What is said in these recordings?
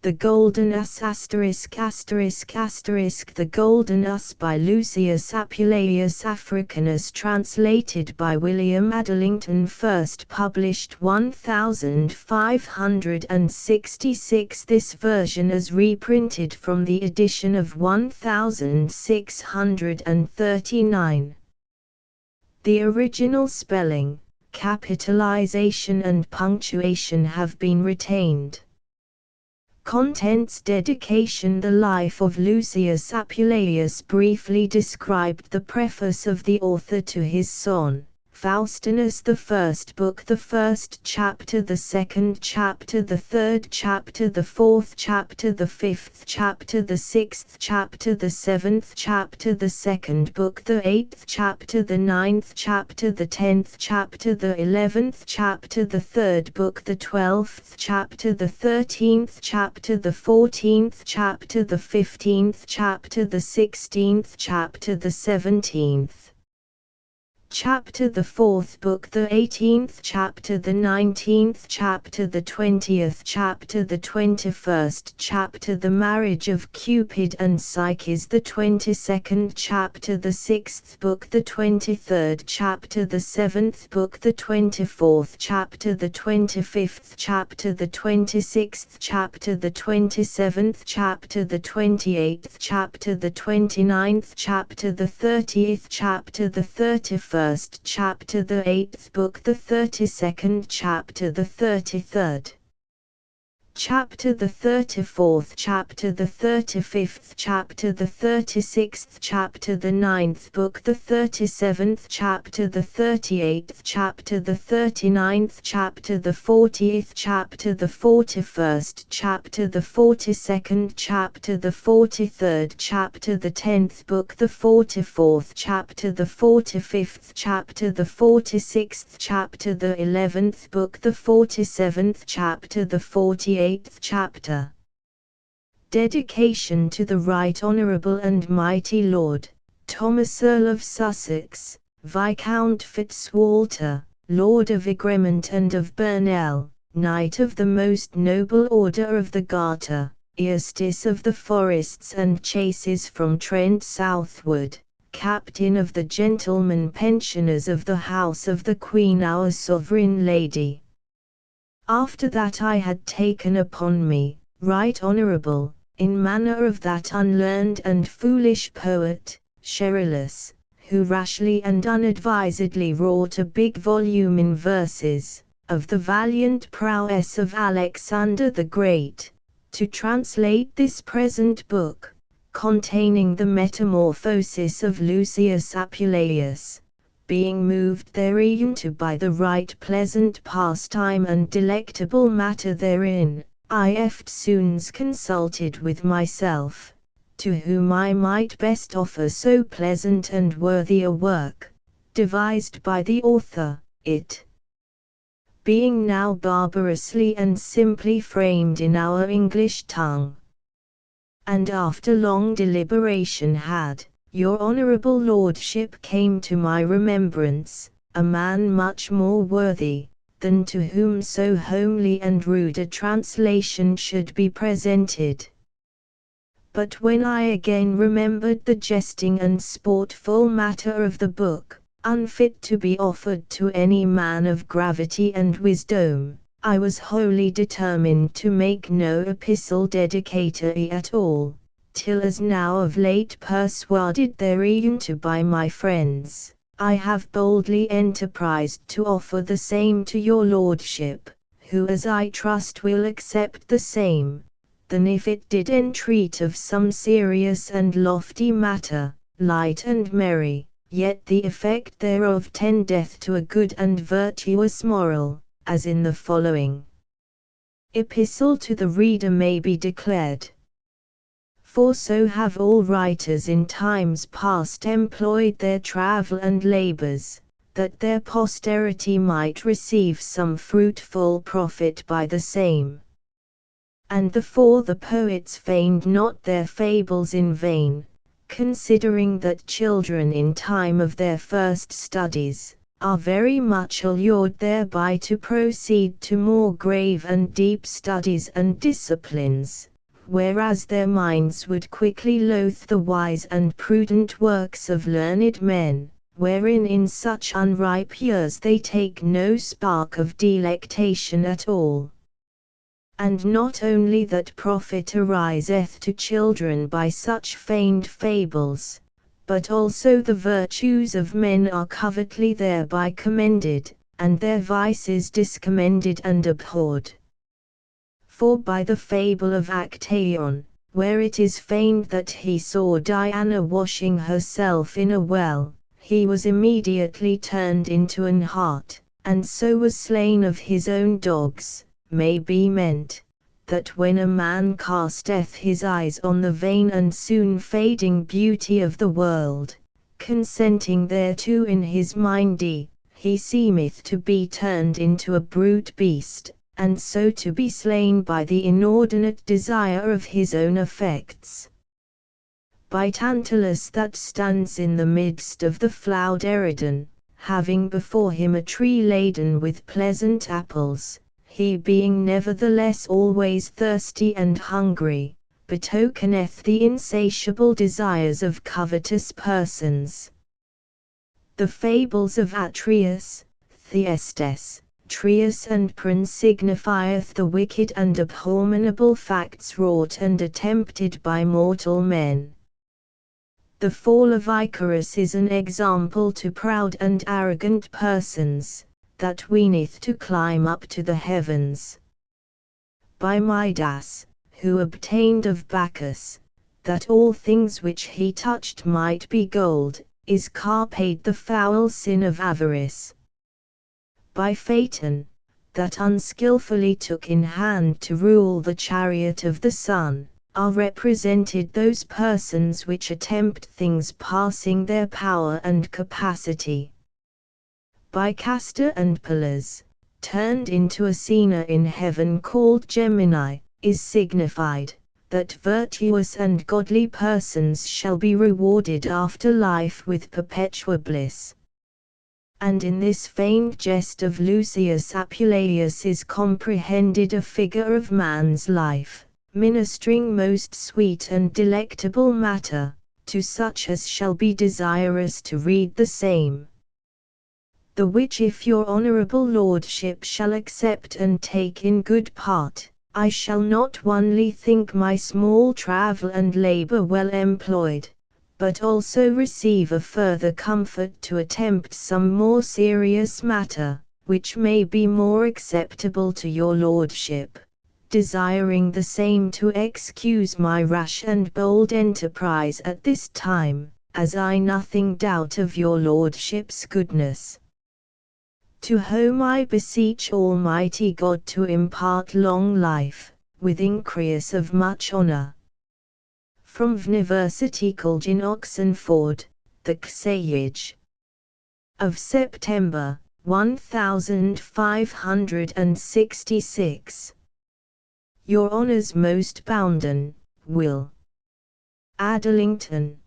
The Golden Ass ******** The Golden Ass by Lucius Apuleius Africanus, translated by William Adlington, first published 1566. This version is reprinted from the edition of 1639. The original spelling, capitalization and punctuation have been retained. Contents: dedication. The life of Lucius Apuleius briefly described. The preface of the author to his son, Faustinus. The first book, the first chapter, the second chapter, the third chapter, the fourth chapter, the fifth chapter, the sixth chapter, the seventh chapter, the second book, the eighth chapter, the ninth chapter, the 10th chapter, the 11th chapter, the third book, the 12th chapter, the 13th chapter, the 14th chapter, the 15th chapter, the 16th chapter, the 17th chapter, the fourth book, the 18th chapter, the 19th chapter, the 20th chapter, the 21st chapter, the marriage of Cupid and Psyche, the 22nd chapter, the sixth book, the 23rd chapter, the seventh book, the 24th chapter, the 25th chapter, the 26th chapter, the 27th chapter, the 28th chapter, the 29th chapter, the 30th chapter, the 31st chapter, the 8th book, the 32nd chapter, the 33rd chapter, the 34th chapter, the 35th chapter, the 36th chapter, the 9th book, the 37th chapter, the 38th chapter, the 39th chapter, the 40th chapter, the 41st chapter, the 42nd chapter, the 43rd chapter, the 10th book, the 44th chapter, the 45th chapter, the 46th chapter, the 11th book, the 47th chapter, the 48th chapter. Dedication to the Right Honourable and Mighty Lord Thomas, Earl of Sussex, Viscount Fitzwalter, Lord of Egremont and of Burnell, Knight of the Most Noble Order of the Garter, Eustace of the Forests and Chases from Trent southward, Captain of the Gentlemen Pensioners of the House of the Queen our Sovereign Lady. After that I had taken upon me, right honourable, in manner of that unlearned and foolish poet, Sherrilus, who rashly and unadvisedly wrought a big volume in verses, of the valiant prowess of Alexander the Great, to translate this present book, containing the metamorphosis of Lucius Apuleius, being moved therein to by the right pleasant pastime and delectable matter therein, I eftsoons consulted with myself, to whom I might best offer so pleasant and worthy a work, devised by the author, it being now barbarously and simply framed in our English tongue. And after long deliberation had, your honourable lordship came to my remembrance, a man much more worthy, than to whom so homely and rude a translation should be presented. But when I again remembered the jesting and sportful matter of the book, unfit to be offered to any man of gravity and wisdom, I was wholly determined to make no epistle dedicatory at all, till as now of late persuaded therein to by my friends, I have boldly enterprised to offer the same to your lordship, who as I trust will accept the same, than if it did entreat of some serious and lofty matter, light and merry, yet the effect thereof tendeth to a good and virtuous moral, as in the following epistle to the reader may be declared. For so have all writers in times past employed their travel and labours, that their posterity might receive some fruitful profit by the same. And therefore the poets feigned not their fables in vain, considering that children in time of their first studies, are very much allured thereby to proceed to more grave and deep studies and disciplines, whereas their minds would quickly loathe the wise and prudent works of learned men, wherein in such unripe years they take no spark of delectation at all. And not only that profit ariseth to children by such feigned fables, but also the virtues of men are covertly thereby commended, and their vices discommended and abhorred. For by the fable of Actaeon, where it is feigned that he saw Diana washing herself in a well, he was immediately turned into an hart, and so was slain of his own dogs, may be meant, that when a man casteth his eyes on the vain and soon fading beauty of the world, consenting thereto in his mindy, he seemeth to be turned into a brute beast, and so to be slain by the inordinate desire of his own affects. By Tantalus that stands in the midst of the ploughed Eridan, having before him a tree laden with pleasant apples, he being nevertheless always thirsty and hungry, betokeneth the insatiable desires of covetous persons. The fables of Atreus, Thyestes, Trius and Pran signifieth the wicked and abominable facts wrought and attempted by mortal men. The fall of Icarus is an example to proud and arrogant persons, that weeneth to climb up to the heavens. By Midas, who obtained of Bacchus, that all things which he touched might be gold, is carped the foul sin of avarice. By Phaeton, that unskilfully took in hand to rule the chariot of the sun, are represented those persons which attempt things passing their power and capacity. By Castor and Pallas, turned into Athena in heaven called Gemini, is signified, that virtuous and godly persons shall be rewarded after life with perpetual bliss. And in this feigned jest of Lucius Apuleius is comprehended a figure of man's life, ministering most sweet and delectable matter, to such as shall be desirous to read the same. The which if your honourable lordship shall accept and take in good part, I shall not only think my small travel and labour well employed, but also receive a further comfort to attempt some more serious matter, which may be more acceptable to your lordship, desiring the same to excuse my rash and bold enterprise at this time, as I nothing doubt of your lordship's goodness. To whom I beseech Almighty God to impart long life, with increase of much honour. From University College in Oxenford, the Ksayage of September, 1566. Your Honour's most bounden, Will. Adlington.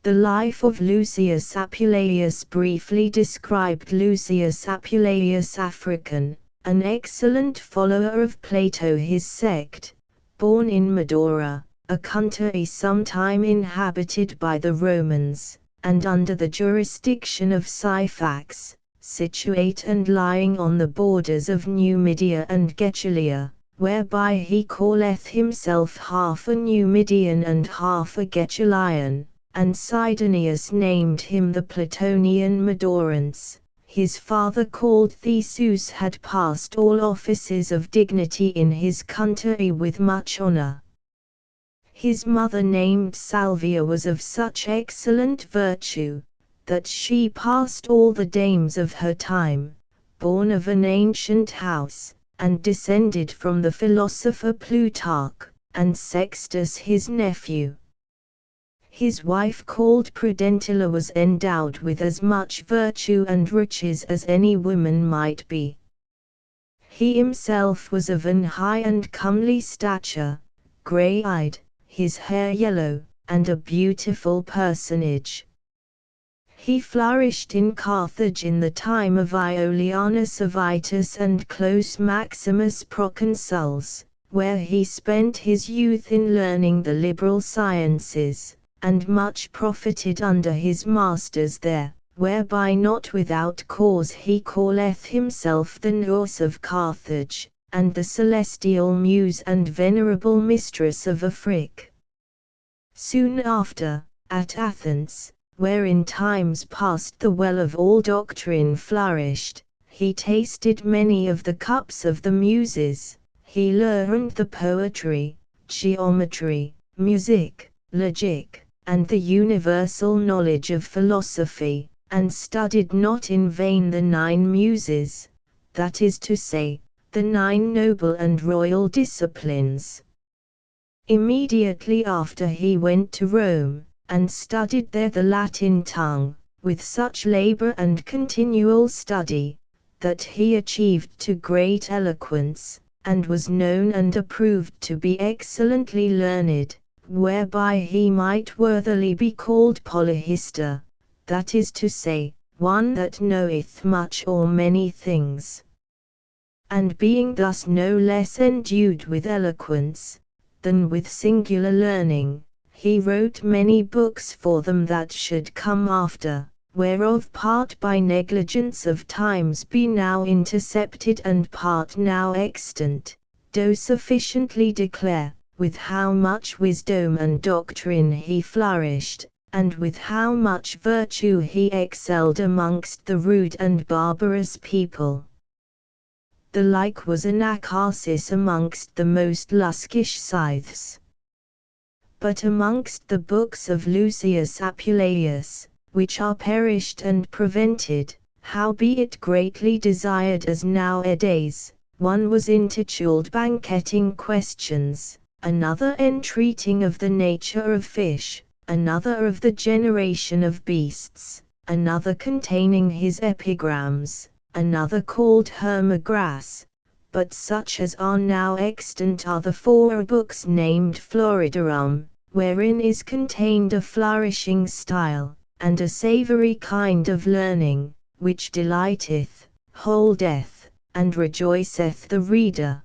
The life of Lucius Apuleius briefly described. Lucius Apuleius African, an excellent follower of Plato his sect, born in Medora, a country sometime inhabited by the Romans, and under the jurisdiction of Syphax, situate and lying on the borders of Numidia and Getulia, whereby he calleth himself half a Numidian and half a Getulian. And Sidonius named him the Platonian Medorans. His father called Theseus had passed all offices of dignity in his country with much honour. His mother named Salvia was of such excellent virtue, that she passed all the dames of her time, born of an ancient house, and descended from the philosopher Plutarch, and Sextus his nephew. His wife called Prudentilla was endowed with as much virtue and riches as any woman might be. He himself was of an high and comely stature, grey-eyed, his hair yellow, and a beautiful personage. He flourished in Carthage in the time of Aeolianus Avitus and Close Maximus proconsuls, where he spent his youth in learning the liberal sciences, and much profited under his masters there, whereby not without cause he calleth himself the Nous of Carthage, and the celestial muse and venerable mistress of Afrique. Soon after, at Athens, where in times past the well of all doctrine flourished, he tasted many of the cups of the Muses, he learned the poetry, geometry, music, logic, and the universal knowledge of philosophy, and studied not in vain the 9 Muses, that is to say, the 9 noble and royal disciplines. Immediately after he went to Rome, and studied there the Latin tongue, with such labor and continual study, that he achieved to great eloquence, and was known and approved to be excellently learned, whereby he might worthily be called polyhistor, that is to say, one that knoweth much or many things. And being thus no less endued with eloquence than with singular learning, he wrote many books for them that should come after, whereof part by negligence of times be now intercepted and part now extant, do sufficiently declare, with how much wisdom and doctrine he flourished, and with how much virtue he excelled amongst the rude and barbarous people. The like was Anacharsis amongst the most luskish scythes. But amongst the books of Lucius Apuleius, which are perished and prevented, howbeit greatly desired as nowadays, one was intituled Banqueting Questions, another entreating of the nature of fish, another of the generation of beasts, another containing his epigrams, another called Hermogras, but such as are now extant are the 4 books named Floridarum, wherein is contained a flourishing style, and a savory kind of learning, which delighteth, holdeth, and rejoiceth the reader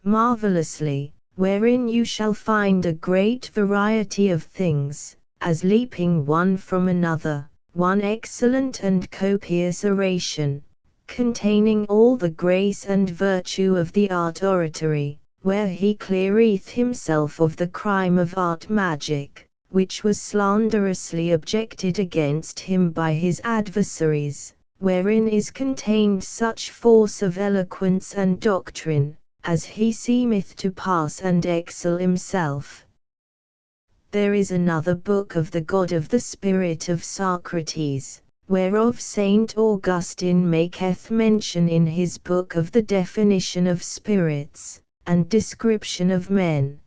marvelously, wherein you shall find a great variety of things, as leaping one from another, one excellent and copious oration, containing all the grace and virtue of the art oratory, where he cleareth himself of the crime of art magic, which was slanderously objected against him by his adversaries, wherein is contained such force of eloquence and doctrine, as he seemeth to pass and excel himself. There is another book of the God of the Spirit of Socrates, whereof Saint Augustine maketh mention in his book of the definition of spirits, and description of men.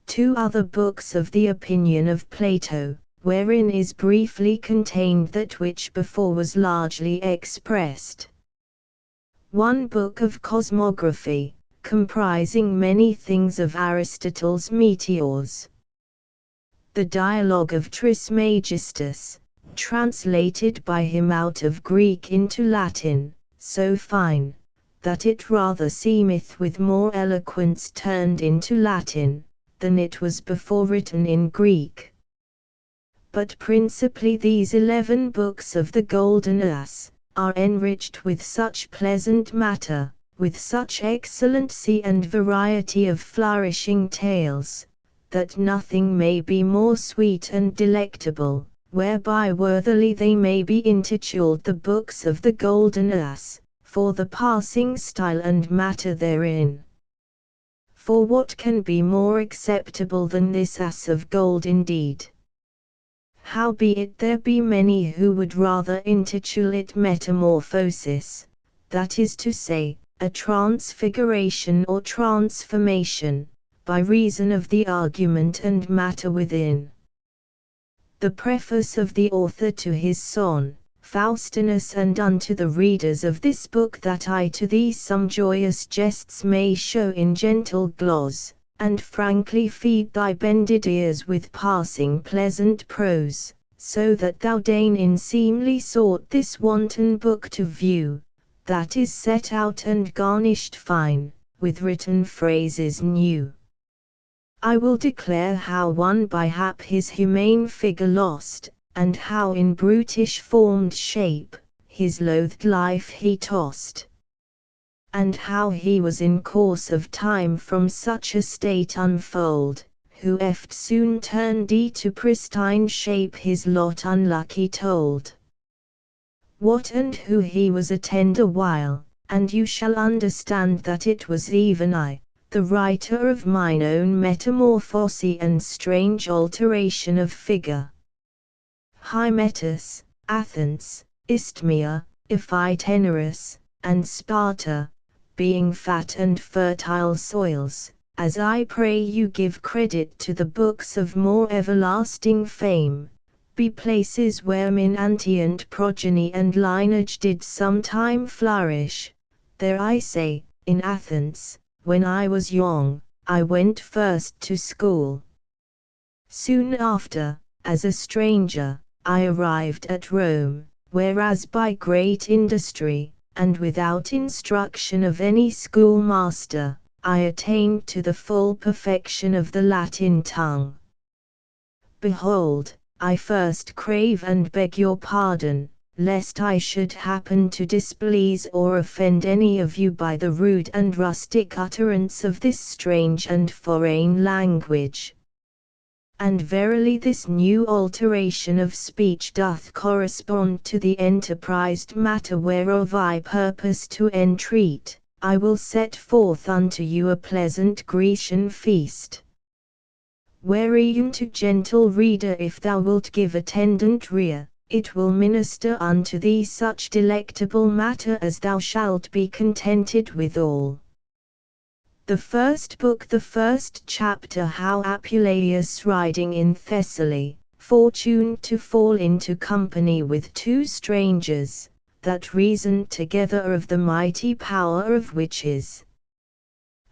2 other books of the opinion of Plato, wherein is briefly contained that which before was largely expressed. 1 book of cosmography, comprising many things of Aristotle's meteors. The dialogue of Trismegistus, translated by him out of Greek into Latin, so fine, that it rather seemeth with more eloquence turned into Latin, than it was before written in Greek. But principally these 11 books of the Golden Ass, are enriched with such pleasant matter, with such excellency and variety of flourishing tales, that nothing may be more sweet and delectable, whereby worthily they may be intituled the books of the Golden Ass, for the passing style and matter therein. For what can be more acceptable than this ass of gold indeed? Howbeit there be many who would rather intitule it metamorphosis, that is to say, a transfiguration or transformation, by reason of the argument and matter within. The preface of the author to his son, Faustinus, and unto the readers of this book, that I to thee some joyous jests may show in gentle gloss, and frankly feed thy bended ears with passing pleasant prose, so that thou deign in seemly sort this wanton book to view, that is set out and garnished fine, with written phrases new. I will declare how one by hap his humane figure lost, and how in brutish formed shape, his loathed life he tossed. And how he was in course of time from such a state unfold, who eft soon turned to pristine shape his lot unlucky told. What and who he was attend a while, and you shall understand that it was even I, the writer of mine own metamorphose and strange alteration of figure. Hymettus, Athens, Isthmia, Iphigenia, and Sparta, being fat and fertile soils, as I pray you give credit to the books of more everlasting fame, be places where min antient progeny and lineage did sometime flourish. There I say, in Athens, when I was young, I went first to school. Soon after, as a stranger, I arrived at Rome, whereas by great industry, and without instruction of any schoolmaster, I attained to the full perfection of the Latin tongue. Behold, I first crave and beg your pardon, lest I should happen to displease or offend any of you by the rude and rustic utterance of this strange and foreign language. And verily this new alteration of speech doth correspond to the enterprised matter whereof I purpose to entreat. I will set forth unto you a pleasant Grecian feast. Wherein to gentle reader if thou wilt give attendant ear, it will minister unto thee such delectable matter as thou shalt be contented withal. The first book, the first chapter, how Apuleius riding in Thessaly, fortuned to fall into company with two strangers, that reasoned together of the mighty power of witches.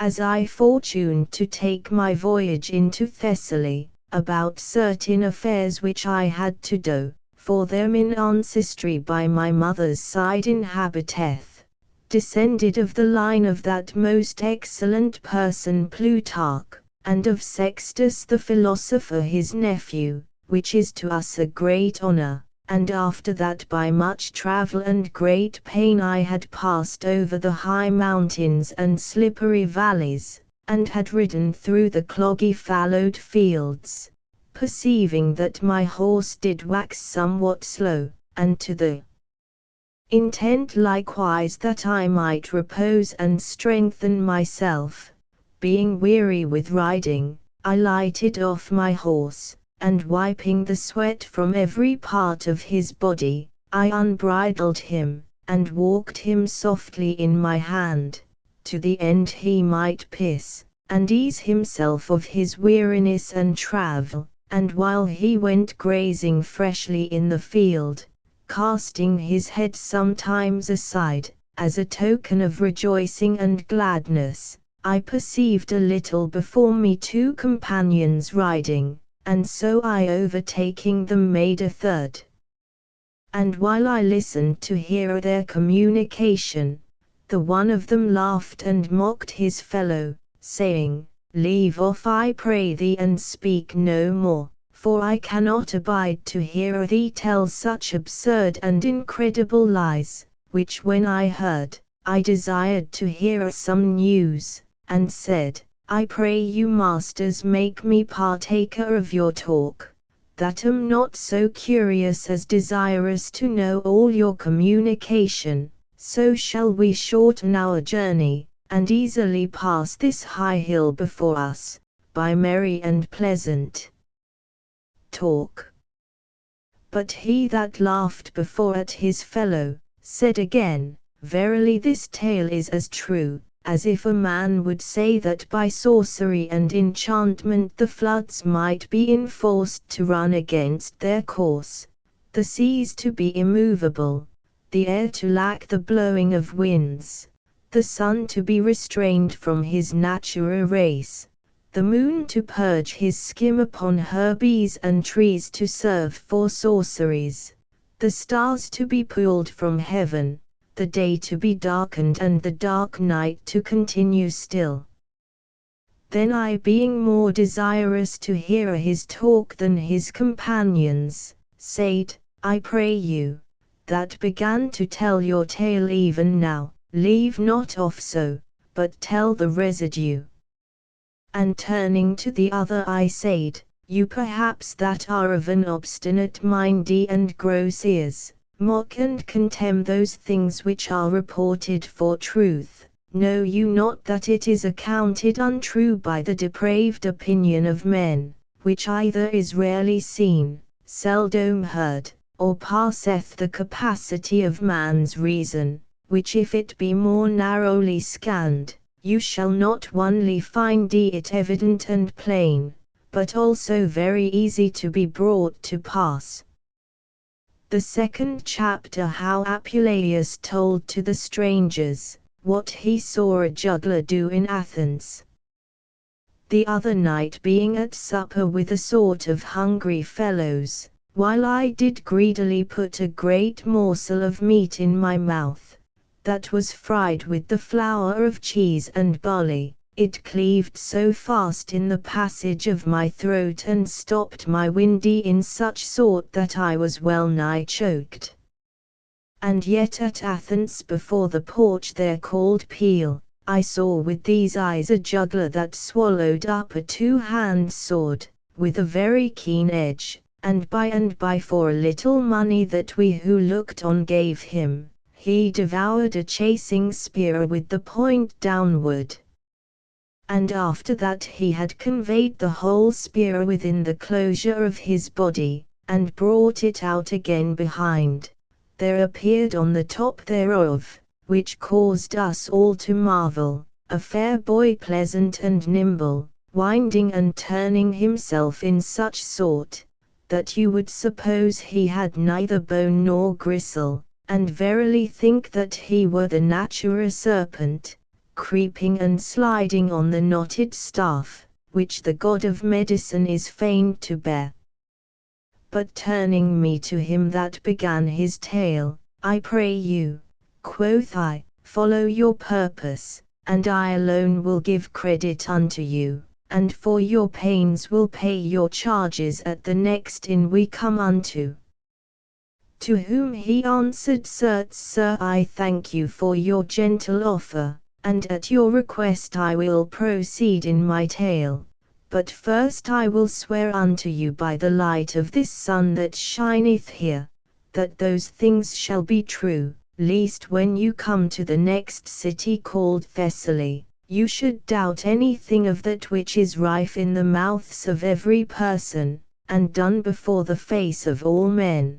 As I fortuned to take my voyage into Thessaly, about certain affairs which I had to do, for them in ancestry by my mother's side inhabiteth, descended of the line of that most excellent person Plutarch, and of Sextus the philosopher his nephew, which is to us a great honor. And after that by much travel and great pain I had passed over the high mountains and slippery valleys, and had ridden through the cloggy fallowed fields, perceiving that my horse did wax somewhat slow, and to the intent likewise that I might repose and strengthen myself, being weary with riding, I lighted off my horse, and wiping the sweat from every part of his body, I unbridled him, and walked him softly in my hand, to the end he might piss, and ease himself of his weariness and travel, and while he went grazing freshly in the field, casting his head sometimes aside, as a token of rejoicing and gladness, I perceived a little before me two companions riding, and so I overtaking them made a third. And while I listened to hear their communication, the one of them laughed and mocked his fellow, saying, Leave off I pray thee and speak no more, for I cannot abide to hear thee tell such absurd and incredible lies, which when I heard, I desired to hear some news, and said, I pray you masters make me partaker of your talk, that am not so curious as desirous to know all your communication, so shall we shorten our journey, and easily pass this high hill before us, by merry and pleasant talk. But he that laughed before at his fellow, said again, Verily this tale is as true, as if a man would say that by sorcery and enchantment the floods might be enforced to run against their course, the seas to be immovable, the air to lack the blowing of winds, the sun to be restrained from his natural race, the moon to purge his skim upon her bees and trees to serve for sorceries, the stars to be pulled from heaven, the day to be darkened and the dark night to continue still. Then I, being more desirous to hear his talk than his companions, said, I pray you, that began to tell your tale even now, leave not off so, but tell the residue. And turning to the other I said, you perhaps that are of an obstinate mindy and gross ears, mock and contemn those things which are reported for truth. Know you not that it is accounted untrue by the depraved opinion of men, which either is rarely seen, seldom heard, or passeth the capacity of man's reason, which if it be more narrowly scanned, you shall not only find it evident and plain, but also very easy to be brought to pass. The second chapter, how Apuleius told to the strangers what he saw a juggler do in Athens. The other night, being at supper with a sort of hungry fellows, while I did greedily put a great morsel of meat in my mouth, that was fried with the flour of cheese and barley, it cleaved so fast in the passage of my throat and stopped my windy in such sort that I was well nigh choked. And yet at Athens before the porch there called Peel, I saw with these eyes a juggler that swallowed up a 2-hand sword, with a very keen edge, and by for a little money that we who looked on gave him, he devoured a chasing spear with the point downward. And after that he had conveyed the whole spear within the closure of his body, and brought it out again behind, there appeared on the top thereof, which caused us all to marvel, a fair boy pleasant and nimble, winding and turning himself in such sort, that you would suppose he had neither bone nor gristle, and verily think that he were the natura serpent, creeping and sliding on the knotted staff, which the god of medicine is feigned to bear. But turning me to him that began his tale, I pray you, quoth I, follow your purpose, and I alone will give credit unto you, and for your pains will pay your charges at the next inn we come unto. To whom he answered, Certes, sir, I thank you for your gentle offer, and at your request I will proceed in my tale. But first I will swear unto you by the light of this sun that shineth here, that those things shall be true, lest when you come to the next city called Thessaly, you should doubt anything of that which is rife in the mouths of every person, and done before the face of all men.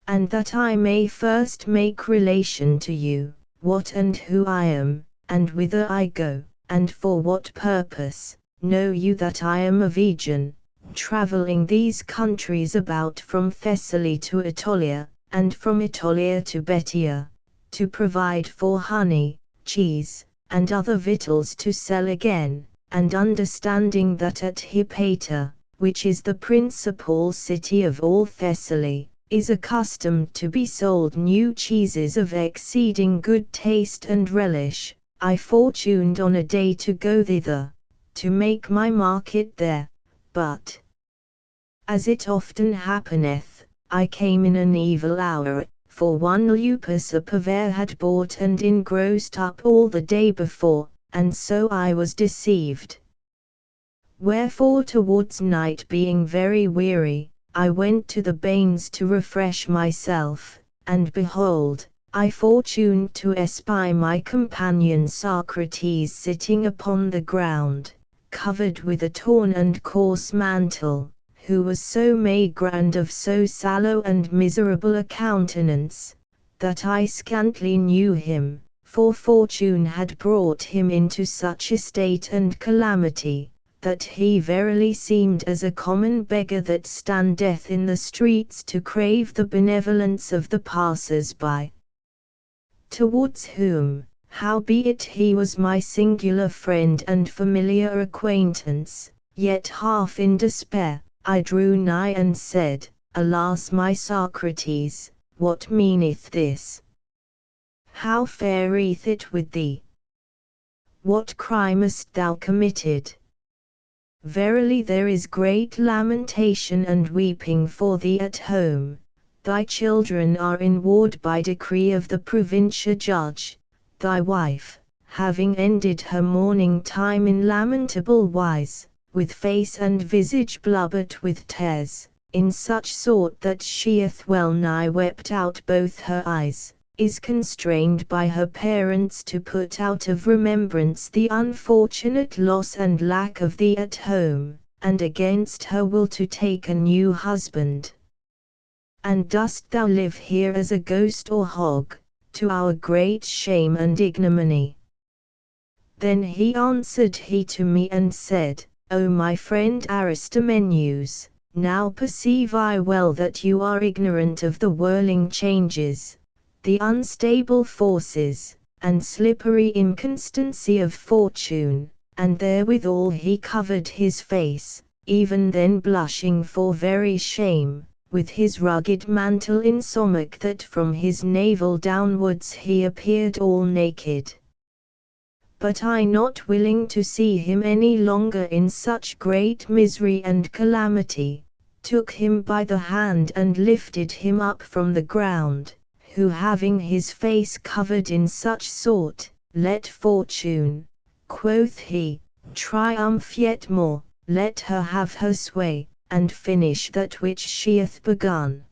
And that I may first make relation to you, what and who I am, and whither I go, and for what purpose. Know you that I am a Vegan, traveling these countries about from Thessaly to Aetolia, and from Aetolia to Betia, to provide for honey, cheese, and other victuals to sell again, and understanding that at Hippata, which is the principal city of all Thessaly, is accustomed to be sold new cheeses of exceeding good taste and relish, I fortuned on a day to go thither, to make my market there, but, as it often happeneth, I came in an evil hour, for one lupus a purveyor had bought and engrossed up all the day before, and so I was deceived. Wherefore towards night being very weary, I went to the bains to refresh myself, and behold, I fortuned to espy my companion Socrates sitting upon the ground, covered with a torn and coarse mantle, who was so maigre and of so sallow and miserable a countenance, that I scantly knew him, for fortune had brought him into such estate and calamity, that he verily seemed as a common beggar that standeth in the streets to crave the benevolence of the passers-by. Towards whom, howbeit he was my singular friend and familiar acquaintance, yet half in despair, I drew nigh and said, Alas, my Socrates, what meaneth this? how fareth it with thee? What crime hast thou committed? Verily there is great lamentation and weeping for thee at home. Thy children are in ward by decree of the provincial judge. Thy wife, having ended her mourning time in lamentable wise, with face and visage blubbered with tears, in such sort that she hath well nigh wept out both her eyes, is constrained by her parents to put out of remembrance the unfortunate loss and lack of thee at home, and against her will to take a new husband. And dost thou live here as a ghost or hog, to our great shame and ignominy? Then answered he to me and said, O my friend Aristomenes, now perceive I well that you are ignorant of the whirling changes, the unstable forces, and slippery inconstancy of fortune. And therewithal he covered his face, even then blushing for very shame, with his rugged mantle insomuch that from his navel downwards he appeared all naked. But I, not willing to see him any longer in such great misery and calamity, took him by the hand and lifted him up from the ground, who having his face covered in such sort, let fortune, quoth he, triumph yet more, let her have her sway, and finish that which she hath begun.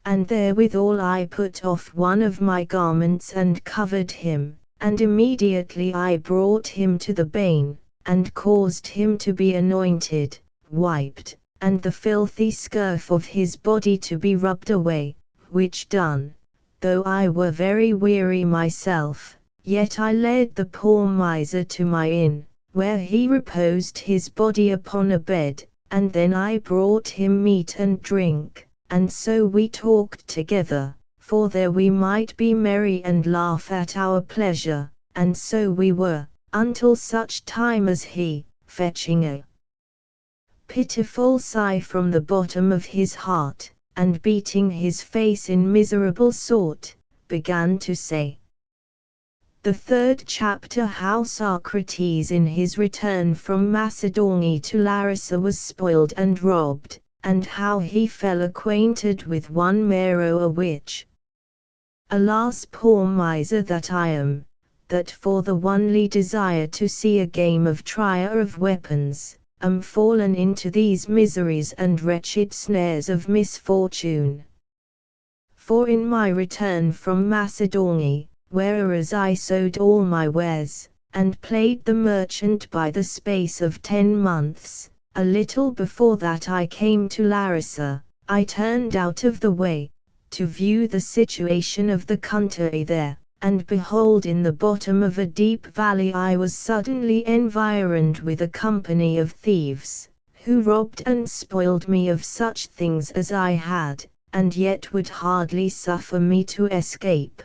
And therewithal I put off one of my garments and covered him, and immediately I brought him to the bain, and caused him to be anointed, wiped, and the filthy scurf of his body to be rubbed away, which done, though I were very weary myself, yet I led the poor miser to my inn, where he reposed his body upon a bed, and then I brought him meat and drink, and so we talked together, for there we might be merry and laugh at our pleasure, and so we were, until such time as he, fetching a pitiful sigh from the bottom of his heart, and beating his face in miserable sort, began to say. The third chapter, how Socrates in his return from Macedon to Larissa was spoiled and robbed, and how he fell acquainted with one Mero, a witch. Alas, poor miser that I am, that for the only desire to see a game of trier of weapons, am fallen into these miseries and wretched snares of misfortune. For in my return from Macedon, whereas I sold all my wares, and played the merchant by the space of 10 months, a little before that I came to Larissa, I turned out of the way, to view the situation of the country there, and behold, in the bottom of a deep valley I was suddenly environed with a company of thieves, who robbed and spoiled me of such things as I had, and yet would hardly suffer me to escape.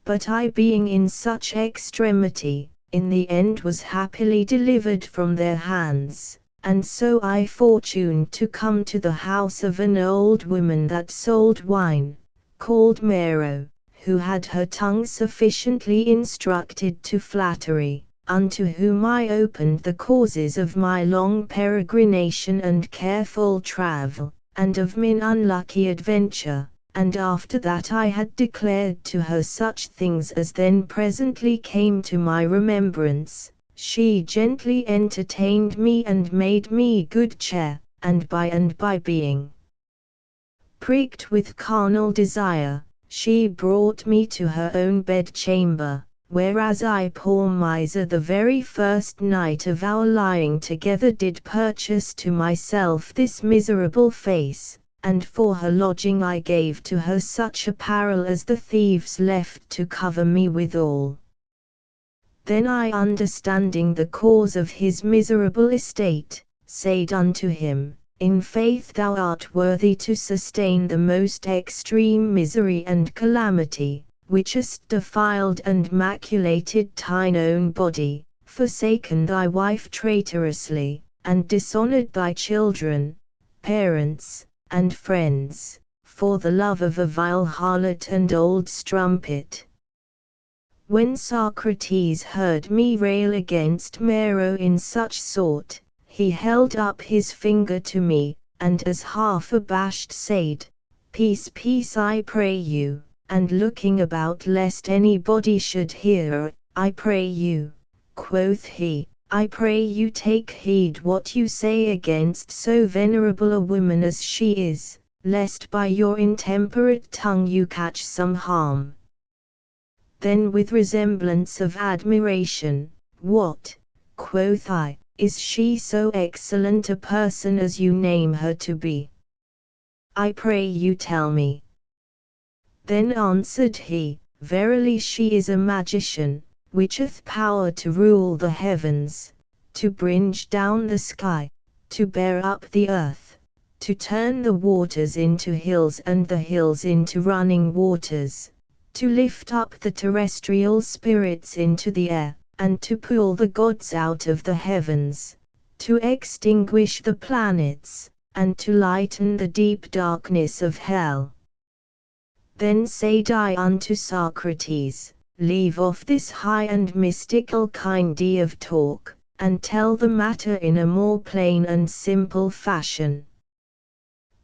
But I, being in such extremity, in the end was happily delivered from their hands. And so I fortuned to come to the house of an old woman that sold wine, called Mero, who had her tongue sufficiently instructed to flattery, unto whom I opened the causes of my long peregrination and careful travel, and of mine unlucky adventure, and after that I had declared to her such things as then presently came to my remembrance, she gently entertained me and made me good cheer, and by being pricked with carnal desire, she brought me to her own bedchamber, whereas I, poor miser, the very first night of our lying together did purchase to myself this miserable face, and for her lodging I gave to her such apparel as the thieves left to cover me withal. Then I, understanding the cause of his miserable estate, said unto him, In faith thou art worthy to sustain the most extreme misery and calamity, which hast defiled and maculated thine own body, forsaken thy wife traitorously, and dishonored thy children, parents, and friends, for the love of a vile harlot and old strumpet. When Socrates heard me rail against Mero in such sort, he held up his finger to me, and as half abashed said, "Peace, peace, I pray you," and looking about lest anybody should hear, "I pray you," quoth he, "I pray you take heed what you say against so venerable a woman as she is, lest by your intemperate tongue you catch some harm." Then with resemblance of admiration, "What," quoth I, "is she so excellent a person as you name her to be? I pray you tell me." Then answered he, "Verily she is a magician, which hath power to rule the heavens, to bring down the sky, to bear up the earth, to turn the waters into hills and the hills into running waters, to lift up the terrestrial spirits into the air, and to pull the gods out of the heavens, to extinguish the planets, and to lighten the deep darkness of hell." Then said I unto Socrates, "Leave off this high and mystical kind of talk, and tell the matter in a more plain and simple fashion."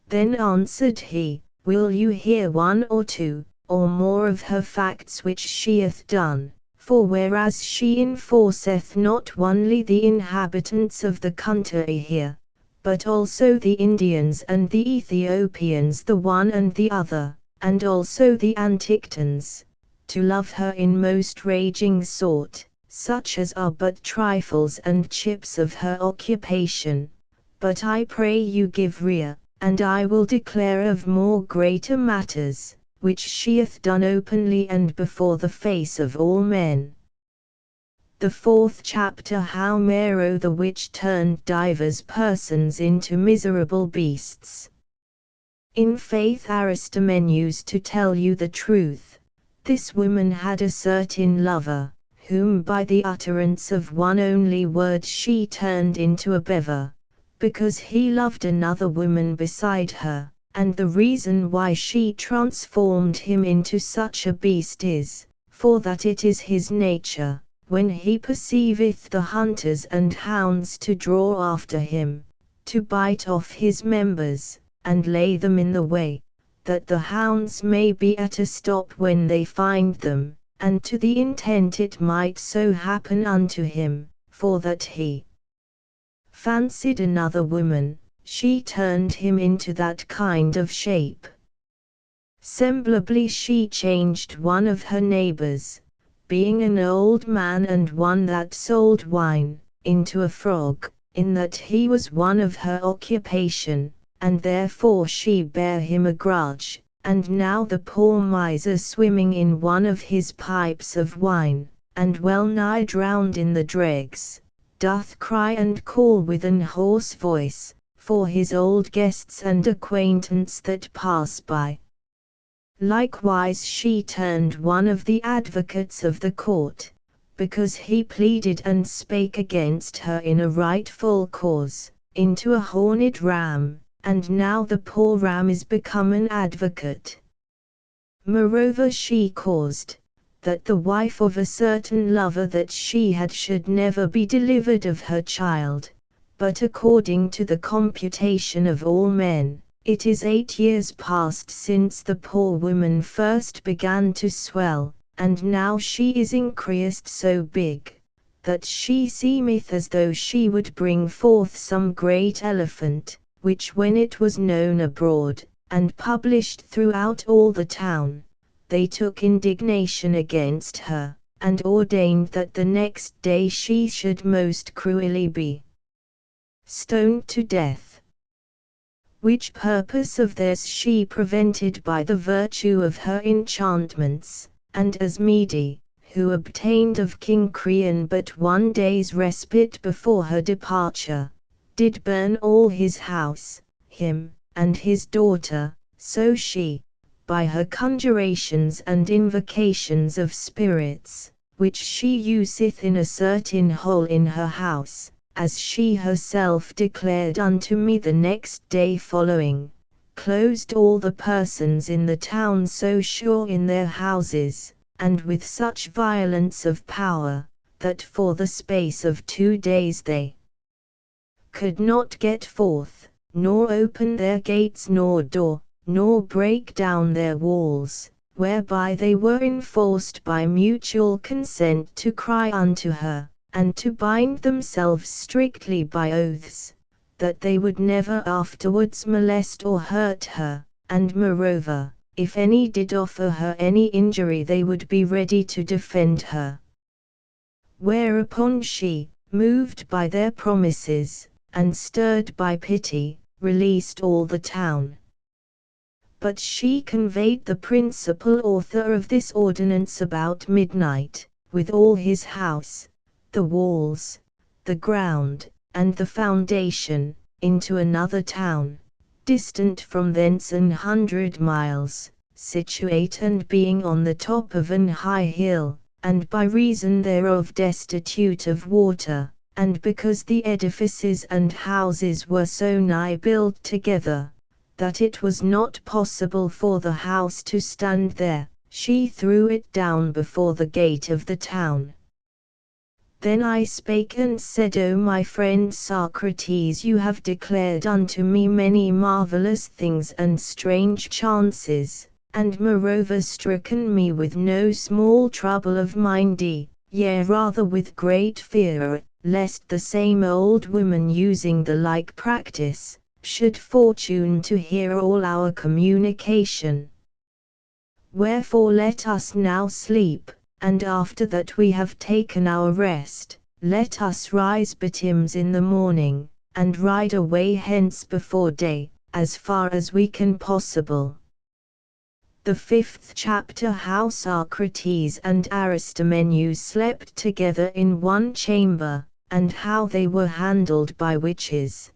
Then answered he, "Will you hear one or two, or more of her facts which she hath done? For whereas she enforceth not only the inhabitants of the country here, but also the Indians and the Ethiopians the one and the other, and also the Antictons, to love her in most raging sort, such as are but trifles and chips of her occupation. But I pray you give rear, and I will declare of more greater matters, which she hath done openly and before the face of all men." The 4th chapter, How Mero the Witch turned divers persons into miserable beasts. In faith, Aristomenes, to tell you the truth, this woman had a certain lover, whom by the utterance of one only word she turned into a bever, because he loved another woman beside her. And the reason why she transformed him into such a beast is, for that it is his nature, when he perceiveth the hunters and hounds to draw after him, to bite off his members, and lay them in the way, that the hounds may be at a stop when they find them, and to the intent it might so happen unto him, for that he fancied another woman, she turned him into that kind of shape. Semblably she changed one of her neighbors, being an old man and one that sold wine, into a frog, in that he was one of her occupation, and therefore she bare him a grudge. And now the poor miser, swimming in one of his pipes of wine, and well nigh drowned in the dregs, doth cry and call with an hoarse voice, for his old guests and acquaintance that pass by. Likewise she turned one of the advocates of the court, because he pleaded and spake against her in a rightful cause, into a horned ram, and now the poor ram is become an advocate. Moreover she caused, that the wife of a certain lover that she had should never be delivered of her child, but according to the computation of all men, it is 8 years past since the poor woman first began to swell, and now she is increased so big, that she seemeth as though she would bring forth some great elephant, which when it was known abroad, and published throughout all the town, they took indignation against her, and ordained that the next day she should most cruelly be stoned to death. Which purpose of theirs she prevented by the virtue of her enchantments, and as Mede, who obtained of King Creon but 1 day's respite before her departure, did burn all his house, him, and his daughter, so she, by her conjurations and invocations of spirits, which she useth in a certain hole in her house, as she herself declared unto me the next day following, closed all the persons in the town so sure in their houses, and with such violence of power, that for the space of 2 days they could not get forth, nor open their gates nor door, nor break down their walls, whereby they were enforced by mutual consent to cry unto her, and to bind themselves strictly by oaths, that they would never afterwards molest or hurt her, and moreover, if any did offer her any injury they would be ready to defend her. Whereupon she, moved by their promises, and stirred by pity, released all the town. But she conveyed the principal author of this ordinance about midnight, with all his house, the walls, the ground, and the foundation, into another town, distant from thence 100 miles, situate and being on the top of an high hill, and by reason thereof destitute of water, and because the edifices and houses were so nigh built together, that it was not possible for the house to stand there, she threw it down before the gate of the town. Then I spake and said, O my friend Socrates, you have declared unto me many marvelous things and strange chances, and moreover stricken me with no small trouble of mind, yea rather with great fear, lest the same old woman using the like practice, should fortune to hear all our communication. Wherefore let us now sleep, and after that we have taken our rest, let us rise betimes in the morning, and ride away hence before day, as far as we can possible. The 5th chapter, how Socrates and Aristomenes slept together in one chamber, and how they were handled by witches.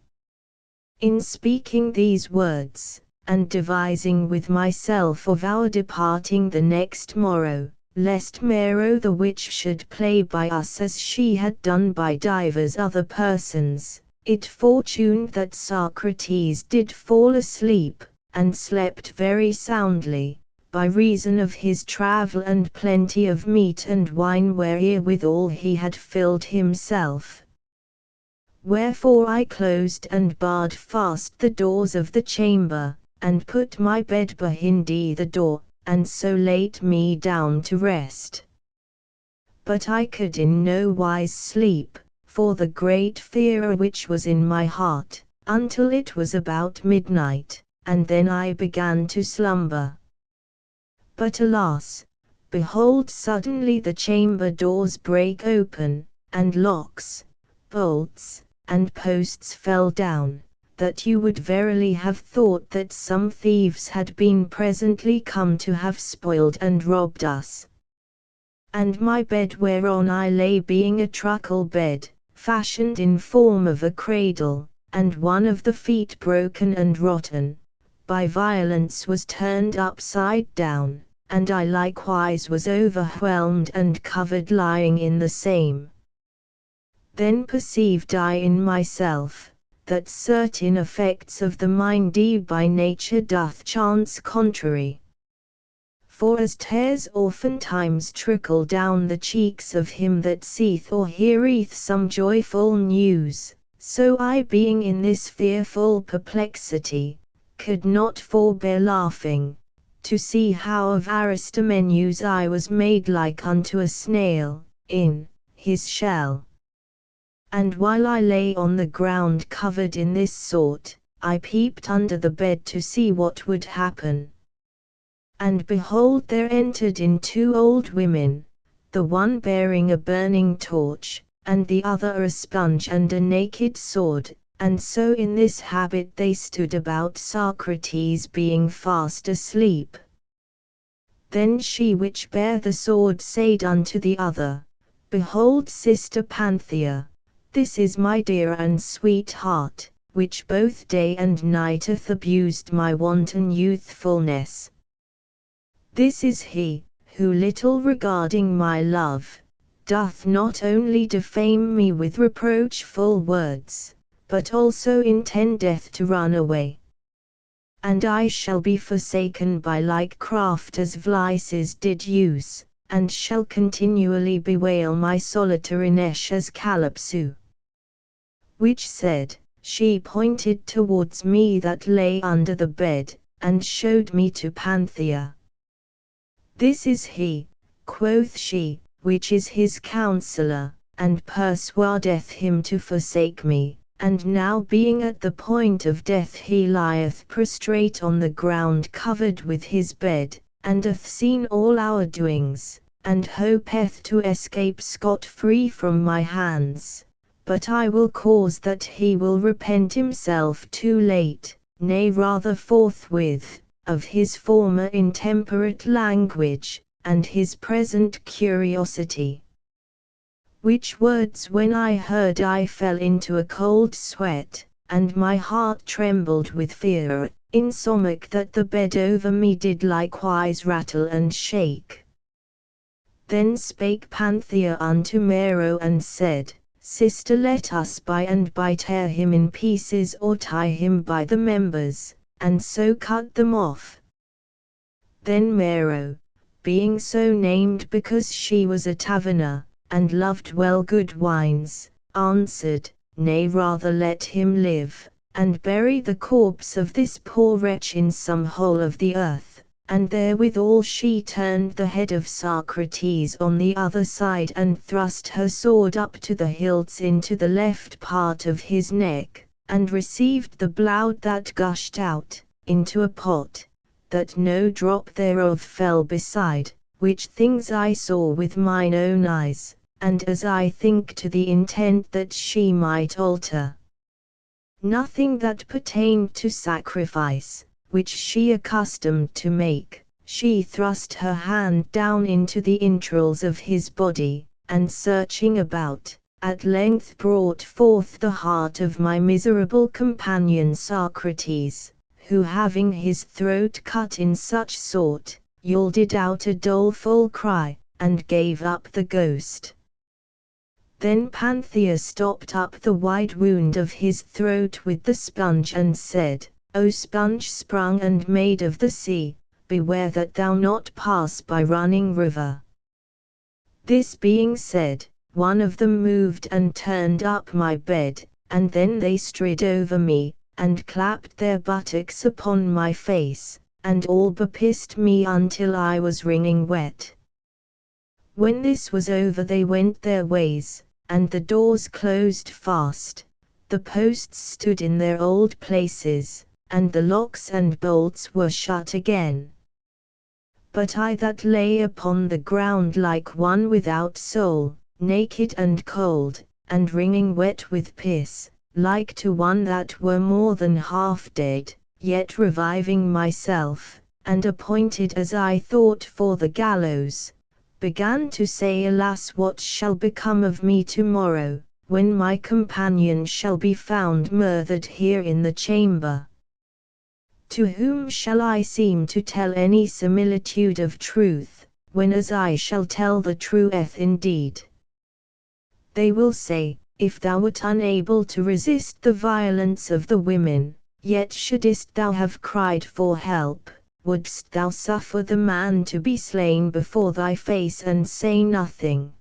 In speaking these words, and devising with myself of our departing the next morrow, lest Mero the witch should play by us as she had done by divers other persons, it fortuned that Socrates did fall asleep, and slept very soundly, by reason of his travel and plenty of meat and wine wherewithal he had filled himself. Wherefore I closed and barred fast the doors of the chamber, and put my bed behind the door, and so laid me down to rest. But I could in no wise sleep, for the great fear which was in my heart, until it was about midnight, and then I began to slumber. But alas, behold, suddenly the chamber doors brake open, and locks, bolts, and posts fell down, that you would verily have thought that some thieves had been presently come to have spoiled and robbed us. And my bed whereon I lay being a truckle bed, fashioned in form of a cradle, and one of the feet broken and rotten, by violence was turned upside down, and I likewise was overwhelmed and covered lying in the same. Then perceived I in myself, that certain effects of the mind by nature doth chance contrary. For as tears oftentimes trickle down the cheeks of him that seeth or heareth some joyful news, so I being in this fearful perplexity, could not forbear laughing, to see how of Aristomenes I was made like unto a snail, in his shell. And while I lay on the ground covered in this sort, I peeped under the bed to see what would happen. And behold, there entered in 2 old women, the one bearing a burning torch, and the other a sponge and a naked sword, and so in this habit they stood about Socrates being fast asleep. Then she which bare the sword said unto the other, Behold, Sister Panthea, this is my dear and sweetheart, which both day and night hath abused my wanton youthfulness. This is he, who little regarding my love, doth not only defame me with reproachful words, but also intendeth to run away. and I shall be forsaken by like craft as Vlises did use, and shall continually bewail my solitariness as Calypso. Which said, she pointed towards me that lay under the bed, and showed me to Panthea. This is he, quoth she, which is his counsellor, and persuadeth him to forsake me, and now being at the point of death he lieth prostrate on the ground covered with his bed, and hath seen all our doings, and hopeth to escape scot-free from my hands. But I will cause that he will repent himself too late, nay rather forthwith, of his former intemperate language, and his present curiosity. Which words when I heard I fell into a cold sweat, and my heart trembled with fear, insomuch that the bed over me did likewise rattle and shake. Then spake Panthea unto Mero and said, Sister, let us by and by tear him in pieces or tie him by the members, and so cut them off. Then Mero, being so named because she was a taverner, and loved well good wines, answered, Nay rather let him live, and bury the corpse of this poor wretch in some hole of the earth. And therewithal she turned the head of Socrates on the other side and thrust her sword up to the hilts into the left part of his neck, and received the blood that gushed out, into a pot, that no drop thereof fell beside, which things I saw with mine own eyes, and as I think to the intent that she might alter nothing that pertained to sacrifice, which she accustomed to make, she thrust her hand down into the entrails of his body, and searching about, at length brought forth the heart of my miserable companion Socrates, who having his throat cut in such sort, yielded out a doleful cry, and gave up the ghost. Then Panthea stopped up the wide wound of his throat with the sponge and said, O sponge sprung and made of the sea, beware that thou not pass by running river. This being said, one of them moved and turned up my bed, and then they strid over me, and clapped their buttocks upon my face, and all bepissed me until I was wringing wet. When this was over they went their ways, and the doors closed fast, the posts stood in their old places, and the locks and bolts were shut again. But I that lay upon the ground like one without soul, naked and cold, and wringing wet with piss, like to one that were more than half dead, yet reviving myself, and appointed as I thought for the gallows, began to say, Alas, what shall become of me tomorrow, when my companion shall be found murdered here in the chamber? To whom shall I seem to tell any similitude of truth, when as I shall tell the truth indeed? They will say, if thou wert unable to resist the violence of the women, yet shouldest thou have cried for help, wouldst thou suffer the man to be slain before thy face and say nothing?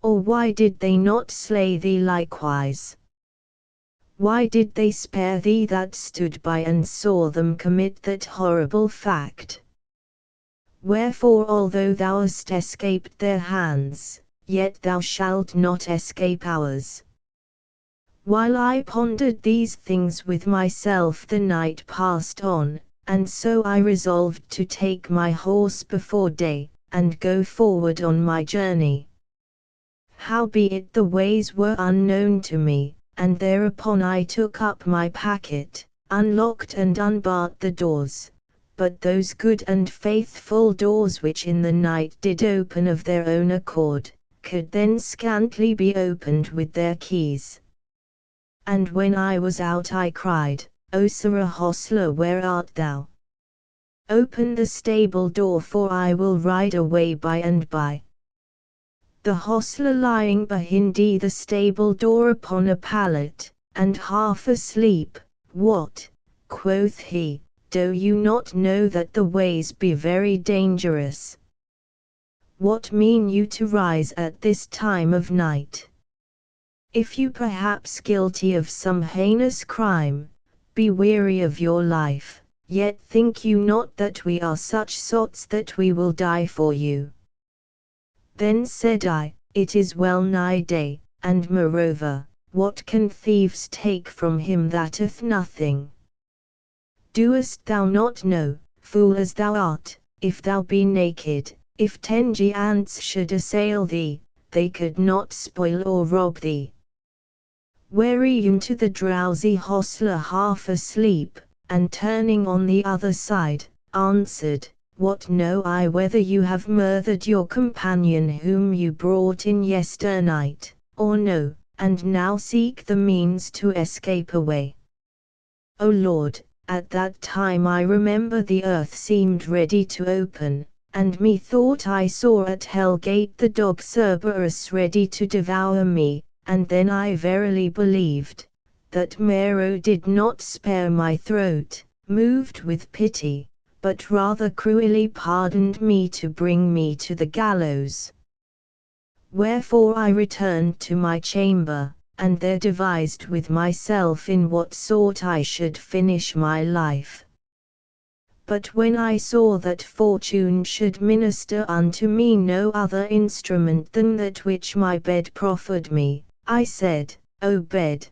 Or why did they not slay thee likewise? Why did they spare thee that stood by and saw them commit that horrible fact? Wherefore although thou hast escaped their hands, yet thou shalt not escape ours. While I pondered these things with myself the night passed on, and so I resolved to take my horse before day, and go forward on my journey. Howbeit the ways were unknown to me, and thereupon I took up my packet, unlocked and unbarred the doors, but those good and faithful doors which in the night did open of their own accord, could then scantly be opened with their keys. And when I was out I cried, O Sirrah hostler, where art thou? Open the stable door, for I will ride away by and by. The hostler lying behind the stable door upon a pallet, and half asleep, What, quoth he, Do you not know that the ways be very dangerous? What mean you to rise at this time of night? If you perhaps guilty of some heinous crime, be weary of your life, yet think you not that we are such sorts that we will die for you. Then said I, It is well nigh day, and moreover, what can thieves take from him that hath nothing? Doest thou not know, fool as thou art, if thou be naked, if 10 giants should assail thee, they could not spoil or rob thee? Wary unto the drowsy hostler half asleep, and turning on the other side, answered, What know I whether you have murdered your companion whom you brought in yesternight, or no, and now seek the means to escape away? O Lord, at that time I remember the earth seemed ready to open, and methought I saw at hell gate the dog Cerberus ready to devour me, and then I verily believed that Nero did not spare my throat, moved with pity, but rather cruelly pardoned me to bring me to the gallows. Wherefore I returned to my chamber, and there devised with myself in what sort I should finish my life. But when I saw that fortune should minister unto me no other instrument than that which my bed proffered me, I said, O bed,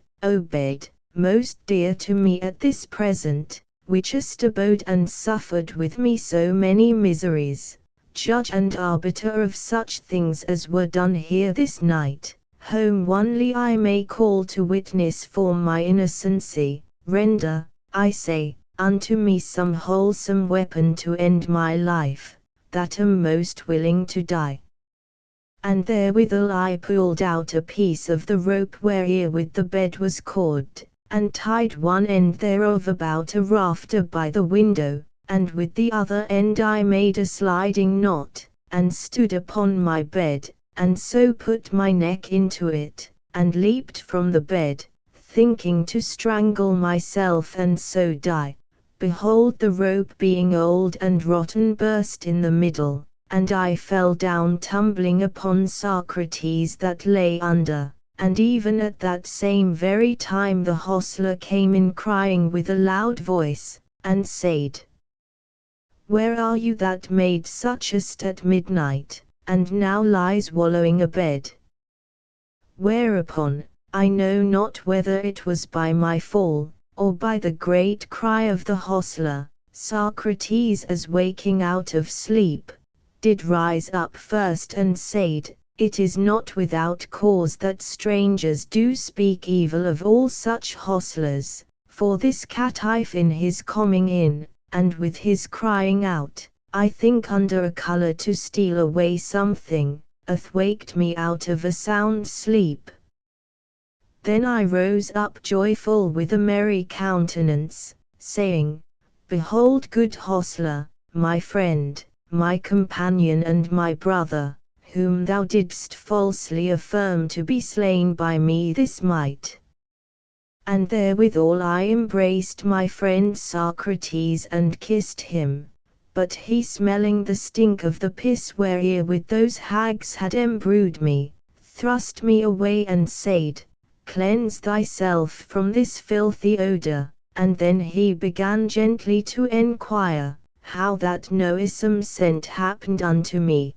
most dear to me at this present, which hast abode and suffered with me so many miseries, judge and arbiter of such things as were done here this night, whom only I may call to witness for my innocency, render, I say, unto me some wholesome weapon to end my life, that am most willing to die. And therewithal I pulled out a piece of the rope wherewith the bed was corded, and tied one end thereof about a rafter by the window, and with the other end I made a sliding knot, and stood upon my bed, and so put my neck into it, and leaped from the bed, thinking to strangle myself and so die. Behold, the rope being old and rotten burst in the middle, and I fell down tumbling upon Socrates that lay under, and even at that same very time the hostler came in crying with a loud voice, and said, Where are you that made such a st at midnight, and now lies wallowing abed? Whereupon, I know not whether it was by my fall, or by the great cry of the hostler, Socrates as waking out of sleep, did rise up first and said, It is not without cause that strangers do speak evil of all such hostlers, for this caitiff in his coming in, and with his crying out, I think under a colour to steal away something, hath waked me out of a sound sleep. Then I rose up joyful with a merry countenance, saying, Behold, good hostler, my friend, my companion and my brother, whom thou didst falsely affirm to be slain by me this night. And therewithal I embraced my friend Socrates and kissed him, but he smelling the stink of the piss wherewith those hags had embrued me, thrust me away and said, Cleanse thyself from this filthy odour, and then he began gently to enquire, how that noisome scent happened unto me.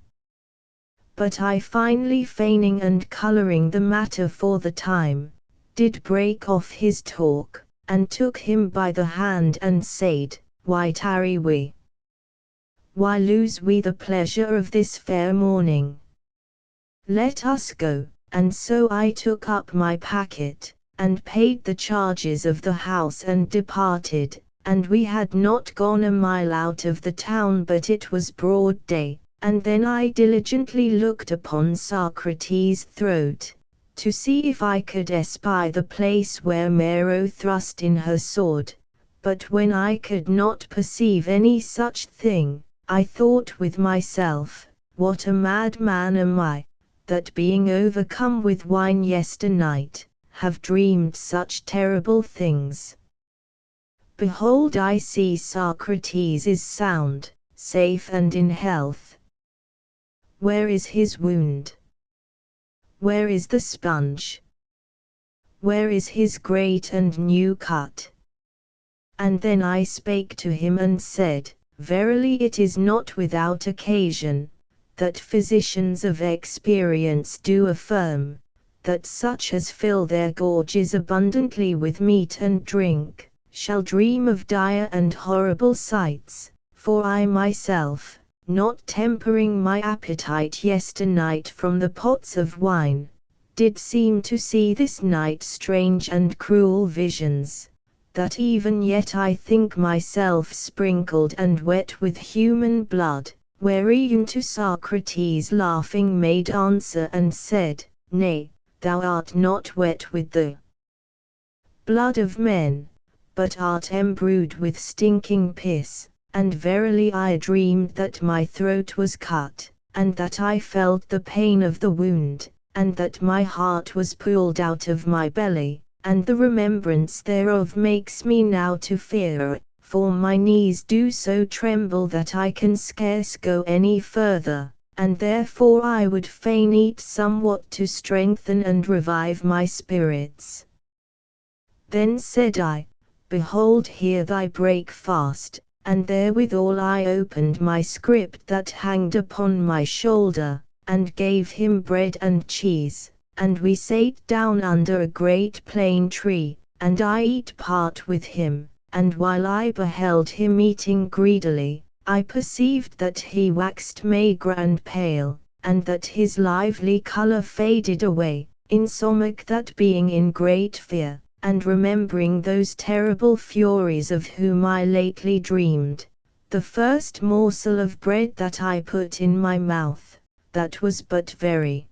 But I finally feigning and colouring the matter for the time, did break off his talk, and took him by the hand and said, Why tarry we? Why lose we the pleasure of this fair morning? Let us go. And so I took up my packet, and paid the charges of the house and departed, and we had not gone a mile out of the town but it was broad day, and then I diligently looked upon Socrates' throat, to see if I could espy the place where Nero thrust in her sword, but when I could not perceive any such thing, I thought with myself, What a mad man am I, that being overcome with wine yesternight, have dreamed such terrible things. Behold, I see Socrates is sound, safe and in health. Where is his wound? Where is the sponge? Where is his great and new cut? And then I spake to him and said, Verily it is not without occasion, that physicians of experience do affirm, that such as fill their gorges abundantly with meat and drink, shall dream of dire and horrible sights, for I myself, not tempering my appetite yesternight from the pots of wine, did seem to see this night strange and cruel visions, that even yet I think myself sprinkled and wet with human blood, wherein to Socrates laughing made answer and said, Nay, thou art not wet with the blood of men, but art embrued with stinking piss, and verily I dreamed that my throat was cut, and that I felt the pain of the wound, and that my heart was pulled out of my belly, and the remembrance thereof makes me now to fear, for my knees do so tremble that I can scarce go any further, and therefore I would fain eat somewhat to strengthen and revive my spirits. Then said I, Behold here thy breakfast, and therewithal I opened my script that hanged upon my shoulder, and gave him bread and cheese, and we sate down under a great plane tree, and I eat part with him, and while I beheld him eating greedily, I perceived that he waxed maigre and pale, and that his lively colour faded away, insomuch that being in great fear, and remembering those terrible furies of whom I lately dreamed, the first morsel of bread that I put in my mouth, that was but very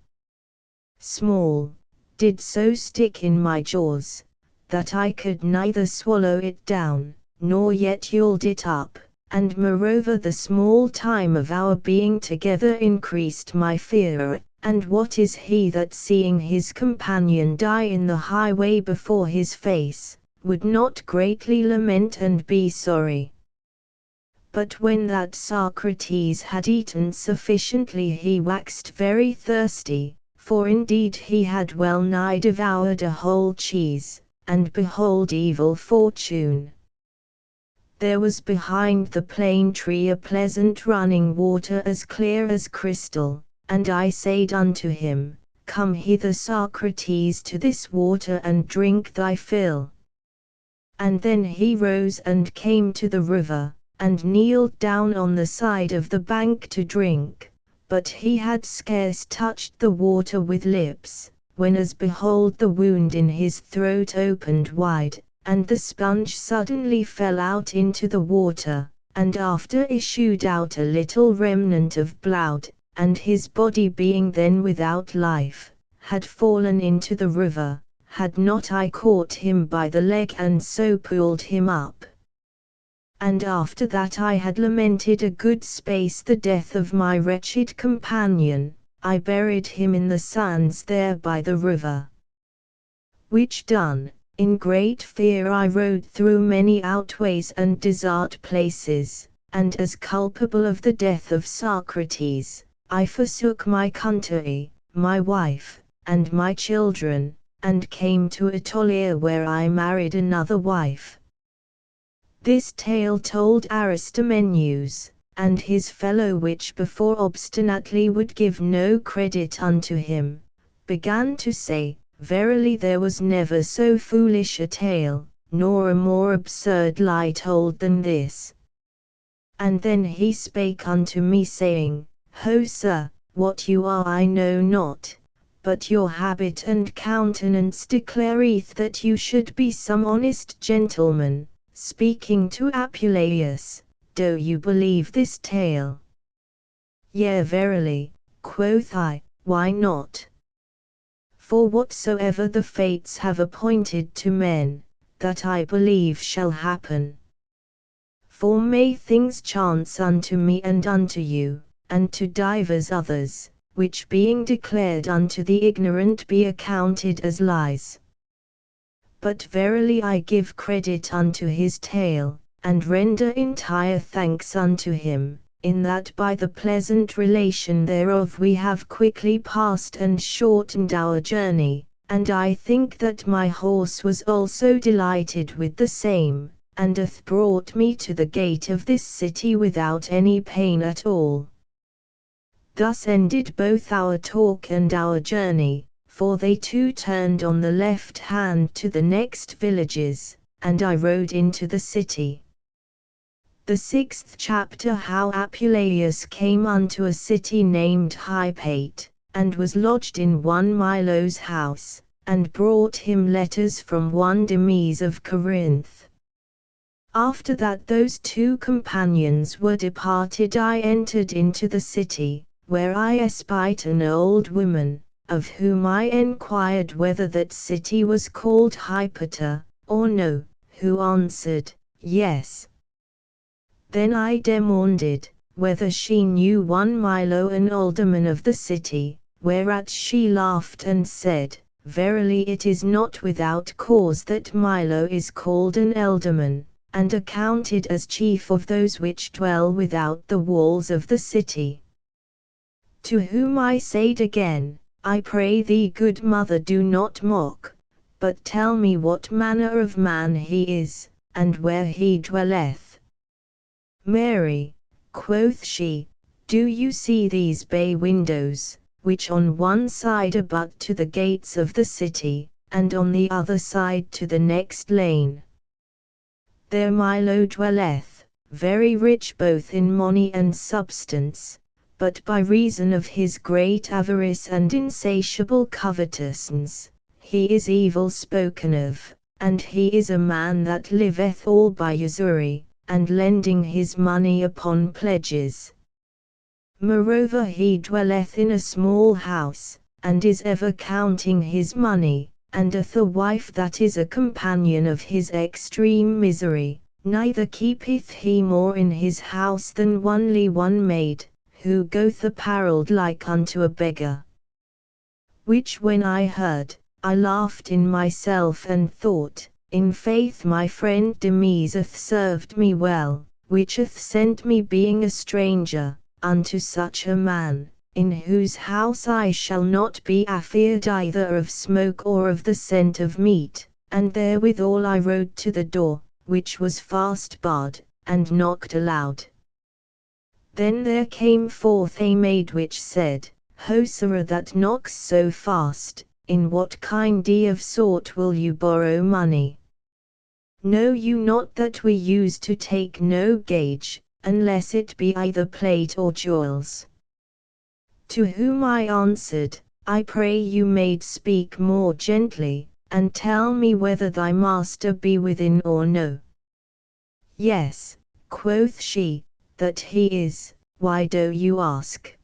small, did so stick in my jaws, that I could neither swallow it down, nor yet yield it up, and moreover the small time of our being together increased my fear. And what is he that seeing his companion die in the highway before his face, would not greatly lament and be sorry? But when that Socrates had eaten sufficiently he waxed very thirsty, for indeed he had well nigh devoured a whole cheese, and behold evil fortune. There was behind the plane tree a pleasant running water as clear as crystal, and I said unto him, Come hither Socrates to this water and drink thy fill. And then he rose and came to the river, and kneeled down on the side of the bank to drink, but he had scarce touched the water with lips, when as behold the wound in his throat opened wide, and the sponge suddenly fell out into the water, and after issued out a little remnant of blood, and his body being then without life, had fallen into the river, had not I caught him by the leg and so pulled him up. And after that I had lamented a good space the death of my wretched companion, I buried him in the sands there by the river. Which done, in great fear I rode through many outways and desert places, and as culpable of the death of Socrates, I forsook my country, my wife, and my children, and came to Apuleius where I married another wife. This tale told Aristomenes, and his fellow which before obstinately would give no credit unto him, began to say, Verily there was never so foolish a tale, nor a more absurd lie told than this. And then he spake unto me saying, Ho sir, what you are I know not, but your habit and countenance declareth that you should be some honest gentleman. Speaking to Apuleius, do you believe this tale? Yea verily, quoth I, why not? For whatsoever the fates have appointed to men, that I believe shall happen. For may things chance unto me and unto you, and to divers others, which being declared unto the ignorant be accounted as lies. But verily I give credit unto his tale, and render entire thanks unto him, in that by the pleasant relation thereof we have quickly passed and shortened our journey, and I think that my horse was also delighted with the same, and hath brought me to the gate of this city without any pain at all. Thus ended both our talk and our journey, for they too turned on the left hand to the next villages, and I rode into the city. The 6th chapter, how Apuleius came unto a city named Hypate, and was lodged in one Milo's house, and brought him letters from one Demes of Corinth. After that those 2 companions were departed, I entered into the city, where I espied an old woman, of whom I enquired whether that city was called Hypata, or no, who answered, Yes. Then I demanded, whether she knew one Milo an alderman of the city, whereat she laughed and said, Verily it is not without cause that Milo is called an alderman, and accounted as chief of those which dwell without the walls of the city. To whom I said again, I pray thee, good mother, do not mock, but tell me what manner of man he is, and where he dwelleth. Mary, quoth she, do you see these bay windows, which on one side abut to the gates of the city, and on the other side to the next lane? There Milo dwelleth, very rich both in money and substance, but by reason of his great avarice and insatiable covetousness, he is evil spoken of, and he is a man that liveth all by usury, and lending his money upon pledges. Moreover he dwelleth in a small house, and is ever counting his money, and hath a wife that is a companion of his extreme misery, neither keepeth he more in his house than only one maid, who goeth apparelled like unto a beggar. Which when I heard, I laughed in myself and thought, in faith my friend Demes hath served me well, which hath sent me being a stranger, unto such a man, in whose house I shall not be afeard either of smoke or of the scent of meat, and therewithal I rode to the door, which was fast barred, and knocked aloud. Then there came forth a maid which said, Ho sirrah, that knocks so fast, in what kind of sort will you borrow money? Know you not that we use to take no gage, unless it be either plate or jewels? To whom I answered, I pray you, maid, speak more gently, and tell me whether thy master be within or no. Yes, quoth she, that he is. Why do you ask?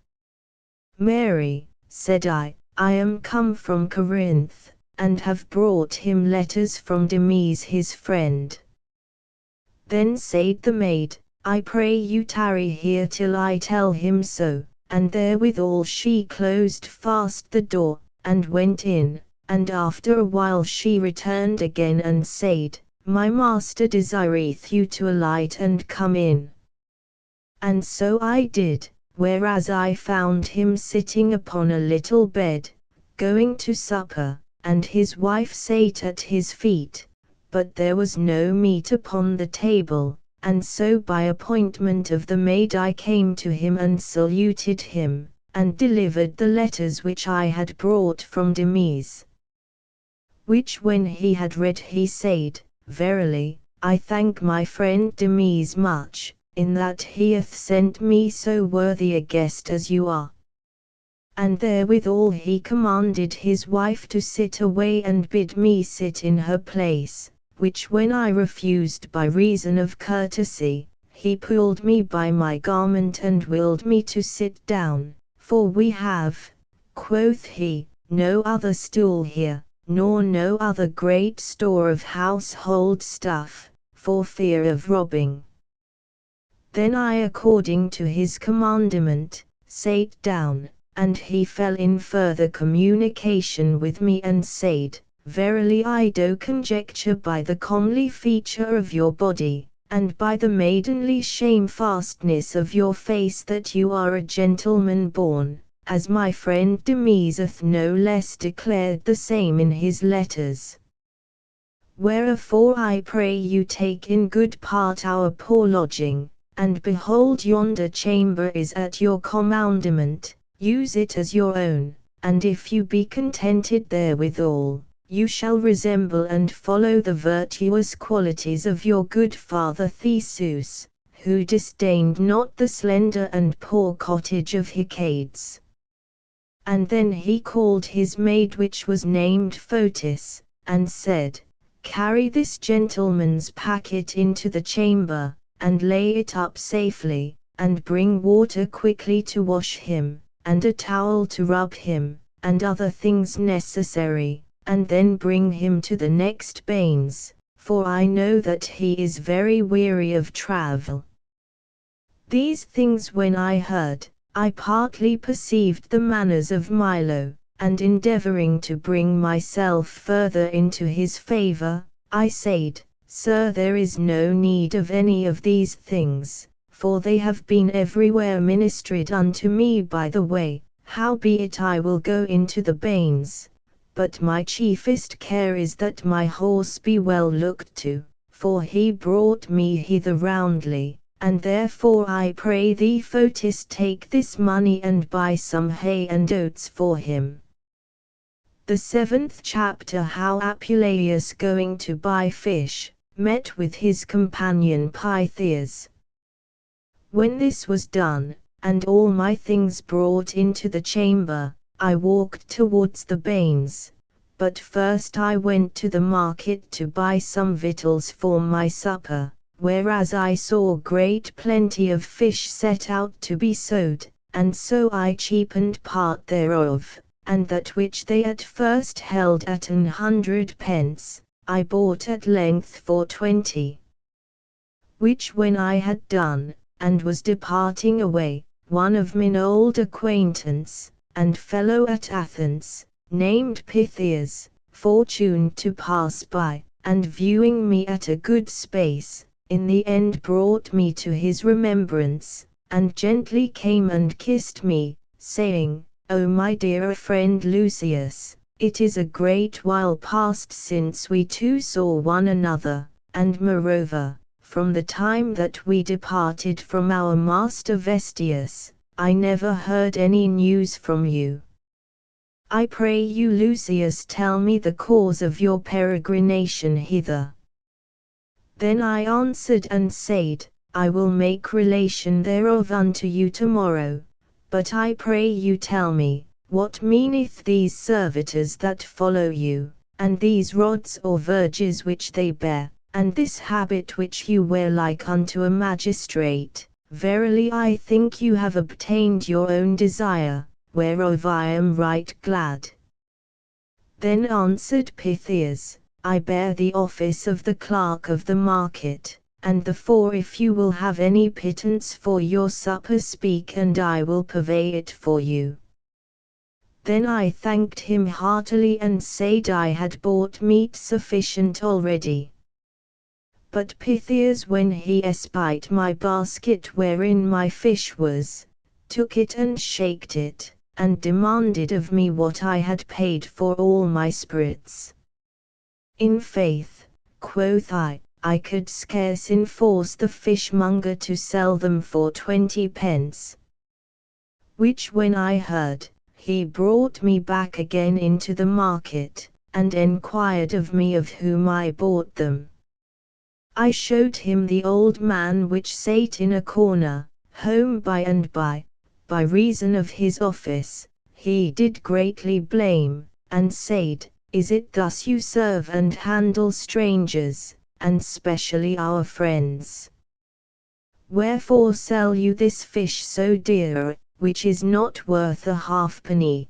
Mary, said I am come from Corinth, and have brought him letters from Demes his friend. Then said the maid, I pray you tarry here till I tell him so, and therewithal she closed fast the door, and went in, and after a while she returned again and said, My master desireth you to alight and come in. And so I did, whereas I found him sitting upon a little bed, going to supper, and his wife sate at his feet, but there was no meat upon the table, and so by appointment of the maid I came to him and saluted him, and delivered the letters which I had brought from Demes. Which when he had read he said, Verily, I thank my friend Demes much, in that he hath sent me so worthy a guest as you are. And therewithal he commanded his wife to sit away and bid me sit in her place, which when I refused by reason of courtesy, he pulled me by my garment and willed me to sit down, for we have, quoth he, no other stool here, nor no other great store of household stuff, for fear of robbing. Then I according to his commandment, sate down, and he fell in further communication with me and said, verily I do conjecture by the comely feature of your body, and by the maidenly shamefastness of your face that you are a gentleman born, as my friend Demesath no less declared the same in his letters. Wherefore I pray you take in good part our poor lodging, and behold yonder chamber is at your commandment, use it as your own, and if you be contented therewithal, you shall resemble and follow the virtuous qualities of your good father Theseus, who disdained not the slender and poor cottage of Hecades. And then he called his maid which was named Fotis, and said, Carry this gentleman's packet into the chamber, and lay it up safely, and bring water quickly to wash him, and a towel to rub him, and other things necessary, and then bring him to the next bains, for I know that he is very weary of travel. These things when I heard, I partly perceived the manners of Milo, and endeavoring to bring myself further into his favor, I said, Sir, there is no need of any of these things, for they have been everywhere ministered unto me by the way, howbeit I will go into the bains, but my chiefest care is that my horse be well looked to, for he brought me hither roundly. And therefore I pray thee Fotis take this money and buy some hay and oats for him. The 7th chapter, how Apuleius going to buy fish, met with his companion Pythias. When this was done, and all my things brought into the chamber, I walked towards the bains, but first I went to the market to buy some victuals for my supper. Whereas I saw great plenty of fish set out to be sold, and so I cheapened part thereof, and that which they at first held at 100 pence, I bought at length for 20. Which when I had done, and was departing away, one of mine old acquaintance, and fellow at Athens, named Pythias, fortuned to pass by, and viewing me at a good space, in the end brought me to his remembrance, and gently came and kissed me, saying, O my dear friend Lucius, it is a great while past since we two saw one another, and moreover, from the time that we departed from our master Vestius, I never heard any news from you. I pray you Lucius tell me the cause of your peregrination hither. Then I answered and said, I will make relation thereof unto you tomorrow, but I pray you tell me, what meaneth these servitors that follow you, and these rods or verges which they bear, and this habit which you wear like unto a magistrate? Verily I think you have obtained your own desire, whereof I am right glad. Then answered Pythias, I bear the office of the clerk of the market, and therefore if you will have any pittance for your supper speak and I will purvey it for you. Then I thanked him heartily and said I had bought meat sufficient already. But Pythias when he espied my basket wherein my fish was, took it and shaked it, and demanded of me what I had paid for all my spirits. In faith, quoth I could scarce enforce the fishmonger to sell them for 20 pence. Which when I heard, he brought me back again into the market, and enquired of me of whom I bought them. I showed him the old man which sate in a corner, whom by and by reason of his office, he did greatly blame, and said, Is it thus you serve and handle strangers, and specially our friends? Wherefore sell you this fish so dear, which is not worth a halfpenny?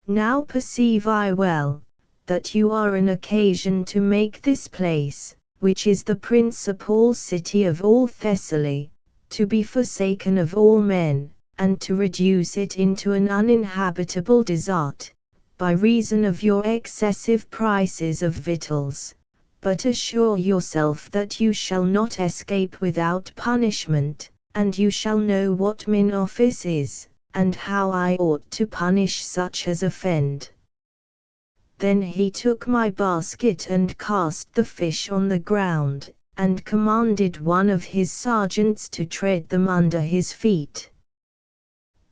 Now perceive I well, that you are an occasion to make this place, which is the principal city of all Thessaly, to be forsaken of all men, and to reduce it into an uninhabitable desert, by reason of your excessive prices of victuals, but assure yourself that you shall not escape without punishment, and you shall know what mine office is, and how I ought to punish such as offend. Then he took my basket and cast the fish on the ground, and commanded one of his sergeants to tread them under his feet.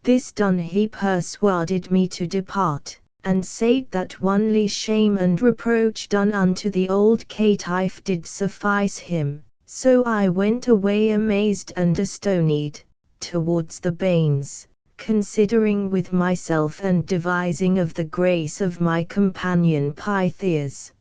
This done, he persuaded me to depart, and said that only shame and reproach done unto the old caitiff did suffice him. So I went away amazed and astonied, towards the bains, considering with myself and devising of the grace of my companion Pythias.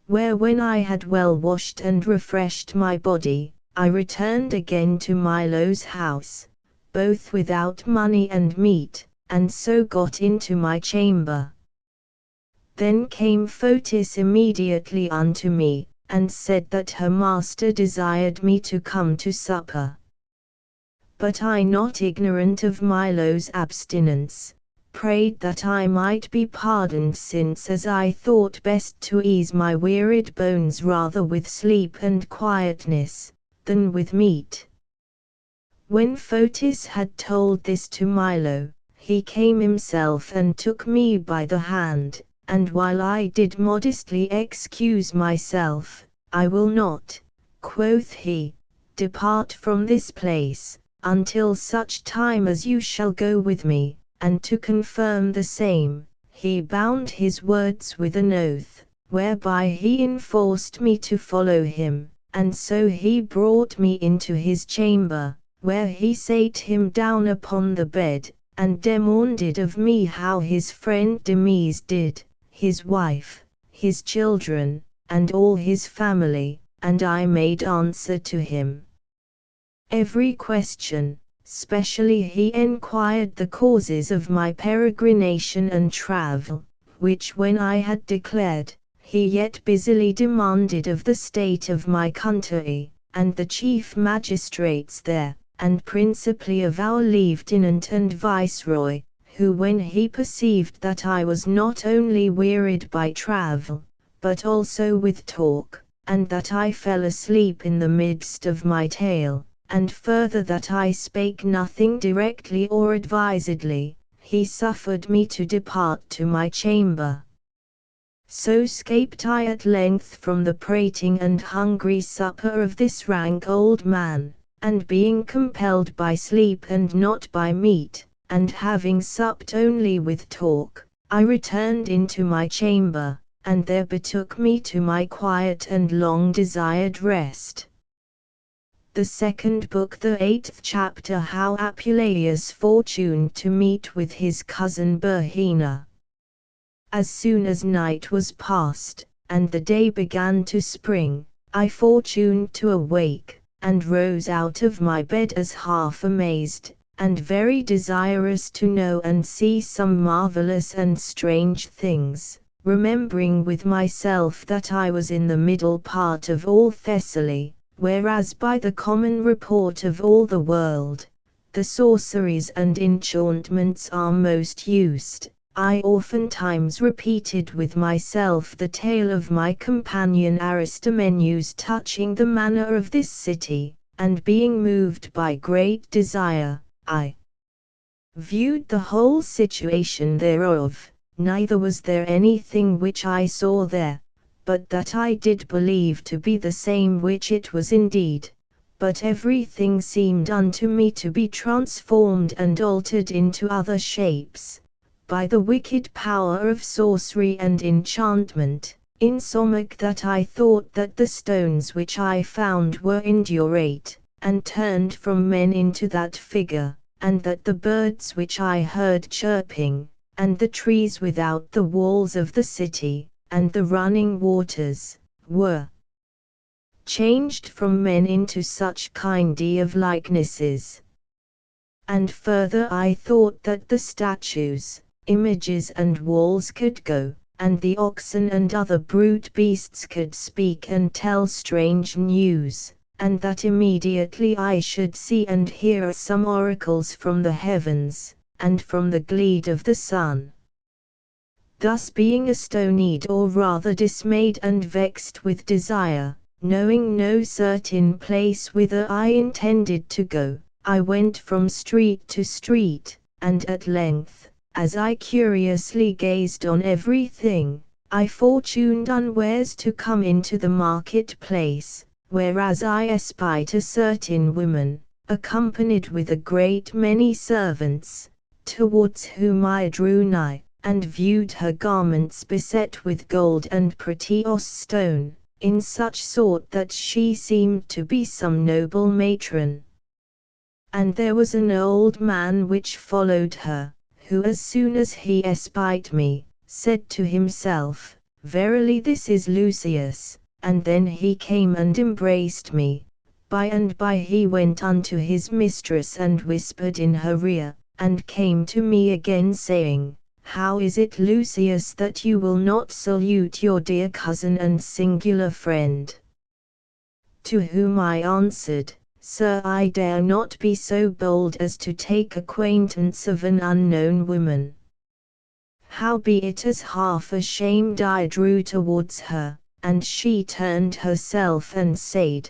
Where when I had well washed and refreshed my body, I returned again to Milo's house, both without money and meat, and so got into my chamber. Then came Fotis immediately unto me, and said that her master desired me to come to supper. But I, not ignorant of Milo's abstinence, prayed that I might be pardoned, since as I thought best to ease my wearied bones rather with sleep and quietness, than with meat. When Fotis had told this to Milo, he came himself and took me by the hand, and while I did modestly excuse myself, I will not, quoth he, depart from this place, until such time as you shall go with me, and to confirm the same, he bound his words with an oath, whereby he enforced me to follow him, and so he brought me into his chamber, where he sate him down upon the bed, and demanded of me how his friend Demes did, his wife, his children, and all his family, and I made answer to him. Every question, specially he enquired the causes of my peregrination and travel, which when I had declared, he yet busily demanded of the state of my country, and the chief magistrates there, and principally of our lieutenant and viceroy, who when he perceived that I was not only wearied by travel, but also with talk, and that I fell asleep in the midst of my tale, and further that I spake nothing directly or advisedly, he suffered me to depart to my chamber. So scaped I at length from the prating and hungry supper of this rank old man, and being compelled by sleep and not by meat, and having supped only with talk, I returned into my chamber, and there betook me to my quiet and long-desired rest. The second book, the 8th chapter, how Apuleius fortuned to meet with his cousin Berhina. As soon as night was past, and the day began to spring, I fortuned to awake, and rose out of my bed as half amazed, and very desirous to know and see some marvelous and strange things, remembering with myself that I was in the middle part of all Thessaly, whereas by the common report of all the world, the sorceries and enchantments are most used. I oftentimes repeated with myself the tale of my companion Aristomenes touching the manner of this city, and being moved by great desire, I viewed the whole situation thereof. Neither was there anything which I saw there, but that I did believe to be the same which it was indeed, but everything seemed unto me to be transformed and altered into other shapes, by the wicked power of sorcery and enchantment, insomuch that I thought that the stones which I found were indurate, and turned from men into that figure, and that the birds which I heard chirping, and the trees without the walls of the city, and the running waters, were changed from men into such kindy of likenesses. And further I thought that the statues, images and walls could go, and the oxen and other brute beasts could speak and tell strange news, and that immediately I should see and hear some oracles from the heavens, and from the glede of the sun. Thus being astonied or rather dismayed and vexed with desire, knowing no certain place whither I intended to go, I went from street to street, and at length, as I curiously gazed on everything, I fortuned unawares to come into the market-place, whereas I espied a certain woman, accompanied with a great many servants, towards whom I drew nigh, and viewed her garments beset with gold and precious stone, in such sort that she seemed to be some noble matron. And there was an old man which followed her, who as soon as he espied me, said to himself, Verily this is Lucius, and then he came and embraced me. By and by he went unto his mistress and whispered in her ear, and came to me again saying, How is it, Lucius, that you will not salute your dear cousin and singular friend? To whom I answered, Sir, I dare not be so bold as to take acquaintance of an unknown woman. Howbeit as half ashamed I drew towards her, and she turned herself and said,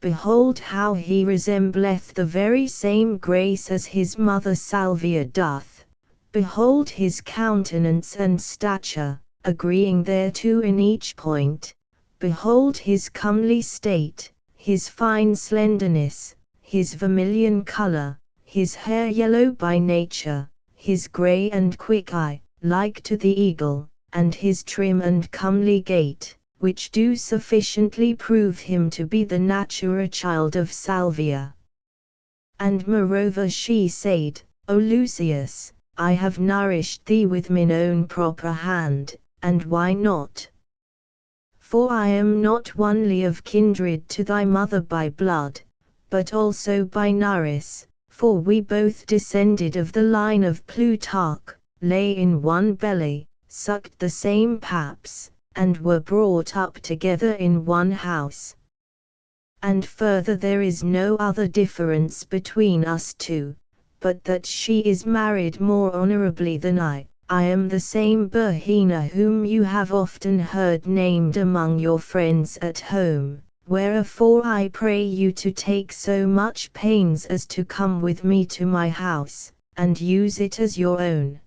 Behold how he resembleth the very same grace as his mother Salvia doth. Behold his countenance and stature, agreeing thereto in each point. Behold his comely state, his fine slenderness, his vermilion color, his hair yellow by nature, his grey and quick eye, like to the eagle, and his trim and comely gait, which do sufficiently prove him to be the natural child of Salvia. And moreover she said, O Lucius, I have nourished thee with mine own proper hand, and why not? For I am not only of kindred to thy mother by blood, but also by nourice, for we both descended of the line of Plutarch, lay in one belly, sucked the same paps, and were brought up together in one house. And further there is no other difference between us two, but that she is married more honorably than I am the same Burhina whom you have often heard named among your friends at home, wherefore I pray you to take so much pains as to come with me to my house, and use it as your own.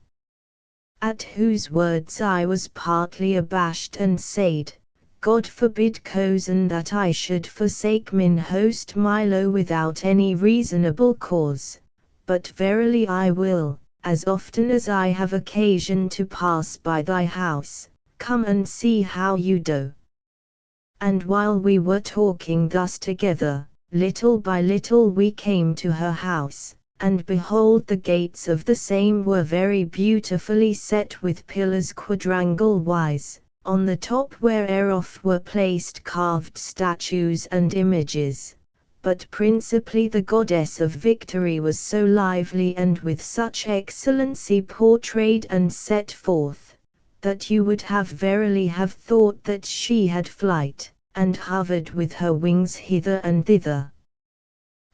At whose words I was partly abashed and said, God forbid, cousin, that I should forsake mine host Milo without any reasonable cause. But verily I will, as often as I have occasion to pass by thy house, come and see how you do. And while we were talking thus together, little by little we came to her house, and behold, the gates of the same were very beautifully set with pillars quadrangle wise, on the top whereof were placed carved statues and images. But principally the goddess of victory was so lively and with such excellency portrayed and set forth, that you would verily have thought that she had flight, and hovered with her wings hither and thither.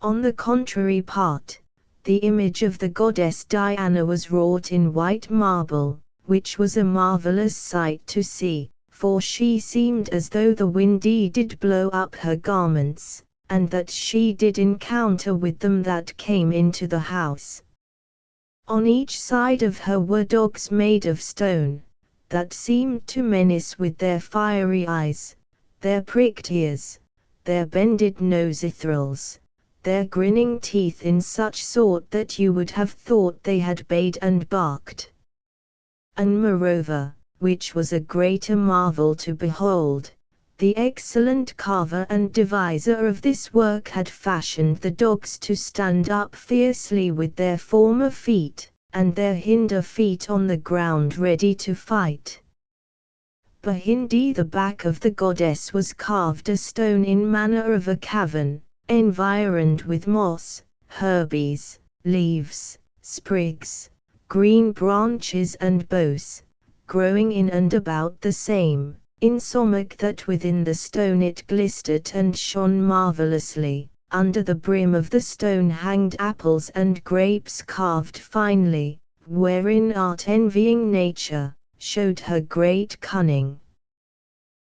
On the contrary part, the image of the goddess Diana was wrought in white marble, which was a marvelous sight to see, for she seemed as though the wind did blow up her garments, and that she did encounter with them that came into the house. On each side of her were dogs made of stone, that seemed to menace with their fiery eyes, their pricked ears, their bended nostrils, their grinning teeth in such sort that you would have thought they had bayed and barked. And moreover, which was a greater marvel to behold, the excellent carver and deviser of this work had fashioned the dogs to stand up fiercely with their former feet, and their hinder feet on the ground ready to fight. Behind the back of the goddess was carved a stone in manner of a cavern, environed with moss, herbs, leaves, sprigs, green branches and boughs, growing in and about the same, insomuch that within the stone it glistered and shone marvelously. Under the brim of the stone hanged apples and grapes carved finely, wherein art envying nature, showed her great cunning.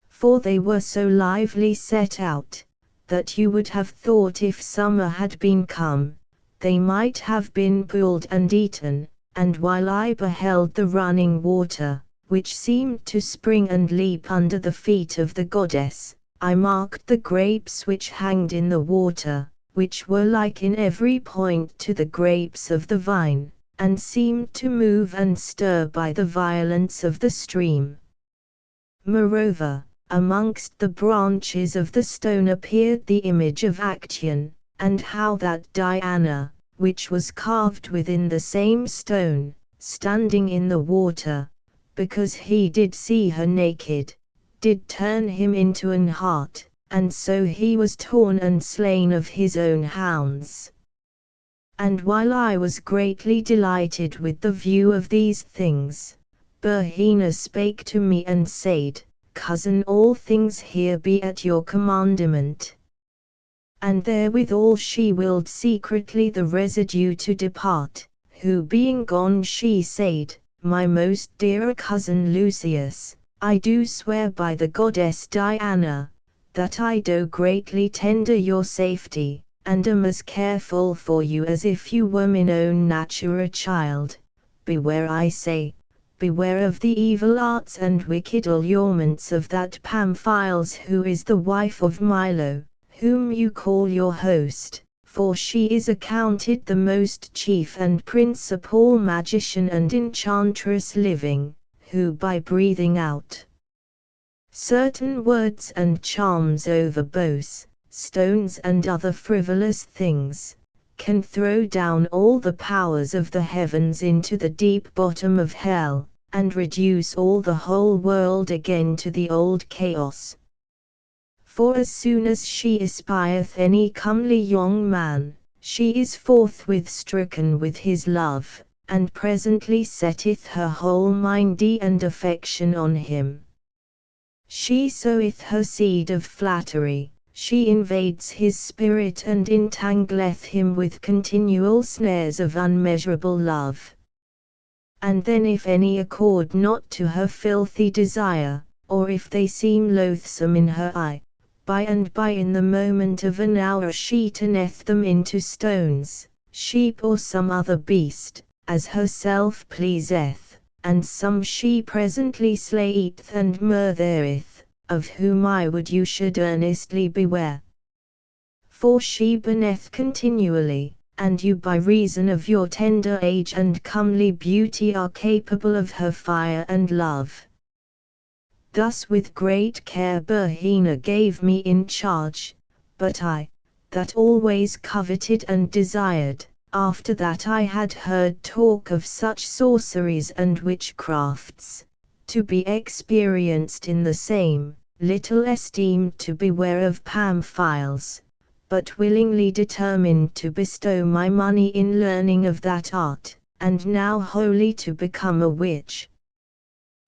For they were so lively set out, that you would have thought if summer had been come, they might have been pulled and eaten. And while I beheld the running water, which seemed to spring and leap under the feet of the goddess, I marked the grapes which hanged in the water, which were like in every point to the grapes of the vine, and seemed to move and stir by the violence of the stream. Moreover, amongst the branches of the stone appeared the image of Actaeon, and how that Diana, which was carved within the same stone, standing in the water, because he did see her naked, did turn him into an hart, and so he was torn and slain of his own hounds. And while I was greatly delighted with the view of these things, Byrrhina spake to me and said, Cousin, all things here be at your commandment. And therewithal she willed secretly the residue to depart, who being gone she said, My most dear cousin Lucius, I do swear by the goddess Diana, that I do greatly tender your safety, and am as careful for you as if you were mine own natura child. Beware, I say, beware of the evil arts and wicked allurements of that Pamphiles who is the wife of Milo, whom you call your host, for she is accounted the most chief and principal magician and enchantress living, who by breathing out certain words and charms over bows, stones and other frivolous things, can throw down all the powers of the heavens into the deep bottom of hell, and reduce all the whole world again to the old chaos. For as soon as she espieth any comely young man, she is forthwith stricken with his love, and presently setteth her whole mindy and affection on him. She soweth her seed of flattery, she invades his spirit and entangleth him with continual snares of unmeasurable love. And then if any accord not to her filthy desire, or if they seem loathsome in her eye, by and by in the moment of an hour she turneth them into stones, sheep or some other beast, as herself pleaseth, and some she presently slayeth and murdereth, of whom I would you should earnestly beware. For she burneth continually, and you by reason of your tender age and comely beauty are capable of her fire and love. Thus with great care Byrrhina gave me in charge, but I, that always coveted and desired, after that I had heard talk of such sorceries and witchcrafts, to be experienced in the same, little esteemed to beware of Pamphiles, but willingly determined to bestow my money in learning of that art, and now wholly to become a witch.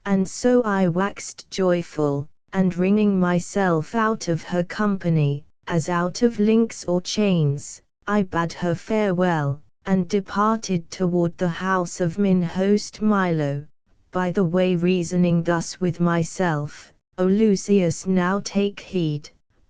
And so I waxed joyful, and wringing myself out of her company, as out of links or chains, I bade her farewell, and departed toward the house of mine host Milo, by the way reasoning thus with myself, O Lucius, now take heed,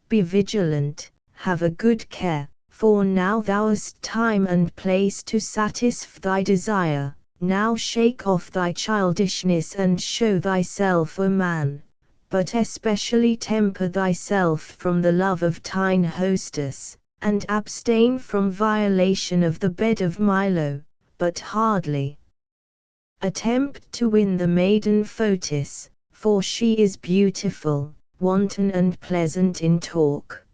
be vigilant, have a good care, for now thou hast time and place to satisfy thy desire. Now shake off thy childishness and show thyself a man, but especially temper thyself from the love of thine hostess, and abstain from violation of the bed of Milo, but hardly attempt to win the maiden Fotis, for she is beautiful, wanton and pleasant in talk.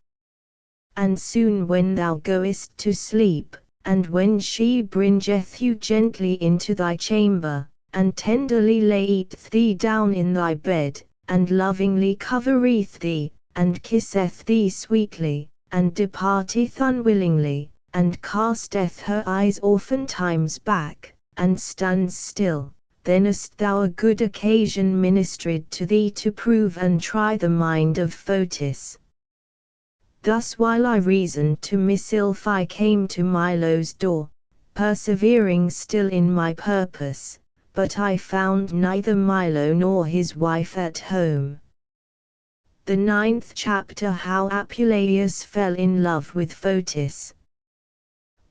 And soon when thou goest to sleep, and when she bringeth you gently into thy chamber, and tenderly layeth thee down in thy bed, and lovingly covereth thee, and kisseth thee sweetly, and departeth unwillingly, and casteth her eyes oftentimes back, and stands still, then hast thou a good occasion ministered to thee to prove and try the mind of Fotis. Thus while I reasoned to myself I came to Milo's door, persevering still in my purpose, but I found neither Milo nor his wife at home. The 9th chapter, how Apuleius fell in love with Fotis.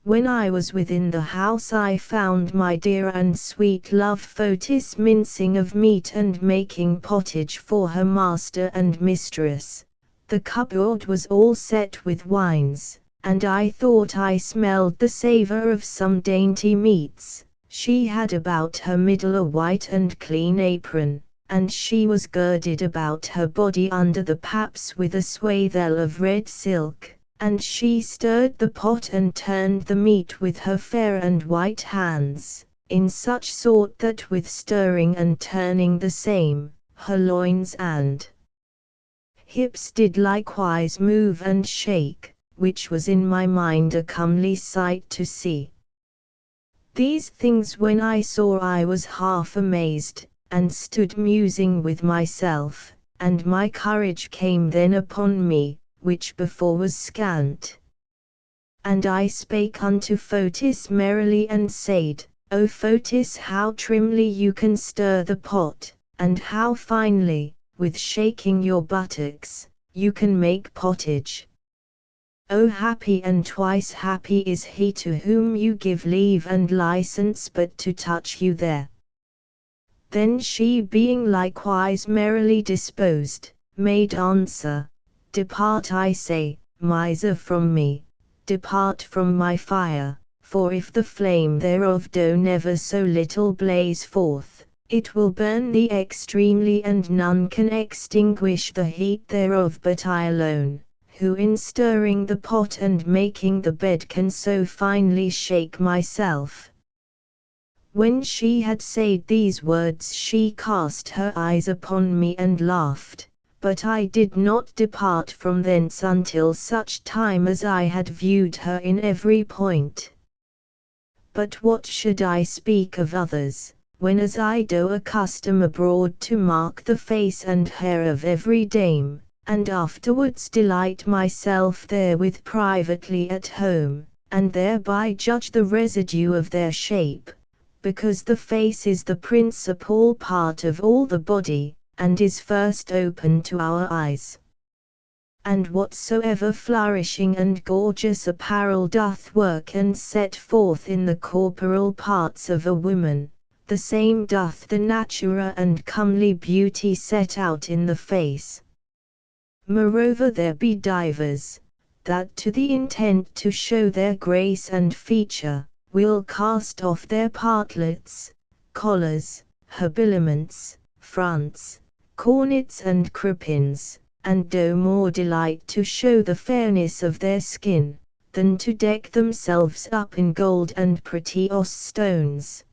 When I was within the house I found my dear and sweet love Fotis mincing of meat and making pottage for her master and mistress. The cupboard was all set with wines, and I thought I smelled the savour of some dainty meats. She had about her middle a white and clean apron, and she was girded about her body under the paps with a swathel of red silk. And she stirred the pot and turned the meat with her fair and white hands, in such sort that with stirring and turning the same, her loins and hips did likewise move and shake, which was in my mind a comely sight to see. These things when I saw I was half amazed, and stood musing with myself, and my courage came then upon me, which before was scant. And I spake unto Fotis merrily and said, O Fotis, how trimly you can stir the pot, and how finely, with shaking your buttocks, you can make pottage. O happy and twice happy is he to whom you give leave and license but to touch you there. Then she, being likewise merrily disposed, made answer, Depart, I say, miser, from me, depart from my fire, for if the flame thereof do never so little blaze forth, it will burn thee extremely, and none can extinguish the heat thereof but I alone, who in stirring the pot and making the bed can so finely shake myself. When she had said these words she cast her eyes upon me and laughed. But I did not depart from thence until such time as I had viewed her in every point. But what should I speak of others, when as I do accustom abroad to mark the face and hair of every dame, and afterwards delight myself therewith privately at home, and thereby judge the residue of their shape, because the face is the principal part of all the body, and is first open to our eyes. And whatsoever flourishing and gorgeous apparel doth work and set forth in the corporal parts of a woman, the same doth the natura and comely beauty set out in the face. Moreover there be divers, that to the intent to show their grace and feature, will cast off their partlets, collars, habiliments, fronts, cornets and crippins, and do more delight to show the fairness of their skin, than to deck themselves up in gold and precious stones.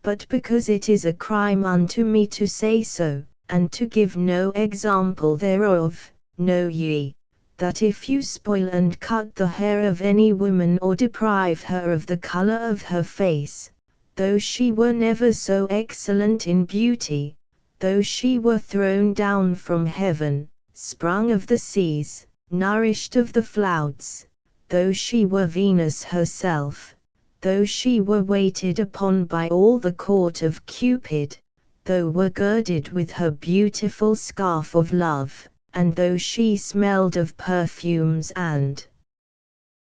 But because it is a crime unto me to say so, and to give no example thereof, know ye, that if you spoil and cut the hair of any woman or deprive her of the color of her face, though she were never so excellent in beauty, though she were thrown down from heaven, sprung of the seas, nourished of the clouds, though she were Venus herself, though she were waited upon by all the court of Cupid, though were girded with her beautiful scarf of love, and though she smelled of perfumes and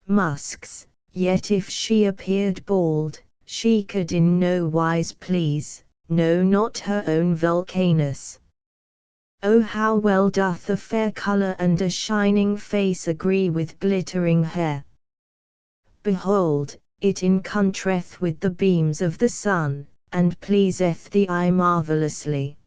musks, yet if she appeared bald, she could in no wise please, no not her own Vulcanus. O how well doth a fair colour and a shining face agree with glittering hair! Behold, it encontreth with the beams of the sun, and pleaseth the eye marvellously.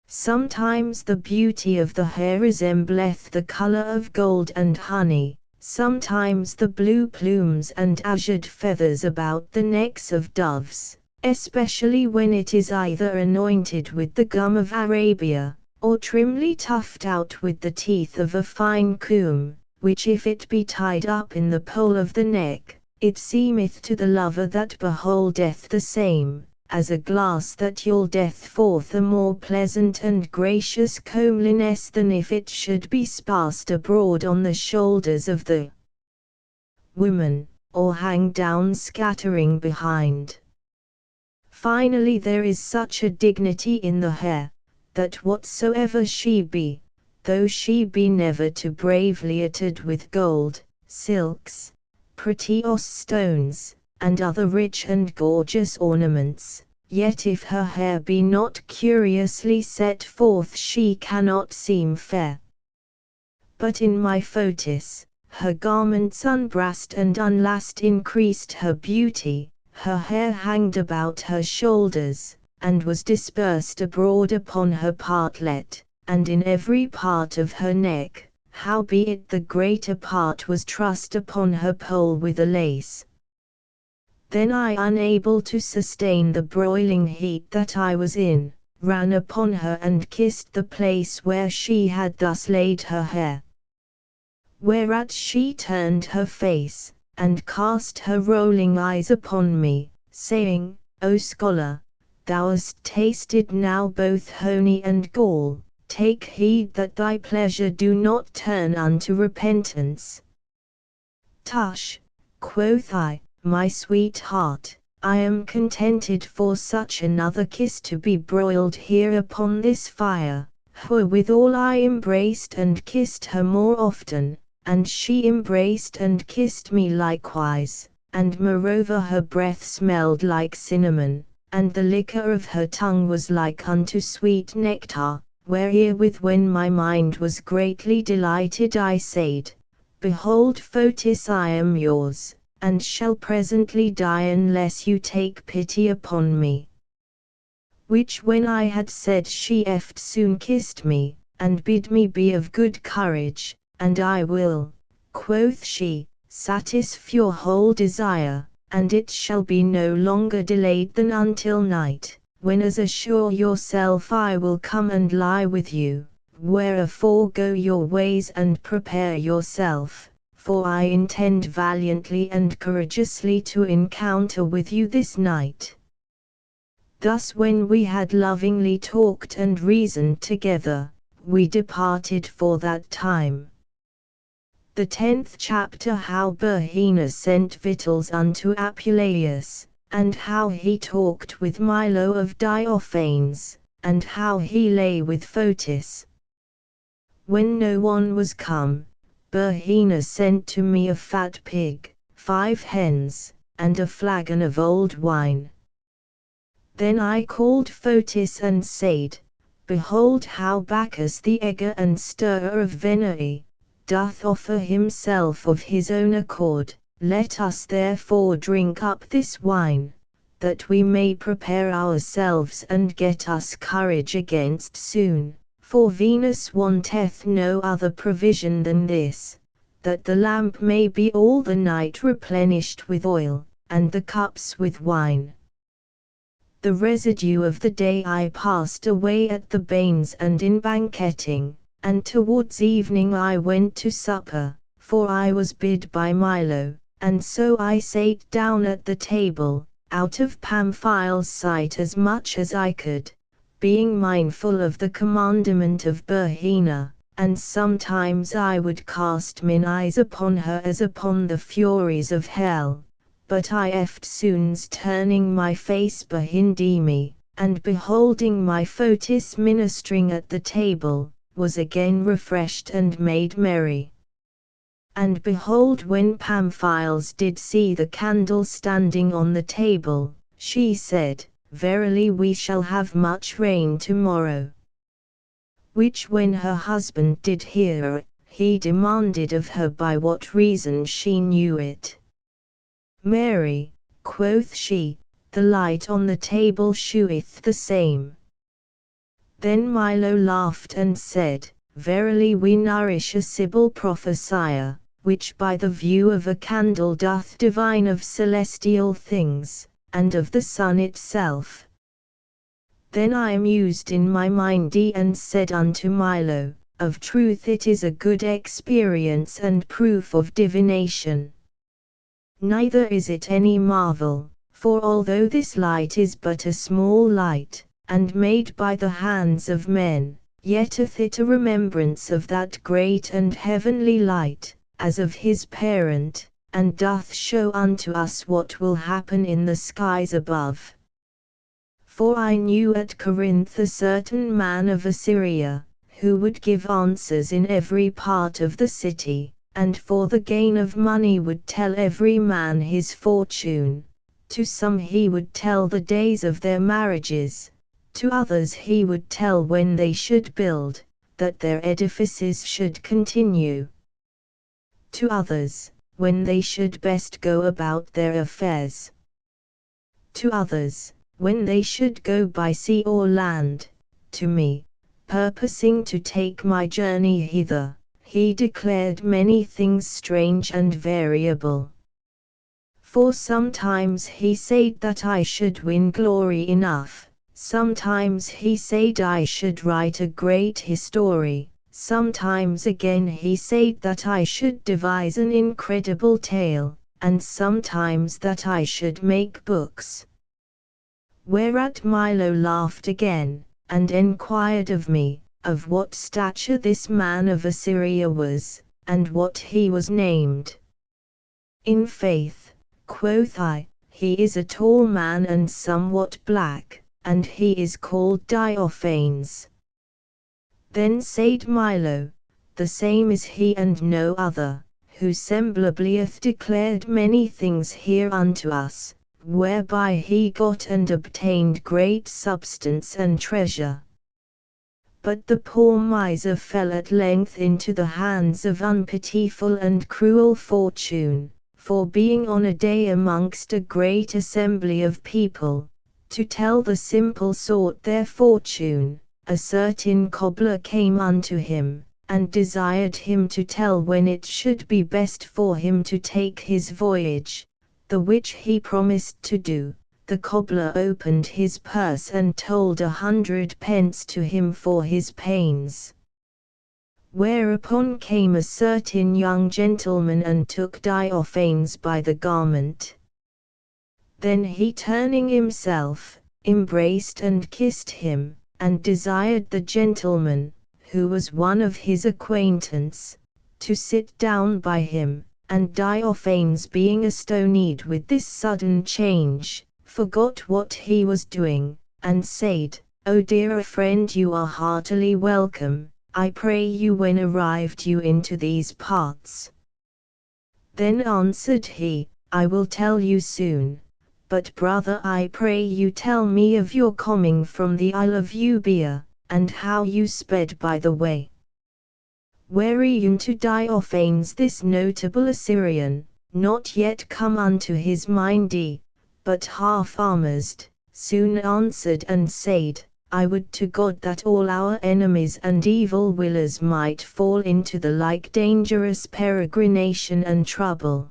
Sometimes the beauty of the hair resembleth the colour of gold and honey, sometimes the blue plumes and azured feathers about the necks of doves, especially when it is either anointed with the gum of Arabia, or trimly tuft out with the teeth of a fine coombe, which if it be tied up in the pole of the neck, it seemeth to the lover that beholdeth the same, as a glass that yieldeth forth a more pleasant and gracious comeliness than if it should be sparsed abroad on the shoulders of the woman, or hang down scattering behind. Finally there is such a dignity in the hair, that whatsoever she be, though she be never too bravely attired with gold, silks, pretty stones, and other rich and gorgeous ornaments, yet if her hair be not curiously set forth she cannot seem fair. But in my Fotis, her garments unbrassed and unlaced increased her beauty, her hair hanged about her shoulders, and was dispersed abroad upon her partlet, and in every part of her neck, howbeit the greater part was trussed upon her poll with a lace. Then I, unable to sustain the broiling heat that I was in, ran upon her and kissed the place where she had thus laid her hair. Whereat she turned her face, and cast her rolling eyes upon me, saying, O scholar, thou hast tasted now both honey and gall, take heed that thy pleasure do not turn unto repentance. Tush, quoth I, my sweetheart, I am contented for such another kiss to be broiled here upon this fire. Withal I embraced and kissed her more often, and she embraced and kissed me likewise, and moreover her breath smelled like cinnamon, and the liquor of her tongue was like unto sweet nectar, wherewith when my mind was greatly delighted I said, Behold Fotis, I am yours, and shall presently die unless you take pity upon me. Which when I had said she soon kissed me, and bid me be of good courage, and I will, quoth she, satisfy your whole desire, and it shall be no longer delayed than until night, when as assure yourself I will come and lie with you, wherefore go your ways and prepare yourself, for I intend valiantly and courageously to encounter with you this night. Thus when we had lovingly talked and reasoned together, we departed for that time. The 10th chapter, how Berhina sent victuals unto Apuleius, and how he talked with Milo of Diophanes, and how he lay with Fotis. When no one was come, Berhina sent to me a fat pig, 5 hens, and a flagon of old wine. Then I called Fotis and said, Behold how Bacchus the egger and stirrer of venery, doth offer himself of his own accord, let us therefore drink up this wine, that we may prepare ourselves and get us courage against soon, for Venus wanteth no other provision than this, that the lamp may be all the night replenished with oil, and the cups with wine. The residue of the day I passed away at the bains and in banqueting, and towards evening I went to supper, for I was bid by Milo, and so I sate down at the table, out of Pamphile's sight as much as I could, being mindful of the commandment of Berhina, and sometimes I would cast mine eyes upon her as upon the furies of hell, but I eftsoons turning my face behind me, and beholding my Fotis ministering at the table, was again refreshed and made merry. And behold, when Pamphiles did see the candle standing on the table, she said, Verily we shall have much rain tomorrow. Which when her husband did hear, he demanded of her by what reason she knew it. Mary, quoth she, the light on the table sheweth the same. Then Milo laughed and said, Verily we nourish a Sibyl prophesier, which by the view of a candle doth divine of celestial things, and of the sun itself. Then I mused in my mind and said unto Milo, Of truth it is a good experience and proof of divination. Neither is it any marvel, for although this light is but a small light, and made by the hands of men, yet hath it a remembrance of that great and heavenly light, as of his parent, and doth show unto us what will happen in the skies above. For I knew at Corinth a certain man of Assyria, who would give answers in every part of the city, and for the gain of money would tell every man his fortune. To some he would tell the days of their marriages, to others he would tell when they should build, that their edifices should continue. To others, when they should best go about their affairs. To others, when they should go by sea or land. To me, purposing to take my journey hither, he declared many things strange and variable. For sometimes he said that I should win glory enough, sometimes he said I should write a great history, sometimes again he said that I should devise an incredible tale, and sometimes that I should make books. Whereat Milo laughed again, and enquired of me, of what stature this man of Assyria was, and what he was named. In faith, quoth I, he is a tall man and somewhat black, and he is called Diophanes. Then said Milo, the same is he and no other, who semblably hath declared many things here unto us, whereby he got and obtained great substance and treasure. But the poor miser fell at length into the hands of unpitiful and cruel fortune, for being on a day amongst a great assembly of people, to tell the simple sort their fortune, a certain cobbler came unto him, and desired him to tell when it should be best for him to take his voyage, the which he promised to do. The cobbler opened his purse and told 100 pence to him for his pains. Whereupon came a certain young gentleman and took Diophanes by the garment. Then he turning himself, embraced and kissed him, and desired the gentleman, who was one of his acquaintance, to sit down by him, and Diophanes being astonied with this sudden change, forgot what he was doing, and said, O dear friend, you are heartily welcome, I pray you when arrived you into these parts? Then answered he, I will tell you soon, but brother I pray you tell me of your coming from the Isle of Euboea, and how you sped by the way. Whereunto Diophanes this notable Assyrian, not yet come unto his mind, but half amazed, soon answered and said, I would to God that all our enemies and evil willers might fall into the like dangerous peregrination and trouble.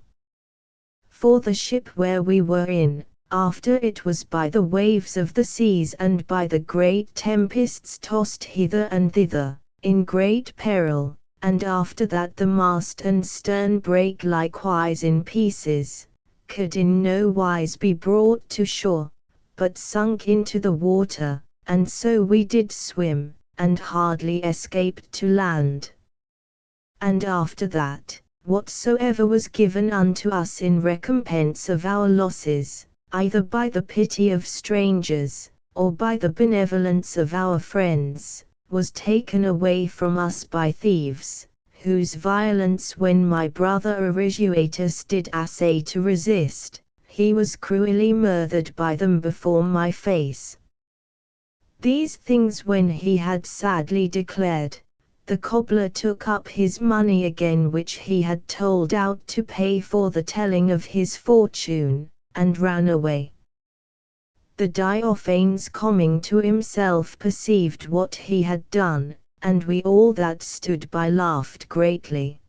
For the ship where we were in, after it was by the waves of the seas and by the great tempests tossed hither and thither, in great peril, and after that the mast and stern brake likewise in pieces, could in no wise be brought to shore, but sunk into the water, and so we did swim, and hardly escaped to land. And after that, whatsoever was given unto us in recompense of our losses, either by the pity of strangers, or by the benevolence of our friends, was taken away from us by thieves, whose violence when my brother Arisuatus did assay to resist, he was cruelly murdered by them before my face. These things when he had sadly declared, the cobbler took up his money again which he had told out to pay for the telling of his fortune, and ran away. The Diophanes coming to himself perceived what he had done, and we all that stood by laughed greatly.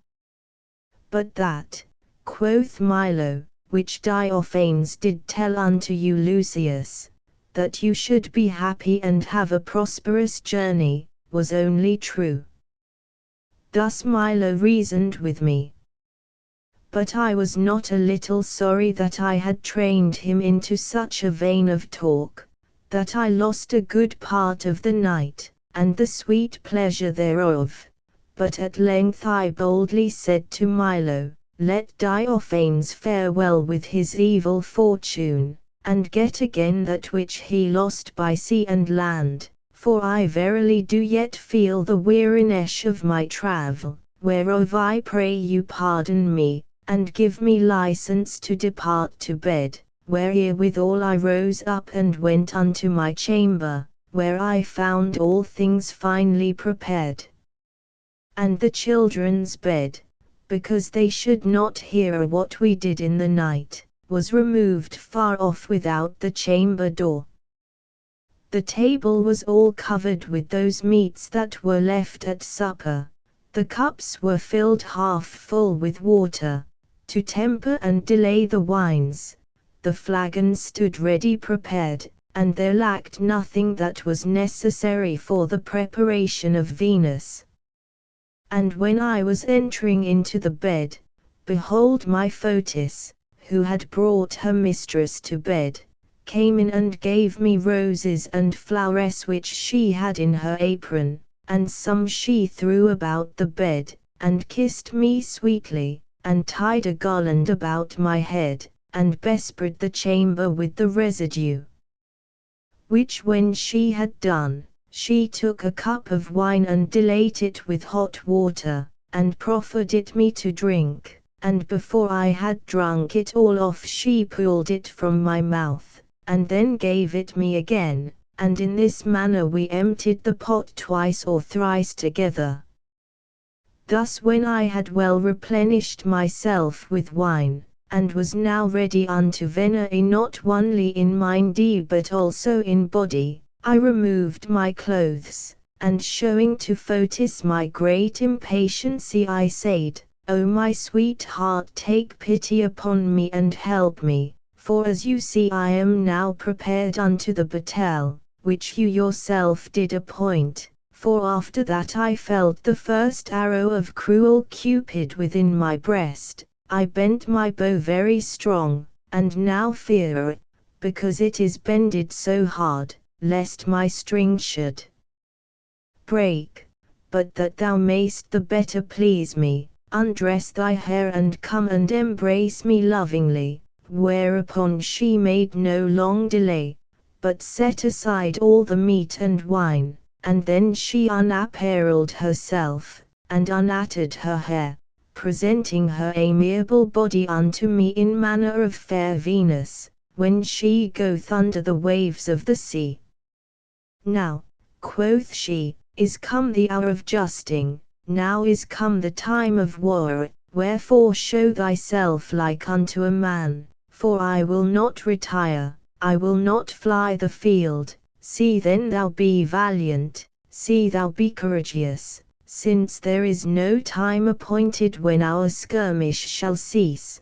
But that, quoth Milo, which Diophanes did tell unto you Lucius, that you should be happy and have a prosperous journey, was only true. Thus Milo reasoned with me. But I was not a little sorry that I had trained him into such a vein of talk, that I lost a good part of the night, and the sweet pleasure thereof. But at length I boldly said to Milo, let Diophanes fare well with his evil fortune, and get again that which he lost by sea and land, for I verily do yet feel the weariness of my travel, whereof I pray you pardon me, and give me license to depart to bed. Wherewithal I rose up and went unto my chamber, where I found all things finely prepared. And the children's bed, because they should not hear what we did in the night, was removed far off without the chamber door. The table was all covered with those meats that were left at supper. The cups were filled half full with water, to temper and delay the wines. The flagons stood ready prepared, and there lacked nothing that was necessary for the preparation of Venus. And when I was entering into the bed, behold my Fotis, who had brought her mistress to bed, came in and gave me roses and flowers which she had in her apron, and some she threw about the bed, and kissed me sweetly, and tied a garland about my head, and bespread the chamber with the residue. Which when she had done, she took a cup of wine and delayed it with hot water, and proffered it me to drink, and before I had drunk it all off she pulled it from my mouth, and then gave it me again, and in this manner we emptied the pot twice or thrice together. Thus when I had well replenished myself with wine, and was now ready unto venery not only in mind but also in body, I removed my clothes, and showing to Fotis my great impatience I said, O my sweetheart, take pity upon me and help me, for as you see I am now prepared unto the battle, which you yourself did appoint. For after that I felt the first arrow of cruel Cupid within my breast, I bent my bow very strong, and now fear, because it is bended so hard, lest my string should break. But that thou mayst the better please me, undress thy hair and come and embrace me lovingly. Whereupon she made no long delay, but set aside all the meat and wine, and then she unapparelled herself, and unnatted her hair, presenting her amiable body unto me in manner of fair Venus, when she goeth under the waves of the sea. Now, quoth she, is come the hour of justing, now is come the time of war, wherefore show thyself like unto a man, for I will not retire, I will not fly the field. See then thou be valiant, see thou be courageous, since there is no time appointed when our skirmish shall cease.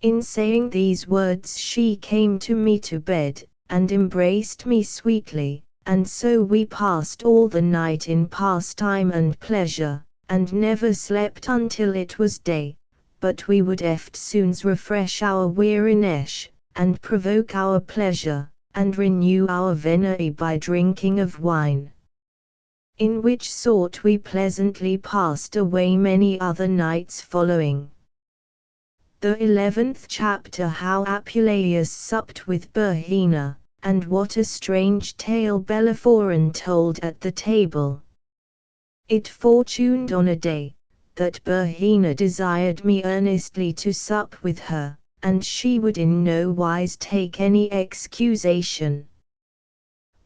In saying these words she came to me to bed, and embraced me sweetly, and so we passed all the night in pastime and pleasure, and never slept until it was day, but we would eftsoons refresh our weariness, and provoke our pleasure, and renew our venery by drinking of wine. In which sort we pleasantly passed away many other nights following. The 11th chapter, how Apuleius supped with Burhina, and what a strange tale Bellerophon told at the table. It fortuned on a day, that Burhina desired me earnestly to sup with her, and she would in no wise take any excusation.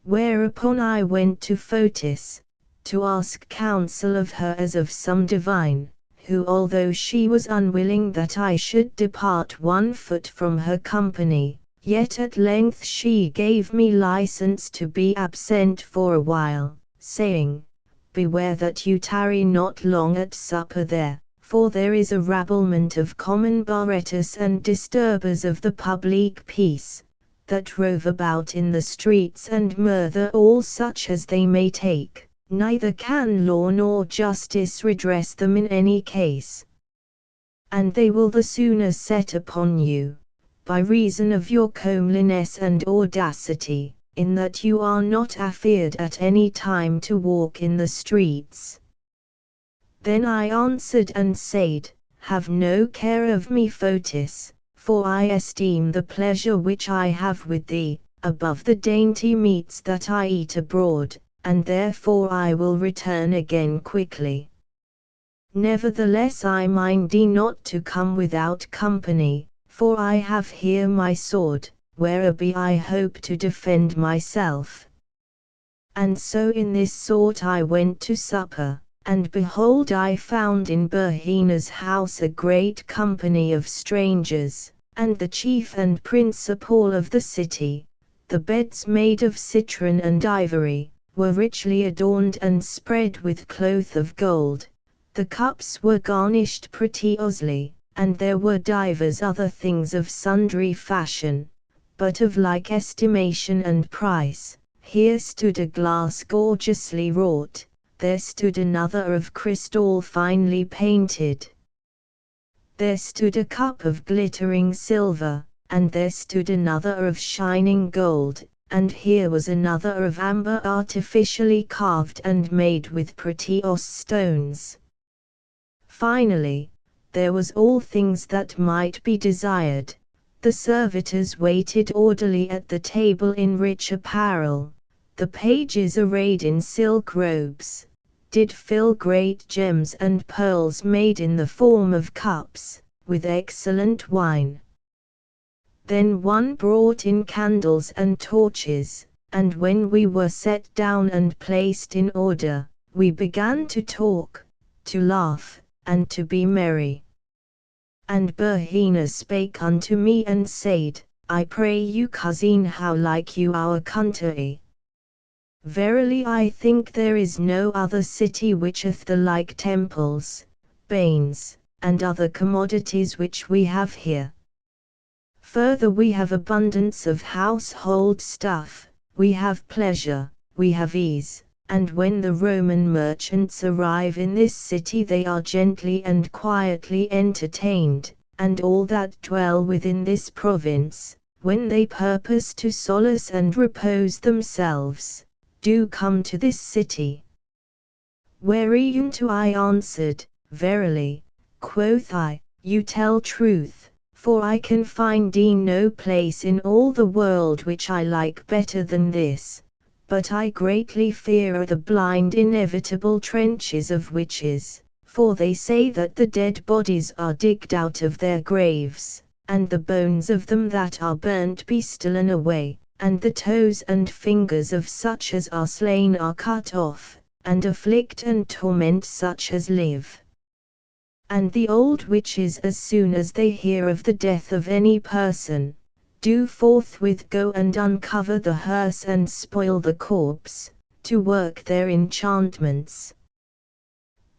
Whereupon I went to Fotis, to ask counsel of her as of some divine, who although she was unwilling that I should depart 1 foot from her company, yet at length she gave me license to be absent for a while, saying, beware that you tarry not long at supper there, for there is a rabblement of common barretters and disturbers of the public peace, that rove about in the streets and murder all such as they may take, neither can law nor justice redress them in any case. And they will the sooner set upon you, by reason of your comeliness and audacity, in that you are not afeard at any time to walk in the streets. Then I answered and said, have no care of me, Fotis, for I esteem the pleasure which I have with thee, above the dainty meats that I eat abroad, and therefore I will return again quickly. Nevertheless I mind thee not to come without company, for I have here my sword, whereby I hope to defend myself. And so in this sort I went to supper, and behold I found in Berhina's house a great company of strangers, and the chief and principal of the city. The beds made of citron and ivory, were richly adorned and spread with cloth of gold. The cups were garnished pretteously, and there were divers other things of sundry fashion, but of like estimation and price. Here stood a glass gorgeously wrought, there stood another of crystal finely painted. There stood a cup of glittering silver, and there stood another of shining gold, and here was another of amber artificially carved and made with pretteous stones. Finally, there was all things that might be desired. The servitors waited orderly at the table in rich apparel. The pages arrayed in silk robes, did fill great gems and pearls made in the form of cups, with excellent wine. Then one brought in candles and torches, and when we were set down and placed in order, we began to talk, to laugh, and to be merry. And Berhina spake unto me and said, I pray you cousin, how like you our country? Verily I think there is no other city which hath the like temples, banes, and other commodities which we have here. Further we have abundance of household stuff, we have pleasure, we have ease, and when the Roman merchants arrive in this city they are gently and quietly entertained, and all that dwell within this province, when they purpose to solace and repose themselves, do come to this city. Whereunto I answered, Verily, quoth I, you tell truth, for I can find no place in all the world which I like better than this, but I greatly fear the blind inevitable trenches of witches, for they say that the dead bodies are digged out of their graves, and the bones of them that are burnt be stolen away, and the toes and fingers of such as are slain are cut off, and afflict and torment such as live. And the old witches, as soon as they hear of the death of any person, do forthwith go and uncover the hearse and spoil the corpse, to work their enchantments.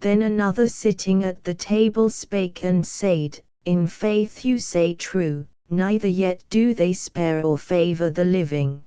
Then another sitting at the table spake and said, In faith you say true, neither yet do they spare or favour the living.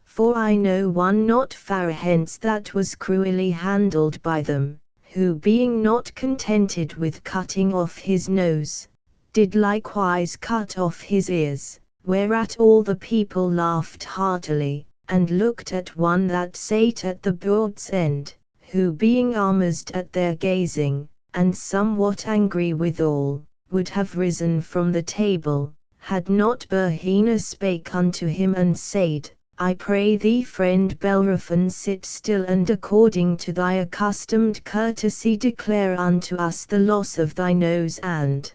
For I know one not far hence that was cruelly handled by them, who being not contented with cutting off his nose, did likewise cut off his ears, whereat all the people laughed heartily, and looked at one that sate at the board's end, who being amazed at their gazing, and somewhat angry withal, would have risen from the table, had not Berhina spake unto him and said, I pray thee friend Bellerophon, sit still and according to thy accustomed courtesy declare unto us the loss of thy nose and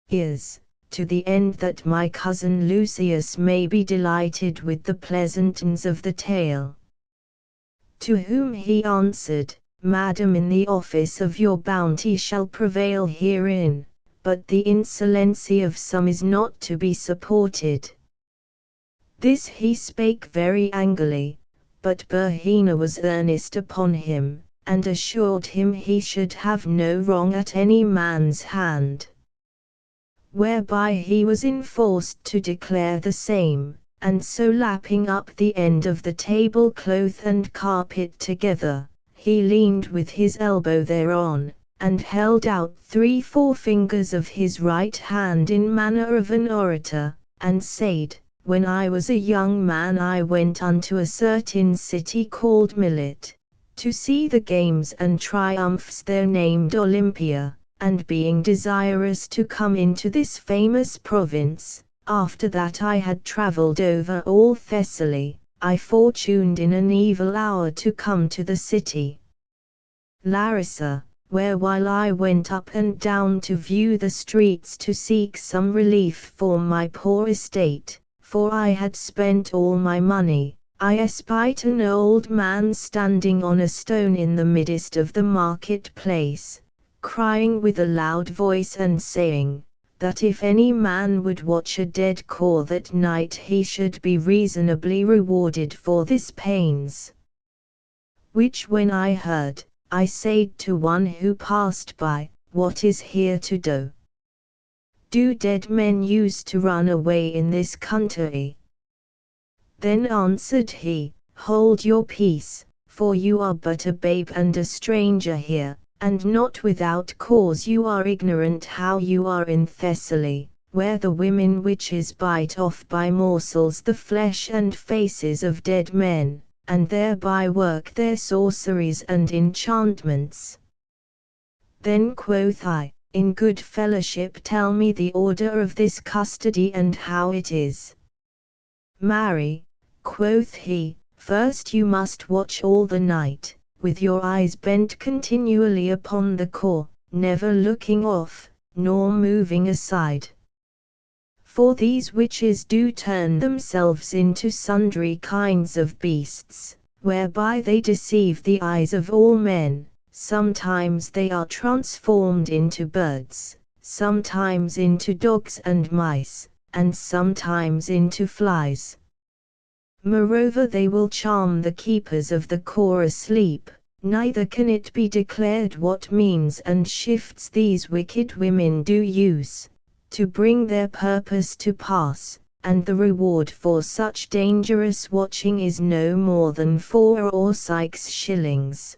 ears, to the end that my cousin Lucius may be delighted with the pleasantness of the tale. To whom he answered, Madam, in the office of your bounty shall prevail herein, but the insolency of some is not to be supported. This he spake very angrily, but Berhina was earnest upon him, and assured him he should have no wrong at any man's hand. Whereby he was enforced to declare the same, and so lapping up the end of the tablecloth and carpet together, he leaned with his elbow thereon, and held out 3 forefingers of his right hand in manner of an orator, and said, When I was a young man I went unto a certain city called Milet, to see the games and triumphs there named Olympia, and being desirous to come into this famous province, after that I had travelled over all Thessaly, I fortuned in an evil hour to come to the city Larissa, where while I went up and down to view the streets to seek some relief for my poor estate, for I had spent all my money, I espied an old man standing on a stone in the midst of the market-place, crying with a loud voice and saying, that if any man would watch a dead corpse that night he should be reasonably rewarded for this pains. Which when I heard, I said to one who passed by, what is here to do? Do dead men use to run away in this country? Then answered he, hold your peace, for you are but a babe and a stranger here, and not without cause you are ignorant how you are in Thessaly, where the women witches bite off by morsels the flesh and faces of dead men, and thereby work their sorceries and enchantments. Then quoth I, in good fellowship tell me the order of this custody and how it is. Marry, quoth he, first you must watch all the night, with your eyes bent continually upon the core, never looking off, nor moving aside. For these witches do turn themselves into sundry kinds of beasts, whereby they deceive the eyes of all men. Sometimes they are transformed into birds, sometimes into dogs and mice, and sometimes into flies. Moreover they will charm the keepers of the core asleep, neither can it be declared what means and shifts these wicked women do use, to bring their purpose to pass, and the reward for such dangerous watching is no more than 4 or 6 shillings.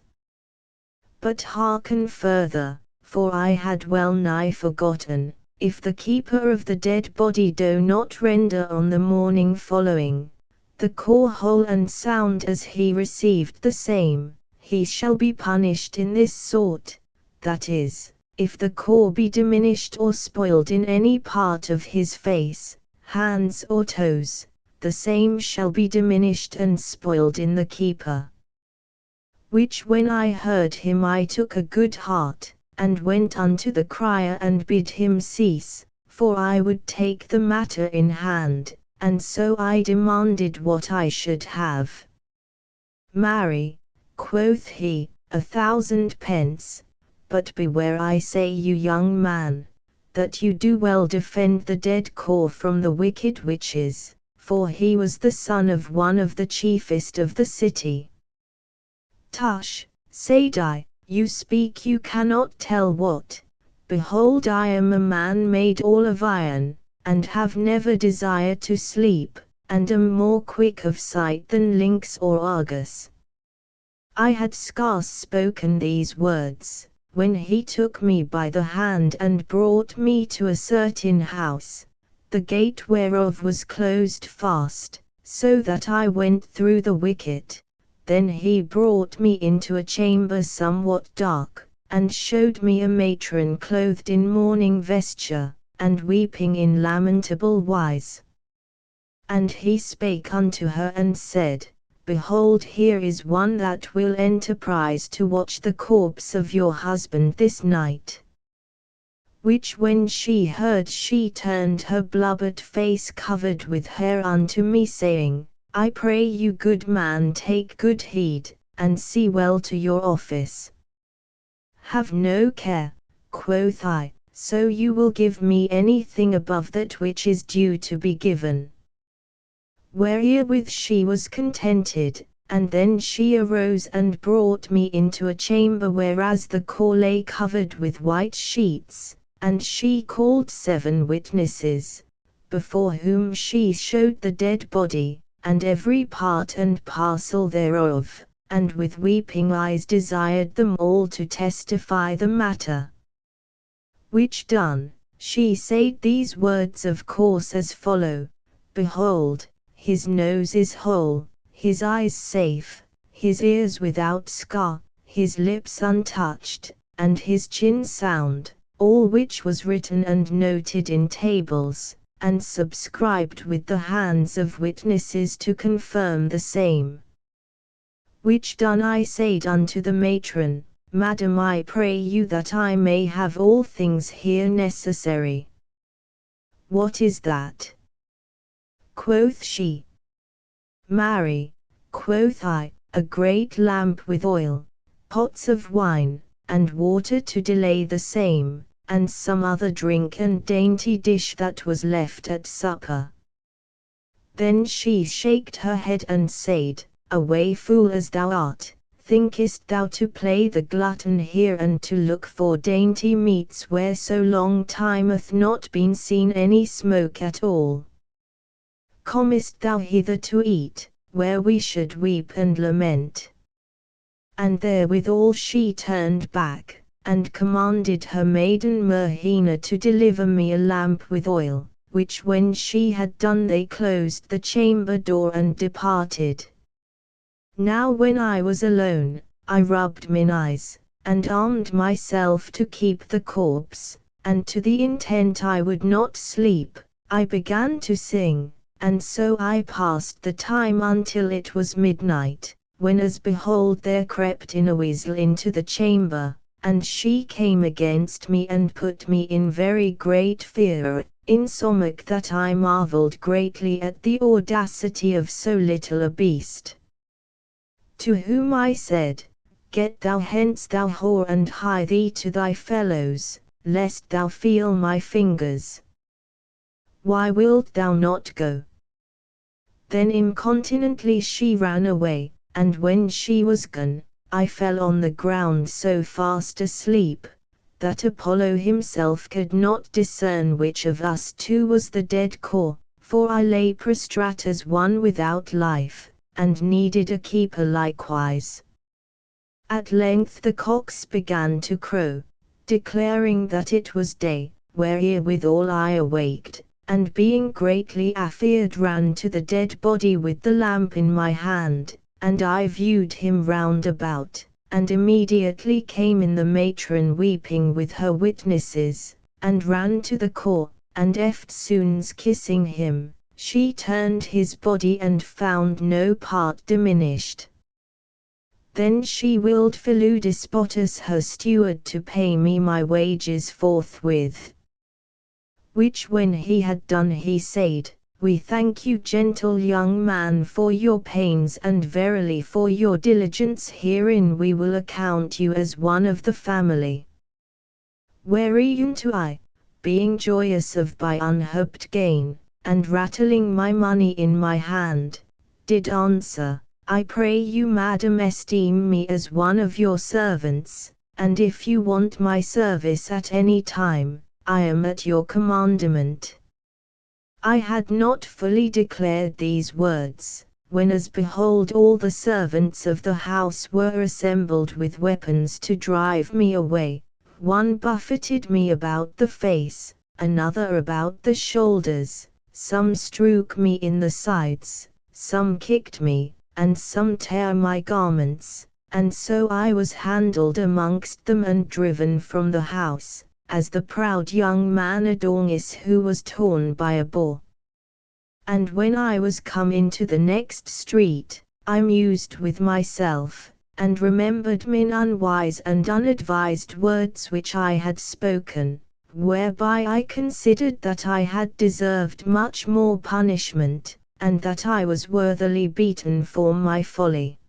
But hearken further, for I had well nigh forgotten, if the keeper of the dead body do not render on the morning following, the core whole and sound as he received the same, he shall be punished in this sort, that is, if the core be diminished or spoiled in any part of his face, hands or toes, the same shall be diminished and spoiled in the keeper. Which when I heard him I took a good heart, and went unto the crier and bid him cease, for I would take the matter in hand, and so I demanded what I should have. Marry, quoth he, 1,000 pence, but beware I say you young man, that you do well defend the dead core from the wicked witches, for he was the son of one of the chiefest of the city. Tush, said I, you speak you cannot tell what. Behold I am a man made all of iron, and have never desire to sleep, and am more quick of sight than lynx or argus. I had scarce spoken these words, when he took me by the hand and brought me to a certain house, the gate whereof was closed fast, so that I went through the wicket. Then he brought me into a chamber somewhat dark, and showed me a matron clothed in mourning vesture, and weeping in lamentable wise. And he spake unto her and said, Behold, here is one that will enterprise to watch the corpse of your husband this night. Which when she heard she turned her blubbered face covered with hair unto me saying, I pray you good man take good heed, and see well to your office. Have no care, quoth I, so you will give me anything above that which is due to be given. Wherewith she was contented, and then she arose and brought me into a chamber whereas the core lay covered with white sheets, and she called 7 witnesses, before whom she showed the dead body, and every part and parcel thereof, and with weeping eyes desired them all to testify the matter. Which done, she said these words of course as follow, Behold, his nose is whole, his eyes safe, his ears without scar, his lips untouched, and his chin sound, all which was written and noted in tables, and subscribed with the hands of witnesses to confirm the same. Which done I said unto the matron, Madam, I pray you that I may have all things here necessary. What is that? Quoth she. Marry, quoth I, a great lamp with oil, pots of wine, and water to delay the same, and some other drink and dainty dish that was left at supper. Then she shaked her head and said, Away, fool as thou art, thinkest thou to play the glutton here and to look for dainty meats where so long time hath not been seen any smoke at all? Comest thou hither to eat, where we should weep and lament? And therewithal she turned back, and commanded her maiden Merhina to deliver me a lamp with oil, which when she had done they closed the chamber door and departed. Now when I was alone, I rubbed mine eyes, and armed myself to keep the corpse, and to the intent I would not sleep, I began to sing, and so I passed the time until it was midnight, when as behold there crept in a weasel into the chamber, and she came against me and put me in very great fear, insomuch that I marvelled greatly at the audacity of so little a beast. To whom I said, Get thou hence, thou whore, and hie thee to thy fellows, lest thou feel my fingers. Why wilt thou not go? Then incontinently she ran away, and when she was gone, I fell on the ground so fast asleep, that Apollo himself could not discern which of us two was the dead core, for I lay prostrate as one without life, and needed a keeper likewise. At length the cocks began to crow, declaring that it was day, wherewithal I awaked, and being greatly afeard ran to the dead body with the lamp in my hand, and I viewed him round about, and immediately came in the matron weeping with her witnesses, and ran to the core, and eftsoons kissing him, she turned his body and found no part diminished. Then she willed Philudespotus her steward to pay me my wages forthwith. Which when he had done he said, We thank you, gentle young man, for your pains, and verily for your diligence herein we will account you as one of the family. Whereunto I, being joyous of my unhoped gain, and rattling my money in my hand, did answer, I pray you, madam, esteem me as one of your servants, and if you want my service at any time, I am at your commandment. I had not fully declared these words, when as behold all the servants of the house were assembled with weapons to drive me away, one buffeted me about the face, another about the shoulders, some strook me in the sides, some kicked me, and some tare my garments, and so I was handled amongst them and driven from the house, as the proud young man Adonis who was torn by a boar. And when I was come into the next street, I mused with myself, and remembered mine unwise and unadvised words which I had spoken, whereby I considered that I had deserved much more punishment, and that I was worthily beaten for my folly.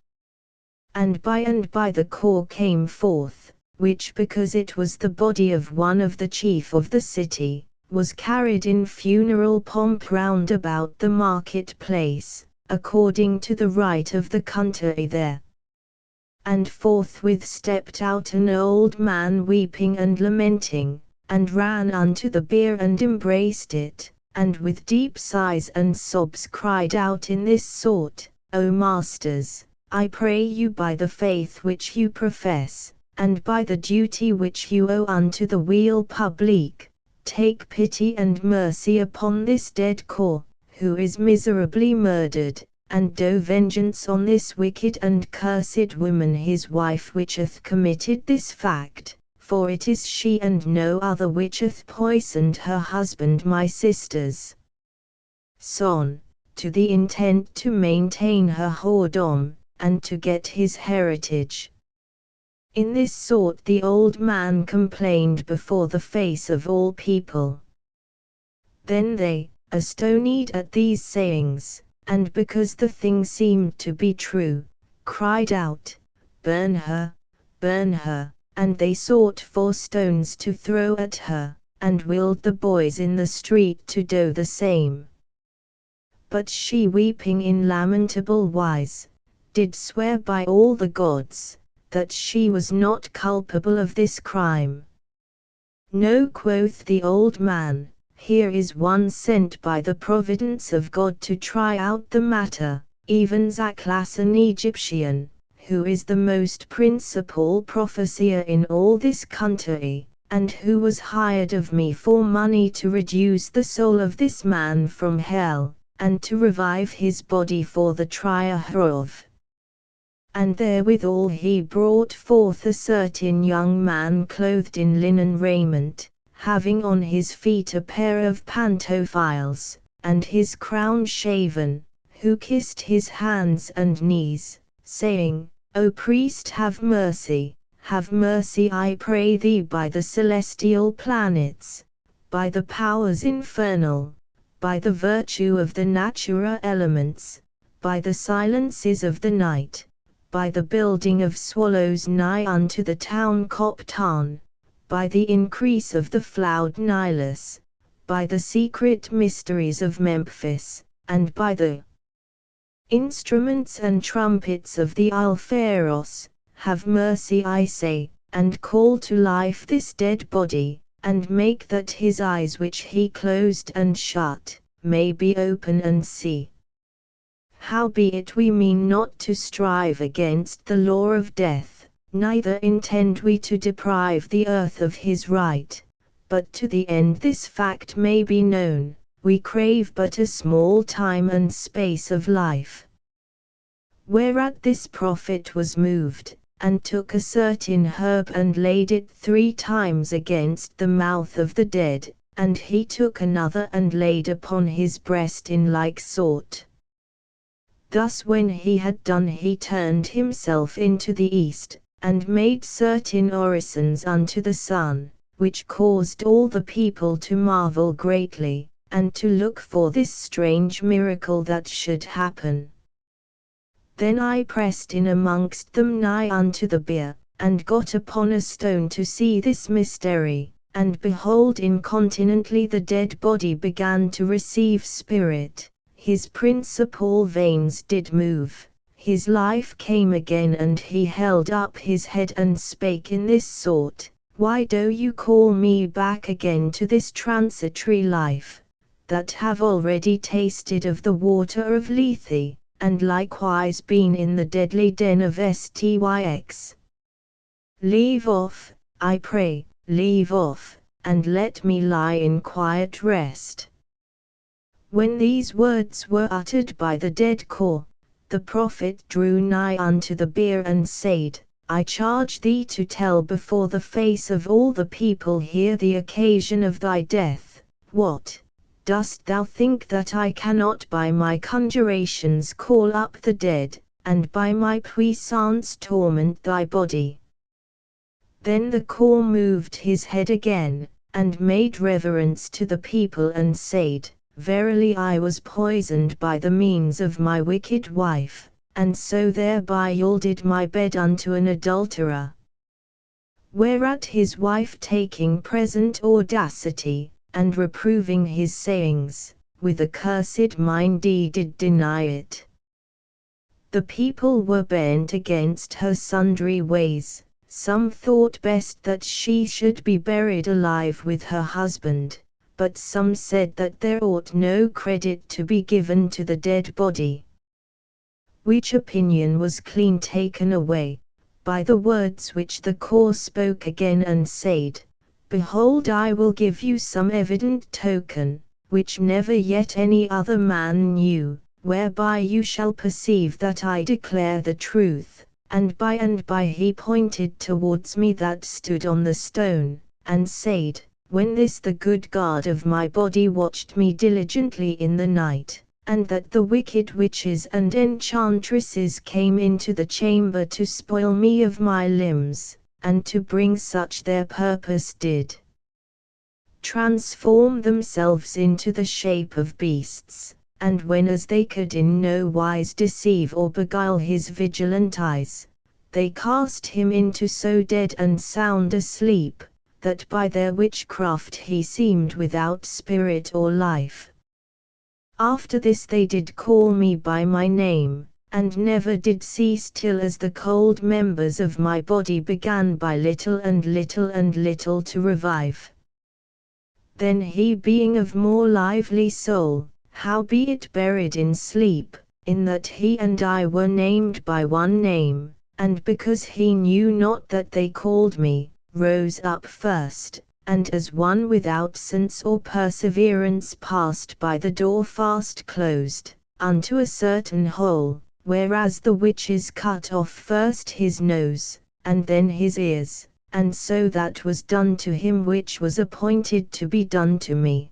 And by the core came forth, which because it was the body of one of the chief of the city, was carried in funeral pomp round about the market-place, according to the right of the country there. And forthwith stepped out an old man weeping and lamenting, and ran unto the bier and embraced it, and with deep sighs and sobs cried out in this sort, O masters, I pray you by the faith which you profess, and by the duty which you owe unto the weal publique, take pity and mercy upon this dead core, who is miserably murdered, and do vengeance on this wicked and cursed woman his wife which hath committed this fact, for it is she and no other which hath poisoned her husband my sister's son, to the intent to maintain her whoredom, and to get his heritage. In this sort the old man complained before the face of all people. Then they, astonied at these sayings, and because the thing seemed to be true, cried out, Burn her, and they sought for stones to throw at her, and willed the boys in the street to do the same. But she, weeping in lamentable wise, did swear by all the gods, that she was not culpable of this crime. No, quoth the old man, here is one sent by the providence of God to try out the matter, even Zaklas an Egyptian, who is the most principal prophesier in all this country, and who was hired of me for money to reduce the soul of this man from hell, and to revive his body for the trial hereof. And therewithal he brought forth a certain young man clothed in linen raiment, having on his feet a pair of pantofles, and his crown shaven, who kissed his hands and knees, saying, O priest, have mercy, I pray thee, by the celestial planets, by the powers infernal, by the virtue of the natural elements, by the silences of the night, by the building of swallows nigh unto the town Coptan, by the increase of the flood Nilus, by the secret mysteries of Memphis, and by the instruments and trumpets of the Alpharos, have mercy, I say, and call to life this dead body, and make that his eyes which he closed and shut, may be open and see. Howbeit we mean not to strive against the law of death, neither intend we to deprive the earth of his right, but to the end this fact may be known, we crave but a small time and space of life. Whereat this prophet was moved, and took a certain herb and laid it 3 times against the mouth of the dead, and he took another and laid upon his breast in like sort. Thus when he had done he turned himself into the east, and made certain orisons unto the sun, which caused all the people to marvel greatly, and to look for this strange miracle that should happen. Then I pressed in amongst them nigh unto the bier, and got upon a stone to see this mystery, and behold, incontinently the dead body began to receive spirit, his principal veins did move, his life came again, and he held up his head and spake in this sort, Why do you call me back again to this transitory life, that have already tasted of the water of Lethe, and likewise been in the deadly den of Styx? Leave off, I pray, leave off, and let me lie in quiet rest. When these words were uttered by the dead corpse, the prophet drew nigh unto the bier and said, I charge thee to tell before the face of all the people here the occasion of thy death. What? Dost thou think that I cannot by my conjurations call up the dead, and by my puissance torment thy body? Then the corpse moved his head again, and made reverence to the people and said, Verily I was poisoned by the means of my wicked wife, and so thereby yielded my bed unto an adulterer. Whereat his wife, taking present audacity, and reproving his sayings, with a cursed mind did deny it. The people were bent against her sundry ways. Some thought best that she should be buried alive with her husband, but some said that there ought no credit to be given to the dead body. Which opinion was clean taken away, by the words which the corpse spoke again and said, Behold, I will give you some evident token, which never yet any other man knew, whereby you shall perceive that I declare the truth, and by he pointed towards me that stood on the stone, and said, When this the good guard of my body watched me diligently in the night, and that the wicked witches and enchantresses came into the chamber to spoil me of my limbs, and to bring such their purpose did transform themselves into the shape of beasts, and when as they could in no wise deceive or beguile his vigilant eyes, they cast him into so dead and sound a sleep, that by their witchcraft he seemed without spirit or life. After this they did call me by my name, and never did cease till as the cold members of my body began by little and little to revive. Then he being of more lively soul, howbeit buried in sleep, in that he and I were named by one name, and because he knew not that they called me, rose up first, and as one without sense or perseverance passed by the door fast closed, unto a certain hole, whereas the witches cut off first his nose, and then his ears, and so that was done to him which was appointed to be done to me.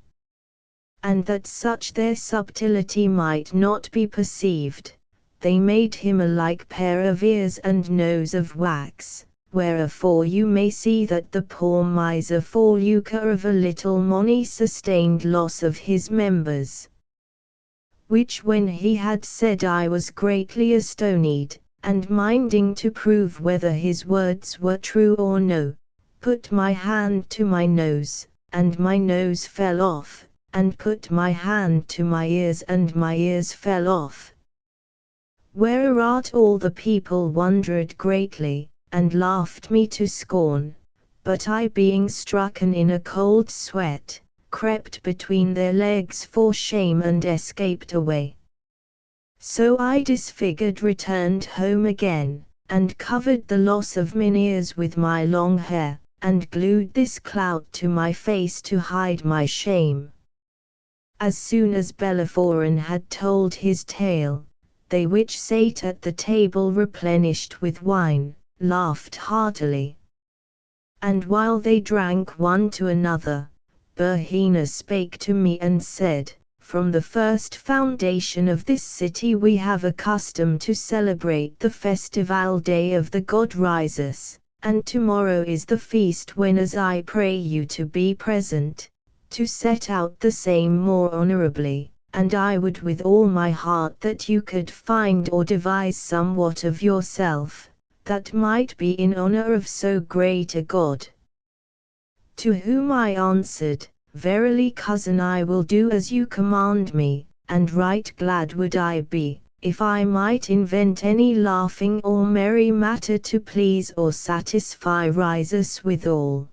And that such their subtlety might not be perceived, they made him a like pair of ears and nose of wax, wherefore you may see that the poor miser for lucre of a little money sustained loss of his members. Which when he had said I was greatly astonied, and minding to prove whether his words were true or no, put my hand to my nose, and my nose fell off, and put my hand to my ears and my ears fell off. Whereat all the people wondered greatly, and laughed me to scorn, but I being strucken in a cold sweat, crept between their legs for shame and escaped away. So I disfigured returned home again, and covered the loss of mine ears with my long hair, and glued this clout to my face to hide my shame. As soon as Bellerophon had told his tale, they which sate at the table replenished with wine, laughed heartily. And while they drank one to another, Byrrhina spake to me and said, From the first foundation of this city we have a custom to celebrate the festival day of the god Rhesus, and tomorrow is the feast when as I pray you to be present, to set out the same more honorably, and I would with all my heart that you could find or devise somewhat of yourself, that might be in honor of so great a god. To whom I answered, Verily cousin, I will do as you command me, and right glad would I be, if I might invent any laughing or merry matter to please or satisfy Rhesus withal.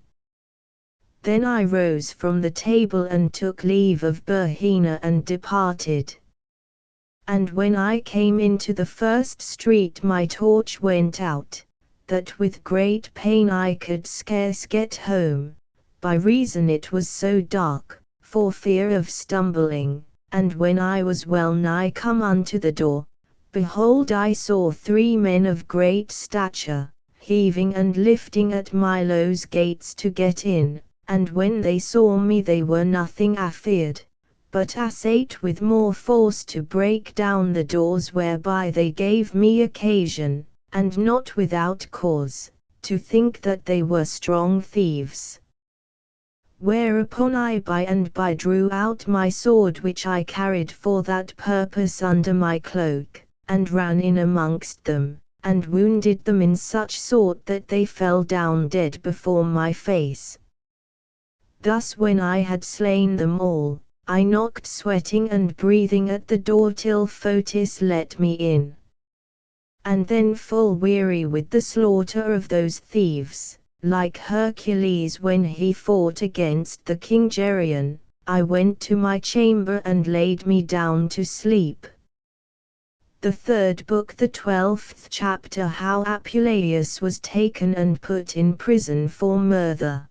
Then I rose from the table and took leave of Byrrhina and departed. And when I came into the first street my torch went out, that with great pain I could scarce get home, by reason it was so dark, for fear of stumbling, and when I was well nigh come unto the door, behold I saw 3 men of great stature, heaving and lifting at Milo's gates to get in, and when they saw me they were nothing afeard, but assayed with more force to break down the doors, whereby they gave me occasion, and not without cause, to think that they were strong thieves. Whereupon I by and by drew out my sword which I carried for that purpose under my cloak, and ran in amongst them, and wounded them in such sort that they fell down dead before my face. Thus when I had slain them all, I knocked sweating and breathing at the door till Fotis let me in. And then full weary with the slaughter of those thieves, like Hercules when he fought against the king Geryon, I went to my chamber and laid me down to sleep. The third book, the 12th chapter, how Apuleius was taken and put in prison for murder.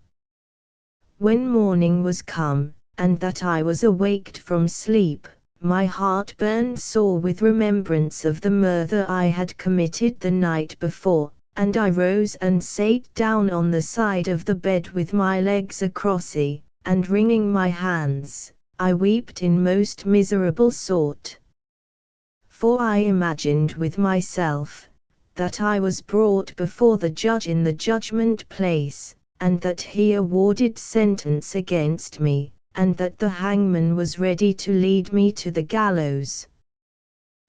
When morning was come, and that I was awaked from sleep, my heart burned sore with remembrance of the murder I had committed the night before, and I rose and sate down on the side of the bed with my legs acrossy, and wringing my hands, I wept in most miserable sort. For I imagined with myself, that I was brought before the judge in the judgment place, and that he awarded sentence against me, and that the hangman was ready to lead me to the gallows.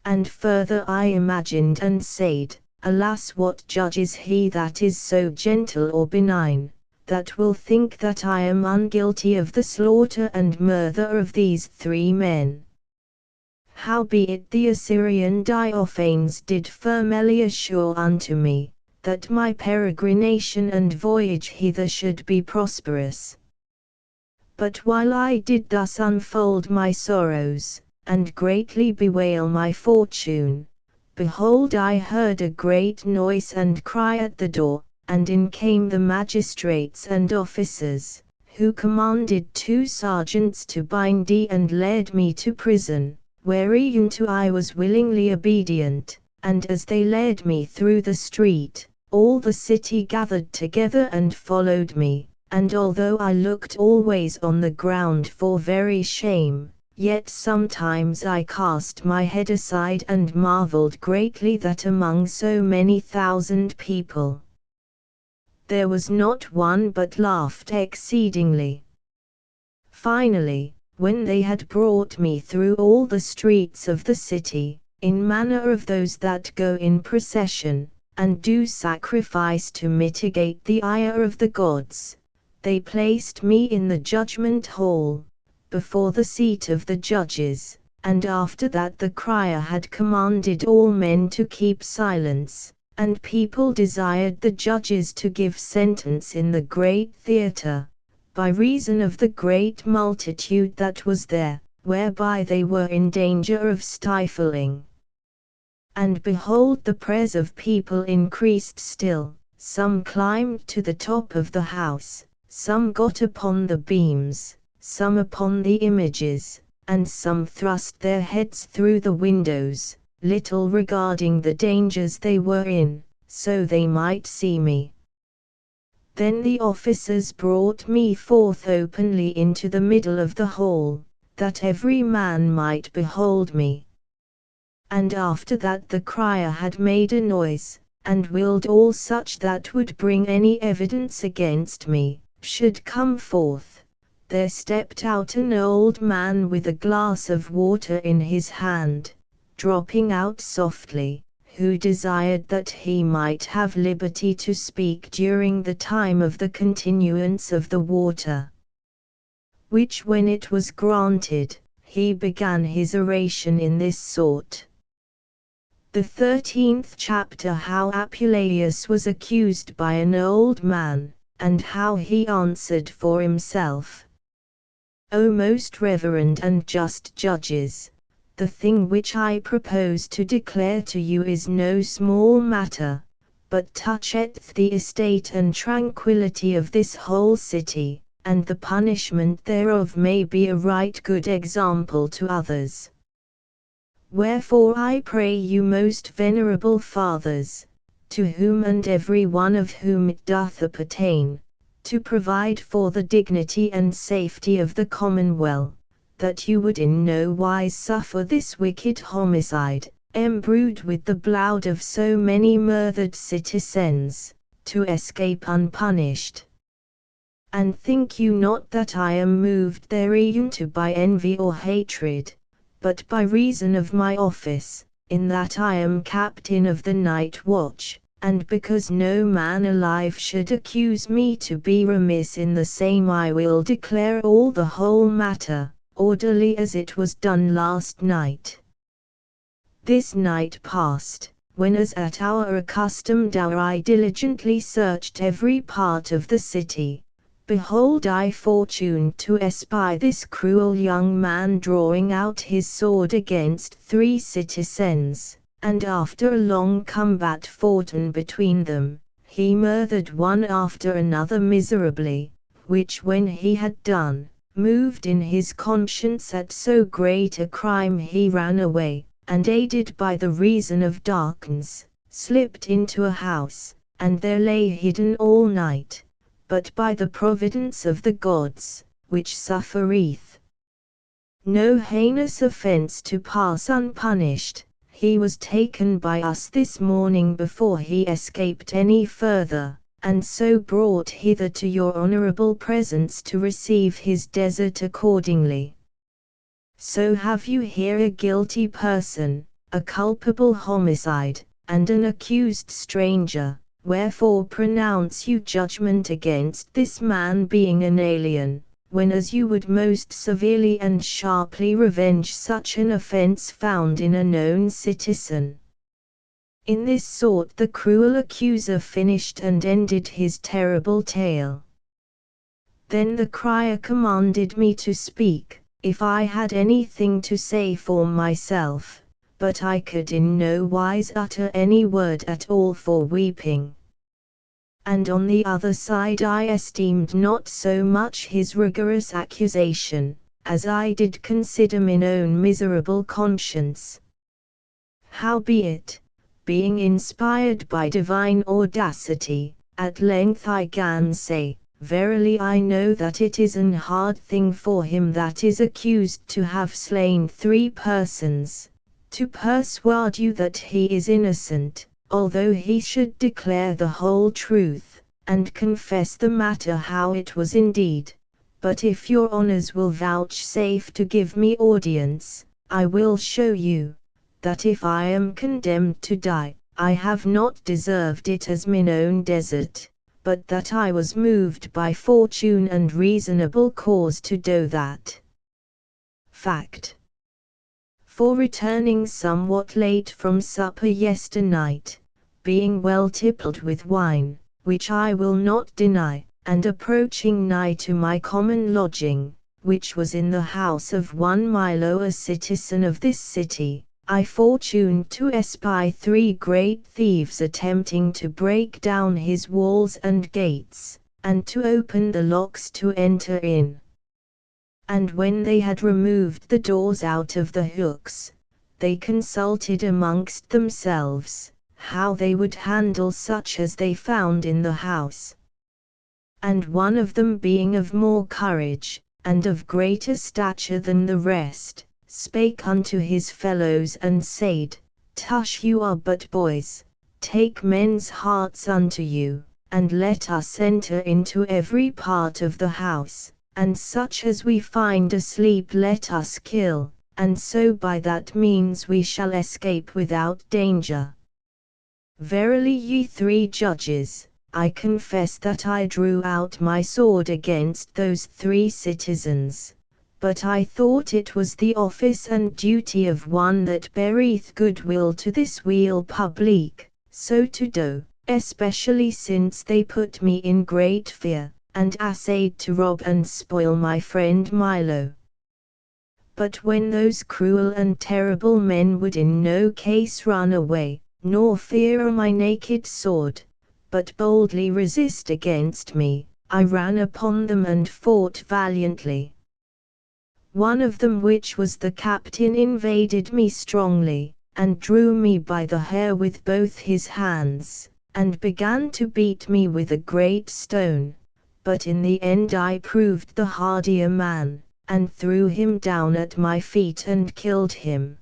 And further I imagined and said, alas, what judge is he that is so gentle or benign, that will think that I am unguilty of the slaughter and murder of these 3 men? Howbeit the Assyrian Diophanes did firmly assure unto me, that my peregrination and voyage hither should be prosperous. But while I did thus unfold my sorrows, and greatly bewail my fortune, behold, I heard a great noise and cry at the door, and in came the magistrates and officers, who commanded 2 sergeants to bind me and led me to prison, whereunto I was willingly obedient, and as they led me through the street, all the city gathered together and followed me. And although I looked always on the ground for very shame, yet sometimes I cast my head aside and marveled greatly that among so many thousand people, there was not one but laughed exceedingly. Finally, when they had brought me through all the streets of the city, in manner of those that go in procession, and do sacrifice to mitigate the ire of the gods, they placed me in the judgment hall, before the seat of the judges, and after that the crier had commanded all men to keep silence, and people desired the judges to give sentence in the great theatre, by reason of the great multitude that was there, whereby they were in danger of stifling. And behold, the prayers of people increased still, some climbed to the top of the house, some got upon the beams, some upon the images, and some thrust their heads through the windows, little regarding the dangers they were in, so they might see me. Then the officers brought me forth openly into the middle of the hall, that every man might behold me. And after that the crier had made a noise, and willed all such that would bring any evidence against me, should come forth. There stepped out an old man with a glass of water in his hand, dropping out softly, who desired that he might have liberty to speak during the time of the continuance of the water. Which when it was granted, he began his oration in this sort. The 13th chapter, how Apuleius was accused by an old man, and how he answered for himself. O most reverend and just judges, the thing which I propose to declare to you is no small matter, but toucheth the estate and tranquillity of this whole city, and the punishment thereof may be a right good example to others. Wherefore I pray you, most venerable fathers, to whom and every one of whom it doth appertain, to provide for the dignity and safety of the commonwealth, that you would in no wise suffer this wicked homicide, embrued with the blood of so many murdered citizens, to escape unpunished. And think you not that I am moved thereunto by envy or hatred, but by reason of my office, in that I am captain of the night watch, and because no man alive should accuse me to be remiss in the same, I will declare all the whole matter, orderly as it was done last night. This night past, when as at our accustomed hour I diligently searched every part of the city, behold, I fortuned to espy this cruel young man drawing out his sword against 3 citizens, and after a long combat foughten between them, he murdered one after another miserably, which when he had done, Moved in his conscience at so great a crime, he ran away, and aided by the reason of darkness, slipped into a house, and there lay hidden all night. But by the providence of the gods, which suffereth no heinous offense to pass unpunished, he was taken by us this morning before he escaped any further, and so brought hither to your honorable presence to receive his desert accordingly. So have you here a guilty person, a culpable homicide, and an accused stranger, wherefore pronounce you judgment against this man being an alien, when as you would most severely and sharply revenge such an offense found in a known citizen. In this sort the cruel accuser finished and ended his terrible tale. Then the crier commanded me to speak, if I had anything to say for myself, but I could in no wise utter any word at all for weeping. And on the other side I esteemed not so much his rigorous accusation, as I did consider mine own miserable conscience. Howbeit, being inspired by divine audacity, at length I gan say, verily I know that it is an hard thing for him that is accused to have slain 3 persons, to persuade you that he is innocent, although he should declare the whole truth, and confess the matter how it was indeed. But if your honours will vouchsafe to give me audience, I will show you, that if I am condemned to die, I have not deserved it as mine own desert, but that I was moved by fortune and reasonable cause to do that. Fact. For returning somewhat late from supper yesternight, being well tippled with wine, which I will not deny, and approaching nigh to my common lodging, which was in the house of one Milo, a citizen of this city, I fortuned to espy 3 great thieves attempting to break down his walls and gates, and to open the locks to enter in. And when they had removed the doors out of the hooks, they consulted amongst themselves, how they would handle such as they found in the house. And one of them being of more courage, and of greater stature than the rest, spake unto his fellows and said, Tush, you are but boys, take men's hearts unto you, and let us enter into every part of the house, and such as we find asleep let us kill, and so by that means we shall escape without danger. Verily, ye 3 judges, I confess that I drew out my sword against those 3 citizens, but I thought it was the office and duty of one that beareth goodwill to this weal publique, so to do, especially since they put me in great fear, and assayed to rob and spoil my friend Milo. But when those cruel and terrible men would in no case run away, nor fear my naked sword, but boldly resist against me, I ran upon them and fought valiantly. One of them, which was the captain, invaded me strongly, and drew me by the hair with both his hands, and began to beat me with a great stone, but in the end I proved the hardier man, and threw him down at my feet and killed him.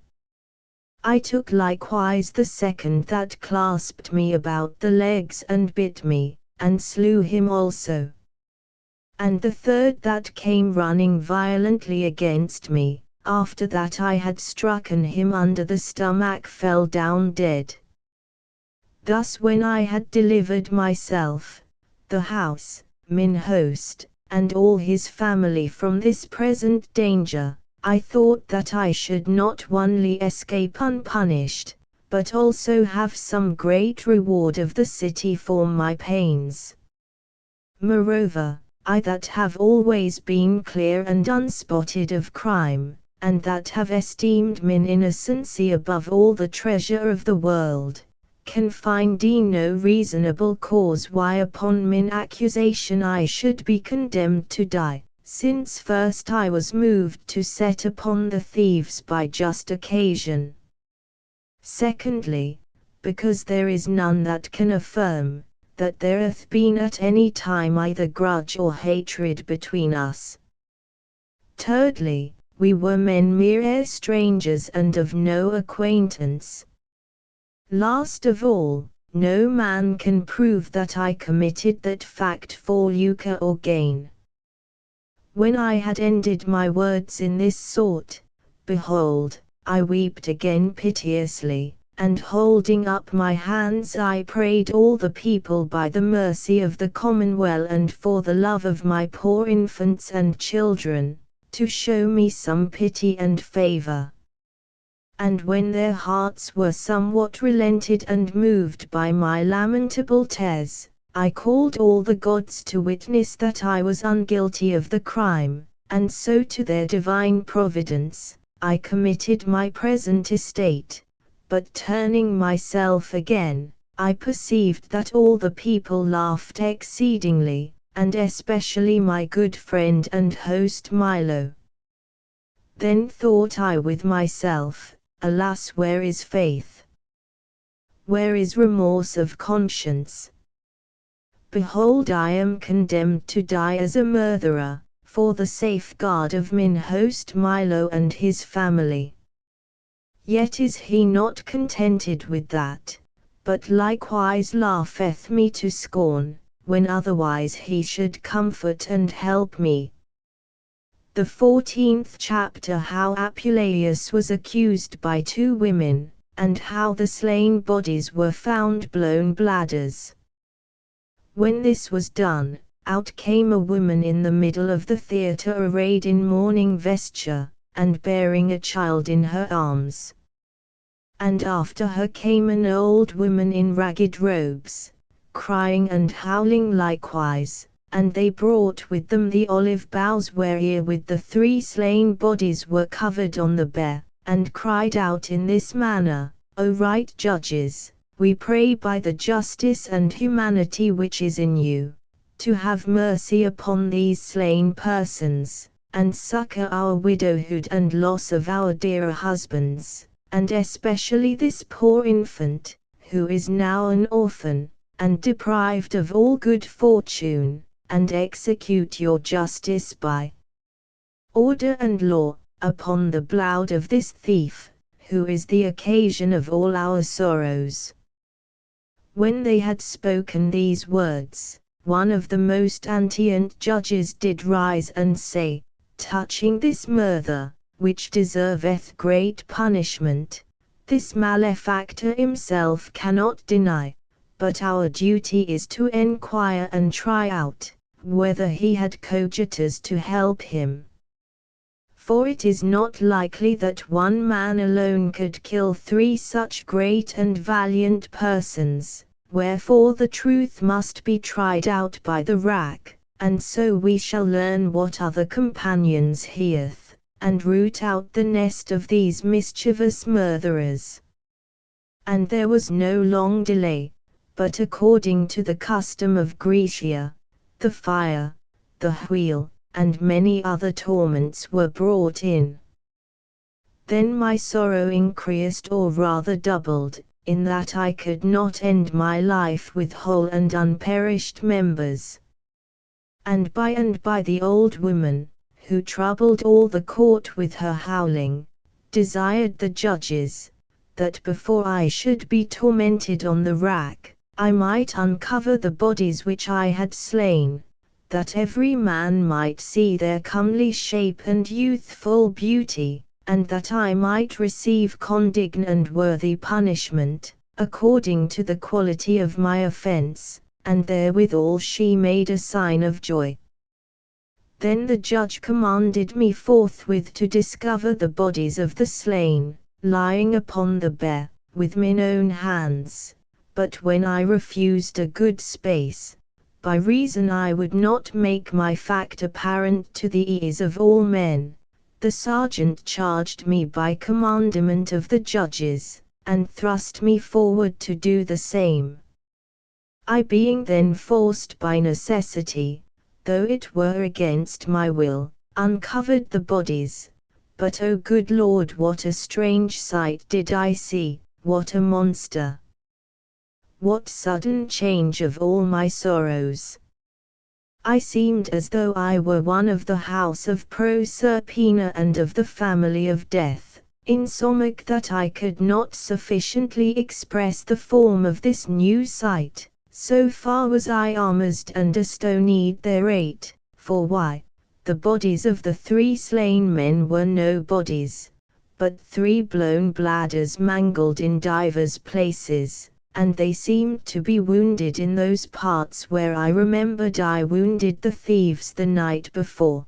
I took likewise the second that clasped me about the legs and bit me, and slew him also. And the third that came running violently against me, after that I had strucken him under the stomach, fell down dead. Thus when I had delivered myself, the house, mine host, and all his family from this present danger, I thought that I should not only escape unpunished, but also have some great reward of the city for my pains. Moreover, I that have always been clear and unspotted of crime, and that have esteemed mine innocency above all the treasure of the world, can find no reasonable cause why upon mine accusation I should be condemned to die, since first I was moved to set upon the thieves by just occasion. Secondly, because there is none that can affirm that there hath been at any time either grudge or hatred between us. Thirdly, we were men mere strangers and of no acquaintance. Last of all, no man can prove that I committed that fact for lucre or gain. When I had ended my words in this sort, behold, I wept again piteously, and holding up my hands I prayed all the people by the mercy of the commonweal and for the love of my poor infants and children, to show me some pity and favour. And when their hearts were somewhat relented and moved by my lamentable tears, I called all the gods to witness that I was unguilty of the crime, and so to their divine providence, I committed my present estate. But turning myself again, I perceived that all the people laughed exceedingly, and especially my good friend and host Milo. Then thought I with myself, alas, where is faith? Where is remorse of conscience? Behold, I am condemned to die as a murderer, for the safeguard of mine host Milo and his family. Yet is he not contented with that, but likewise laugheth me to scorn, when otherwise he should comfort and help me. The 14th chapter, how Apuleius was accused by 2 women, and how the slain bodies were found blown bladders. When this was done, out came a woman in the middle of the theatre arrayed in mourning vesture, and bearing a child in her arms. And after her came an old woman in ragged robes, crying and howling likewise, and they brought with them the olive boughs wherewith the 3 slain bodies were covered on the bier, and cried out in this manner, O right judges, we pray by the justice and humanity which is in you, to have mercy upon these slain persons, and succor our widowhood and loss of our dear husbands, and especially this poor infant, who is now an orphan, and deprived of all good fortune, and execute your justice by order and law, upon the blood of this thief, who is the occasion of all our sorrows. When they had spoken these words, one of the most antient judges did rise and say, touching this murder, which deserveth great punishment, this malefactor himself cannot deny, but our duty is to enquire and try out, whether he had coadjutors to help him. For it is not likely that one man alone could kill 3 such great and valiant persons, wherefore the truth must be tried out by the rack, and so we shall learn what other companions he hath, and root out the nest of these mischievous murderers. And there was no long delay, but according to the custom of Grecia, the fire, the wheel, and many other torments were brought in. Then my sorrow increased, or rather doubled, in that I could not end my life with whole and unperished members. And by the old woman, who troubled all the court with her howling, desired the judges, that before I should be tormented on the rack, I might uncover the bodies which I had slain, that every man might see their comely shape and youthful beauty, and that I might receive condign and worthy punishment, according to the quality of my offence. And therewithal she made a sign of joy. Then the judge commanded me forthwith to discover the bodies of the slain, lying upon the bier, with mine own hands. But when I refused a good space, by reason I would not make my fact apparent to the ears of all men, the sergeant charged me by commandment of the judges, and thrust me forward to do the same. I being then forced by necessity, though it were against my will, uncovered the bodies. But O good Lord, what a strange sight did I see, what a monster! What sudden change of all my sorrows! I seemed as though I were one of the house of Proserpina and of the family of Death, insomuch that I could not sufficiently express the form of this new sight, so far was I amazed and astonied thereat. For why, the bodies of the 3 slain men were no bodies, but 3 blown bladders mangled in divers places, and they seemed to be wounded in those parts where I remembered I wounded the thieves the night before.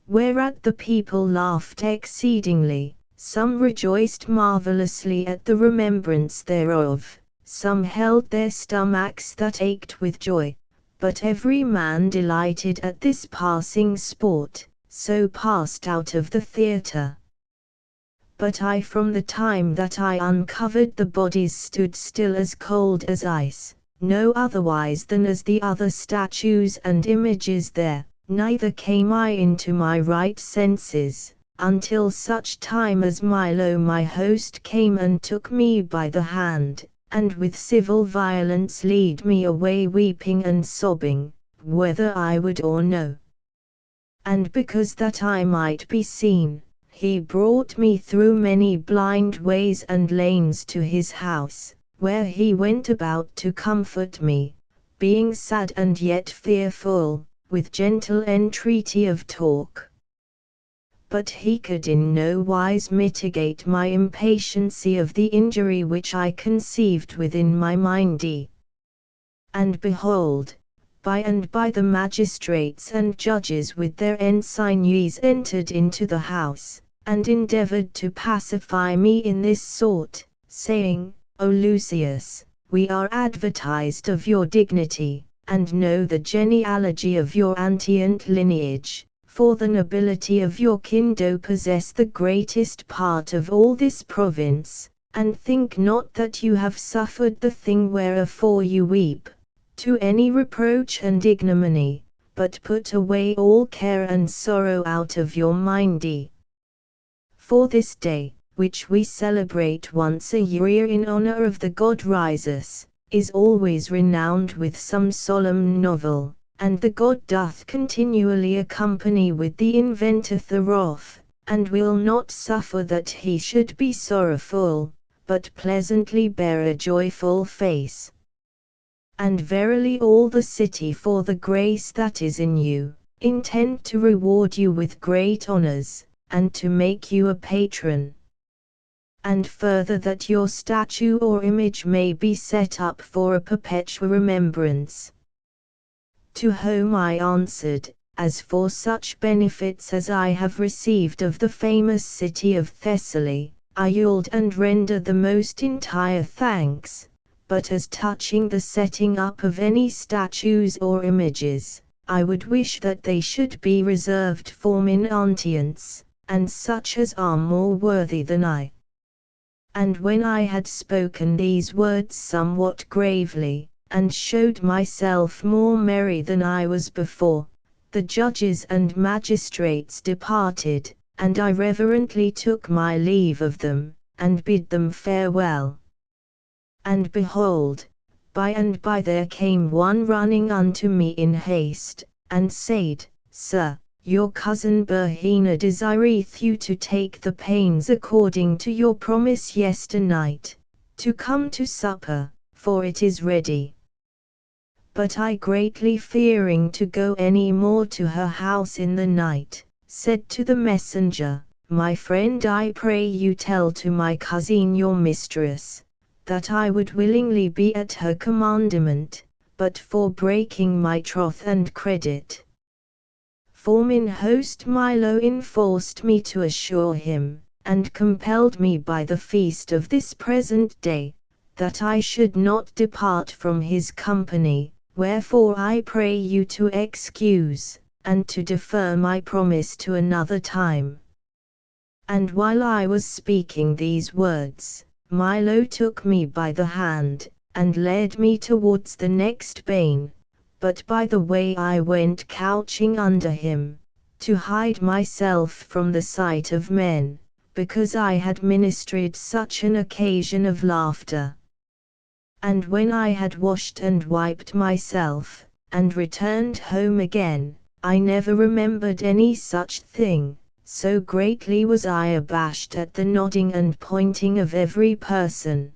Whereat the people laughed exceedingly, some rejoiced marvelously at the remembrance thereof, some held their stomachs that ached with joy, but every man delighted at this passing sport, so passed out of the theatre. But I, from the time that I uncovered the bodies, stood still as cold as ice, no otherwise than as the other statues and images there, neither came I into my right senses, until such time as Milo my host came and took me by the hand, and with civil violence lead me away weeping and sobbing, whether I would or no. And because that I might be seen, he brought me through many blind ways and lanes to his house, where he went about to comfort me, being sad and yet fearful, with gentle entreaty of talk. But he could in no wise mitigate my impatiency of the injury which I conceived within my mindy. And behold, by and by the magistrates and judges with their ensignees entered into the house, and endeavored to pacify me in this sort, saying, O Lucius, we are advertised of your dignity, and know the genealogy of your antient lineage, for the nobility of your kin do possess the greatest part of all this province, and think not that you have suffered the thing wherefore you weep, to any reproach and ignominy, but put away all care and sorrow out of your mindy. For this day, which we celebrate once a year in honor of the god Rhesus, is always renowned with some solemn novel, and the god doth continually accompany with the inventor thereof, and will not suffer that he should be sorrowful, but pleasantly bear a joyful face. And verily all the city, for the grace that is in you, intend to reward you with great honors, and to make you a patron. And further, that your statue or image may be set up for a perpetual remembrance. To whom I answered, as for such benefits as I have received of the famous city of Thessaly, I yield and render the most entire thanks, but as touching the setting up of any statues or images, I would wish that they should be reserved for Menantians, and such as are more worthy than I. And when I had spoken these words somewhat gravely, and showed myself more merry than I was before, the judges and magistrates departed, and I reverently took my leave of them, and bid them farewell. And behold, by and by there came one running unto me in haste, and said, Sir, your cousin Berhina desireth you to take the pains according to your promise yesternight, to come to supper, for it is ready. But I, greatly fearing to go any more to her house in the night, said to the messenger, My friend, I pray you tell to my cousin your mistress, that I would willingly be at her commandment, but for breaking my troth and credit. For mine host Milo enforced me to assure him, and compelled me by the feast of this present day, that I should not depart from his company, wherefore I pray you to excuse, and to defer my promise to another time. And while I was speaking these words, Milo took me by the hand, and led me towards the next bane, but by the way I went couching under him, to hide myself from the sight of men, because I had ministered such an occasion of laughter. And when I had washed and wiped myself, and returned home again, I never remembered any such thing, so greatly was I abashed at the nodding and pointing of every person.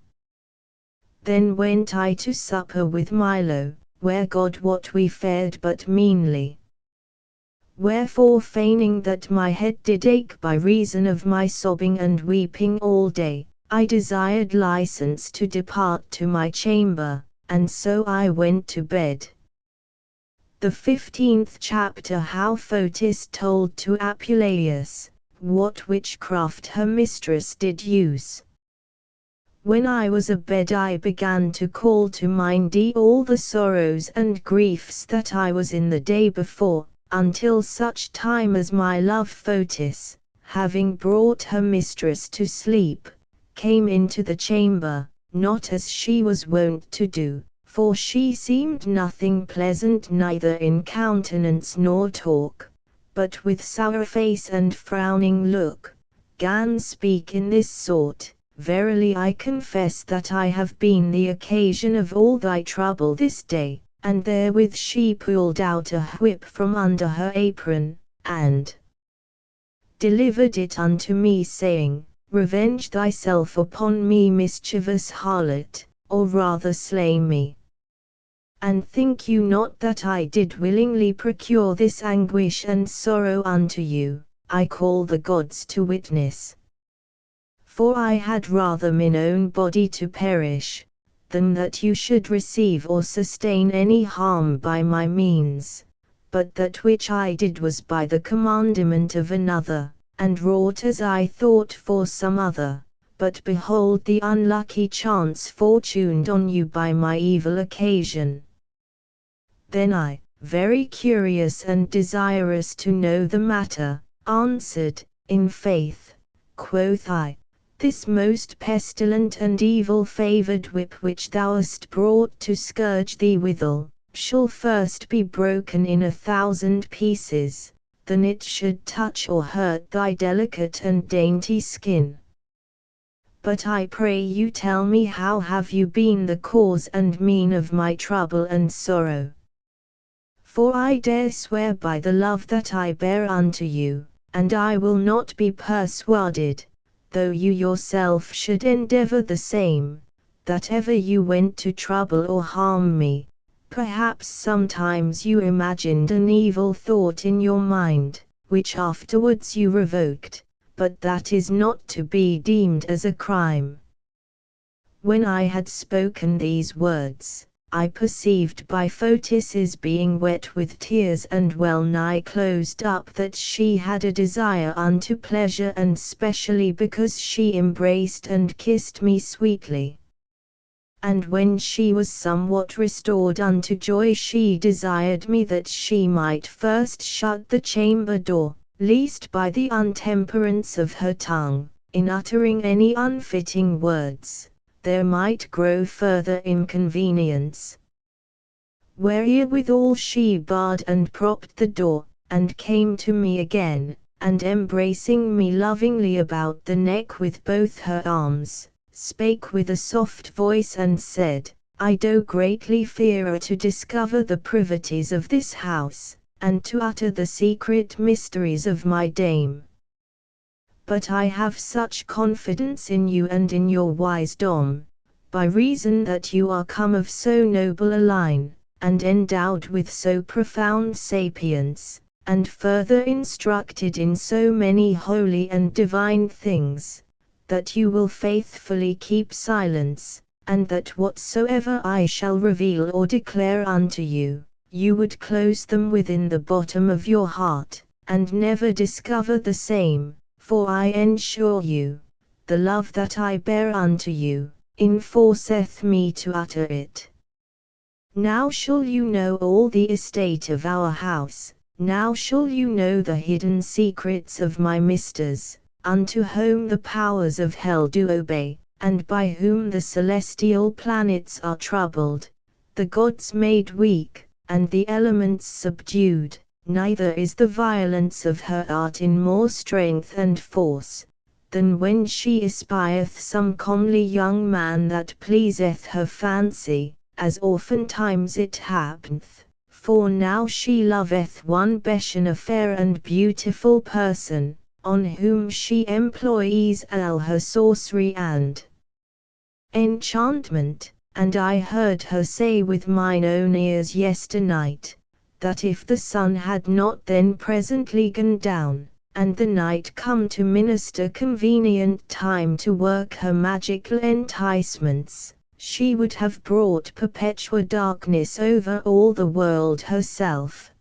Then went I to supper with Milo, where God wot we fared but meanly. Wherefore feigning that my head did ache by reason of my sobbing and weeping all day, I desired license to depart to my chamber, and so I went to bed. The 15th chapter. How Fotis told to Apuleius, what witchcraft her mistress did use. When I was abed I began to call to mind all the sorrows and griefs that I was in the day before, until such time as my love Fotis, having brought her mistress to sleep, came into the chamber, not as she was wont to do, for she seemed nothing pleasant neither in countenance nor talk, but with sour face and frowning look, gan speak in this sort: Verily I confess that I have been the occasion of all thy trouble this day. And therewith she pulled out a whip from under her apron, and delivered it unto me, saying, Revenge thyself upon me, mischievous harlot, or rather slay me. And think you not that I did willingly procure this anguish and sorrow unto you? I call the gods to witness. For I had rather mine own body to perish, than that you should receive or sustain any harm by my means, but that which I did was by the commandment of another, and wrought as I thought for some other, but behold the unlucky chance fortuned on you by my evil occasion. Then I, very curious and desirous to know the matter, answered, In faith, quoth I, this most pestilent and evil-favoured whip which thou hast brought to scourge thee withal, shall first be broken in 1,000 pieces, than it should touch or hurt thy delicate and dainty skin. But I pray you tell me, how have you been the cause and mean of my trouble and sorrow? For I dare swear by the love that I bear unto you, and I will not be persuaded, though you yourself should endeavour the same, that ever you went to trouble or harm me. Perhaps sometimes you imagined an evil thought in your mind, which afterwards you revoked, but that is not to be deemed as a crime. When I had spoken these words, I perceived by Fotis's being wet with tears and well nigh closed up that she had a desire unto pleasure, and specially because she embraced and kissed me sweetly. And when she was somewhat restored unto joy, she desired me that she might first shut the chamber door, lest by the untemperance of her tongue, in uttering any unfitting words, there might grow further inconvenience. Wherewithal she barred and propped the door, and came to me again, and embracing me lovingly about the neck with both her arms, spake with a soft voice and said, I do greatly fear to discover the privities of this house, and to utter the secret mysteries of my dame. But I have such confidence in you and in your wisdom, by reason that you are come of so noble a line, and endowed with so profound sapience, and further instructed in so many holy and divine things, that you will faithfully keep silence, and that whatsoever I shall reveal or declare unto you, you would close them within the bottom of your heart, and never discover the same, for I ensure you, the love that I bear unto you, enforceth me to utter it. Now shall you know all the estate of our house, now shall you know the hidden secrets of my misters, unto whom the powers of hell do obey, and by whom the celestial planets are troubled, the gods made weak, and the elements subdued, neither is the violence of her art in more strength and force, than when she espieth some comely young man that pleaseth her fancy, as oftentimes it happeneth, for now she loveth one bestion a fair and beautiful person, on whom she employs all her sorcery and enchantment, and I heard her say with mine own ears yesternight, that if the sun had not then presently gone down, and the night come to minister convenient time to work her magical enticements, she would have brought perpetual darkness over all the world herself.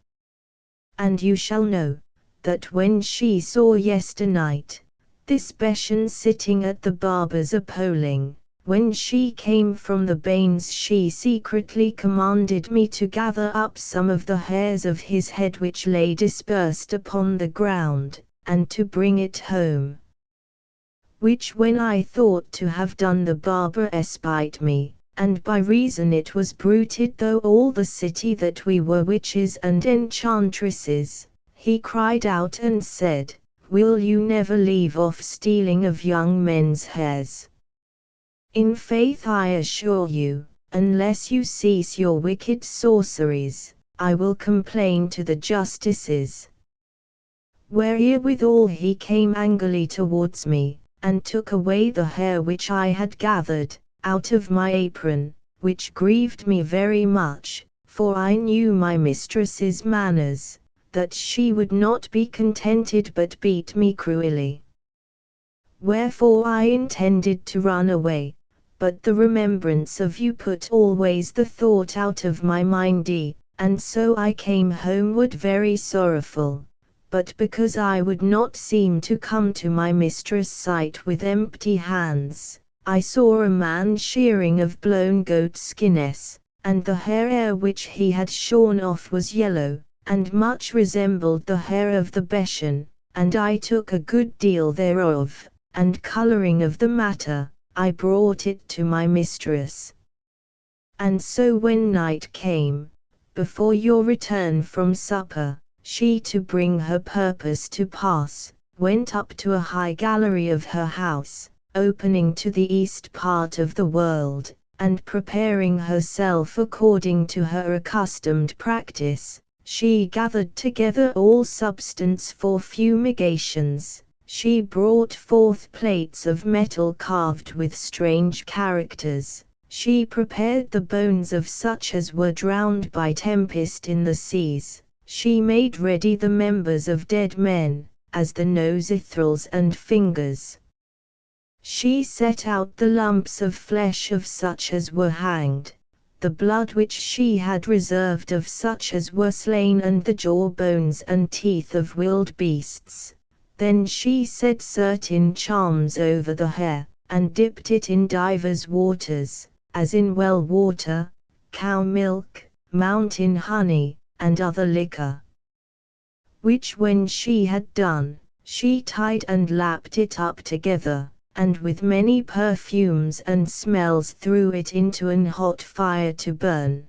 And you shall know, that when she saw yesternight, this Bession sitting at the barber's Apuleius, when she came from the bains she secretly commanded me to gather up some of the hairs of his head which lay dispersed upon the ground, and to bring it home. Which when I thought to have done the barber espied me, and by reason it was bruited through all the city that we were witches and enchantresses, he cried out and said, Will you never leave off stealing of young men's hairs? In faith I assure you, unless you cease your wicked sorceries, I will complain to the justices. Wherewithal he came angrily towards me, and took away the hair which I had gathered, out of my apron, which grieved me very much, for I knew my mistress's manners, that she would not be contented but beat me cruelly. Wherefore I intended to run away, but the remembrance of you put always the thought out of my mindy, and so I came homeward very sorrowful, but because I would not seem to come to my mistress' sight with empty hands, I saw a man shearing of blown goat skins, and the hair which he had shorn off was yellow, and much resembled the hair of the Bession, and I took a good deal thereof, and colouring of the matter, I brought it to my mistress. And so when night came, before your return from supper, she to bring her purpose to pass, went up to a high gallery of her house, opening to the east part of the world, and preparing herself according to her accustomed practice, she gathered together all substance for fumigations. She brought forth plates of metal carved with strange characters. She prepared the bones of such as were drowned by tempest in the seas. She made ready the members of dead men, as the nostrils and fingers. She set out the lumps of flesh of such as were hanged, the blood which she had reserved of such as were slain, and the jaw bones and teeth of wild beasts. Then she said certain charms over the hair, and dipped it in divers waters, as in well water, cow milk, mountain honey, and other liquor. Which when she had done, she tied and lapped it up together, and with many perfumes and smells threw it into an hot fire to burn.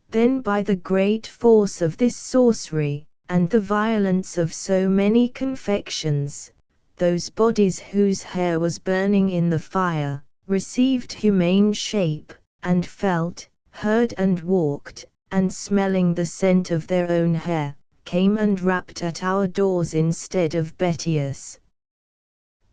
Then by the great force of this sorcery, and the violence of so many confections, those bodies whose hair was burning in the fire, received humane shape, and felt, heard and walked, and smelling the scent of their own hair, came and rapped at our doors instead of Betius.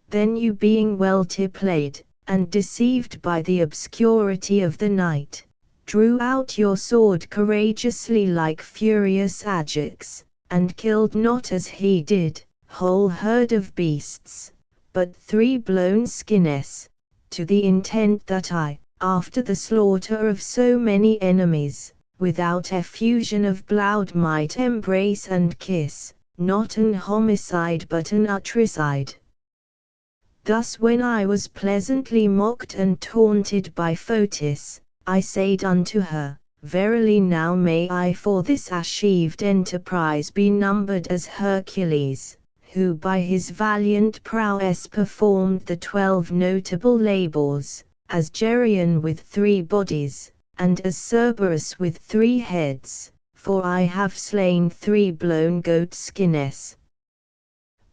Then you being well tiplayed, and deceived by the obscurity of the night, drew out your sword courageously like furious Ajax, and killed not as he did, whole herd of beasts, but 3 blown skins, to the intent that I, after the slaughter of so many enemies, without effusion of blood might embrace and kiss, not an homicide but an utricide. Thus when I was pleasantly mocked and taunted by Fotis, I said unto her, Verily now may I for this achieved enterprise be numbered as Hercules, who by his valiant prowess performed the 12 notable labours, as Geryon with 3 bodies, and as Cerberus with 3 heads, for I have slain 3 blown goat skins.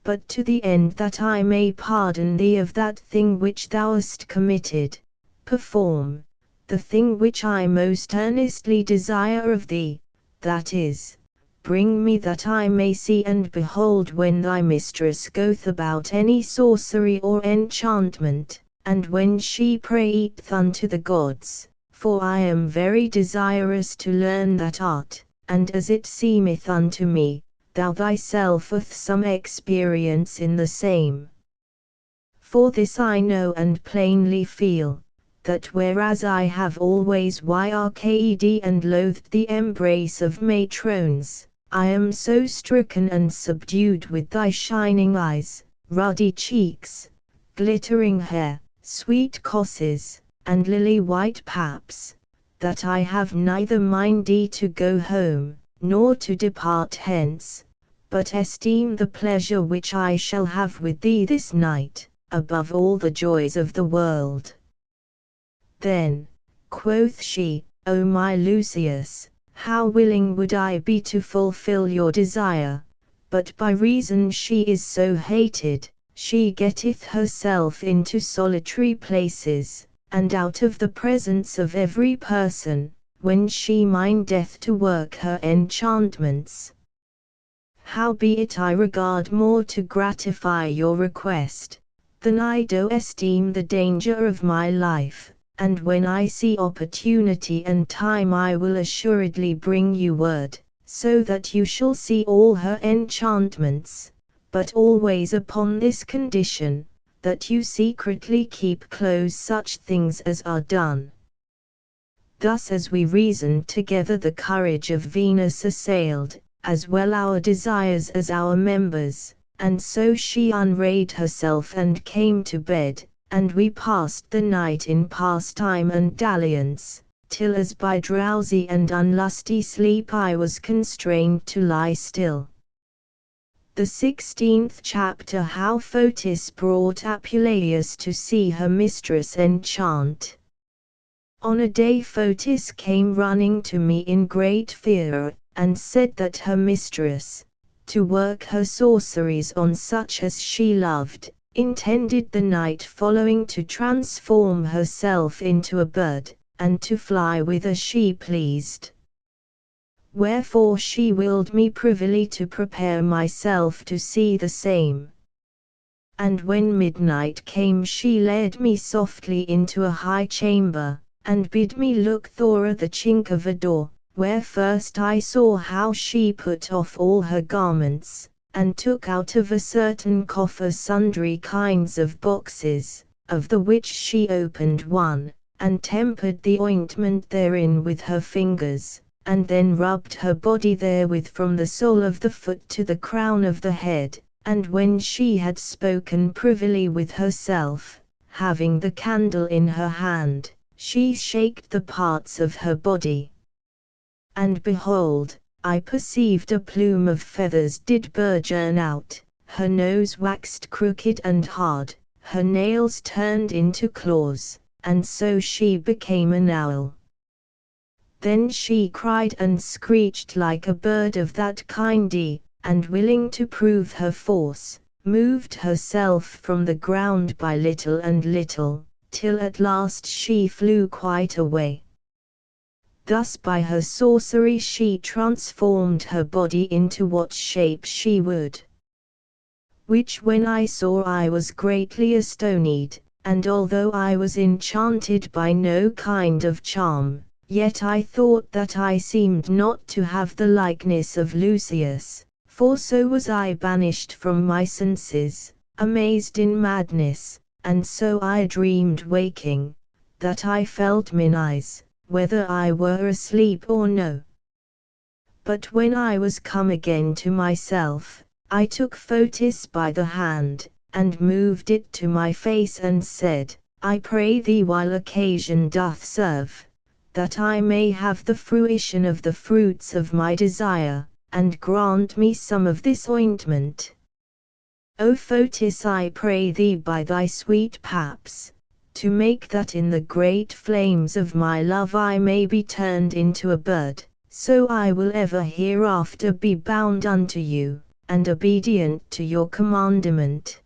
But to the end that I may pardon thee of that thing which thou hast committed, perform the thing which I most earnestly desire of thee, that is, bring me that I may see and behold when thy mistress goeth about any sorcery or enchantment, and when she prayeth unto the gods, for I am very desirous to learn that art, and as it seemeth unto me, thou thyself hath some experience in the same. For this I know and plainly feel, that whereas I have always yrked and loathed the embrace of matrons, I am so stricken and subdued with thy shining eyes, ruddy cheeks, glittering hair, sweet cosses, and lily-white paps, that I have neither mindy to go home, nor to depart hence, but esteem the pleasure which I shall have with thee this night, above all the joys of the world. Then, quoth she, O my Lucius, how willing would I be to fulfill your desire, but by reason she is so hated, she getteth herself into solitary places, and out of the presence of every person, when she mindeth to work her enchantments. Howbeit I regard more to gratify your request, than I do esteem the danger of my life, and when I see opportunity and time I will assuredly bring you word, so that you shall see all her enchantments, but always upon this condition, that you secretly keep close such things as are done. Thus as we reasoned together the courage of Venus assailed, as well our desires as our members, and so she unrayed herself and came to bed, and we passed the night in pastime and dalliance, till as by drowsy and unlusty sleep I was constrained to lie still. The 16th chapter. How Fotis brought Apuleius to see her mistress enchant. On a day Fotis came running to me in great fear, and said that her mistress, to work her sorceries on such as she loved, intended the night following to transform herself into a bird, and to fly whither she pleased. Wherefore she willed me privily to prepare myself to see the same. And when midnight came she led me softly into a high chamber, and bid me look thorough the chink of a door, where first I saw how she put off all her garments, and took out of a certain coffer sundry kinds of boxes, of the which she opened one, and tempered the ointment therein with her fingers, and then rubbed her body therewith from the sole of the foot to the crown of the head, and when she had spoken privily with herself, having the candle in her hand, she shaked the parts of her body. And behold, I perceived a plume of feathers did burgeon out, her nose waxed crooked and hard, her nails turned into claws, and so she became an owl. Then she cried and screeched like a bird of that kind, and willing to prove her force, moved herself from the ground by little and little, till at last she flew quite away. Thus by her sorcery she transformed her body into what shape she would. Which when I saw I was greatly astonished, and although I was enchanted by no kind of charm, yet I thought that I seemed not to have the likeness of Lucius, for so was I banished from my senses, amazed in madness, and so I dreamed waking, that I felt mine eyes, whether I were asleep or no. But when I was come again to myself, I took Fotis by the hand, and moved it to my face and said, I pray thee while occasion doth serve, that I may have the fruition of the fruits of my desire, and grant me some of this ointment. O Fotis, I pray thee by thy sweet paps, to make that in the great flames of my love I may be turned into a bird, so I will ever hereafter be bound unto you, and obedient to your commandment.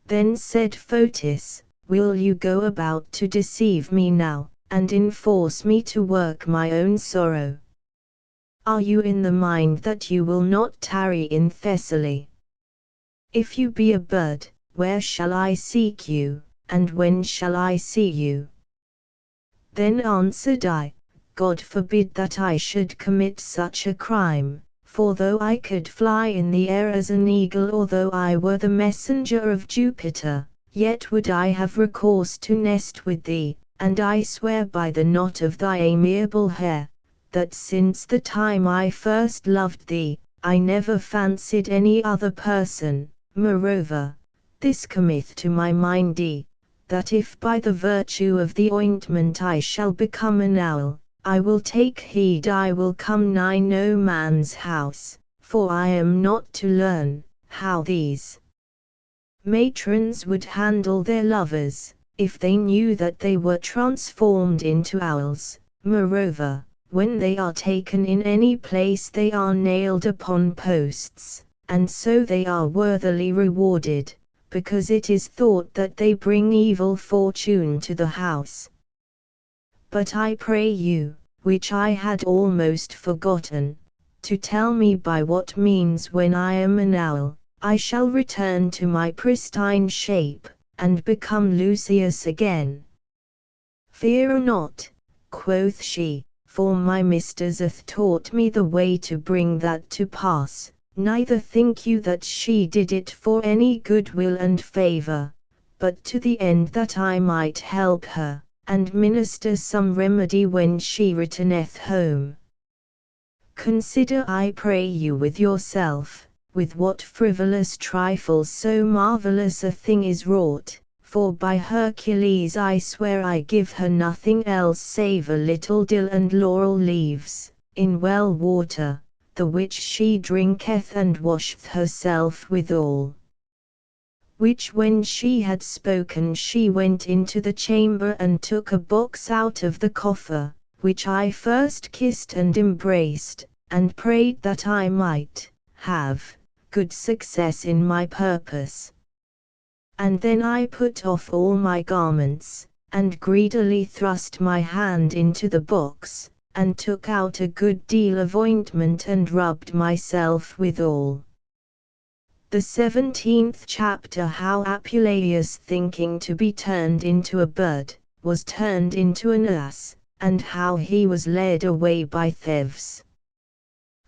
Then said Fotis, will you go about to deceive me now, and enforce me to work my own sorrow? Are you in the mind that you will not tarry in Thessaly? If you be a bird, where shall I seek you, and when shall I see you? Then answered I, God forbid that I should commit such a crime, for though I could fly in the air as an eagle, or though I were the messenger of Jupiter, yet would I have recourse to nest with thee, and I swear by the knot of thy amiable hair, that since the time I first loved thee, I never fancied any other person. Moreover, this cometh to my mind, that if by the virtue of the ointment I shall become an owl, I will take heed I will come nigh no man's house, for I am not to learn how these matrons would handle their lovers, if they knew that they were transformed into owls. Moreover, when they are taken in any place they are nailed upon posts, and so they are worthily rewarded, because it is thought that they bring evil fortune to the house. But I pray you, which I had almost forgotten, to tell me by what means when I am an owl, I shall return to my pristine shape, and become Lucius again. Fear not, quoth she, for my mistress hath taught me the way to bring that to pass, neither think you that she did it for any goodwill and favour, but to the end that I might help her, and minister some remedy when she returneth home. Consider I pray you with yourself, with what frivolous trifles so marvellous a thing is wrought, for by Hercules I swear I give her nothing else save a little dill and laurel leaves, in well water, the which she drinketh and washeth herself withal. Which when she had spoken she went into the chamber and took a box out of the coffer, which I first kissed and embraced, and prayed that I might have good success in my purpose. And then I put off all my garments, and greedily thrust my hand into the box, and took out a good deal of ointment and rubbed myself withal. The 17th chapter. How Apuleius, thinking to be turned into a bird, was turned into an ass, and how he was led away by thieves.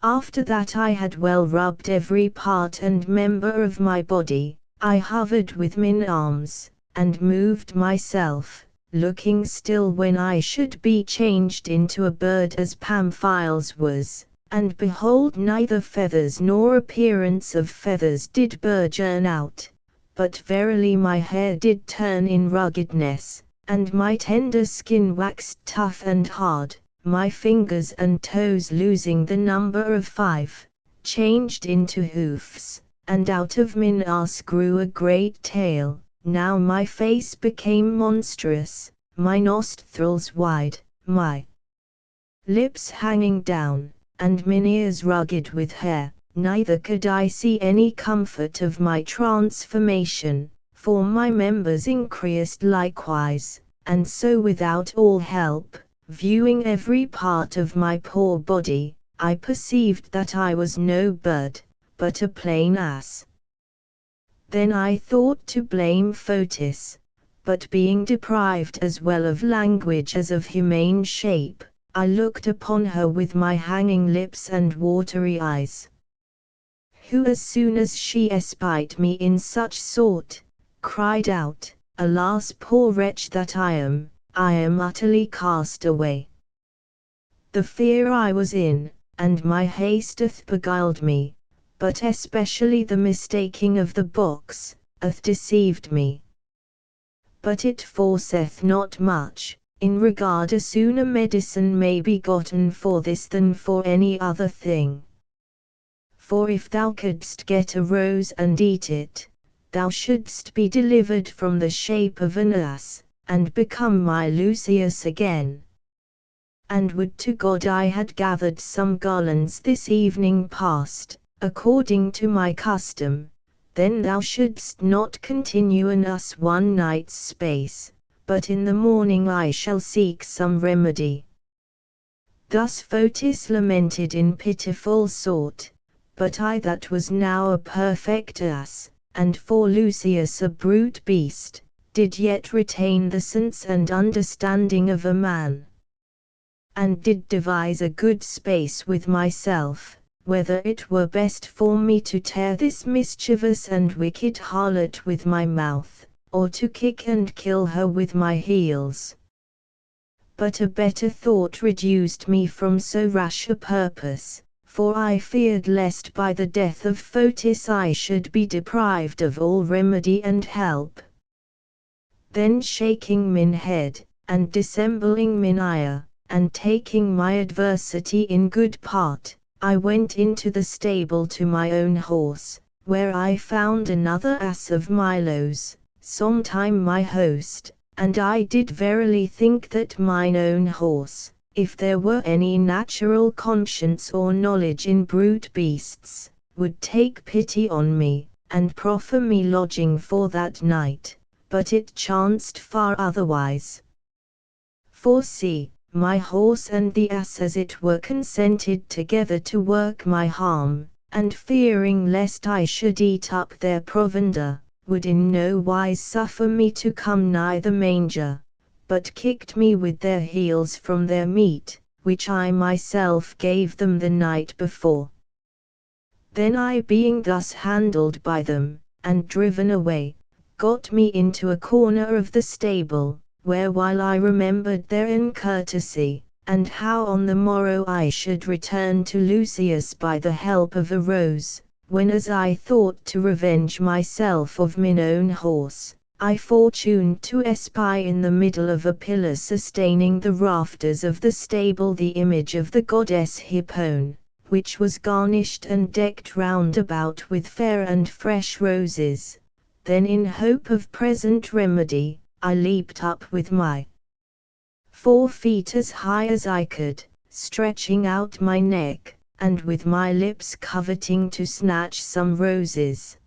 After that I had well rubbed every part and member of my body, I hovered with mine arms, and moved myself, looking still when I should be changed into a bird as Pamphiles was, and behold neither feathers nor appearance of feathers did burgeon out, but verily my hair did turn in ruggedness, and my tender skin waxed tough and hard, my fingers and toes losing the number of 5, changed into hoofs, and out of mine ass grew a great tail. Now my face became monstrous, my nostrils wide, my lips hanging down, and mine ears rugged with hair, neither could I see any comfort of my transformation, for my members increased likewise, and so without all help, viewing every part of my poor body, I perceived that I was no bird, but a plain ass. Then I thought to blame Fotis, but being deprived as well of language as of humane shape, I looked upon her with my hanging lips and watery eyes. Who as soon as she espied me in such sort, cried out, Alas, poor wretch that I am utterly cast away. The fear I was in, and my haste hath beguiled me, but especially the mistaking of the box, hath deceived me. But it forceth not much, in regard as soon a medicine may be gotten for this than for any other thing. For if thou couldst get a rose and eat it, thou shouldst be delivered from the shape of an ass, and become my Lucius again. And would to God I had gathered some garlands this evening past, according to my custom, then thou shouldst not continue an ass one night's space, but in the morning I shall seek some remedy. Thus Fotis lamented in pitiful sort, but I that was now a perfect ass, and for Lucius a brute beast, did yet retain the sense and understanding of a man. And did devise a good space with myself, whether it were best for me to tear this mischievous and wicked harlot with my mouth, or to kick and kill her with my heels. But a better thought reduced me from so rash a purpose, for I feared lest by the death of Fotis I should be deprived of all remedy and help. Then shaking mine head, and dissembling mine ire, and taking my adversity in good part, I went into the stable to my own horse, where I found another ass of Milo's, sometime my host, and I did verily think that mine own horse, if there were any natural conscience or knowledge in brute beasts, would take pity on me, and proffer me lodging for that night, but it chanced far otherwise. For see, my horse and the ass as it were consented together to work my harm, and fearing lest I should eat up their provender, would in no wise suffer me to come nigh the manger, but kicked me with their heels from their meat, which I myself gave them the night before. Then I being thus handled by them, and driven away, got me into a corner of the stable, where while I remembered their incourtesy, and how on the morrow I should return to Lucius by the help of a rose, when as I thought to revenge myself of mine own horse, I fortuned to espy in the middle of a pillar sustaining the rafters of the stable the image of the goddess Hippone, which was garnished and decked round about with fair and fresh roses. Then in hope of present remedy, I leaped up with my 4 feet as high as I could, stretching out my neck, and with my lips coveting to snatch some roses.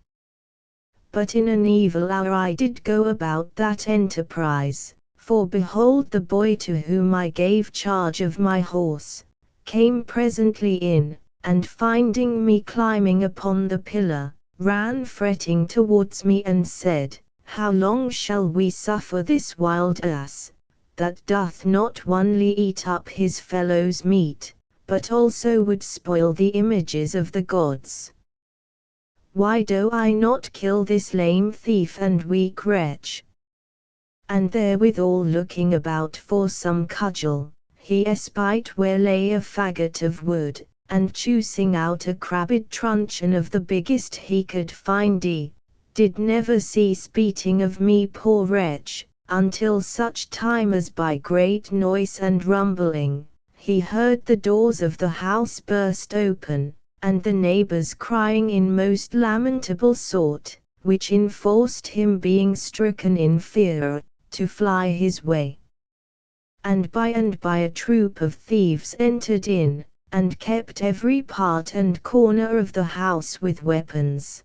But in an evil hour I did go about that enterprise, for behold the boy to whom I gave charge of my horse, came presently in, and finding me climbing upon the pillar, ran fretting towards me and said, How long shall we suffer this wild ass, that doth not only eat up his fellows' meat, but also would spoil the images of the gods? Why do I not kill this lame thief and weak wretch? And therewithal looking about for some cudgel, he espied where lay a faggot of wood, and choosing out a crabbed truncheon of the biggest he could find, did never cease beating of me poor wretch, until such time as by great noise and rumbling, he heard the doors of the house burst open, and the neighbors crying in most lamentable sort, which enforced him being stricken in fear, to fly his way. And by a troop of thieves entered in, and kept every part and corner of the house with weapons.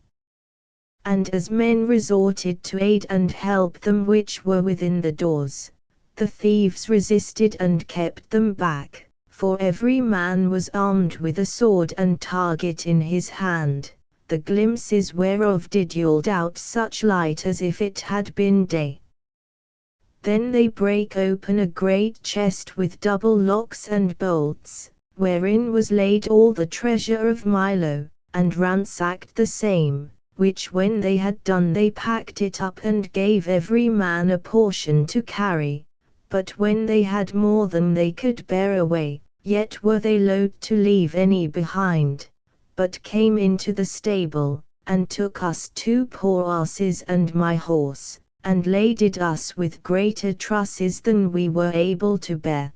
And as men resorted to aid and help them which were within the doors, the thieves resisted and kept them back, for every man was armed with a sword and target in his hand, the glimpses whereof did yield out such light as if it had been day. Then they brake open a great chest with double locks and bolts, wherein was laid all the treasure of Milo, and ransacked the same, which when they had done they packed it up and gave every man a portion to carry, but when they had more than they could bear away, yet were they loath to leave any behind, but came into the stable, and took us 2 poor asses and my horse, and laded us with greater trusses than we were able to bear.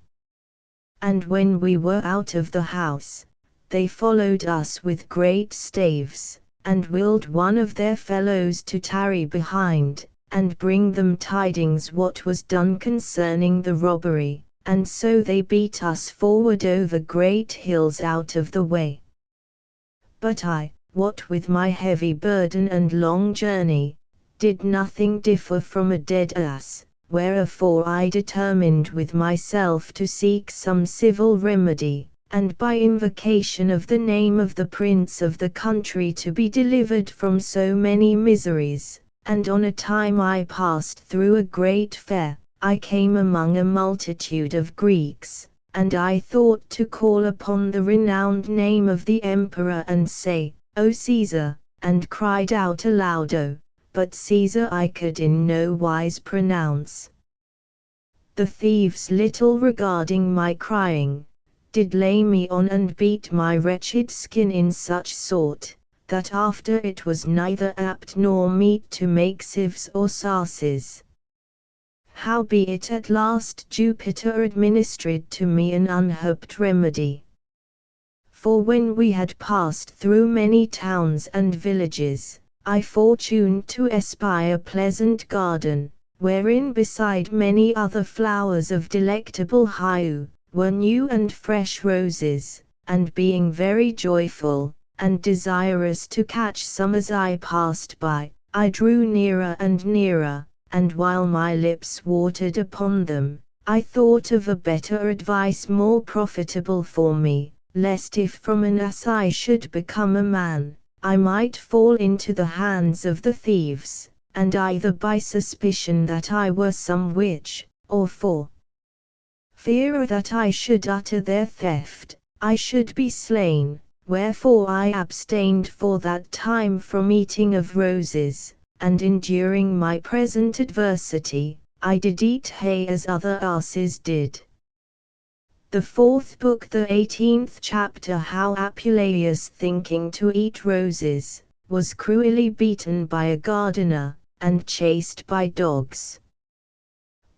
And when we were out of the house, they followed us with great staves, and willed one of their fellows to tarry behind, and bring them tidings what was done concerning the robbery, and so they beat us forward over great hills out of the way. But I, what with my heavy burden and long journey, did nothing differ from a dead ass, wherefore I determined with myself to seek some civil remedy, and by invocation of the name of the prince of the country to be delivered from so many miseries. And on a time I passed through a great fair, I came among a multitude of Greeks, and I thought to call upon the renowned name of the emperor and say, O Caesar, and cried out aloud, O, but Caesar I could in no wise pronounce. The thieves, little regarding my crying, did lay me on and beat my wretched skin in such sort, that after it was neither apt nor meet to make sieves or sarces. Howbeit at last Jupiter administered to me an unhoped remedy. For when we had passed through many towns and villages, I fortuned to espy a pleasant garden, wherein beside many other flowers of delectable hue, were new and fresh roses, and being very joyful, and desirous to catch some as I passed by, I drew nearer and nearer, and while my lips watered upon them, I thought of a better advice more profitable for me, lest if from an ass I should become a man, I might fall into the hands of the thieves, and either by suspicion that I were some witch, or for fear that I should utter their theft, I should be slain. Wherefore I abstained for that time from eating of roses, and enduring my present adversity, I did eat hay as other asses did. The fourth book, the 18th chapter. How Apuleius, thinking to eat roses, was cruelly beaten by a gardener, and chased by dogs.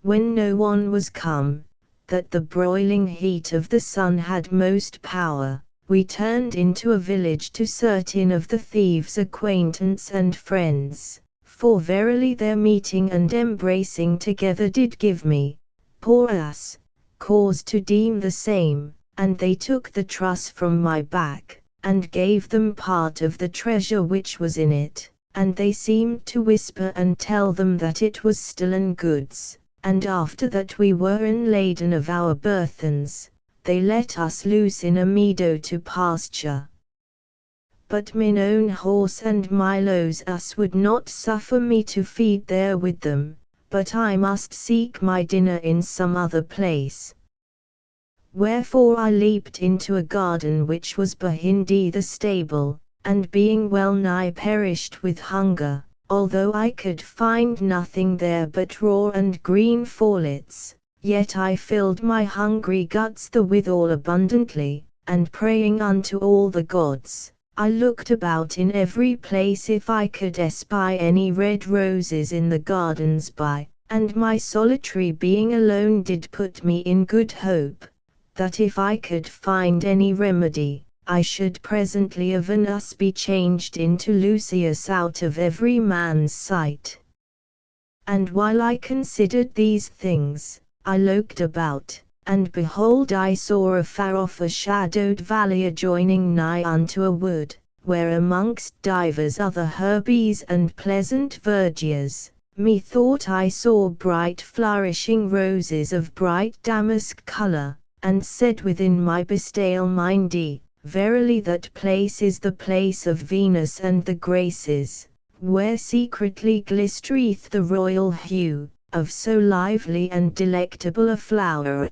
When no one was come, that the broiling heat of the sun had most power, we turned into a village to certain of the thieves' acquaintance and friends, for verily their meeting and embracing together did give me, poor ass, cause to deem the same, and they took the truss from my back, and gave them part of the treasure which was in it, and they seemed to whisper and tell them that it was stolen goods, and after that we were unladen of our burthens, they let us loose in a meadow to pasture. But mine own horse and Milo's ass would not suffer me to feed there with them, but I must seek my dinner in some other place. Wherefore I leaped into a garden which was behind the stable, and being well nigh perished with hunger, although I could find nothing there but raw and green fallets, yet I filled my hungry guts the withal abundantly, and praying unto all the gods, I looked about in every place if I could espy any red roses in the gardens by, and my solitary being alone did put me in good hope, that if I could find any remedy, I should presently of an ass be changed into Lucius out of every man's sight. And while I considered these things, I looked about, and behold I saw afar off a shadowed valley adjoining nigh unto a wood, where amongst divers other herbes and pleasant verdures, methought I saw bright flourishing roses of bright damask colour, and said within my bestial mindy, verily that place is the place of Venus and the Graces, where secretly glistereth the royal hue of so lively and delectable a flower.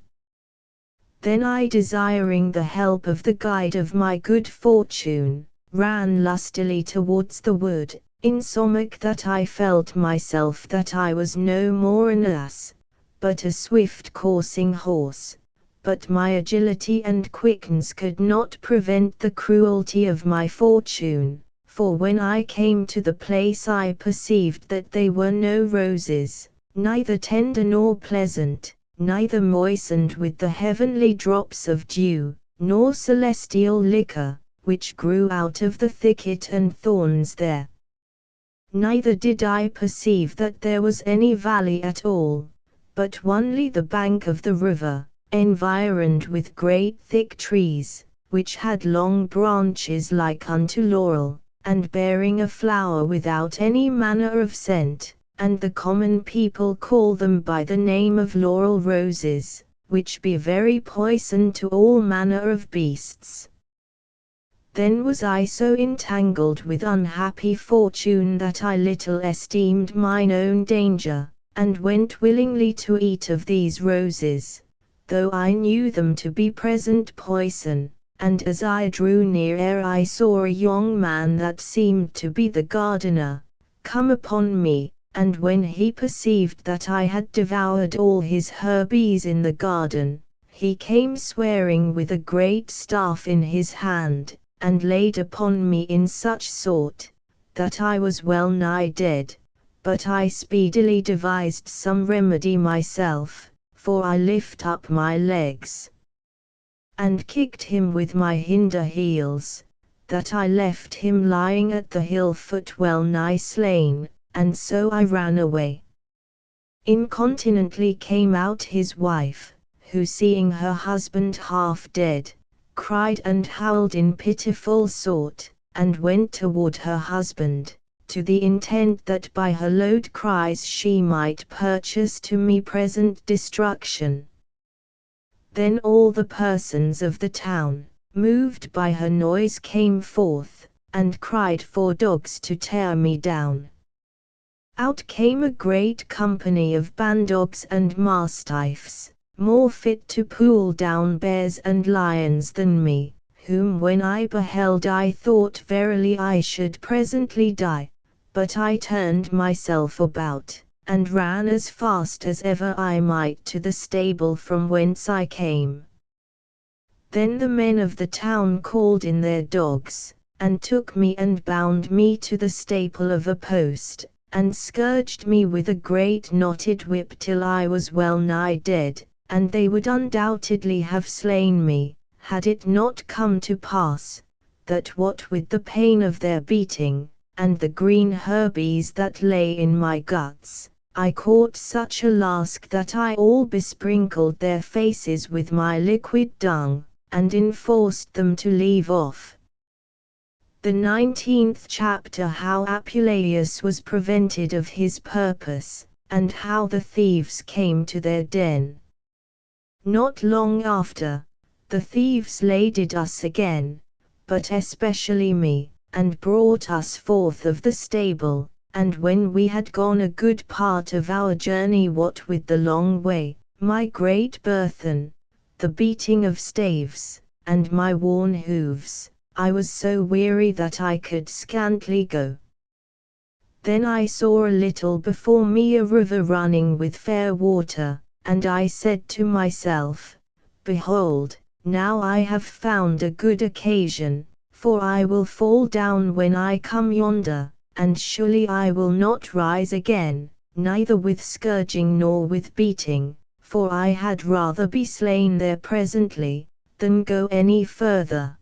Then I, desiring the help of the guide of my good fortune, ran lustily towards the wood, insomuch that I felt myself that I was no more an ass, but a swift coursing horse. But my agility and quickness could not prevent the cruelty of my fortune, for when I came to the place I perceived that they were no roses, neither tender nor pleasant, neither moistened with the heavenly drops of dew, nor celestial liquor, which grew out of the thicket and thorns there. Neither did I perceive that there was any valley at all, but only the bank of the river, environed with great thick trees, which had long branches like unto laurel, and bearing a flower without any manner of scent, and the common people call them by the name of laurel roses, which be very poison to all manner of beasts. Then was I so entangled with unhappy fortune that I little esteemed mine own danger, and went willingly to eat of these roses, though I knew them to be present poison. And as I drew near I saw a young man that seemed to be the gardener, come upon me, and when he perceived that I had devoured all his herbs in the garden, he came swearing with a great staff in his hand, and laid upon me in such sort, that I was well nigh dead, but I speedily devised some remedy myself, for I lift up my legs, and kicked him with my hinder heels, that I left him lying at the hill foot well nigh slain, and so I ran away. Incontinently came out his wife, who seeing her husband half dead, cried and howled in pitiful sort, and went toward her husband, to the intent that by her loud cries she might purchase to me present destruction. Then all the persons of the town, moved by her noise, came forth, and cried for dogs to tear me down. Out came a great company of bandogs and mastiffs, more fit to pull down bears and lions than me, whom when I beheld I thought verily I should presently die, but I turned myself about, and ran as fast as ever I might to the stable from whence I came. Then the men of the town called in their dogs, and took me and bound me to the staple of a post, and scourged me with a great knotted whip till I was well nigh dead, and they would undoubtedly have slain me, had it not come to pass, that what with the pain of their beating, and the green herbs that lay in my guts, I caught such a lask that I all besprinkled their faces with my liquid dung, and enforced them to leave off. The 19th chapter. How Apuleius was prevented of his purpose, and how the thieves came to their den. Not long after, the thieves laded us again, but especially me, and brought us forth of the stable, and when we had gone a good part of our journey, what with the long way, my great burthen, the beating of staves, and my worn hoofs, I was so weary that I could scantly go. Then I saw a little before me a river running with fair water, and I said to myself, Behold, now I have found a good occasion, for I will fall down when I come yonder, and surely I will not rise again, neither with scourging nor with beating, for I had rather be slain there presently, than go any further.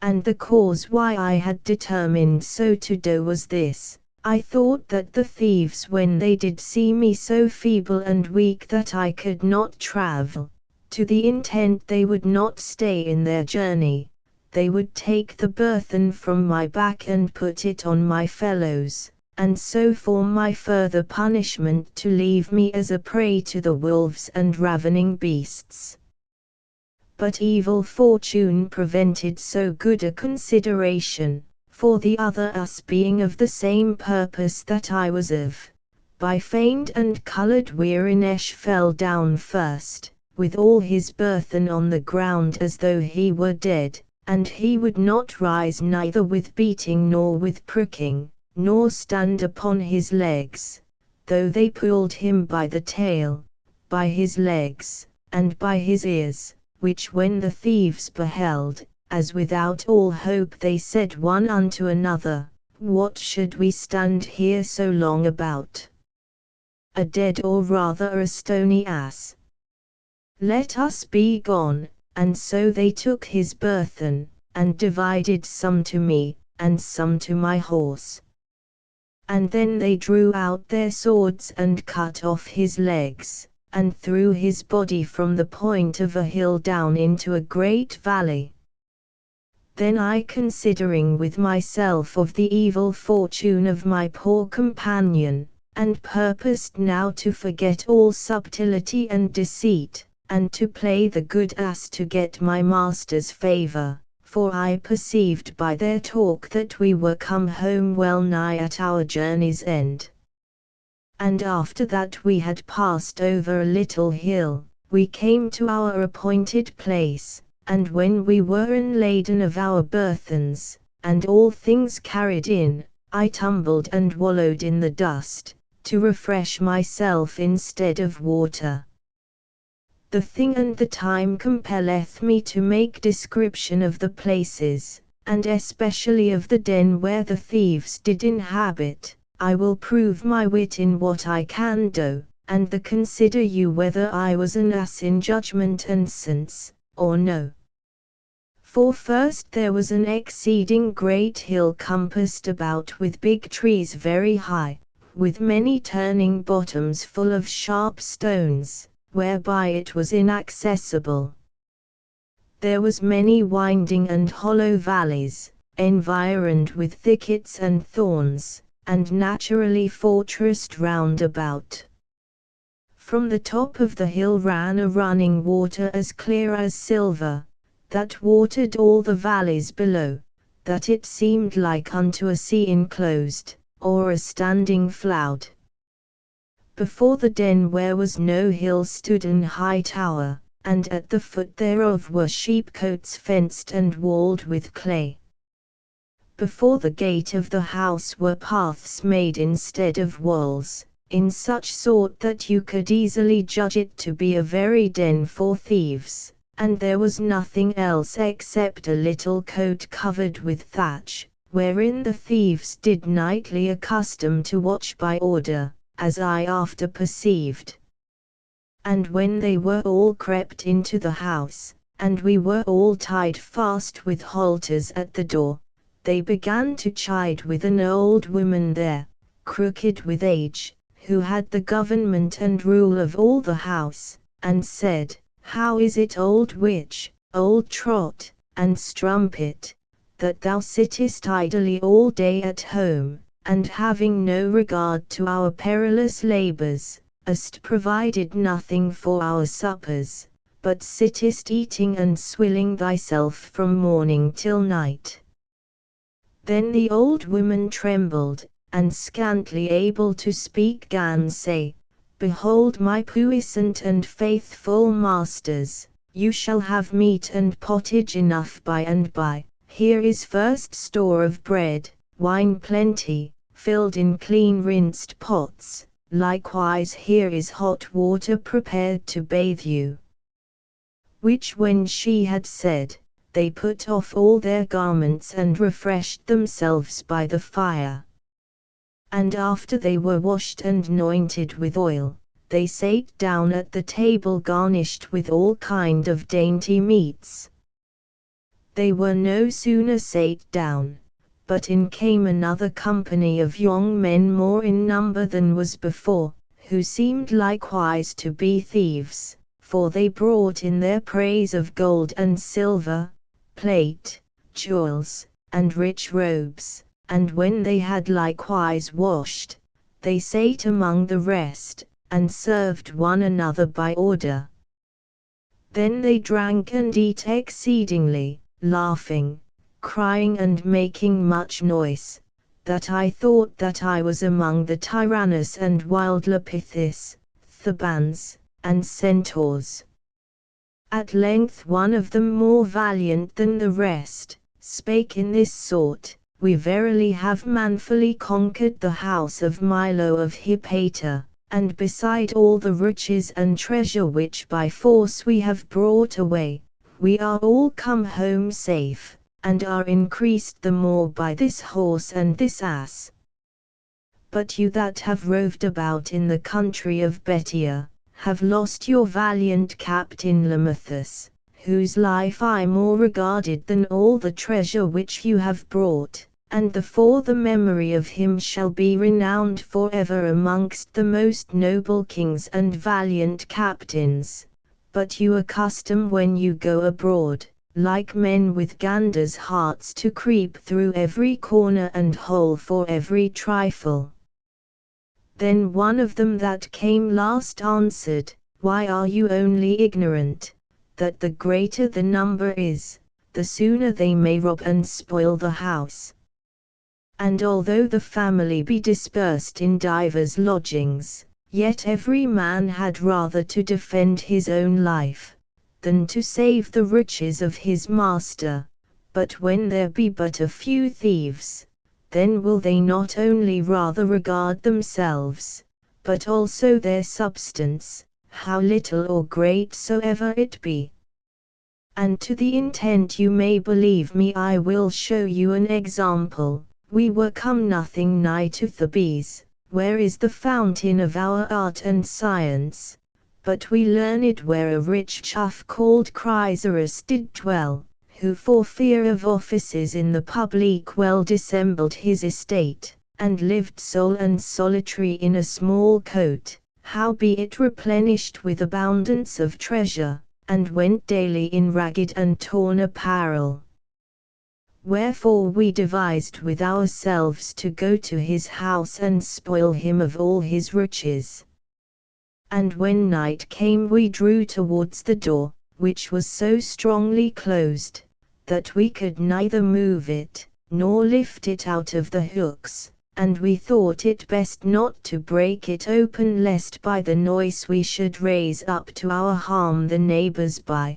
And the cause why I had determined so to do was this: I thought that the thieves, when they did see me so feeble and weak that I could not travel, to the intent they would not stay in their journey, they would take the burthen from my back and put it on my fellows, and so for my further punishment to leave me as a prey to the wolves and ravening beasts. But evil fortune prevented so good a consideration, for the other us being of the same purpose that I was of, by feigned and coloured weariness fell down first, with all his burthen on the ground as though he were dead, and he would not rise neither with beating nor with pricking, nor stand upon his legs, though they pulled him by the tail, by his legs, and by his ears, which when the thieves beheld, as without all hope, they said one unto another, What should we stand here so long about? A dead or rather a stony ass. Let us be gone. And so they took his burthen, and divided some to me, and some to my horse. And then they drew out their swords and cut off his legs, and threw his body from the point of a hill down into a great valley. Then I, considering with myself of the evil fortune of my poor companion, and purposed now to forget all subtlety and deceit, and to play the good ass to get my master's favor, for I perceived by their talk that we were come home well nigh at our journey's end. And after that we had passed over a little hill, we came to our appointed place, and when we were unladen of our burthens, and all things carried in, I tumbled and wallowed in the dust, to refresh myself instead of water. The thing and the time compelleth me to make description of the places, and especially of the den where the thieves did inhabit. I will prove my wit in what I can do, and the consider you whether I was an ass in judgment and sense, or no. For first there was an exceeding great hill compassed about with big trees very high, with many turning bottoms full of sharp stones, whereby it was inaccessible. There was many winding and hollow valleys, environed with thickets and thorns, and naturally fortressed round about. From the top of the hill ran a running water as clear as silver, that watered all the valleys below, that it seemed like unto a sea enclosed, or a standing flood. Before the den where was no hill stood an high tower, and at the foot thereof were sheepcotes fenced and walled with clay. Before the gate of the house were paths made instead of walls, in such sort that you could easily judge it to be a very den for thieves, and there was nothing else except a little cote covered with thatch, wherein the thieves did nightly accustom to watch by order, as I after perceived. And when they were all crept into the house, and we were all tied fast with halters at the door, they began to chide with an old woman there, crooked with age, who had the government and rule of all the house, and said, How is it, old witch, old trot, and strumpet, that thou sittest idly all day at home, and having no regard to our perilous labours, hast provided nothing for our suppers, but sittest eating and swilling thyself from morning till night? Then the old woman trembled, and scantly able to speak gan say, Behold, my puissant and faithful masters, you shall have meat and pottage enough by and by. Here is first store of bread, wine plenty, filled in clean rinsed pots, likewise here is hot water prepared to bathe you. Which when she had said, they put off all their garments and refreshed themselves by the fire. And after they were washed and anointed with oil, they sate down at the table garnished with all kind of dainty meats. They were no sooner sate down, but in came another company of young men more in number than was before, who seemed likewise to be thieves, for they brought in their praise of gold and silver, plate, jewels, and rich robes, and when they had likewise washed, they sate among the rest, and served one another by order. Then they drank and ate exceedingly, laughing, crying and making much noise, that I thought that I was among the tyrannous and wild Lapithis, Thebans, and Centaurs. At length one of them, more valiant than the rest, spake in this sort, We verily have manfully conquered the house of Milo of Hipata, and beside all the riches and treasure which by force we have brought away, we are all come home safe, and are increased the more by this horse and this ass. But you that have roved about in the country of Betia, have lost your valiant captain Lamachus, whose life I more regarded than all the treasure which you have brought, and therefore the memory of him shall be renowned forever amongst the most noble kings and valiant captains. But you accustom when you go abroad, like men with ganders' hearts, to creep through every corner and hole for every trifle. Then one of them that came last answered, Why are you only ignorant, that the greater the number is, the sooner they may rob and spoil the house? And although the family be dispersed in divers lodgings, yet every man had rather to defend his own life, than to save the riches of his master. But when there be but a few thieves, then will they not only rather regard themselves, but also their substance, how little or great soever it be. And to the intent you may believe me, I will show you an example. We were come nothing nigh to Thebes, where is the fountain of our art and science, but we learned where a rich chuff called Chrysaorus did dwell, who for fear of offices in the public well dissembled his estate, and lived sole and solitary in a small cote, howbeit replenished with abundance of treasure, and went daily in ragged and torn apparel. Wherefore we devised with ourselves to go to his house and spoil him of all his riches. And when night came we drew towards the door, which was so strongly closed, that we could neither move it, nor lift it out of the hooks, and we thought it best not to break it open, lest by the noise we should raise up to our harm the neighbors by.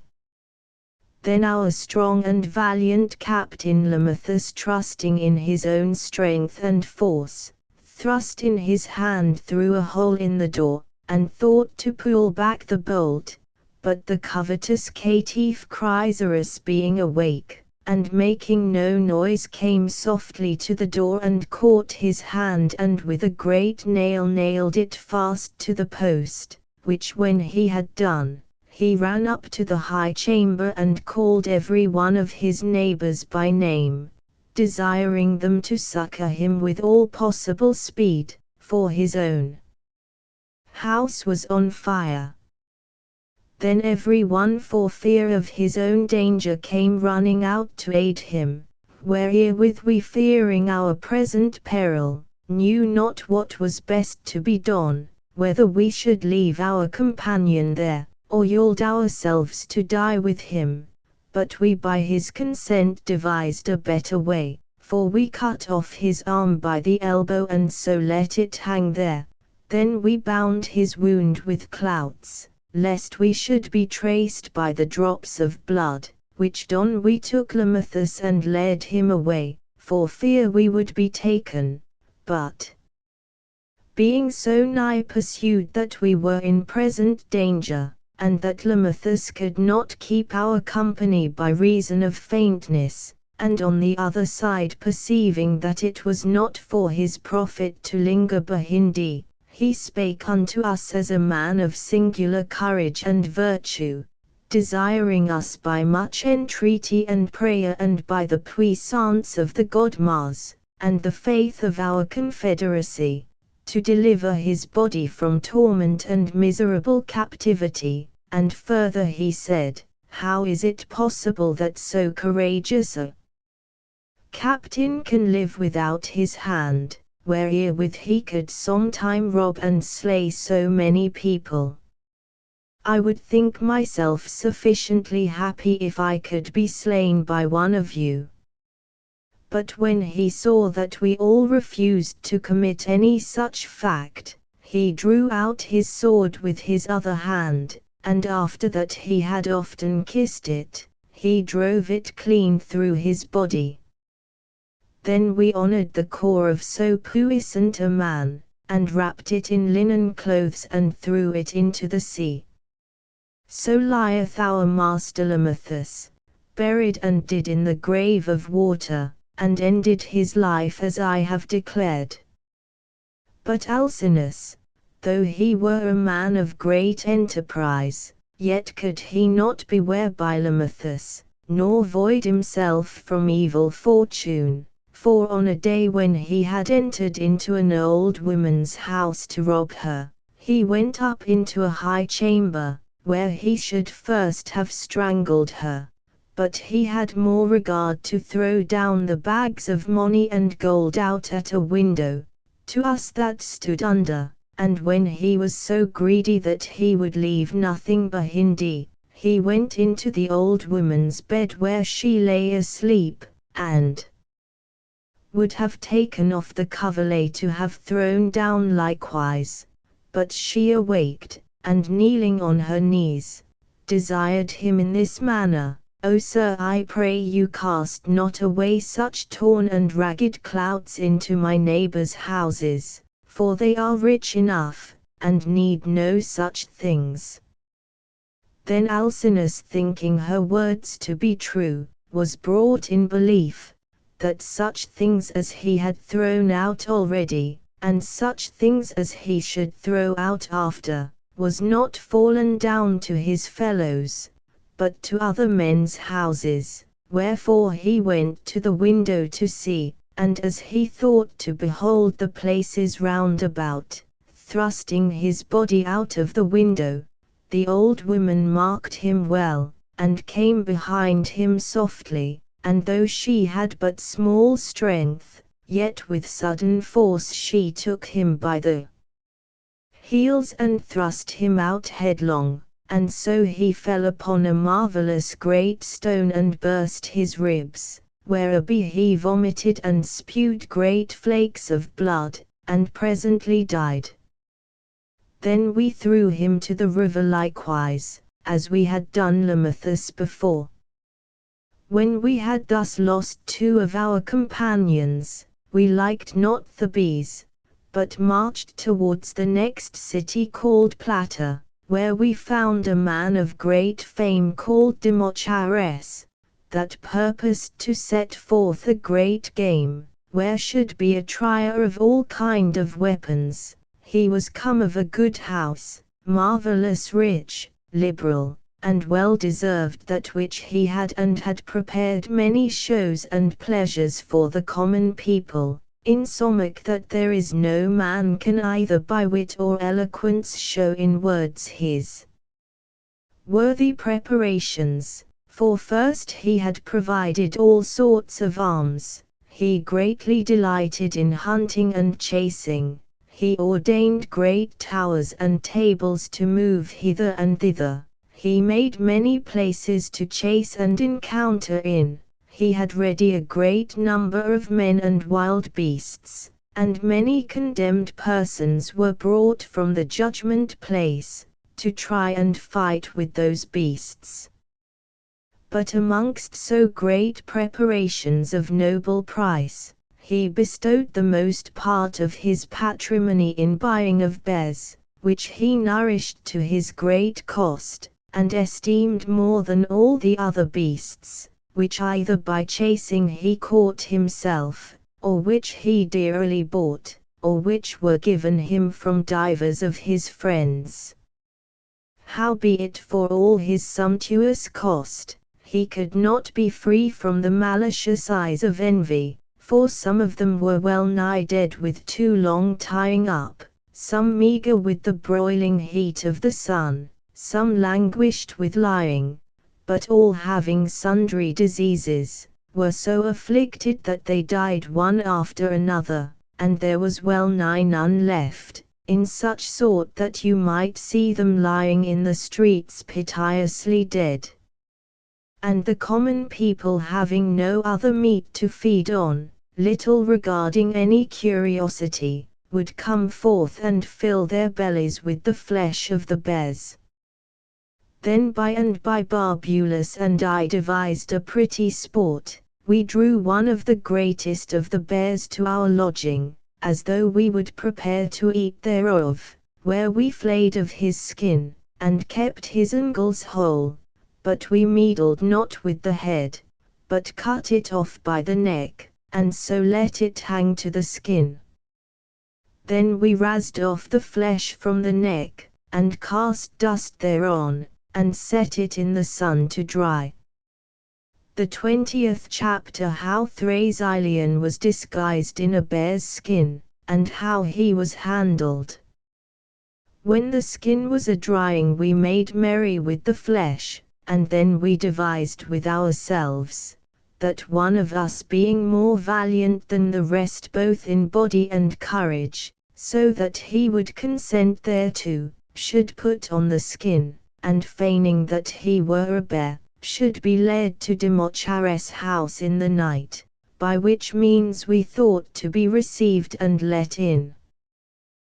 Then our strong and valiant Captain Lamachus, trusting in his own strength and force, thrust in his hand through a hole in the door, and thought to pull back the bolt, but the covetous caitiff Chrysaorus being awake, and making no noise, came softly to the door and caught his hand, and with a great nail nailed it fast to the post, which when he had done, he ran up to the high chamber and called every one of his neighbors by name, desiring them to succor him with all possible speed, for his own house was on fire. Then every one for fear of his own danger came running out to aid him, wherewith we, fearing our present peril, knew not what was best to be done, whether we should leave our companion there, or yield ourselves to die with him. But we by his consent devised a better way, for we cut off his arm by the elbow and so let it hang there. Then we bound his wound with clouts, lest we should be traced by the drops of blood, which done we took Lamachus and led him away, for fear we would be taken. But being so nigh pursued that we were in present danger, and that Lamachus could not keep our company by reason of faintness, and on the other side perceiving that it was not for his profit to linger behind, he spake unto us as a man of singular courage and virtue, desiring us by much entreaty and prayer, and by the puissance of the god Mars, and the faith of our confederacy, to deliver his body from torment and miserable captivity. And further he said, How is it possible that so courageous a captain can live without his hand, wherewith he could sometime rob and slay so many people? I would think myself sufficiently happy if I could be slain by one of you. But when he saw that we all refused to commit any such fact, he drew out his sword with his other hand, and after that he had often kissed it, he drove it clean through his body. Then we honored the core of so puissant a man, and wrapped it in linen clothes and threw it into the sea. So lieth our master Lamachus, buried and did in the grave of water, and ended his life as I have declared. But Alcinous, though he were a man of great enterprise, Yet could he not beware Bilomathus, nor void himself from evil fortune, for on a day when he had entered into an old woman's house to rob her, he went up into a high chamber, where he should first have strangled her, but he had more regard to throw down the bags of money and gold out at a window, to us that stood under. And when he was so greedy that he would leave nothing behind, he went into the old woman's bed where she lay asleep, and would have taken off the coverlet to have thrown down likewise. But she awaked, and kneeling on her knees, desired him in this manner, O sir, I pray you cast not away such torn and ragged clouts into my neighbors' houses, for they are rich enough, and need no such things. Then Alcinous, thinking her words to be true, was brought in belief, that such things as he had thrown out already, and such things as he should throw out after, was not fallen down to his fellows, but to other men's houses, wherefore he went to the window to see, and as he thought to behold the places round about, thrusting his body out of the window, the old woman marked him well, and came behind him softly, and though she had but small strength, yet with sudden force she took him by the heels and thrust him out headlong, and so he fell upon a marvelous great stone and burst his ribs, whereabe he vomited and spewed great flakes of blood, and presently died. Then we threw him to the river likewise, as we had done Lamachus before. When we had thus lost 2 of our companions, we liked not Thebes, but marched towards the next city called Plata, where we found a man of great fame called Demochares, that purposed to set forth a great game, where should be a trier of all kind of weapons. He was come of a good house, marvelous rich, liberal, and well deserved that which he had, and had prepared many shows and pleasures for the common people, insomuch that there is no man can either by wit or eloquence show in words his worthy preparations. For first he had provided all sorts of arms, he greatly delighted in hunting and chasing, he ordained great towers and tables to move hither and thither, he made many places to chase and encounter in, he had ready a great number of men and wild beasts, and many condemned persons were brought from the judgment place, to try and fight with those beasts. But amongst so great preparations of noble price, he bestowed the most part of his patrimony in buying of bears, which he nourished to his great cost, and esteemed more than all the other beasts, which either by chasing he caught himself, or which he dearly bought, or which were given him from divers of his friends. Howbeit for all his sumptuous cost, he could not be free from the malicious eyes of envy, for some of them were well nigh dead with too long tying up, some meagre with the broiling heat of the sun, some languished with lying, but all having sundry diseases, were so afflicted that they died one after another, and there was well nigh none left, in such sort that you might see them lying in the streets piteously dead. And the common people, having no other meat to feed on, little regarding any curiosity, would come forth and fill their bellies with the flesh of the bears. Then by and by Barbulus and I devised a pretty sport. We drew one of the greatest of the bears to our lodging, as though we would prepare to eat thereof, where we flayed of his skin, and kept his angles whole. But we meddled not with the head, but cut it off by the neck, and so let it hang to the skin. Then we razzed off the flesh from the neck, and cast dust thereon, and set it in the sun to dry. The 20th chapter, how Thrasylion was disguised in a bear's skin, and how he was handled. When the skin was a-drying, we made merry with the flesh, and then we devised with ourselves, that one of us being more valiant than the rest both in body and courage, so that he would consent thereto, should put on the skin, and feigning that he were a bear, should be led to Demochares' house in the night, by which means we thought to be received and let in.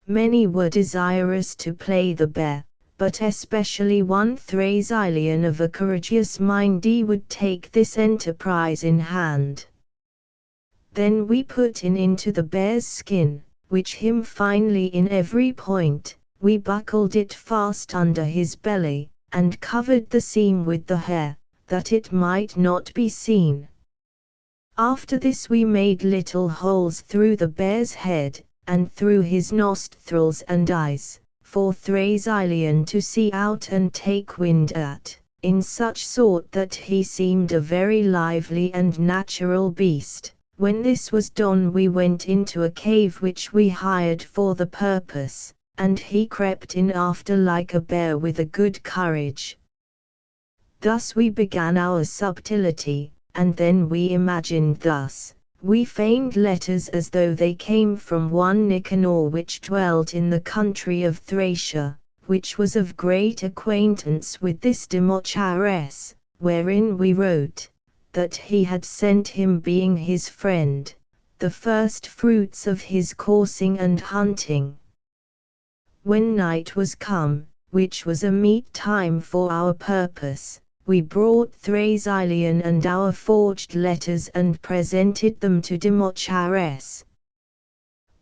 Many were desirous to play the bear, but especially one Thrasylion of a courageous mind would take this enterprise in hand. Then we put into the bear's skin, which him finely in every point, we buckled it fast under his belly, and covered the seam with the hair, that it might not be seen. After this we made little holes through the bear's head, and through his nostrils and eyes, for Thrasylion to see out and take wind at, in such sort that he seemed a very lively and natural beast. When this was done, we went into a cave which we hired for the purpose, and he crept in after like a bear with a good courage. Thus we began our subtlety, and then we imagined thus. We feigned letters as though they came from one Nicanor which dwelt in the country of Thracia, which was of great acquaintance with this Demochares, wherein we wrote, that he had sent him, being his friend, the first fruits of his coursing and hunting. When night was come, which was a meet time for our purpose, we brought Thrasylion and our forged letters and presented them to Demochares.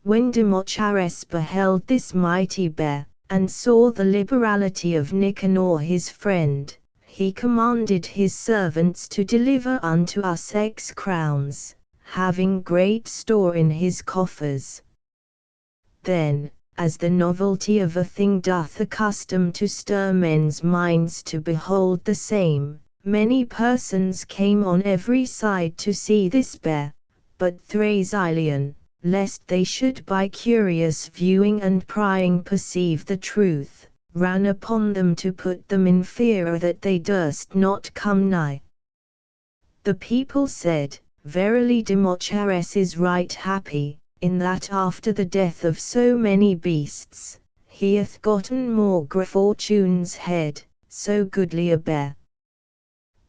When Demochares beheld this mighty bear, and saw the liberality of Nicanor his friend, he commanded his servants to deliver unto us X crowns, having great store in his coffers. Then, as the novelty of a thing doth accustom to stir men's minds to behold the same, many persons came on every side to see this bear, but Thrasylion, lest they should by curious viewing and prying perceive the truth, ran upon them to put them in fear that they durst not come nigh. The people said, Verily Demochares is right happy, in that after the death of so many beasts, he hath gotten more Fortune's head, so goodly a bear.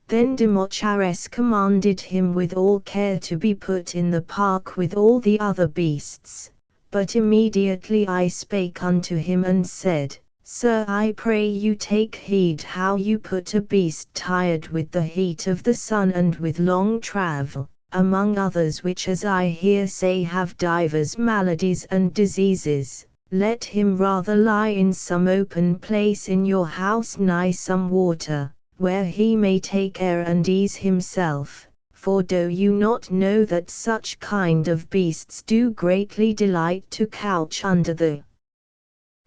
Then Demochares commanded him with all care to be put in the park with all the other beasts, but immediately I spake unto him and said, Sir, I pray you take heed how you put a beast tired with the heat of the sun and with long travel, among others which as I hear say have divers maladies and diseases. Let him rather lie in some open place in your house nigh some water, where he may take air and ease himself, for do you not know that such kind of beasts do greatly delight to couch under the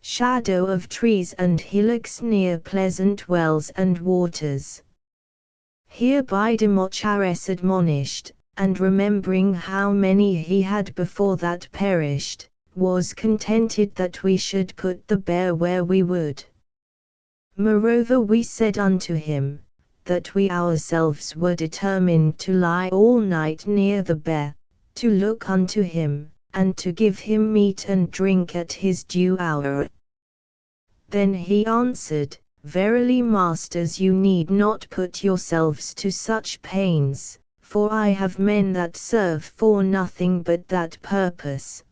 shadow of trees and hillocks near pleasant wells and waters? Hereby Demochares admonished, and remembering how many he had before that perished, was contented that we should put the bear where we would. Moreover we said unto him, that we ourselves were determined to lie all night near the bear, to look unto him, and to give him meat and drink at his due hour. Then he answered, Verily masters, you need not put yourselves to such pains, for I have men that serve for nothing but that purpose.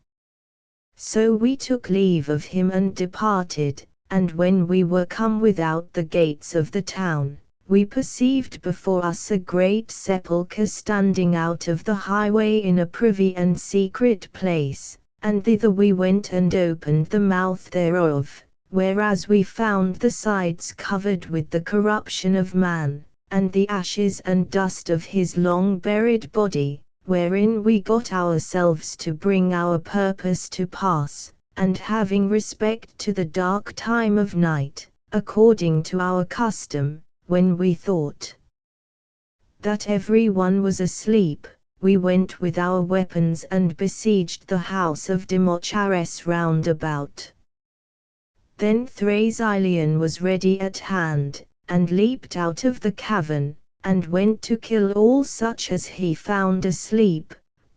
So we took leave of him and departed, and when we were come without the gates of the town, we perceived before us a great sepulchre standing out of the highway in a privy and secret place, and thither we went and opened the mouth thereof, whereas we found the sides covered with the corruption of man, and the ashes and dust of his long buried body, wherein we got ourselves to bring our purpose to pass, and having respect to the dark time of night, according to our custom, when we thought that every one was asleep, we went with our weapons and besieged the house of Demochares round about. Then Thrasylion was ready at hand, and leaped out of the cavern, and went to kill all such as he found asleep.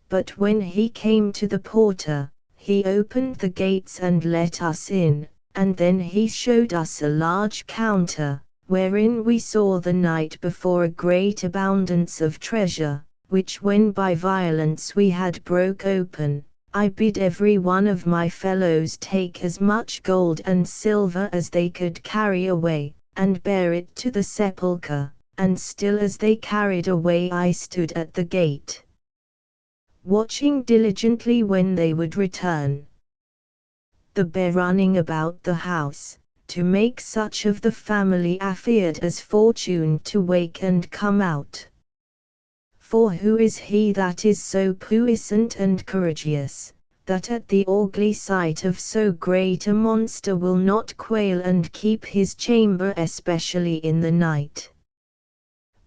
But when he came to the porter, he opened the gates and let us in, and then he showed us a large counter, wherein we saw the night before a great abundance of treasure, which when by violence we had broke open, I bid every one of my fellows take as much gold and silver as they could carry away, and bear it to the sepulchre, and still as they carried away I stood at the gate, watching diligently when they would return. The bear running about the house, to make such of the family afeard as fortune to wake and come out. For who is he that is so puissant and courageous, that at the ugly sight of so great a monster will not quail and keep his chamber especially in the night?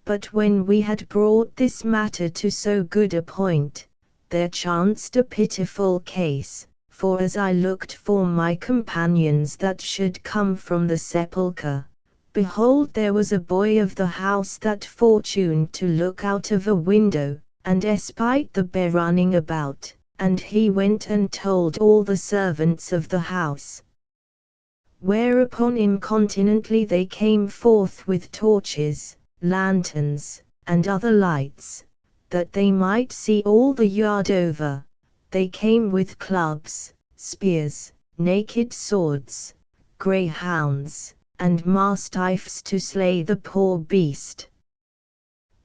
But when we had brought this matter to so good a point, there chanced a pitiful case. For as I looked for my companions that should come from the sepulchre, behold there was a boy of the house that fortuned to look out of a window, and espied the bear running about, and he went and told all the servants of the house. Whereupon incontinently they came forth with torches, lanterns, and other lights, that they might see all the yard over. They came with clubs, spears, naked swords, greyhounds, and mastiffs to slay the poor beast.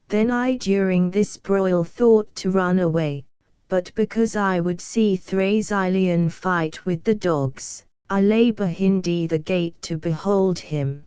Then I during this broil thought to run away, but because I would see Thrasylion fight with the dogs, I lay behind the gate to behold him.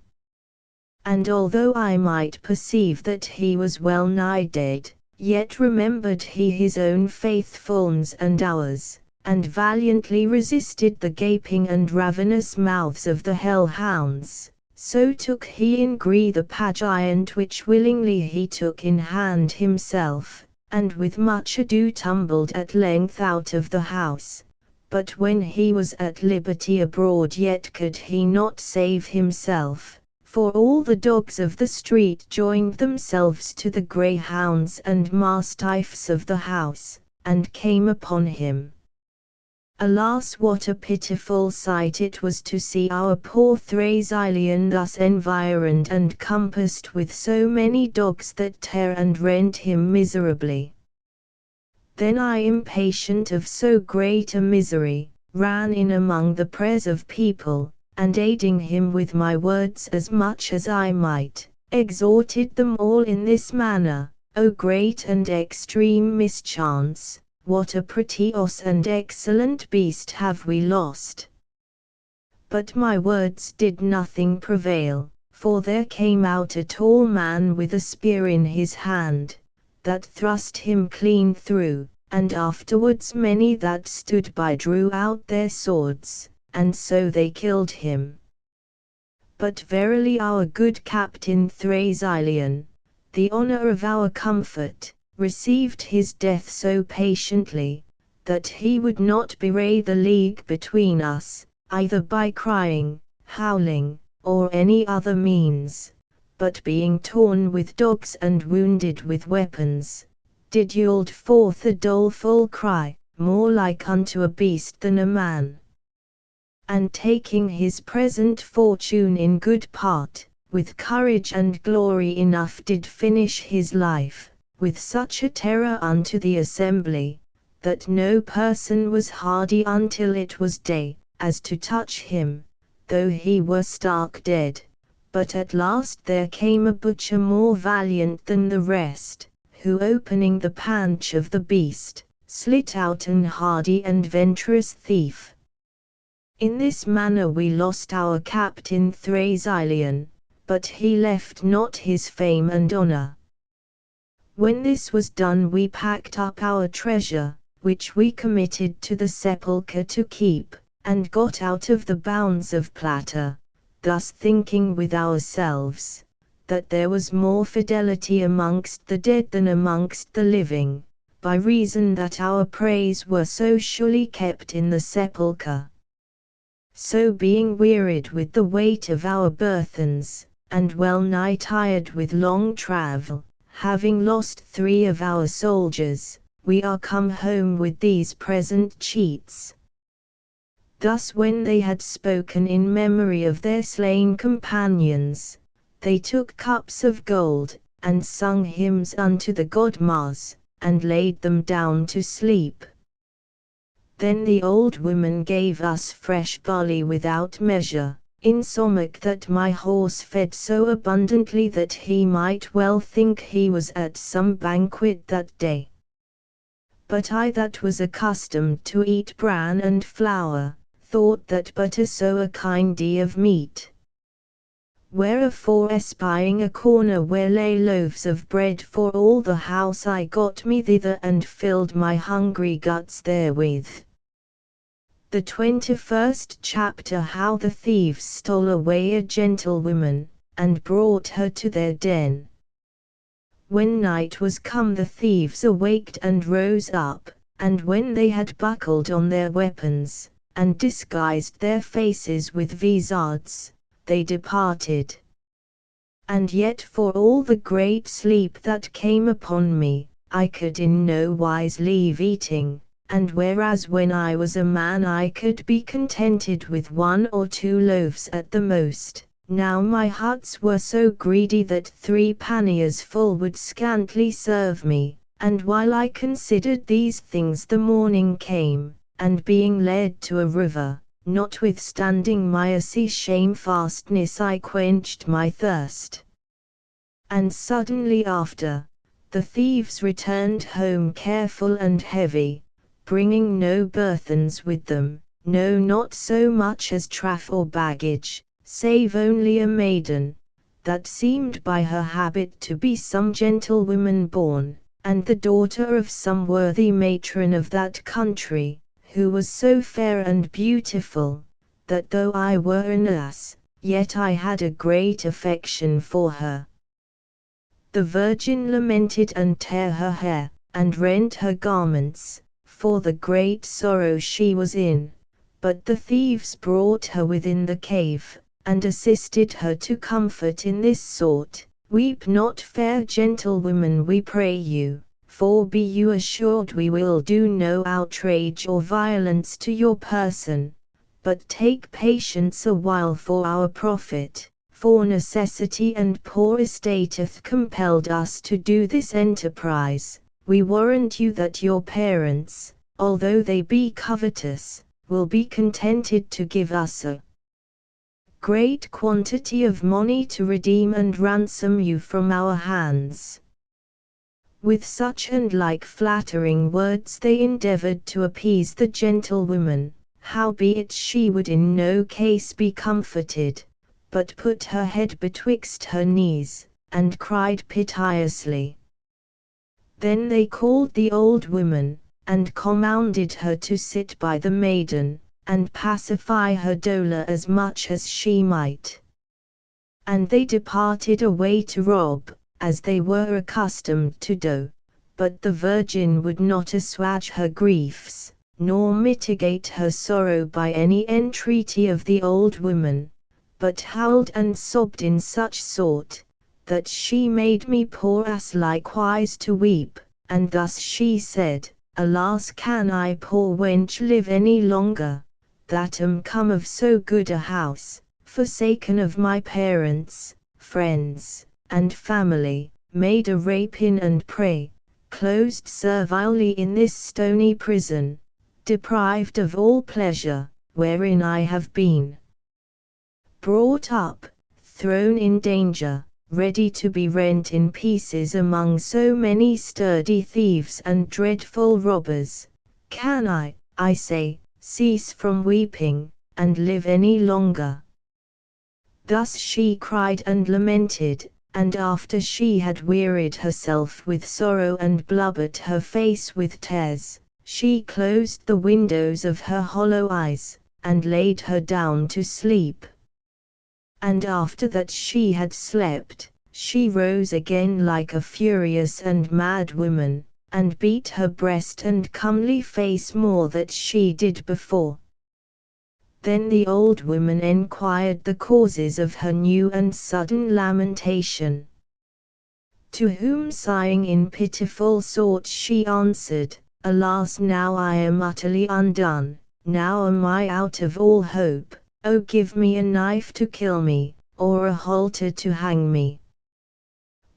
And although I might perceive that he was well nigh dead, yet remembered he his own faithfulness and ours, and valiantly resisted the gaping and ravenous mouths of the hell-hounds. So took he in gree the pageant which willingly he took in hand himself, and with much ado tumbled at length out of the house. But when he was at liberty abroad yet could he not save himself. For all the dogs of the street joined themselves to the greyhounds and mastiffs of the house, and came upon him. Alas, what a pitiful sight it was to see our poor Thrasylion thus environed and compassed with so many dogs that tear and rend him miserably. Then I, impatient of so great a misery, ran in among the press of people, and aiding him with my words as much as I might, exhorted them all in this manner: O great and extreme mischance, what a prettious and excellent beast have we lost! But my words did nothing prevail, for there came out a tall man with a spear in his hand, that thrust him clean through, and afterwards many that stood by drew out their swords, and so they killed him. But verily our good Captain Thrasylion, the honor of our comfort, received his death so patiently, that he would not bewray the league between us, either by crying, howling, or any other means, but being torn with dogs and wounded with weapons, did yield forth a doleful cry, more like unto a beast than a man. And taking his present fortune in good part, with courage and glory enough did finish his life, with such a terror unto the assembly, that no person was hardy until it was day, as to touch him, though he were stark dead. But at last there came a butcher more valiant than the rest, who opening the paunch of the beast, slit out an hardy and venturous thief. In this manner we lost our Captain Thrasylion, but he left not his fame and honor. When this was done we packed up our treasure, which we committed to the sepulchre to keep, and got out of the bounds of Plata, thus thinking with ourselves, that there was more fidelity amongst the dead than amongst the living, by reason that our praise were so surely kept in the sepulchre. So being wearied with the weight of our burthens, and well nigh tired with long travel, having lost 3 of our soldiers, we are come home with these present cheats. Thus when they had spoken in memory of their slain companions, they took cups of gold, and sung hymns unto the god Mars, and laid them down to sleep. Then the old woman gave us fresh barley without measure, insomuch that my horse fed so abundantly that he might well think he was at some banquet that day. But I that was accustomed to eat bran and flour, thought that butter so a kindy of meat. Wherefore espying a corner where lay loaves of bread for all the house, I got me thither and filled my hungry guts therewith. The 21st chapter. How the thieves stole away a gentlewoman, and brought her to their den. When night was come, the thieves awaked and rose up, and when they had buckled on their weapons, and disguised their faces with vizards, they departed. And yet for all the great sleep that came upon me, I could in no wise leave eating, and whereas when I was a man I could be contented with 1 or 2 loaves at the most, now my huts were so greedy that 3 panniers full would scantly serve me, and while I considered these things the morning came, and being led to a river, notwithstanding my Asse shamefastness I quenched my thirst. And suddenly after, the thieves returned home careful and heavy, bringing no burthens with them, no not so much as traff or baggage, save only a maiden, that seemed by her habit to be some gentlewoman born, and the daughter of some worthy matron of that country, who was so fair and beautiful, that though I were an ass, yet I had a great affection for her. The Virgin lamented and tare her hair, and rent her garments, for the great sorrow she was in, but the thieves brought her within the cave, and assisted her to comfort in this sort: Weep not, fair gentlewoman, we pray you, for be you assured we will do no outrage or violence to your person, but take patience a while for our profit, for necessity and poor estate hath compelled us to do this enterprise. We warrant you that your parents, although they be covetous, will be contented to give us a great quantity of money to redeem and ransom you from our hands. With such and like flattering words they endeavored to appease the gentlewoman, howbeit she would in no case be comforted, but put her head betwixt her knees, and cried piteously. Then they called the old woman, and commanded her to sit by the maiden, and pacify her dolour as much as she might. And they departed away to rob, as they were accustomed to do, but the Virgin would not assuage her griefs, nor mitigate her sorrow by any entreaty of the old woman, but howled and sobbed in such sort, that she made me poor ass likewise to weep, and thus she said, Alas, can I poor wench live any longer, that am come of so good a house, forsaken of my parents, friends, and family, made a rapine and prey, closed servilely in this stony prison, deprived of all pleasure, wherein I have been brought up, thrown in danger, ready to be rent in pieces among so many sturdy thieves and dreadful robbers. Can I say, cease from weeping, and live any longer? Thus she cried and lamented, and after she had wearied herself with sorrow and blubbered her face with tears, she closed the windows of her hollow eyes, and laid her down to sleep. And after that she had slept, she rose again like a furious and mad woman, and beat her breast and comely face more than she did before. Then the old woman enquired the causes of her new and sudden lamentation. To whom sighing in pitiful sort she answered, Alas, now I am utterly undone, now am I out of all hope, oh give me a knife to kill me, or a halter to hang me.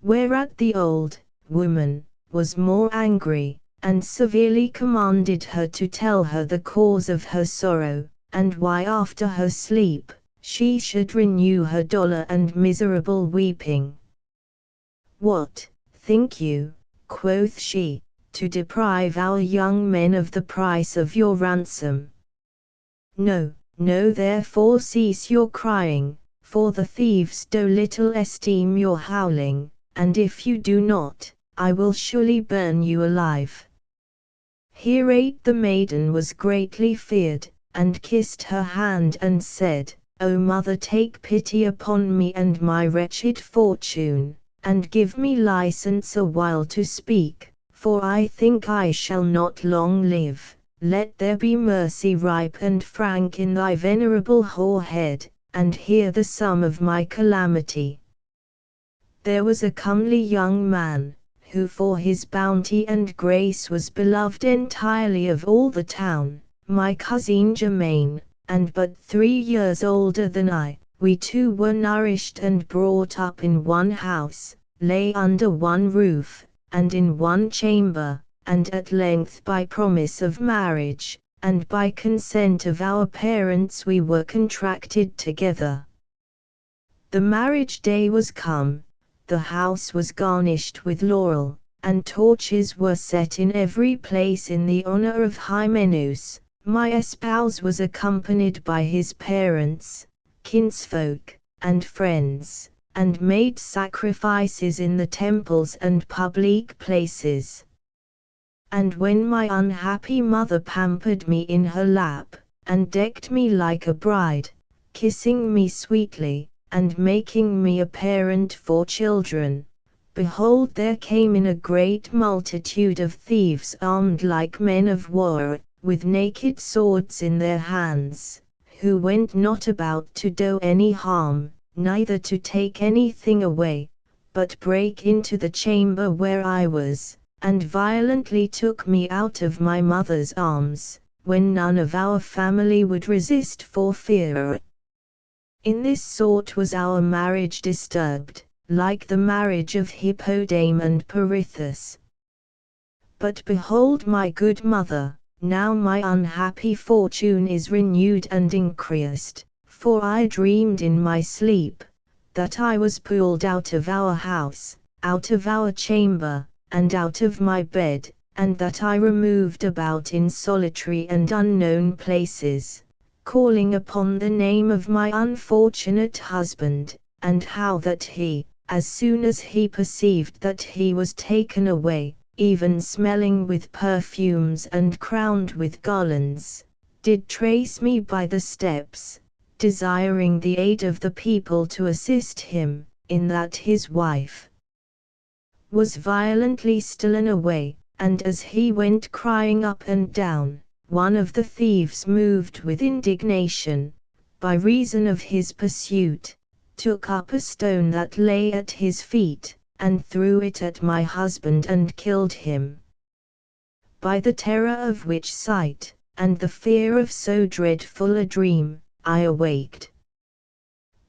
Whereat the old woman was more angry, and severely commanded her to tell her the cause of her sorrow, and why after her sleep she should renew her dolor and miserable weeping. What, think you, quoth she, to deprive our young men of the price of your ransom? No, no, therefore cease your crying, for the thieves do little esteem your howling, and if you do not, I will surely burn you alive. Hereat the maiden was greatly feared, and kissed her hand and said, O mother, take pity upon me and my wretched fortune, and give me license a while to speak, for I think I shall not long live. Let there be mercy ripe and frank in thy venerable whorehead, and hear the sum of my calamity. There was a comely young man, who for his bounty and grace was beloved entirely of all the town, my cousin Germain, and but 3 years older than I. We two were nourished and brought up in one house, lay under one roof, and in one chamber, and at length by promise of marriage, and by consent of our parents we were contracted together. The marriage day was come, the house was garnished with laurel, and torches were set in every place in the honor of Hymenus. My espouse was accompanied by his parents, kinsfolk, and friends, and made sacrifices in the temples and public places. And when my unhappy mother pampered me in her lap, and decked me like a bride, kissing me sweetly, and making me a parent for children, behold, there came in a great multitude of thieves armed like men of war, with naked swords in their hands, who went not about to do any harm, neither to take anything away, but break into the chamber where I was, and violently took me out of my mother's arms, when none of our family would resist for fear. In this sort was our marriage disturbed, like the marriage of Hippodame and Pirithous. But behold, my good mother, now my unhappy fortune is renewed and increased, for I dreamed in my sleep, that I was pulled out of our house, out of our chamber, and out of my bed, and that I removed about in solitary and unknown places, calling upon the name of my unfortunate husband, and how that he, as soon as he perceived that he was taken away, even smelling with perfumes and crowned with garlands, did trace me by the steps, desiring the aid of the people to assist him, in that his wife was violently stolen away, and as he went crying up and down, one of the thieves, moved with indignation, by reason of his pursuit, took up a stone that lay at his feet, and threw it at my husband and killed him. By the terror of which sight, and the fear of so dreadful a dream, I awaked.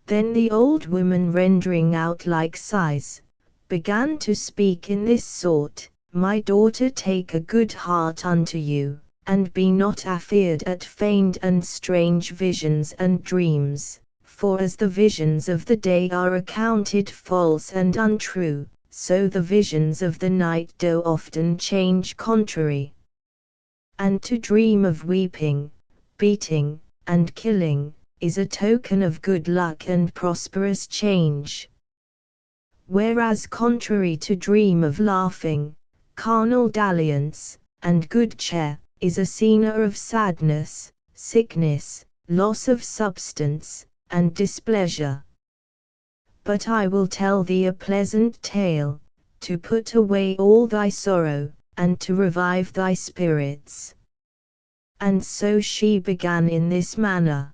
Then the old woman, rendering out like sighs, began to speak in this sort, My daughter, take a good heart unto you, and be not afeard at feigned and strange visions and dreams. For as the visions of the day are accounted false and untrue, so the visions of the night do often change contrary. And to dream of weeping, beating, and killing, is a token of good luck and prosperous change. Whereas contrary to dream of laughing, carnal dalliance, and good cheer, is a sign of sadness, sickness, loss of substance, and displeasure. But I will tell thee a pleasant tale, to put away all thy sorrow, and to revive thy spirits. And so she began in this manner.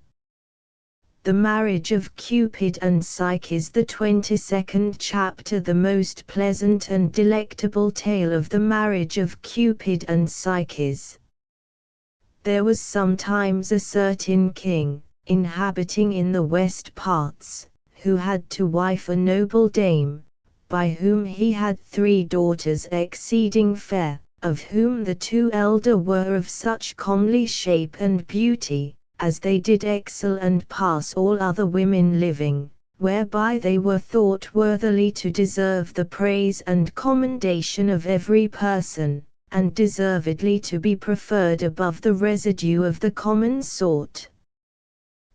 The marriage of Cupid and Psyche is the 22nd chapter, the most pleasant and delectable tale of the marriage of Cupid and Psyche. There was sometimes a certain king, inhabiting in the west parts, who had to wife a noble dame, by whom he had 3 daughters exceeding fair, of whom the 2 elder were of such comely shape and beauty, as they did excel and pass all other women living, whereby they were thought worthily to deserve the praise and commendation of every person, and deservedly to be preferred above the residue of the common sort.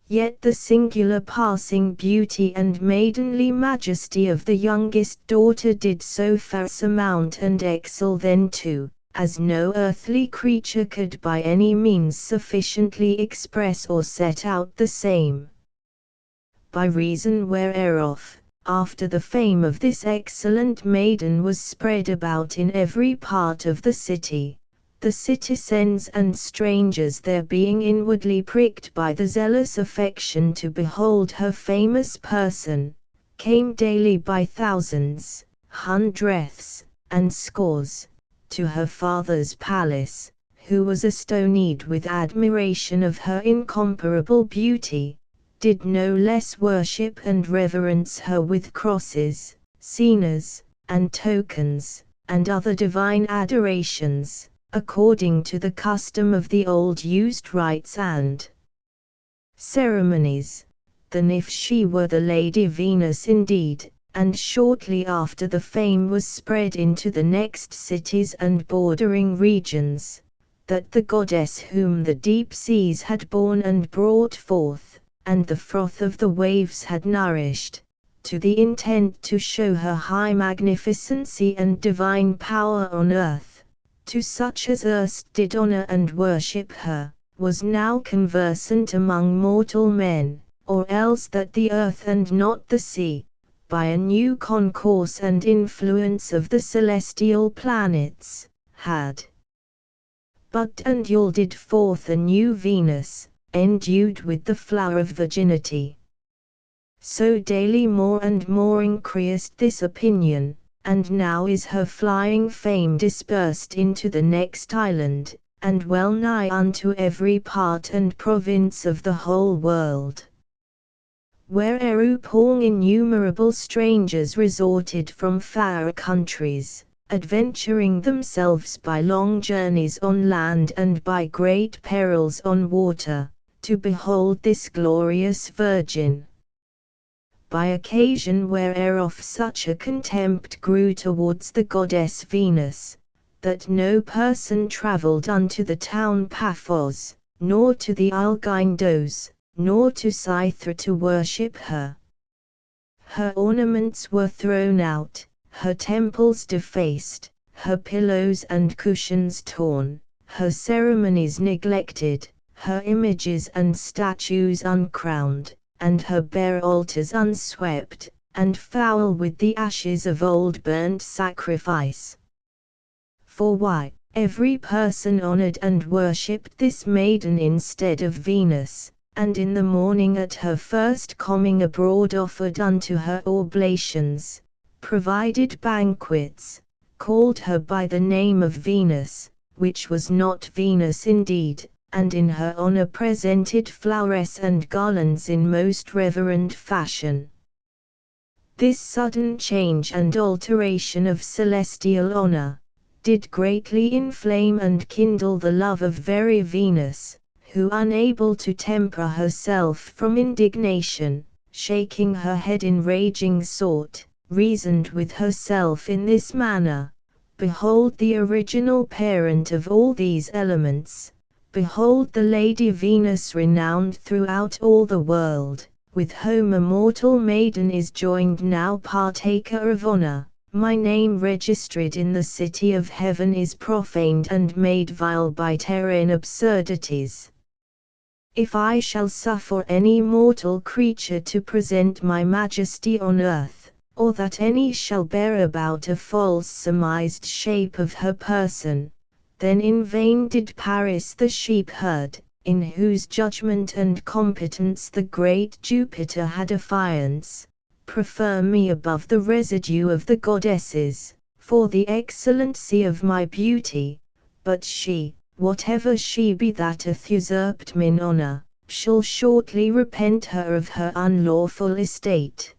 Yet the singular passing beauty and maidenly majesty of the youngest daughter did so far surmount and excel then too, as no earthly creature could by any means sufficiently express or set out the same. By reason whereof, after the fame of this excellent maiden was spread about in every part of the city, the citizens and strangers there being inwardly pricked by the zealous affection to behold her famous person, came daily by thousands, hundredths, and scores, to her father's palace, who was astonied with admiration of her incomparable beauty, did no less worship and reverence her with crosses, scenes, and tokens, and other divine adorations, according to the custom of the old used rites and ceremonies, than if she were the Lady Venus indeed. And shortly after the fame was spread into the next cities and bordering regions, that the goddess whom the deep seas had borne and brought forth, and the froth of the waves had nourished, to the intent to show her high magnificency and divine power on earth, to such as erst did honor and worship her, was now conversant among mortal men, or else that the earth and not the sea, by a new concourse and influence of the celestial planets, had but and yielded forth a new Venus, endued with the flower of virginity. So daily more and more increased this opinion, and now is her flying fame dispersed into the next island, and well nigh unto every part and province of the whole world. Whereupon innumerable strangers resorted from far countries, adventuring themselves by long journeys on land and by great perils on water, to behold this glorious Virgin. By occasion whereof such a contempt grew towards the goddess Venus, that no person travelled unto the town Paphos, nor to the isle Gyndos, nor to Cythera to worship her. Her ornaments were thrown out, her temples defaced, her pillows and cushions torn, her ceremonies neglected, her images and statues uncrowned, and her bare altars unswept, and foul with the ashes of old burnt sacrifice. For why, every person honored and worshipped this maiden instead of Venus, and in the morning at her first coming abroad offered unto her oblations, provided banquets, called her by the name of Venus, which was not Venus indeed, and in her honor presented flowers and garlands in most reverend fashion. This sudden change and alteration of celestial honor, did greatly inflame and kindle the love of very Venus, who unable to temper herself from indignation, shaking her head in raging sort, reasoned with herself in this manner: Behold the original parent of all these elements, behold the Lady Venus renowned throughout all the world, with whom a mortal maiden is joined now partaker of honor. My name registered in the city of heaven is profaned and made vile by terrene absurdities. If I shall suffer any mortal creature to present my majesty on earth, or that any shall bear about a false surmised shape of her person, then in vain did Paris the sheep-herd, in whose judgment and competence the great Jupiter had affiance, prefer me above the residue of the goddesses, for the excellency of my beauty. But she, whatever she be that hath usurped mine honor, shall shortly repent her of her unlawful estate.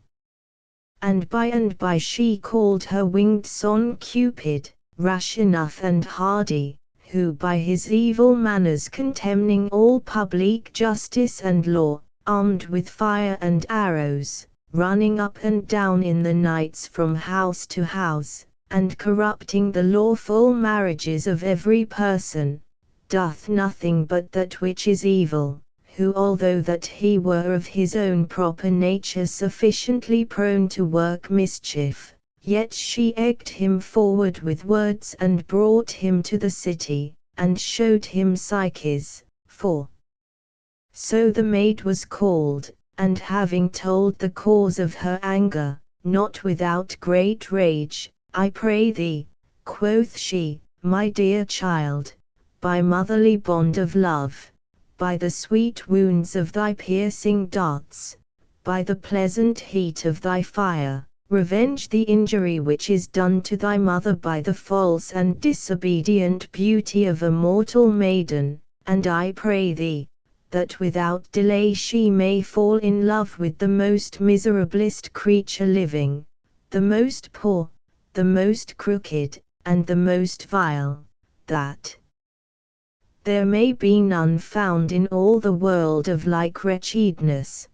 And by she called her winged son Cupid, rash enough and hardy, who by his evil manners contemning all public justice and law, armed with fire and arrows, running up and down in the nights from house to house, and corrupting the lawful marriages of every person, doth nothing but that which is evil, who although that he were of his own proper nature sufficiently prone to work mischief, yet she egged him forward with words and brought him to the city, and showed him Psyche's, for so the maid was called, and having told the cause of her anger, not without great rage, I pray thee, quoth she, my dear child, by motherly bond of love, by the sweet wounds of thy piercing darts, by the pleasant heat of thy fire, revenge the injury which is done to thy mother by the false and disobedient beauty of a mortal maiden, and I pray thee, that without delay she may fall in love with the most miserablest creature living, the most poor, the most crooked, and the most vile, that there may be none found in all the world of like wretchedness.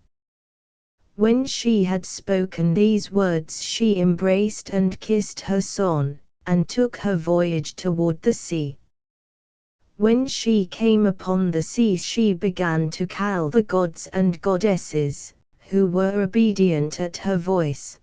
When she had spoken these words she embraced and kissed her son, and took her voyage toward the sea. When she came upon the sea she began to call the gods and goddesses, who were obedient at her voice.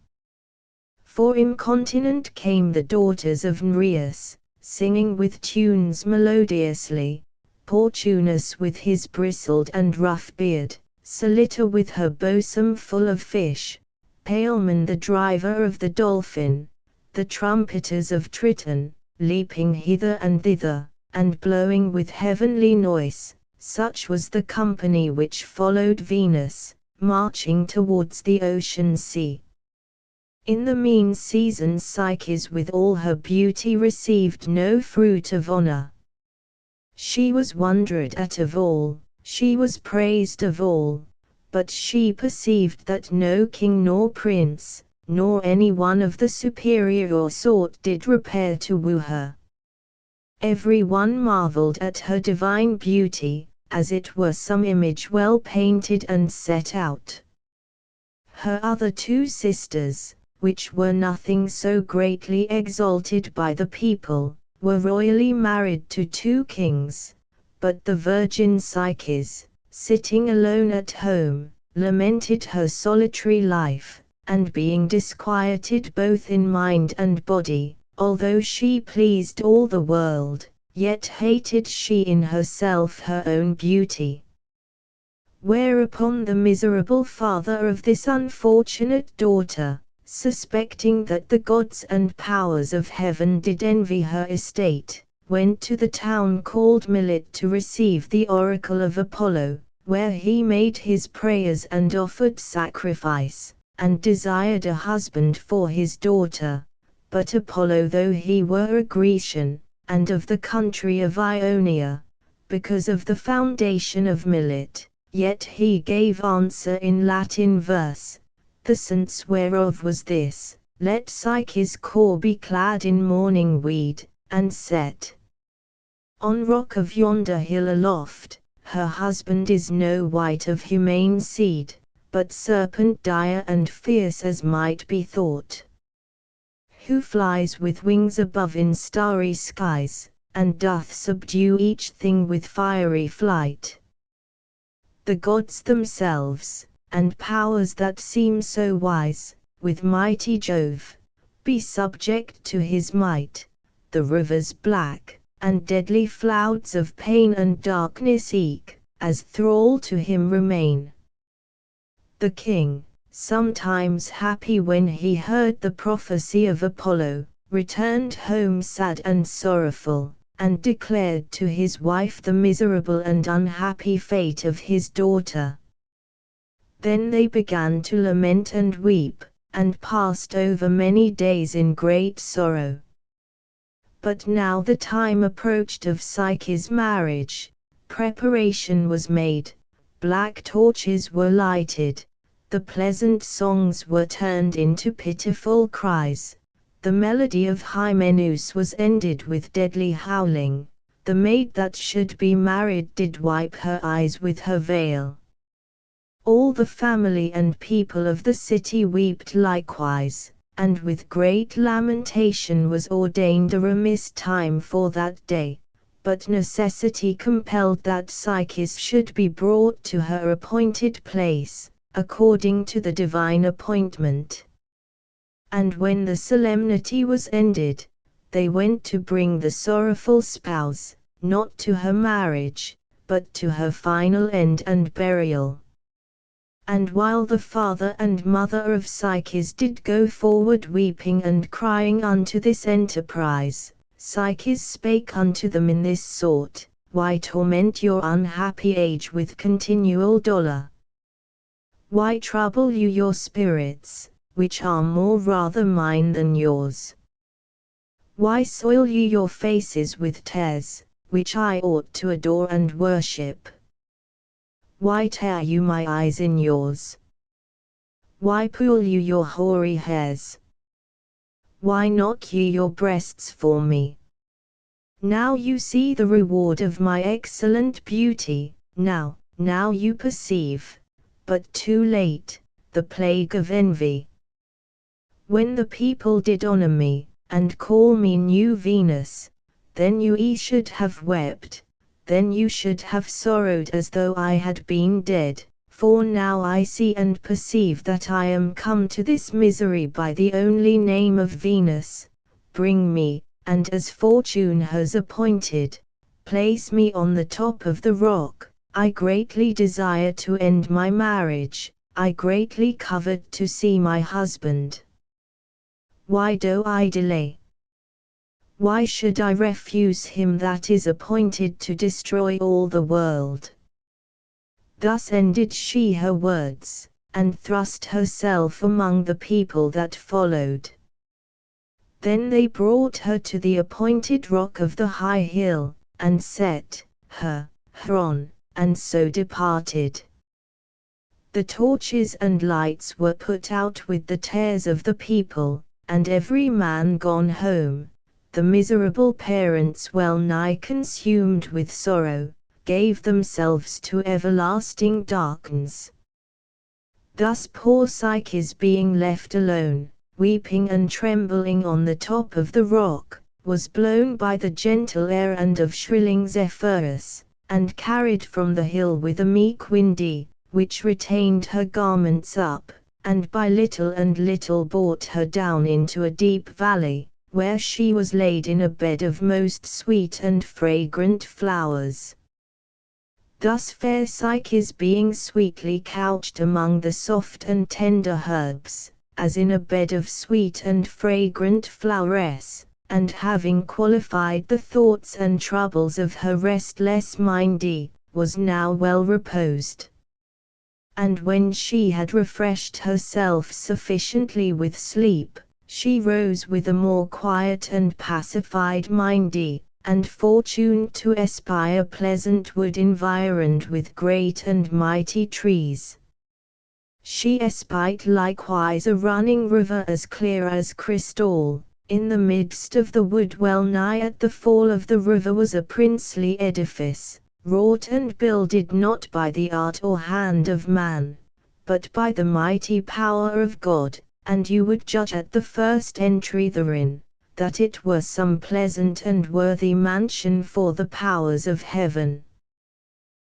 For incontinent came the daughters of Nereus, singing with tunes melodiously, Portunus with his bristled and rough beard, Sellita with her bosom full of fish, Palemon the driver of the dolphin, the trumpeters of Triton, leaping hither and thither, and blowing with heavenly noise. Such was the company which followed Venus, marching towards the ocean sea. In the mean season Psyche with all her beauty received no fruit of honor. She was wondered at of all, she was praised of all, but she perceived that no king nor prince, nor any one of the superior sort did repair to woo her. Every one marveled at her divine beauty, as it were some image well painted and set out. Her other two sisters, which were nothing so greatly exalted by the people, were royally married to two kings, but the virgin Psyche, sitting alone at home, lamented her solitary life, and being disquieted both in mind and body, although she pleased all the world, yet hated she in herself her own beauty. Whereupon the miserable father of this unfortunate daughter, suspecting that the gods and powers of heaven did envy her estate, went to the town called Milet to receive the oracle of Apollo, where he made his prayers and offered sacrifice, and desired a husband for his daughter. But Apollo, though he were a Grecian, and of the country of Ionia, because of the foundation of Milet, yet he gave answer in Latin verse, the sense whereof was this: let Psyche's core be clad in mourning weed, and set on rock of yonder hill aloft. Her husband is no wight of humane seed, but serpent dire and fierce as might be thought, who flies with wings above in starry skies, and doth subdue each thing with fiery flight. The gods themselves, and powers that seem so wise, with mighty Jove, be subject to his might. The rivers black, and deadly clouds of pain and darkness eke, as thrall to him remain. The king, sometimes happy when he heard the prophecy of Apollo, returned home sad and sorrowful, and declared to his wife the miserable and unhappy fate of his daughter. Then they began to lament and weep, and passed over many days in great sorrow. But now the time approached of Psyche's marriage. Preparation was made, black torches were lighted, the pleasant songs were turned into pitiful cries, the melody of Hymenus was ended with deadly howling, the maid that should be married did wipe her eyes with her veil. All the family and people of the city wept likewise, and with great lamentation was ordained a remise time for that day. But necessity compelled that Psyche should be brought to her appointed place, according to the divine appointment. And when the solemnity was ended, they went to bring the sorrowful spouse, not to her marriage, but to her final end and burial. And while the father and mother of Psyche did go forward weeping and crying unto this enterprise, Psyche spake unto them in this sort, Why torment your unhappy age with continual dolour? Why trouble you your spirits, which are more rather mine than yours? Why soil you your faces with tears, which I ought to adore and worship? Why tear you my eyes in yours? Why pull you your hoary hairs? Why knock ye your breasts for me? Now you see the reward of my excellent beauty, now you perceive, but too late, the plague of envy. When the people did honor me, and call me new Venus, then you should have wept, then you should have sorrowed as though I had been dead. For now I see and perceive that I am come to this misery by the only name of Venus. Bring me, and as fortune has appointed, place me on the top of the rock. I greatly desire to end my marriage, I greatly covet to see my husband. Why do I delay? Why should I refuse him that is appointed to destroy all the world? Thus ended she her words, and thrust herself among the people that followed. Then they brought her to the appointed rock of the high hill, and set her on, and so departed. The torches and lights were put out with the tears of the people, and every man gone home. The miserable parents well nigh consumed with sorrow, gave themselves to everlasting darkness. Thus poor Psyche being left alone, weeping and trembling on the top of the rock, was blown by the gentle air and of shrilling zephyrs, and carried from the hill with a meek windy, which retained her garments up, and by little and little brought her down into a deep valley, where she was laid in a bed of most sweet and fragrant flowers. Thus fair Psyche being sweetly couched among the soft and tender herbs, as in a bed of sweet and fragrant flowers, and having qualified the thoughts and troubles of her restless mindy, was now well reposed. And when she had refreshed herself sufficiently with sleep, she rose with a more quiet and pacified mindy, and fortuned to espy a pleasant wood environed with great and mighty trees. She espied likewise a running river as clear as crystal. In the midst of the wood well nigh at the fall of the river was a princely edifice, wrought and builded not by the art or hand of man, but by the mighty power of God, and you would judge at the first entry therein, that it were some pleasant and worthy mansion for the powers of heaven.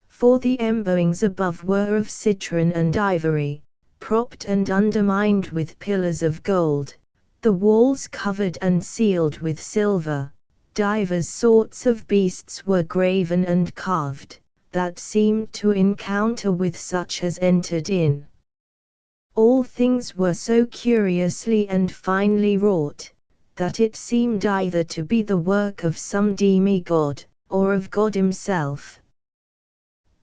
For the embowings above were of citron and ivory, propped and undermined with pillars of gold, the walls covered and sealed with silver, divers sorts of beasts were graven and carved, that seemed to encounter with such as entered in. All things were so curiously and finely wrought, that it seemed either to be the work of some demigod, or of God himself.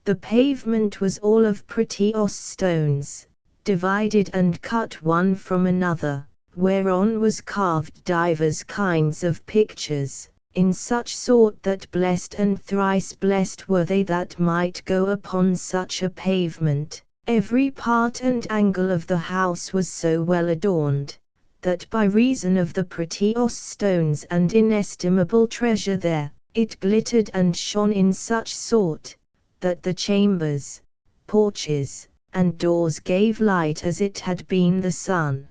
The pavement was all of pretty stones, divided and cut one from another, whereon was carved divers kinds of pictures, in such sort that blessed and thrice blessed were they that might go upon such a pavement. Every part and angle of the house was so well adorned, that by reason of the pretty stones and inestimable treasure there, it glittered and shone in such sort, that the chambers, porches, and doors gave light as it had been the sun.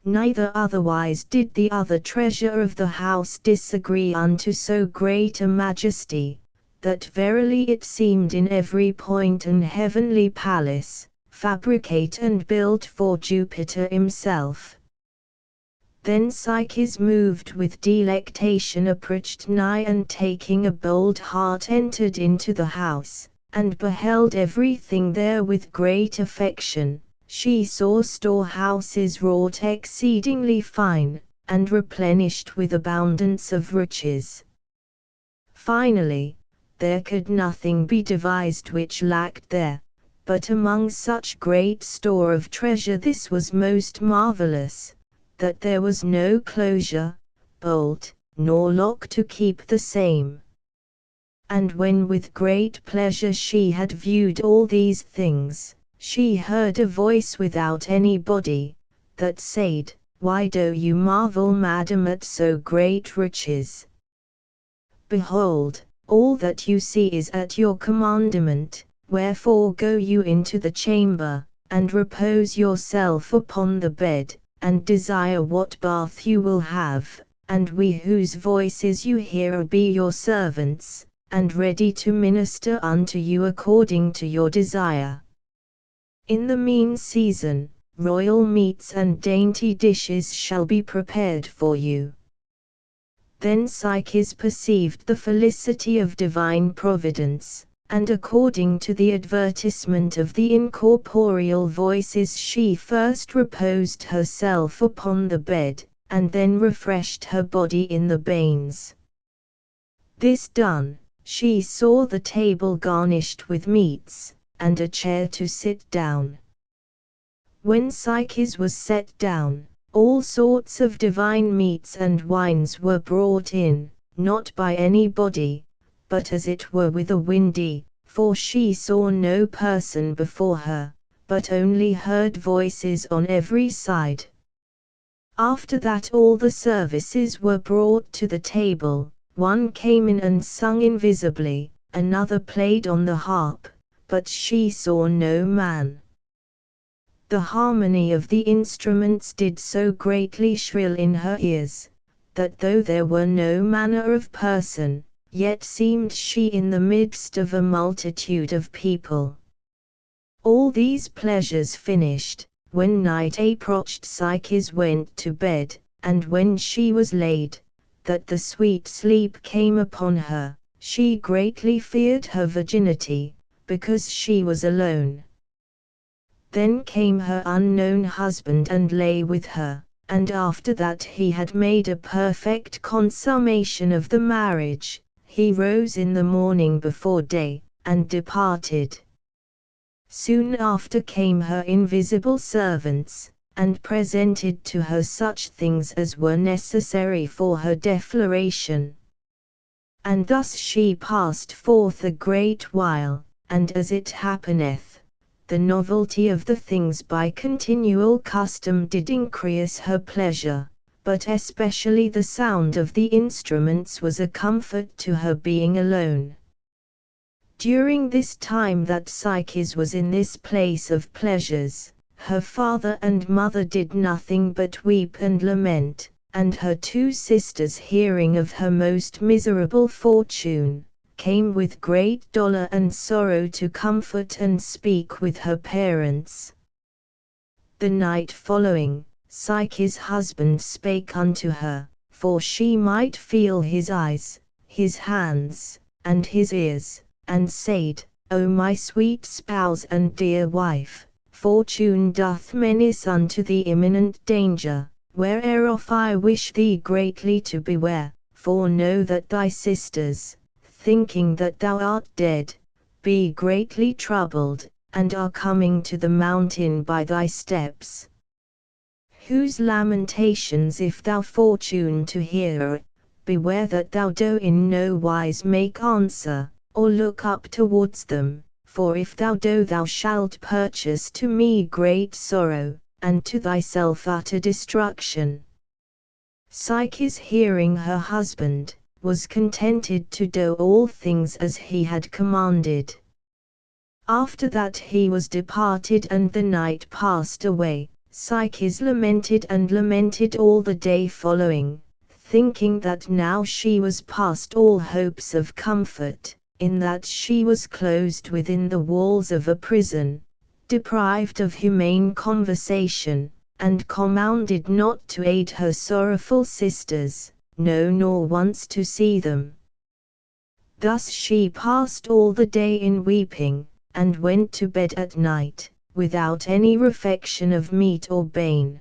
Neither otherwise did the other treasure of the house disagree unto so great a majesty, that verily it seemed in every point an heavenly palace, fabricate and built for Jupiter himself. Then Psyche moved with delectation approached nigh and taking a bold heart entered into the house, and beheld everything there with great affection. She saw storehouses wrought exceedingly fine, and replenished with abundance of riches. Finally, there could nothing be devised which lacked there, but among such great store of treasure this was most marvelous, that there was no closure, bolt, nor lock to keep the same. And when with great pleasure she had viewed all these things, she heard a voice without any body, that said, Why do you marvel, madam, at so great riches? Behold, all that you see is at your commandment, wherefore go you into the chamber, and repose yourself upon the bed, and desire what bath you will have, and we whose voices you hear be your servants, and ready to minister unto you according to your desire. In the mean season, royal meats and dainty dishes shall be prepared for you. Then Psyche perceived the felicity of divine providence, and according to the advertisement of the incorporeal voices she first reposed herself upon the bed, and then refreshed her body in the bains. This done, she saw the table garnished with meats, and a chair to sit down. When Psyche was set down, all sorts of divine meats and wines were brought in, not by anybody, but as it were with a windy, for she saw no person before her, but only heard voices on every side. After that all the services were brought to the table, one came in and sung invisibly, another played on the harp, but she saw no man. The harmony of the instruments did so greatly shrill in her ears, that though there were no manner of person, yet seemed she in the midst of a multitude of people. All these pleasures finished, when night approached Psyche went to bed, and when she was laid, that the sweet sleep came upon her, she greatly feared her virginity, because she was alone. Then came her unknown husband and lay with her, and after that he had made a perfect consummation of the marriage, he rose in the morning before day, and departed. Soon after came her invisible servants, and presented to her such things as were necessary for her defloration. And thus she passed forth a great while, and as it happeneth, the novelty of the things by continual custom did increase her pleasure, but especially the sound of the instruments was a comfort to her being alone. During this time that Psyche was in this place of pleasures, her father and mother did nothing but weep and lament, and her two sisters, hearing of her most miserable fortune, came with great dolour and sorrow to comfort and speak with her parents. The night following, Psyche's husband spake unto her, for she might feel his eyes, his hands, and his ears, and said, O my sweet spouse and dear wife, fortune doth menace unto thee imminent danger, whereof I wish thee greatly to beware, for know that thy sisters, thinking that thou art dead, be greatly troubled, and are coming to the mountain by thy steps, whose lamentations if thou fortune to hear, beware that thou do in no wise make answer, or look up towards them, for if thou do thou shalt purchase to me great sorrow, and to thyself utter destruction. Psyche, hearing her husband, was contented to do all things as he had commanded. After that he was departed and the night passed away, Psyche lamented and lamented all the day following, thinking that now she was past all hopes of comfort, in that she was closed within the walls of a prison, deprived of humane conversation, and commanded not to aid her sorrowful sisters, no nor once to see them. Thus she passed all the day in weeping, and went to bed at night, without any refection of meat or bane.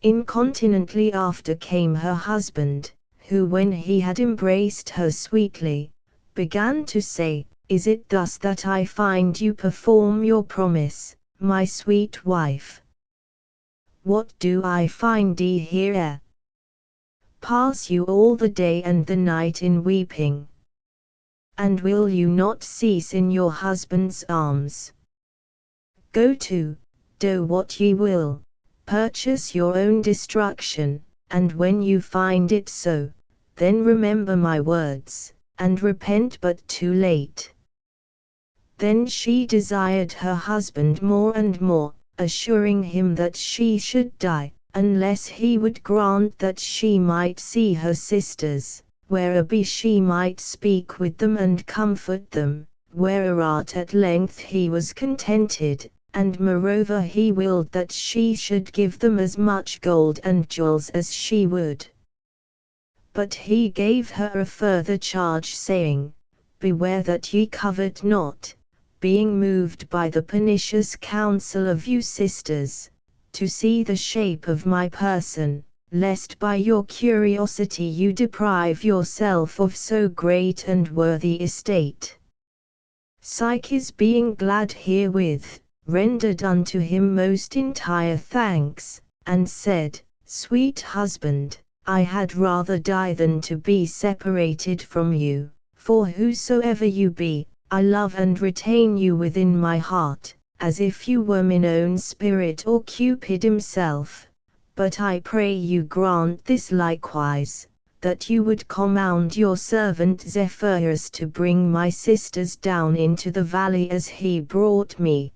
Incontinently after came her husband, who when he had embraced her sweetly, began to say, Is it thus that I find you perform your promise, my sweet wife? What do I find ye here? Pass you all the day and the night in weeping? And will you not cease in your husband's arms? Go to, do what ye will, purchase your own destruction, and when you find it so, then remember my words, and repent but too late. Then she desired her husband more and more, assuring him that she should die, unless he would grant that she might see her sisters, whereof she might speak with them and comfort them, whereat at length he was contented, and moreover he willed that she should give them as much gold and jewels as she would. But he gave her a further charge, saying, Beware that ye covet not, being moved by the pernicious counsel of you sisters, to see the shape of my person, lest by your curiosity you deprive yourself of so great and worthy estate. Psyche, being glad herewith, rendered unto him most entire thanks, and said, Sweet husband, I had rather die than to be separated from you, for whosoever you be, I love and retain you within my heart, as if you were mine own spirit or Cupid himself. But I pray you grant this likewise, that you would command your servant Zephyrus to bring my sisters down into the valley as he brought me.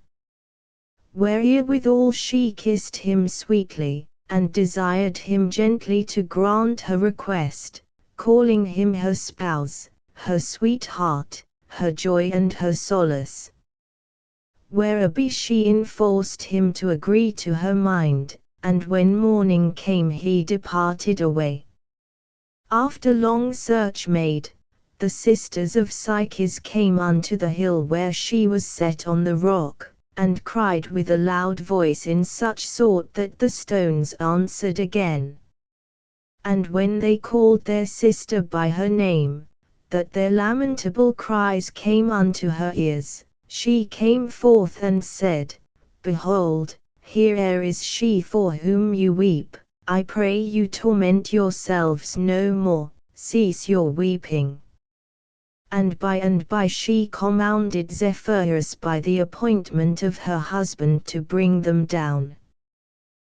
Wherewithal she kissed him sweetly, and desired him gently to grant her request, calling him her spouse, her sweetheart, her joy and her solace. Whereby she enforced him to agree to her mind, and when morning came he departed away. After long search made, the sisters of Psyche came unto the hill where she was set on the rock, and cried with a loud voice in such sort that the stones answered again. And when they called their sister by her name, that their lamentable cries came unto her ears, she came forth and said, Behold, here is she for whom you weep, I pray you torment yourselves no more, cease your weeping. And by she commanded Zephyrus by the appointment of her husband to bring them down.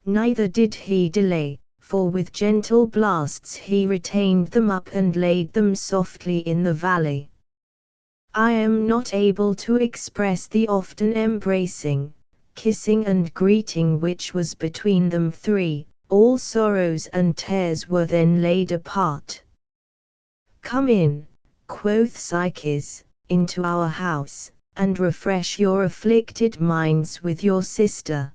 Neither did he delay, for with gentle blasts he retained them up and laid them softly in the valley. I am not able to express the often embracing, kissing and greeting which was between them three. All sorrows and tears were then laid apart. Come in, quoth Psyche, into our house, and refresh your afflicted minds with your sister.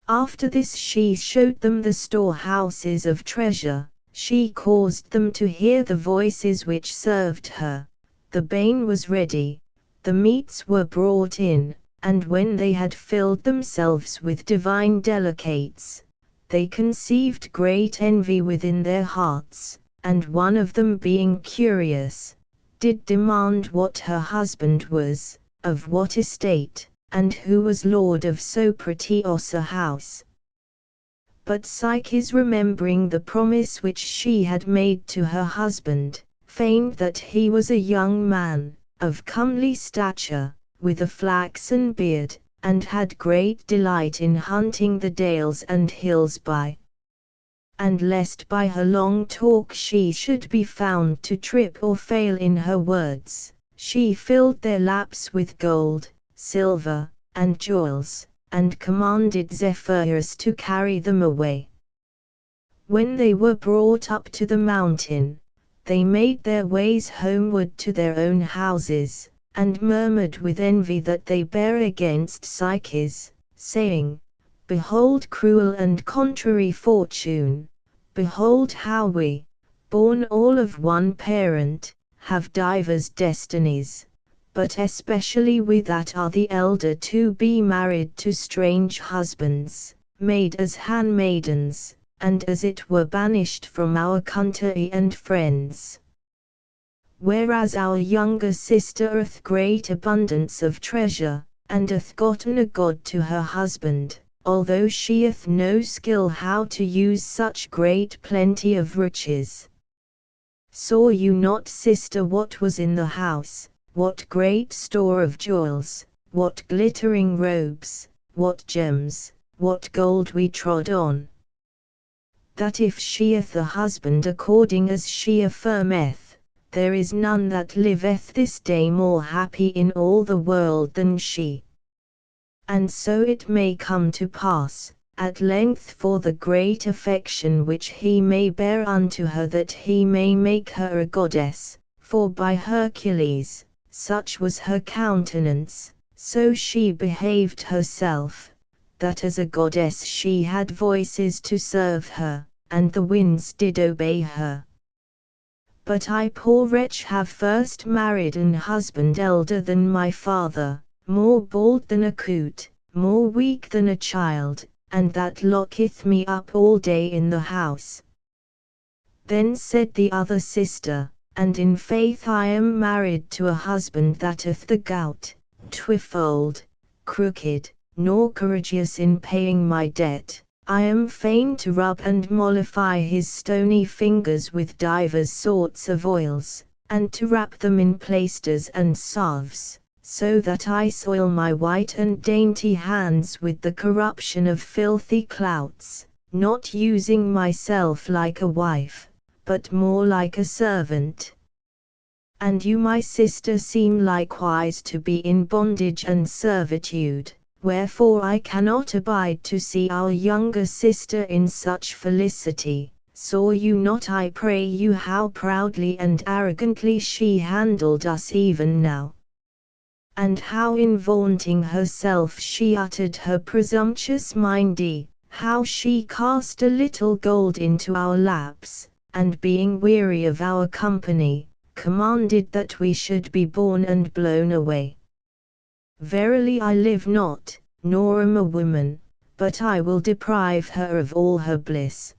After this she showed them the storehouses of treasure, she caused them to hear the voices which served her, The bane was ready, the meats were brought in, and when they had filled themselves with divine delicates, they conceived great envy within their hearts, and one of them being curious, did demand what her husband was, of what estate, and who was lord of so pretty a house. But Psyche, remembering the promise which she had made to her husband, feigned that he was a young man, of comely stature, with a flaxen beard, and had great delight in hunting the dales and hills by. And lest by her long talk she should be found to trip or fail in her words, she filled their laps with gold, silver, and jewels, and commanded Zephyrus to carry them away. When they were brought up to the mountain, they made their ways homeward to their own houses, and murmured with envy that they bare against Psyche's, saying, Behold cruel and contrary fortune, behold how we, born all of one parent, have divers destinies, but especially we that are the elder to be married to strange husbands, made as handmaidens, and as it were banished from our country and friends. Whereas our younger sister hath great abundance of treasure, and hath gotten a god to her husband, although she hath no skill how to use such great plenty of riches. Saw you not, sister, what was in the house, what great store of jewels, what glittering robes, what gems, what gold we trod on? That if she hath a husband according as she affirmeth, there is none that liveth this day more happy in all the world than she. And so it may come to pass, at length, for the great affection which he may bear unto her, that he may make her a goddess, for by Hercules, such was her countenance, so she behaved herself, that as a goddess she had voices to serve her, and the winds did obey her. But I, poor wretch, have first married an husband elder than my father, more bald than a coot, more weak than a child, and that locketh me up all day in the house. Then said the other sister, And in faith I am married to a husband that hath the gout, twifold, crooked, nor courageous in paying my debt. I am fain to rub and mollify his stony fingers with divers sorts of oils, and to wrap them in plaisters and salves, so that I soil my white and dainty hands with the corruption of filthy clouts, not using myself like a wife, but more like a servant. And you, my sister, seem likewise to be in bondage and servitude, wherefore I cannot abide to see our younger sister in such felicity. Saw you not, I pray you, how proudly and arrogantly she handled us even now? And how in vaunting herself she uttered her presumptuous mindy, how she cast a little gold into our laps, and being weary of our company, commanded that we should be borne and blown away. Verily I live not, nor am a woman, but I will deprive her of all her bliss.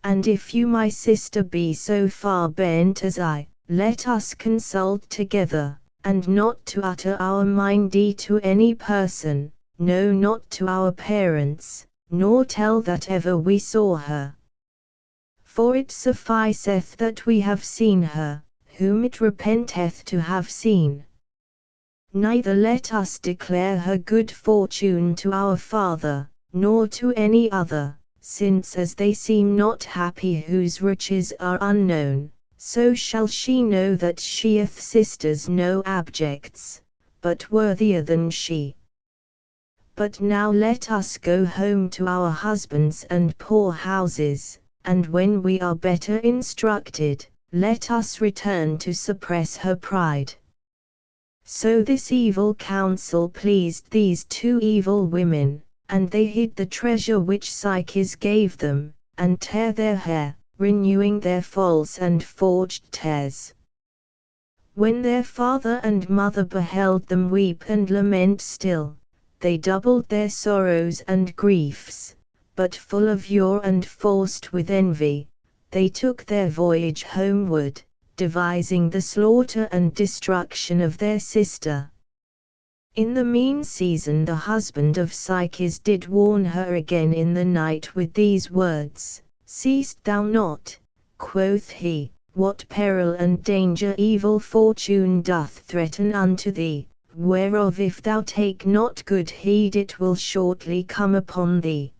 And if you, my sister, be so far bent as I, let us consult together, and not to utter our mindy to any person, no, not to our parents, nor tell that ever we saw her. For it sufficeth that we have seen her, whom it repenteth to have seen. Neither let us declare her good fortune to our father, nor to any other, since as they seem not happy whose riches are unknown, so shall she know that she hath sisters no abjects, but worthier than she. But now let us go home to our husbands and poor houses, and when we are better instructed, let us return to suppress her pride. So this evil counsel pleased these two evil women, and they hid the treasure which Psyche gave them, and tear their hair, renewing their false and forged tears. When their father and mother beheld them weep and lament still, they doubled their sorrows and griefs, but full of ure and forced with envy, they took their voyage homeward, devising the slaughter and destruction of their sister. In the mean season the husband of Psyche did warn her again in the night with these words, "Seest thou not," quoth he, "what peril and danger evil fortune doth threaten unto thee, whereof if thou take not good heed it will shortly come upon thee?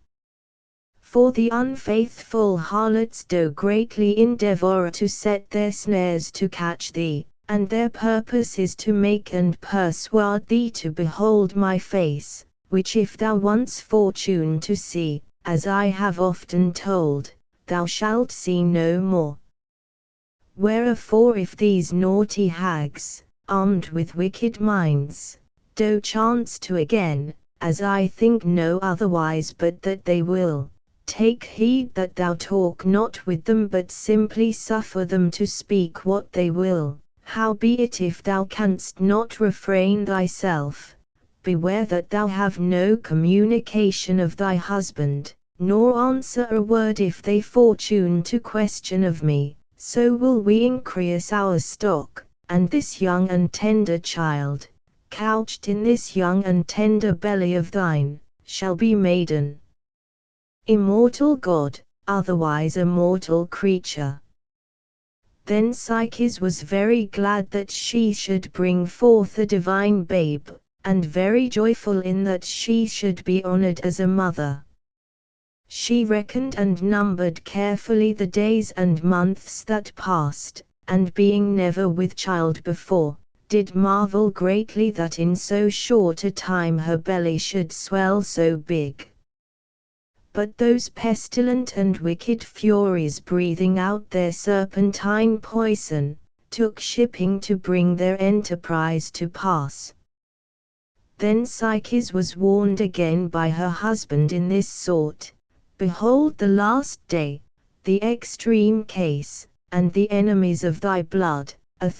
For the unfaithful harlots do greatly endeavour to set their snares to catch thee, and their purpose is to make and persuade thee to behold my face, which if thou once fortune to see, as I have often told, thou shalt see no more. Wherefore if these naughty hags, armed with wicked minds, do chance to again, as I think no otherwise but that they will, take heed that thou talk not with them but simply suffer them to speak what they will. Howbeit if thou canst not refrain thyself, beware that thou have no communication of thy husband, nor answer a word if they fortune to question of me, so will we increase our stock, and this young and tender child, couched in this young and tender belly of thine, shall be maiden. Immortal God, otherwise a mortal creature." Then Psyche was very glad that she should bring forth a divine babe, and very joyful in that she should be honored as a mother. She reckoned and numbered carefully the days and months that passed, and being never with child before, did marvel greatly that in so short a time her belly should swell so big. But those pestilent and wicked furies breathing out their serpentine poison, took shipping to bring their enterprise to pass. Then Psyche was warned again by her husband in this sort, "Behold the last day, the extreme case, and the enemies of thy blood,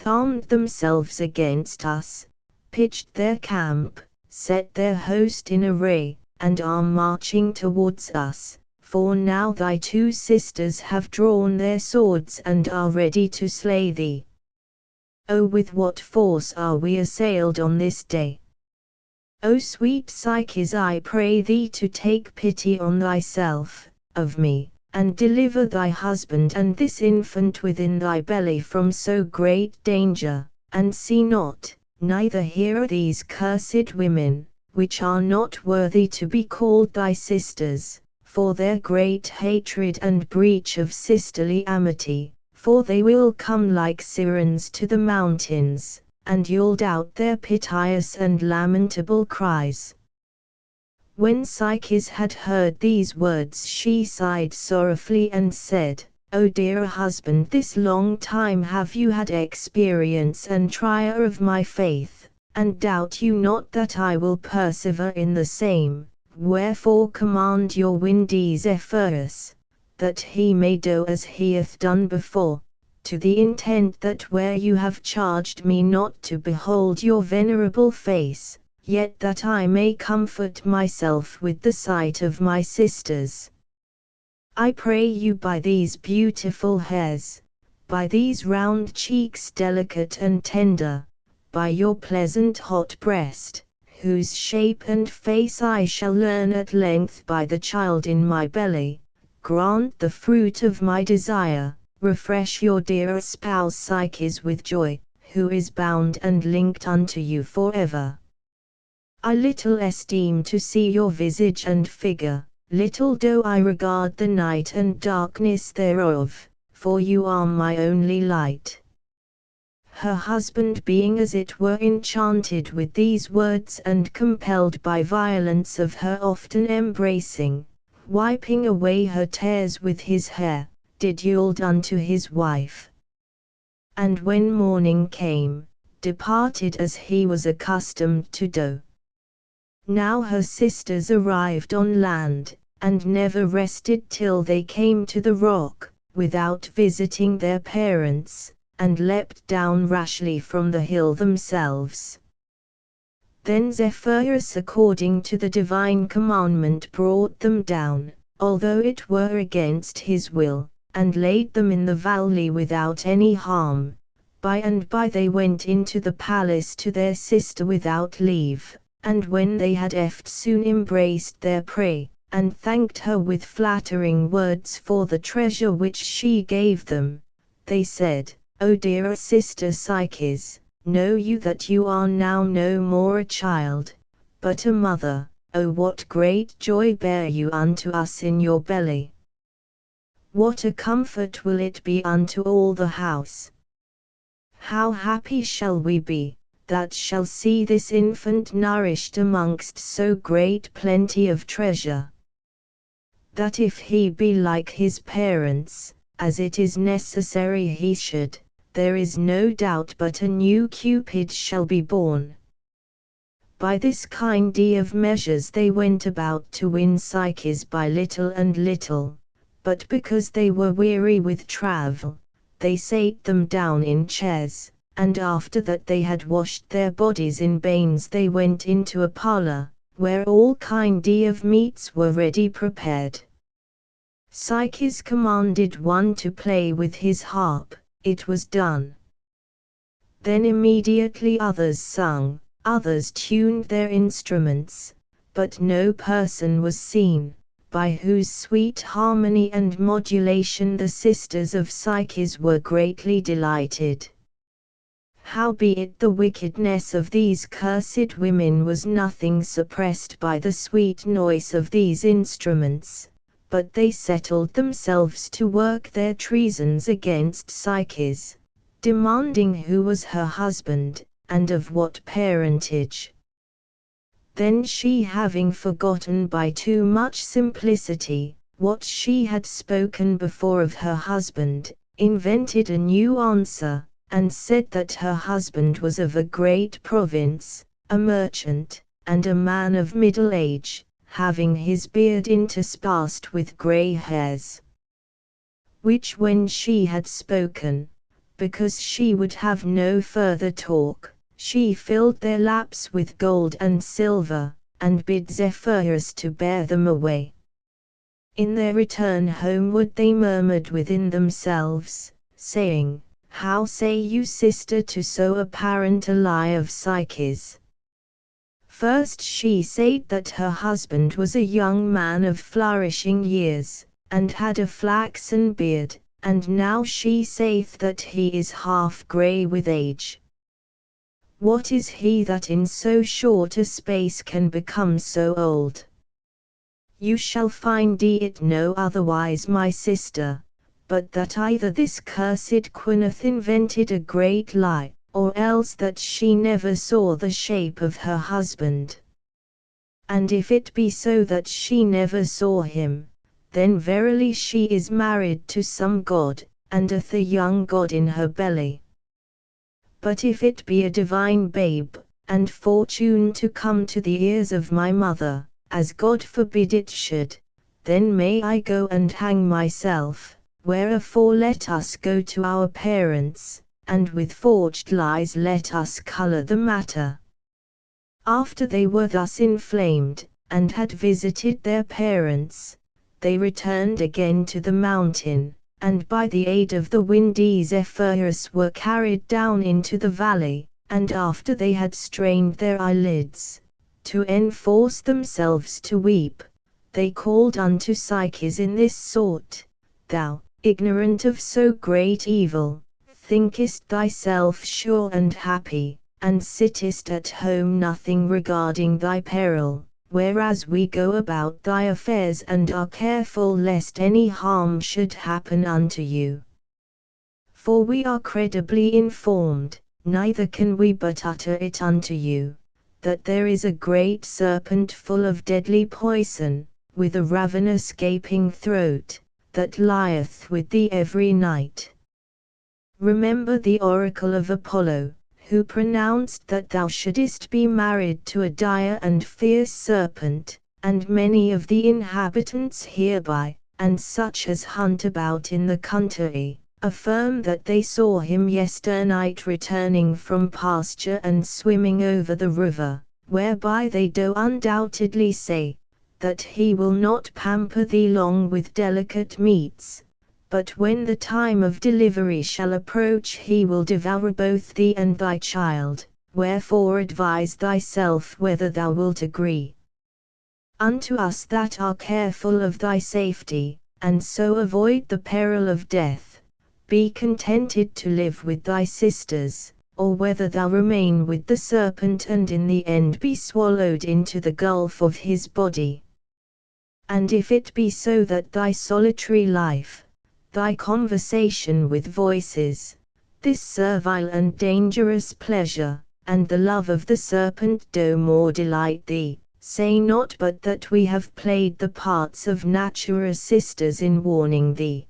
armed themselves against us, pitched their camp, set their host in array, and are marching towards us, for now thy two sisters have drawn their swords and are ready to slay thee. O with what force are we assailed on this day! O sweet Psyche, I pray thee to take pity on thyself, of me, and deliver thy husband and this infant within thy belly from so great danger, and see not, neither hear these cursed women, which are not worthy to be called thy sisters, for their great hatred and breach of sisterly amity, for they will come like sirens to the mountains, and yield out their piteous and lamentable cries." When Psyche had heard these words she sighed sorrowfully and said, "O dear husband, this long time have you had experience and trial of my faith, and doubt you not that I will persevere in the same, wherefore command your windy Zephyrus, that he may do as he hath done before, to the intent that where you have charged me not to behold your venerable face, yet that I may comfort myself with the sight of my sisters. I pray you by these beautiful hairs, by these round cheeks delicate and tender, by your pleasant hot breast, whose shape and face I shall learn at length by the child in my belly, grant the fruit of my desire, refresh your dear spouse Psyche with joy, who is bound and linked unto you forever. I little esteem to see your visage and figure, little do I regard the night and darkness thereof, for you are my only light." Her husband being as it were enchanted with these words and compelled by violence of her often embracing, wiping away her tears with his hair, did yield unto his wife. And when morning came, departed as he was accustomed to do. Now her sisters arrived on land, and never rested till they came to the rock, without visiting their parents, and leapt down rashly from the hill themselves. Then Zephyrus according to the divine commandment brought them down, although it were against his will, and laid them in the valley without any harm. By and by they went into the palace to their sister without leave, and when they had soon embraced their prey, and thanked her with flattering words for the treasure which she gave them, they said, O dear sister Psyche, know you that you are now no more a child, but a mother. O what great joy bear you unto us in your belly! What a comfort will it be unto all the house! How happy shall we be, that shall see this infant nourished amongst so great plenty of treasure! That if he be like his parents, as it is necessary he should, there is no doubt but a new Cupid shall be born. By this kind of measures they went about to win Psyche by little and little, but because they were weary with travel, they sate them down in chairs, and after that they had washed their bodies in bains they went into a parlour, where all kind of meats were ready prepared. Psyche commanded one to play with his harp, it was done. Then immediately others sung, others tuned their instruments, but no person was seen, by whose sweet harmony and modulation the sisters of Psyche were greatly delighted. Howbeit the wickedness of these cursed women was nothing suppressed by the sweet noise of these instruments, but they settled themselves to work their treasons against Psyche, demanding who was her husband, and of what parentage. Then she, having forgotten by too much simplicity what she had spoken before of her husband, invented a new answer, and said that her husband was of a great province, a merchant, and a man of middle age, having his beard interspersed with grey hairs. Which when she had spoken, because she would have no further talk, she filled their laps with gold and silver, and bid Zephyrus to bear them away. In their return homeward they murmured within themselves, saying, How say you sister to so apparent a lie of Psyche's? First she said that her husband was a young man of flourishing years, and had a flaxen beard, and now she saith that he is half grey with age. What is he that in so short a space can become so old? You shall find it no otherwise, my sister, but that either this cursed Quineth invented a great lie, or else that she never saw the shape of her husband. And if it be so that she never saw him, then verily she is married to some god, and hath a young god in her belly. But if it be a divine babe, and fortune to come to the ears of my mother, as God forbid it should, then may I go and hang myself, wherefore let us go to our parents, and with forged lies let us colour the matter. After they were thus inflamed, and had visited their parents, they returned again to the mountain, and by the aid of the windy Zephyrus were carried down into the valley, and after they had strained their eyelids, to enforce themselves to weep, they called unto Psyche in this sort, Thou, ignorant of so great evil, thinkest thyself sure and happy, and sittest at home nothing regarding thy peril, whereas we go about thy affairs and are careful lest any harm should happen unto you. For we are credibly informed, neither can we but utter it unto you, that there is a great serpent full of deadly poison, with a ravenous gaping throat, that lieth with thee every night. Remember the oracle of Apollo, who pronounced that thou shouldest be married to a dire and fierce serpent, and many of the inhabitants hereby, and such as hunt about in the country, affirm that they saw him yesternight returning from pasture and swimming over the river, whereby they do undoubtedly say, that he will not pamper thee long with delicate meats, but when the time of delivery shall approach he will devour both thee and thy child, wherefore advise thyself whether thou wilt agree unto us that are careful of thy safety, and so avoid the peril of death. Be contented to live with thy sisters, or whether thou remain with the serpent and in the end be swallowed into the gulf of his body. And if it be so that thy solitary life, thy conversation with voices, this servile and dangerous pleasure, and the love of the serpent do more delight thee, say not but that we have played the parts of natural sisters in warning thee.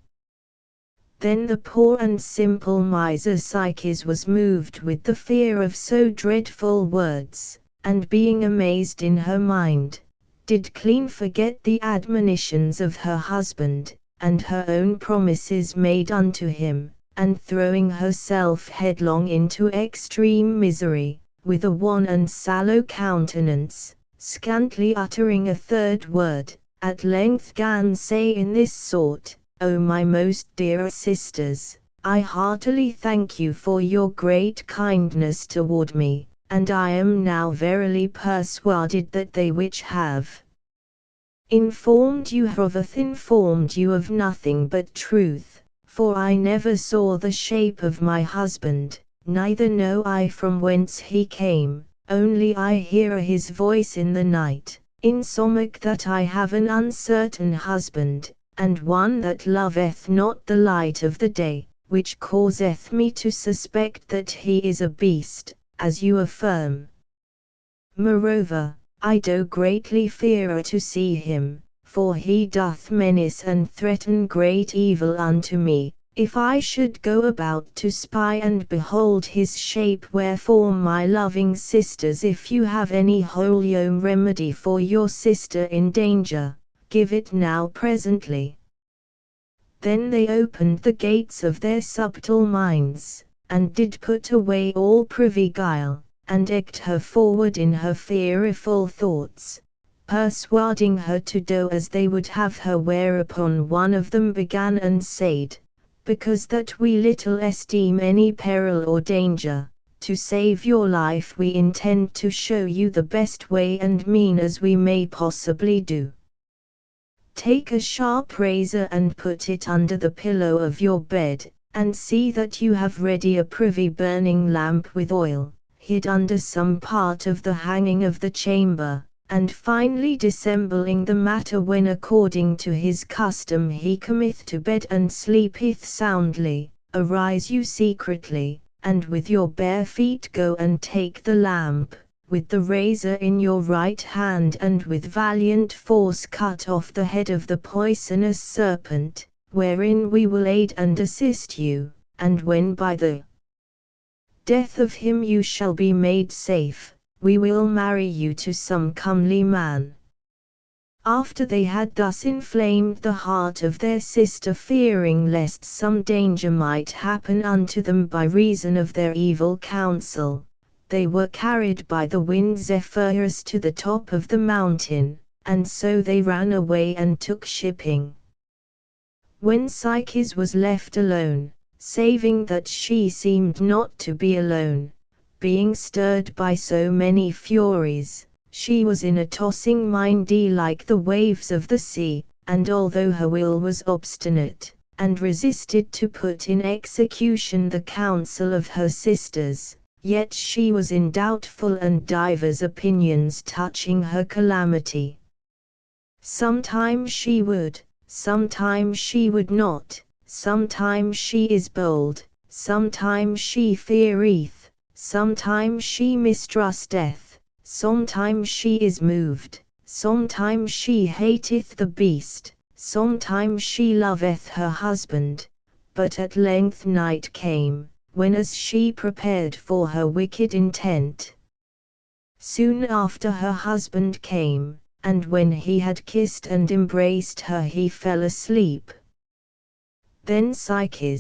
Then the poor and simple miser Psyche was moved with the fear of so dreadful words, and being amazed in her mind, did clean forget the admonitions of her husband, and her own promises made unto him, and throwing herself headlong into extreme misery, with a wan and sallow countenance, scantly uttering a third word, at length gan say in this sort, O my most dear sisters, I heartily thank you for your great kindness toward me, and I am now verily persuaded that they which have informed you haveth informed you of nothing but truth, for I never saw the shape of my husband, neither know I from whence he came, only I hear his voice in the night, insomuch that I have an uncertain husband, and one that loveth not the light of the day, which causeth me to suspect that he is a beast, as you affirm. Moreover, I do greatly fear to see him, for he doth menace and threaten great evil unto me, if I should go about to spy and behold his shape. Wherefore my loving sisters, if you have any wholesome remedy for your sister in danger, give it now presently. Then they opened the gates of their subtle minds, and did put away all privy guile, and egged her forward in her fearful thoughts, persuading her to do as they would have her. Whereupon one of them began and said, because that we little esteem any peril or danger, to save your life we intend to show you the best way and mean as we may possibly do. Take a sharp razor and put it under the pillow of your bed, and see that you have ready a privy burning lamp with oil, hid under some part of the hanging of the chamber, and finally dissembling the matter when according to his custom he cometh to bed and sleepeth soundly, arise you secretly, and with your bare feet go and take the lamp, with the razor in your right hand, and with valiant force cut off the head of the poisonous serpent, wherein we will aid and assist you, and when by the death of him you shall be made safe, we will marry you to some comely man. After they had thus inflamed the heart of their sister, fearing lest some danger might happen unto them by reason of their evil counsel, they were carried by the wind Zephyrus to the top of the mountain, and so they ran away and took shipping. When Psyche was left alone, saving that she seemed not to be alone, being stirred by so many furies, she was in a tossing mind like the waves of the sea, and although her will was obstinate, and resisted to put in execution the counsel of her sisters, yet she was in doubtful and divers opinions touching her calamity. Sometimes she would, sometimes she would not, sometimes she is bold, sometimes she feareth, sometimes she mistrusteth, sometimes she is moved, sometimes she hateth the beast, sometimes she loveth her husband. But at length night came, when as she prepared for her wicked intent, soon after her husband came, and when he had kissed and embraced her he fell asleep. Then Psyche,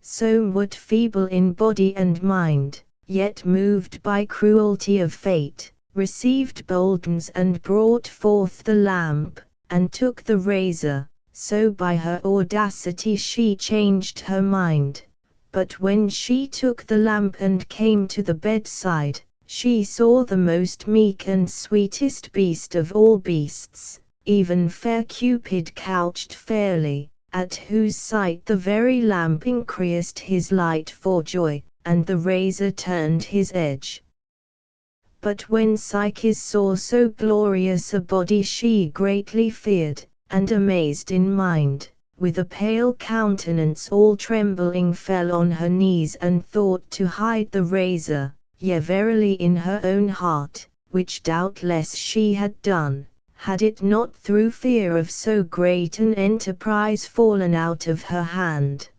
somewhat feeble in body and mind, yet moved by cruelty of fate, received boldness and brought forth the lamp, and took the razor. So by her audacity she changed her mind. But when she took the lamp and came to the bedside, she saw the most meek and sweetest beast of all beasts, even fair Cupid couched fairly, at whose sight the very lamp increased his light for joy, and the razor turned his edge. But when Psyche saw so glorious a body she greatly feared, and amazed in mind, with a pale countenance all trembling fell on her knees and thought to hide the razor, yea verily in her own heart, which doubtless she had done, had it not through fear of so great an enterprise fallen out of her hand.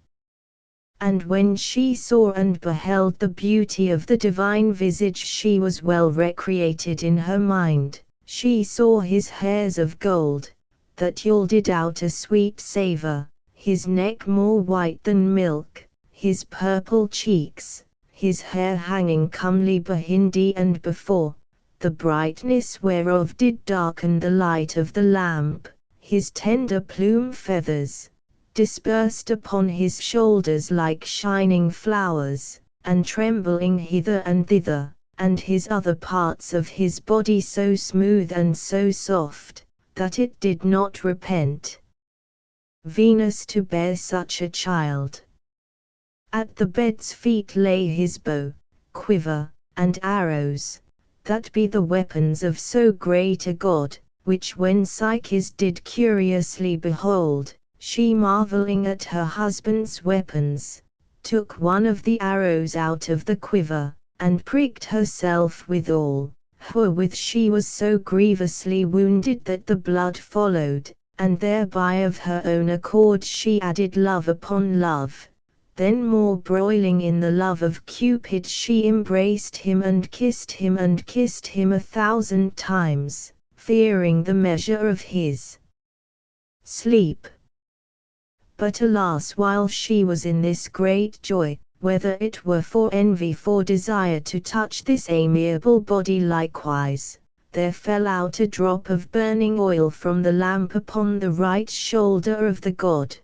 And when she saw and beheld the beauty of the divine visage she was well recreated in her mind, she saw his hairs of gold, that yielded out a sweet savour, his neck more white than milk, his purple cheeks, his hair hanging comely behindi and before, the brightness whereof did darken the light of the lamp, his tender plume feathers, dispersed upon his shoulders like shining flowers, and trembling hither and thither, and his other parts of his body so smooth and so soft, that it did not repent Venus to bear such a child. At the bed's feet lay his bow, quiver, and arrows, that be the weapons of so great a god, which when Psyche did curiously behold, she marvelling at her husband's weapons, took one of the arrows out of the quiver, and pricked herself withal, wherewith she was so grievously wounded that the blood followed, and thereby of her own accord she added love upon love. Then more broiling in the love of Cupid she embraced him and kissed him 1,000 times, fearing the measure of his sleep. But alas, while she was in this great joy, whether it were for envy for desire to touch this amiable body likewise, there fell out a drop of burning oil from the lamp upon the right shoulder of the god.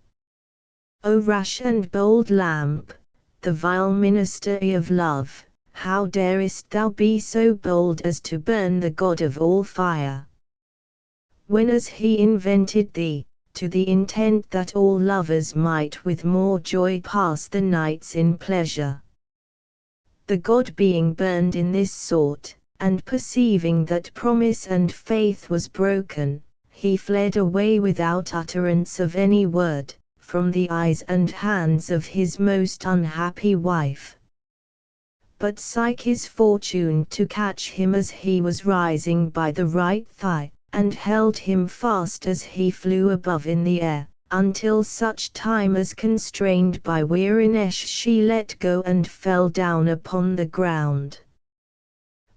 O rash and bold lamp, the vile ministry of love, how darest thou be so bold as to burn the god of all fire? Whenas he invented thee, to the intent that all lovers might with more joy pass the nights in pleasure. The god being burned in this sort, and perceiving that promise and faith was broken, he fled away without utterance of any word, from the eyes and hands of his most unhappy wife. But Psyche's fortune to catch him as he was rising by the right thigh, and held him fast as he flew above in the air, until such time as constrained by weariness she let go and fell down upon the ground.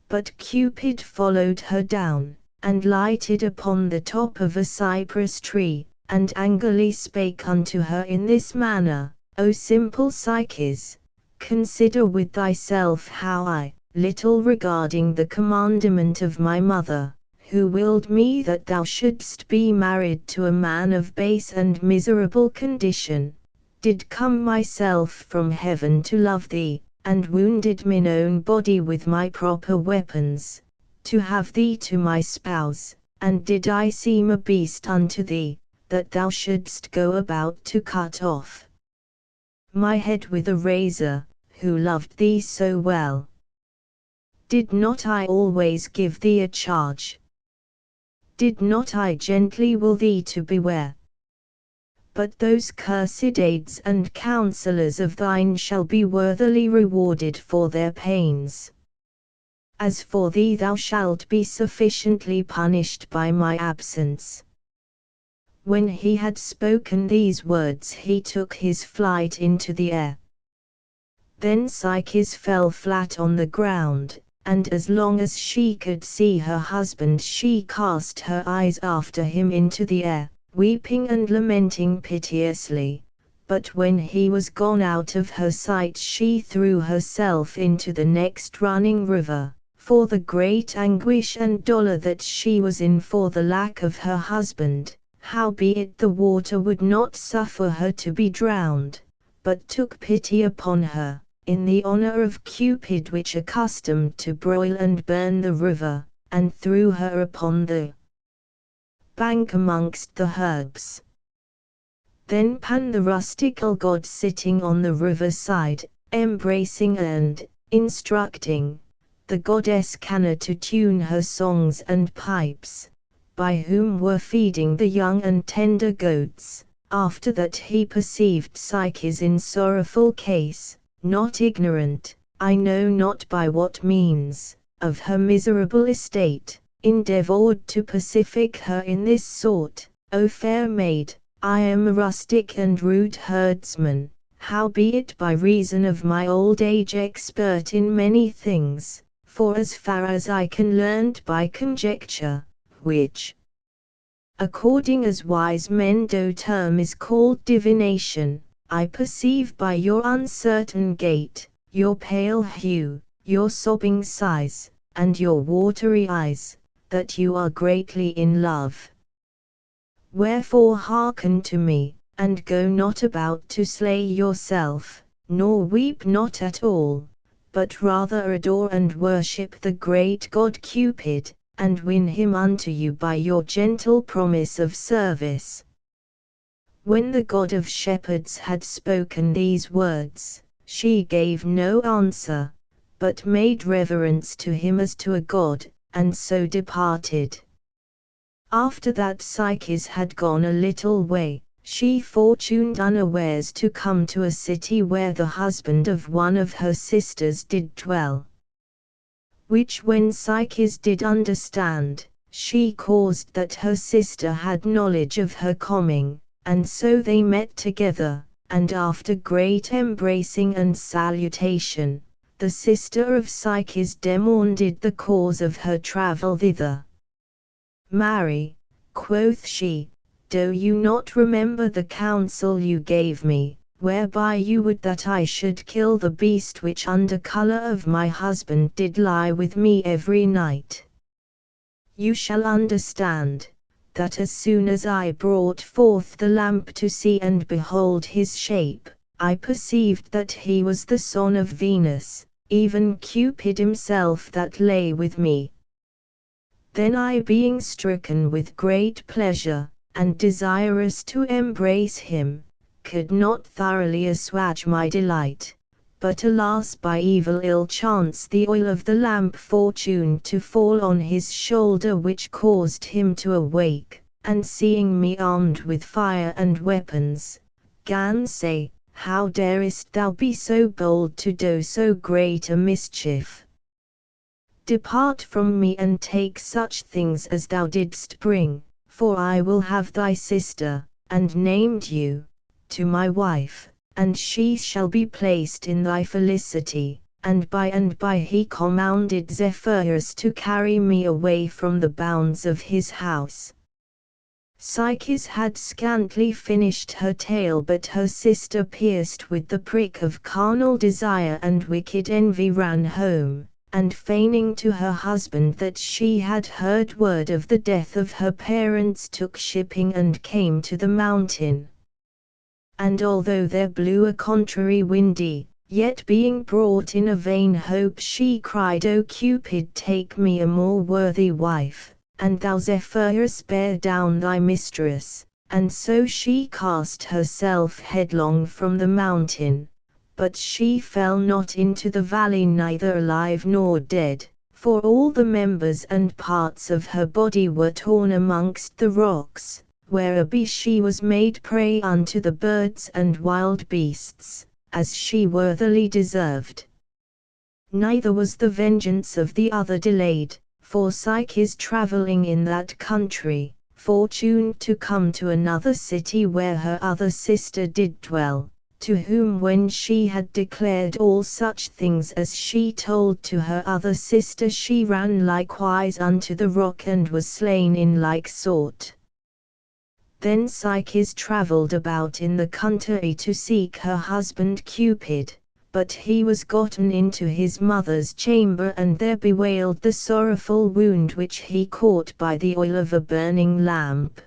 But Cupid followed her down, and lighted upon the top of a cypress tree, and angrily spake unto her in this manner: O simple Psyches, consider with thyself how I, little regarding the commandment of my mother, who willed me that thou shouldst be married to a man of base and miserable condition, did come myself from heaven to love thee, and wounded mine own body with my proper weapons, to have thee to my spouse, and did I seem a beast unto thee, that thou shouldst go about to cut off my head with a razor, who loved thee so well? Did not I always give thee a charge? Did not I gently will thee to beware? But those cursed aids and counselors of thine shall be worthily rewarded for their pains. As for thee, thou shalt be sufficiently punished by my absence. When he had spoken these words he took his flight into the air. Then Psyche fell flat on the ground, and as long as she could see her husband she cast her eyes after him into the air, weeping and lamenting piteously. But when he was gone out of her sight, she threw herself into the next running river, for the great anguish and dolour that she was in for the lack of her husband. Howbeit the water would not suffer her to be drowned, but took pity upon her, in the honour of Cupid, which accustomed to broil and burn the river, and threw her upon the bank amongst the herbs. Then Pan, the rustical god, sitting on the river side, embracing and instructing the goddess Canna to tune her songs and pipes, by whom were feeding the young and tender goats. After that he perceived Psyche's in sorrowful case, not ignorant, I know not by what means, of her miserable estate, endeavoured to pacific her in this sort: O fair maid, I am a rustic and rude herdsman, howbeit by reason of my old age expert in many things, for as far as I can learned by conjecture, which, according as wise men do term, is called divination, I perceive by your uncertain gait, your pale hue, your sobbing sighs, and your watery eyes, that you are greatly in love. Wherefore hearken to me, and go not about to slay yourself, nor weep not at all, but rather adore and worship the great god Cupid, and win him unto you by your gentle promise of service. When the god of shepherds had spoken these words, she gave no answer, but made reverence to him as to a god, and so departed. After that Psyche had gone a little way, she fortuned unawares to come to a city where the husband of one of her sisters did dwell. Which when Psyche did understand, she caused that her sister had knowledge of her coming, and so they met together, and after great embracing and salutation, the sister of Psyche demanded the cause of her travel thither. Marry, quoth she, do you not remember the counsel you gave me, whereby you would that I should kill the beast which under colour of my husband did lie with me every night? You shall understand, that as soon as I brought forth the lamp to see and behold his shape, I perceived that he was the son of Venus, even Cupid himself that lay with me. Then I, being stricken with great pleasure, and desirous to embrace him, could not thoroughly assuage my delight, but alas, by evil ill chance the oil of the lamp fortuned to fall on his shoulder, which caused him to awake, and seeing me armed with fire and weapons, gan say, how darest thou be so bold to do so great a mischief? Depart from me and take such things as thou didst bring, for I will have thy sister, and named you, to my wife, and she shall be placed in thy felicity. And by he commanded Zephyrus to carry me away from the bounds of his house. Psyche had scantly finished her tale, but her sister, pierced with the prick of carnal desire and wicked envy, ran home, and feigning to her husband that she had heard word of the death of her parents, took shipping and came to the mountain. And although there blew a contrary windy, yet being brought in a vain hope, she cried, O Cupid, take me a more worthy wife, and thou Zephyrus bear down thy mistress. And so she cast herself headlong from the mountain, but she fell not into the valley, neither alive nor dead, for all the members and parts of her body were torn amongst the rocks, whereby she was made prey unto the birds and wild beasts, as she worthily deserved. Neither was the vengeance of the other delayed, for Psyche's travelling in that country, fortuned to come to another city where her other sister did dwell, to whom when she had declared all such things as she told to her other sister, she ran likewise unto the rock and was slain in like sort. Then Psyche travelled about in the country to seek her husband Cupid, but he was gotten into his mother's chamber and there bewailed the sorrowful wound which he caught by the oil of a burning lamp.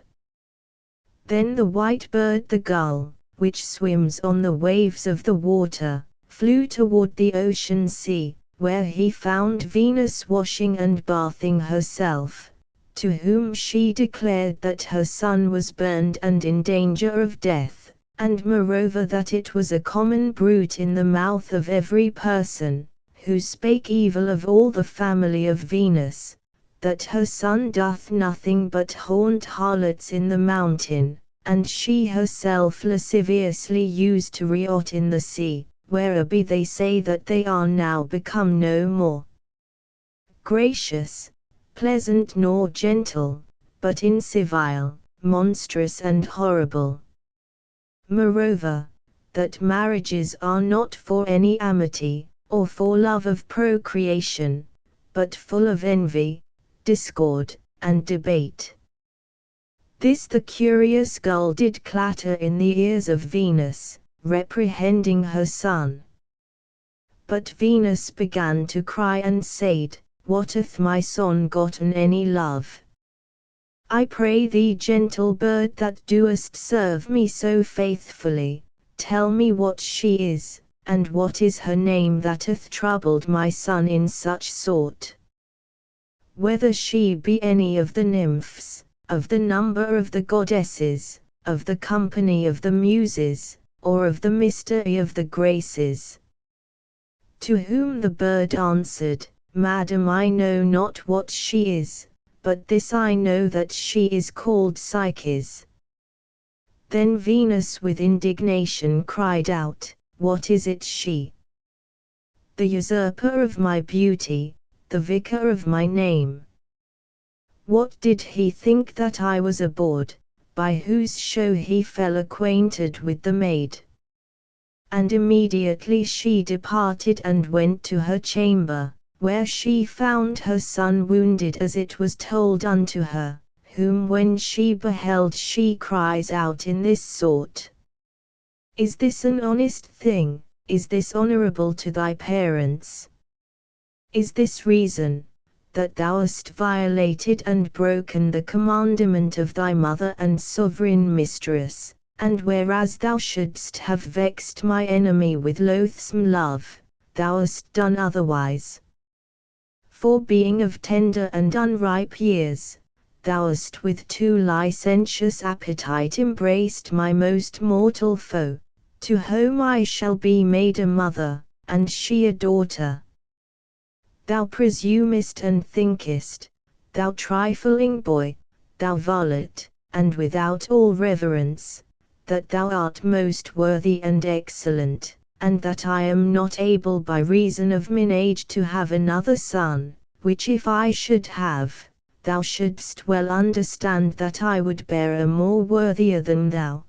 Then the white bird the gull, which swims on the waves of the water, flew toward the ocean sea, where he found Venus washing and bathing herself, to whom she declared that her son was burned and in danger of death, and moreover that it was a common bruit in the mouth of every person, who spake evil of all the family of Venus, that her son doth nothing but haunt harlots in the mountain, and she herself lasciviously used to riot in the sea, whereby they say that they are now become no more gracious, pleasant nor gentle, but incivil, monstrous and horrible. Moreover, that marriages are not for any amity, or for love of procreation, but full of envy, discord, and debate. This the curious gull did clatter in the ears of Venus, reprehending her son. But Venus began to cry and said, What hath my son gotten any love? I pray thee, gentle bird that doest serve me so faithfully, tell me what she is, and what is her name that hath troubled my son in such sort. Whether she be any of the nymphs, of the number of the goddesses, of the company of the muses, or of the mystery of the graces. To whom the bird answered, Madam, I know not what she is, but this I know that she is called Psyche. Then Venus with indignation cried out, What is it she? The usurper of my beauty, the vicar of my name. What did he think that I was aboard, by whose show he fell acquainted with the maid? And immediately she departed and went to her chamber, where she found her son wounded as it was told unto her, whom when she beheld she cries out in this sort. Is this an honest thing, is this honourable to thy parents? Is this reason, that thou hast violated and broken the commandment of thy mother and sovereign mistress, and whereas thou shouldst have vexed my enemy with loathsome love, thou hast done otherwise? For being of tender and unripe years, thou hast with too licentious appetite embraced my most mortal foe, to whom I shall be made a mother, and she a daughter. Thou presumest and thinkest, thou trifling boy, thou varlet, and without all reverence, that thou art most worthy and excellent, and that I am not able by reason of mine age to have another son, which if I should have, thou shouldst well understand that I would bear a more worthier than thou.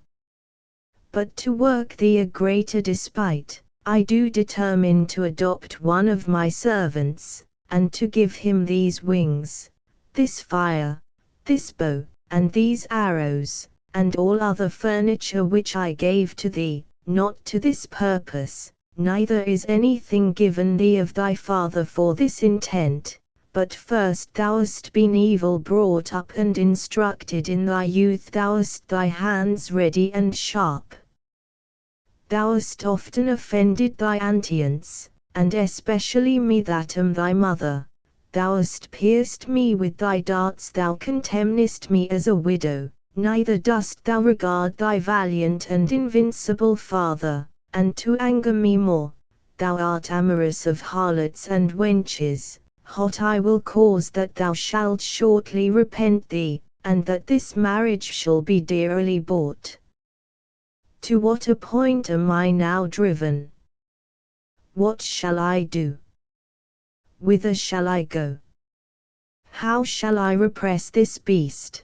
But to work thee a greater despite, I do determine to adopt one of my servants, and to give him these wings, this fire, this bow, and these arrows, and all other furniture which I gave to thee, not to this purpose, neither is anything given thee of thy father for this intent, but first thou hast been evil brought up and instructed in thy youth, thou hast thy hands ready and sharp. Thou hast often offended thy aunts, and especially me that am thy mother. Thou hast pierced me with thy darts, thou contemnest me as a widow, neither dost thou regard thy valiant and invincible father, and to anger me more, thou art amorous of harlots and wenches. Hot I will cause that thou shalt shortly repent thee, and that this marriage shall be dearly bought. To what a point am I now driven? What shall I do? Whither shall I go? How shall I repress this beast?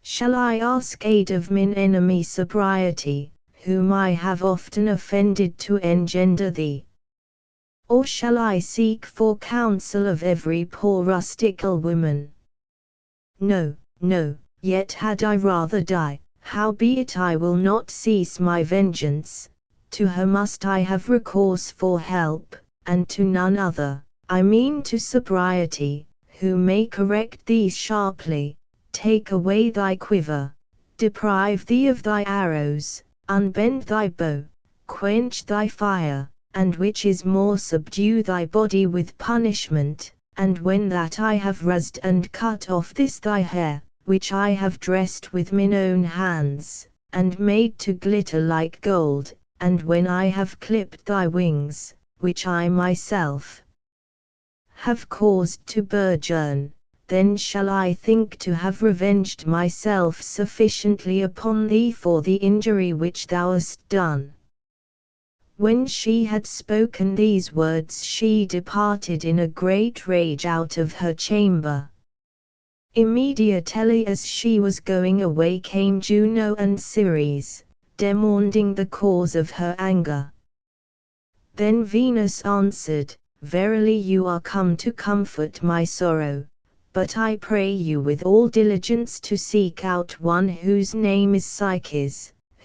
Shall I ask aid of mine enemy sobriety, whom I have often offended to engender thee? Or shall I seek for counsel of every poor rustical woman? No, no, yet had I rather die. Howbeit I will not cease my vengeance, to her must I have recourse for help, and to none other, I mean to sobriety, who may correct thee sharply, take away thy quiver, deprive thee of thy arrows, unbend thy bow, quench thy fire, and which is more subdue thy body with punishment, and when that I have rasped and cut off this thy hair, which I have dressed with mine own hands, and made to glitter like gold, and when I have clipped thy wings, which I myself have caused to burgeon, then shall I think to have revenged myself sufficiently upon thee for the injury which thou hast done. When she had spoken these words she departed in a great rage out of her chamber. Immediately as she was going away came Juno and Ceres, demanding the cause of her anger. Then Venus answered, Verily you are come to comfort my sorrow, but I pray you with all diligence to seek out one whose name is Psyche,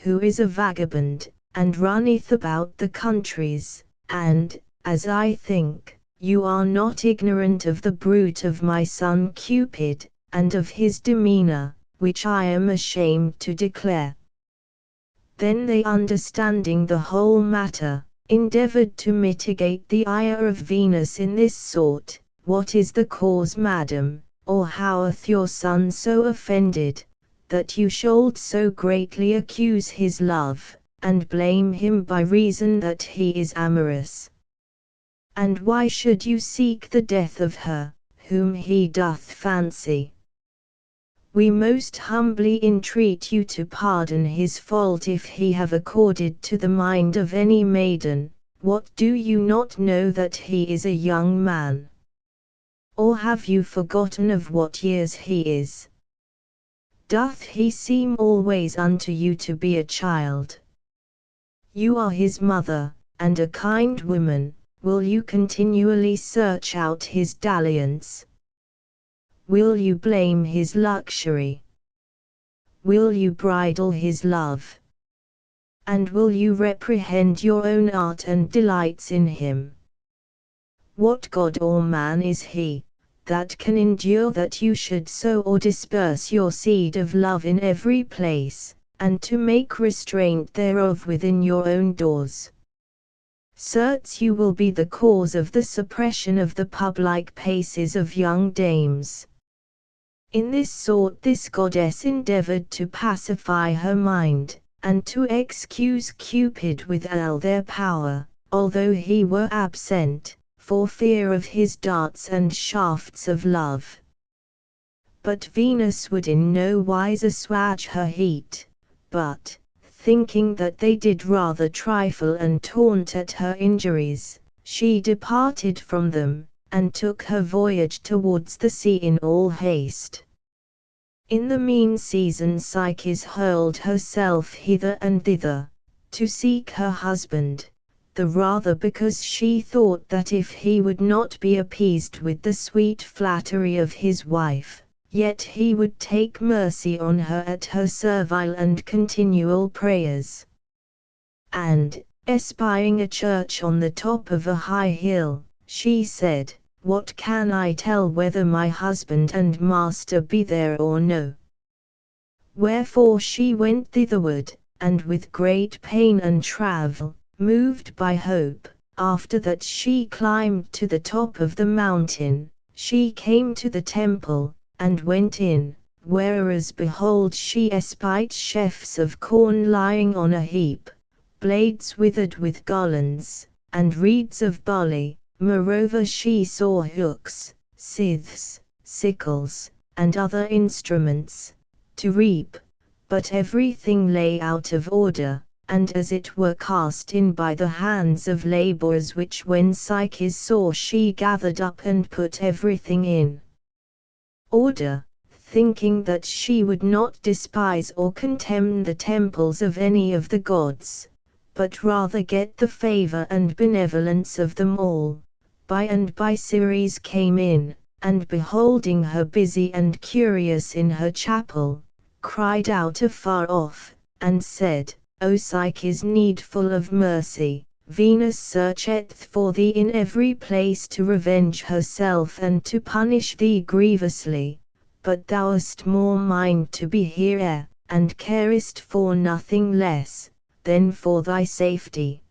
who is a vagabond, and runneth about the countries, and, as I think, you are not ignorant of the bruit of my son Cupid, and of his demeanor, which I am ashamed to declare. Then they, understanding the whole matter, endeavored to mitigate the ire of Venus in this sort, What is the cause, madam, or how hath your son so offended, that you should so greatly accuse his love, and blame him by reason that he is amorous? And why should you seek the death of her, whom he doth fancy? We most humbly entreat you to pardon his fault if he have accorded to the mind of any maiden. What, do you not know that he is a young man? Or have you forgotten of what years he is? Doth he seem always unto you to be a child? You are his mother, and a kind woman. Will you continually search out his dalliance? Will you blame his luxury? Will you bridle his love? And will you reprehend your own art and delights in him? What god or man is he, that can endure that you should sow or disperse your seed of love in every place, and to make restraint thereof within your own doors? Certes you will be the cause of the suppression of the public paces of young dames. In this sort this goddess endeavored to pacify her mind, and to excuse Cupid with all their power, although he were absent, for fear of his darts and shafts of love. But Venus would in no wise assuage her heat, but, thinking that they did rather trifle and taunt at her injuries, she departed from them, and took her voyage towards the sea in all haste. In the mean season Psyche hurled herself hither and thither, to seek her husband, the rather because she thought that if he would not be appeased with the sweet flattery of his wife, yet he would take mercy on her at her servile and continual prayers. And, espying a church on the top of a high hill, she said, What can I tell whether my husband and master be there or no? Wherefore she went thitherward, and with great pain and travel, moved by hope, after that she climbed to the top of the mountain, she came to the temple, and went in, whereas behold she espied sheaves of corn lying on a heap, blades withered with garlands, and reeds of barley. Moreover she saw hooks, scythes, sickles, and other instruments, to reap, but everything lay out of order, and as it were cast in by the hands of laborers, which when Psyche saw she gathered up and put everything in order, thinking that she would not despise or contemn the temples of any of the gods, but rather get the favor and benevolence of them all. By and by Ceres came in, and beholding her busy and curious in her chapel, cried out afar off, and said, O Psyche needful of mercy, Venus searcheth for thee in every place to revenge herself and to punish thee grievously, but thou hast more mind to be here, and carest for nothing less than for thy safety.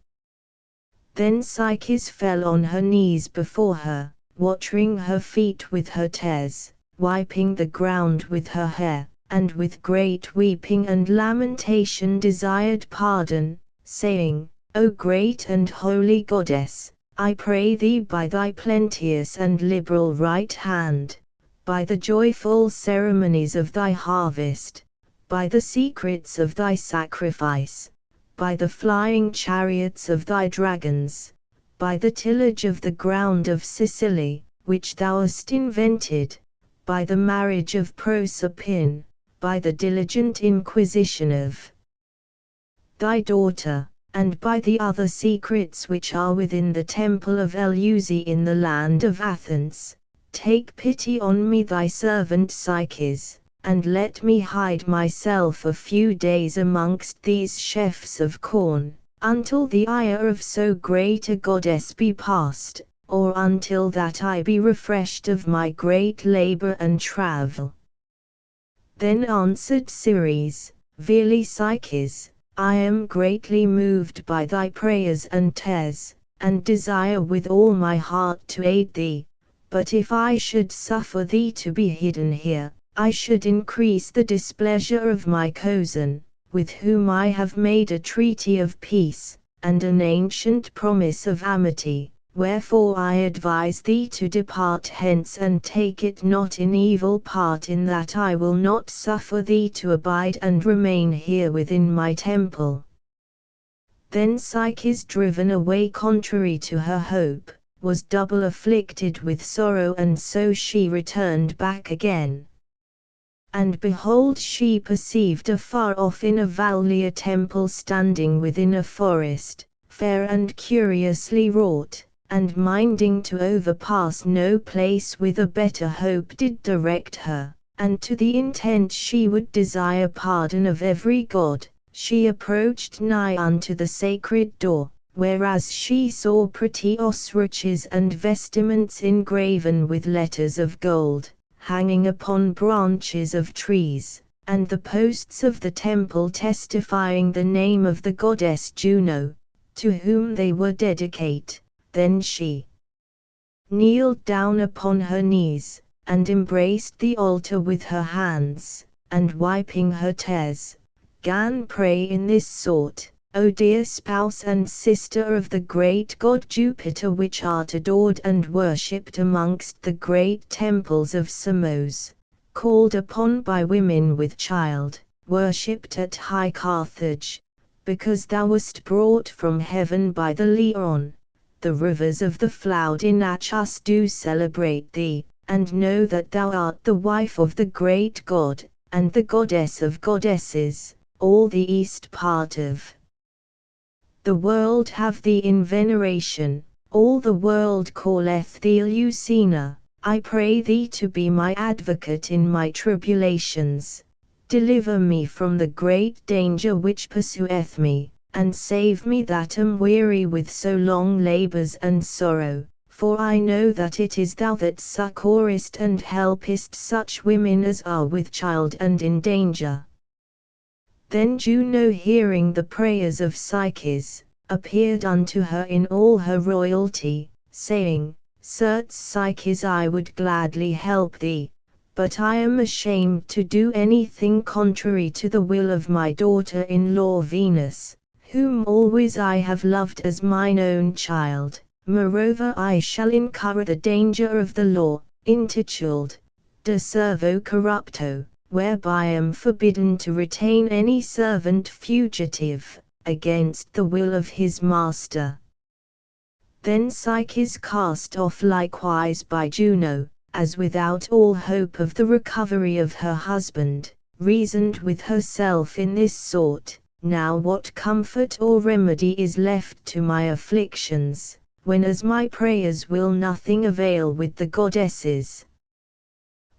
Then Psyche fell on her knees before her, watering her feet with her tears, wiping the ground with her hair, and with great weeping and lamentation desired pardon, saying, O great and holy goddess, I pray thee by thy plenteous and liberal right hand, by the joyful ceremonies of thy harvest, by the secrets of thy sacrifice, by the flying chariots of thy dragons, by the tillage of the ground of Sicily, which thou hast invented, by the marriage of Proserpine, by the diligent inquisition of thy daughter, and by the other secrets which are within the temple of Eleusis in the land of Athens, take pity on me thy servant Psyche, and let me hide myself a few days amongst these sheaves of corn, until the ire of so great a goddess be past, or until that I be refreshed of my great labor and travel. Then answered Ceres, Verily Psyche, I am greatly moved by thy prayers and tears, and desire with all my heart to aid thee, but if I should suffer thee to be hidden here, I should increase the displeasure of my cousin, with whom I have made a treaty of peace, and an ancient promise of amity, wherefore I advise thee to depart hence and take it not in evil part in that I will not suffer thee to abide and remain here within my temple. Then Psyche, driven away contrary to her hope, was double afflicted with sorrow, and so she returned back again. And behold, she perceived afar off in a valley a temple standing within a forest, fair and curiously wrought, and minding to overpass no place with a better hope did direct her, and to the intent she would desire pardon of every god, she approached nigh unto the sacred door, whereas she saw pretty ostrches and vestments engraven with letters of gold, hanging upon branches of trees, and the posts of the temple testifying the name of the goddess Juno, to whom they were dedicate. Then she kneeled down upon her knees, and embraced the altar with her hands, and wiping her tears, gan pray in this sort, O dear spouse and sister of the great god Jupiter, which art adored and worshipped amongst the great temples of Samos, called upon by women with child, worshipped at high Carthage, because thou wast brought from heaven by the Leon, the rivers of the Flood in Achus do celebrate thee, and know that thou art the wife of the great god, and the goddess of goddesses, all the east part of the world have thee in veneration, all the world calleth thee Lucina. I pray thee to be my advocate in my tribulations, deliver me from the great danger which pursueth me, and save me that am weary with so long labors and sorrow, for I know that it is thou that succourest and helpest such women as are with child and in danger. Then Juno, hearing the prayers of Psyche, appeared unto her in all her royalty, saying, Certes Psyche, I would gladly help thee, but I am ashamed to do anything contrary to the will of my daughter-in-law Venus, whom always I have loved as mine own child. Moreover, I shall incur the danger of the law, intituled De Servo Corrupto, whereby I am forbidden to retain any servant fugitive, against the will of his master. Then Psyche, cast off likewise by Juno, as without all hope of the recovery of her husband, reasoned with herself in this sort, Now what comfort or remedy is left to my afflictions, when as my prayers will nothing avail with the goddesses?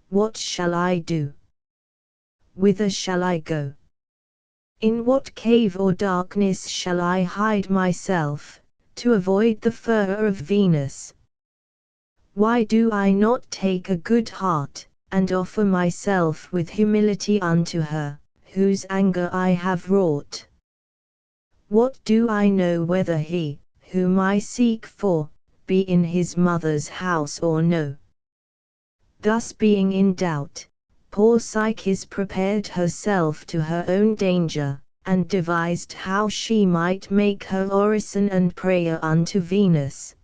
What shall I do? whither shall I go? In what cave or darkness shall I hide myself, to avoid the furor of Venus? Why do I not take a good heart, and offer myself with humility unto her, whose anger I have wrought? What do I know whether he, whom I seek for, be in his mother's house or no? Thus being in doubt, poor Psyche prepared herself to her own danger, and devised how she might make her orison and prayer unto Venus.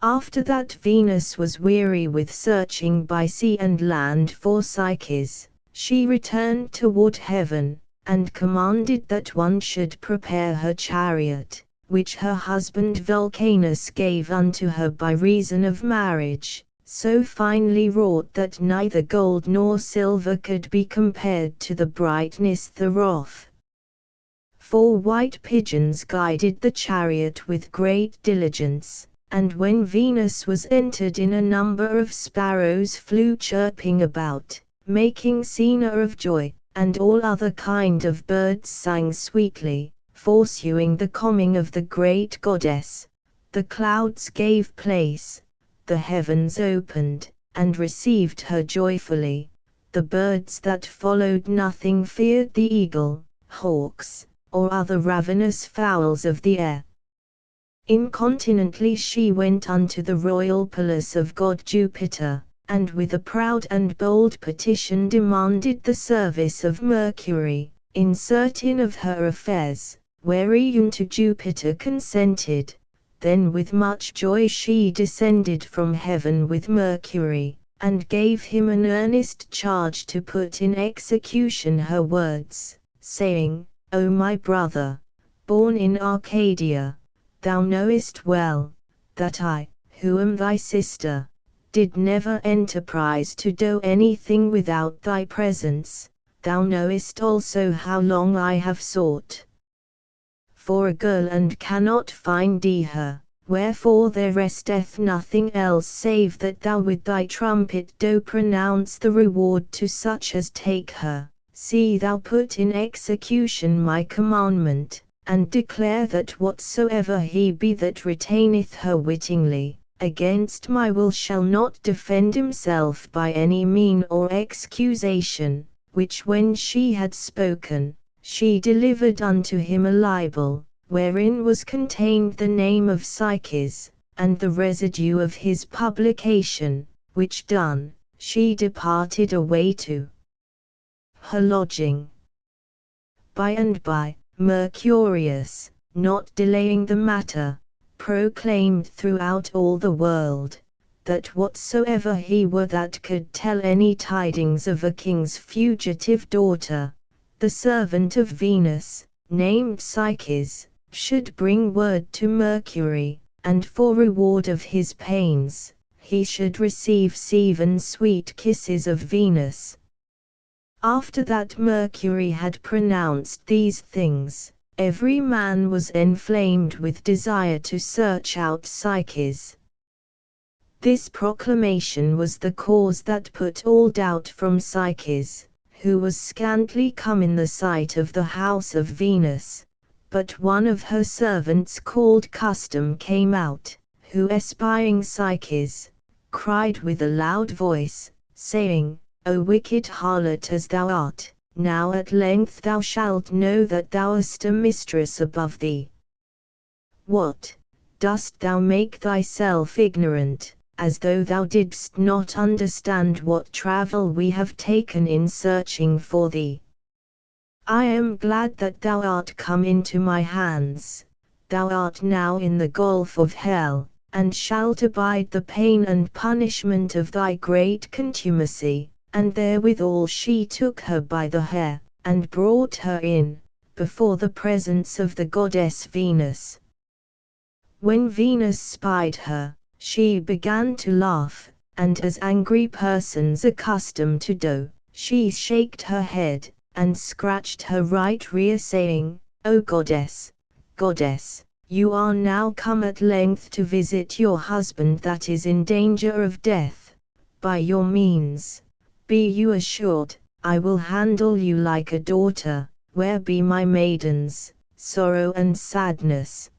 After that Venus was weary with searching by sea and land for Psyche, she returned toward heaven, and commanded that one should prepare her chariot, which her husband Vulcanus gave unto her by reason of marriage, so finely wrought that neither gold nor silver could be compared to the brightness thereof. 4 white pigeons guided the chariot with great diligence, and when Venus was entered in, a number of sparrows flew chirping about, making scene of joy, and all other kind of birds sang sweetly, foresuing the coming of the great goddess. The clouds gave place, the heavens opened, and received her joyfully. The birds that followed nothing feared the eagle, hawks, or other ravenous fowls of the air. Incontinently she went unto the royal palace of god Jupiter, and with a proud and bold petition demanded the service of Mercury, in certain of her affairs, whereunto Jupiter consented. Then with much joy she descended from heaven with Mercury, and gave him an earnest charge to put in execution her words, saying, O my brother, born in Arcadia, thou knowest well, that I, who am thy sister, did never enterprise to do anything without thy presence. Thou knowest also how long I have sought for a girl and cannot find her, wherefore there resteth nothing else save that thou with thy trumpet do pronounce the reward to such as take her. See thou put in execution my commandment, and declare that whatsoever he be that retaineth her wittingly, against my will shall not defend himself by any mean or excusation. Which when she had spoken, she delivered unto him a libel, wherein was contained the name of Psyche, and the residue of his publication, which done, she departed away to her lodging. By and by, Mercurius, not delaying the matter, proclaimed throughout all the world, that whatsoever he were that could tell any tidings of a king's fugitive daughter, the servant of Venus, named Psyche, should bring word to Mercury, and for reward of his pains, he should receive 7 sweet kisses of Venus. After that Mercury had pronounced these things, every man was enflamed with desire to search out Psyche. This proclamation was the cause that put all doubt from Psyche, who was scantly come in the sight of the house of Venus. But one of her servants called Custom came out, who espying Psyche, cried with a loud voice, saying, O wicked harlot as thou art, now at length thou shalt know that thou art a mistress above thee. What, dost thou make thyself ignorant, as though thou didst not understand what travel we have taken in searching for thee? I am glad that thou art come into my hands. Thou art now in the gulf of hell, and shalt abide the pain and punishment of thy great contumacy. And therewithal she took her by the hair, and brought her in, before the presence of the goddess Venus. When Venus spied her, she began to laugh, and as angry persons accustomed to do, she shaked her head, and scratched her right rear, saying, O goddess, goddess, you are now come at length to visit your husband that is in danger of death. By your means, be you assured, I will handle you like a daughter. Where be my maidens, sorrow and sadness?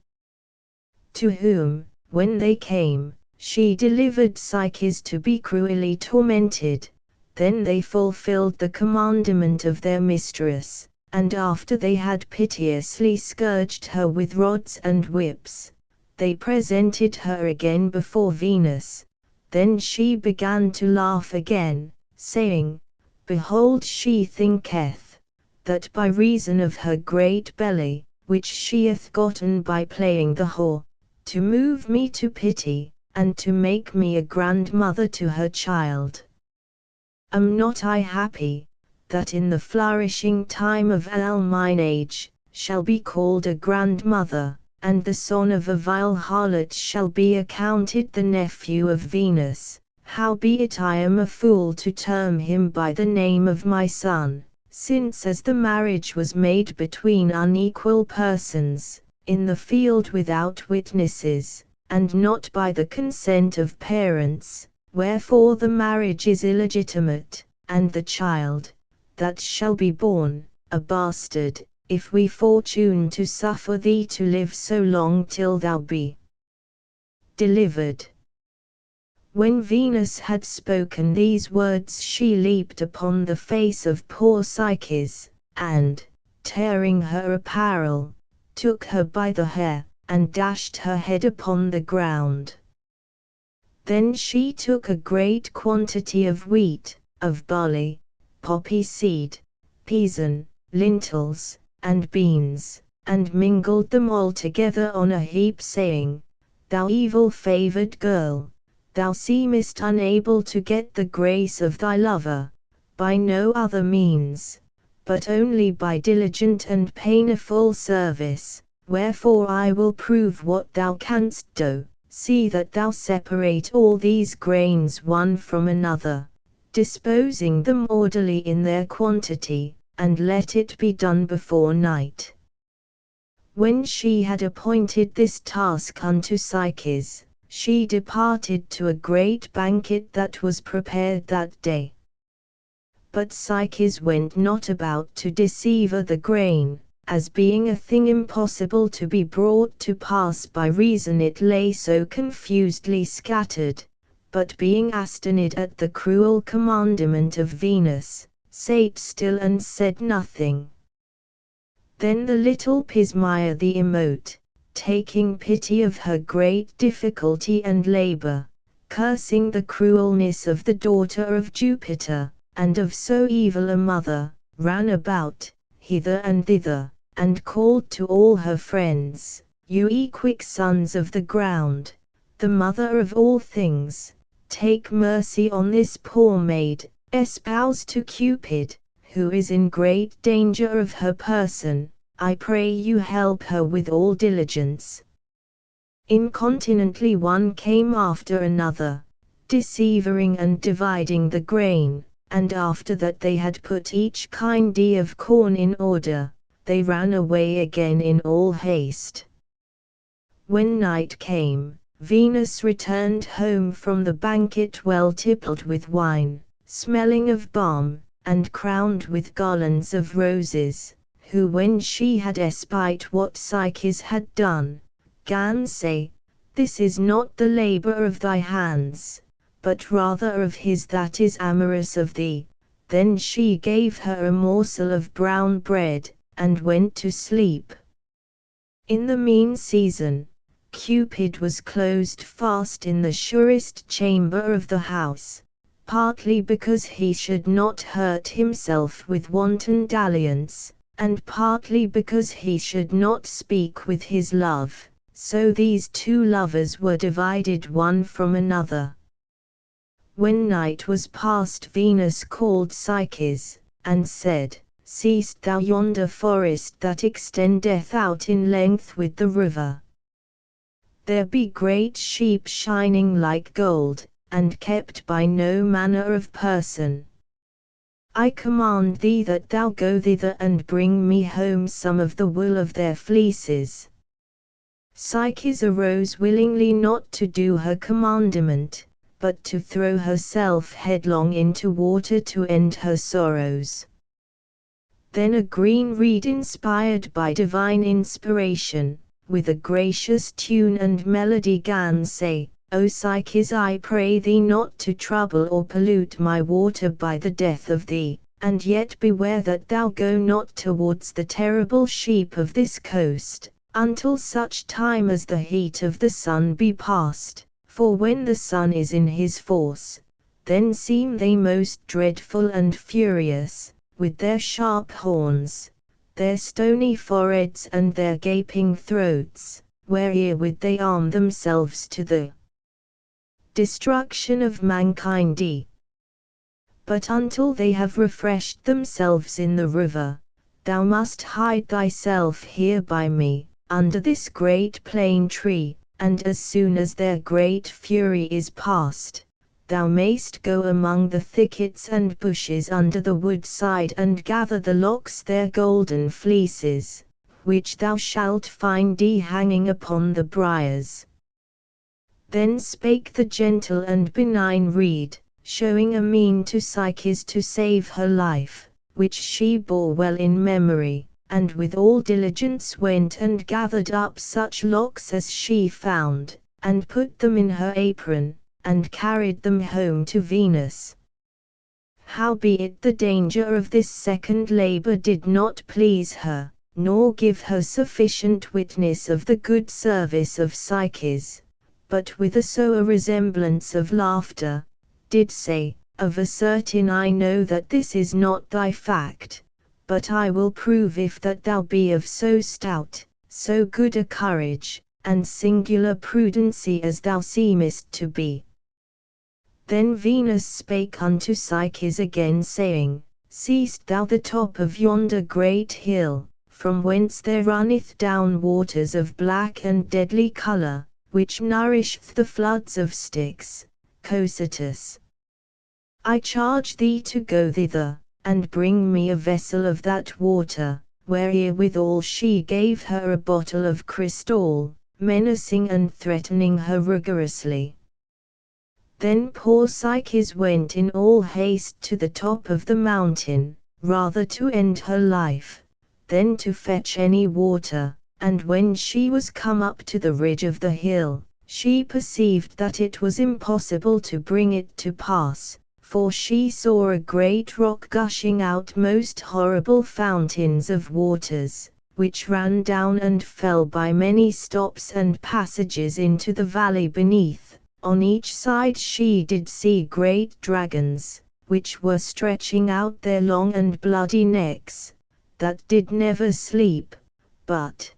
To whom, when they came, she delivered Psyches to be cruelly tormented. Then they fulfilled the commandment of their mistress, and after they had piteously scourged her with rods and whips, they presented her again before Venus. Then she began to laugh again, saying, Behold, she thinketh, that by reason of her great belly, which she hath gotten by playing the whore, to move me to pity, and to make me a grandmother to her child. Am not I happy, that in the flourishing time of mine age, shall be called a grandmother, and the son of a vile harlot shall be accounted the nephew of Venus? Howbeit I am a fool to term him by the name of my son, since as the marriage was made between unequal persons, in the field without witnesses, and not by the consent of parents, wherefore the marriage is illegitimate, and the child, that shall be born, a bastard, if we fortune to suffer thee to live so long till thou be delivered. When Venus had spoken these words, she leaped upon the face of poor Psyches, and, tearing her apparel, took her by the hair, and dashed her head upon the ground. Then she took a great quantity of wheat, of barley, poppy seed, peason, lentils, and beans, and mingled them all together on a heap, saying, Thou evil-favoured girl, thou seemest unable to get the grace of thy lover, by no other means, but only by diligent and painful service, wherefore I will prove what thou canst do. See that thou separate all these grains one from another, disposing them orderly in their quantity, and let it be done before night. When she had appointed this task unto Psyches, she departed to a great banquet that was prepared that day. But Psyches went not about to deceive the grain, as being a thing impossible to be brought to pass by reason it lay so confusedly scattered, but being astonished at the cruel commandment of Venus, sate still and said nothing. Then the little Pismia the emote, taking pity of her great difficulty and labor, cursing the cruelness of the daughter of Jupiter, and of so evil a mother, ran about, hither and thither, and called to all her friends, You quick sons of the ground, the mother of all things, take mercy on this poor maid, espoused to Cupid, who is in great danger of her person. I pray you help her with all diligence. Incontinently one came after another, deceiving and dividing the grain, and after that they had put each kind of corn in order, they ran away again in all haste. When night came, Venus returned home from the banquet well tippled with wine, smelling of balm, and crowned with garlands of roses, who when she had espied what Psyches had done, gan say, This is not the labor of thy hands, but rather of his that is amorous of thee. Then she gave her a morsel of brown bread, and went to sleep. In the mean season, Cupid was closed fast in the surest chamber of the house, partly because he should not hurt himself with wanton dalliance, and partly because he should not speak with his love, so these two lovers were divided one from another. When night was past, Venus called Psyches, and said, Seest thou yonder forest that extendeth out in length with the river? There be great sheep shining like gold, and kept by no manner of person. I command thee that thou go thither and bring me home some of the wool of their fleeces. Psyches arose willingly not to do her commandment, but to throw herself headlong into water to end her sorrows. Then a green reed inspired by divine inspiration, with a gracious tune and melody gan say, O Psyches, I pray thee not to trouble or pollute my water by the death of thee, and yet beware that thou go not towards the terrible sheep of this coast, until such time as the heat of the sun be past, for when the sun is in his force, then seem they most dreadful and furious, with their sharp horns, their stony foreheads and their gaping throats, wherewith they arm themselves to the destruction of mankind. But until they have refreshed themselves in the river, thou must hide thyself here by me, under this great plane tree, and as soon as their great fury is past, thou mayst go among the thickets and bushes under the woodside and gather the locks their golden fleeces, which thou shalt find hanging upon the briars. Then spake the gentle and benign reed, showing a mean to Psyches to save her life, which she bore well in memory, and with all diligence went and gathered up such locks as she found, and put them in her apron, and carried them home to Venus. Howbeit the danger of this second labor did not please her, nor give her sufficient witness of the good service of Psyches, but with a resemblance of laughter, did say, Of a certain I know that this is not thy fact, but I will prove if that thou be of so stout, so good a courage, and singular prudency as thou seemest to be. Then Venus spake unto Psyches again saying, Seest thou the top of yonder great hill, from whence there runneth down waters of black and deadly colour, which nourisheth the floods of Styx, Cocytus? I charge thee to go thither, and bring me a vessel of that water, wherewithal she gave her a bottle of crystal, menacing and threatening her rigorously. Then poor Psyches went in all haste to the top of the mountain, rather to end her life, than to fetch any water, and when she was come up to the ridge of the hill, she perceived that it was impossible to bring it to pass, for she saw a great rock gushing out most horrible fountains of waters, which ran down and fell by many stops and passages into the valley beneath. On each side she did see great dragons, which were stretching out their long and bloody necks, that did never sleep, but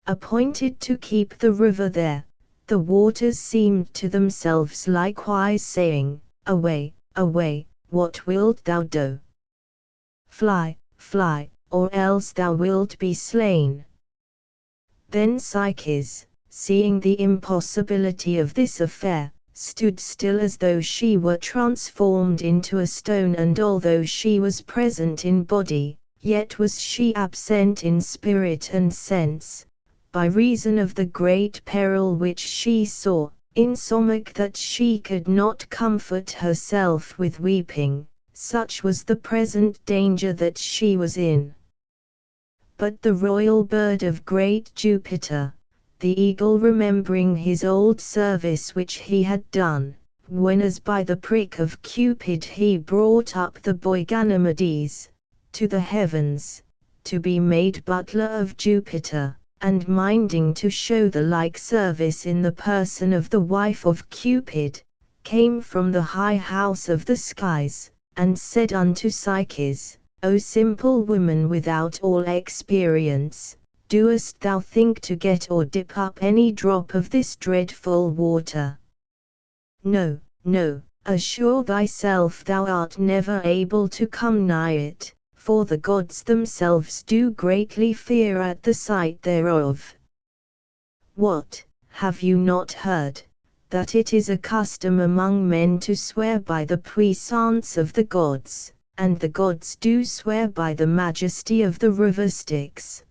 appointed to keep the river there. The waters seemed to themselves likewise saying, Away, away, what wilt thou do? Fly, fly, or else thou wilt be slain. Then Psyches, seeing the impossibility of this affair, stood still as though she were transformed into a stone, and although she was present in body, yet was she absent in spirit and sense, by reason of the great peril which she saw, insomuch that she could not comfort herself with weeping, such was the present danger that she was in. But the royal bird of great Jupiter, the eagle, remembering his old service which he had done, when as by the prick of Cupid he brought up the boy Ganymedes to the heavens, to be made butler of Jupiter, and minding to show the like service in the person of the wife of Cupid, came from the high house of the skies, and said unto Psyches, O simple woman without all experience, doest thou think to get or dip up any drop of this dreadful water? No, no, assure thyself thou art never able to come nigh it, for the gods themselves do greatly fear at the sight thereof. What, have you not heard, that it is a custom among men to swear by the puissance of the gods, and the gods do swear by the majesty of the river Styx?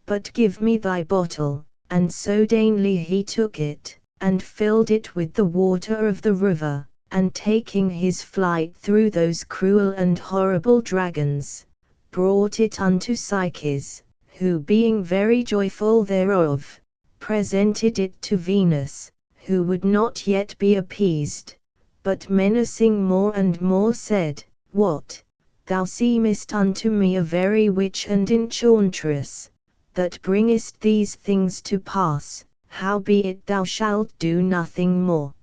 But give me thy bottle. And so daintily he took it, and filled it with the water of the river, and taking his flight through those cruel and horrible dragons, brought it unto Psyche, who being very joyful thereof, presented it to Venus, who would not yet be appeased, but menacing more and more said, What? Thou seemest unto me a very witch and enchantress, that bringest these things to pass, howbeit thou shalt do nothing more.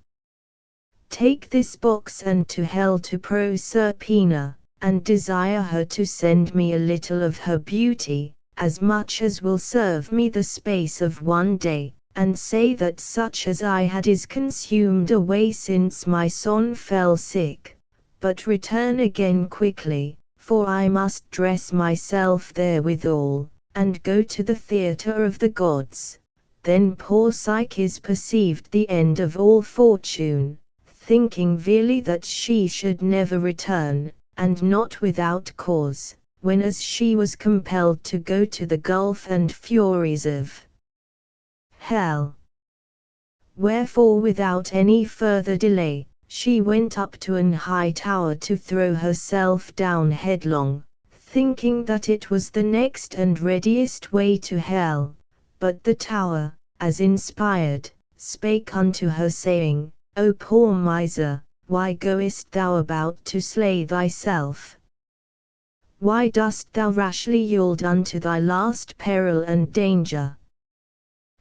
Take this box and to hell to Proserpina, and desire her to send me a little of her beauty, as much as will serve me the space of one day, and say that such as I had is consumed away since my son fell sick, but return again quickly, for I must dress myself therewithal, and go to the theatre of the gods. Then poor Psyche perceived the end of all fortune, thinking verily that she should never return, and not without cause, when as she was compelled to go to the gulf and furies of hell. Wherefore without any further delay, she went up to an high tower to throw herself down headlong, thinking that it was the next and readiest way to hell. But the tower, as inspired, spake unto her saying, O poor miser, why goest thou about to slay thyself? Why dost thou rashly yield unto thy last peril and danger?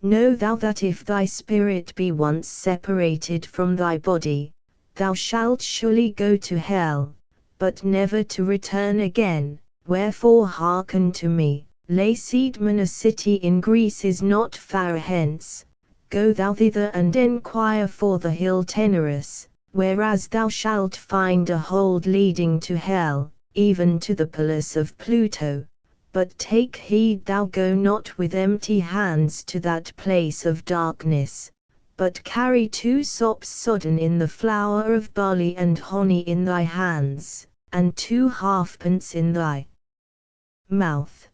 Know thou that if thy spirit be once separated from thy body, thou shalt surely go to hell, but never to return again. Wherefore hearken to me, Lacedaemon, a city in Greece is not far hence. Go thou thither and enquire for the hill Tenerus, whereas thou shalt find a hold leading to hell, even to the palace of Pluto. But take heed thou go not with empty hands to that place of darkness, but carry 2 sops sodden in the flour of barley and honey in thy hands, and 2 halfpence in thy mouth.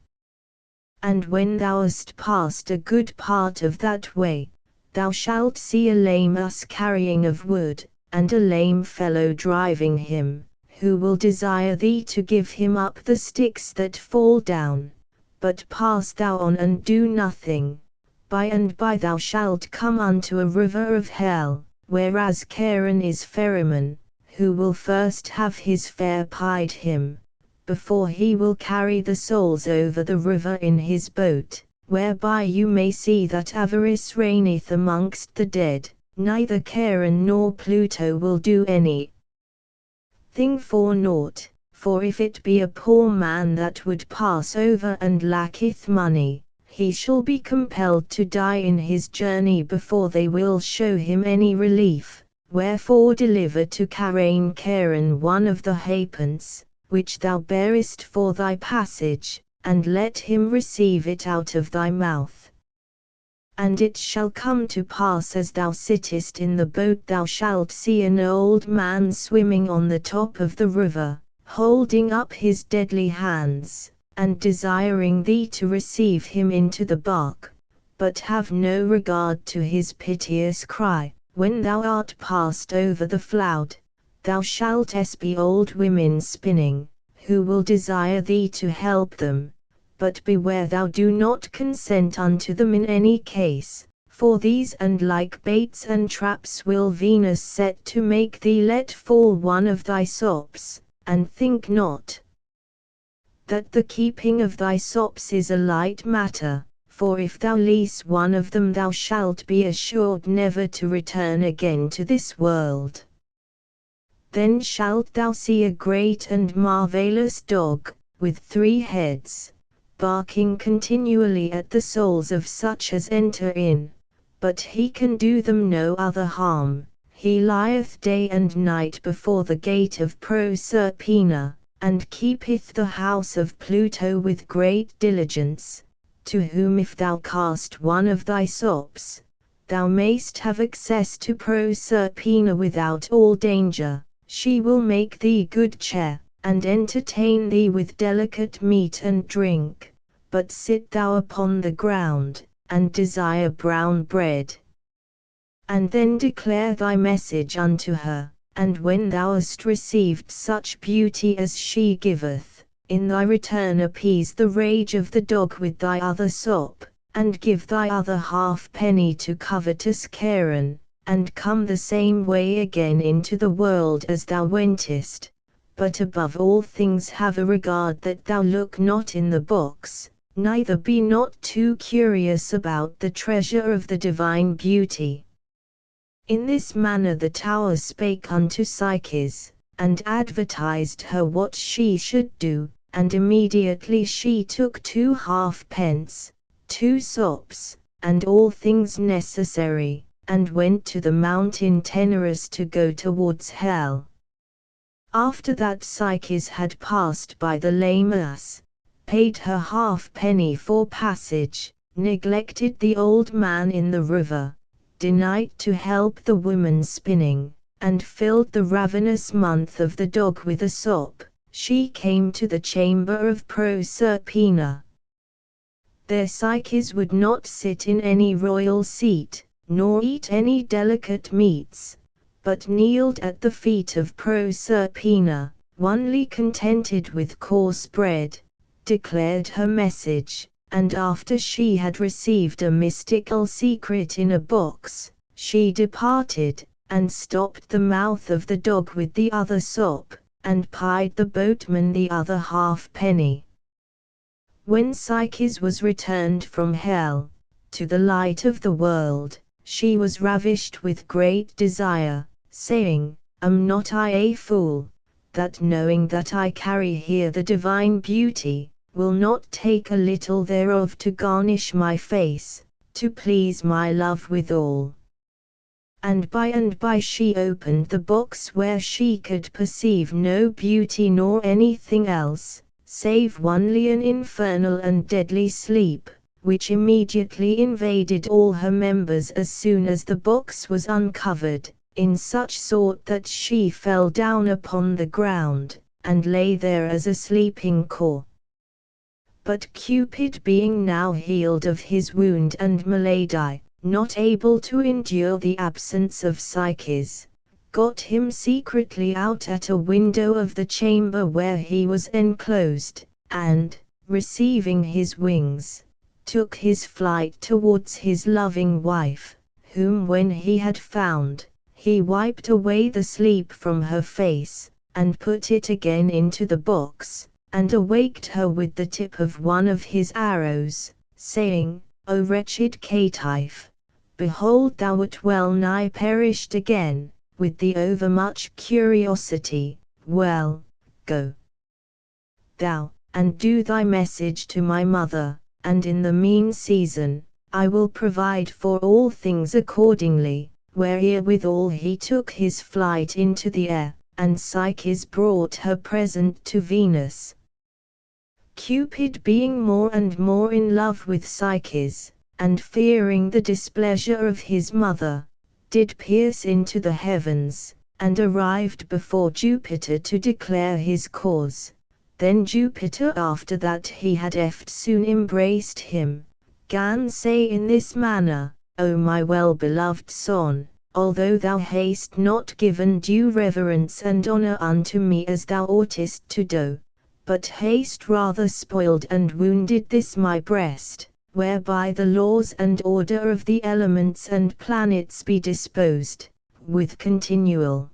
And when thou hast passed a good part of that way, thou shalt see a lame ass carrying of wood, and a lame fellow driving him, who will desire thee to give him up the sticks that fall down. But pass thou on and do nothing. By and by thou shalt come unto a river of hell, whereas Charon is ferryman, who will first have his fare paid him, before he will carry the souls over the river in his boat, whereby you may see that avarice reigneth amongst the dead. Neither Charon nor Pluto will do any thing for naught, for if it be a poor man that would pass over and lacketh money, he shall be compelled to die in his journey before they will show him any relief. Wherefore deliver to Charon one of the halfpence, which thou bearest for thy passage, and let him receive it out of thy mouth. And it shall come to pass as thou sittest in the boat thou shalt see an old man swimming on the top of the river, holding up his deadly hands, and desiring thee to receive him into the bark, but have no regard to his piteous cry. When thou art passed over the flood, thou shalt espy old women spinning, who will desire thee to help them. But beware thou do not consent unto them in any case, for these and like baits and traps will Venus set to make thee let fall one of thy sops, and think not that the keeping of thy sops is a light matter, for if thou lease one of them thou shalt be assured never to return again to this world. Then shalt thou see a great and marvellous dog, with 3 heads, barking continually at the souls of such as enter in, but he can do them no other harm. He lieth day and night before the gate of Proserpina, and keepeth the house of Pluto with great diligence, to whom if thou cast one of thy sops, thou mayst have access to Proserpina without all danger. She will make thee good cheer, and entertain thee with delicate meat and drink, but sit thou upon the ground, and desire brown bread. and then declare thy message unto her, and when thou hast received such beauty as she giveth, in thy return appease the rage of the dog with thy other sop, and give thy other halfpenny to covetous Charon, and come the same way again into the world as thou wentest, but above all things have a regard that thou look not in the books, neither be not too curious about the treasure of the divine beauty. In this manner the tower spake unto Psyche, and advertised her what she should do, and immediately she took 2 halfpence, 2 sops, and all things necessary, and went to the mountain Tenerus to go towards hell. After that Psyche had passed by the lame ass, paid her halfpenny for passage, neglected the old man in the river, denied to help the woman spinning, and filled the ravenous mouth of the dog with a sop, she came to the chamber of Proserpina. There Psyche would not sit in any royal seat, nor eat any delicate meats, but kneeled at the feet of Proserpina, only contented with coarse bread, declared her message, and after she had received a mystical secret in a box, she departed, and stopped the mouth of the dog with the other sop, and pied the boatman the other halfpenny. When Psyche was returned from hell, to the light of the world, she was ravished with great desire, saying, Am not I a fool, that knowing that I carry here the divine beauty, will not take a little thereof to garnish my face, to please my love withal? And by she opened the box where she could perceive no beauty nor anything else, save only an infernal and deadly sleep, which immediately invaded all her members as soon as the box was uncovered, in such sort that she fell down upon the ground, and lay there as a sleeping corpse. But Cupid being now healed of his wound and malady, not able to endure the absence of Psyche, got him secretly out at a window of the chamber where he was enclosed, and, receiving his wings, took his flight towards his loving wife, whom when he had found, he wiped away the sleep from her face, and put it again into the box, and awaked her with the tip of one of his arrows, saying, O wretched caitiff, behold thou art well nigh perished again, with the overmuch curiosity. Well, go thou, and do thy message to my mother, and in the mean season, I will provide for all things accordingly. Wherewithal he took his flight into the air, and Psyche brought her present to Venus. Cupid being more and more in love with Psyche, and fearing the displeasure of his mother, did pierce into the heavens, and arrived before Jupiter to declare his cause. Then Jupiter, after that he had soon embraced him, gan say in this manner, O my well-beloved son, although thou hast not given due reverence and honor unto me as thou oughtest to do, but hast rather spoiled and wounded this my breast, whereby the laws and order of the elements and planets be disposed, with continual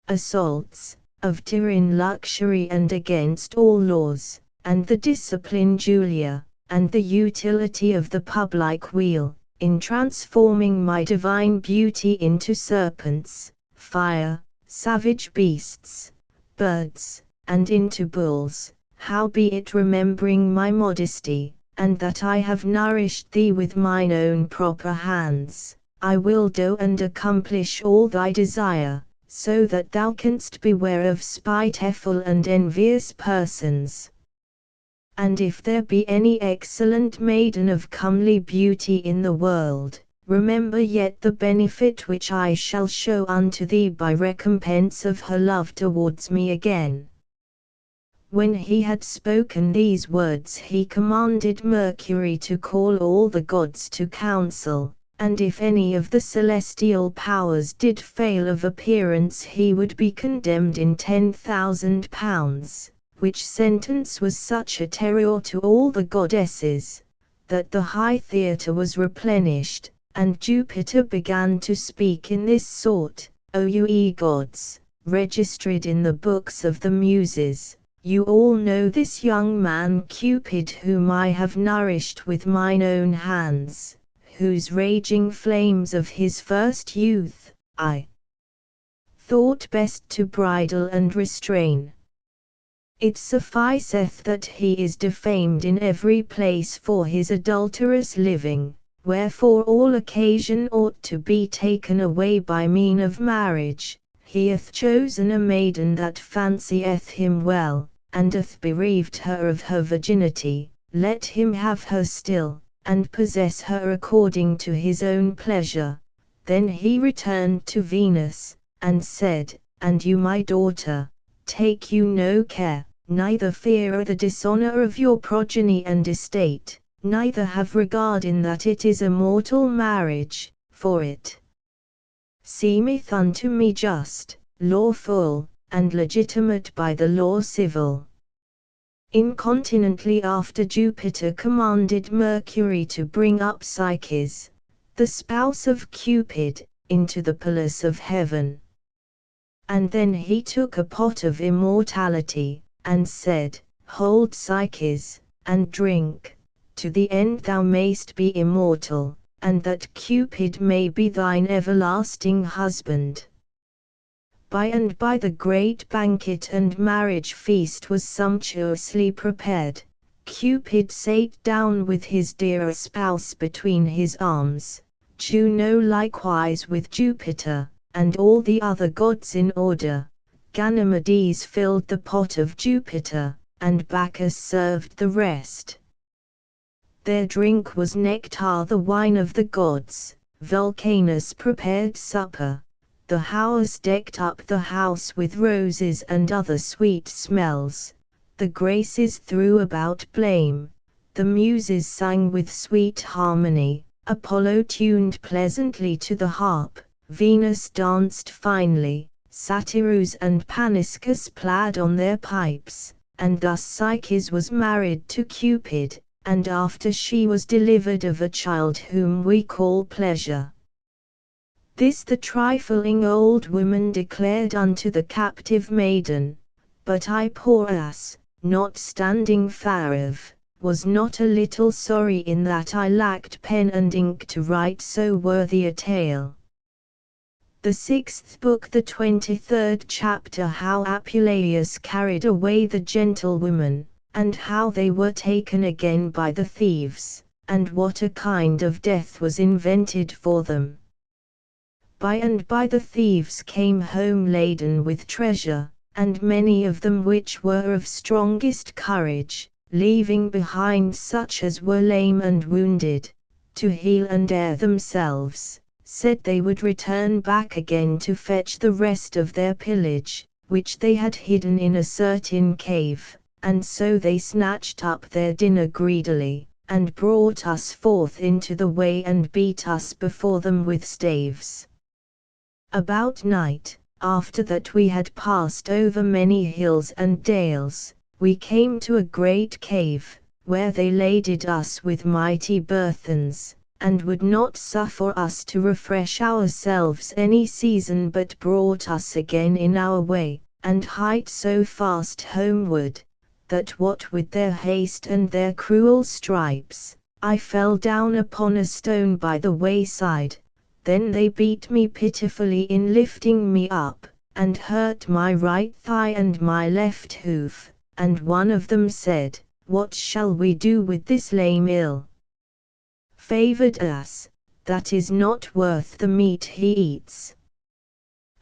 assaults, of tyranny luxury and against all laws, and the discipline Julia, and the utility of the public weal, in transforming my divine beauty into serpents, fire, savage beasts, birds, and into bulls, howbeit remembering my modesty, and that I have nourished thee with mine own proper hands, I will do and accomplish all thy desire, so that thou canst beware of spiteful and envious persons. And if there be any excellent maiden of comely beauty in the world, remember yet the benefit which I shall show unto thee by recompense of her love towards me again. When he had spoken these words he commanded Mercury to call all the gods to council, and if any of the celestial powers did fail of appearance he would be condemned in £10,000, which sentence was such a terror to all the goddesses, that the high theatre was replenished, and Jupiter began to speak in this sort: O you ye gods, registered in the books of the Muses, you all know this young man Cupid whom I have nourished with mine own hands, whose raging flames of his first youth, I thought best to bridle and restrain. It sufficeth that he is defamed in every place for his adulterous living, wherefore all occasion ought to be taken away by mean of marriage. He hath chosen a maiden that fancieth him well, and hath bereaved her of her virginity, let him have her still, and possess her according to his own pleasure. Then he returned to Venus, and said, And you my daughter, take you no care, neither fear the dishonor of your progeny and estate, neither have regard in that it is a mortal marriage, for it seemeth unto me just, lawful, and legitimate by the law civil. Incontinently after Jupiter commanded Mercury to bring up Psyche, the spouse of Cupid, into the palace of heaven. And then he took a pot of immortality, and said, Hold Psyche, and drink, to the end thou mayst be immortal, and that Cupid may be thine everlasting husband. By and by the great banquet and marriage feast was sumptuously prepared. Cupid sate down with his dear spouse between his arms, Juno likewise with Jupiter, and all the other gods in order. Ganymedes filled the pot of Jupiter, and Bacchus served the rest. Their drink was nectar, the wine of the gods. Vulcanus prepared supper. The Hours decked up the house with roses and other sweet smells. The Graces threw about blame. The Muses sang with sweet harmony. Apollo tuned pleasantly to the harp. Venus danced finely. Satyrus and Paniscus played on their pipes. And thus Psyche was married to Cupid, and after she was delivered of a child whom we call Pleasure. This the trifling old woman declared unto the captive maiden. But I, poor ass, not standing far off, was not a little sorry in that I lacked pen and ink to write so worthy a tale. The 6th book, the 23rd chapter, how Apuleius carried away the gentlewomen, and how they were taken again by the thieves, and what a kind of death was invented for them. By and by the thieves came home laden with treasure, and many of them which were of strongest courage, leaving behind such as were lame and wounded, to heal and air themselves, said they would return back again to fetch the rest of their pillage, which they had hidden in a certain cave, and so they snatched up their dinner greedily, and brought us forth into the way and beat us before them with staves. About night, after that we had passed over many hills and dales, we came to a great cave, where they laded us with mighty burthens, and would not suffer us to refresh ourselves any season, but brought us again in our way, and hight so fast homeward, that what with their haste and their cruel stripes, I fell down upon a stone by the wayside. Then they beat me pitifully in lifting me up, and hurt my right thigh and my left hoof, and one of them said, What shall we do with this lame ill-favored ass, that is not worth the meat he eats?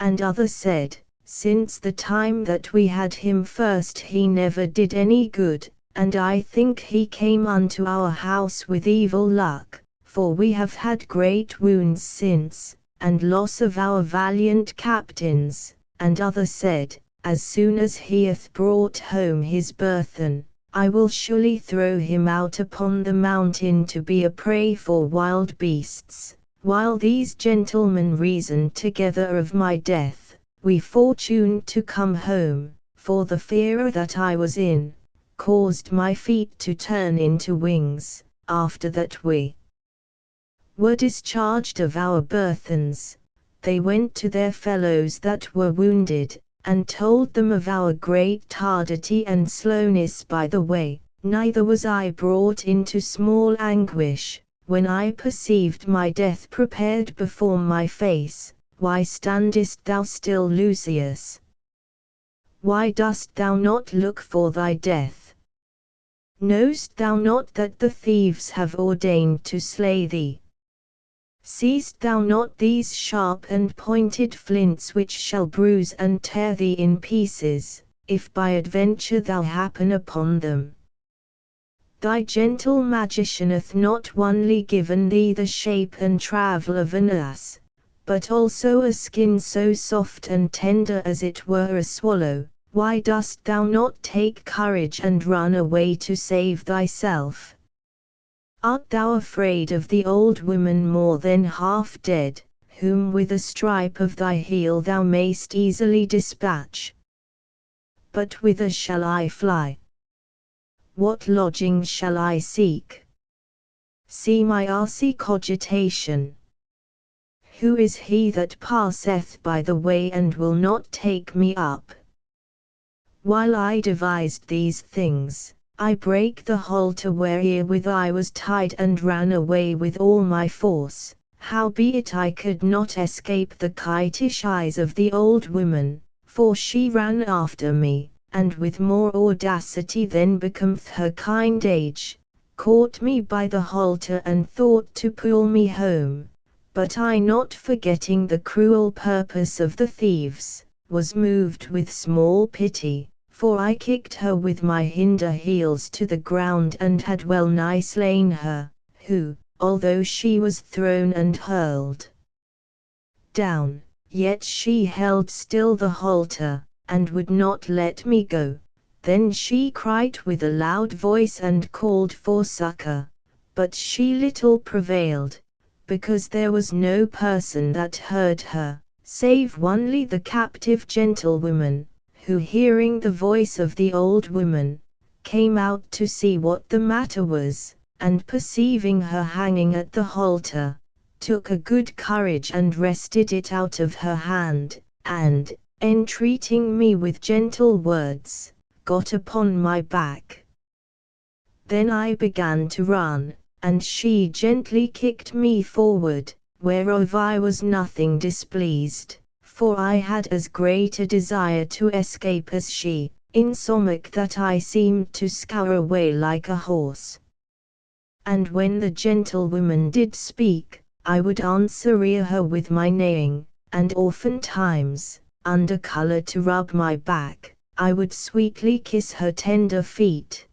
And other said, Since the time that we had him first he never did any good, and I think he came unto our house with evil luck. For we have had great wounds since, and loss of our valiant captains. And other said, As soon as he hath brought home his burthen, I will surely throw him out upon the mountain to be a prey for wild beasts. While these gentlemen reasoned together of my death, we fortuned to come home, for the fear that I was in, caused my feet to turn into wings. After that we were discharged of our burthens, they went to their fellows that were wounded, and told them of our great tardity and slowness by the way. Neither was I brought into small anguish, when I perceived my death prepared before my face. Why standest thou still, Lucius? Why dost thou not look for thy death? Knowst thou not that the thieves have ordained to slay thee? Seest thou not these sharp and pointed flints which shall bruise and tear thee in pieces, if by adventure thou happen upon them? Thy gentle magician hath not only given thee the shape and travel of an ass, but also a skin so soft and tender as it were a swallow. Why dost thou not take courage and run away to save thyself? Art thou afraid of the old woman more than half dead, whom with a stripe of thy heel thou mayst easily dispatch? But whither shall I fly? What lodging shall I seek? See my Asse cogitation. Who is he that passeth by the way and will not take me up? While I devised these things, I brake the halter wherewith I was tied and ran away with all my force. Howbeit I could not escape the kitish eyes of the old woman, for she ran after me, and with more audacity than becometh her kind age, caught me by the halter and thought to pull me home. But I, not forgetting the cruel purpose of the thieves, was moved with small pity, for I kicked her with my hinder heels to the ground and had well nigh slain her, who, although she was thrown and hurled down, yet she held still the halter, and would not let me go. Then she cried with a loud voice and called for succor, but she little prevailed, because there was no person that heard her, save only the captive gentlewoman, who hearing the voice of the old woman, came out to see what the matter was, and perceiving her hanging at the halter, took a good courage and wrested it out of her hand, and, entreating me with gentle words, got upon my back. Then I began to run, and she gently kicked me forward, whereof I was nothing displeased, for I had as great a desire to escape as she, insomuch that I seemed to scour away like a horse. And when the gentlewoman did speak, I would answer her with my neighing, and oftentimes, under colour to rub my back, I would sweetly kiss her tender feet.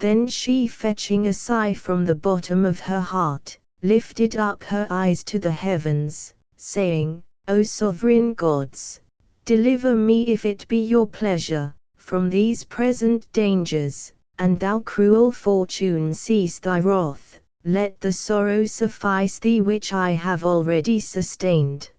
Then she, fetching a sigh from the bottom of her heart, lifted up her eyes to the heavens, saying, O sovereign gods, deliver me if it be your pleasure, from these present dangers, and thou cruel fortune cease thy wrath, let the sorrow suffice thee which I have already sustained.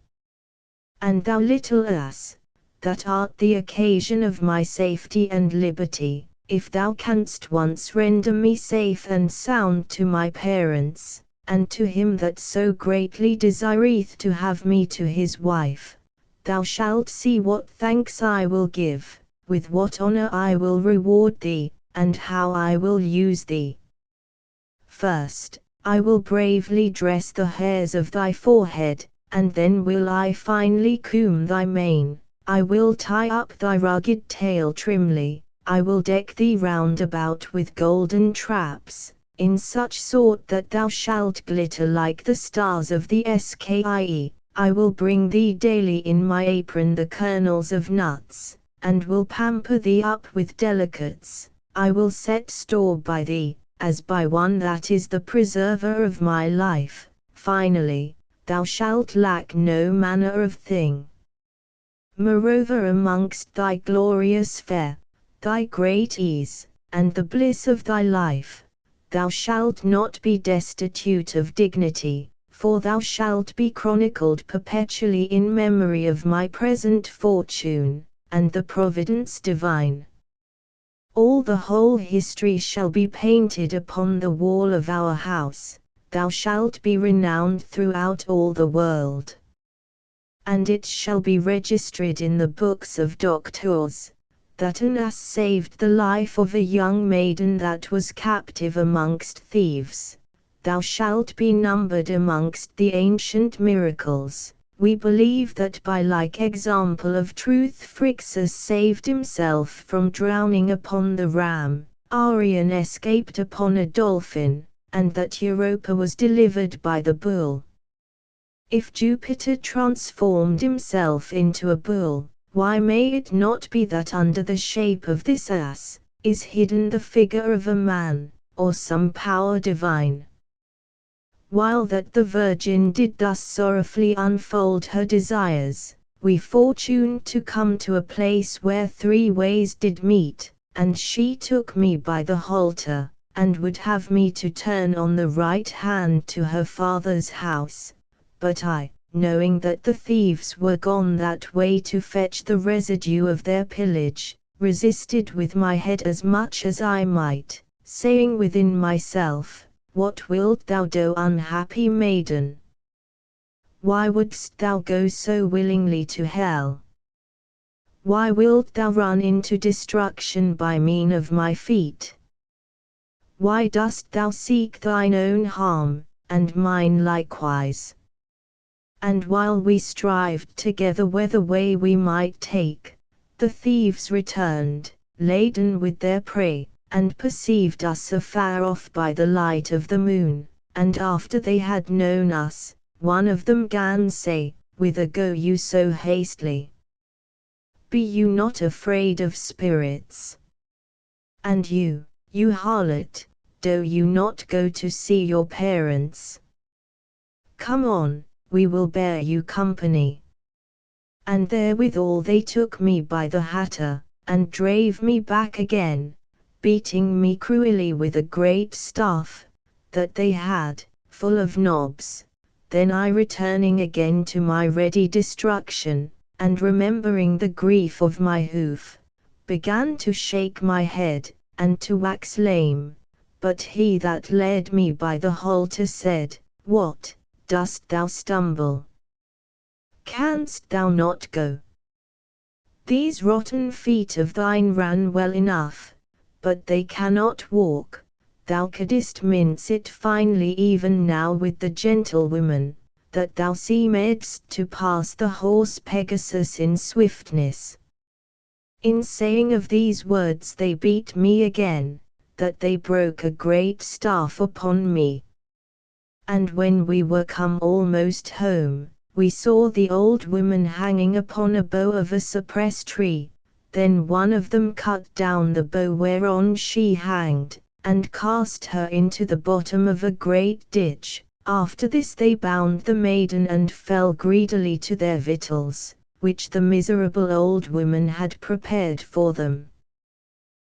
And thou little ass, that art the occasion of my safety and liberty, if thou canst once render me safe and sound to my parents, and to him that so greatly desireth to have me to his wife, thou shalt see what thanks I will give, with what honor I will reward thee, and how I will use thee. First, I will bravely dress the hairs of thy forehead, and then will I finely comb thy mane. I will tie up thy rugged tail trimly, I will deck thee round about with golden traps, in such sort that thou shalt glitter like the stars of the sky. I will bring thee daily in my apron the kernels of nuts, and will pamper thee up with delicates. I will set store by thee, as by one that is the preserver of my life. Finally, thou shalt lack no manner of thing. Moreover, amongst thy glorious fare, thy great ease, and the bliss of thy life, thou shalt not be destitute of dignity, for thou shalt be chronicled perpetually in memory of my present fortune, and the providence divine. All the whole history shall be painted upon the wall of our house, thou shalt be renowned throughout all the world. And it shall be registered in the books of doctors, that an ass saved the life of a young maiden that was captive amongst thieves. Thou shalt be numbered amongst the ancient miracles. We believe that by like example of truth Phrixus saved himself from drowning upon the ram, Arion escaped upon a dolphin, and that Europa was delivered by the bull. If Jupiter transformed himself into a bull, why may it not be that under the shape of this ass is hidden the figure of a man, or some power divine? While that the Virgin did thus sorrowfully unfold her desires, we fortuned to come to a place where three ways did meet, and she took me by the halter, and would have me to turn on the right hand to her father's house. But I, knowing that the thieves were gone that way to fetch the residue of their pillage, resisted with my head as much as I might, saying within myself, What wilt thou do, unhappy maiden? Why wouldst thou go so willingly to hell? Why wilt thou run into destruction by mean of my feet? Why dost thou seek thine own harm, and mine likewise? And while we strived together whether way we might take, the thieves returned, laden with their prey, and perceived us afar off by the light of the moon, and after they had known us, one of them gan say, Whither go you so hastily? Be you not afraid of spirits? And you harlot, do you not go to see your parents? Come on, we will bear you company. And therewithal they took me by the hatter, and drave me back again, beating me cruelly with a great staff that they had, full of knobs. Then I, returning again to my ready destruction, and remembering the grief of my hoof, began to shake my head, and to wax lame. But he that led me by the halter said, What, dost thou stumble? Canst thou not go? These rotten feet of thine ran well enough, but they cannot walk. Thou couldst mince it finely even now with the gentlewoman, that thou seemedst to pass the horse Pegasus in swiftness. In saying of these words they beat me again, that they broke a great staff upon me. And when we were come almost home, we saw the old woman hanging upon a bough of a cypress tree. Then one of them cut down the bough whereon she hanged, and cast her into the bottom of a great ditch. After this they bound the maiden and fell greedily to their victuals, which the miserable old woman had prepared for them.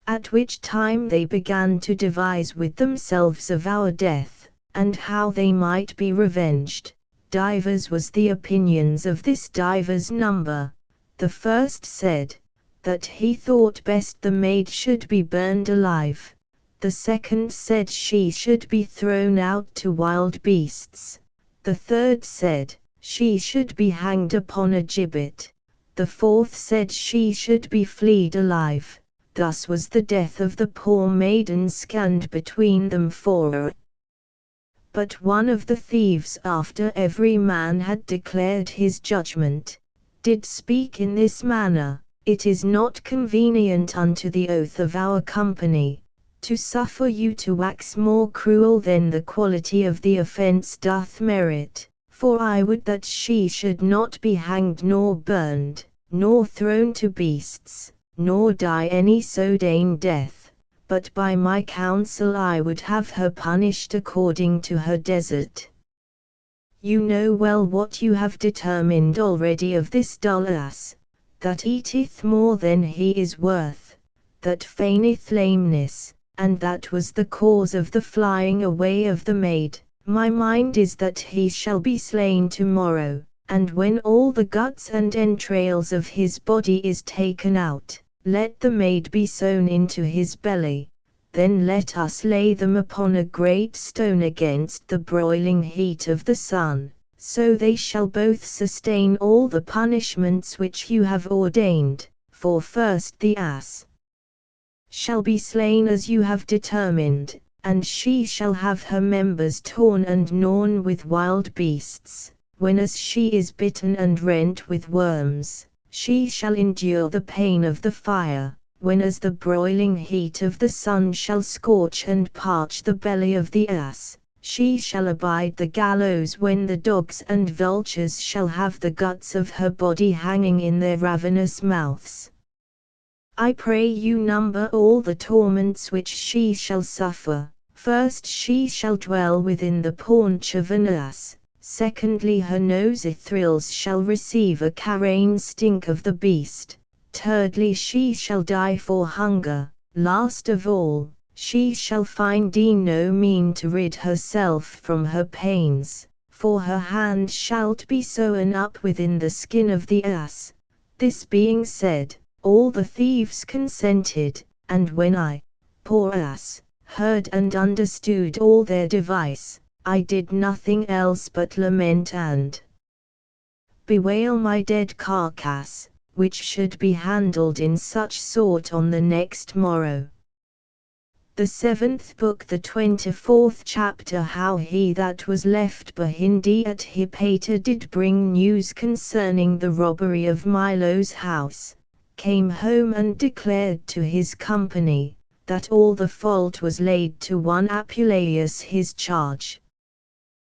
At which time they began to devise with themselves of our death, and how they might be revenged. Divers was the opinions of this divers number. The first said, that he thought best the maid should be burned alive. The second said she should be thrown out to wild beasts. The third said, she should be hanged upon a gibbet. The fourth said she should be flea'd alive. Thus was the death of the poor maiden scanned between them four. But one of the thieves, after every man had declared his judgment, did speak in this manner, It is not convenient unto the oath of our company, to suffer you to wax more cruel than the quality of the offence doth merit, for I would that she should not be hanged nor burned, nor thrown to beasts, nor die any sodane death, but by my counsel I would have her punished according to her desert. You know well what you have determined already of this dull ass, that eateth more than he is worth, that feigneth lameness, and that was the cause of the flying away of the maid, My mind is that he shall be slain tomorrow, and when all the guts and entrails of his body is taken out, let the maid be sown into his belly. Then let us lay them upon a great stone against the broiling heat of the sun, so they shall both sustain all the punishments which you have ordained. For first the ass shall be slain as you have determined, and she shall have her members torn and gnawn with wild beasts. Whenas she is bitten and rent with worms, she shall endure the pain of the fire. Whenas the broiling heat of the sun shall scorch and parch the belly of the ass, she shall abide the gallows. When the dogs and vultures shall have the guts of her body hanging in their ravenous mouths, I pray you number all the torments which she shall suffer. First she shall dwell within the paunch of an ass. Secondly her nostrils shall receive a carrion stink of the beast. Thirdly she shall die for hunger. Last of all, she shall find no mean to rid herself from her pains, for her hand shalt be sewn up within the skin of the ass. This being said, all the thieves consented, and when I, poor ass, heard and understood all their device, I did nothing else but lament and bewail my dead carcass, which should be handled in such sort on the next morrow. The 7th book, the 24th chapter. How he that was left behind at Hypata did bring news concerning the robbery of Milo's house, came home and declared to his company, that all the fault was laid to one Apuleius his charge.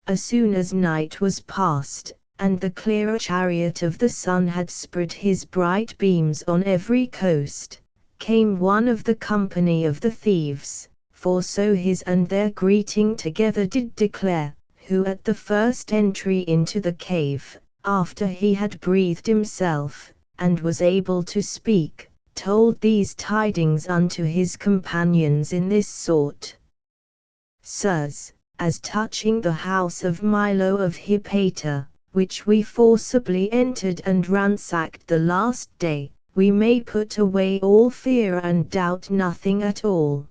As soon as night was past, and the clear chariot of the sun had spread his bright beams on every coast, came one of the company of the thieves, for so his and their greeting together did declare, who at the first entry into the cave, after he had breathed himself, and was able to speak, told these tidings unto his companions in this sort: Sirs, as touching the house of Milo of Hypata, which we forcibly entered and ransacked the last day, we may put away all fear and doubt nothing at all.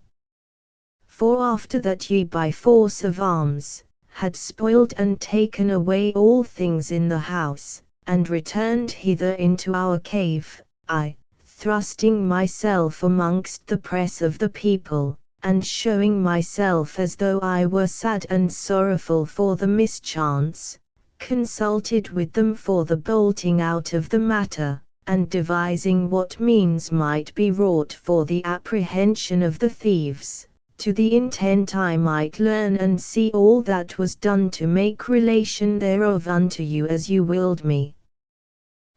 For after that ye by force of arms had spoiled and taken away all things in the house, and returned hither into our cave, I, thrusting myself amongst the press of the people, and showing myself as though I were sad and sorrowful for the mischance, consulted with them for the bolting out of the matter, and devising what means might be wrought for the apprehension of the thieves, to the intent I might learn and see all that was done to make relation thereof unto you as you willed me.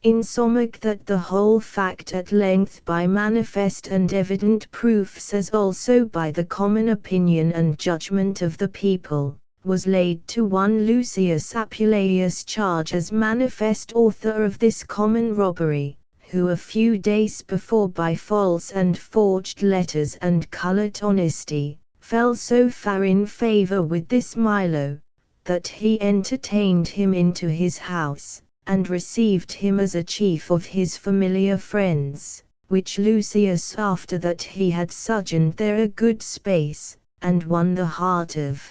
Insomuch that the whole fact at length by manifest and evident proofs, as also by the common opinion and judgment of the people, was laid to one Lucius Apuleius charge as manifest author of this common robbery, who a few days before by false and forged letters and colored honesty, fell so far in favor with this Milo, that he entertained him into his house, and received him as a chief of his familiar friends, which Lucius after that he had sojourned there a good space, and won the heart of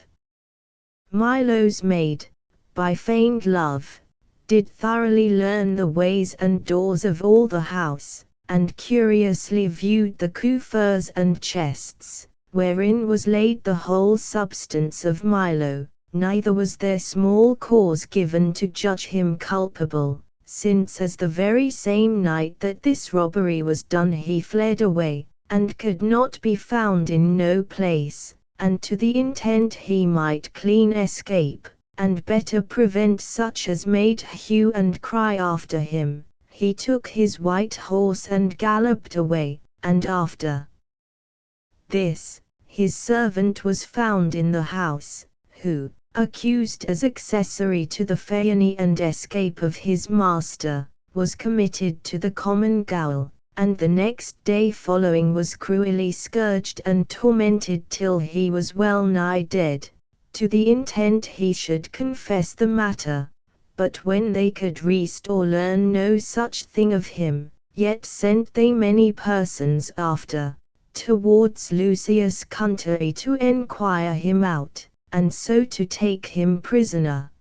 Milo's maid, by feigned love, did thoroughly learn the ways and doors of all the house, and curiously viewed the coffers and chests, wherein was laid the whole substance of Milo. Neither was there small cause given to judge him culpable, since as the very same night that this robbery was done he fled away, and could not be found in no place, and to the intent he might clean escape, and better prevent such as made hue and cry after him, he took his white horse and galloped away, and after this, his servant was found in the house, who, accused as accessory to the felony and escape of his master, was committed to the common gaol, and the next day following was cruelly scourged and tormented till he was well nigh dead. to the intent he should confess the matter. But when they could reast or learn no such thing of him, yet sent they many persons after, towards Lucius' country to enquire him out, and so to take him prisoner.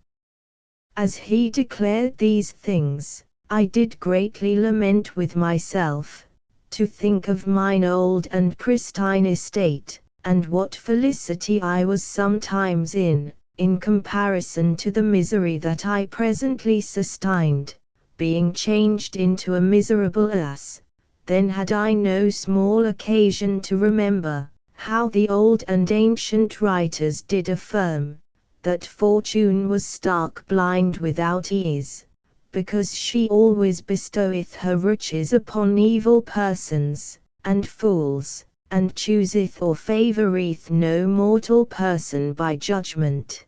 As he declared these things, I did greatly lament with myself, to think of mine old and pristine estate, and what felicity I was sometimes in comparison to the misery that I presently sustained, being changed into a miserable ass. Then had I no small occasion to remember, how the old and ancient writers did affirm, that fortune was stark blind without ease, because she always bestoweth her riches upon evil persons, and fools, and chooseth or favoureth no mortal person by judgment,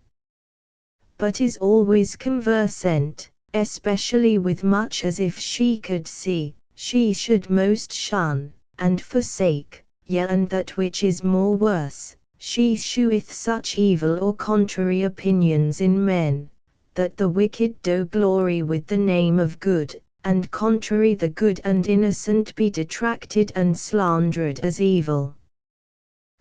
but is always conversant, especially with much as if she could see, she should most shun, and forsake, yea and that which is more worse, she sheweth such evil or contrary opinions in men, that the wicked do glory with the name of good, and contrary the good and innocent be detracted and slandered as evil.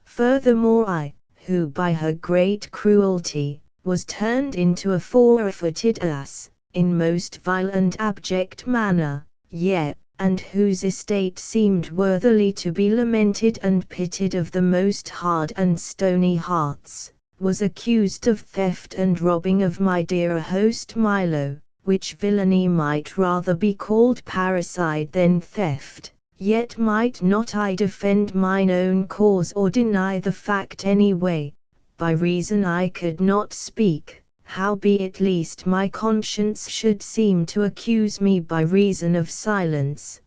Furthermore I, who by her great cruelty, was turned into a four-footed ass, in most vile and abject manner, yea, and whose estate seemed worthily to be lamented and pitied of the most hard and stony hearts, was accused of theft and robbing of my dear host Milo, which villainy might rather be called parricide than theft, yet might not I defend mine own cause or deny the fact any way, by reason I could not speak, howbeit least my conscience should seem to accuse me by reason of silence.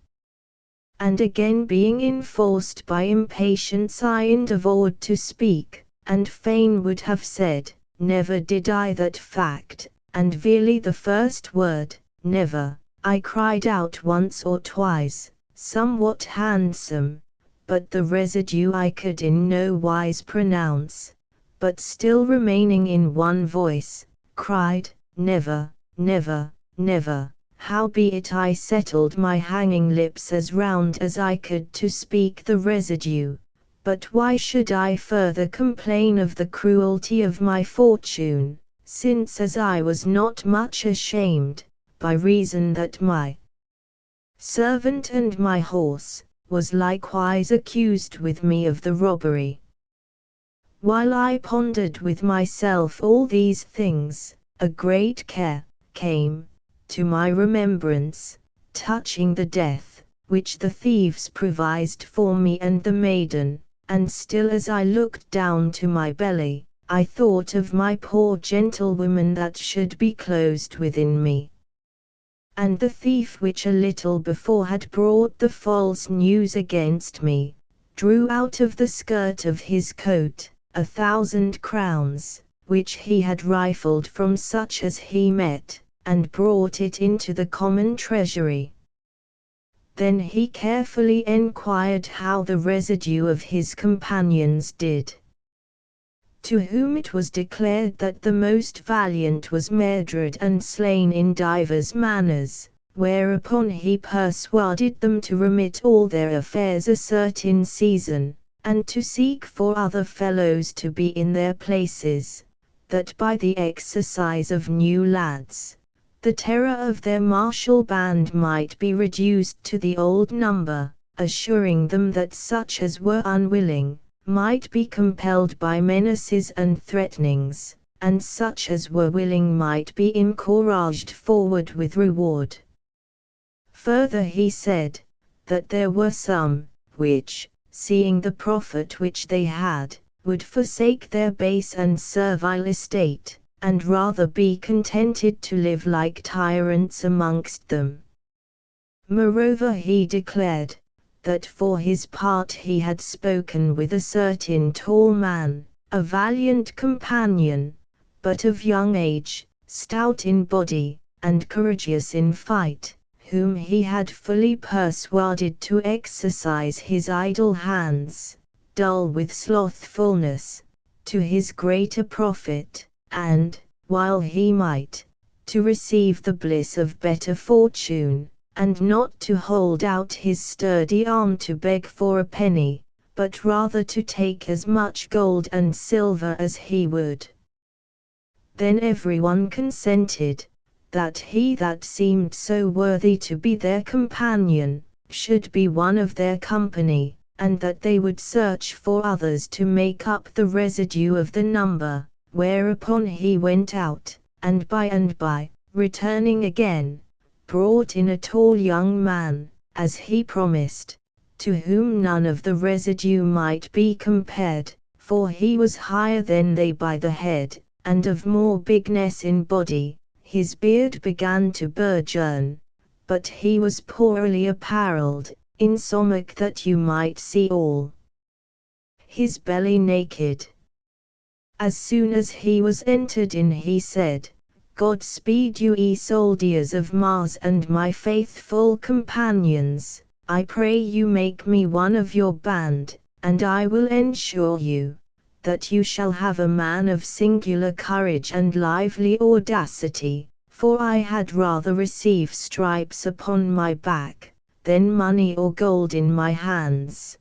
And again being enforced by impatience I endeavoured to speak, and fain would have said, never did I that fact, and verily the first word, never, I cried out once or twice, somewhat handsome, but the residue I could in no wise pronounce, but still remaining in one voice, cried, never, never, never, howbeit I settled my hanging lips as round as I could to speak the residue. But why should I further complain of the cruelty of my fortune, since as I was not much ashamed, by reason that my servant and my horse was likewise accused with me of the robbery. While I pondered with myself all these things, a great care came to my remembrance, touching the death which the thieves provised for me and the maiden, and still as I looked down to my belly, I thought of my poor gentlewoman that should be closed within me. And the thief which a little before had brought the false news against me, drew out of the skirt of his coat 1,000 crowns, which he had rifled from such as he met, and brought it into the common treasury. Then he carefully enquired how the residue of his companions did. To whom it was declared that the most valiant was murdered and slain in divers manners, whereupon he persuaded them to remit all their affairs a certain season, and to seek for other fellows to be in their places, that by the exercise of new lads, the terror of their martial band might be reduced to the old number, assuring them that such as were unwilling, might be compelled by menaces and threatenings, and such as were willing might be encouraged forward with reward. Further he said, that there were some, which, seeing the profit which they had, would forsake their base and servile estate, and rather be contented to live like tyrants amongst them. Moreover he declared, that for his part he had spoken with a certain tall man, a valiant companion, but of young age, stout in body, and courageous in fight, whom he had fully persuaded to exercise his idle hands, dull with slothfulness, to his greater profit, and, while he might, to receive the bliss of better fortune, and not to hold out his sturdy arm to beg for a penny, but rather to take as much gold and silver as he would. Then everyone consented, that he that seemed so worthy to be their companion, should be one of their company, and that they would search for others to make up the residue of the number, whereupon he went out, and by, returning again, brought in a tall young man, as he promised, to whom none of the residue might be compared, for he was higher than they by the head, and of more bigness in body. His beard began to burgeon, but he was poorly apparelled, insomuch that you might see all his belly naked. As soon as he was entered in, he said, God speed you, ye soldiers of Mars and my faithful companions, I pray you make me one of your band, and I will ensure you that you shall have a man of singular courage and lively audacity, for I had rather receive stripes upon my back, than money or gold in my hands.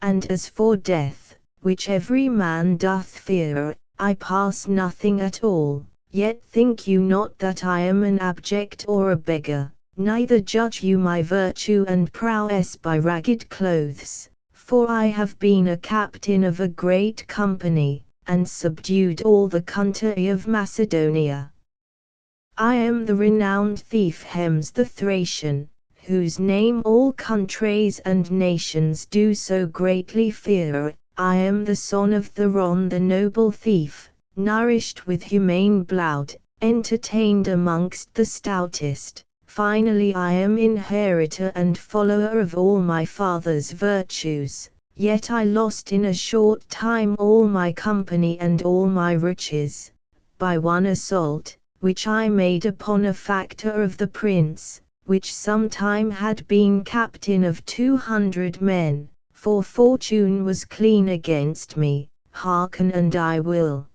And as for death, which every man doth fear, I pass nothing at all. Yet think you not that I am an abject or a beggar, neither judge you my virtue and prowess by ragged clothes. For I have been a captain of a great company, and subdued all the country of Macedonia. I am the renowned thief Hems the Thracian, whose name all countries and nations do so greatly fear. I am the son of Theron the noble thief, nourished with humane blood, entertained amongst the stoutest. Finally I am inheritor and follower of all my father's virtues, yet I lost in a short time all my company and all my riches, by one assault, which I made upon a factor of the prince, which sometime had been captain of 200 men, for fortune was clean against me. Hearken and I will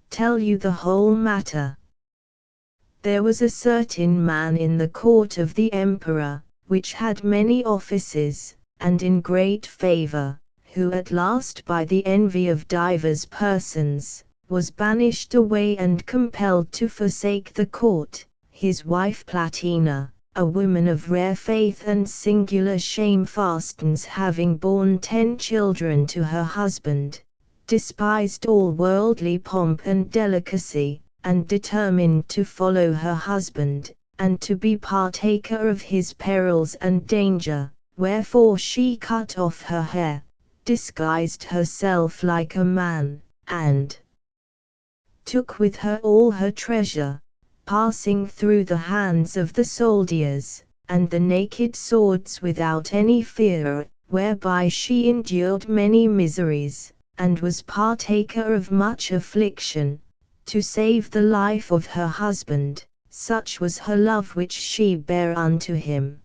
tell you the whole matter. There was a certain man in the court of the emperor, which had many offices, and in great favor, who at last by the envy of divers persons, was banished away and compelled to forsake the court. His wife Platina, a woman of rare faith and singular shamefastness, having borne 10 children to her husband, despised all worldly pomp and delicacy, and determined to follow her husband, and to be partaker of his perils and danger, wherefore she cut off her hair, disguised herself like a man, and took with her all her treasure, passing through the hands of the soldiers, and the naked swords without any fear, whereby she endured many miseries, and was partaker of much affliction, to save the life of her husband, such was her love which she bare unto him.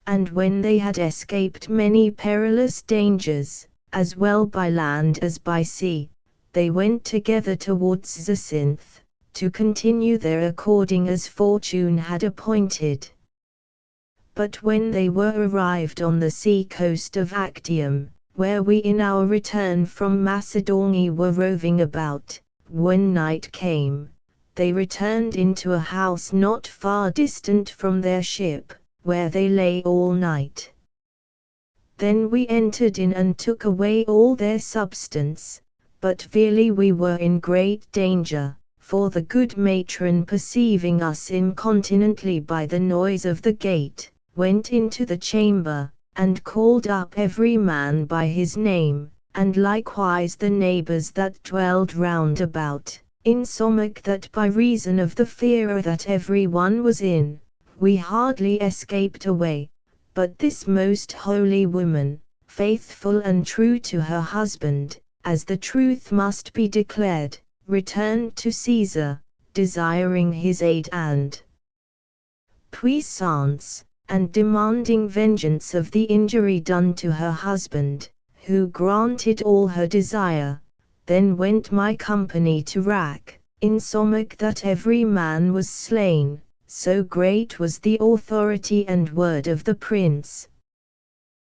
And when they had escaped many perilous dangers, as well by land as by sea, they went together towards Zacynth, to continue there according as fortune had appointed. But when they were arrived on the sea coast of Actium, where we in our return from Macedonia were roving about, when night came, they returned into a house not far distant from their ship, where they lay all night. Then we entered in and took away all their substance, but verily we were in great danger, for the good matron perceiving us incontinently by the noise of the gate, went into the chamber, and called up every man by his name, and likewise the neighbors that dwelled round about, insomuch that by reason of the fear that every one was in, we hardly escaped away. But this most holy woman, faithful and true to her husband, as the truth must be declared, returned to Caesar, desiring his aid and puissance, and demanding vengeance of the injury done to her husband, who granted all her desire. Then went my company to wrack, insomuch that every man was slain, so great was the authority and word of the prince.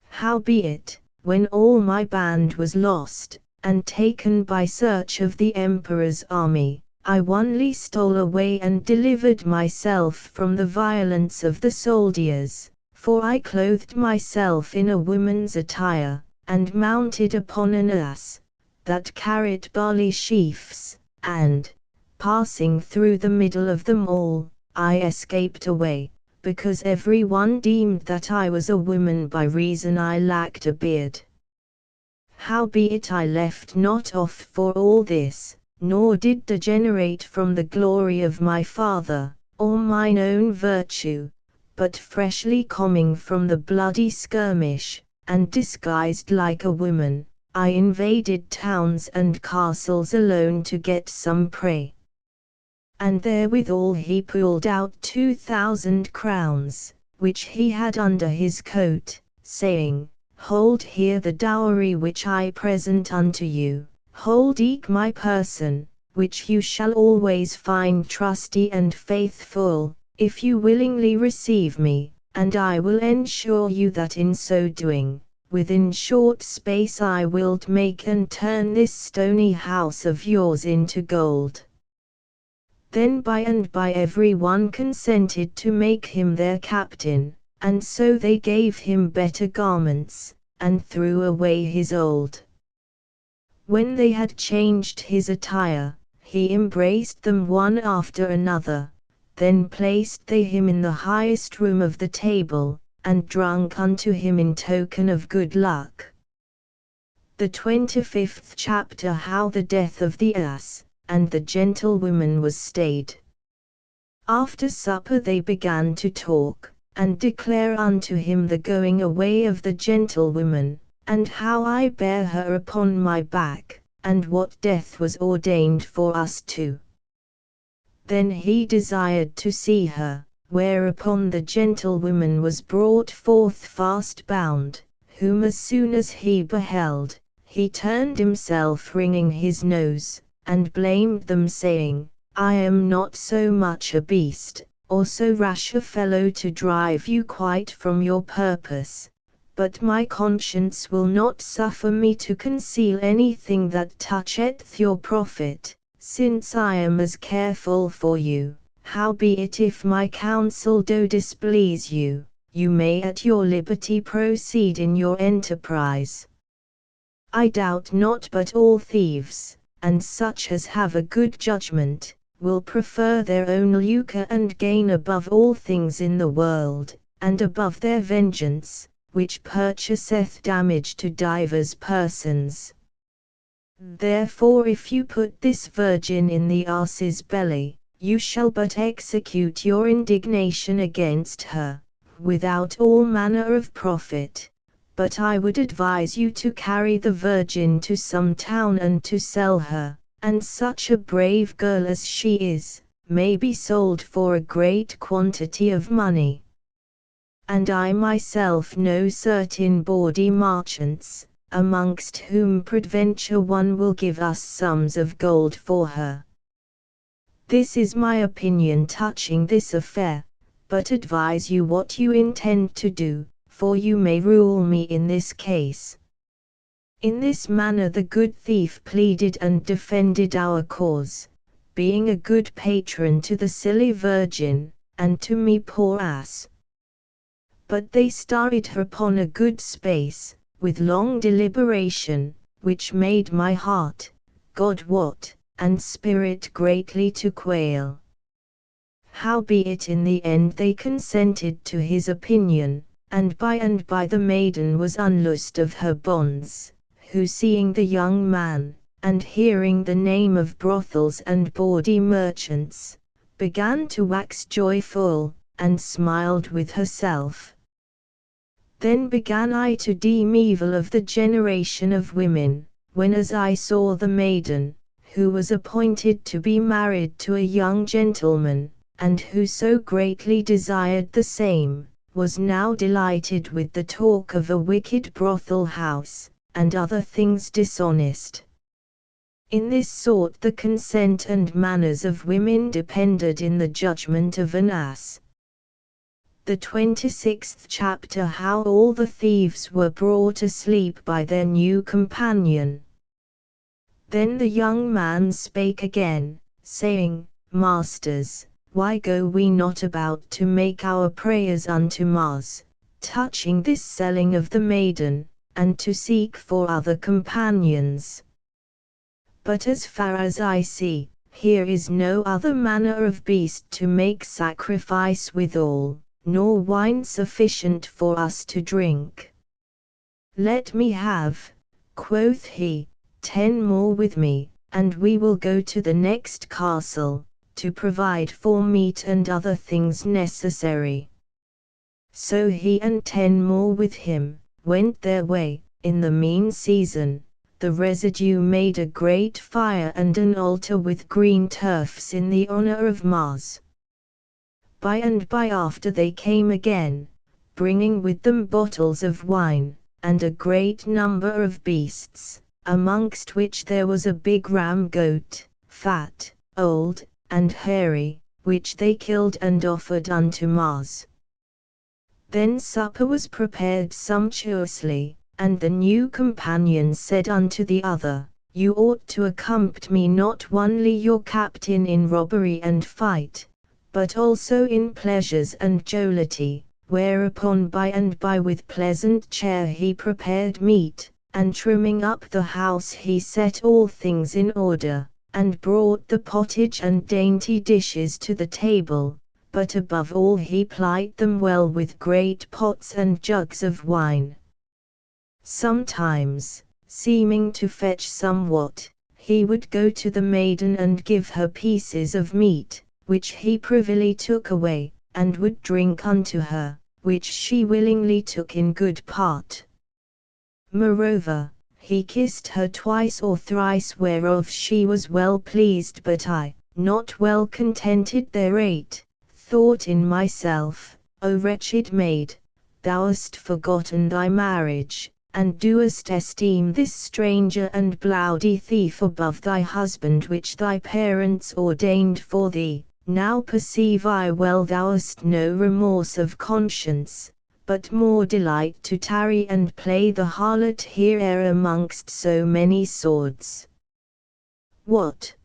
Howbeit, when all my band was lost, and taken by search of the emperor's army, I onely stole away and delivered myself from the violence of the soldiers, for I clothed myself in a woman's attire, and mounted upon an ass, that carried barley sheaves, and, passing through the middle of them all, I escaped away, because every one deemed that I was a woman by reason I lacked a beard. Howbeit I left not off for all this, nor did degenerate from the glory of my father, or mine own virtue, but freshly coming from the bloody skirmish, and disguised like a woman, I invaded towns and castles alone to get some prey. And therewithal he pulled out 2,000 crowns, which he had under his coat, saying, Hold here the dowry which I present unto you, hold eke my person, which you shall always find trusty and faithful, if you willingly receive me, and I will ensure you that in so doing, within short space I will make and turn this stony house of yours into gold. Then by and by every one consented to make him their captain, and so they gave him better garments, and threw away his old. When they had changed his attire, he embraced them one after another, then placed they him in the highest room of the table, and drunk unto him in token of good luck. The 25th chapter. How the death of the ass and the gentlewoman was stayed. After supper they began to talk, and declare unto him the going away of the gentlewoman, and how I bare her upon my back, and what death was ordained for us two. Then he desired to see her, whereupon the gentlewoman was brought forth fast bound, whom as soon as he beheld, he turned himself wringing his nose, and blamed them, saying, I am not so much a beast, or so rash a fellow to drive you quite from your purpose, but my conscience will not suffer me to conceal anything that toucheth your profit, since I am as careful for you. Howbeit if my counsel do displease you, you may at your liberty proceed in your enterprise. I doubt not but all thieves, and such as have a good judgment, will prefer their own lucre and gain above all things in the world, and above their vengeance, which purchaseth damage to divers persons. Therefore if you put this virgin in the ass's belly, you shall but execute your indignation against her, without all manner of profit. But I would advise you to carry the virgin to some town and to sell her, and such a brave girl as she is, may be sold for a great quantity of money. And I myself know certain bawdy merchants, amongst whom peradventure one will give us sums of gold for her. This is my opinion touching this affair, but advise you what you intend to do, for you may rule me in this case. In this manner the good thief pleaded and defended our cause, being a good patron to the silly virgin, and to me poor ass. But they starried her upon a good space, with long deliberation, which made my heart, God wot, and spirit greatly to quail. Howbeit in the end they consented to his opinion, and by the maiden was unloosed of her bonds, who seeing the young man, and hearing the name of brothels and bawdy merchants, began to wax joyful, and smiled with herself. Then began I to deem evil of the generation of women, when as I saw the maiden, who was appointed to be married to a young gentleman, and who so greatly desired the same, was now delighted with the talk of a wicked brothel house, and other things dishonest. In this sort the consent and manners of women depended in the judgment of an ass. The 26th chapter, how all the thieves were brought asleep by their new companion. Then the young man spake again, saying, Masters, why go we not about to make our prayers unto Mars, touching this selling of the maiden, and to seek for other companions? But as far as I see, here is no other manner of beast to make sacrifice withal, nor wine sufficient for us to drink. Let me have, quoth he, 10 more with me, and we will go to the next castle, to provide for meat and other things necessary. So he and 10 more with him went their way. In the mean season, the residue made a great fire and an altar with green turfs in the honor of Mars. By and by after they came again, bringing with them bottles of wine, and a great number of beasts, amongst which there was a big ram goat, fat, old, and hairy, which they killed and offered unto Mars. Then supper was prepared sumptuously, and the new companion said unto the other, You ought to accompany me not only your captain in robbery and fight, but also in pleasures and jollity. Whereupon by and by with pleasant cheer he prepared meat, and trimming up the house he set all things in order, and brought the pottage and dainty dishes to the table, but above all he plied them well with great pots and jugs of wine. Sometimes, seeming to fetch somewhat, he would go to the maiden and give her pieces of meat, which he privily took away, and would drink unto her, which she willingly took in good part. Moreover, he kissed her twice or thrice, whereof she was well pleased, but I, not well contented thereat, thought in myself, O wretched maid, thou hast forgotten thy marriage, and doest esteem this stranger and bloody thief above thy husband which thy parents ordained for thee. Now perceive I well thou hast no remorse of conscience, but more delight to tarry and play the harlot here amongst so many swords. What?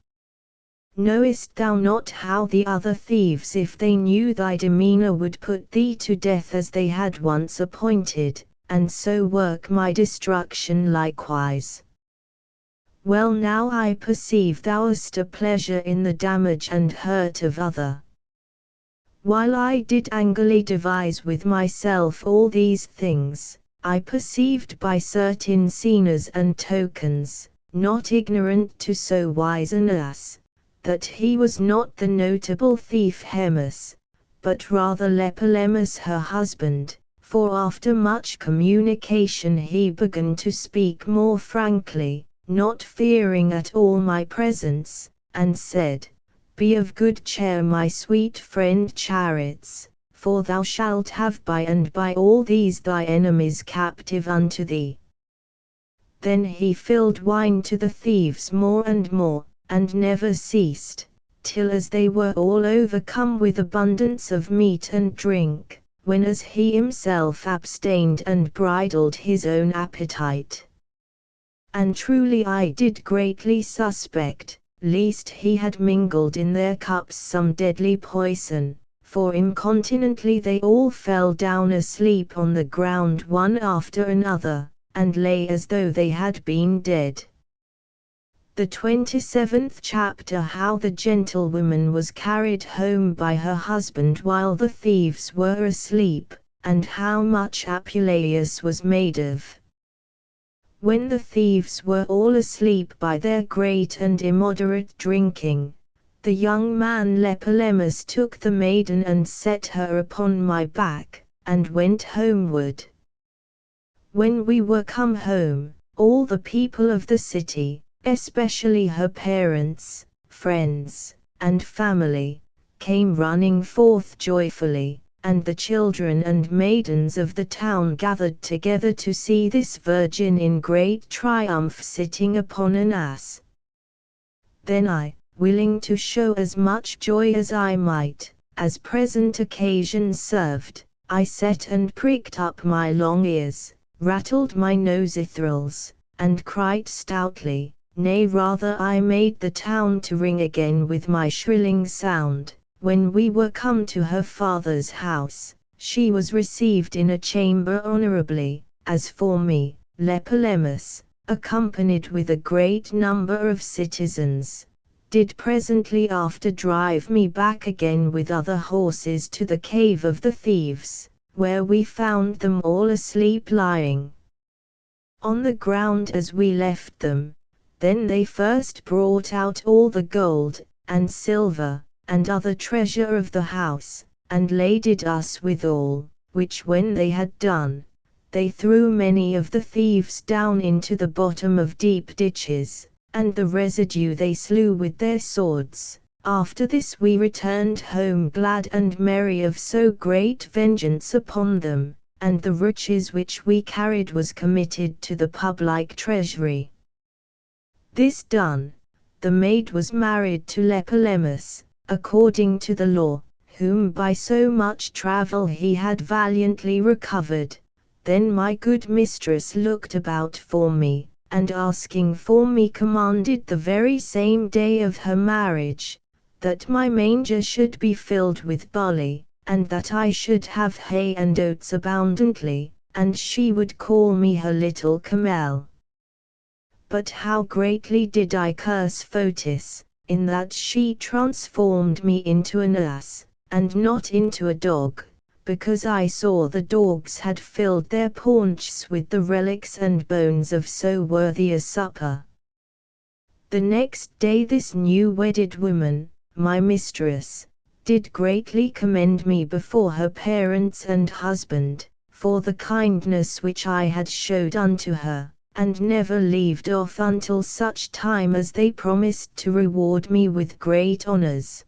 Knowest thou not how the other thieves, if they knew thy demeanor, would put thee to death as they had once appointed, and so work my destruction likewise? Well, now I perceive thou hast a pleasure in the damage and hurt of other. While I did angrily devise with myself all these things, I perceived by certain signs and tokens, not ignorant to so wise an ass, that he was not the notable thief Hermas, but rather Lepolemus her husband, for after much communication he began to speak more frankly, not fearing at all my presence, and said, Be of good cheer, my sweet friend Chariots, for thou shalt have by and by all these thy enemies captive unto thee. Then he filled wine to the thieves more and more, and never ceased, till as they were all overcome with abundance of meat and drink, when as he himself abstained and bridled his own appetite. And truly I did greatly suspect, lest he had mingled in their cups some deadly poison, for incontinently they all fell down asleep on the ground one after another, and lay as though they had been dead. The 27th chapter, how the gentlewoman was carried home by her husband while the thieves were asleep, and how much Apuleius was made of. When the thieves were all asleep by their great and immoderate drinking, the young man Lepolemus took the maiden and set her upon my back, and went homeward. When we were come home, all the people of the city, especially her parents, friends, and family, came running forth joyfully, and the children and maidens of the town gathered together to see this virgin in great triumph sitting upon an ass. Then I, willing to show as much joy as I might, as present occasion served, I set and pricked up my long ears, rattled my nostrils, and cried stoutly, nay rather I made the town to ring again with my shrilling sound. When we were come to her father's house, she was received in a chamber honorably. As for me, Apuleius, accompanied with a great number of citizens, did presently after drive me back again with other horses to the cave of the thieves, where we found them all asleep lying on the ground as we left them. Then they first brought out all the gold, and silver, and other treasure of the house, and laded us with all, which when they had done, they threw many of the thieves down into the bottom of deep ditches, and the residue they slew with their swords. After this we returned home glad and merry of so great vengeance upon them, and the riches which we carried was committed to the public treasury. This done, the maid was married to Apuleius, according to the law, whom by so much travel he had valiantly recovered. Then my good mistress looked about for me, and asking for me commanded the very same day of her marriage, that my manger should be filled with barley, and that I should have hay and oats abundantly, and she would call me her little camel. But how greatly did I curse Fotis, in that she transformed me into an ass, and not into a dog, because I saw the dogs had filled their paunches with the relics and bones of so worthy a supper. The next day this new wedded woman, my mistress, did greatly commend me before her parents and husband, for the kindness which I had showed unto her, and never leaved off until such time as they promised to reward me with great honors.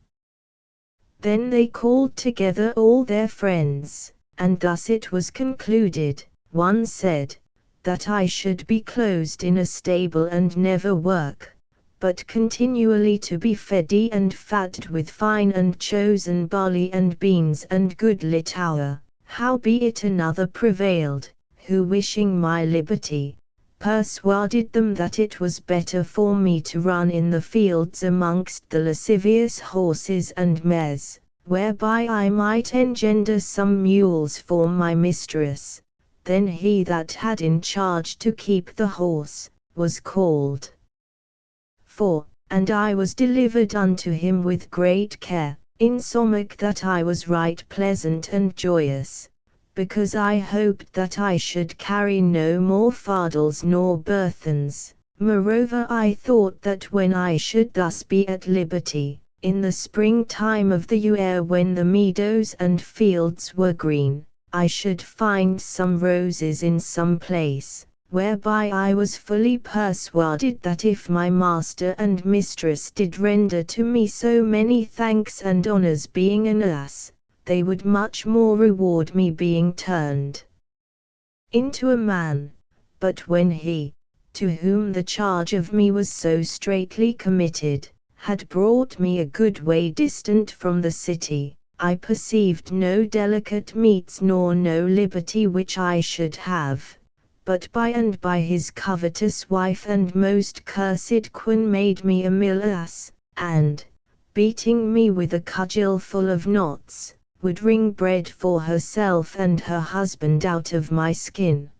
Then they called together all their friends, and thus it was concluded. One said, that I should be closed in a stable and never work, but continually to be fed and fatted with fine and chosen barley and beans and good litour. Howbeit another prevailed, who wishing my liberty, persuaded them that it was better for me to run in the fields amongst the lascivious horses and mares, whereby I might engender some mules for my mistress. Then he that had in charge to keep the horse, was called for, and I was delivered unto him with great care, insomuch that I was right pleasant and joyous, because I hoped that I should carry no more fardels nor burthens. Moreover I thought that when I should thus be at liberty, in the spring time of the year when the meadows and fields were green, I should find some roses in some place, whereby I was fully persuaded that if my master and mistress did render to me so many thanks and honors being an ass, they would much more reward me being turned into a man. But when he, to whom the charge of me was so straitly committed, had brought me a good way distant from the city, I perceived no delicate meats nor no liberty which I should have. But by and by his covetous wife and most cursed queen made me a mill ass, and, beating me with a cudgel full of knots, would wring bread for herself and her husband out of my skin.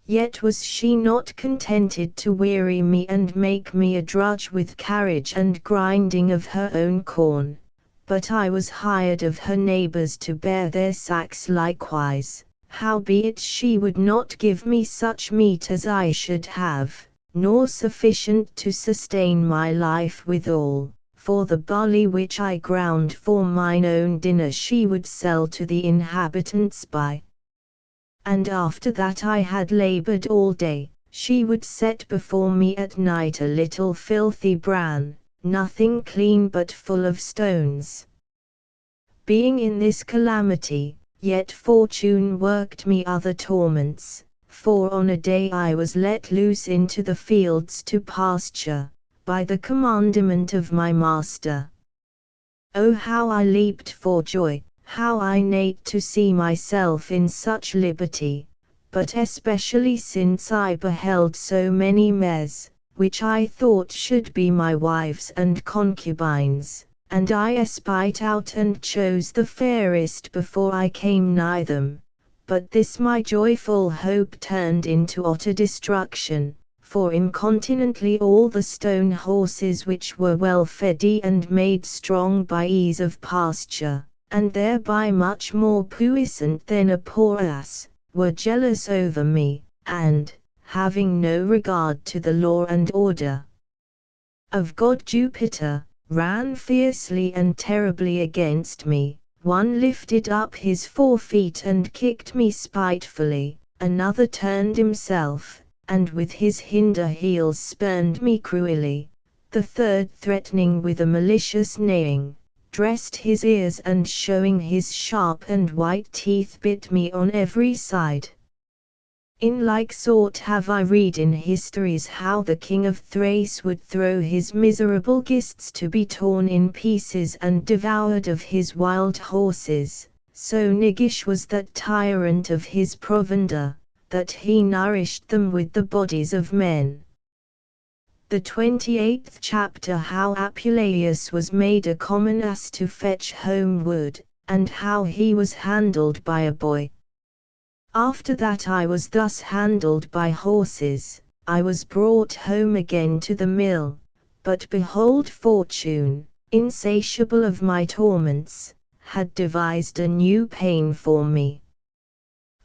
Yet was she not contented to weary me and make me a drudge with carriage and grinding of her own corn, but I was hired of her neighbors to bear their sacks likewise. Howbeit she would not give me such meat as I should have, nor sufficient to sustain my life withal, for the barley which I ground for mine own dinner she would sell to the inhabitants by. And after that I had labored all day, she would set before me at night a little filthy bran, nothing clean but full of stones. Being in this calamity, yet fortune worked me other torments, for on a day I was let loose into the fields to pasture, by the commandment of my master. Oh, how I leaped for joy, how I neighed to see myself in such liberty, but especially since I beheld so many mares, which I thought should be my wives and concubines, and I espied out and chose the fairest before I came nigh them. But this my joyful hope turned into utter destruction, for incontinently all the stone horses which were well fed and made strong by ease of pasture, and thereby much more puissant than a poor ass, were jealous over me, and, having no regard to the law and order of God Jupiter, ran fiercely and terribly against me. One lifted up his forefeet and kicked me spitefully, another turned himself, and with his hinder heels spurned me cruelly, the third threatening with a malicious neighing, dressed his ears and showing his sharp and white teeth bit me on every side. In like sort have I read in histories how the king of Thrace would throw his miserable guests to be torn in pieces and devoured of his wild horses, so niggish was that tyrant of his provender, that he nourished them with the bodies of men. The 28th chapter, how Apuleius was made a common ass to fetch home wood, and how he was handled by a boy. After that I was thus handled by horses, I was brought home again to the mill, but behold fortune, insatiable of my torments, had devised a new pain for me.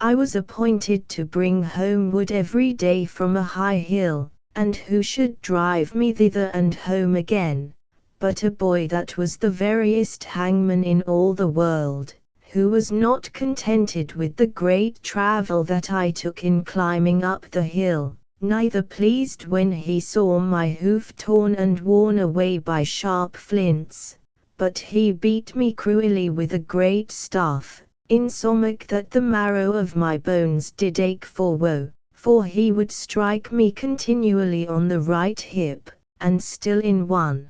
I was appointed to bring home wood every day from a high hill, and who should drive me thither and home again, but a boy that was the veriest hangman in all the world, who was not contented with the great travel that I took in climbing up the hill, neither pleased when he saw my hoof torn and worn away by sharp flints, but he beat me cruelly with a great staff, insomuch that the marrow of my bones did ache for woe, for he would strike me continually on the right hip, and still in one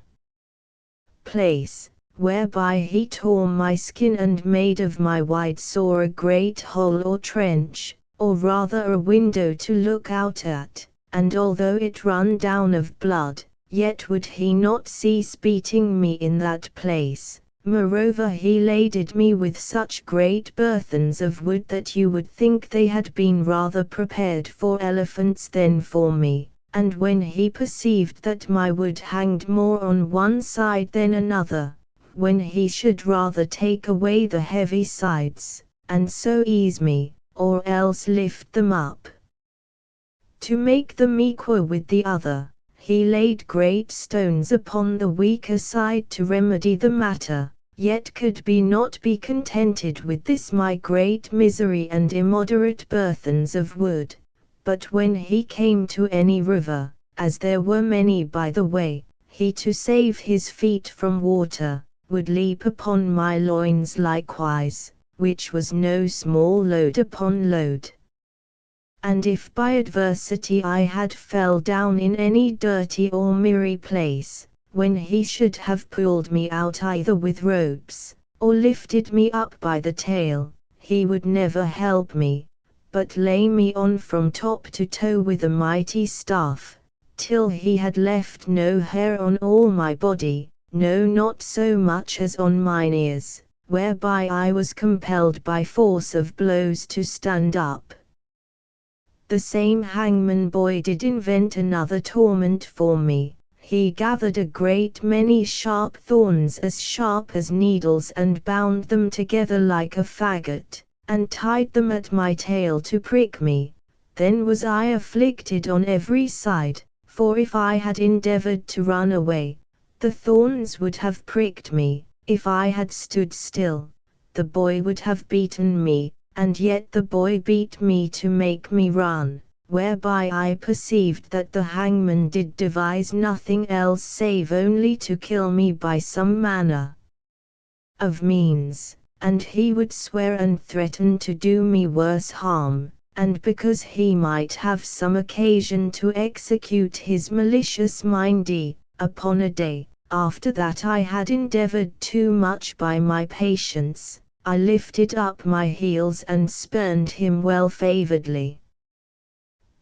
place, whereby he tore my skin and made of my wide sore a great hole or trench, or rather a window to look out at, and although it run down of blood, yet would he not cease beating me in that place. Moreover he laded me with such great burthens of wood that you would think they had been rather prepared for elephants than for me, and when he perceived that my wood hanged more on one side than another, when he should rather take away the heavy sides, and so ease me, or else lift them up, to make them equal with the other, he laid great stones upon the weaker side to remedy the matter, yet could not be contented with this my great misery and immoderate burthens of wood, but when he came to any river, as there were many by the way, he to save his feet from water, would leap upon my loins likewise, which was no small load upon load. And if by adversity I had fell down in any dirty or miry place, when he should have pulled me out either with ropes, or lifted me up by the tail, he would never help me, but lay me on from top to toe with a mighty staff, till he had left no hair on all my body, no not so much as on mine ears, whereby I was compelled by force of blows to stand up. The same hangman boy did invent another torment for me. He gathered a great many sharp thorns as sharp as needles and bound them together like a faggot, and tied them at my tail to prick me. Then was I afflicted on every side, for if I had endeavored to run away, the thorns would have pricked me. If I had stood still, the boy would have beaten me, and yet the boy beat me to make me run, whereby I perceived that the hangman did devise nothing else save only to kill me by some manner of means, and he would swear and threaten to do me worse harm, and because he might have some occasion to execute his malicious mindy, upon a day, after that I had endeavored too much by my patience, I lifted up my heels and spurned him well favoredly.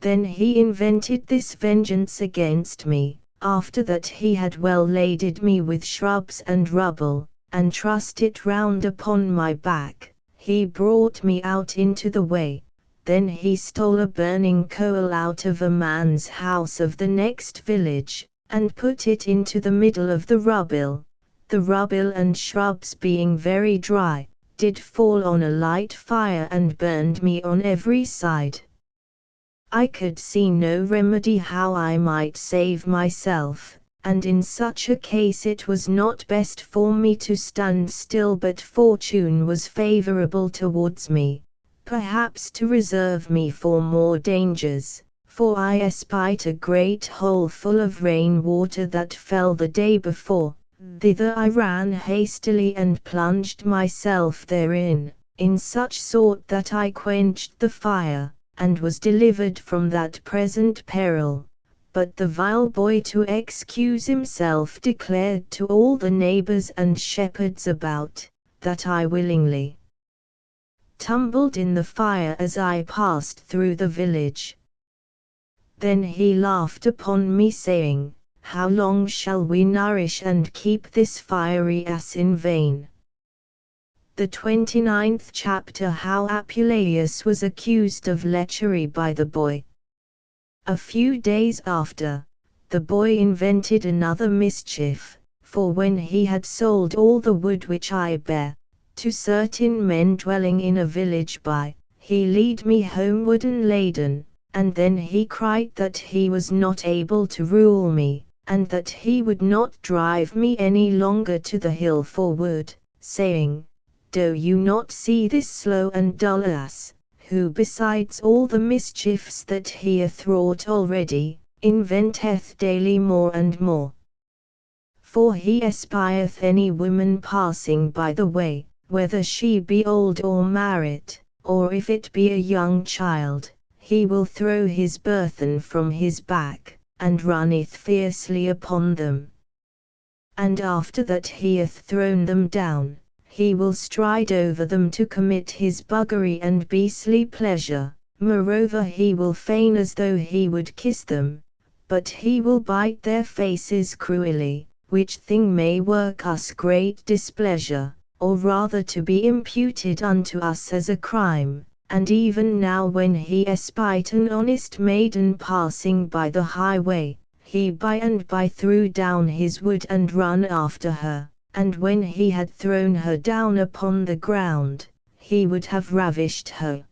Then he invented this vengeance against me, after that he had well laded me with shrubs and rubble, and trussed it round upon my back, he brought me out into the way. Then he stole a burning coal out of a man's house of the next village, and put it into the middle of the rubble and shrubs being very dry, did fall on a light fire and burned me on every side. I could see no remedy how I might save myself, and in such a case it was not best for me to stand still, but fortune was favorable towards me, perhaps to reserve me for more dangers, for I espied a great hole full of rain water that fell the day before. Thither I ran hastily and plunged myself therein, in such sort that I quenched the fire, and was delivered from that present peril. But the vile boy, to excuse himself, declared to all the neighbors and shepherds about, that I willingly tumbled in the fire as I passed through the village. Then he laughed upon me, saying, "How long shall we nourish and keep this fiery ass in vain?" The 29th chapter, how Apuleius was accused of lechery by the boy. A few days after, the boy invented another mischief, for when he had sold all the wood which I bare, to certain men dwelling in a village by, he led me homeward laden, and then he cried that he was not able to rule me, and that he would not drive me any longer to the hill for wood, saying, "Do you not see this slow and dull ass, who besides all the mischiefs that he hath wrought already, inventeth daily more and more? For he espieth any woman passing by the way, whether she be old or married, or if it be a young child, he will throw his burthen from his back, and runneth fiercely upon them. And after that he hath thrown them down, he will stride over them to commit his buggery and beastly pleasure. Moreover, he will feign as though he would kiss them, but he will bite their faces cruelly, which thing may work us great displeasure, or rather to be imputed unto us as a crime. And even now when he espied an honest maiden passing by the highway, he by and by threw down his wood and run after her, and when he had thrown her down upon the ground, he would have ravished her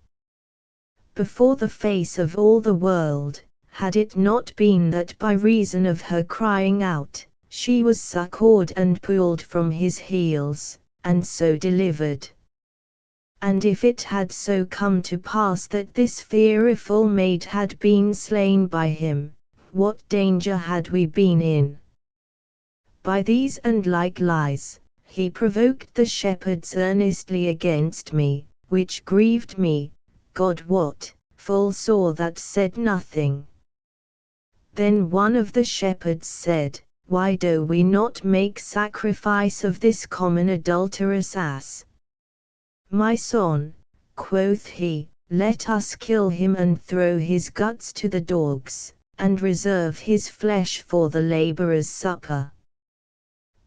before the face of all the world, had it not been that by reason of her crying out, she was succored and pulled from his heels, and so delivered. And if it had so come to pass that this fearful maid had been slain by him, what danger had we been in? By these and like lies, he provoked the shepherds earnestly against me, which grieved me, God wot, full sore, that said nothing. Then one of the shepherds said, "Why do we not make sacrifice of this common adulterous ass? My son," quoth he, "let us kill him and throw his guts to the dogs, and reserve his flesh for the laborers' supper.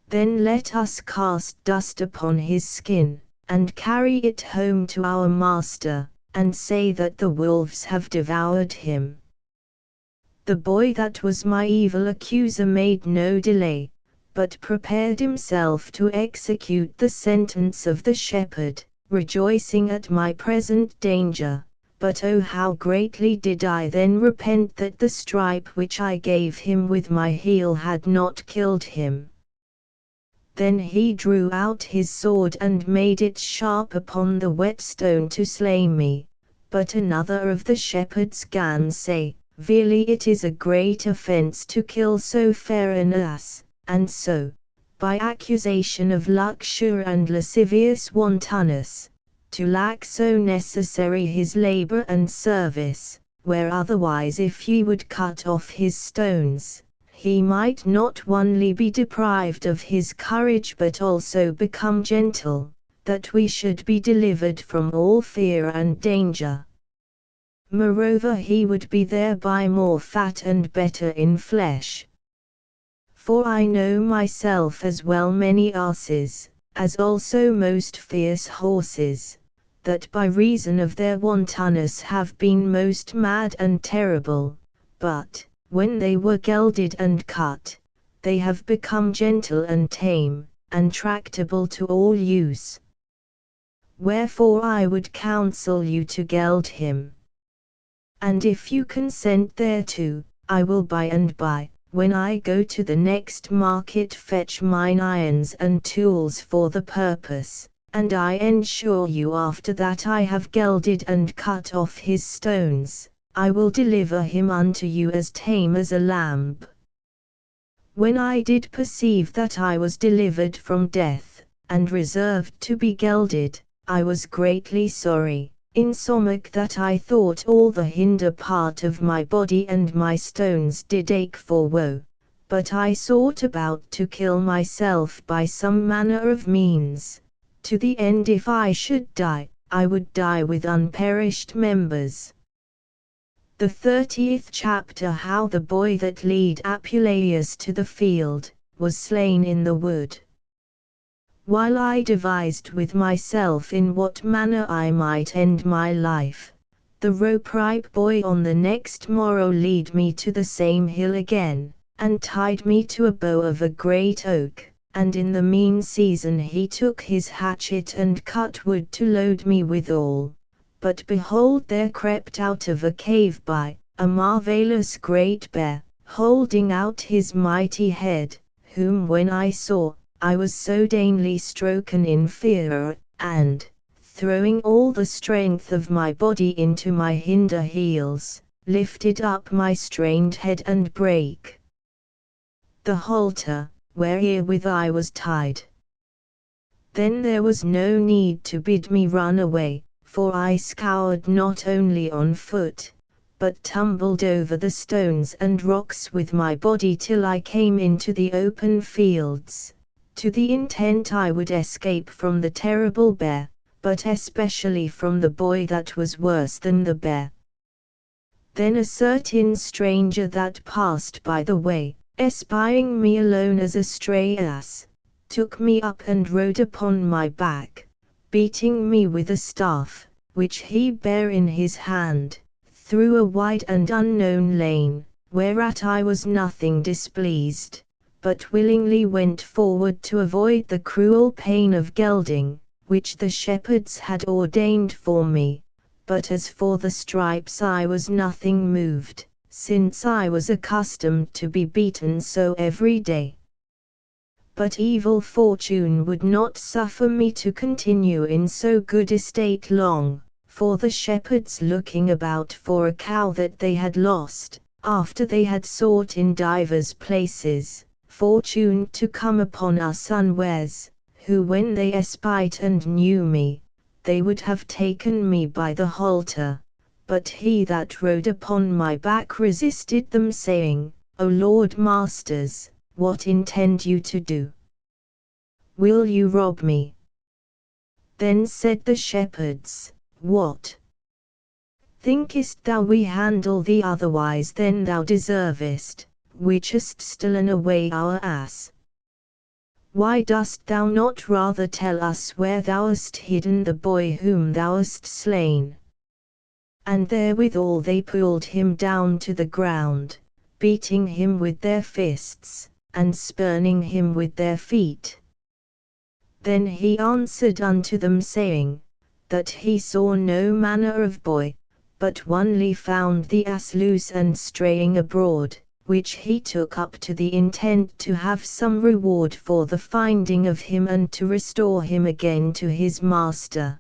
Then let us cast dust upon his skin, and carry it home to our master, and say that the wolves have devoured him." The boy that was my evil accuser made no delay, but prepared himself to execute the sentence of the shepherd, rejoicing at my present danger. But oh, how greatly did I then repent that the stripe which I gave him with my heel had not killed him. Then he drew out his sword and made it sharp upon the whetstone to slay me. But another of the shepherds gan say, "Verily it is a great offence to kill so fair an ass," and so, by accusation of luxury and lascivious wantonness, to lack so necessary his labor and service, where otherwise if ye would cut off his stones, he might not only be deprived of his courage but also become gentle, that we should be delivered from all fear and danger. Moreover he would be thereby more fat and better in flesh. For I know myself as well many asses, as also most fierce horses, that by reason of their wantonness have been most mad and terrible, but, when they were gelded and cut, they have become gentle and tame, and tractable to all use. Wherefore I would counsel you to geld him. And if you consent thereto, I will by and by, when I go to the next market, fetch mine irons and tools for the purpose, and I ensure you after that I have gelded and cut off his stones, I will deliver him unto you as tame as a lamb. When I did perceive that I was delivered from death, and reserved to be gelded, I was greatly sorry, insomuch that I thought all the hinder part of my body and my stones did ache for woe, but I sought about to kill myself by some manner of means, to the end if I should die, I would die with unperished members. The 30th chapter. How the boy that lead Apuleius to the field, was slain in the wood. While I devised with myself in what manner I might end my life, the rope-ripe boy on the next morrow lead me to the same hill again, and tied me to a bough of a great oak, and in the mean season he took his hatchet and cut wood to load me withal. But behold, there crept out of a cave by, a marvellous great bear, holding out his mighty head, whom when I saw, I was so dainly stroken in fear, and, throwing all the strength of my body into my hinder heels, lifted up my strained head and brake the halter, wherewith I was tied. Then there was no need to bid me run away, for I scoured not only on foot, but tumbled over the stones and rocks with my body till I came into the open fields, to the intent I would escape from the terrible bear, but especially from the boy that was worse than the bear. Then a certain stranger that passed by the way, espying me alone as a stray ass, took me up and rode upon my back, beating me with a staff, which he bare in his hand, through a wide and unknown lane, whereat I was nothing displeased, but willingly went forward to avoid the cruel pain of gelding, which the shepherds had ordained for me. But as for the stripes I was nothing moved, since I was accustomed to be beaten so every day. But evil fortune would not suffer me to continue in so good estate long, for the shepherds looking about for a cow that they had lost, after they had sought in divers places, fortuned to come upon us unawares, who when they espied and knew me, they would have taken me by the halter, but he that rode upon my back resisted them, saying, O Lord masters, what intend you to do? Will you rob me? Then said the shepherds, What? Thinkest thou we handle thee otherwise than thou deservest, which hast stolen away our ass? Why dost thou not rather tell us where thou hast hidden the boy whom thou hast slain? And therewithal they pulled him down to the ground, beating him with their fists, and spurning him with their feet. Then he answered unto them, saying, that he saw no manner of boy, but only found the ass loose and straying abroad, which he took up to the intent to have some reward for the finding of him and to restore him again to his master.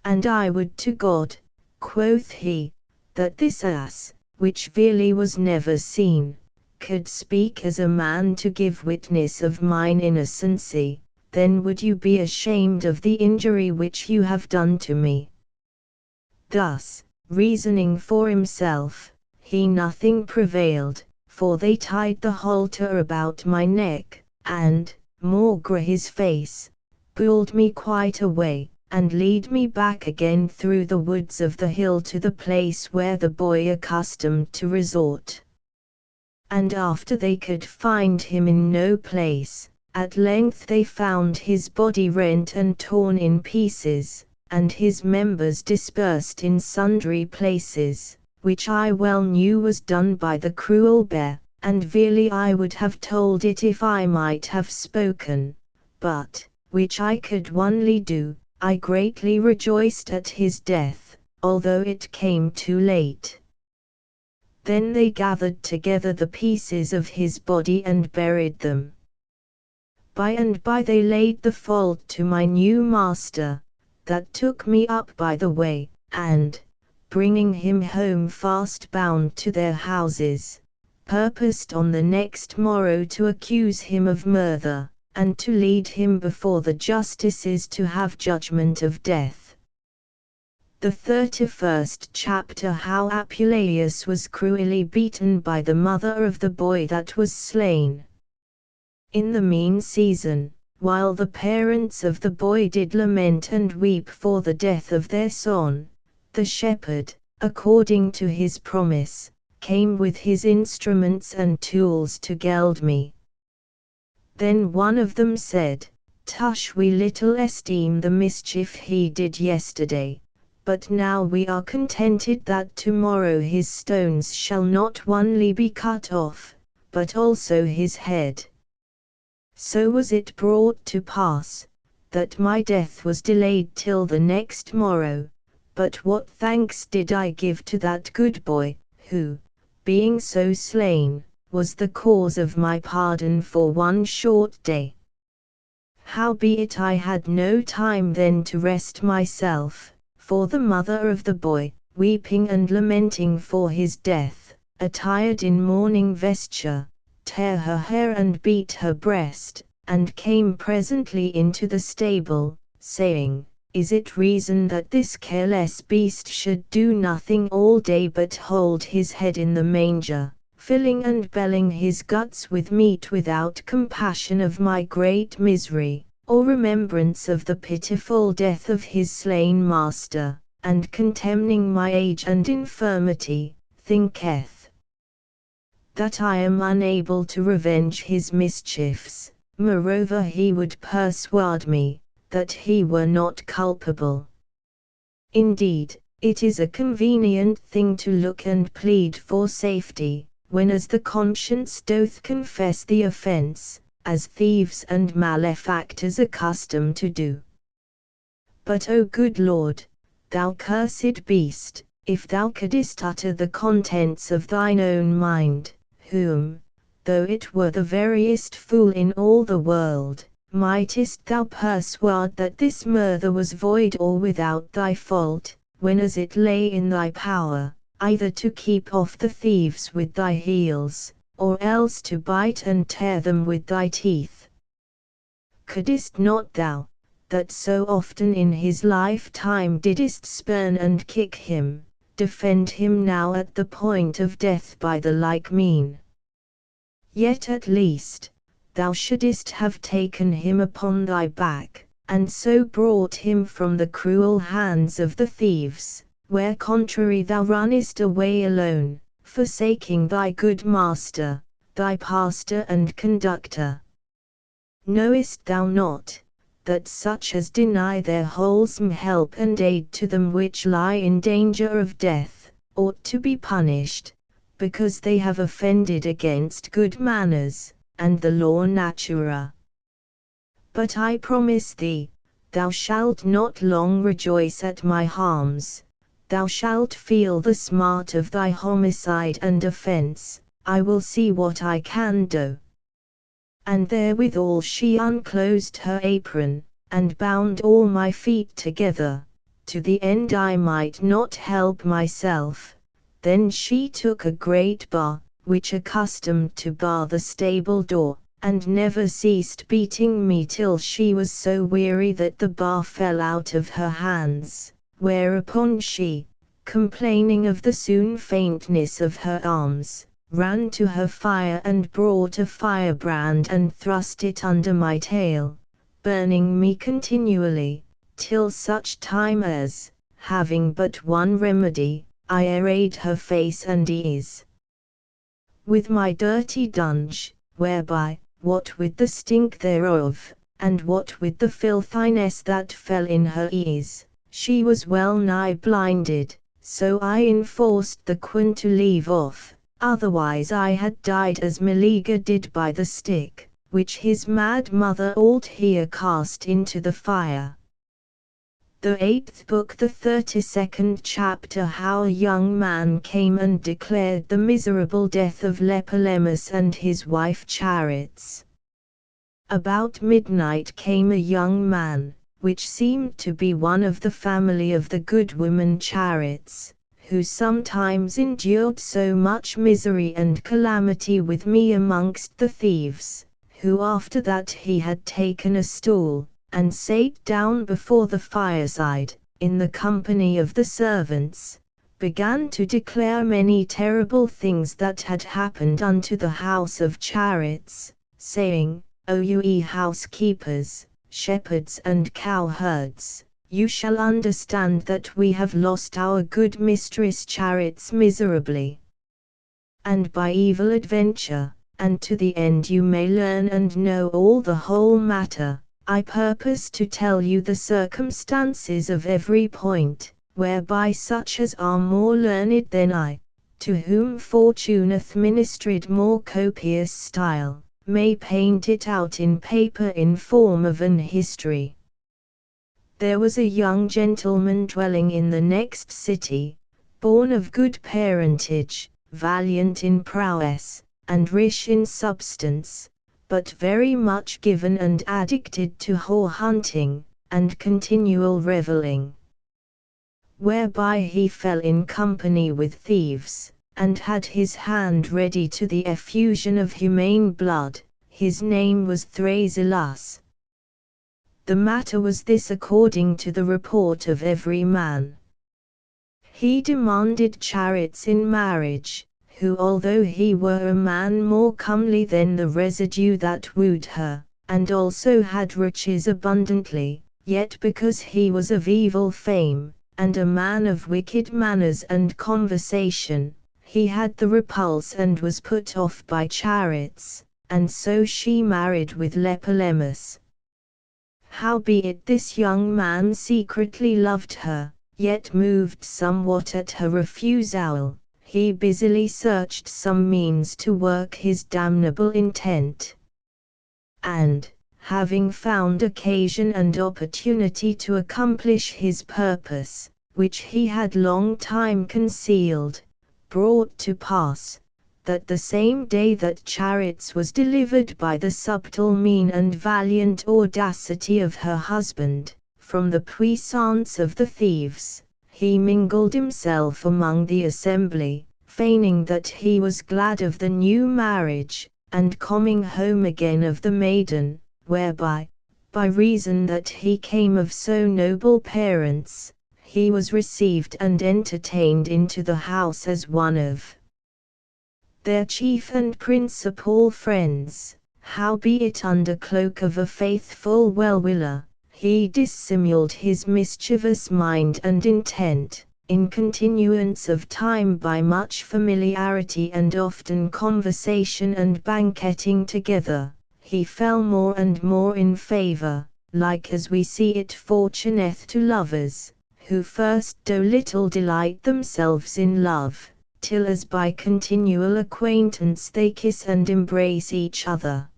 And I would to God, quoth he, that this ass, which verily was never seen, could speak as a man to give witness of mine innocency, then would you be ashamed of the injury which you have done to me. Thus, reasoning for himself, he nothing prevailed, for they tied the halter about my neck, and, maugre his face, pulled me quite away, and lead me back again through the woods of the hill to the place where the boy accustomed to resort. And after they could find him in no place, at length they found his body rent and torn in pieces, and his members dispersed in sundry places, which I well knew was done by the cruel bear, and verily I would have told it if I might have spoken, but, which I could only do, I greatly rejoiced at his death, although it came too late. Then they gathered together the pieces of his body and buried them. By and by they laid the fault to my new master, that took me up by the way, and, bringing him home fast bound to their houses, purposed on the next morrow to accuse him of murder, and to lead him before the justices to have judgment of death. The 31st chapter. How Apuleius was cruelly beaten by the mother of the boy that was slain. In the mean season, while the parents of the boy did lament and weep for the death of their son, the shepherd, according to his promise, came with his instruments and tools to geld me. Then one of them said, Tush, we little esteem the mischief he did yesterday, but now we are contented that tomorrow his stones shall not only be cut off, but also his head. So was it brought to pass, that my death was delayed till the next morrow, but what thanks did I give to that good boy, who, being so slain, was the cause of my pardon for one short day. Howbeit I had no time then to rest myself, for the mother of the boy, weeping and lamenting for his death, attired in mourning vesture, tare her hair and beat her breast, and came presently into the stable, saying, Is it reason that this careless beast should do nothing all day but hold his head in the manger, filling and belling his guts with meat without compassion of my great misery, or remembrance of the pitiful death of his slain master, and contemning my age and infirmity, thinketh that I am unable to revenge his mischiefs. Moreover he would persuade me, that he were not culpable. Indeed, it is a convenient thing to look and plead for safety, when as the conscience doth confess the offence, as thieves and malefactors accustom to do. But O good Lord, thou cursed beast, if thou couldst utter the contents of thine own mind, whom, though it were the veriest fool in all the world, mightest thou persuade that this murder was void or without thy fault, when as it lay in thy power, either to keep off the thieves with thy heels, or else to bite and tear them with thy teeth? Couldst not thou, that so often in his lifetime didst spurn and kick him, defend him now at the point of death by the like mean? Yet at least, thou shouldst have taken him upon thy back, and so brought him from the cruel hands of the thieves, where contrary thou runnest away alone, forsaking thy good master, thy pastor and conductor. Knowest thou not, that such as deny their wholesome help and aid to them which lie in danger of death, ought to be punished, because they have offended against good manners, and the law natura? But I promise thee, thou shalt not long rejoice at my harms, thou shalt feel the smart of thy homicide and offence. I will see what I can do. And therewithal she unclosed her apron, and bound all my feet together, to the end I might not help myself. Then she took a great bar, which accustomed to bar the stable door, and never ceased beating me till she was so weary that the bar fell out of her hands, whereupon she, complaining of the soon faintness of her arms, ran to her fire and brought a firebrand and thrust it under my tail, burning me continually, till such time as, having but one remedy, I arrayed her face and ears with my dirty dunge, whereby, what with the stink thereof, and what with the filthiness that fell in her ears, she was well nigh blinded, so I enforced the quern to leave off, otherwise I had died as Meleager did by the stick, which his mad mother Althea cast into the fire. The 8th book, the 32nd chapter. How a young man came and declared the miserable death of Apuleius and his wife Charits. About midnight came a young man, which seemed to be one of the family of the good woman Charits, who sometimes endured so much misery and calamity with me amongst the thieves, who after that he had taken a stool, and sate down before the fireside, in the company of the servants, began to declare many terrible things that had happened unto the house of Charits, saying, O ye housekeepers, shepherds and cowherds, you shall understand that we have lost our good mistress Charits miserably, and by evil adventure, and to the end you may learn and know all the whole matter, I purpose to tell you the circumstances of every point, whereby such as are more learned than I, to whom fortune hath ministered more copious style, may paint it out in paper in form of an history. There was a young gentleman dwelling in the next city, born of good parentage, valiant in prowess, and rich in substance, but very much given and addicted to whore-hunting, and continual revelling, whereby he fell in company with thieves, and had his hand ready to the effusion of humane blood. His name was Thrasyllus. The matter was this according to the report of every man. He demanded Charits in marriage, who although he were a man more comely than the residue that wooed her, and also had riches abundantly, yet because he was of evil fame, and a man of wicked manners and conversation, he had the repulse and was put off by Charits, and so she married with Apuleius. Howbeit this young man secretly loved her, yet moved somewhat at her refusal, he busily searched some means to work his damnable intent. And, having found occasion and opportunity to accomplish his purpose, which he had long time concealed, brought to pass, that the same day that Charits was delivered by the subtle mien and valiant audacity of her husband, from the puissance of the thieves, he mingled himself among the assembly, feigning that he was glad of the new marriage, and coming home again of the maiden, whereby, by reason that he came of so noble parents, he was received and entertained into the house as one of their chief and principal friends. Howbeit under cloak of a faithful well-willer, he dissimuled his mischievous mind and intent, in continuance of time by much familiarity and often conversation and banqueting together, he fell more and more in favour, like as we see it fortuneth to lovers, who first do little delight themselves in love, till as by continual acquaintance they kiss and embrace each other.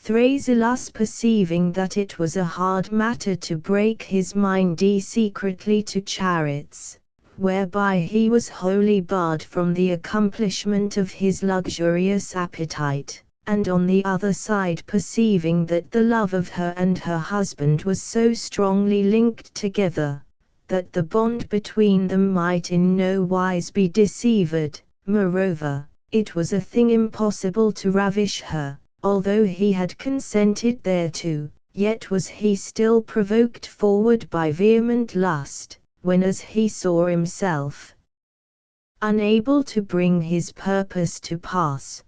Thrasyllus, perceiving that it was a hard matter to break his mind secretly to Charits, whereby he was wholly barred from the accomplishment of his luxurious appetite, and on the other side perceiving that the love of her and her husband was so strongly linked together, that the bond between them might in no wise be deceived, moreover, It was a thing impossible to ravish her, although he had consented thereto, yet was he still provoked forward by vehement lust, when as he saw himself unable to bring his purpose to pass.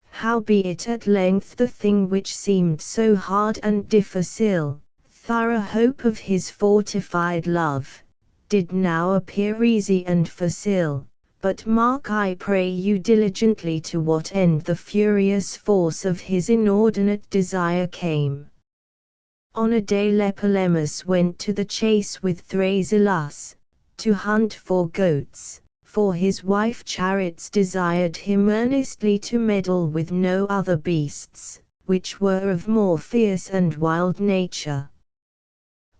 Howbeit at length the thing which seemed so hard and difficile, thorough hope of his fortified love, did now appear easy and facile. But mark I pray you diligently to what end the furious force of his inordinate desire came. On a day Lepolemus went to the chase with Thrasyllus, to hunt for goats, for his wife Charits desired him earnestly to meddle with no other beasts, which were of more fierce and wild nature.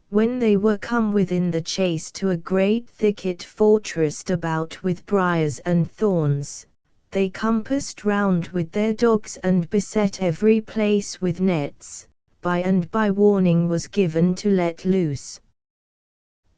When they were come within the chase to a great thicket fortressed about with briars and thorns, they compassed round with their dogs and beset every place with nets. By and by warning was given to let loose.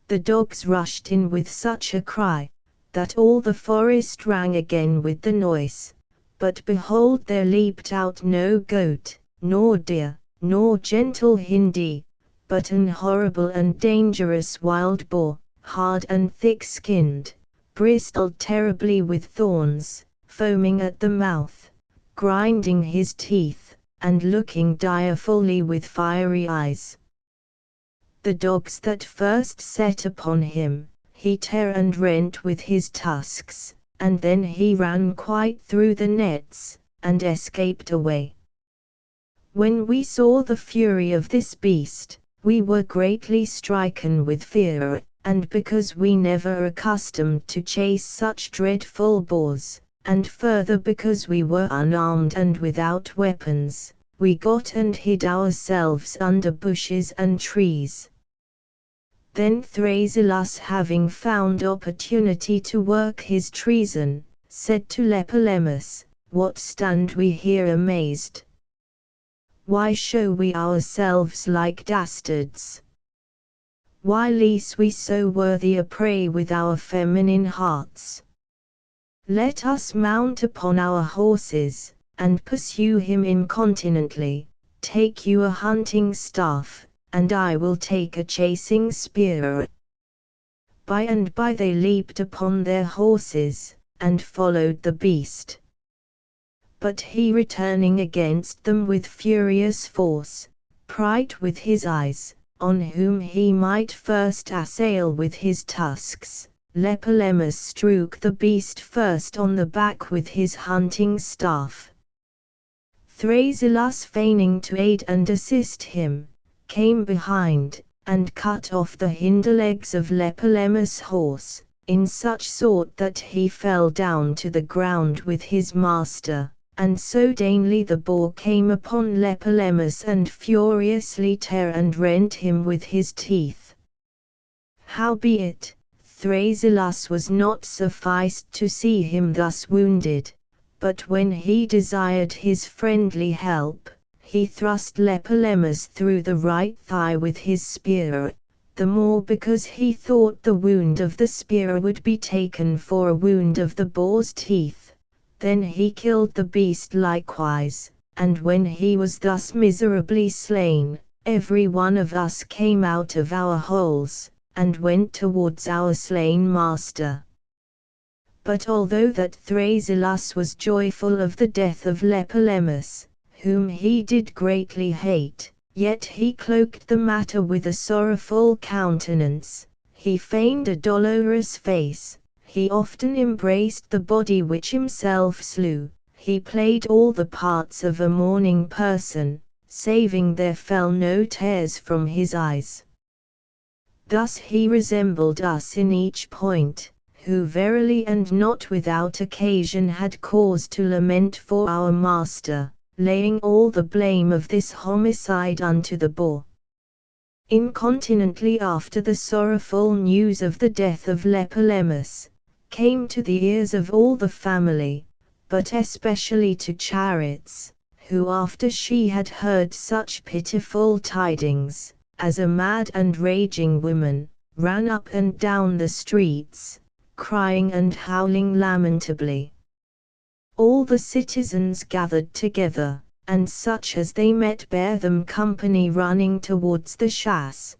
The dogs rushed in with such a cry, that all the forest rang again with the noise, but behold there leaped out no goat, nor deer, nor gentle Hindi, but an horrible and dangerous wild boar, hard and thick-skinned, bristled terribly with thorns, foaming at the mouth, grinding his teeth, and looking direfully with fiery eyes. The dogs that first set upon him, he tare and rent with his tusks, and then he ran quite through the nets, and escaped away. When we saw the fury of this beast, we were greatly stricken with fear, and because we never accustomed to chase such dreadful boars, and further because we were unarmed and without weapons, we got and hid ourselves under bushes and trees. Then Thrasyllus, having found opportunity to work his treason, said to Lepolemus, "What stand we here amazed? Why show we ourselves like dastards? Why lease we so worthy a prey with our feminine hearts? Let us mount upon our horses, and pursue him incontinently. Take you a hunting staff, and I will take a chasing spear." By and by they leaped upon their horses, and followed the beast. But he returning against them with furious force, pried with his eyes, on whom he might first assail with his tusks, Lepolemus struck the beast first on the back with his hunting staff. Thrasyllus, feigning to aid and assist him, came behind, and cut off the hinder legs of Lepolemus' horse, in such sort that he fell down to the ground with his master. And so dainly the boar came upon Lepolemus and furiously tare and rent him with his teeth. Howbeit, Thrasyllus was not sufficed to see him thus wounded, but when he desired his friendly help, he thrust Lepolemus through the right thigh with his spear, the more because he thought the wound of the spear would be taken for a wound of the boar's teeth. Then he killed the beast likewise, and when he was thus miserably slain, every one of us came out of our holes, and went towards our slain master. But although that Thrasyllus was joyful of the death of Lepolemus, whom he did greatly hate, yet he cloaked the matter with a sorrowful countenance, he feigned a dolorous face. He often embraced the body which himself slew, he played all the parts of a mourning person, saving there fell no tears from his eyes. Thus he resembled us in each point, who verily and not without occasion had cause to lament for our master, laying all the blame of this homicide unto the boar. Incontinently after the sorrowful news of the death of Lepolemus came to the ears of all the family, but especially to Charits, who after she had heard such pitiful tidings, as a mad and raging woman, ran up and down the streets, crying and howling lamentably. All the citizens gathered together, and such as they met bare them company running towards the chasse.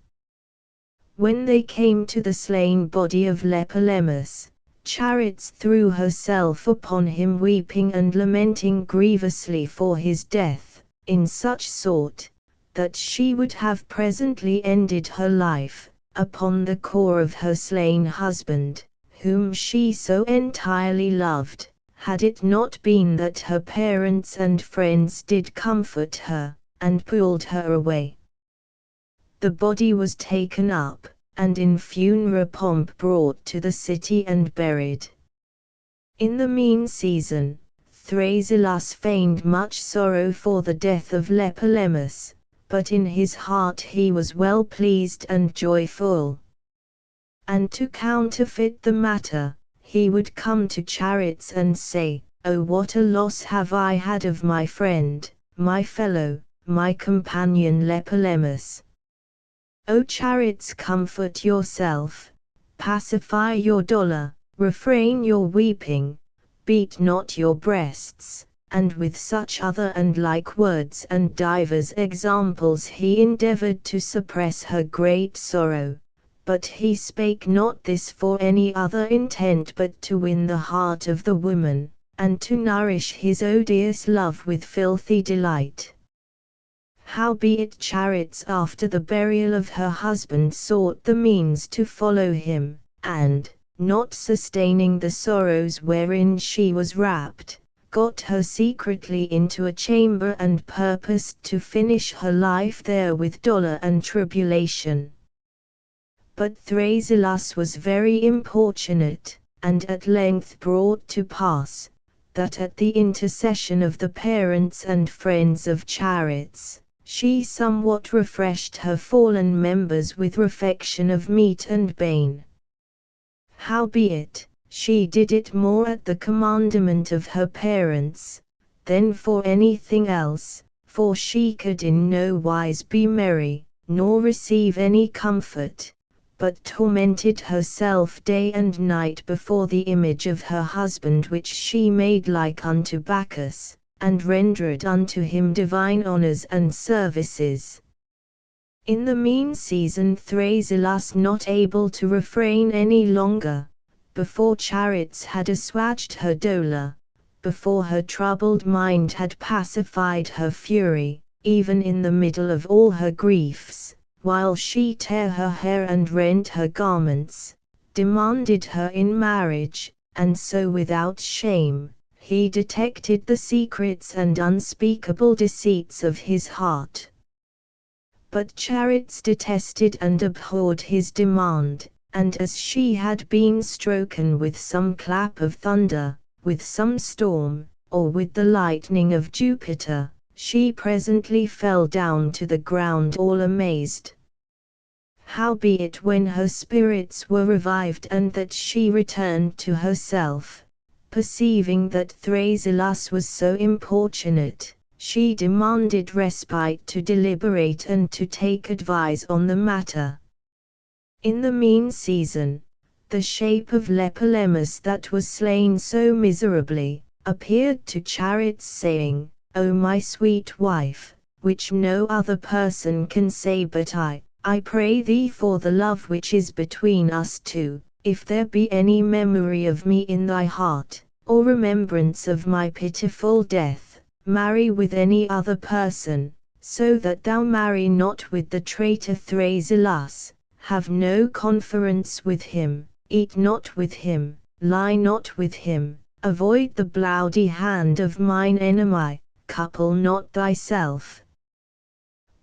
When they came to the slain body of Lepolemus, Chariots threw herself upon him weeping and lamenting grievously for his death, in such sort, that she would have presently ended her life, upon the core of her slain husband, whom she so entirely loved, had it not been that her parents and friends did comfort her, and pulled her away. The body was taken up, and in funeral pomp brought to the city and buried. In the mean season, Thrasyllus feigned much sorrow for the death of Lepolemus, but in his heart he was well pleased and joyful. And to counterfeit the matter, he would come to Chariots and say, "Oh, what a loss have I had of my friend, my fellow, my companion Lepolemus! O Chariots, comfort yourself, pacify your dolour, refrain your weeping, beat not your breasts," and with such other and like words and divers examples he endeavoured to suppress her great sorrow. But he spake not this for any other intent but to win the heart of the woman, and to nourish his odious love with filthy delight. Howbeit Chariots after the burial of her husband sought the means to follow him, and, not sustaining the sorrows wherein she was wrapped, got her secretly into a chamber and purposed to finish her life there with dolour and tribulation. But Thrasyllus was very importunate, and at length brought to pass, that at the intercession of the parents and friends of Chariots, she somewhat refreshed her fallen members with refection of meat and bane. Howbeit, she did it more at the commandment of her parents, than for anything else, for she could in no wise be merry, nor receive any comfort, but tormented herself day and night before the image of her husband which she made like unto Bacchus, and rendered unto him divine honours and services. In the mean season Thrasyllus, not able to refrain any longer, before Chariots had assuaged her dolour, before her troubled mind had pacified her fury, even in the middle of all her griefs, while she tare her hair and rent her garments, demanded her in marriage, and so without shame, he detected the secrets and unspeakable deceits of his heart. But Chariots detested and abhorred his demand, and as she had been stroken with some clap of thunder, with some storm, or with the lightning of Jupiter, she presently fell down to the ground all amazed. Howbeit when her spirits were revived and that she returned to herself, perceiving that Thrasyllus was so importunate, she demanded respite to deliberate and to take advice on the matter. In the mean season, the shape of Lepolemus that was slain so miserably, appeared to Chariots saying, "O my sweet wife, which no other person can say but I pray thee for the love which is between us two, if there be any memory of me in thy heart, or remembrance of my pitiful death, marry with any other person, so that thou marry not with the traitor Thrasyllus, have no conference with him, eat not with him, lie not with him, avoid the bloody hand of mine enemy, couple not thyself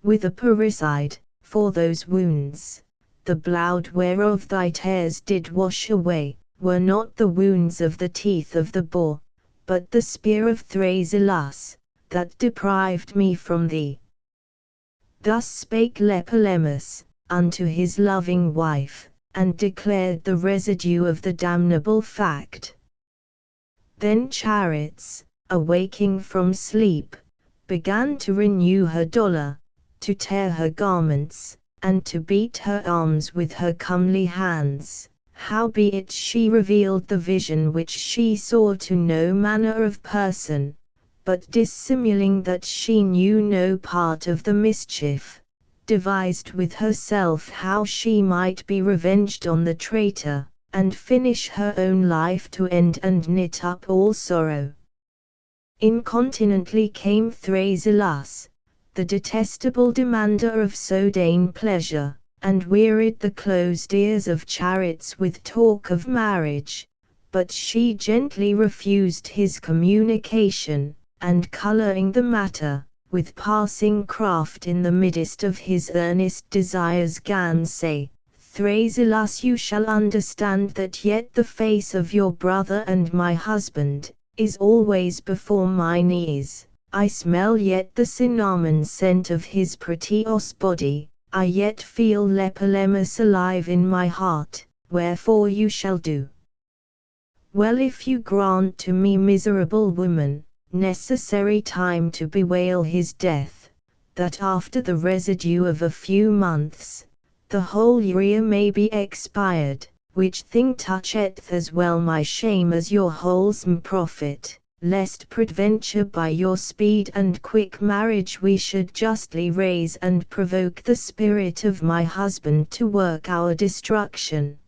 with a parricide, for those wounds, the blood whereof thy tears did wash away, were not the wounds of the teeth of the boar, but the spear of Thrasyllus, that deprived me from thee." Thus spake Lepolemus unto his loving wife, and declared the residue of the damnable fact. Then Chariots, awaking from sleep, began to renew her dolour, to tear her garments, and to beat her arms with her comely hands, Howbeit she revealed the vision which she saw to no manner of person, but dissimuling that she knew no part of the mischief, devised with herself how she might be revenged on the traitor, and finish her own life to end and knit up all sorrow. Incontinently came Thrasyllus, the detestable demander of sodanne pleasure, and wearied the closed ears of chariots with talk of marriage, but she gently refused his communication, and colouring the matter, with passing craft in the midst of his earnest desires gan say, Thrasyllus, you shall understand that yet the face of your brother and my husband is always before mine ears. I smell yet the cinnamon scent of his prettious body, I yet feel Lepolemus alive in my heart, wherefore you shall do well if you grant to me, miserable woman, necessary time to bewail his death, that after the residue of a few months, the whole year may be expired, which thing toucheth as well my shame as your wholesome profit, lest peradventure by your speed and quick marriage we should justly raise and provoke the spirit of my husband to work our destruction.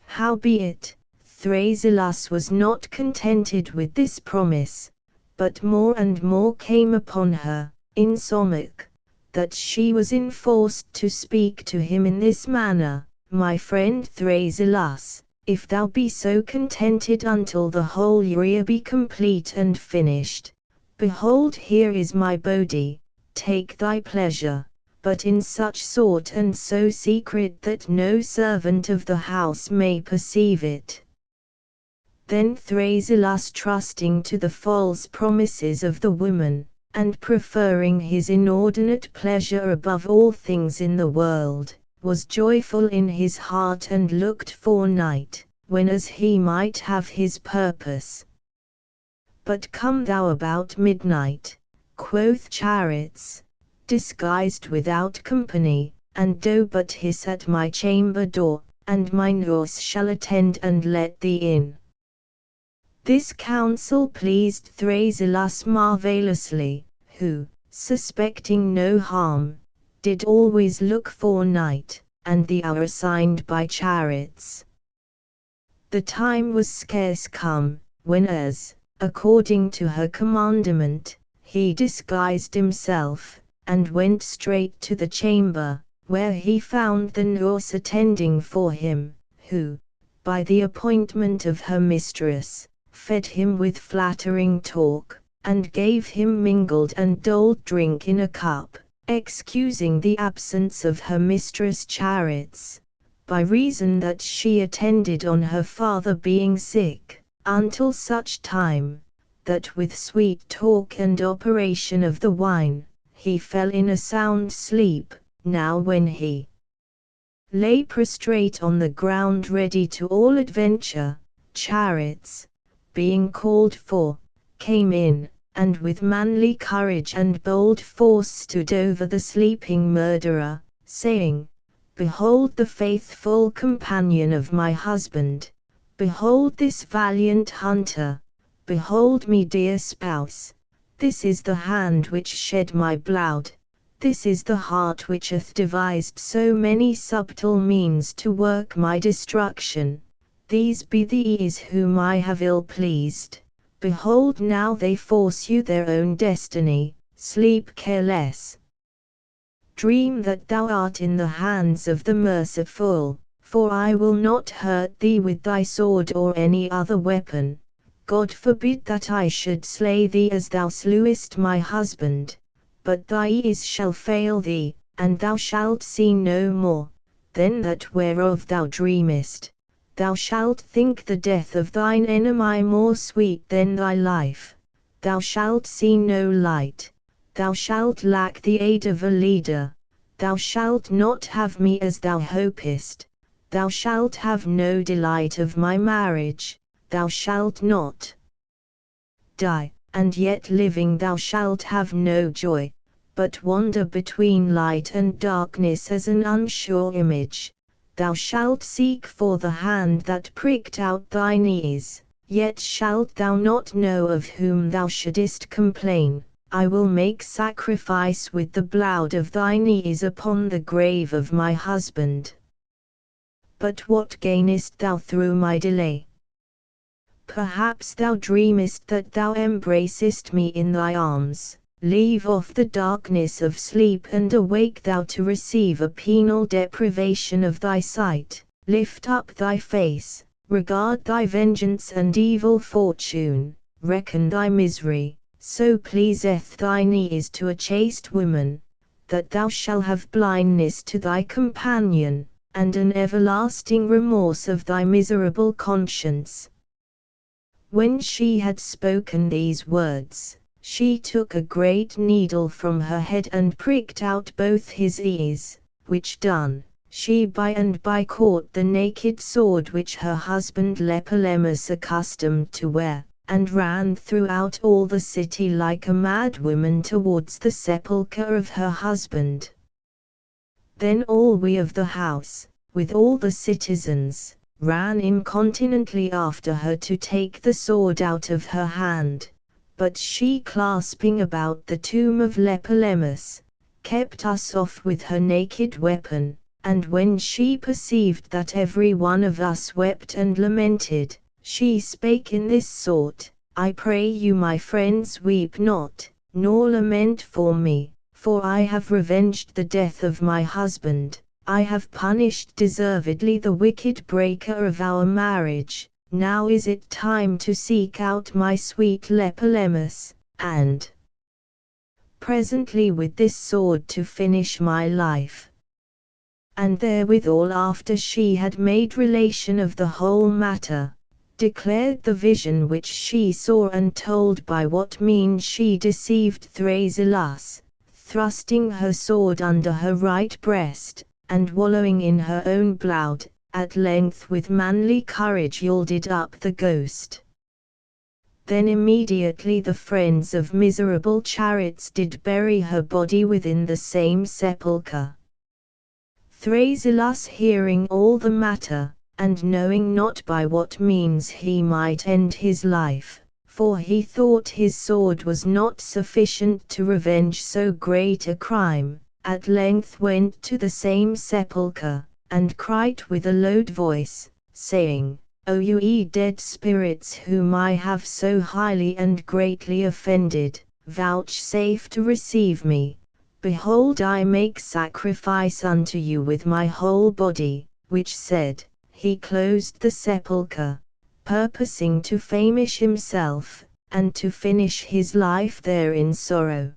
Howbeit, Thrasyllus was not contented with this promise, but more and more came upon her, insomuch that she was enforced to speak to him in this manner, My friend Thrasyllus, if thou be so contented until the whole year be complete and finished, behold here is my body, take thy pleasure, but in such sort and so secret that no servant of the house may perceive it. Then Thrasyllus, trusting to the false promises of the woman, and preferring his inordinate pleasure above all things in the world, was joyful in his heart and looked for night, when as he might have his purpose. But come thou about midnight, quoth chariots, disguised without company, and do but hiss at my chamber door, and my nurse shall attend and let thee in. This counsel pleased Thrasyllus marvellously, who, suspecting no harm, did always look for night, and the hour assigned by chariots. The time was scarce come, when as, according to her commandment, he disguised himself, and went straight to the chamber, where he found the nurse attending for him, who, by the appointment of her mistress, fed him with flattering talk, and gave him mingled and doled drink in a cup, excusing the absence of her mistress chariots, by reason that she attended on her father being sick, until such time, that with sweet talk and operation of the wine, he fell in a sound sleep. Now when he lay prostrate on the ground ready to all adventure, chariots, being called for, came in, and with manly courage and bold force stood over the sleeping murderer, saying, Behold the faithful companion of my husband, behold this valiant hunter, behold me dear spouse, this is the hand which shed my blood, this is the heart which hath devised so many subtle means to work my destruction, these be the ears whom I have ill pleased. Behold now they force you their own destiny, sleep careless. Dream that thou art in the hands of the merciful, for I will not hurt thee with thy sword or any other weapon. God forbid that I should slay thee as thou slewest my husband, but thy ears shall fail thee, and thou shalt see no more, then that whereof thou dreamest. Thou shalt think the death of thine enemy more sweet than thy life. Thou shalt see no light. Thou shalt lack the aid of a leader. Thou shalt not have me as thou hopest. Thou shalt have no delight of my marriage. Thou shalt not die, and yet living thou shalt have no joy, but wander between light and darkness as an unsure image. thou shalt seek for the hand that pricked out thy knees, yet shalt thou not know of whom thou shouldest complain. I will make sacrifice with the blood of thy knees upon the grave of my husband. But what gainest thou through my delay? Perhaps thou dreamest that thou embracest me in thy arms. Leave off the darkness of sleep and awake thou to receive a penal deprivation of thy sight. Lift up thy face, regard thy vengeance and evil fortune, reckon thy misery. So pleaseth thine ears to a chaste woman, that thou shalt have blindness to thy companion, and an everlasting remorse of thy miserable conscience. When she had spoken these words, she took a great needle from her head and pricked out both his ears, which done, she by and by caught the naked sword which her husband Apuleius accustomed to wear, and ran throughout all the city like a mad woman towards the sepulchre of her husband. Then all we of the house, with all the citizens, ran incontinently after her to take the sword out of her hand, but she, clasping about the tomb of Apuleius, kept us off with her naked weapon, and when she perceived that every one of us wept and lamented, she spake in this sort: I pray you, my friends, weep not, nor lament for me, for I have revenged the death of my husband. I have punished deservedly the wicked breaker of our marriage. Now is it time to seek out my sweet Apuleius, and presently with this sword to finish my life. And therewithal, after she had made relation of the whole matter, declared the vision which she saw and told by what means she deceived Thrasyllus, thrusting her sword under her right breast, and wallowing in her own blood, at length with manly courage yielded up the ghost. Then immediately the friends of miserable chariots did bury her body within the same sepulchre. Thrasyllus, hearing all the matter, and knowing not by what means he might end his life, for he thought his sword was not sufficient to revenge so great a crime, at length went to the same sepulchre, and cried with a loud voice, saying, O you ye dead spirits, whom I have so highly and greatly offended, vouchsafe to receive me. Behold, I make sacrifice unto you with my whole body. Which said, he closed the sepulchre, purposing to famish himself, and to finish his life there in sorrow.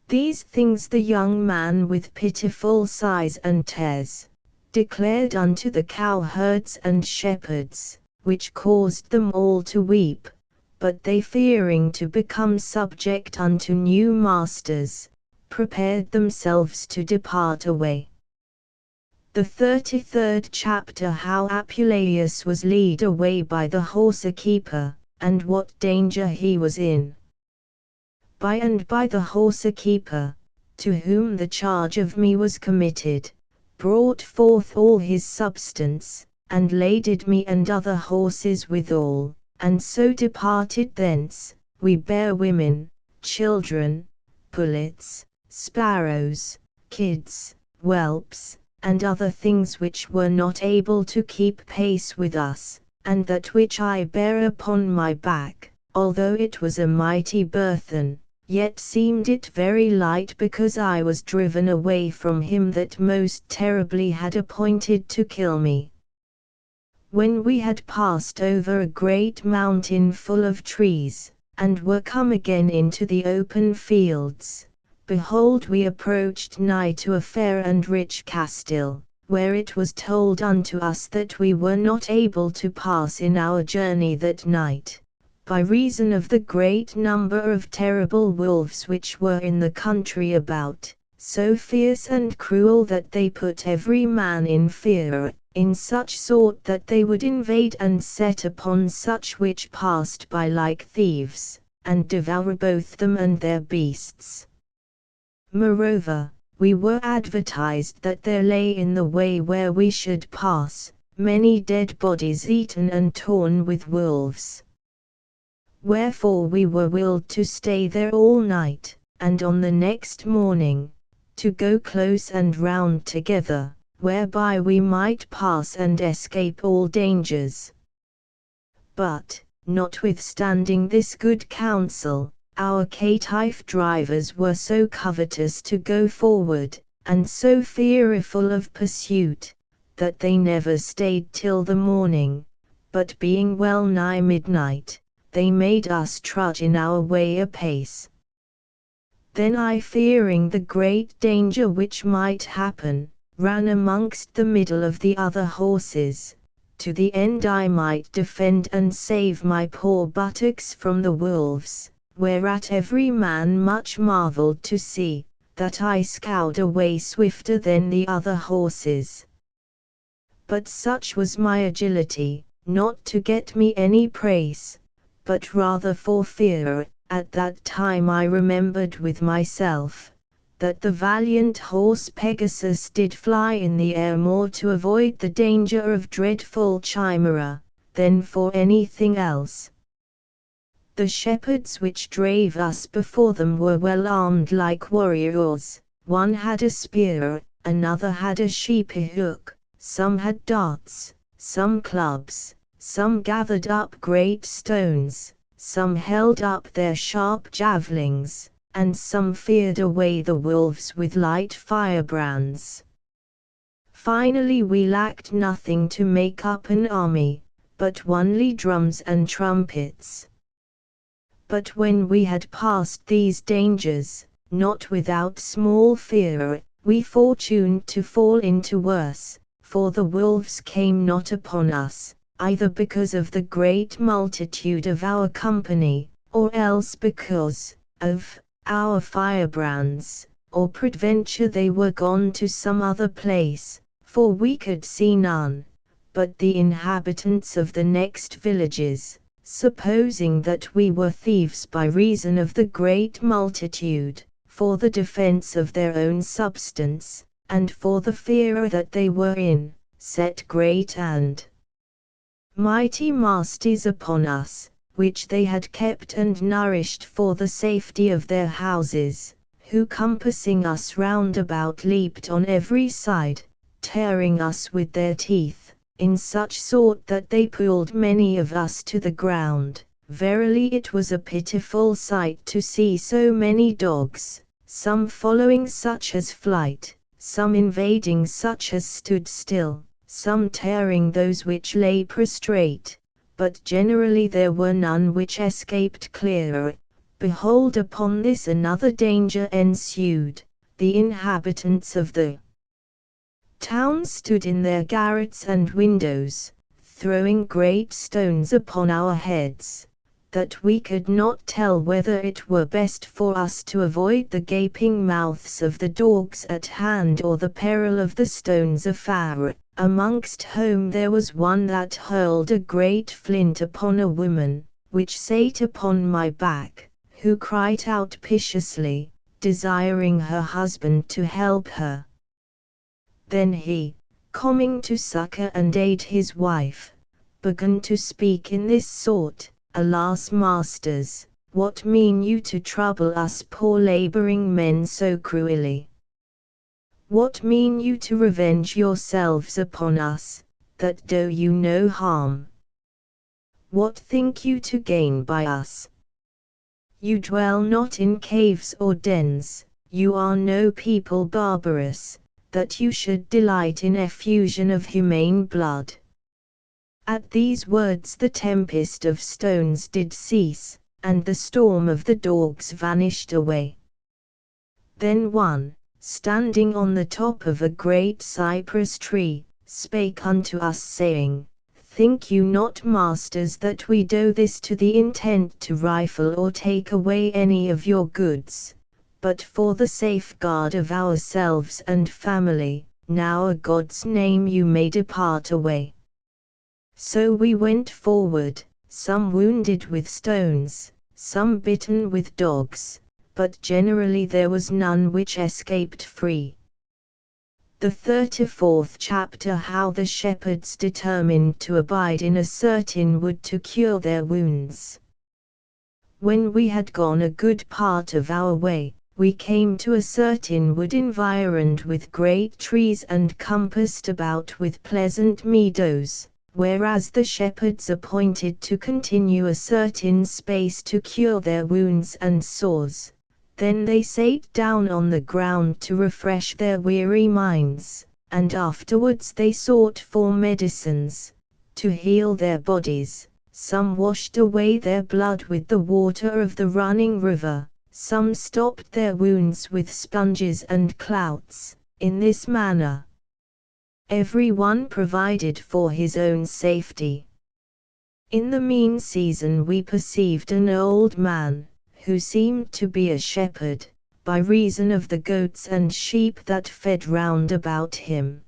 These things the young man with pitiful sighs and tears declared unto the cowherds and shepherds, which caused them all to weep, but they, fearing to become subject unto new masters, prepared themselves to depart away. The 33rd chapter, how Apuleius was led away by the horsekeeper, and what danger he was in. By and by the horsekeeper, to whom the charge of me was committed, brought forth all his substance, and laded me and other horses withal, and so departed thence. We bare women, children, pullets, sparrows, kids, whelps, and other things which were not able to keep pace with us, and that which I bare upon my back, although it was a mighty burthen, yet seemed it very light, because I was driven away from him that most terribly had appointed to kill me. When we had passed over a great mountain full of trees, and were come again into the open fields, behold, we approached nigh to a fair and rich castile, where it was told unto us that we were not able to pass in our journey that night, by reason of the great number of terrible wolves which were in the country about, so fierce and cruel that they put every man in fear, in such sort that they would invade and set upon such which passed by like thieves, and devour both them and their beasts. Moreover, we were advertised that there lay in the way where we should pass many dead bodies eaten and torn with wolves. Wherefore we were willed to stay there all night, and on the next morning, to go close and round together, whereby we might pass and escape all dangers. But, notwithstanding this good counsel, our caitiff drivers were so covetous to go forward, and so fearful of pursuit, that they never stayed till the morning, but being well nigh midnight, they made us trudge in our way apace. Then I, fearing the great danger which might happen, ran amongst the middle of the other horses, to the end I might defend and save my poor buttocks from the wolves, whereat every man much marvelled to see, that I scoured away swifter than the other horses. But such was my agility, not to get me any praise, but rather for fear. At that time I remembered with myself, that the valiant horse Pegasus did fly in the air more to avoid the danger of dreadful Chimera, than for anything else. The shepherds which drave us before them were well armed like warriors, one had a spear, another had a sheepy hook, some had darts, some clubs, some gathered up great stones, some held up their sharp javelins, and some feared away the wolves with light firebrands. Finally we lacked nothing to make up an army, but only drums and trumpets. But when we had passed these dangers, not without small fear, we fortuned to fall into worse, for the wolves came not upon us, either because of the great multitude of our company, or else because of our firebrands, or peradventure they were gone to some other place, for we could see none, but the inhabitants of the next villages, supposing that we were thieves by reason of the great multitude, for the defense of their own substance, and for the fear that they were in, set great and mighty masties upon us, which they had kept and nourished for the safety of their houses, who compassing us round about leaped on every side, tearing us with their teeth, in such sort that they pulled many of us to the ground. Verily it was a pitiful sight to see so many dogs, some following such as flight, some invading such as stood still, some tearing those which lay prostrate, but generally there were none which escaped clear. Behold, upon this another danger ensued. The inhabitants of the town stood in their garrets and windows, throwing great stones upon our heads, that we could not tell whether it were best for us to avoid the gaping mouths of the dogs at hand or the peril of the stones afar, amongst whom there was one that hurled a great flint upon a woman, which sate upon my back, who cried out piteously, desiring her husband to help her. Then he, coming to succor and aid his wife, began to speak in this sort: Alas, masters, what mean you to trouble us poor labouring men so cruelly? What mean you to revenge yourselves upon us, that do you no harm? What think you to gain by us? You dwell not in caves or dens, you are no people barbarous, that you should delight in effusion of humane blood. At these words the tempest of stones did cease, and the storm of the dogs vanished away. Then one, standing on the top of a great cypress tree, spake unto us saying, Think you not, masters, that we do this to the intent to rifle or take away any of your goods, but for the safeguard of ourselves and family? Now a God's name you may depart away. So we went forward, some wounded with stones, some bitten with dogs, but generally there was none which escaped free. The 34th chapter, how the shepherds determined to abide in a certain wood to cure their wounds. When we had gone a good part of our way, we came to a certain wood environed with great trees and compassed about with pleasant meadows, whereas the shepherds appointed to continue a certain space to cure their wounds and sores. Then they sate down on the ground to refresh their weary minds, and afterwards they sought for medicines, to heal their bodies. Some washed away their blood with the water of the running river, some stopped their wounds with sponges and clouts. In this manner, every one provided for his own safety. In the mean season we perceived an old man, who seemed to be a shepherd, by reason of the goats and sheep that fed round about him.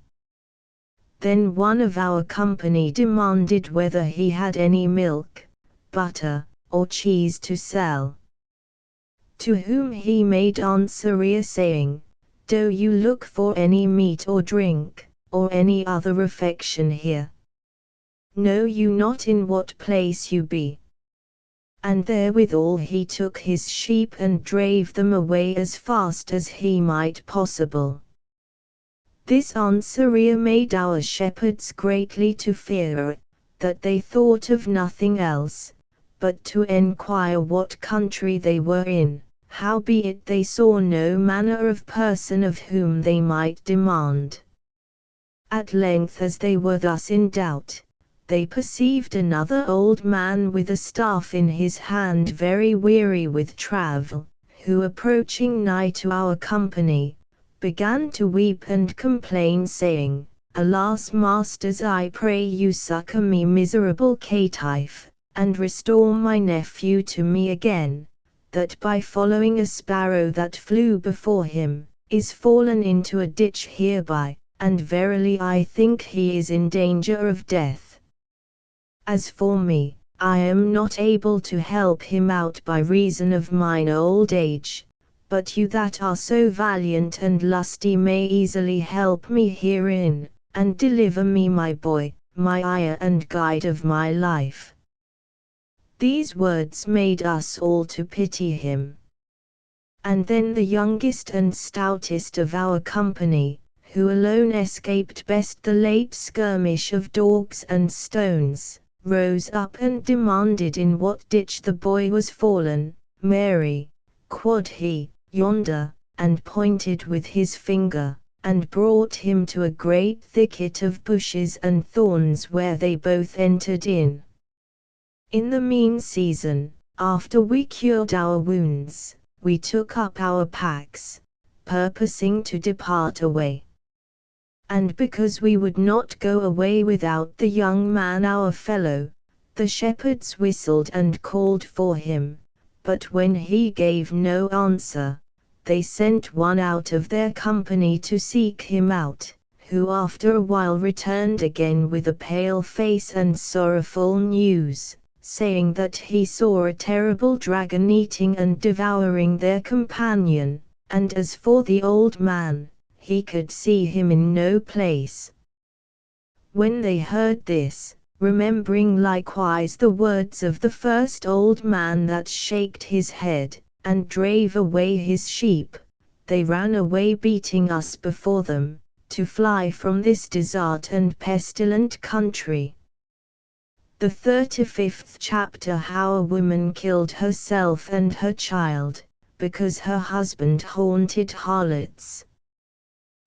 Then one of our company demanded whether he had any milk, butter, or cheese to sell. To whom he made answer saying, Do you look for any meat or drink, or any other affection here? Know you not in what place you be? And therewithal he took his sheep and drave them away as fast as he might possible. This answer made our shepherds greatly to fear, that they thought of nothing else, but to enquire what country they were in. Howbeit they saw no manner of person of whom they might demand. At length, as they were thus in doubt, they perceived another old man with a staff in his hand, very weary with travel, who, approaching nigh to our company, began to weep and complain, saying, Alas, masters, I pray you succor me, miserable caitiff, and restore my nephew to me again, that by following a sparrow that flew before him, is fallen into a ditch hereby, and verily I think he is in danger of death. As for me, I am not able to help him out by reason of mine old age, but you that are so valiant and lusty may easily help me herein, and deliver me my boy, my ire and guide of my life. These words made us all to pity him. And then the youngest and stoutest of our company, who alone escaped best the late skirmish of dogs and stones, rose up and demanded in what ditch the boy was fallen. Mary, quod he, yonder, and pointed with his finger, and brought him to a great thicket of bushes and thorns, where they both entered in. In the mean season, after we cured our wounds, we took up our packs, purposing to depart away. And because we would not go away without the young man our fellow, the shepherds whistled and called for him, but when he gave no answer, they sent one out of their company to seek him out, who after a while returned again with a pale face and sorrowful news, saying that he saw a terrible dragon eating and devouring their companion, and as for the old man, he could see him in no place. When they heard this, remembering likewise the words of the first old man that shaked his head, and drave away his sheep, they ran away beating us before them, to fly from this desert and pestilent country. The 35th chapter, how a woman killed herself and her child, because her husband haunted harlots.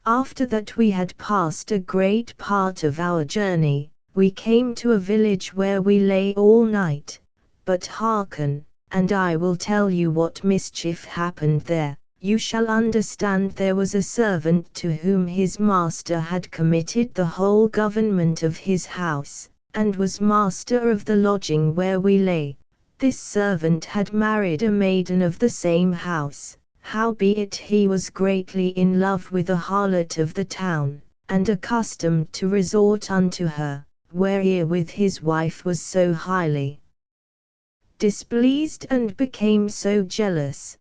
After that we had passed a great part of our journey, we came to a village where we lay all night. But hearken, and I will tell you what mischief happened there. You shall understand. There was a servant to whom his master had committed the whole government of his house, and was master of the lodging where we lay. This servant had married a maiden of the same house, howbeit he was greatly in love with a harlot of the town, and accustomed to resort unto her, wherewith his wife was so highly displeased and became so jealous,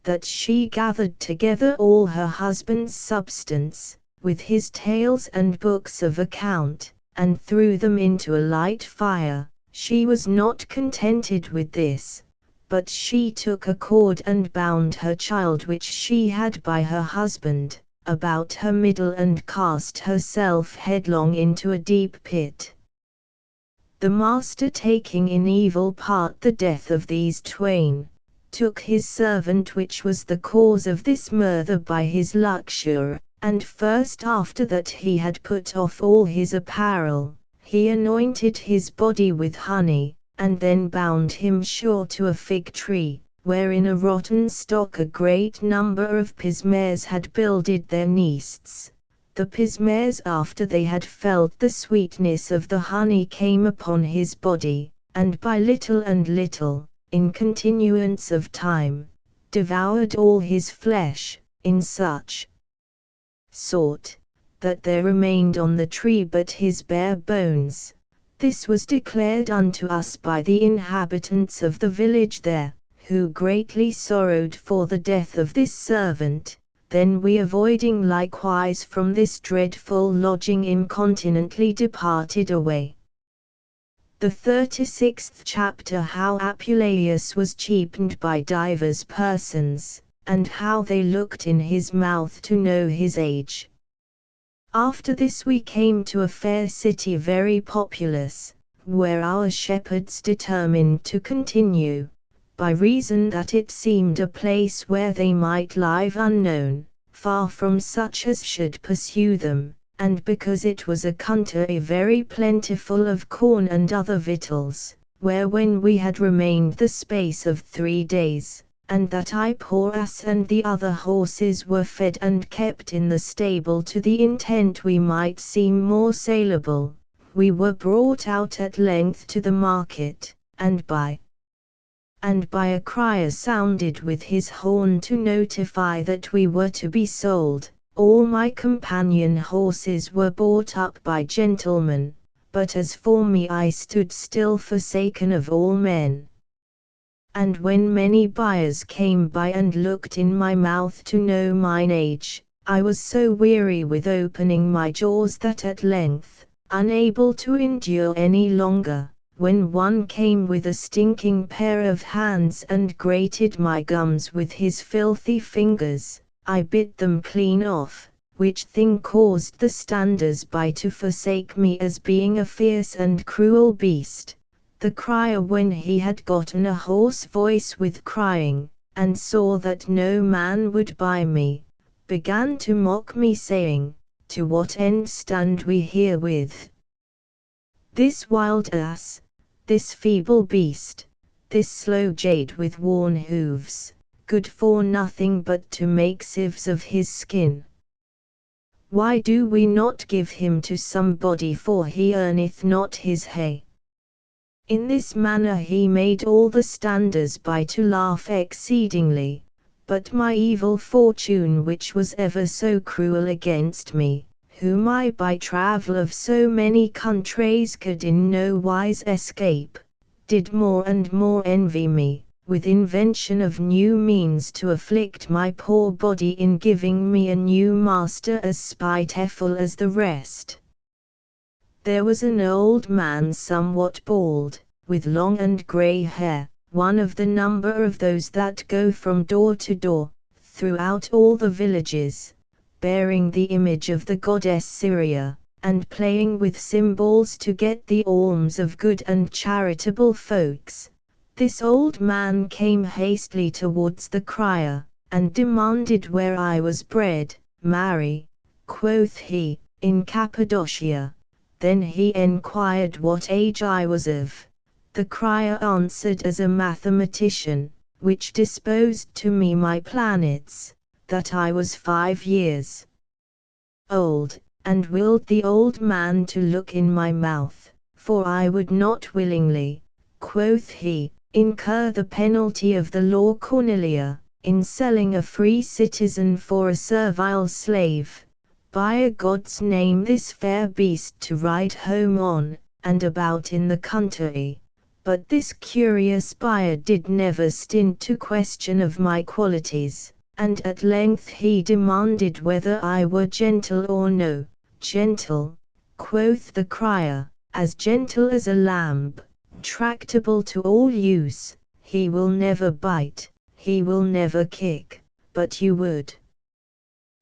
that she gathered together all her husband's substance, with his tales and books of account, and threw them into a light fire. She was not contented with this, but she took a cord and bound her child which she had by her husband, about her middle, and cast herself headlong into a deep pit. The master, taking in evil part the death of these twain, took his servant which was the cause of this murder by his luxury, and first after that he had put off all his apparel, he anointed his body with honey, and then bound him sure to a fig tree, wherein a rotten stock a great number of pismares had builded their nests. The pismares, after they had felt the sweetness of the honey, came upon his body, and by little and little, in continuance of time, devoured all his flesh, in such sort, that there remained on the tree but his bare bones. This was declared unto us by the inhabitants of the village there, who greatly sorrowed for the death of this servant. Then we, avoiding likewise from this dreadful lodging, incontinently departed away. The 36th chapter. How Apuleius was cheapened by divers persons, and how they looked in his mouth to know his age. After this we came to a fair city very populous, where our shepherds determined to continue, by reason that it seemed a place where they might live unknown, far from such as should pursue them, and because it was a country very plentiful of corn and other victuals, where when we had remained the space of 3 days, and that I poor Asse and the other horses were fed and kept in the stable to the intent we might seem more saleable, we were brought out at length to the market, and by a crier sounded with his horn to notify that we were to be sold. All my companion horses were bought up by gentlemen, but as for me I stood still, forsaken of all men. And when many buyers came by and looked in my mouth to know mine age, I was so weary with opening my jaws that at length, unable to endure any longer, when one came with a stinking pair of hands and grated my gums with his filthy fingers, I bit them clean off, which thing caused the standers by to forsake me as being a fierce and cruel beast. The crier, when he had gotten a hoarse voice with crying, and saw that no man would buy me, began to mock me, saying, "To what end stand we here with this wild ass, this feeble beast, this slow jade with worn hoofs, good for nothing but to make sieves of his skin? Why do we not give him to somebody, for he earneth not his hay?" In this manner he made all the standers by to laugh exceedingly, but my evil fortune, which was ever so cruel against me, whom I by travel of so many countries could in no wise escape, did more and more envy me, with invention of new means to afflict my poor body in giving me a new master as spiteful as the rest. There was an old man somewhat bald, with long and grey hair, one of the number of those that go from door to door, throughout all the villages, bearing the image of the goddess Syria, and playing with cymbals to get the alms of good and charitable folks. This old man came hastily towards the crier, and demanded where I was bred. "Marry," quoth he, "in Cappadocia." Then he enquired what age I was of. The crier answered as a mathematician, which disposed to me my planets, that I was 5 years old, and willed the old man to look in my mouth, for I would not willingly, quoth he, incur the penalty of the law Cornelia, in selling a free citizen for a servile slave. By a God's name, this fair beast to ride home on, and about in the country, But this curious buyer did never stint to question of my qualities, and at length he demanded whether I were gentle or no. Gentle, quoth the crier, as gentle as a lamb, tractable to all use. He will never bite, he will never kick, but you would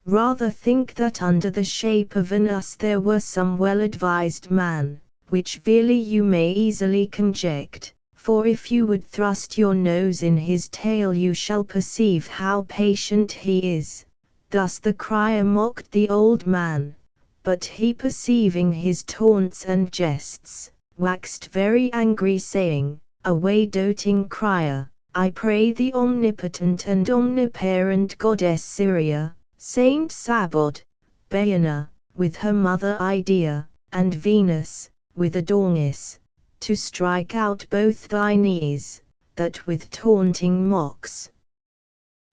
rather think that under the shape of an ass there were some well-advised man, which really you may easily conject, for if you would thrust your nose in his tail you shall perceive how patient he is. Thus the crier mocked the old man, but he perceiving his taunts and jests, waxed very angry, saying, Away, doting crier, I pray the omnipotent and omniparent goddess Syria, Saint Sabot, Baena, with her mother Idea, and Venus, with Adonis, to strike out both thy knees, that with taunting mocks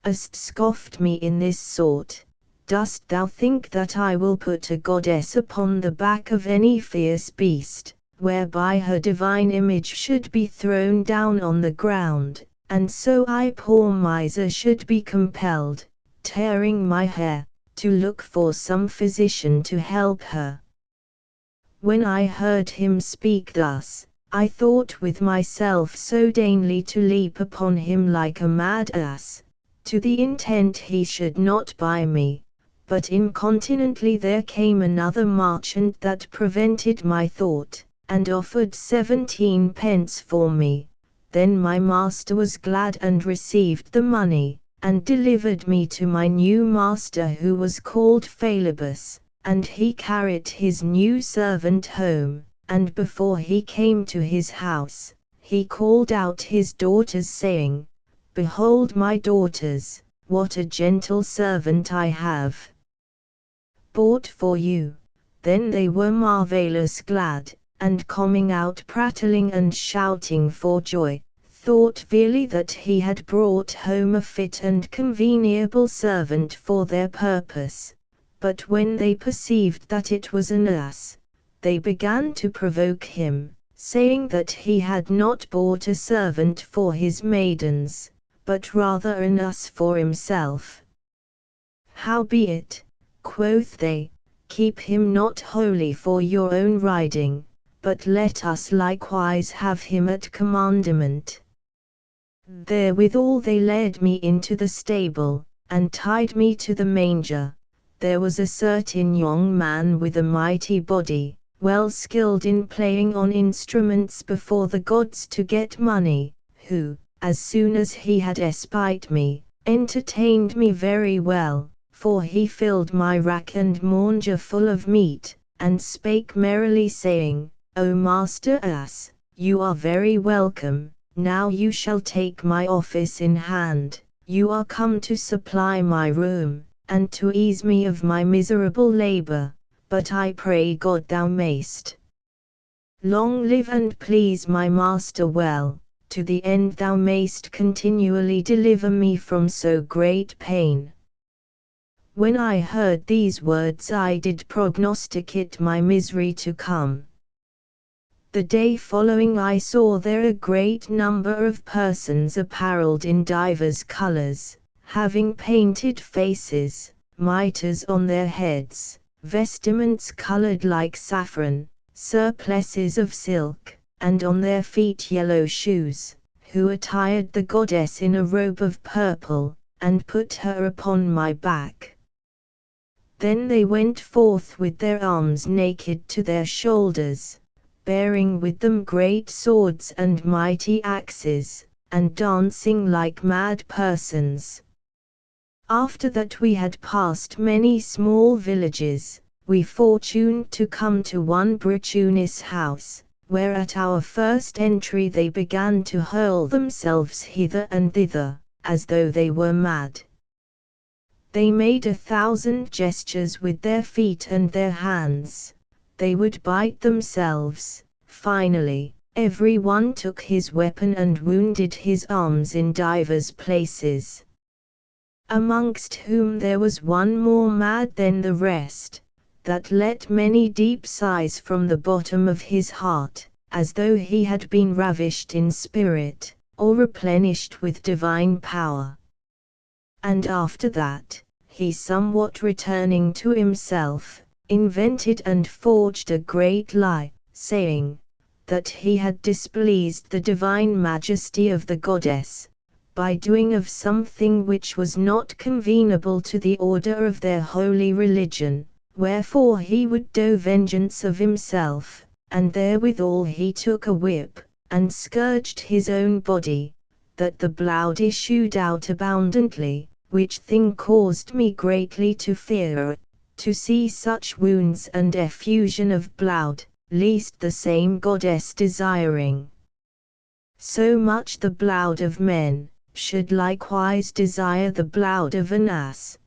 hast scoffed me in this sort. Dost thou think that I will put a goddess upon the back of any fierce beast, whereby her divine image should be thrown down on the ground, and so I poor miser should be compelled, tearing my hair, to look for some physician to help her? When I heard him speak thus, I thought with myself so dainly to leap upon him like a mad ass, to the intent he should not buy me. But incontinently there came another merchant that prevented my thought, and offered 17 pence for me. Then my master was glad and received the money, and delivered me to my new master, who was called Phalibus, and he carried his new servant home, and before he came to his house, he called out his daughters, saying, Behold my daughters, what a gentle servant I have bought for you. Then they were marvellous glad, and coming out prattling and shouting for joy, thought verily that he had brought home a fit and conveniable servant for their purpose. But when they perceived that it was an ass, they began to provoke him, saying that he had not bought a servant for his maidens, but rather an ass for himself. Howbeit, quoth they, keep him not wholly for your own riding, but let us likewise have him at commandment. Therewithal they led me into the stable, and tied me to the manger. There was a certain young man with a mighty body, well skilled in playing on instruments before the gods to get money, who, as soon as he had espied me, entertained me very well, for he filled my rack and manger full of meat, and spake merrily, saying, O master ass, you are very welcome, now you shall take my office in hand, you are come to supply my room, and to ease me of my miserable labour, but I pray God thou mayst long live and please my master well, to the end thou mayst continually deliver me from so great pain. When I heard these words I did prognosticate my misery to come. The day following I saw there a great number of persons apparelled in divers colours, having painted faces, mitres on their heads, vestments coloured like saffron, surplices of silk, and on their feet yellow shoes, who attired the goddess in a robe of purple, and put her upon my back. Then they went forth with their arms naked to their shoulders, bearing with them great swords and mighty axes, and dancing like mad persons. After that we had passed many small villages, we fortuned to come to one Bricunis house, where at our first entry they began to hurl themselves hither and thither, as though they were mad. They made 1,000 gestures with their feet and their hands. They would bite themselves. Finally, every one took his weapon and wounded his arms in divers places. Amongst whom there was one more mad than the rest, that let many deep sighs from the bottom of his heart, as though he had been ravished in spirit, or replenished with divine power. And after that, he somewhat returning to himself, invented and forged a great lie, saying, that he had displeased the divine majesty of the goddess, by doing of something which was not convenable to the order of their holy religion, wherefore he would do vengeance of himself, and therewithal he took a whip, and scourged his own body, that the blood issued out abundantly, which thing caused me greatly to fear, to see such wounds and effusion of blood, lest the same goddess desiring so much the blood of men, should likewise desire the blood of an ass.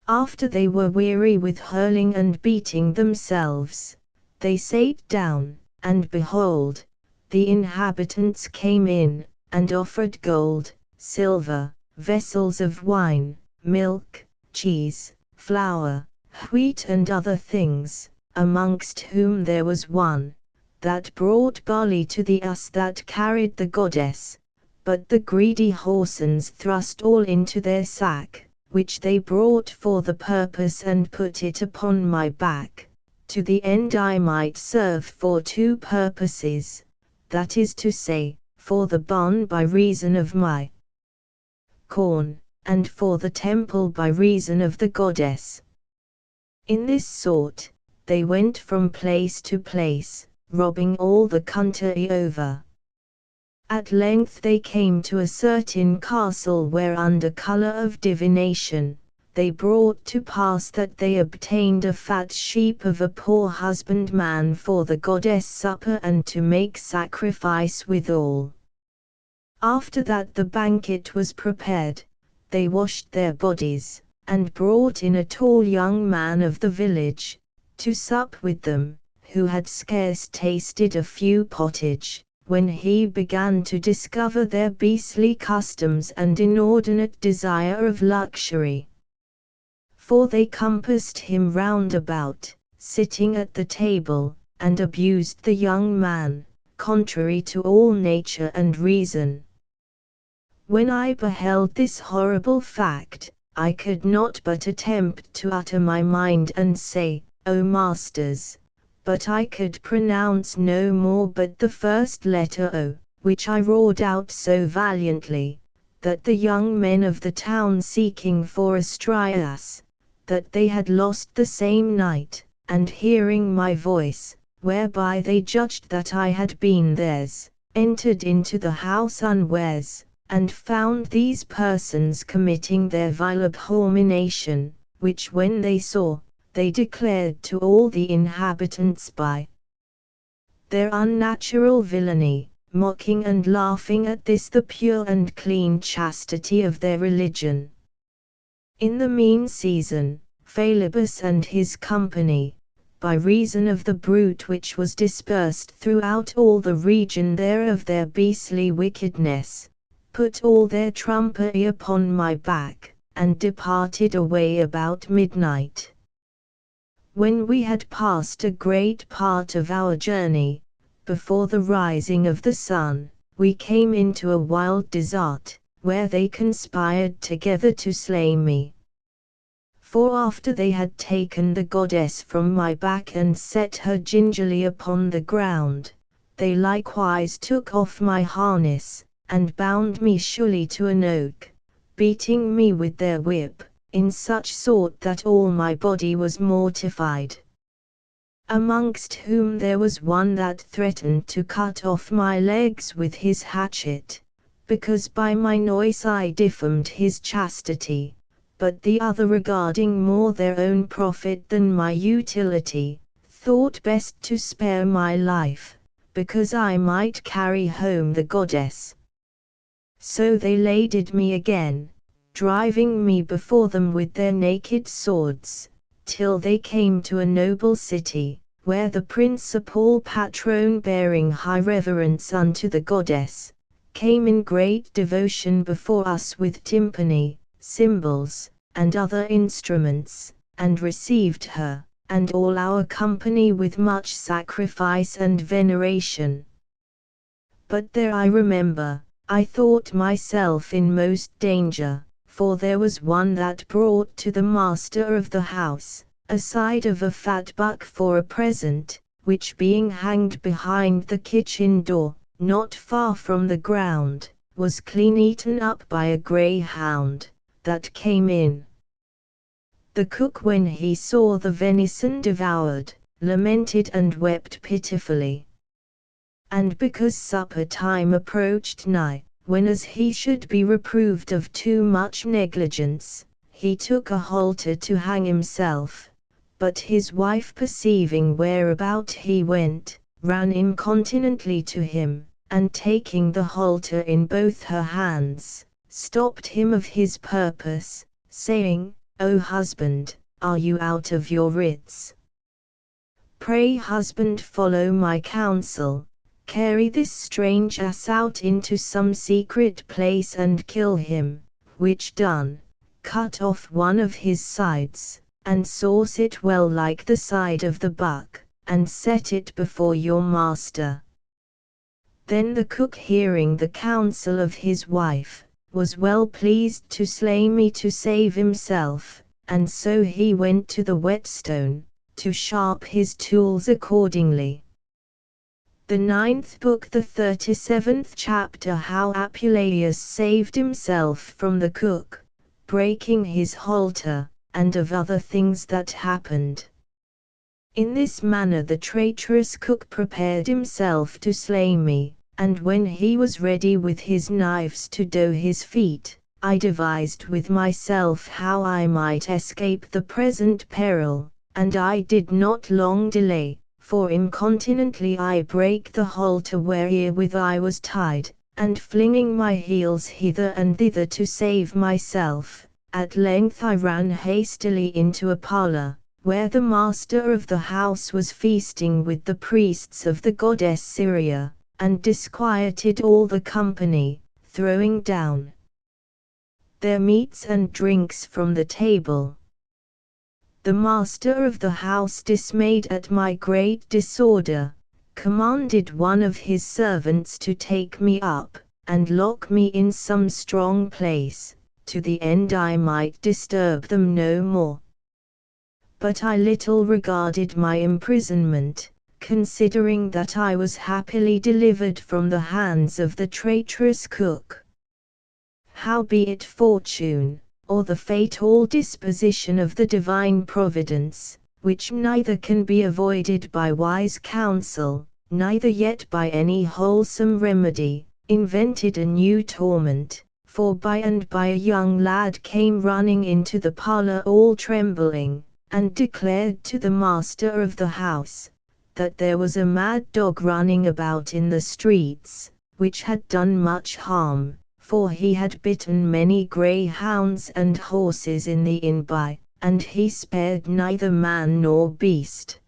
After they were weary with hurling and beating themselves, they sate down, and behold, the inhabitants came in, and offered gold, silver, vessels of wine, milk, cheese, flour, wheat and other things, amongst whom there was one, that brought barley to the ass that carried the goddess, but the greedy whoresons thrust all into their sack, which they brought for the purpose and put it upon my back, to the end I might serve for two purposes, that is to say, for the barn by reason of my corn, and for the temple by reason of the goddess. In this sort, they went from place to place, robbing all the country over. At length they came to a certain castle where under colour of divination, they brought to pass that they obtained a fat sheep of a poor husbandman for the goddess' supper and to make sacrifice withal. After that the banquet was prepared, they washed their bodies, and brought in a tall young man of the village, to sup with them, who had scarce tasted a few pottage, when he began to discover their beastly customs and inordinate desire of luxury. For they compassed him round about, sitting at the table, and abused the young man, contrary to all nature and reason. When I beheld this horrible fact, I could not but attempt to utter my mind and say, O masters, but I could pronounce no more but the first letter O, which I roared out so valiantly, that the young men of the town seeking for a ass, that they had lost the same night, and hearing my voice, whereby they judged that I had been theirs, entered into the house unawares, and found these persons committing their vile abomination, which when they saw, they declared to all the inhabitants by their unnatural villainy, mocking and laughing at this the pure and clean chastity of their religion. In the mean season, Phalibus and his company, by reason of the bruit which was dispersed throughout all the region there of their beastly wickedness, put all their trumpery upon my back, and departed away about midnight. When we had passed a great part of our journey, before the rising of the sun, we came into a wild desert, where they conspired together to slay me. For after they had taken the goddess from my back and set her gingerly upon the ground, they likewise took off my harness, and bound me surely to an oak, beating me with their whip, in such sort that all my body was mortified. Amongst whom there was one that threatened to cut off my legs with his hatchet, because by my noise I defamed his chastity, but the other regarding more their own profit than my utility, thought best to spare my life, because I might carry home the goddess. So they laded me again, driving me before them with their naked swords, till they came to a noble city, where the principal patron bearing high reverence unto the goddess, came in great devotion before us with tympani, cymbals, and other instruments, and received her, and all our company with much sacrifice and veneration. But there I remember, I thought myself in most danger, for there was one that brought to the master of the house a side of a fat buck for a present, which being hanged behind the kitchen door, not far from the ground, was clean eaten up by a greyhound, that came in. The cook, when he saw the venison devoured, lamented and wept pitifully. And because supper time approached nigh, when as he should be reproved of too much negligence, he took a halter to hang himself, but his wife perceiving whereabout he went, ran incontinently to him, and taking the halter in both her hands, stopped him of his purpose, saying, "O husband, are you out of your wits? Pray, husband, follow my counsel. Carry this strange ass out into some secret place and kill him, which done, cut off one of his sides, and sauce it well like the side of the buck, and set it before your master." Then the cook, hearing the counsel of his wife, was well pleased to slay me to save himself, and so he went to the whetstone, to sharp his tools accordingly. The 9th book, the 37th chapter. How Apuleius saved himself from the cook, breaking his halter, and of other things that happened. In this manner the traitorous cook prepared himself to slay me, and when he was ready with his knives to doe his feet, I devised with myself how I might escape the present peril, and I did not long delay, for incontinently I brake the halter wherewith I was tied, and flinging my heels hither and thither to save myself, at length I ran hastily into a parlour, where the master of the house was feasting with the priests of the goddess Syria, and disquieted all the company, throwing down their meats and drinks from the table. The master of the house, dismayed at my great disorder, commanded one of his servants to take me up, and lock me in some strong place, to the end I might disturb them no more. But I little regarded my imprisonment, considering that I was happily delivered from the hands of the traitorous cook. Howbeit fortune, or the fatal disposition of the divine providence, which neither can be avoided by wise counsel, neither yet by any wholesome remedy, invented a new torment, for by and by a young lad came running into the parlour all trembling, and declared to the master of the house, that there was a mad dog running about in the streets, which had done much harm, for he had bitten many greyhounds and horses in the inn by, and he spared neither man nor beast.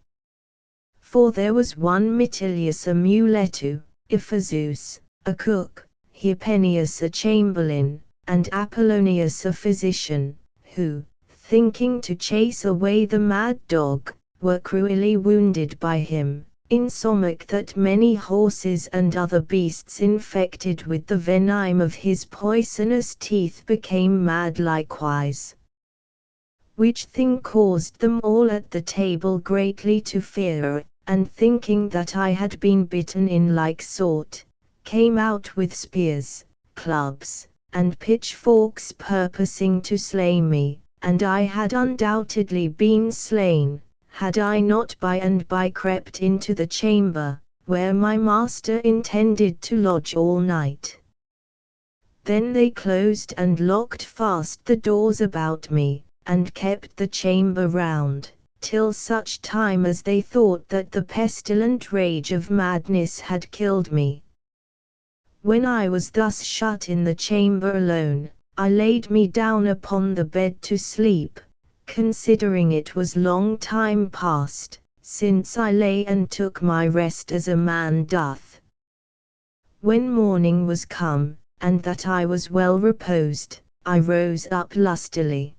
For there was one Metilius a muletu, Iphazus, a cook, Hypenius a chamberlain, and Apollonius a physician, who, thinking to chase away the mad dog, were cruelly wounded by him, insomuch that many horses and other beasts infected with the venom of his poisonous teeth became mad likewise. Which thing caused them all at the table greatly to fear, and thinking that I had been bitten in like sort, came out with spears, clubs, and pitchforks purposing to slay me, and I had undoubtedly been slain, had I not by and by crept into the chamber, where my master intended to lodge all night. Then they closed and locked fast the doors about me, and kept the chamber round, till such time as they thought that the pestilent rage of madness had killed me. When I was thus shut in the chamber alone, I laid me down upon the bed to sleep, considering it was long time past, since I lay and took my rest as a man doth. When morning was come, and that I was well reposed, I rose up lustily.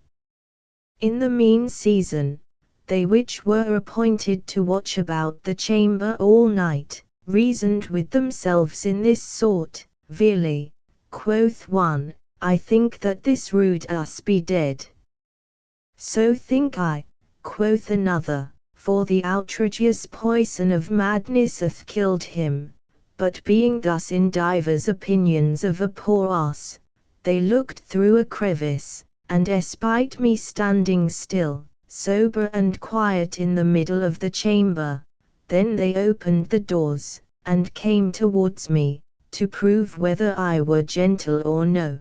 In the mean season, they which were appointed to watch about the chamber all night, reasoned with themselves in this sort, Verily, quoth one, I think that this rude Asse be dead. So think I, quoth another, for the outrageous poison of madness hath killed him. But being thus in divers opinions of a poor Asse, they looked through a crevice, and espied me standing still, sober and quiet in the middle of the chamber. Then they opened the doors, and came towards me, to prove whether I were gentle or no.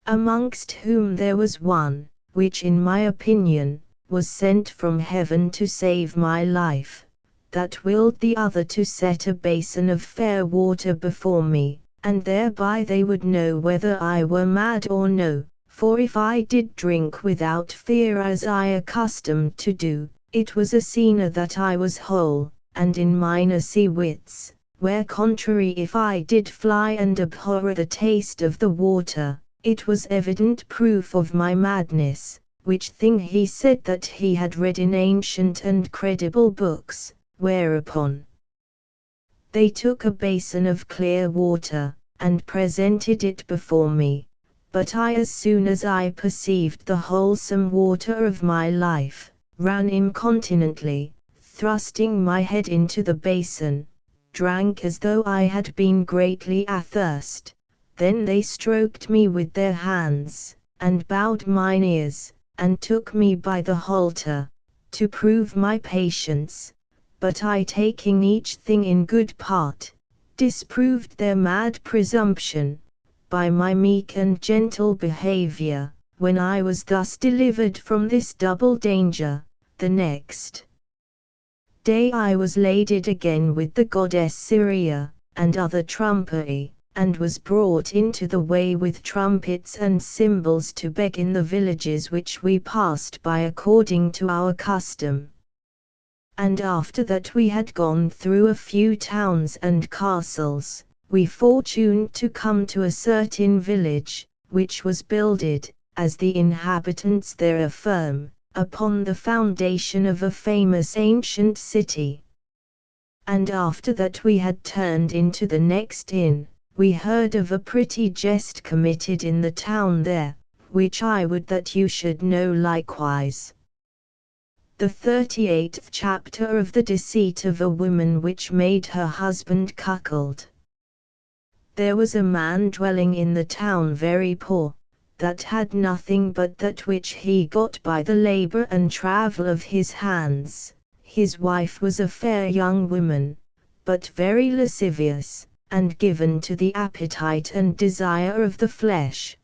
Amongst whom there was one, which in my opinion, was sent from heaven to save my life, that willed the other to set a basin of fair water before me, and thereby they would know whether I were mad or no. For if I did drink without fear as I accustomed to do, it was a sign that I was whole, and in mine Asse wits, where contrary if I did fly and abhor the taste of the water, it was evident proof of my madness, which thing he said that he had read in ancient and credible books, whereupon they took a basin of clear water, and presented it before me. But I, as soon as I perceived the wholesome water of my life, ran incontinently, thrusting my head into the basin, drank as though I had been greatly athirst. Then they stroked me with their hands, and bowed mine ears, and took me by the halter, to prove my patience. But I, taking each thing in good part, disproved their mad presumption, by my meek and gentle behavior. When I was thus delivered from this double danger, the next day I was laded again with the goddess Syria, and other trumpery, and was brought into the way with trumpets and cymbals to beg in the villages which we passed by according to our custom. And after that we had gone through a few towns and castles, we fortuned to come to a certain village, which was builded, as the inhabitants there affirm, upon the foundation of a famous ancient city. And after that we had turned into the next inn, we heard of a pretty jest committed in the town there, which I would that you should know likewise. The 38th chapter of the deceit of a woman which made her husband cuckold. There was a man dwelling in the town very poor, that had nothing but that which he got by the labor and travel of his hands. His wife was a fair young woman, but very lascivious, and given to the appetite and desire of the flesh.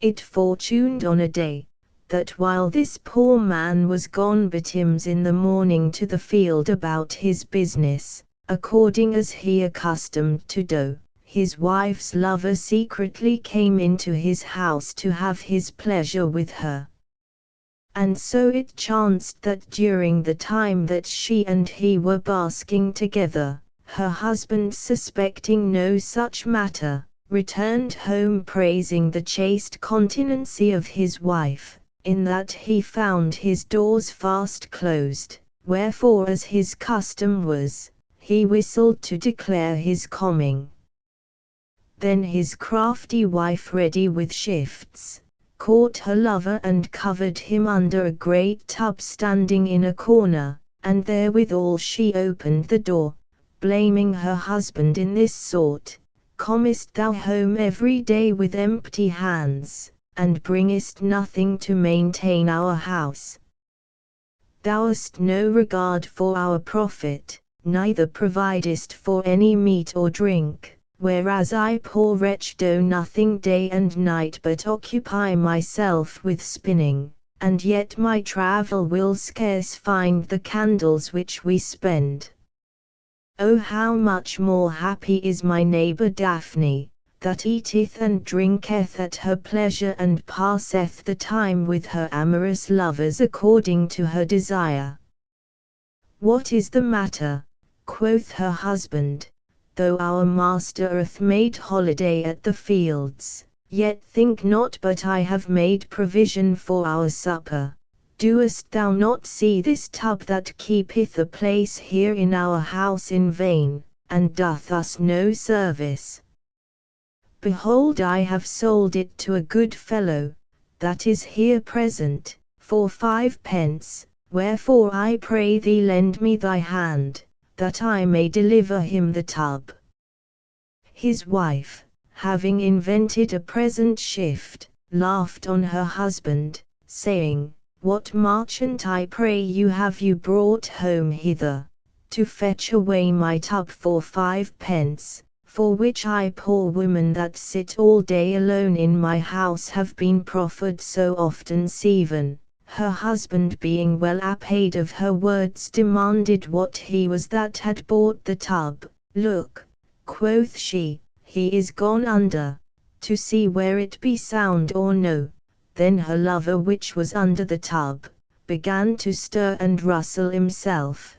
It fortuned on a day, that while this poor man was gone betimes in the morning to the field about his business, according as he accustomed to do, his wife's lover secretly came into his house to have his pleasure with her. And so it chanced that during the time that she and he were basking together, her husband, suspecting no such matter, returned home praising the chaste continency of his wife, in that he found his doors fast closed, wherefore as his custom was, he whistled to declare his coming. Then his crafty wife, ready with shifts, caught her lover and covered him under a great tub standing in a corner, and therewithal she opened the door, blaming her husband in this sort: Comest thou home every day with empty hands, and bringest nothing to maintain our house? Thou hast no regard for our profit, neither providest for any meat or drink, whereas I, poor wretch, do nothing day and night but occupy myself with spinning, and yet my travel will scarce find the candles which we spend. Oh, how much more happy is my neighbor Daphne, that eateth and drinketh at her pleasure and passeth the time with her amorous lovers according to her desire. What is the matter, quoth her husband, though our master hath made holiday at the fields, yet think not but I have made provision for our supper. Doest thou not see this tub that keepeth a place here in our house in vain, and doth us no service? Behold, I have sold it to a good fellow, that is here present, for 5 pence, wherefore I pray thee lend me thy hand, that I may deliver him the tub. His wife, having invented a present shift, laughed on her husband, saying, What merchant, I pray you, have you brought home hither, to fetch away my tub for 5 pence, for which I, poor woman that sit all day alone in my house, have been proffered so often 7? Her husband, being well apaid of her words, demanded what he was that had bought the tub. Look, quoth she, he is gone under, to see where it be sound or no. Then her lover, which was under the tub, began to stir and rustle himself.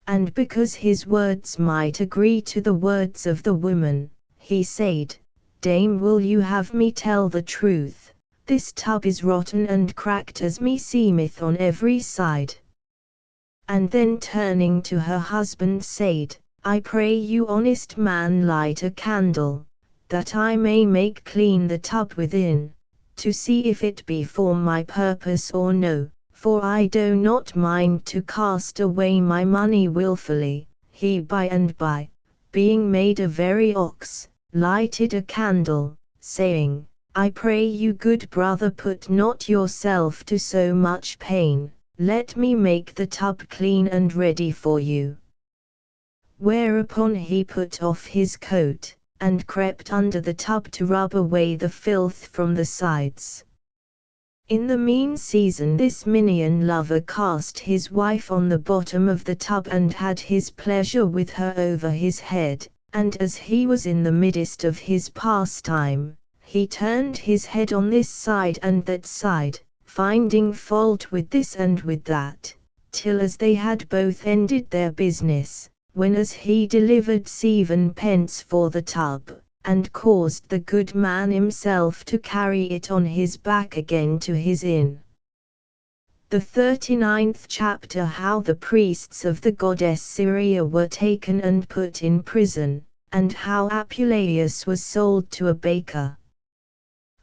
And because his words might agree to the words of the woman, he said, Dame, will you have me tell the truth? This tub is rotten and cracked as me seemeth on every side. And then turning to her husband said, I pray you, honest man, light a candle, that I may make clean the tub within, to see if it be for my purpose or no, for I do not mind to cast away my money wilfully. He by and by, being made a very ox, lighted a candle, saying, I pray you, good brother, put not yourself to so much pain, let me make the tub clean and ready for you. Whereupon he put off his coat, and crept under the tub to rub away the filth from the sides. In the mean season this minion lover cast his wife on the bottom of the tub, and had his pleasure with her over his head, and as he was in the midst of his pastime, he turned his head on this side and that side, finding fault with this and with that, till as they had both ended their business, when as he delivered 7 pence for the tub, and caused the good man himself to carry it on his back again to his inn. The 39th chapter, how the priests of the goddess Syria were taken and put in prison, and how Apuleius was sold to a baker.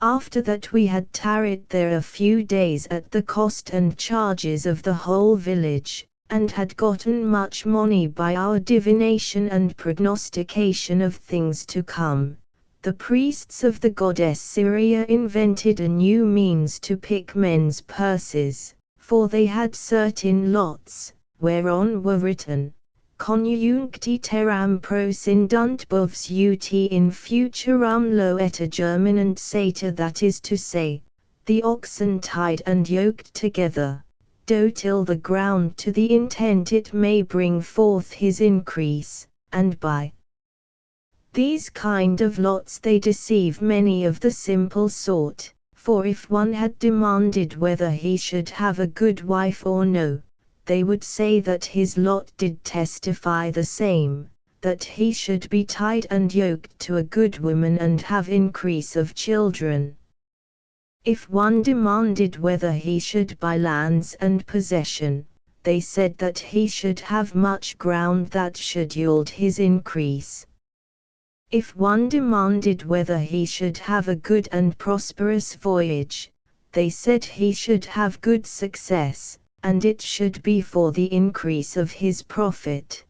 After that we had tarried there a few days at the cost and charges of the whole village, and had gotten much money by our divination and prognostication of things to come. The priests of the goddess Syria invented a new means to pick men's purses, for they had certain lots, whereon were written, Conjuncti terram prosindunt bovs ut in futurum loeta germinant sata, that is to say, the oxen tied and yoked together, do till the ground to the intent it may bring forth his increase, and by these kind of lots they deceive many of the simple sort, for if one had demanded whether he should have a good wife or no, they would say that his lot did testify the same, that he should be tied and yoked to a good woman and have increase of children. If one demanded whether he should buy lands and possession, they said that he should have much ground that should yield his increase. If one demanded whether he should have a good and prosperous voyage, they said he should have good success, and it should be for the increase of his profit.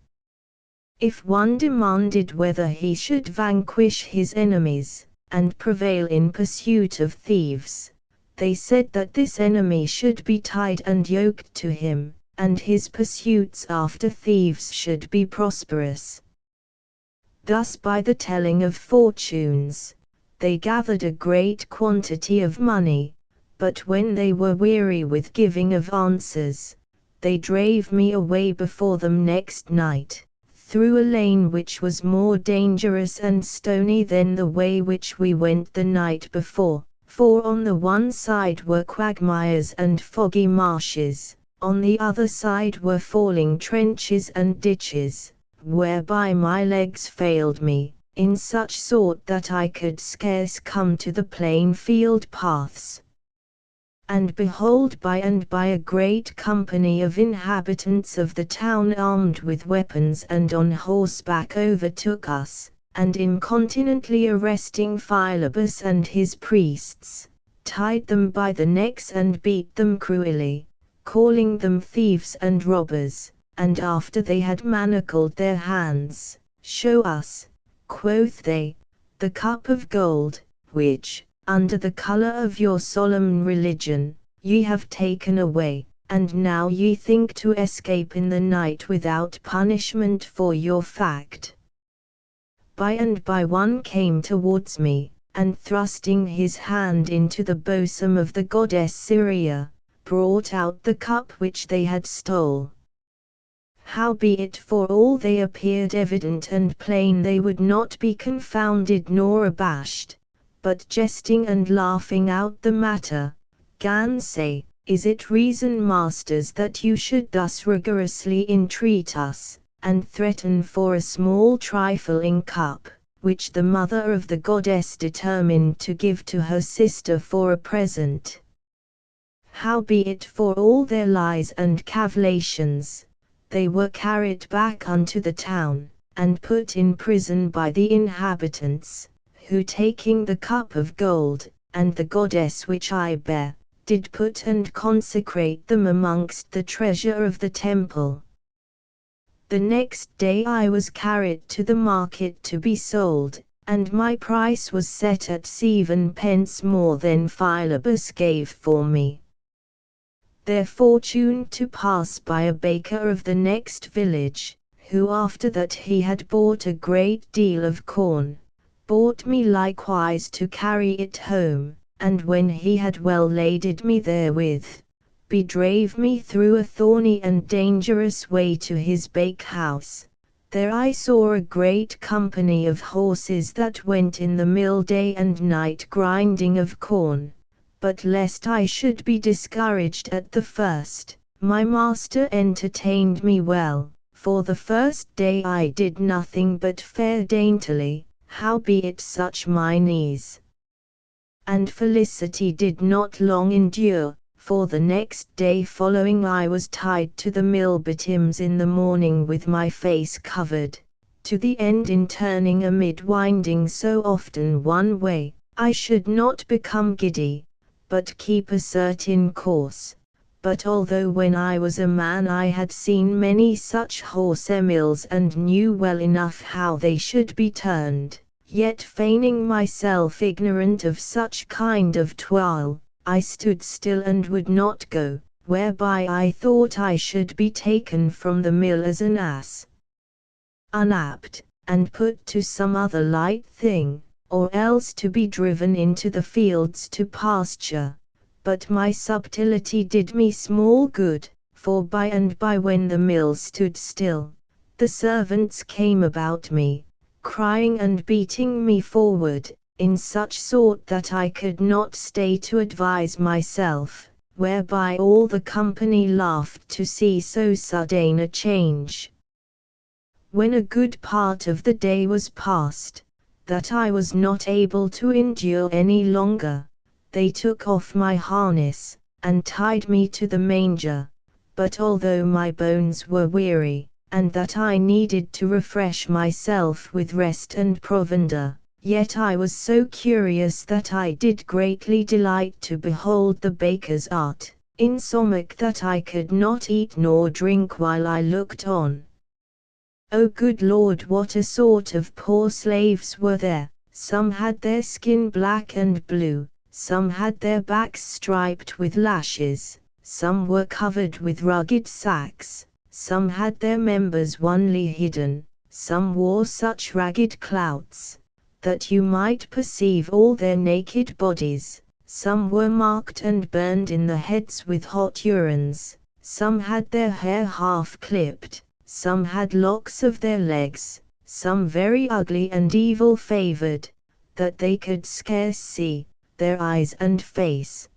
If one demanded whether he should vanquish his enemies, and prevail in pursuit of thieves, they said that this enemy should be tied and yoked to him, and his pursuits after thieves should be prosperous. Thus by the telling of fortunes, they gathered a great quantity of money, but when they were weary with giving of answers, they drave me away before them next night, through a lane which was more dangerous and stony than the way which we went the night before, for on the one side were quagmires and foggy marshes, on the other side were falling trenches and ditches, whereby my legs failed me, in such sort that I could scarce come to the plain field paths. And behold, by and by a great company of inhabitants of the town armed with weapons and on horseback overtook us, and incontinently arresting Philebus and his priests, tied them by the necks and beat them cruelly, calling them thieves and robbers, and after they had manacled their hands, "Show us," quoth they, "the cup of gold, which, under the colour of your solemn religion, ye have taken away, and now ye think to escape in the night without punishment for your fact." By and by one came towards me, and thrusting his hand into the bosom of the goddess Syria, brought out the cup which they had stole. Howbeit for all they appeared evident and plain, they would not be confounded nor abashed, but jesting and laughing out the matter, gan say, "Is it reason, masters, that you should thus rigorously entreat us, and threaten for a small trifling cup, which the mother of the goddess determined to give to her sister for a present?" Howbeit for all their lies and cavalations, they were carried back unto the town, and put in prison by the inhabitants, who taking the cup of gold, and the goddess which I bear, did put and consecrate them amongst the treasure of the temple. The next day I was carried to the market to be sold, and my price was set at 7 pence more than Philebus gave for me. There fortuned to pass by a baker of the next village, who after that he had bought a great deal of corn, bought me likewise to carry it home, and when he had well laded me therewith, bedrave me through a thorny and dangerous way to his bakehouse. There I saw a great company of horses that went in the mill day and night grinding of corn. But lest I should be discouraged at the first, my master entertained me well. For the first day I did nothing but fare daintily, howbeit such mine ease and felicity did not long endure, for the next day following I was tied to the mill betimes in the morning with my face covered, to the end in turning amid winding so often one way, I should not become giddy, but keep a certain course. But although when I was a man I had seen many such horse-mills and knew well enough how they should be turned, yet feigning myself ignorant of such kind of toil, I stood still and would not go, whereby I thought I should be taken from the mill as an ass, unapt, and put to some other light thing, or else to be driven into the fields to pasture. But my subtlety did me small good, for by and by when the mill stood still, the servants came about me, crying and beating me forward, in such sort that I could not stay to advise myself, whereby all the company laughed to see so sudden a change. When a good part of the day was past, that I was not able to endure any longer, they took off my harness, and tied me to the manger. But although my bones were weary, and that I needed to refresh myself with rest and provender, yet I was so curious that I did greatly delight to behold the baker's art, insomuch that I could not eat nor drink while I looked on. O good Lord, what a sort of poor slaves were there! Some had their skin black and blue, some had their backs striped with lashes, some were covered with rugged sacks, some had their members only hidden, some wore such ragged clouts, that you might perceive all their naked bodies, some were marked and burned in the heads with hot urines, some had their hair half clipped, some had locks of their legs, some very ugly and evil-favored, that they could scarce see, their eyes and face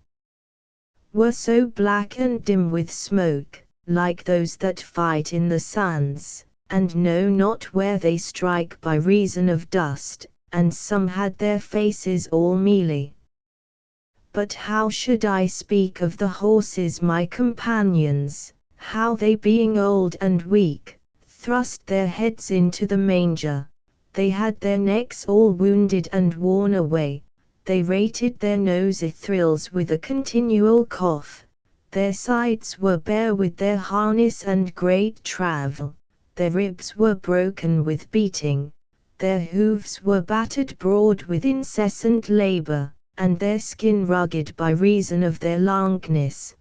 were so black and dim with smoke, like those that fight in the sands, and know not where they strike by reason of dust, and some had their faces all mealy. But how should I speak of the horses my companions, how they being old and weak, thrust their heads into the manger, they had their necks all wounded and worn away, they rated their nose-thrills with a continual cough, their sides were bare with their harness and great travel, their ribs were broken with beating, their hoofs were battered broad with incessant labor, and their skin rugged by reason of their langueness.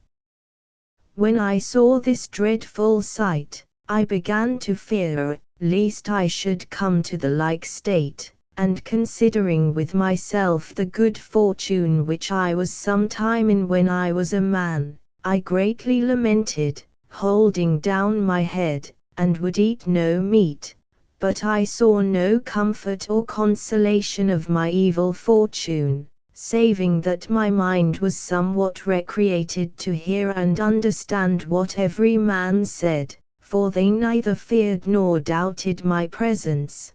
When I saw this dreadful sight, I began to fear, lest I should come to the like state, and considering with myself the good fortune which I was sometime in when I was a man, I greatly lamented, holding down my head, and would eat no meat, but I saw no comfort or consolation of my evil fortune, saving that my mind was somewhat recreated to hear and understand what every man said, for they neither feared nor doubted my presence.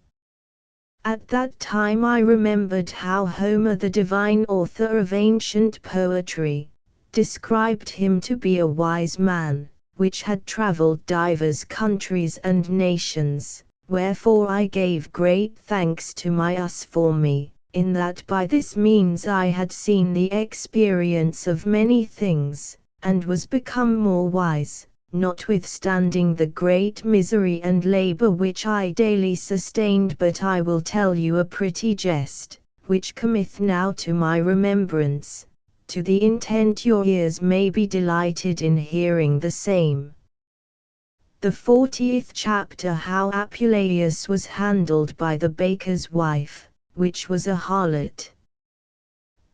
At that time I remembered how Homer, the divine author of ancient poetry, described him to be a wise man, which had travelled divers countries and nations, wherefore I gave great thanks to my Asse for me, in that by this means I had seen the experience of many things, and was become more wise, notwithstanding the great misery and labor which I daily sustained. But I will tell you a pretty jest, which cometh now to my remembrance, to the intent your ears may be delighted in hearing the same. The 40th chapter, how Apuleius was handled by the baker's wife, which was a harlot.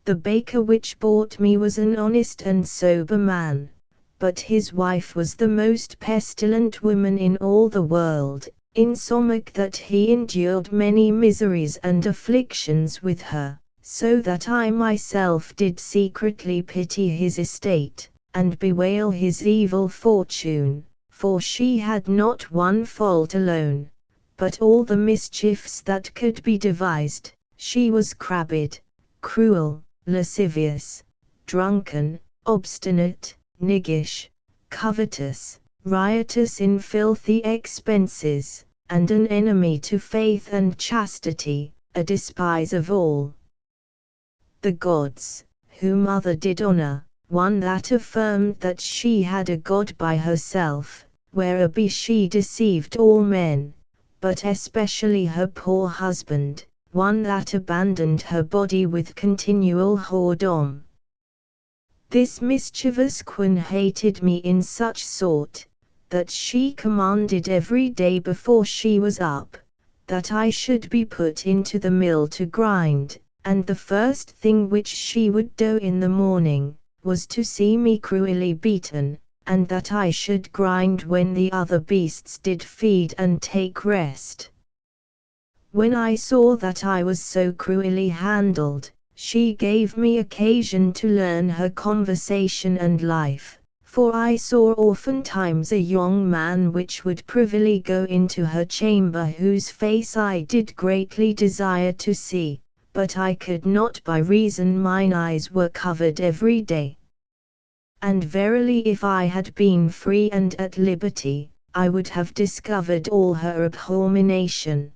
The baker which bought me was an honest and sober man, but his wife was the most pestilent woman in all the world, insomuch that he endured many miseries and afflictions with her, so that I myself did secretly pity his estate, and bewail his evil fortune, for she had not one fault alone, but all the mischiefs that could be devised. She was crabbed, cruel, lascivious, drunken, obstinate, niggish, covetous, riotous in filthy expenses, and an enemy to faith and chastity, a despise of all the gods, whom mother did honor, one that affirmed that she had a god by herself, whereby she deceived all men, but especially her poor husband, one that abandoned her body with continual whoredom. This mischievous queen hated me in such sort, that she commanded every day before she was up, that I should be put into the mill to grind, and the first thing which she would do in the morning, was to see me cruelly beaten, and that I should grind when the other beasts did feed and take rest. When I saw that I was so cruelly handled, she gave me occasion to learn her conversation and life, for I saw oftentimes a young man which would privily go into her chamber, whose face I did greatly desire to see, but I could not by reason mine eyes were covered every day. And verily if I had been free and at liberty, I would have discovered all her abomination.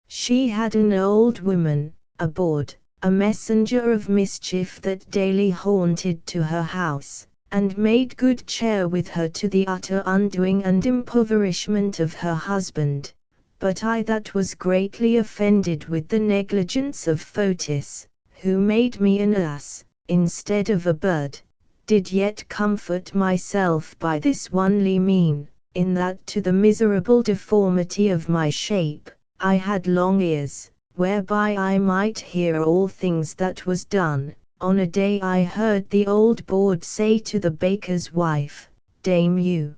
She had an old woman, a bawd, a messenger of mischief that daily haunted to her house, and made good cheer with her to the utter undoing and impoverishment of her husband. But I that was greatly offended with the negligence of Fotis, who made me an ass, instead of a bird, did yet comfort myself by this onely mean, in that to the miserable deformity of my shape, I had long ears, whereby I might hear all things that was done. On a day I heard the old bawd say to the baker's wife, "Dame, you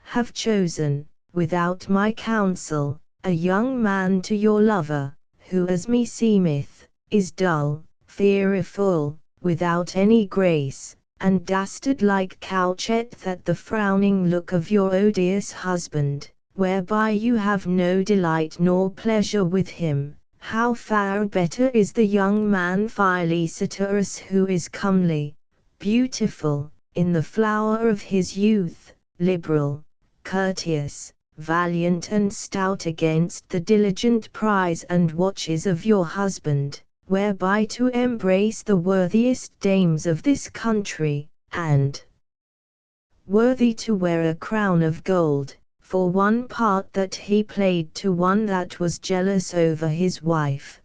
have chosen, without my counsel, a young man to your lover, who as me seemeth, is dull, fearful, without any grace, and dastard like coucheth at the frowning look of your odious husband, whereby you have no delight nor pleasure with him, how far better is the young man Phileseterus, who is comely, beautiful, in the flower of his youth, liberal, courteous, valiant and stout against the diligent prize and watches of your husband, whereby to embrace the worthiest dames of this country, and worthy to wear a crown of gold, for one part that he played to one that was jealous over his wife.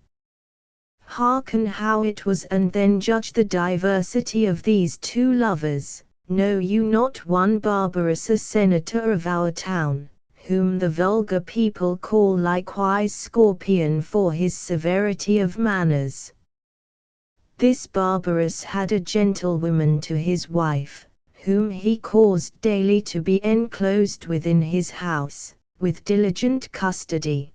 Hearken how it was, and then judge the diversity of these two lovers. Know you not one Barbarus, a senator of our town, whom the vulgar people call likewise Scorpion for his severity of manners? This Barbarus had a gentlewoman to his wife, whom he caused daily to be enclosed within his house, with diligent custody.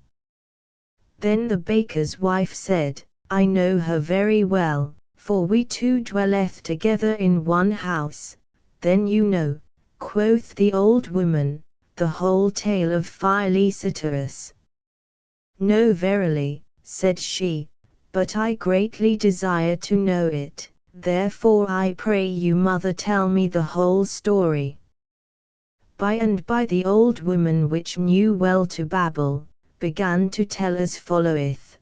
Then the baker's wife said, I know her very well, for we two dwelleth together in one house. Then you know, quoth the old woman, the whole tale of Phileseterus. No, verily, said she, but I greatly desire to know it. Therefore I pray you, mother, tell me the whole story. By and by the old woman, which knew well to babble, began to tell as followeth.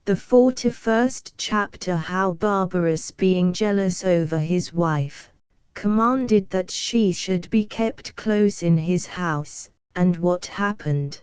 The 41st chapter, how Barbarus, being jealous over his wife, commanded that she should be kept close in his house, and what happened.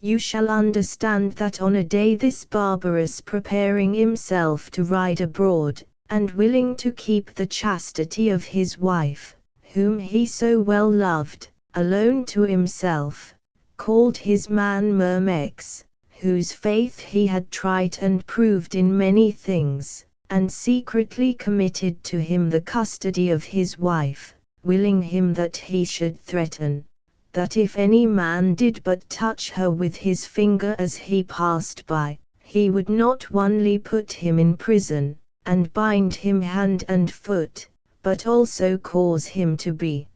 You shall understand that on a day this Barbarus, preparing himself to ride abroad, and willing to keep the chastity of his wife, whom he so well loved, alone to himself, called his man Myrmex, whose faith he had tried and proved in many things, and secretly committed to him the custody of his wife, willing him that he should threaten, that if any man did but touch her with his finger as he passed by, he would not only put him in prison, and bind him hand and foot, but also cause him to be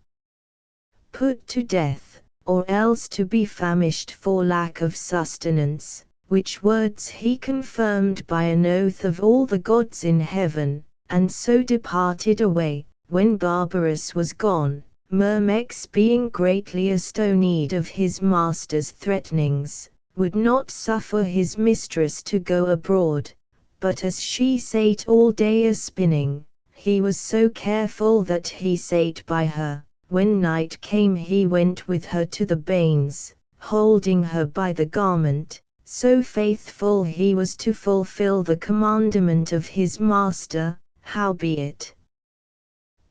put to death, or else to be famished for lack of sustenance, which words he confirmed by an oath of all the gods in heaven, and so departed away. When Barbarus was gone, Myrmex, being greatly astonied of his master's threatenings, would not suffer his mistress to go abroad, but as she sate all day a spinning, he was so careful that he sate by her. When night came he went with her to the bains, holding her by the garment, so faithful he was to fulfill the commandment of his master. Howbeit,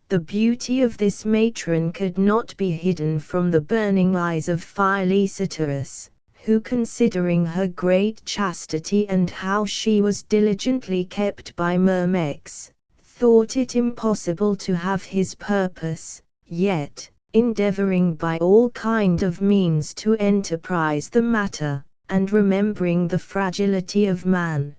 the beauty of this matron could not be hidden from the burning eyes of Phileseterus, who, considering her great chastity and how she was diligently kept by Myrmex, thought it impossible to have his purpose, yet, endeavoring by all kind of means to enterprise the matter, and remembering the fragility of man,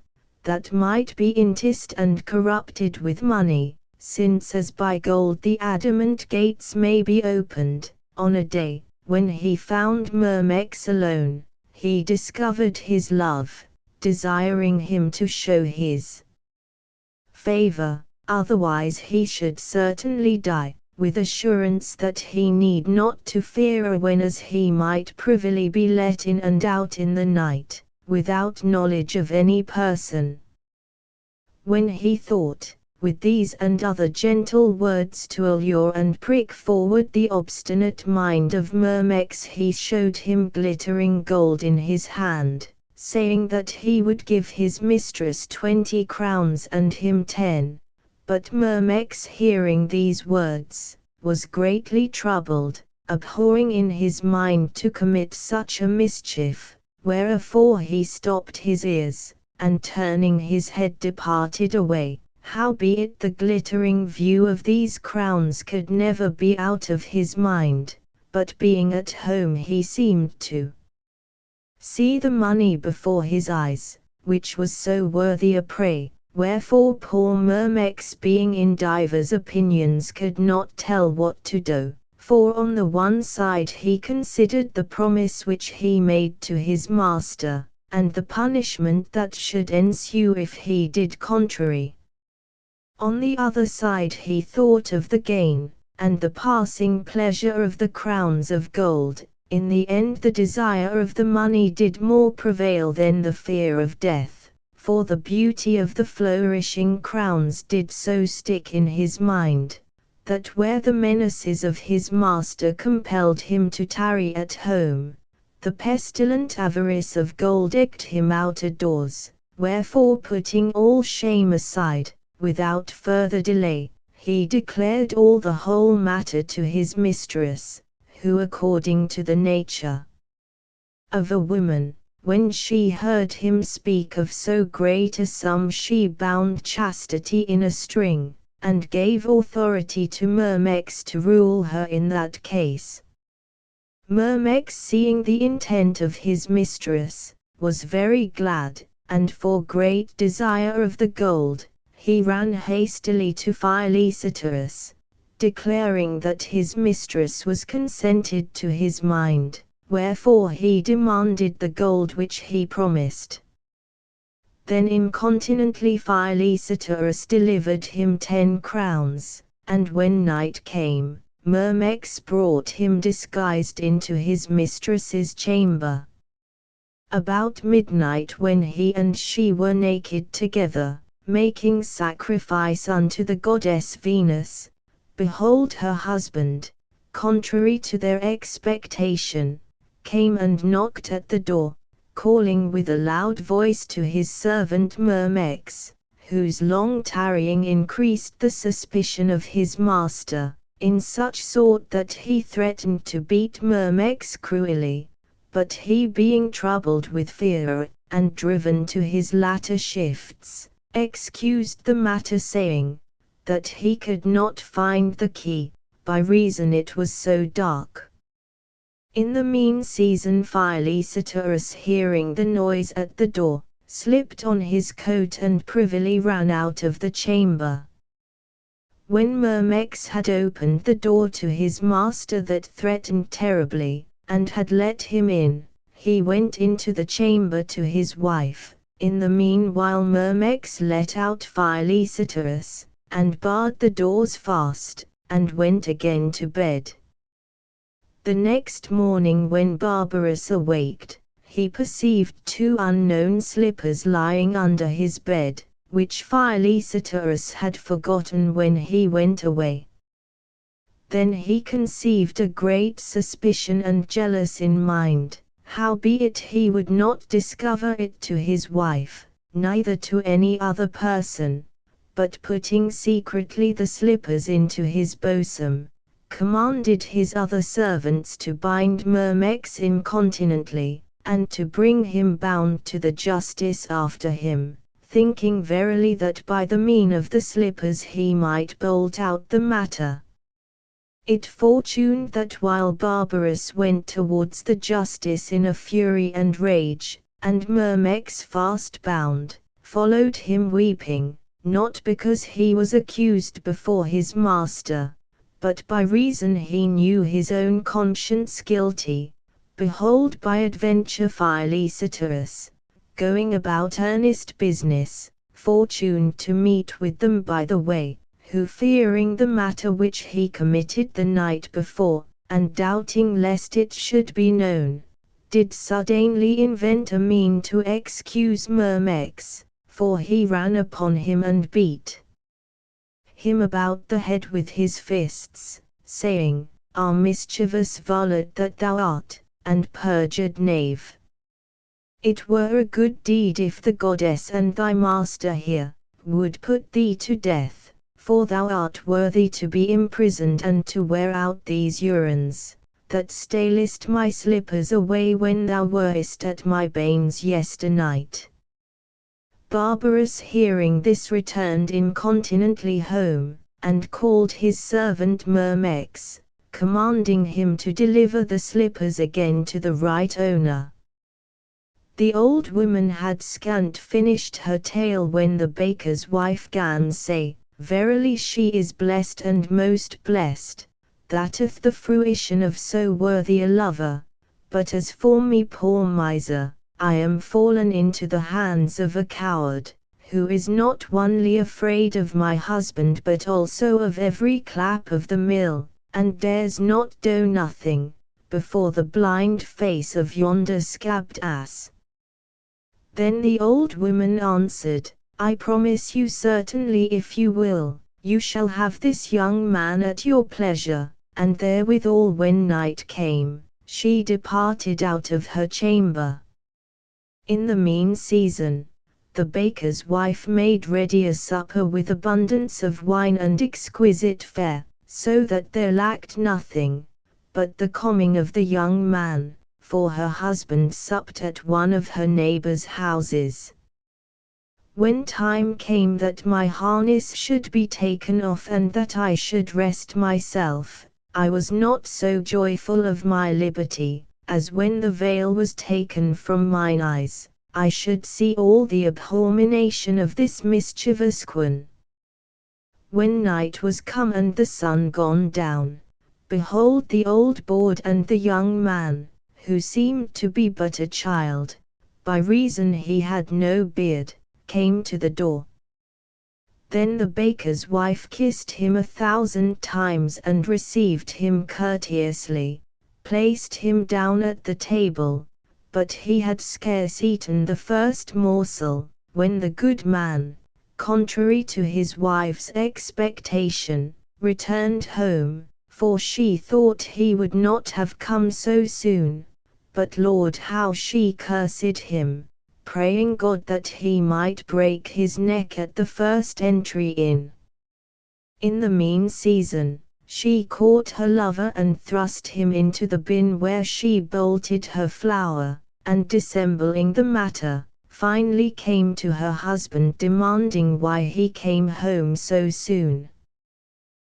that might be enticed and corrupted with money, since as by gold the adamant gates may be opened, on a day, when he found Myrmex alone, he discovered his love, desiring him to show his favor, otherwise he should certainly die, with assurance that he need not to fear when as he might privily be let in and out in the night, without knowledge of any person. When he thought, with these and other gentle words to allure and prick forward the obstinate mind of Myrmex, he showed him glittering gold in his hand, saying that he would give his mistress 20 crowns and him 10. But Myrmex, hearing these words, was greatly troubled, abhorring in his mind to commit such a mischief, wherefore he stopped his ears, and turning his head departed away. Howbeit the glittering view of these crowns could never be out of his mind, but being at home he seemed to see the money before his eyes, which was so worthy a prey, wherefore poor Myrmex, being in divers opinions, could not tell what to do, for on the one side he considered the promise which he made to his master, and the punishment that should ensue if he did contrary. On the other side he thought of the gain, and the passing pleasure of the crowns of gold. In the end the desire of the money did more prevail than the fear of death, for the beauty of the flourishing crowns did so stick in his mind, that where the menaces of his master compelled him to tarry at home, the pestilent avarice of gold egged him out of doors, wherefore putting all shame aside, without further delay, he declared all the whole matter to his mistress, who according to the nature of a woman, when she heard him speak of so great a sum she bound chastity in a string, and gave authority to Myrmex to rule her in that case. Myrmex, seeing the intent of his mistress, was very glad, and for great desire of the gold, he ran hastily to Philocetus, declaring that his mistress was consented to his mind, wherefore he demanded the gold which he promised. Then incontinently Philocetus delivered him 10 crowns, and when night came, Myrmex brought him disguised into his mistress's chamber. About midnight, when he and she were naked together, making sacrifice unto the goddess Venus, behold her husband, contrary to their expectation, came and knocked at the door, calling with a loud voice to his servant Myrmex, whose long tarrying increased the suspicion of his master, in such sort that he threatened to beat Myrmex cruelly, but he being troubled with fear, and driven to his latter shifts, excused the matter, saying, that he could not find the key, by reason it was so dark. In the mean season Philocetus, hearing the noise at the door, slipped on his coat and privily ran out of the chamber. When Myrmex had opened the door to his master that threatened terribly, and had let him in, he went into the chamber to his wife. In the meanwhile Myrmex let out Philocetus, and barred the doors fast, and went again to bed. The next morning when Barbarus awaked, he perceived 2 unknown slippers lying under his bed, which Philocetus had forgotten when he went away. Then he conceived a great suspicion and jealous in mind, howbeit he would not discover it to his wife, neither to any other person, but putting secretly the slippers into his bosom, commanded his other servants to bind Myrmex incontinently, and to bring him bound to the justice after him, thinking verily that by the mean of the slippers he might bolt out the matter. It fortuned that while Barbarus went towards the justice in a fury and rage, and Myrmex fast bound, followed him weeping, not because he was accused before his master, but by reason he knew his own conscience guilty, behold by adventure Philocetus, going about earnest business, fortuned to meet with them by the way, who fearing the matter which he committed the night before, and doubting lest it should be known, did suddenly invent a mean to excuse Myrmex, for he ran upon him and beat him about the head with his fists, saying, "Ah, mischievous varlet that thou art, and perjured knave! It were a good deed if the goddess and thy master here would put thee to death, for thou art worthy to be imprisoned and to wear out these urines, that stalest my slippers away when thou werest at my banes yesternight." Barbarus hearing this returned incontinently home, and called his servant Myrmex, commanding him to deliver the slippers again to the right owner. The old woman had scant finished her tale when the baker's wife gan say, "Verily she is blessed and most blessed, that hath the fruition of so worthy a lover, but as for me poor miser, I am fallen into the hands of a coward, who is not only afraid of my husband but also of every clap of the mill, and dares not do nothing, before the blind face of yonder scabbed ass." Then the old woman answered, "I promise you certainly if you will, you shall have this young man at your pleasure." And therewithal when night came, she departed out of her chamber. In the mean season, the baker's wife made ready a supper with abundance of wine and exquisite fare, so that there lacked nothing, but the coming of the young man, for her husband supped at one of her neighbor's houses. When time came that my harness should be taken off and that I should rest myself, I was not so joyful of my liberty, as when the veil was taken from mine eyes, I should see all the abomination of this mischievous queen. When night was come and the sun gone down, behold the old bawd and the young man, who seemed to be but a child, by reason he had no beard, came to the door. Then the baker's wife kissed him 1,000 times and received him courteously, placed him down at the table, but he had scarce eaten the first morsel, when the good man, contrary to his wife's expectation, returned home, for she thought he would not have come so soon, but Lord how she cursed him, praying God that he might break his neck at the first entry in. In the mean season, she caught her lover and thrust him into the bin where she bolted her flour, and dissembling the matter, finally came to her husband demanding why he came home so soon.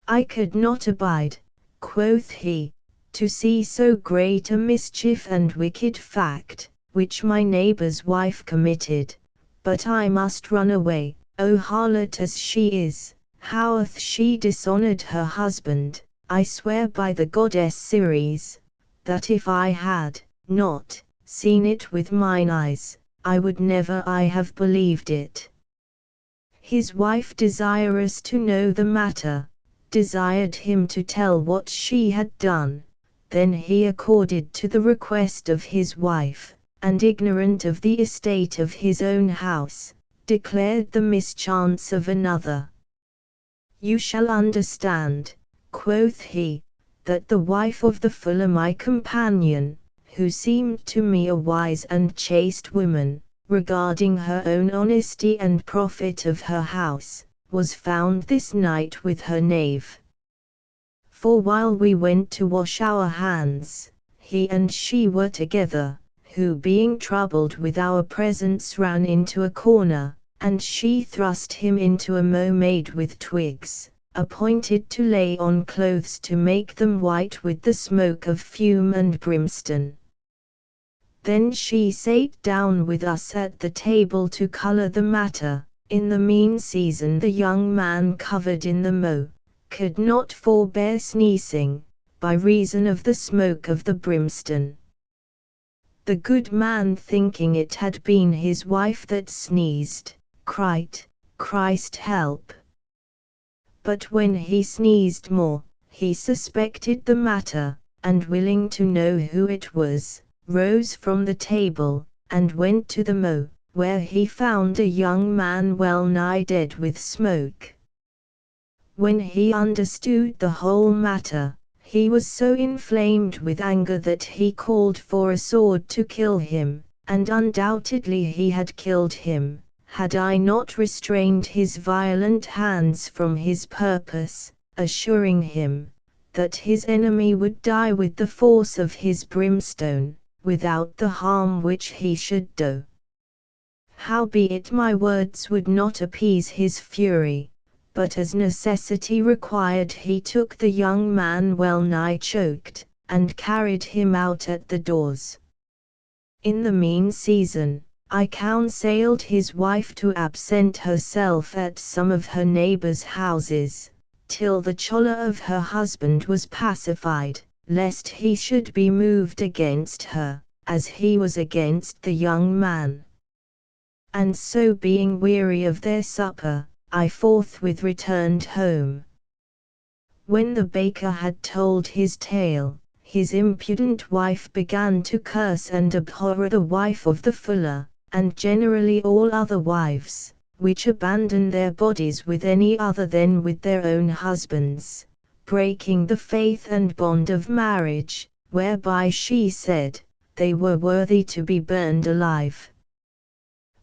"I could not abide," quoth he, "to see so great a mischief and wicked fact, which my neighbor's wife committed, but I must run away. O harlot as she is, how hath she dishonored her husband? I swear by the goddess Ceres, that if I had not seen it with mine eyes, I would never have believed it." His wife, desirous to know the matter, desired him to tell what she had done. Then he accorded to the request of his wife, and ignorant of the estate of his own house, declared the mischance of another. "You shall understand," quoth he, "that the wife of the fuller my companion, who seemed to me a wise and chaste woman, regarding her own honesty and profit of her house, was found this night with her knave. For while we went to wash our hands, he and she were together, who being troubled with our presence ran into a corner, and she thrust him into a mow made with twigs, appointed to lay on clothes to make them white with the smoke of fume and brimstone. Then she sate down with us at the table to colour the matter. In the mean season the young man covered in the mow, could not forbear sneezing, by reason of the smoke of the brimstone. The good man, thinking it had been his wife that sneezed, cried, "Christ help!" But when he sneezed more, he suspected the matter, and willing to know who it was, rose from the table, and went to the mow, where he found a young man well nigh dead with smoke. When he understood the whole matter, he was so inflamed with anger that he called for a sword to kill him, and undoubtedly he had killed him, had I not restrained his violent hands from his purpose, assuring him that his enemy would die with the force of his brimstone, without the harm which he should do. Howbeit my words would not appease his fury, but as necessity required he took the young man well nigh choked, and carried him out at the doors. In the mean season, I counselled his wife to absent herself at some of her neighbours' houses, till the choler of her husband was pacified, lest he should be moved against her, as he was against the young man. And so being weary of their supper, I forthwith returned home. When the baker had told his tale, his impudent wife began to curse and abhor the wife of the fuller, and generally all other wives, which abandon their bodies with any other than with their own husbands, breaking the faith and bond of marriage, whereby she said, they were worthy to be burned alive.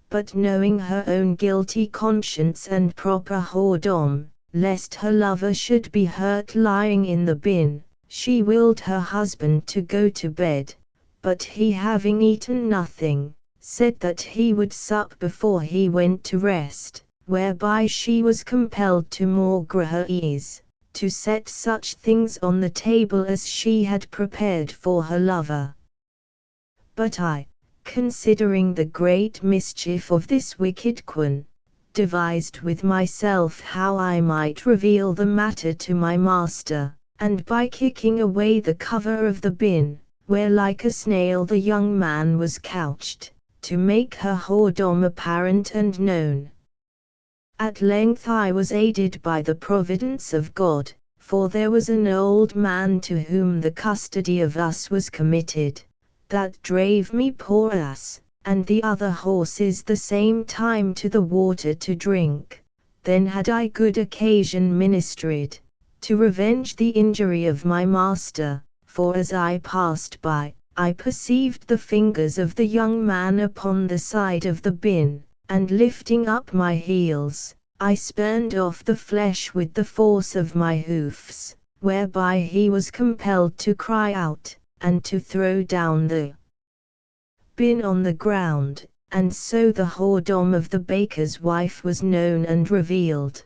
But knowing her own guilty conscience and proper whoredom, lest her lover should be hurt lying in the bin, she willed her husband to go to bed, but he having eaten nothing, said that he would sup before he went to rest, whereby she was compelled to maugre her ease, to set such things on the table as she had prepared for her lover. But I, considering the great mischief of this wicked queen, devised with myself how I might reveal the matter to my master, and by kicking away the cover of the bin, where like a snail the young man was couched, to make her whoredom apparent and known. At length I was aided by the providence of God, for there was an old man to whom the custody of us was committed, that drave me poor ass, and the other horses the same time to the water to drink. Then had I good occasion ministered, to revenge the injury of my master, for as I passed by, I perceived the fingers of the young man upon the side of the bin, and lifting up my heels, I spurned off the flesh with the force of my hoofs, whereby he was compelled to cry out, and to throw down the bin on the ground, and so the whoredom of the baker's wife was known and revealed.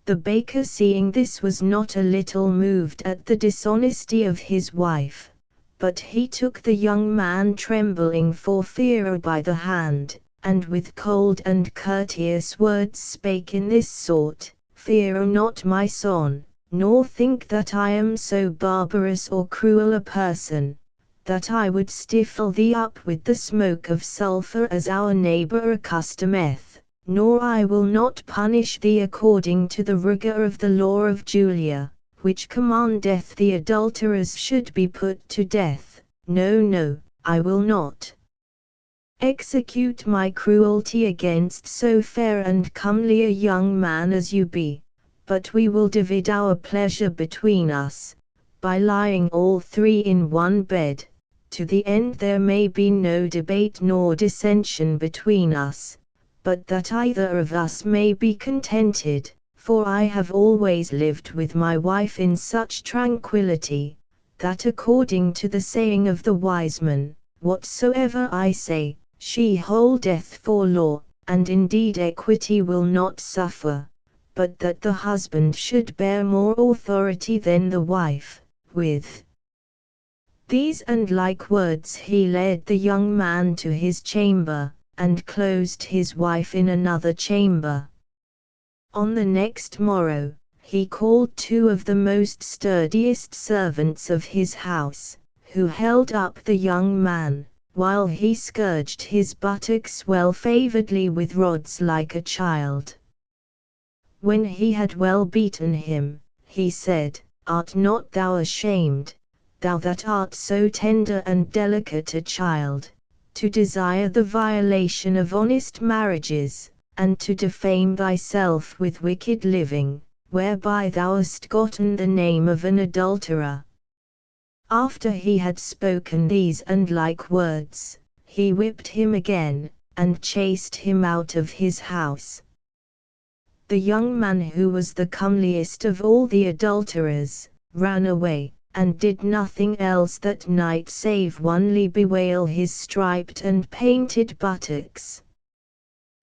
The baker seeing this was not a little moved at the dishonesty of his wife, but he took the young man trembling for fear by the hand, and with cold and courteous words spake in this sort, Fear not my son, nor think that I am so barbarous or cruel a person, that I would stifle thee up with the smoke of sulphur as our neighbor accustometh, nor I will not punish thee according to the rigor of the law of Julia, which commandeth the adulterers should be put to death. No, no, I will not execute my cruelty against so fair and comely a young man as you be, but we will divide our pleasure between us, by lying all three in one bed, to the end there may be no debate nor dissension between us, but that either of us may be contented, for I have always lived with my wife in such tranquillity, that according to the saying of the wise man, whatsoever I say, she holdeth for law, and indeed equity will not suffer, but that the husband should bear more authority than the wife. With these and like words he led the young man to his chamber, and closed his wife in another chamber. On the next morrow, he called two of the most sturdiest servants of his house, who held up the young man, while he scourged his buttocks well favouredly with rods like a child. When he had well beaten him, he said, Art not thou ashamed, thou that art so tender and delicate a child, to desire the violation of honest marriages, and to defame thyself with wicked living, whereby thou hast gotten the name of an adulterer? After he had spoken these and like words, he whipped him again, and chased him out of his house. The young man, who was the comeliest of all the adulterers, ran away, and did nothing else that night save only bewail his striped and painted buttocks.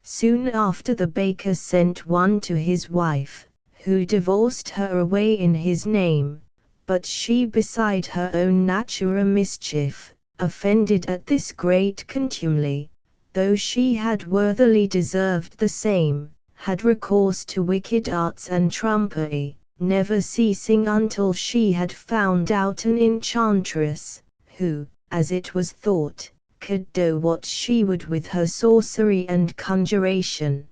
Soon after the baker sent one to his wife, who divorced her away in his name, but she beside her own natura mischief, offended at this great contumely, though she had worthily deserved the same, had recourse to wicked arts and trumpery, never ceasing until she had found out an enchantress, who, as it was thought, could do what she would with her sorcery and conjuration.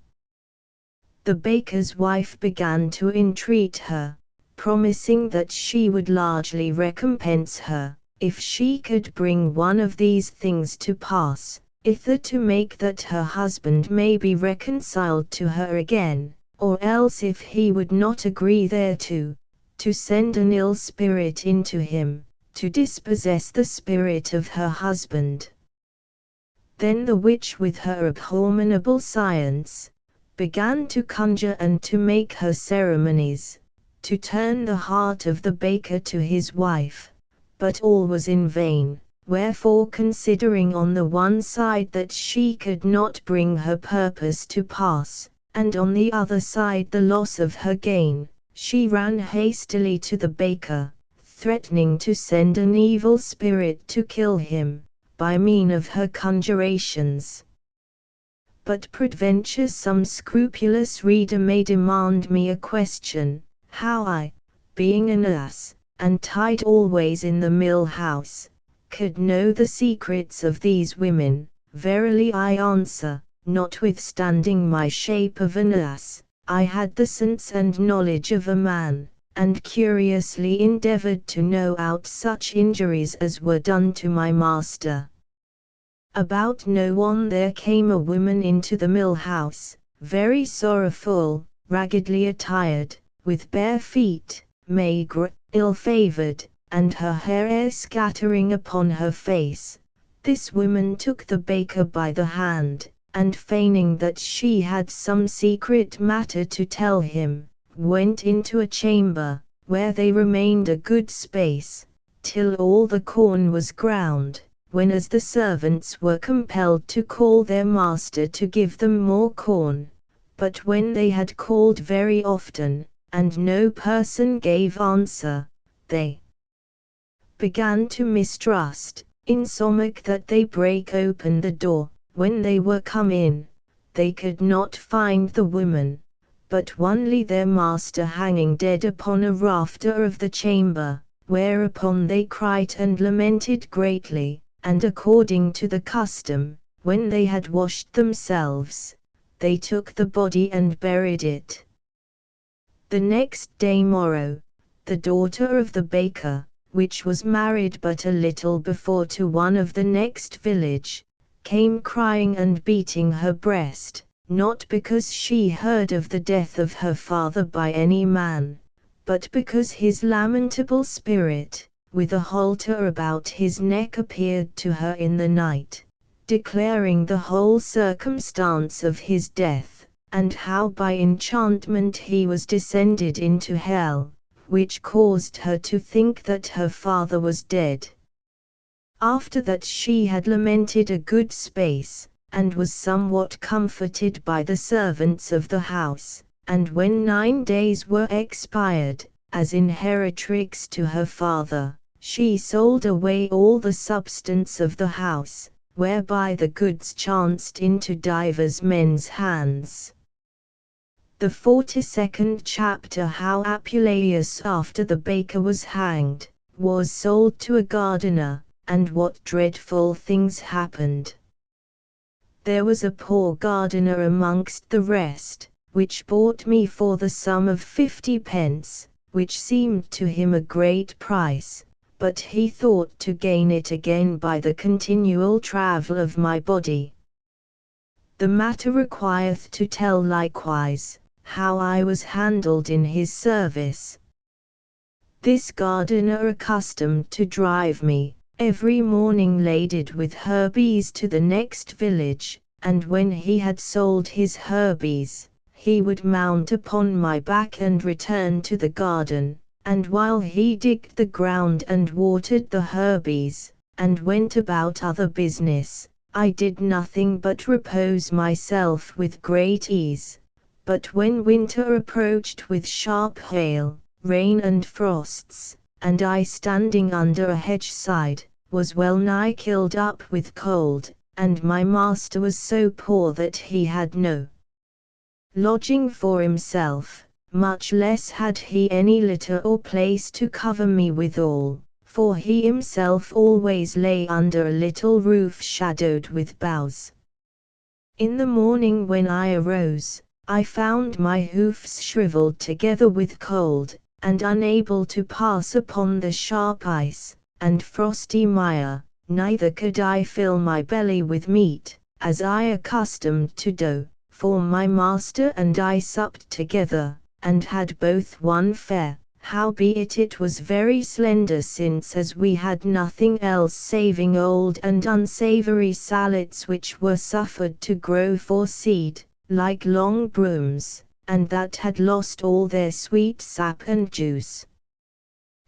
The baker's wife began to entreat her, promising that she would largely recompense her, if she could bring one of these things to pass, either to make that her husband may be reconciled to her again, or else if he would not agree thereto, to send an ill spirit into him, to dispossess the spirit of her husband. Then the witch with her abominable science, began to conjure and to make her ceremonies, to turn the heart of the baker to his wife, but all was in vain. Wherefore, considering on the one side that she could not bring her purpose to pass, and on the other side the loss of her gain, she ran hastily to the baker, threatening to send an evil spirit to kill him, by mean of her conjurations. But peradventure some scrupulous reader may demand me a question, how I, being an ass, and tied always in the mill house, could know the secrets of these women. Verily I answer, notwithstanding my shape of an ass, I had the sense and knowledge of a man, and curiously endeavored to know out such injuries as were done to my master. About noon there came a woman into the mill house, very sorrowful, raggedly attired, with bare feet, maigre, ill-favored, and her hair scattering upon her face. This woman took the baker by the hand, and feigning that she had some secret matter to tell him, went into a chamber, where they remained a good space, till all the corn was ground, when as the servants were compelled to call their master to give them more corn, but when they had called very often, and no person gave answer, they began to mistrust, insomuch that they brake open the door. When they were come in, they could not find the woman, but only their master hanging dead upon a rafter of the chamber, whereupon they cried and lamented greatly, and according to the custom, when they had washed themselves, they took the body and buried it. The next day morrow, the daughter of the baker, which was married but a little before to one of the next village, came crying and beating her breast, not because she heard of the death of her father by any man, but because his lamentable spirit, with a halter about his neck, appeared to her in the night, declaring the whole circumstance of his death, and how by enchantment he was descended into hell, which caused her to think that her father was dead. After that she had lamented a good space, and was somewhat comforted by the servants of the house, and when 9 days were expired, as inheritrix to her father, she sold away all the substance of the house, whereby the goods chanced into divers men's hands. The 42nd chapter. How Apuleius, after the baker was hanged, was sold to a gardener, and what dreadful things happened. There was a poor gardener amongst the rest, which bought me for the sum of 50 pence, which seemed to him a great price, but he thought to gain it again by the continual travel of my body. The matter requireth to tell likewise, how I was handled in his service. This gardener accustomed to drive me, every morning laden with herbies to the next village, and when he had sold his herbies, he would mount upon my back and return to the garden, and while he digged the ground and watered the herbies, and went about other business, I did nothing but repose myself with great ease. But when winter approached with sharp hail, rain and frosts, and I standing under a hedge side, was well nigh killed up with cold, and my master was so poor that he had no lodging for himself, much less had he any litter or place to cover me withal, for he himself always lay under a little roof shadowed with boughs. In the morning when I arose, I found my hoofs shriveled together with cold, and unable to pass upon the sharp ice and frosty mire, neither could I fill my belly with meat, as I accustomed to do, for my master and I supped together, and had both one fare, howbeit it was very slender, since as we had nothing else saving old and unsavory salads which were suffered to grow for seed, like long brooms, and that had lost all their sweet sap and juice.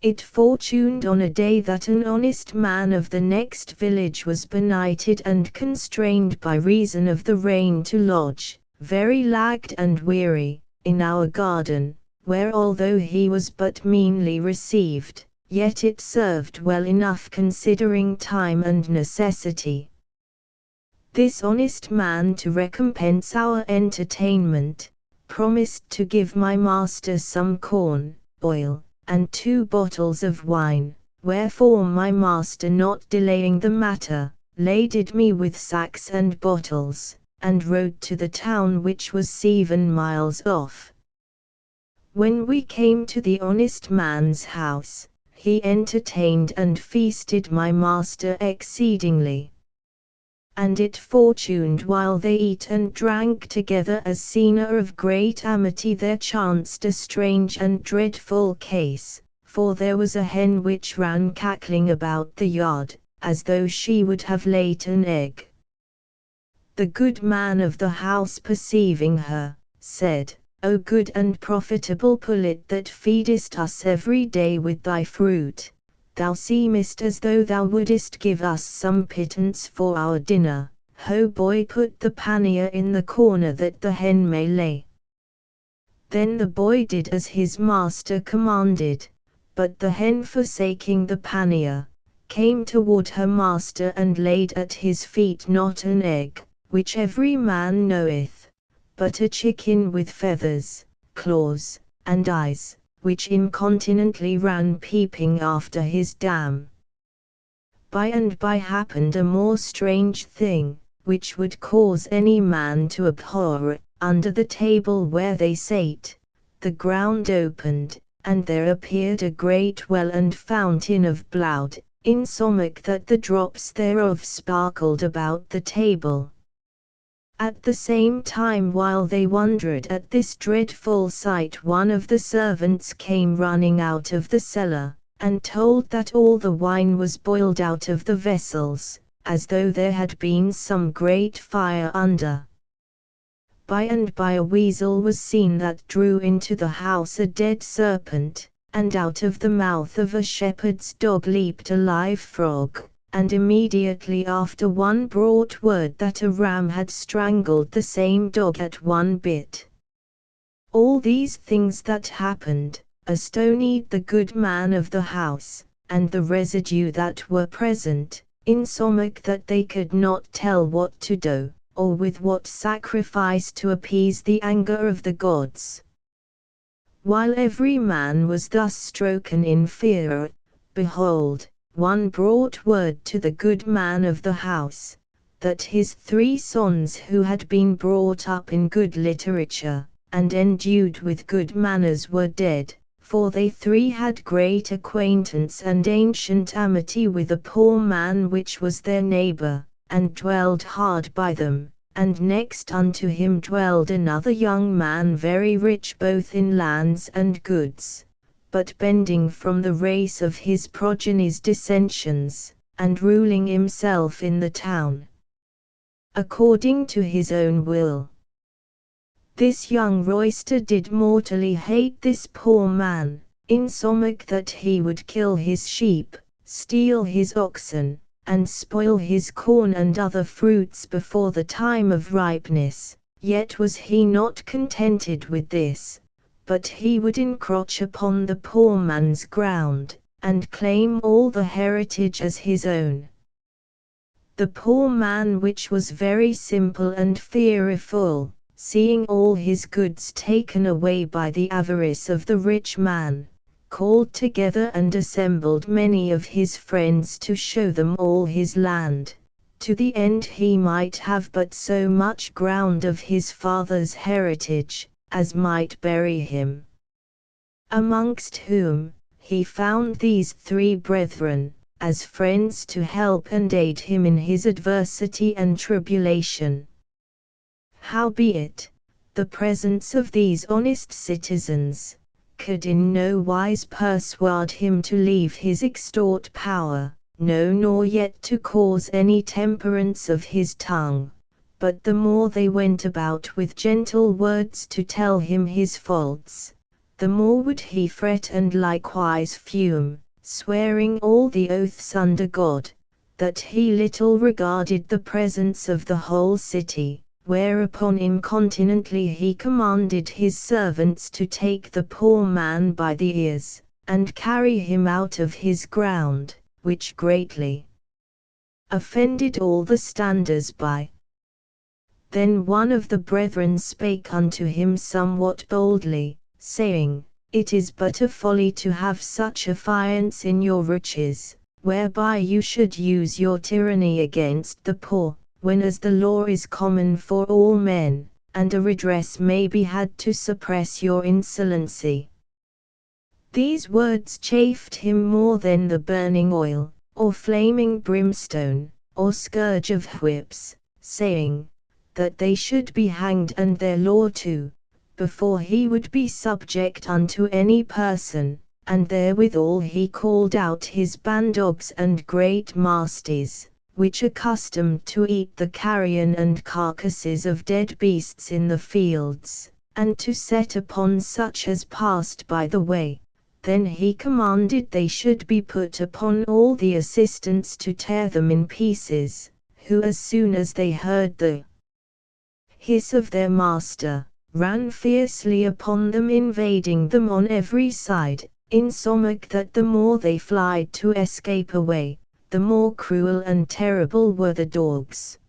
It fortuned on a day that an honest man of the next village was benighted and constrained by reason of the rain to lodge, very lagged and weary, in our garden, where although he was but meanly received, yet it served well enough considering time and necessity. This honest man, to recompense our entertainment, promised to give my master some corn, oil, and 2 bottles of wine, wherefore my master, not delaying the matter, laded me with sacks and bottles, and rode to the town, which was 7 miles off. When we came to the honest man's house, he entertained and feasted my master exceedingly. And it fortuned while they eat and drank together, as scener of great amity, there chanced a strange and dreadful case, for there was a hen which ran cackling about the yard, as though she would have laid an egg. The good man of the house, perceiving her, said, "O good and profitable pullet, that feedest us every day with thy fruit, thou seemest as though thou wouldest give us some pittance for our dinner. Ho boy, put the pannier in the corner that the hen may lay." Then the boy did as his master commanded, but the hen, forsaking the pannier, came toward her master and laid at his feet not an egg, which every man knoweth, but a chicken with feathers, claws, and eyes, which incontinently ran peeping after his dam. By and by happened a more strange thing, which would cause any man to abhor. Under the table where they sate, the ground opened, and there appeared a great well and fountain of blood, insomuch that the drops thereof sparkled about the table. At the same time, while they wondered at this dreadful sight, one of the servants came running out of the cellar, and told that all the wine was boiled out of the vessels, as though there had been some great fire under. By and by a weasel was seen that drew into the house a dead serpent, and out of the mouth of a shepherd's dog leaped a live frog. And immediately after one brought word that a ram had strangled the same dog at one bit. All these things that happened, astonied the good man of the house, and the residue that were present, insomuch that they could not tell what to do, or with what sacrifice to appease the anger of the gods. While every man was thus stroken in fear, behold, one brought word to the good man of the house, that his 3 sons, who had been brought up in good literature, and endued with good manners, were dead, for they 3 had great acquaintance and ancient amity with a poor man which was their neighbor, and dwelled hard by them, and next unto him dwelled another young man very rich both in lands and goods, but bending from the race of his progeny's dissensions, and ruling himself in the town, according to his own will. This young royster did mortally hate this poor man, insomuch that he would kill his sheep, steal his oxen, and spoil his corn and other fruits before the time of ripeness. Yet was he not contented with this, but he would encroach upon the poor man's ground, and claim all the heritage as his own. The poor man, which was very simple and fearful, seeing all his goods taken away by the avarice of the rich man, called together and assembled many of his friends to show them all his land, to the end he might have but so much ground of his father's heritage, as might bury him. Amongst whom he found these 3 brethren, as friends to help and aid him in his adversity and tribulation. Howbeit, the presence of these honest citizens could in no wise persuade him to leave his extort power, no nor yet to cause any temperance of his tongue, but the more they went about with gentle words to tell him his faults, the more would he fret and likewise fume, swearing all the oaths under God, that he little regarded the presence of the whole city. Whereupon incontinently he commanded his servants to take the poor man by the ears, and carry him out of his ground, which greatly offended all the standers by. Then one of the brethren spake unto him somewhat boldly, saying, It is but a folly to have such affiance in your riches, whereby you should use your tyranny against the poor, when as the law is common for all men, and a redress may be had to suppress your insolency. These words chafed him more than the burning oil, or flaming brimstone, or scourge of whips, saying, that they should be hanged and their law too, before he would be subject unto any person, and therewithal he called out his bandogs and great masties, which accustomed to eat the carrion and carcasses of dead beasts in the fields, and to set upon such as passed by the way. Then he commanded they should be put upon all the assistants to tear them in pieces, who as soon as they heard the hiss of their master, ran fiercely upon them, invading them on every side, insomuch that the more they flied to escape away, the more cruel and terrible were the dogs.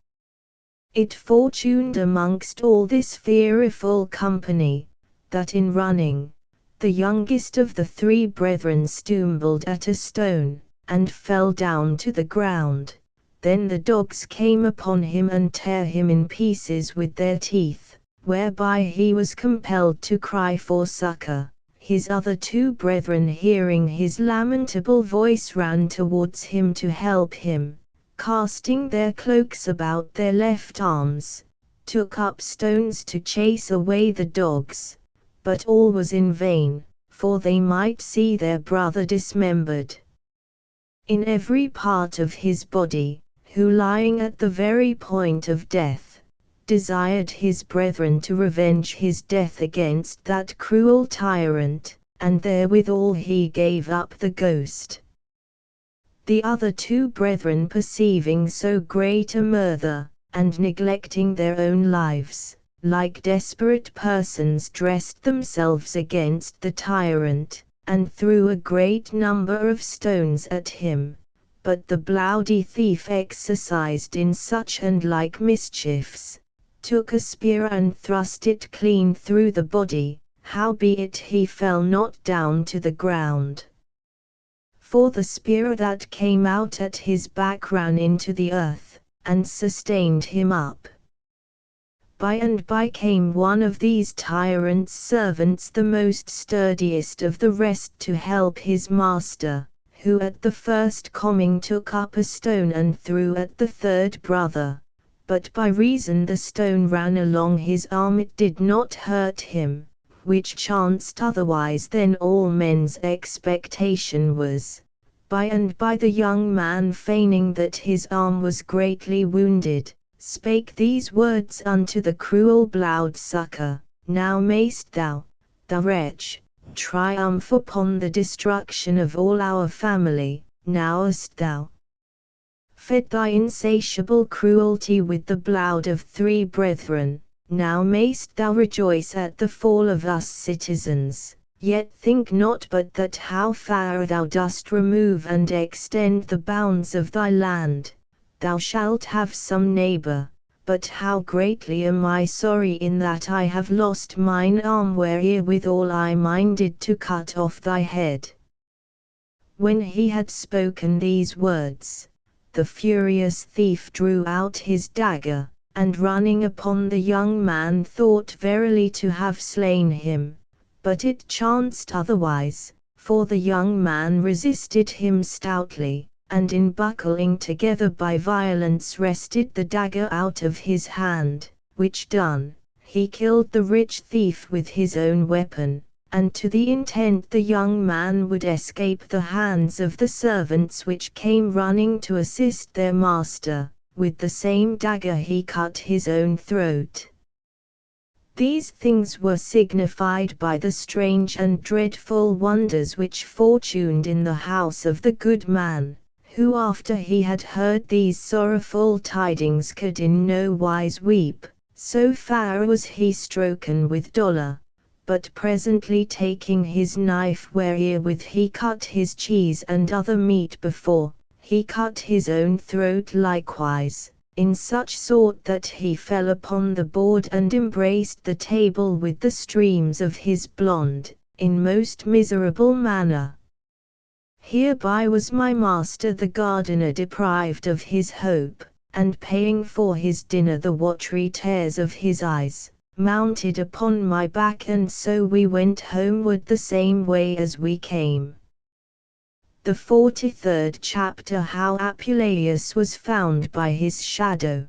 It fortuned amongst all this fearful company, that in running, the youngest of the 3 brethren stumbled at a stone, and fell down to the ground. Then the dogs came upon him and tear him in pieces with their teeth, whereby he was compelled to cry for succor. His other 2 brethren, hearing his lamentable voice, ran towards him to help him, casting their cloaks about their left arms, took up stones to chase away the dogs, but all was in vain, for they might see their brother dismembered in every part of his body, who lying at the very point of death, desired his brethren to revenge his death against that cruel tyrant, and therewithal he gave up the ghost. The other 2 brethren, perceiving so great a murder, and neglecting their own lives, like desperate persons dressed themselves against the tyrant, and threw a great number of stones at him. But the bloody thief, exercised in such and like mischiefs, took a spear and thrust it clean through the body, howbeit he fell not down to the ground. For the spear that came out at his back ran into the earth, and sustained him up. By and by came one of these tyrant's servants, the most sturdiest of the rest, to help his master, who at the first coming took up a stone and threw at the 3rd brother. But by reason the stone ran along his arm it did not hurt him, which chanced otherwise than all men's expectation was. By and by the young man, feigning that his arm was greatly wounded, spake these words unto the cruel bloodsucker, Now mayst thou, thou wretch, triumph upon the destruction of all our family. Now hast thou fed thy insatiable cruelty with the blood of 3 brethren, now mayst thou rejoice at the fall of us citizens. Yet think not but that how far thou dost remove and extend the bounds of thy land, thou shalt have some neighbor. But how greatly am I sorry in that I have lost mine arm, wherewithal I minded to cut off thy head. When he had spoken these words, the furious thief drew out his dagger, and running upon the young man thought verily to have slain him. But it chanced otherwise, for the young man resisted him stoutly, and in buckling together by violence wrested the dagger out of his hand, which done, he killed the rich thief with his own weapon, and to the intent the young man would escape the hands of the servants which came running to assist their master. With the same dagger he cut his own throat. These things were signified by the strange and dreadful wonders which fortuned in the house of the good man, who after he had heard these sorrowful tidings could in no wise weep, so far was he stroken with dolour. But presently taking his knife wherewith he cut his cheese and other meat before, he cut his own throat likewise, in such sort that he fell upon the board and embraced the table with the streams of his blood, in most miserable manner. Hereby was my master the gardener deprived of his hope, and paying for his dinner the watery tears of his eyes, mounted upon my back, and so we went homeward the same way as we came. The 43rd chapter, how Apuleius was found by his shadow.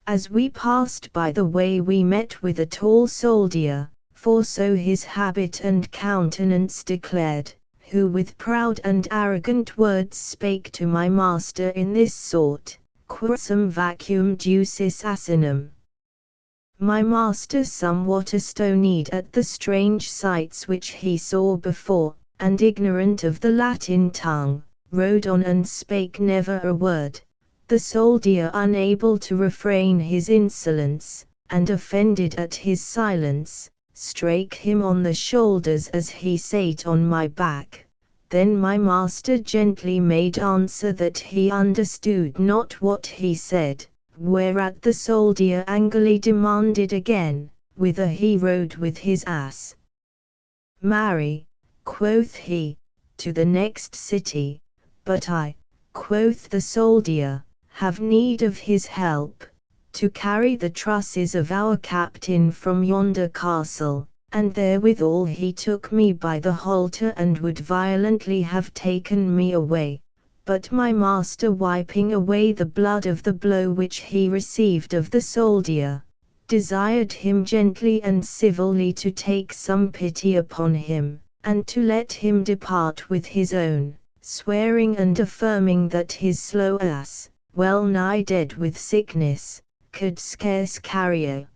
As we passed by the way we met with a tall soldier, for so his habit and countenance declared, who with proud and arrogant words spake to my master in this sort, Quorsum vacuum ducis asinum. My master, somewhat astonied at the strange sights which he saw before, and ignorant of the Latin tongue, rode on and spake never a word. The soldier, unable to refrain his insolence, and offended at his silence, strake him on the shoulders as he sate on my back. Then my master gently made answer that he understood not what he said, whereat the soldier angrily demanded again, whither he rode with his ass. Marry, quoth he, to the next city. But I, quoth the soldier, have need of his help, to carry the trusses of our captain from yonder castle. And therewithal he took me by the halter and would violently have taken me away. But my master, wiping away the blood of the blow which he received of the soldier, desired him gently and civilly to take some pity upon him, and to let him depart with his own, swearing and affirming that his slow ass, well nigh dead with sickness, could scarce carry a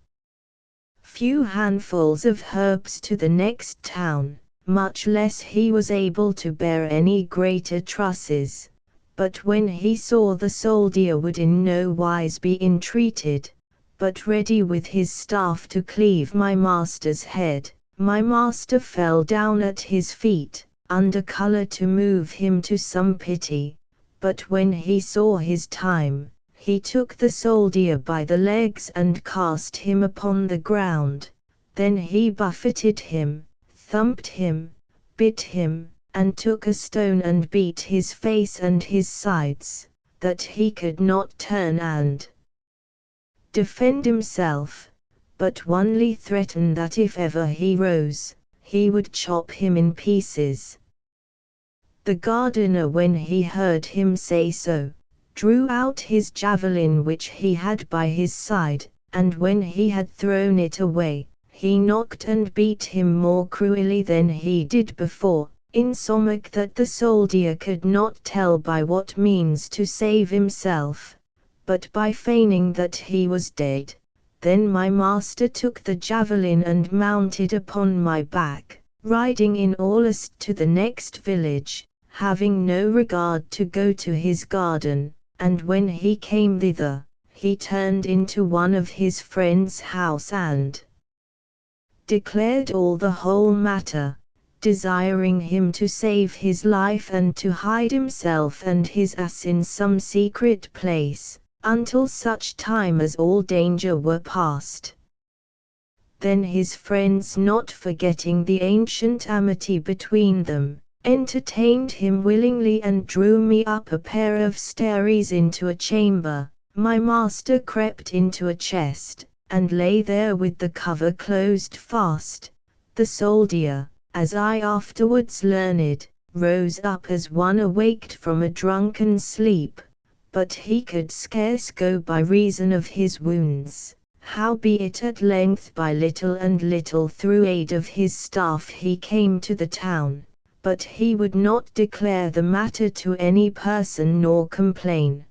few handfuls of herbs to the next town, much less he was able to bear any greater trusses. But when he saw the soldier would in no wise be entreated, but ready with his staff to cleave my master's head, my master fell down at his feet, under colour to move him to some pity. But when he saw his time, he took the soldier by the legs and cast him upon the ground. Then he buffeted him, thumped him, bit him, and took a stone and beat his face and his sides, that he could not turn and defend himself, but only threatened that if ever he rose, he would chop him in pieces. The gardener, when he heard him say so, drew out his javelin which he had by his side, and when he had thrown it away, he knocked and beat him more cruelly than he did before, insomuch that the soldier could not tell by what means to save himself, but by feigning that he was dead. Then my master took the javelin and mounted upon my back, riding in all haste to the next village, having no regard to go to his garden. And when he came thither, he turned into one of his friends' house and declared all the whole matter, desiring him to save his life and to hide himself and his ass in some secret place, until such time as all danger were past. Then his friends, not forgetting the ancient amity between them, entertained him willingly and drew me up a pair of stairs into a chamber. My master crept into a chest, and lay there with the cover closed fast. The soldier, as I afterwards learned, rose up as one awaked from a drunken sleep, but he could scarce go by reason of his wounds. Howbeit at length by little and little through aid of his staff he came to the town, but he would not declare the matter to any person nor complain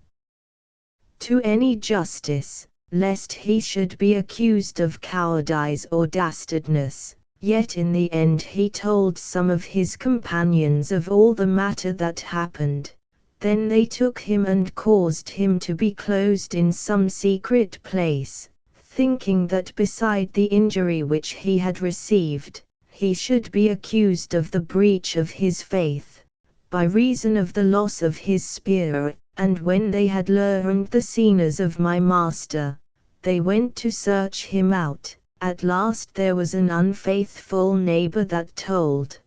to any justice, lest he should be accused of cowardice or dastardness. Yet in the end he told some of his companions of all the matter that happened. Then they took him and caused him to be closed in some secret place, thinking that beside the injury which he had received, he should be accused of the breach of his faith, by reason of the loss of his spear. And when they had learned the scenes of my master, they went to search him out. At last there was an unfaithful neighbor that told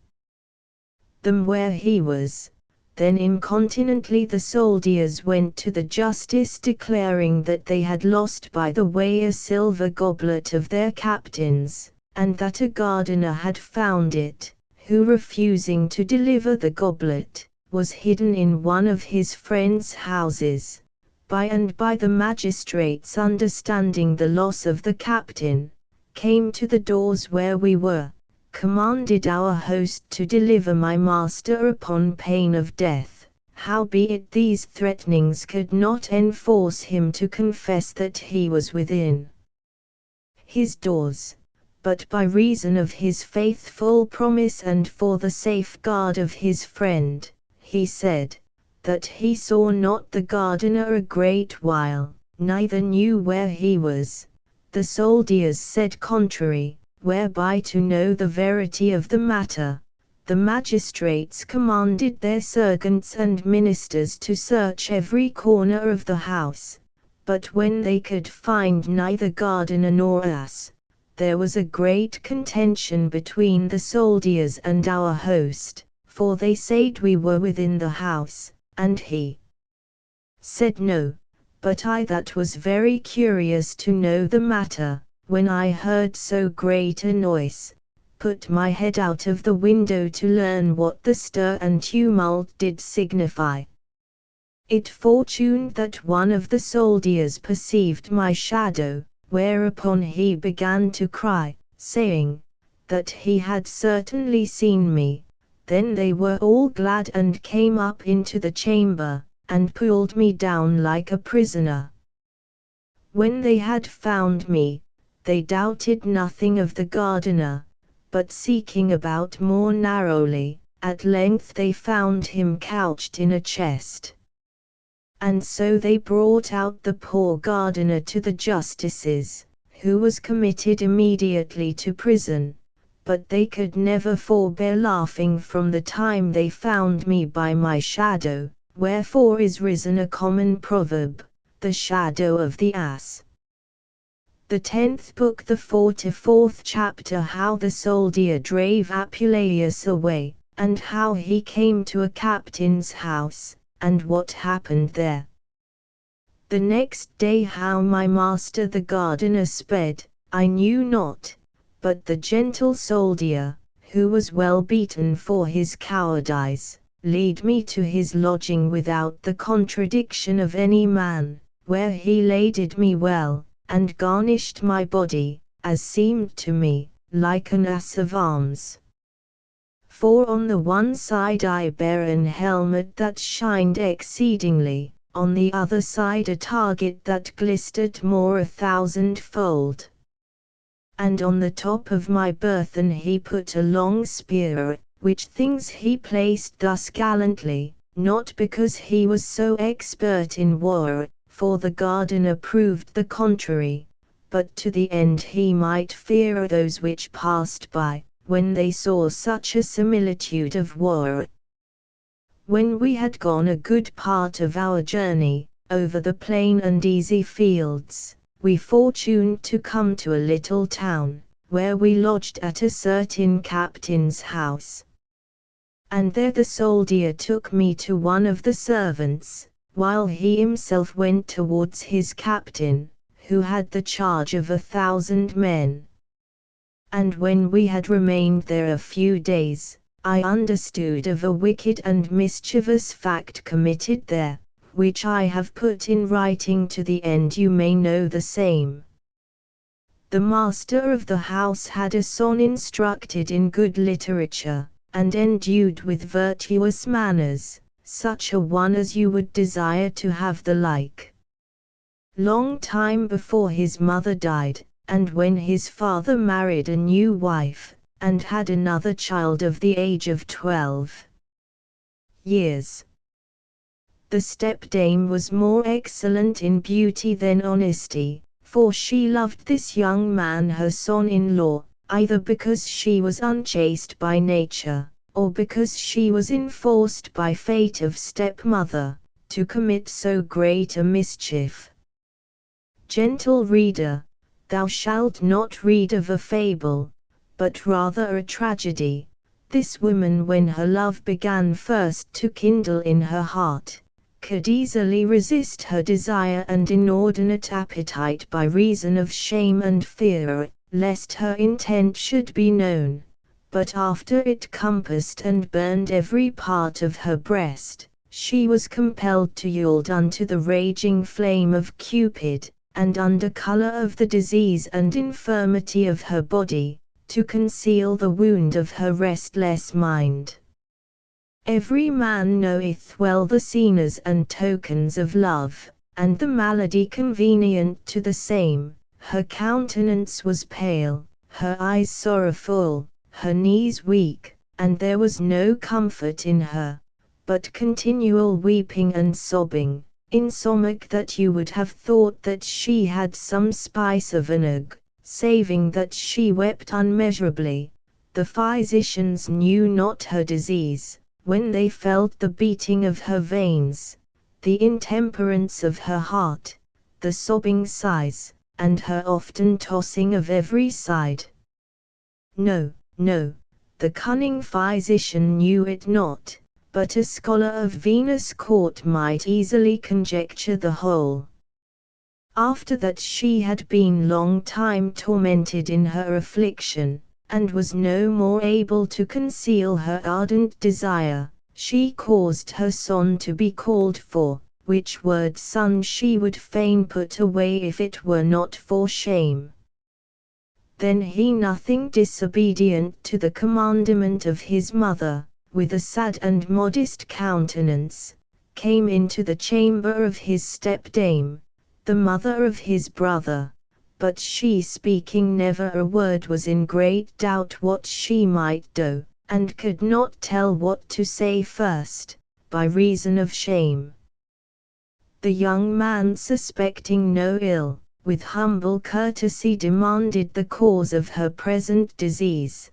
them where he was. Then incontinently the soldiers went to the justice declaring that they had lost by the way a silver goblet of their captain's, and that a gardener had found it, who refusing to deliver the goblet, was hidden in one of his friends' houses. By and by the magistrates, understanding the loss of the captain, came to the doors where we were, commanded our host to deliver my master upon pain of death. Howbeit these threatenings could not enforce him to confess that he was within his doors, but by reason of his faithful promise and for the safeguard of his friend, he said, that he saw not the gardener a great while, neither knew where he was. The soldiers said contrary, whereby to know the verity of the matter, the magistrates commanded their servants and ministers to search every corner of the house, but when they could find neither gardener nor ass, there was a great contention between the soldiers and our host, for they said we were within the house, and he said no. But I that was very curious to know the matter, when I heard so great a noise, put my head out of the window to learn what the stir and tumult did signify. It fortuned that one of the soldiers perceived my shadow, whereupon he began to cry, saying, that he had certainly seen me. Then they were all glad and came up into the chamber, and pulled me down like a prisoner. When they had found me, they doubted nothing of the gardener, but seeking about more narrowly, at length they found him couched in a chest. And so they brought out the poor gardener to the justices, who was committed immediately to prison. But they could never forbear laughing from the time they found me by my shadow, wherefore is risen a common proverb, the shadow of the ass. The 10th book, the 44th chapter. How the soldier drave Apuleius away, and how he came to a captain's house, and what happened there. The next day how my master the gardener sped, I knew not, but the gentle soldier, who was well beaten for his cowardice, lead me to his lodging without the contradiction of any man, where he laded me well, and garnished my body, as seemed to me, like an ass of arms. For on the one side I bare an helmet that shined exceedingly, on the other side a target that glistered more 1,000-fold. And on the top of my burthen he put a long spear, which things he placed thus gallantly, not because he was so expert in war, for the gardener proved the contrary, but to the end he might fear those which passed by, when they saw such a similitude of war. When we had gone a good part of our journey, over the plain and easy fields, we fortuned to come to a little town, where we lodged at a certain captain's house. And there the soldier took me to one of the servants, while he himself went towards his captain, who had the charge of 1,000 men. And when we had remained there a few days, I understood of a wicked and mischievous fact committed there, which I have put in writing to the end you may know the same. The master of the house had a son instructed in good literature, and endued with virtuous manners, such a one as you would desire to have the like. Long time before his mother died, and when his father married a new wife, and had another child of the age of 12 years. The stepdame was more excellent in beauty than honesty, for she loved this young man her son-in-law, either because she was unchaste by nature, or because she was enforced by fate of stepmother, to commit so great a mischief. Gentle reader, thou shalt not read of a fable, but rather a tragedy. This woman, when her love began first to kindle in her heart, could easily resist her desire and inordinate appetite by reason of shame and fear, lest her intent should be known. But after it compassed and burned every part of her breast, she was compelled to yield unto the raging flame of Cupid, and under colour of the disease and infirmity of her body, to conceal the wound of her restless mind. Every man knoweth well the signs and tokens of love, and the malady convenient to the same. Her countenance was pale, her eyes sorrowful, her knees weak, and there was no comfort in her, but continual weeping and sobbing, insomuch that you would have thought that she had some spice of an ague, saving that she wept unmeasurably. The physicians knew not her disease, when they felt the beating of her veins, the intemperance of her heart, the sobbing sighs, and her often tossing of every side. No, no, the cunning physician knew it not, but a scholar of Venus' court might easily conjecture the whole. After that she had been long time tormented in her affliction, and was no more able to conceal her ardent desire, she caused her son to be called for, which word son she would fain put away if it were not for shame. Then he, nothing disobedient to the commandment of his mother, with a sad and modest countenance, came into the chamber of his stepdame, the mother of his brother, but she, speaking never a word, was in great doubt what she might do, and could not tell what to say first, by reason of shame. The young man, suspecting no ill, with humble courtesy demanded the cause of her present disease.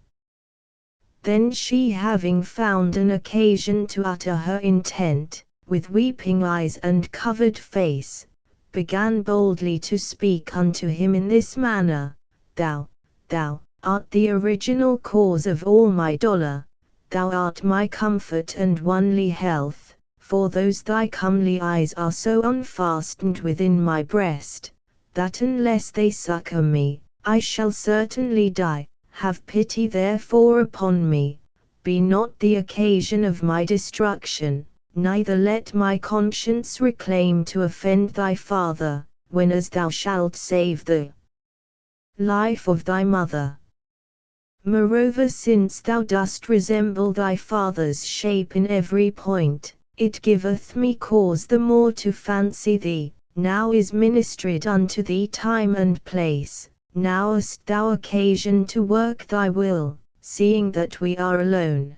Then she, having found an occasion to utter her intent, with weeping eyes and covered face, began boldly to speak unto him in this manner: Thou art the original cause of all my dolour, thou art my comfort and only health, for those thy comely eyes are so unfastened within my breast, that unless they succour me, I shall certainly die. Have pity therefore upon me, be not the occasion of my destruction, neither let my conscience reclaim to offend thy father, whenas thou shalt save the life of thy mother. Moreover, since thou dost resemble thy father's shape in every point, it giveth me cause the more to fancy thee. Now is ministered unto thee time and place, now hast thou occasion to work thy will, seeing that we are alone.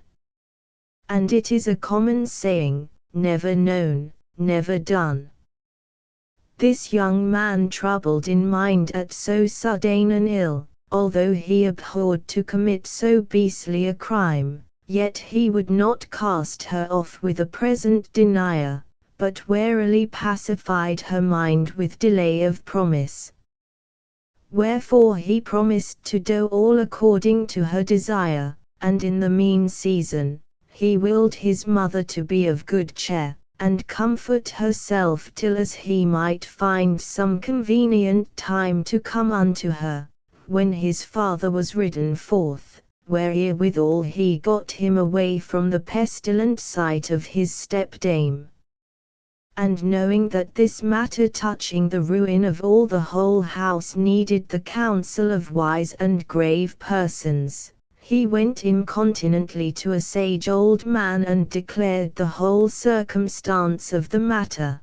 And it is a common saying, never known, never done. This young man, troubled in mind at so sudden an ill, although he abhorred to commit so beastly a crime, yet he would not cast her off with a present denier, but warily pacified her mind with delay of promise. Wherefore he promised to do all according to her desire, and in the mean season, he willed his mother to be of good cheer, and comfort herself till as he might find some convenient time to come unto her, when his father was ridden forth, wherewithal he got him away from the pestilent sight of his stepdame. And knowing that this matter touching the ruin of all the whole house needed the counsel of wise and grave persons, he went incontinently to a sage old man and declared the whole circumstance of the matter.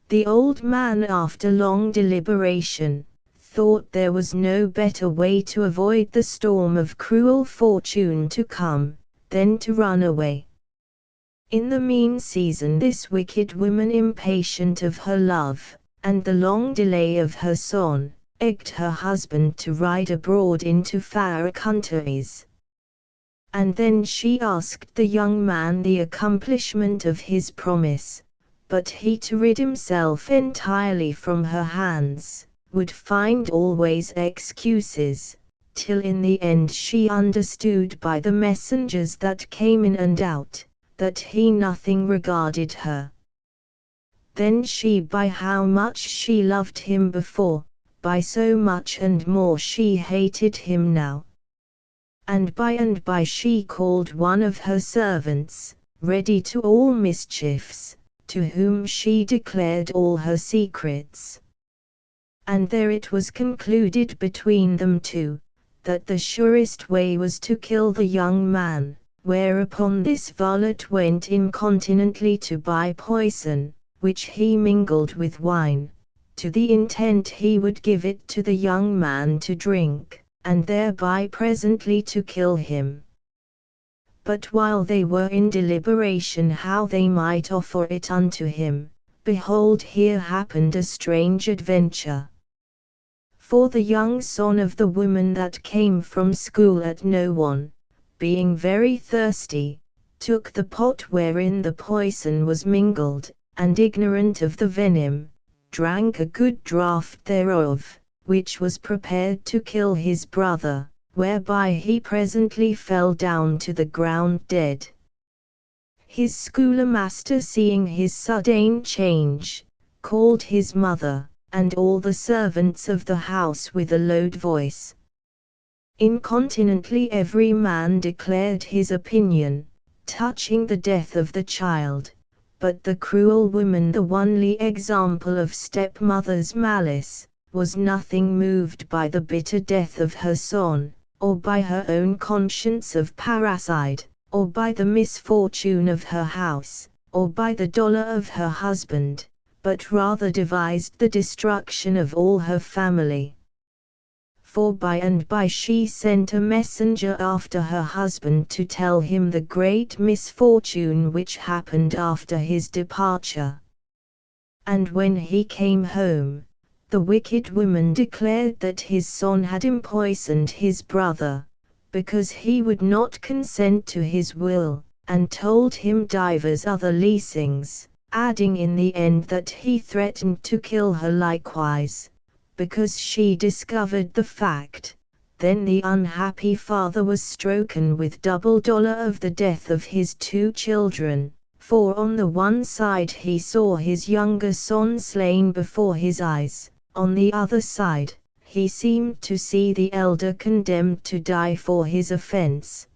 The old man, after long deliberation, thought there was no better way to avoid the storm of cruel fortune to come, than to run away. In the mean season this wicked woman, impatient of her love, and the long delay of her son, egged her husband to ride abroad into far countries. And then she asked the young man the accomplishment of his promise, but he, to rid himself entirely from her hands, would find always excuses, till in the end she understood by the messengers that came in and out, that he nothing regarded her. Then she, by how much she loved him before, by so much and more she hated him now. And by she called one of her servants, ready to all mischiefs, to whom she declared all her secrets. And there it was concluded between them two, that the surest way was to kill the young man, whereupon this varlet went incontinently to buy poison, which he mingled with wine, to the intent he would give it to the young man to drink, and thereby presently to kill him. But while they were in deliberation how they might offer it unto him, behold, here happened a strange adventure. For the young son of the woman that came from school at no one, being very thirsty, took the pot wherein the poison was mingled, and ignorant of the venom, drank a good draught thereof, which was prepared to kill his brother, whereby he presently fell down to the ground dead. His schoolmaster, seeing his sudden change, called his mother, and all the servants of the house with a loud voice. Incontinently every man declared his opinion, touching the death of the child, but the cruel woman, the only example of stepmother's malice, was nothing moved by the bitter death of her son, or by her own conscience of parricide, or by the misfortune of her house, or by the dolour of her husband, but rather devised the destruction of all her family. For by and by she sent a messenger after her husband to tell him the great misfortune which happened after his departure. And when he came home, the wicked woman declared that his son had empoisoned his brother, because he would not consent to his will, and told him divers other leasings, adding in the end that he threatened to kill her likewise, because she discovered the fact. Then the unhappy father was stricken with double dolour of the death of his 2 children, for on the one side he saw his younger son slain before his eyes, on the other side, he seemed to see the elder condemned to die for his offence.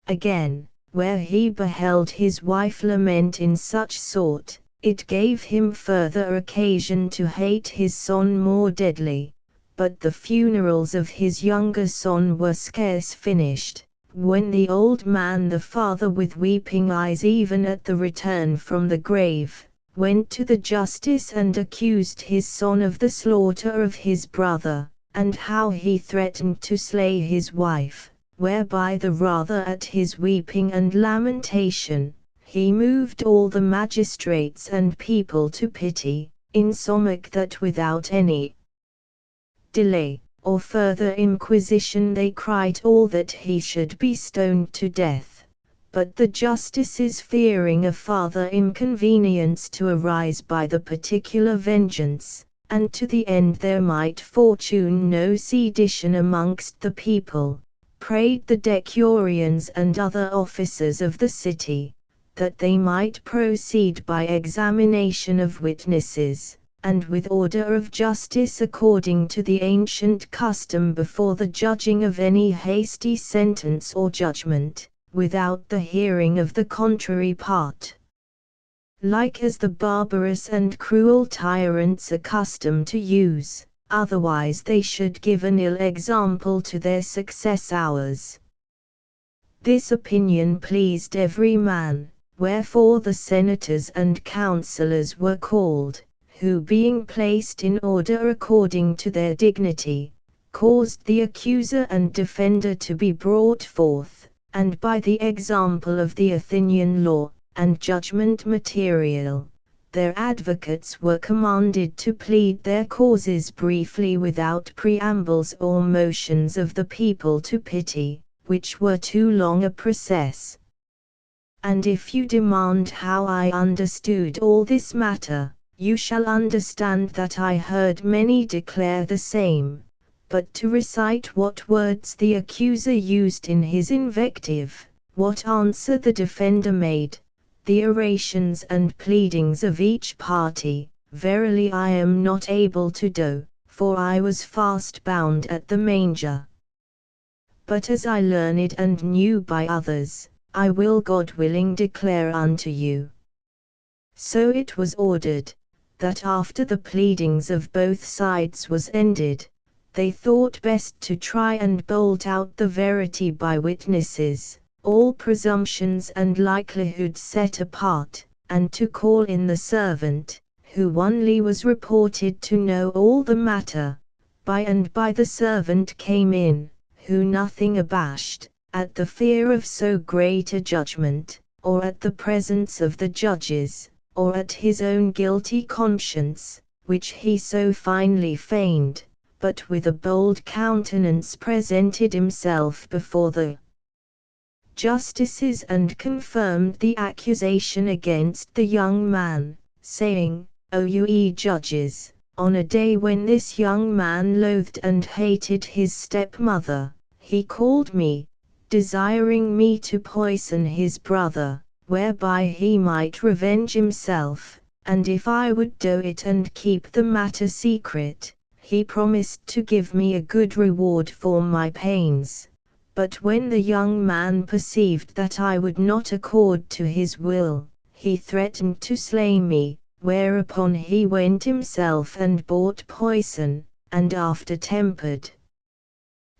Again, where he beheld his wife lament in such sort, it gave him further occasion to hate his son more deadly. But the funerals of his younger son were scarce finished, when the old man the father, with weeping eyes even at the return from the grave, went to the justice and accused his son of the slaughter of his brother, and how he threatened to slay his wife, whereby the rather at his weeping and lamentation, he moved all the magistrates and people to pity, insomuch that without any delay, or further inquisition, they cried all that he should be stoned to death. But the justices, fearing a farther inconvenience to arise by the particular vengeance, and to the end there might fortune no sedition amongst the people, prayed the decurions and other officers of the city, that they might proceed by examination of witnesses, and with order of justice according to the ancient custom before the judging of any hasty sentence or judgment, without the hearing of the contrary part. Like as the barbarous and cruel tyrants accustom to use, otherwise they should give an ill example to their successors. This opinion pleased every man, wherefore the senators and councillors were called, who being placed in order according to their dignity, caused the accuser and defender to be brought forth, and by the example of the Athenian law, and judgment material, their advocates were commanded to plead their causes briefly without preambles or motions of the people to pity, which were too long a process. And if you demand how I understood all this matter, you shall understand that I heard many declare the same, but to recite what words the accuser used in his invective, what answer the defender made, the orations and pleadings of each party, verily I am not able to do, for I was fast bound at the manger. But as I learned and knew by others, I will God willing declare unto you. So it was ordered, that after the pleadings of both sides was ended, they thought best to try and bolt out the verity by witnesses, all presumptions and likelihoods set apart, and to call in the servant, who only was reported to know all the matter. By and by the servant came in, who nothing abashed, at the fear of so great a judgment, or at the presence of the judges, or at his own guilty conscience, which he so finely feigned, but with a bold countenance presented himself before the justices and confirmed the accusation against the young man, saying, O ye judges, on a day when this young man loathed and hated his stepmother, he called me, desiring me to poison his brother, whereby he might revenge himself, and if I would do it and keep the matter secret, he promised to give me a good reward for my pains. But when the young man perceived that I would not accord to his will, he threatened to slay me, whereupon he went himself and bought poison, and after tempered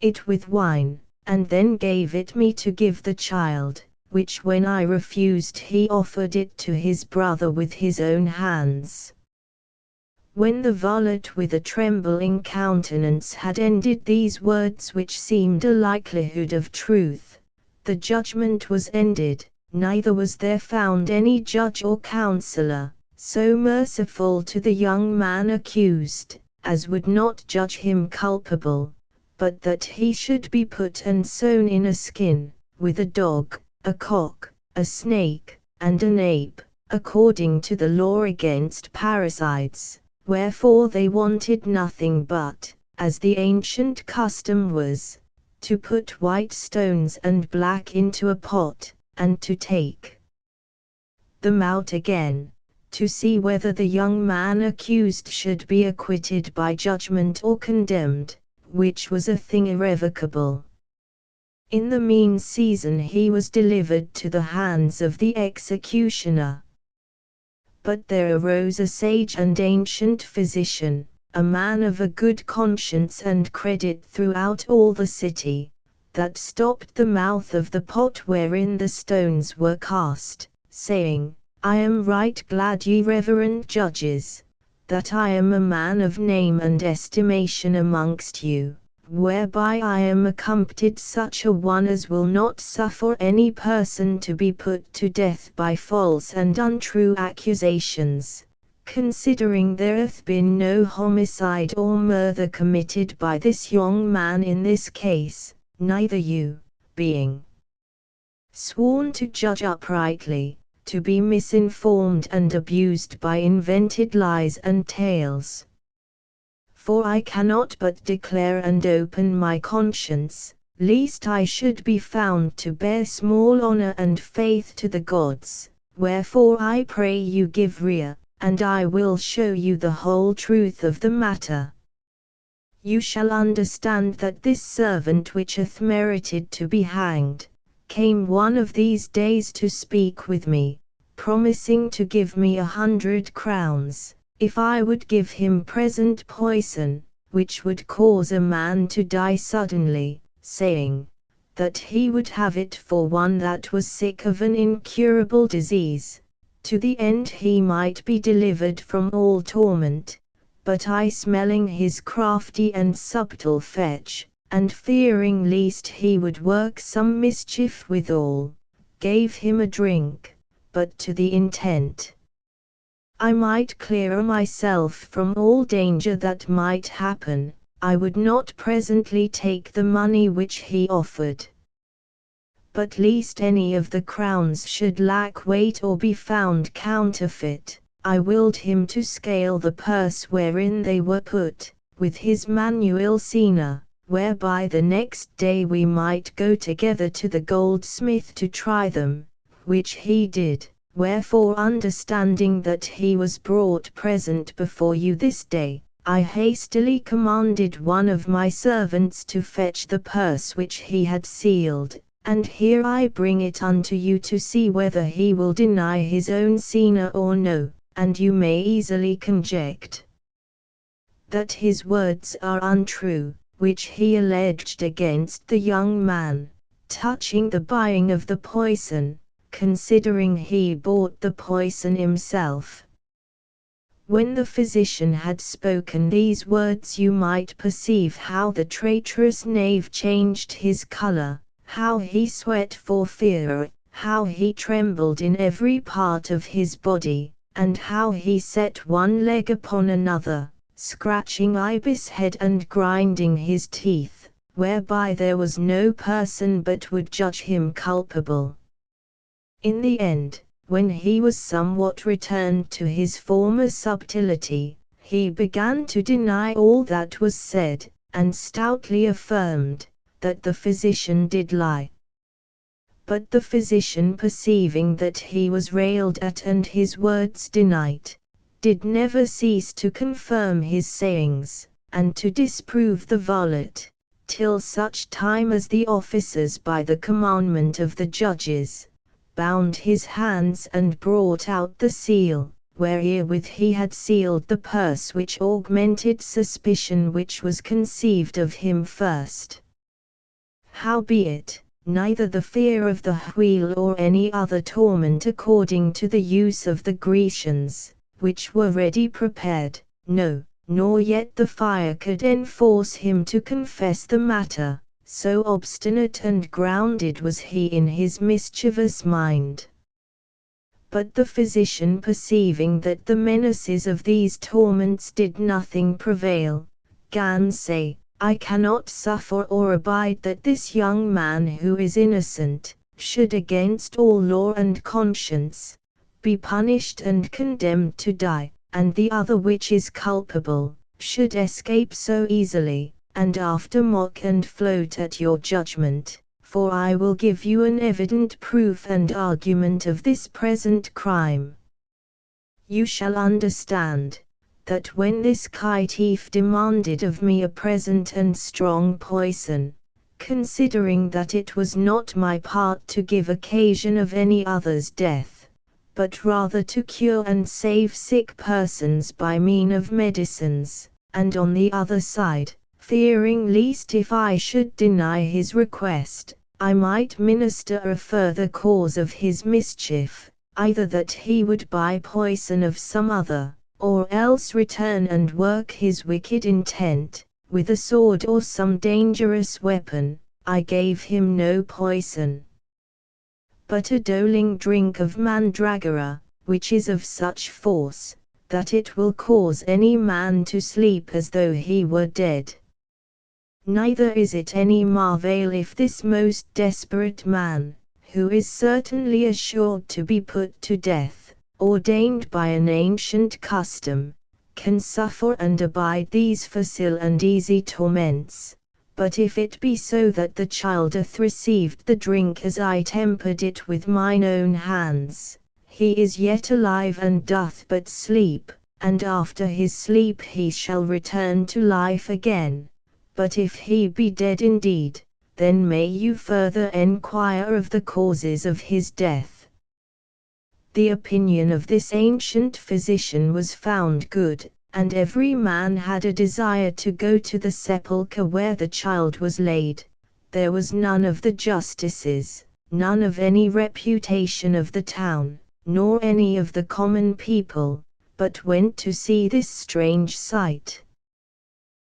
it with wine, and then gave it me to give the child, which when I refused he offered it to his brother with his own hands. When the varlet with a trembling countenance had ended these words which seemed a likelihood of truth, the judgment was ended, neither was there found any judge or counsellor, so merciful to the young man accused, as would not judge him culpable, but that he should be put and sewn in a skin, with a dog, a cock, a snake, and an ape, according to the law against parricides. Wherefore they wanted nothing but, as the ancient custom was, to put white stones and black into a pot, and to take them out again, to see whether the young man accused should be acquitted by judgment or condemned, which was a thing irrevocable. In the mean season he was delivered to the hands of the executioner. But there arose a sage and ancient physician, a man of a good conscience and credit throughout all the city, that stopped the mouth of the pot wherein the stones were cast, saying, I am right glad, ye reverend judges, that I am a man of name and estimation amongst you, whereby I am accompanied such a one as will not suffer any person to be put to death by false and untrue accusations, considering there hath been no homicide or murder committed by this young man in this case, neither you, being sworn to judge uprightly, to be misinformed and abused by invented lies and tales. For I cannot but declare and open my conscience, lest I should be found to bear small honor and faith to the gods. Wherefore I pray you give ear, and I will show you the whole truth of the matter. You shall understand that this servant which hath merited to be hanged, came one of these days to speak with me, promising to give me 100 crowns, if I would give him present poison, which would cause a man to die suddenly, saying, that he would have it for one that was sick of an incurable disease, to the end he might be delivered from all torment. But I, smelling his crafty and subtle fetch, and fearing lest he would work some mischief withal, gave him a drink, but to the intent I might clear myself from all danger that might happen. I would not presently take the money which he offered, but lest any of the crowns should lack weight or be found counterfeit, I willed him to scale the purse wherein they were put, with his manual sina, whereby the next day we might go together to the goldsmith to try them, which he did. Wherefore, understanding that he was brought present before you this day, I hastily commanded one of my servants to fetch the purse which he had sealed, and here I bring it unto you to see whether he will deny his own sina or no, and you may easily conject that his words are untrue, which he alleged against the young man, touching the buying of the poison, considering he bought the poison himself. When the physician had spoken these words, you might perceive how the traitorous knave changed his color, how he sweat for fear, how he trembled in every part of his body, and how he set one leg upon another, scratching ibis head and grinding his teeth, whereby there was no person but would judge him culpable. In the end, when he was somewhat returned to his former subtlety, he began to deny all that was said, and stoutly affirmed that the physician did lie. But the physician, perceiving that he was railed at and his words denied, did never cease to confirm his sayings, and to disprove the varlet, till such time as the officers by the commandment of the judges, bound his hands and brought out the seal, wherewith he had sealed the purse, which augmented suspicion which was conceived of him first. Howbeit, neither the fear of the wheel or any other torment according to the use of the Grecians, which were ready prepared, no, nor yet the fire could enforce him to confess the matter, so obstinate and grounded was he in his mischievous mind. But the physician, perceiving that the menaces of these torments did nothing prevail, gan say, I cannot suffer or abide that this young man who is innocent, should against all law and conscience, be punished and condemned to die, and the other which is culpable, should escape so easily, and after mock and float at your judgment, for I will give you an evident proof and argument of this present crime. You shall understand, that when this caitiff demanded of me a present and strong poison, considering that it was not my part to give occasion of any other's death, but rather to cure and save sick persons by mean of medicines, and on the other side, fearing lest if I should deny his request, I might minister a further cause of his mischief, either that he would buy poison of some other, or else return and work his wicked intent, with a sword or some dangerous weapon, I gave him no poison, but a doling drink of mandragora, which is of such force, that it will cause any man to sleep as though he were dead. Neither is it any marvel if this most desperate man, who is certainly assured to be put to death, ordained by an ancient custom, can suffer and abide these facile and easy torments, But if it be so that the child hath received the drink as I tempered it with mine own hands, he is yet alive and doth but sleep, and after his sleep he shall return to life again. But if he be dead indeed, then may you further enquire of the causes of his death. The opinion of this ancient physician was found good, and every man had a desire to go to the sepulchre where the child was laid. There was none of the justices, none of any reputation of the town, nor any of the common people, but went to see this strange sight.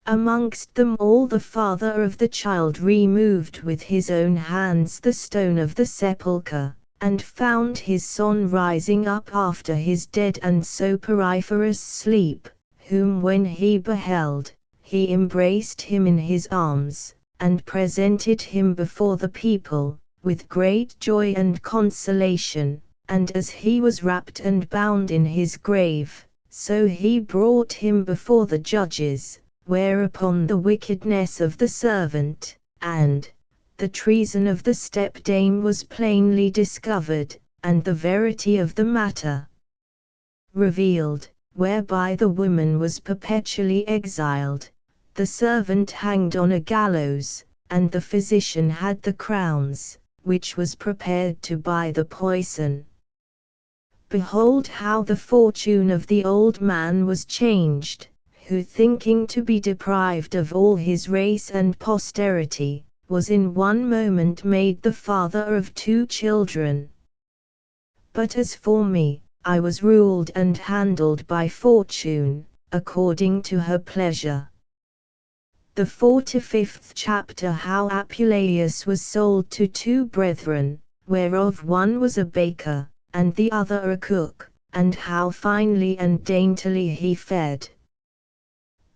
Amongst them all the father of the child removed with his own hands the stone of the sepulchre, and found his son rising up after his dead and soporiferous sleep, whom when he beheld, he embraced him in his arms, and presented him before the people, with great joy and consolation, and as he was wrapped and bound in his grave, so he brought him before the judges, whereupon the wickedness of the servant, and the treason of the stepdame was plainly discovered, and the verity of the matter revealed, whereby the woman was perpetually exiled, the servant hanged on a gallows, and the physician had the crowns, which was prepared to buy the poison. Behold how the fortune of the old man was changed, who thinking to be deprived of all his race and posterity, was in one moment made the father of 2 children. But as for me, I was ruled and handled by fortune, according to her pleasure. The 45th chapter. How Apuleius was sold to 2 brethren, whereof one was a baker, and the other a cook, and how finely and daintily he fed.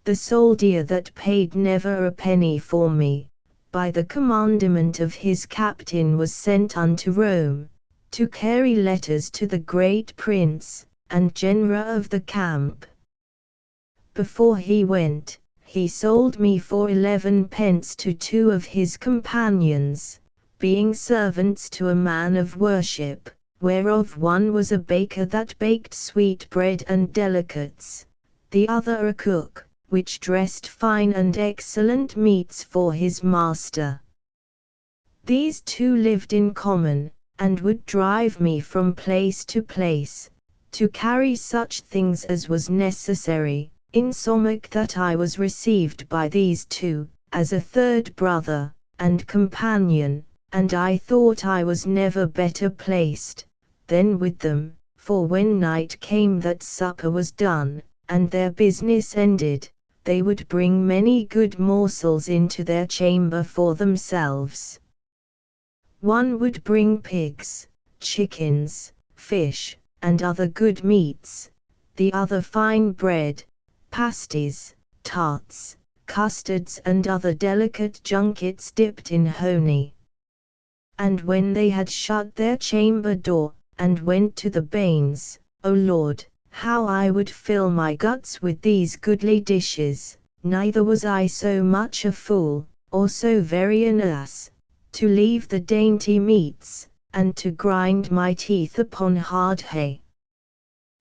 The soldier that paid never a penny for me, by the commandment of his captain was sent unto Rome, to carry letters to the great prince, and general of the camp. Before he went, he sold me for 11 pence to 2 of his companions, being servants to a man of worship, whereof one was a baker that baked sweet bread and delicates, the other a cook, which dressed fine and excellent meats for his master. These 2 lived in common, and would drive me from place to place, to carry such things as was necessary, insomuch that I was received by these 2, as a 3rd brother, and companion, and I thought I was never better placed than with them, for when night came that supper was done, and their business ended, they would bring many good morsels into their chamber for themselves. One would bring pigs, chickens, fish, and other good meats, the other fine bread, pasties, tarts, custards and other delicate junkets dipped in honey. And when they had shut their chamber door, and went to the bains, O Lord, how I would fill my guts with these goodly dishes, neither was I so much a fool, or so very an ass, to leave the dainty meats, and to grind my teeth upon hard hay.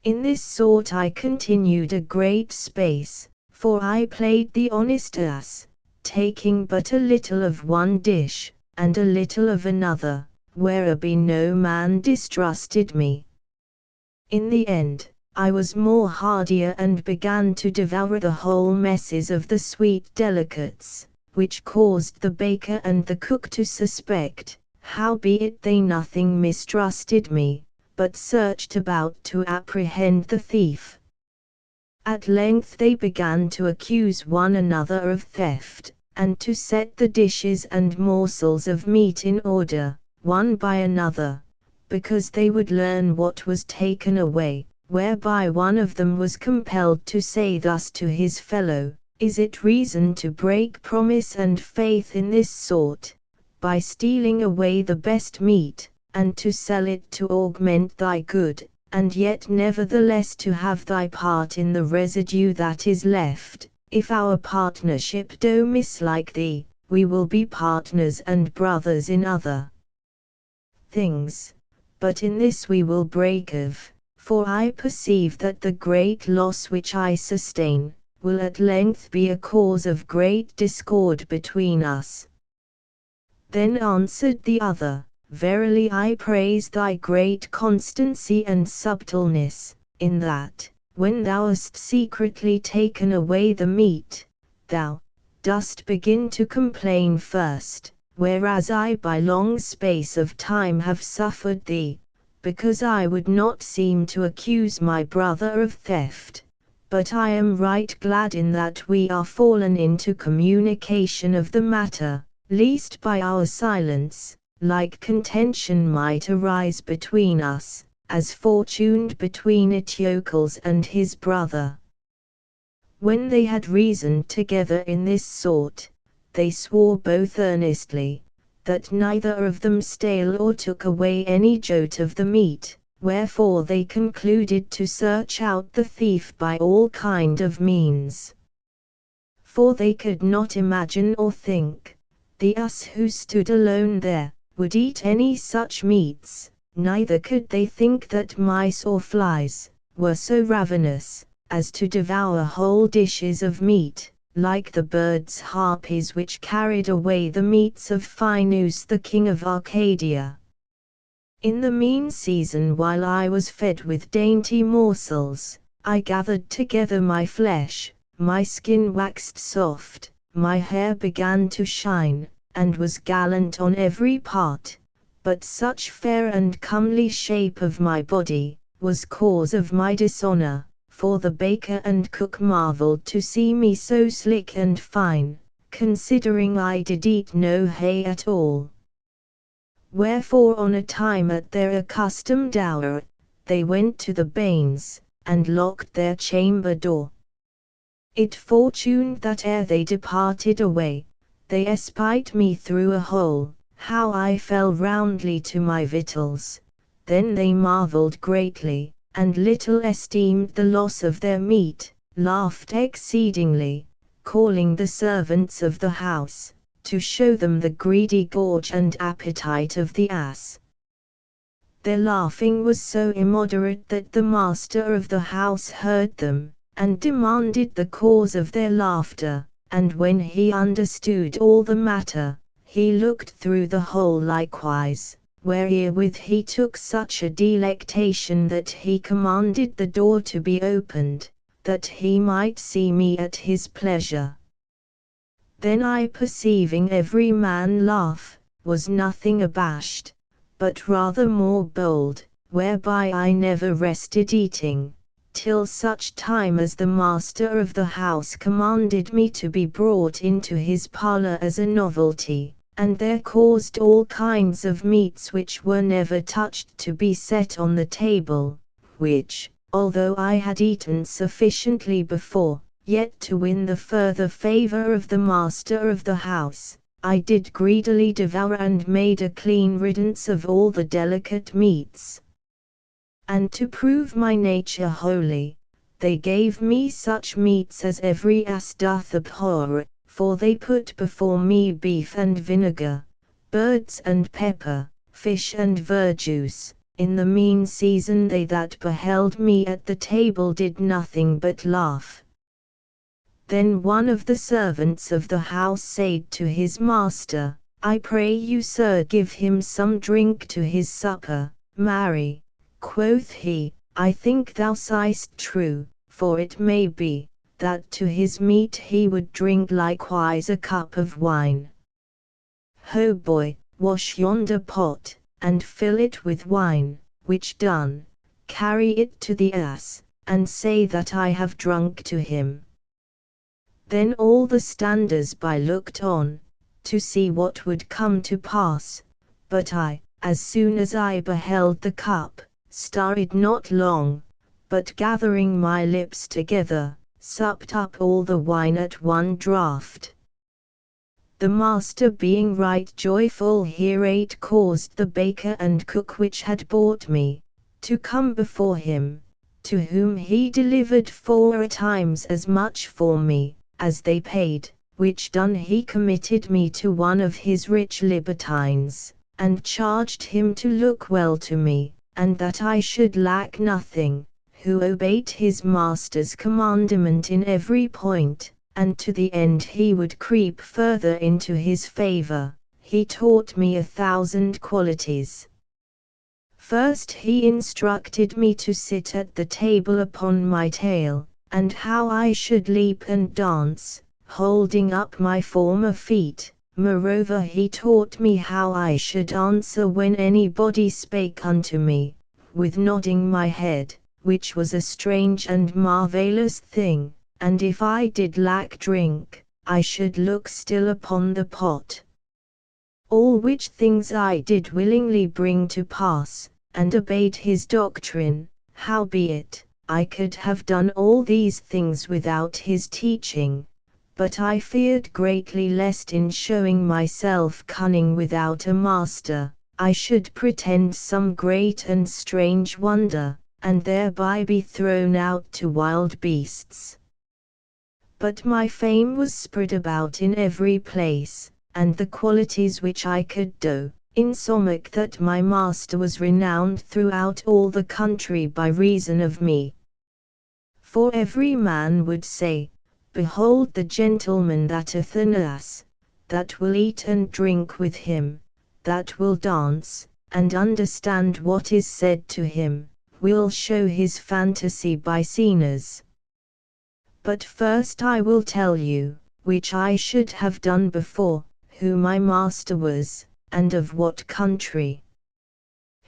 In this sort I continued a great space, for I played the honest ass, taking but a little of one dish, and a little of another, whereby no man distrusted me. In the end, I was more hardier and began to devour the whole messes of the sweet delicates, which caused the baker and the cook to suspect, howbeit they nothing mistrusted me, but searched about to apprehend the thief. At length they began to accuse one another of theft, and to set the dishes and morsels of meat in order, one by another, because they would learn what was taken away, whereby one of them was compelled to say thus to his fellow, Is it reason to break promise and faith in this sort, by stealing away the best meat, and to sell it to augment thy good, and yet nevertheless to have thy part in the residue that is left, if our partnership do mislike thee, we will be partners and brothers in other things, but in this we will break off, for I perceive that the great loss which I sustain will at length be a cause of great discord between us. Then answered the other, Verily I praise thy great constancy and subtleness, in that, when thou hast secretly taken away the meat, thou dost begin to complain first, whereas I by long space of time have suffered thee, because I would not seem to accuse my brother of theft. But I am right glad in that we are fallen into communication of the matter, lest by our silence, like contention might arise between us, as fortuned between Eteocles and his brother. When they had reasoned together in this sort, they swore both earnestly, that neither of them stale or took away any jot of the meat, wherefore they concluded to search out the thief by all kind of means. For they could not imagine or think, the Ass who stood alone there, would eat any such meats, neither could they think that mice or flies were so ravenous as to devour whole dishes of meat, like the birds harpies which carried away the meats of Phinus the king of Arcadia. In the mean season, while I was fed with dainty morsels, I gathered together my flesh, my skin waxed soft, my hair began to shine, and was gallant on every part, but such fair and comely shape of my body was cause of my dishonor, for the baker and cook marveled to see me so slick and fine, considering I did eat no hay at all. Wherefore on a time at their accustomed hour, they went to the bains, and locked their chamber door. It fortuned that ere they departed away, they espied me through a hole, how I fell roundly to my victuals. Then they marveled greatly, and little esteemed the loss of their meat, laughed exceedingly, calling the servants of the house, to show them the greedy gorge and appetite of the ass. Their laughing was so immoderate that the master of the house heard them, and demanded the cause of their laughter, and when he understood all the matter, he looked through the hole likewise, wherewith he took such a delectation that he commanded the door to be opened, that he might see me at his pleasure. Then I, perceiving every man laugh, was nothing abashed, but rather more bold, whereby I never rested eating, till such time as the master of the house commanded me to be brought into his parlor as a novelty, and there caused all kinds of meats which were never touched to be set on the table, which, although I had eaten sufficiently before, yet to win the further favor of the master of the house, I did greedily devour and made a clean riddance of all the delicate meats. And to prove my nature holy, they gave me such meats as every ass doth abhor, for they put before me beef and vinegar, birds and pepper, fish and verjuice. In the mean season they that beheld me at the table did nothing but laugh. Then one of the servants of the house said to his master, I pray you, sir, give him some drink to his supper. Marry, quoth he, I think thou sayest true, for it may be, that to his meat he would drink likewise a cup of wine. Ho boy, wash yonder pot, and fill it with wine, which done, carry it to the ass, and say that I have drunk to him. Then all the standers by looked on, to see what would come to pass, but I, as soon as I beheld the cup, starred not long, but gathering my lips together, supped up all the wine at one draught. The master being right joyful hereat caused the baker and cook which had bought me, to come before him, to whom he delivered 4 times as much for me, as they paid, which done he committed me to one of his rich libertines, and charged him to look well to me, and that I should lack nothing, who obeyed his master's commandment in every point, and to the end he would creep further into his favor, he taught me 1,000 qualities. First he instructed me to sit at the table upon my tail, and how I should leap and dance, holding up my former feet. Moreover he taught me how I should answer when anybody spake unto me, with nodding my head, which was a strange and marvellous thing, and if I did lack drink, I should look still upon the pot. All which things I did willingly bring to pass, and obeyed his doctrine. Howbeit, I could have done all these things without his teaching, but I feared greatly lest in showing myself cunning without a master, I should pretend some great and strange wonder, and thereby be thrown out to wild beasts. But my fame was spread about in every place, and the qualities which I could do, insomuch that my master was renowned throughout all the country by reason of me. For every man would say, Behold the gentleman that hath an ass, that will eat and drink with him, that will dance, and understand what is said to him, will show his fantasy by scenes. But first I will tell you, which I should have done before, who my master was, and of what country.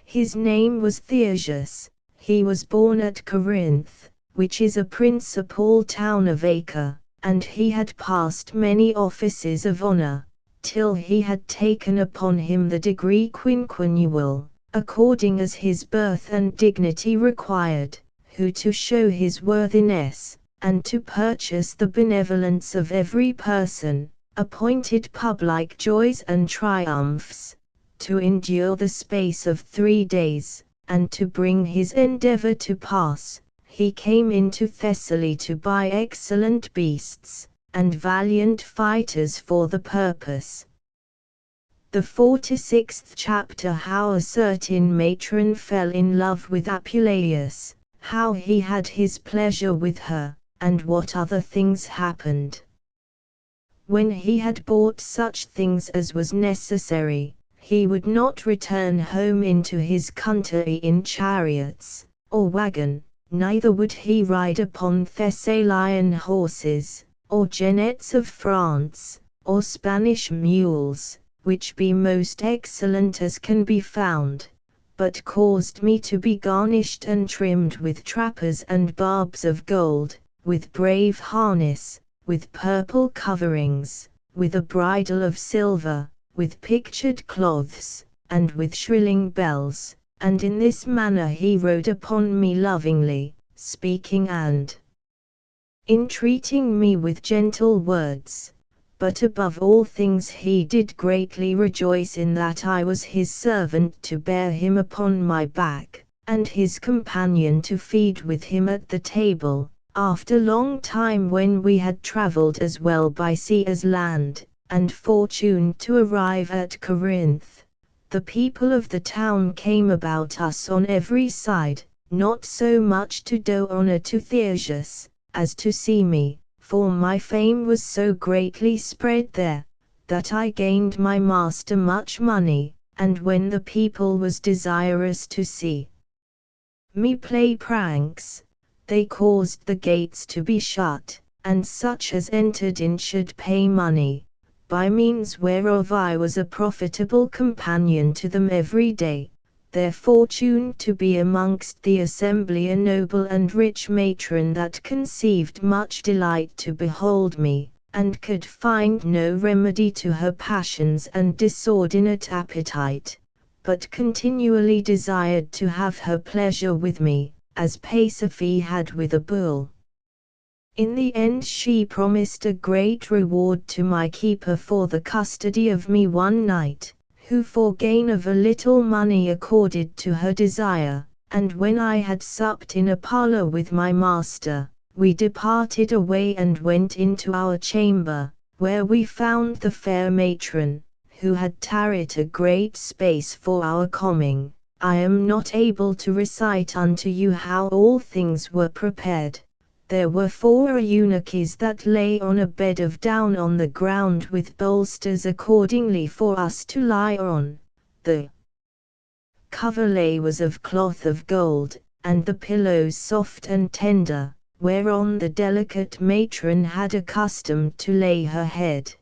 His name was Theseus, he was born at Corinth, which is a principal town of Asia, and he had passed many offices of honor, till he had taken upon him the degree quinquennial, according as his birth and dignity required, who to show his worthiness, and to purchase the benevolence of every person, appointed public joys and triumphs, to endure the space of 3 days, and to bring his endeavor to pass, he came into Thessaly to buy excellent beasts, and valiant fighters for the purpose. The 46th chapter. How a certain matron fell in love with Apuleius, how he had his pleasure with her, and what other things happened. When he had bought such things as was necessary, he would not return home into his country in chariots, or wagon, neither would he ride upon Thessalian horses, or genets of France, or Spanish mules, which be most excellent as can be found, but caused me to be garnished and trimmed with trappers and barbs of gold, with brave harness, with purple coverings, with a bridle of silver, with pictured cloths, and with shrilling bells, and in this manner he rode upon me lovingly, speaking and entreating me with gentle words. But above all things he did greatly rejoice in that I was his servant to bear him upon my back, and his companion to feed with him at the table. After long time, when we had travelled as well by sea as land, and fortuned to arrive at Corinth, the people of the town came about us on every side, not so much to do honor to Theseus, as to see me, for my fame was so greatly spread there, that I gained my master much money, and when the people was desirous to see me play pranks, they caused the gates to be shut, and such as entered in should pay money, by means whereof I was a profitable companion to them every day. There fortuned to be amongst the assembly a noble and rich matron that conceived much delight to behold me, and could find no remedy to her passions and disordinate appetite, but continually desired to have her pleasure with me, as Pasiphae had with a bull. In the end she promised a great reward to my keeper for the custody of me one night, who for gain of a little money accorded to her desire, and when I had supped in a parlour with my master, we departed away and went into our chamber, where we found the fair matron, who had tarried a great space for our coming. I am not able to recite unto you how all things were prepared. There were 4 eunuchs that lay on a bed of down on the ground with bolsters accordingly for us to lie on. The coverlay was of cloth of gold, and the pillows soft and tender, whereon the delicate matron had accustomed to lay her head.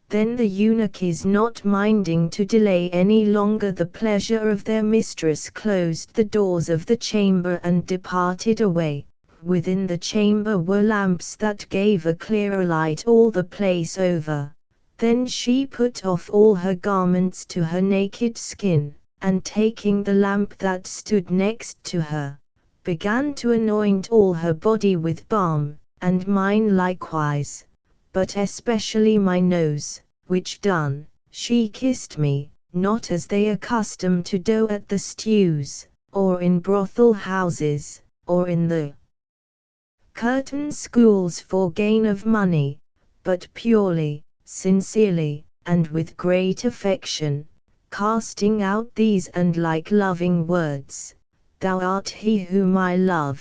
Then the eunuchs, not minding to delay any longer the pleasure of their mistress, closed the doors of the chamber and departed away. Within the chamber were lamps that gave a clearer light all the place over. Then she put off all her garments to her naked skin, and taking the lamp that stood next to her, began to anoint all her body with balm, and mine likewise, but especially my nose, which done, she kissed me, not as they accustom to do at the stews, or in brothel houses, or in the curtain schools for gain of money, but purely, sincerely, and with great affection, casting out these and like loving words: Thou art he whom I love,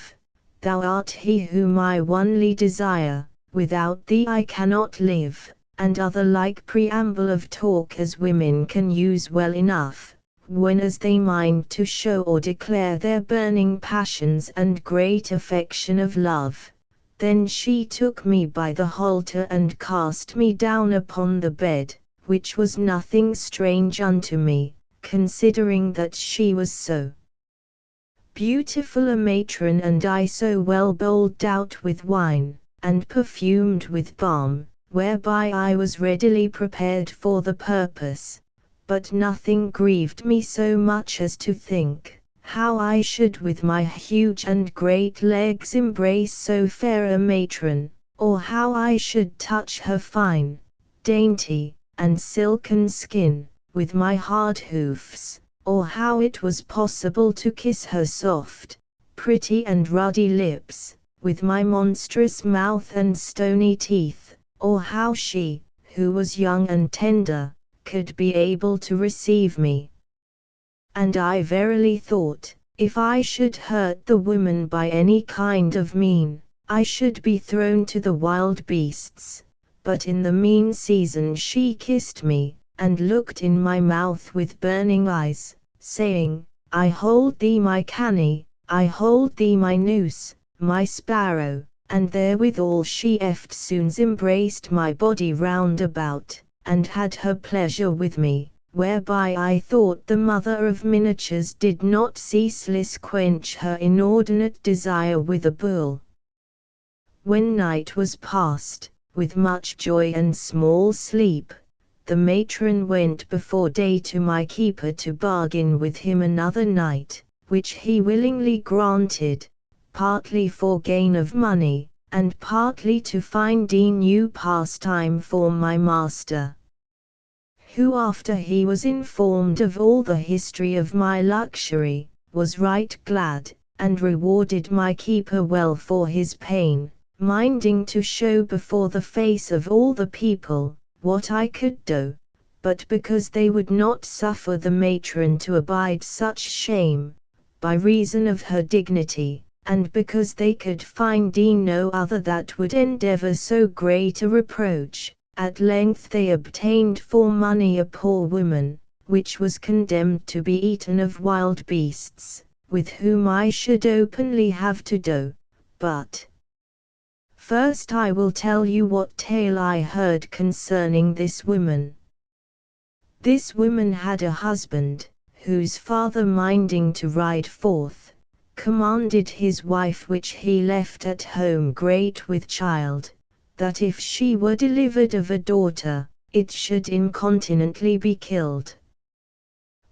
thou art he whom I only desire, without thee I cannot live, and other like preamble of talk as women can use well enough, when as they mind to show or declare their burning passions and great affection of love. Then she took me by the halter and cast me down upon the bed, which was nothing strange unto me, considering that she was so beautiful a matron, and I so well bowled out with wine, and perfumed with balm, whereby I was readily prepared for the purpose. But nothing grieved me so much as to think how I should with my huge and great legs embrace so fair a matron, or how I should touch her fine, dainty, and silken skin with my hard hoofs, or how it was possible to kiss her soft, pretty and ruddy lips, with my monstrous mouth and stony teeth, or how she, who was young and tender, could be able to receive me. And I verily thought, if I should hurt the woman by any kind of mean, I should be thrown to the wild beasts. But in the mean season she kissed me, and looked in my mouth with burning eyes, saying, I hold thee my canny, I hold thee my noose, my sparrow, and therewithal she eftsoons embraced my body round about, and had her pleasure with me, whereby I thought the mother of miniatures did not ceaseless quench her inordinate desire with a bull. When night was past, with much joy and small sleep, the matron went before day to my keeper to bargain with him another night, which he willingly granted, partly for gain of money, and partly to find a new pastime for my master, who after he was informed of all the history of my luxury, was right glad, and rewarded my keeper well for his pain, minding to show before the face of all the people what I could do, but because they would not suffer the matron to abide such shame, by reason of her dignity, and because they could find no other that would endeavor so great a reproach, at length they obtained for money a poor woman, which was condemned to be eaten of wild beasts, with whom I should openly have to do. But first I will tell you what tale I heard concerning this woman. This woman had a husband, whose father, minding to ride forth, commanded his wife which he left at home great with child, that if she were delivered of a daughter, it should incontinently be killed.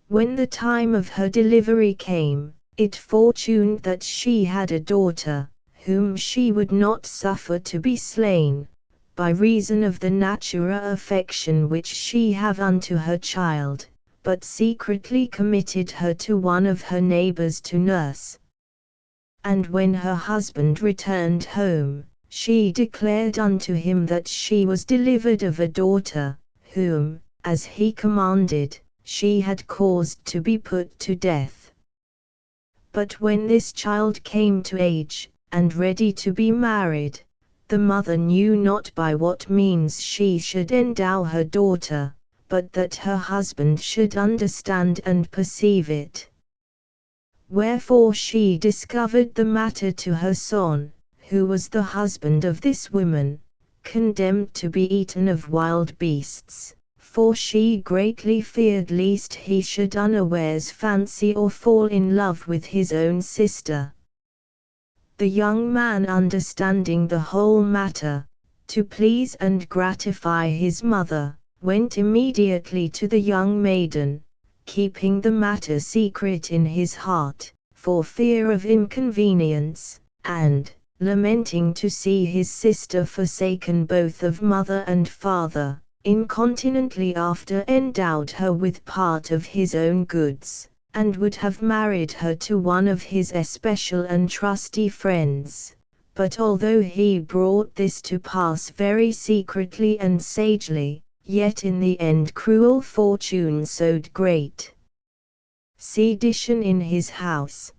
When the time of her delivery came, it fortuned that she had a daughter, whom she would not suffer to be slain, by reason of the natural affection which she have unto her child, but secretly committed her to one of her neighbors to nurse. And when her husband returned home, she declared unto him that she was delivered of a daughter, whom, as he commanded, she had caused to be put to death. But when this child came to age, and ready to be married, the mother knew not by what means she should endow her daughter, but that her husband should understand and perceive it. Wherefore she discovered the matter to her son, who was the husband of this woman, condemned to be eaten of wild beasts, for she greatly feared lest he should unawares fancy or fall in love with his own sister. The young man, understanding the whole matter, to please and gratify his mother, went immediately to the young maiden, keeping the matter secret in his heart, for fear of inconvenience, and, lamenting to see his sister forsaken both of mother and father, incontinently after endowed her with part of his own goods, and would have married her to one of his especial and trusty friends. But although he brought this to pass very secretly and sagely, yet in the end cruel fortune sowed great sedition in his house.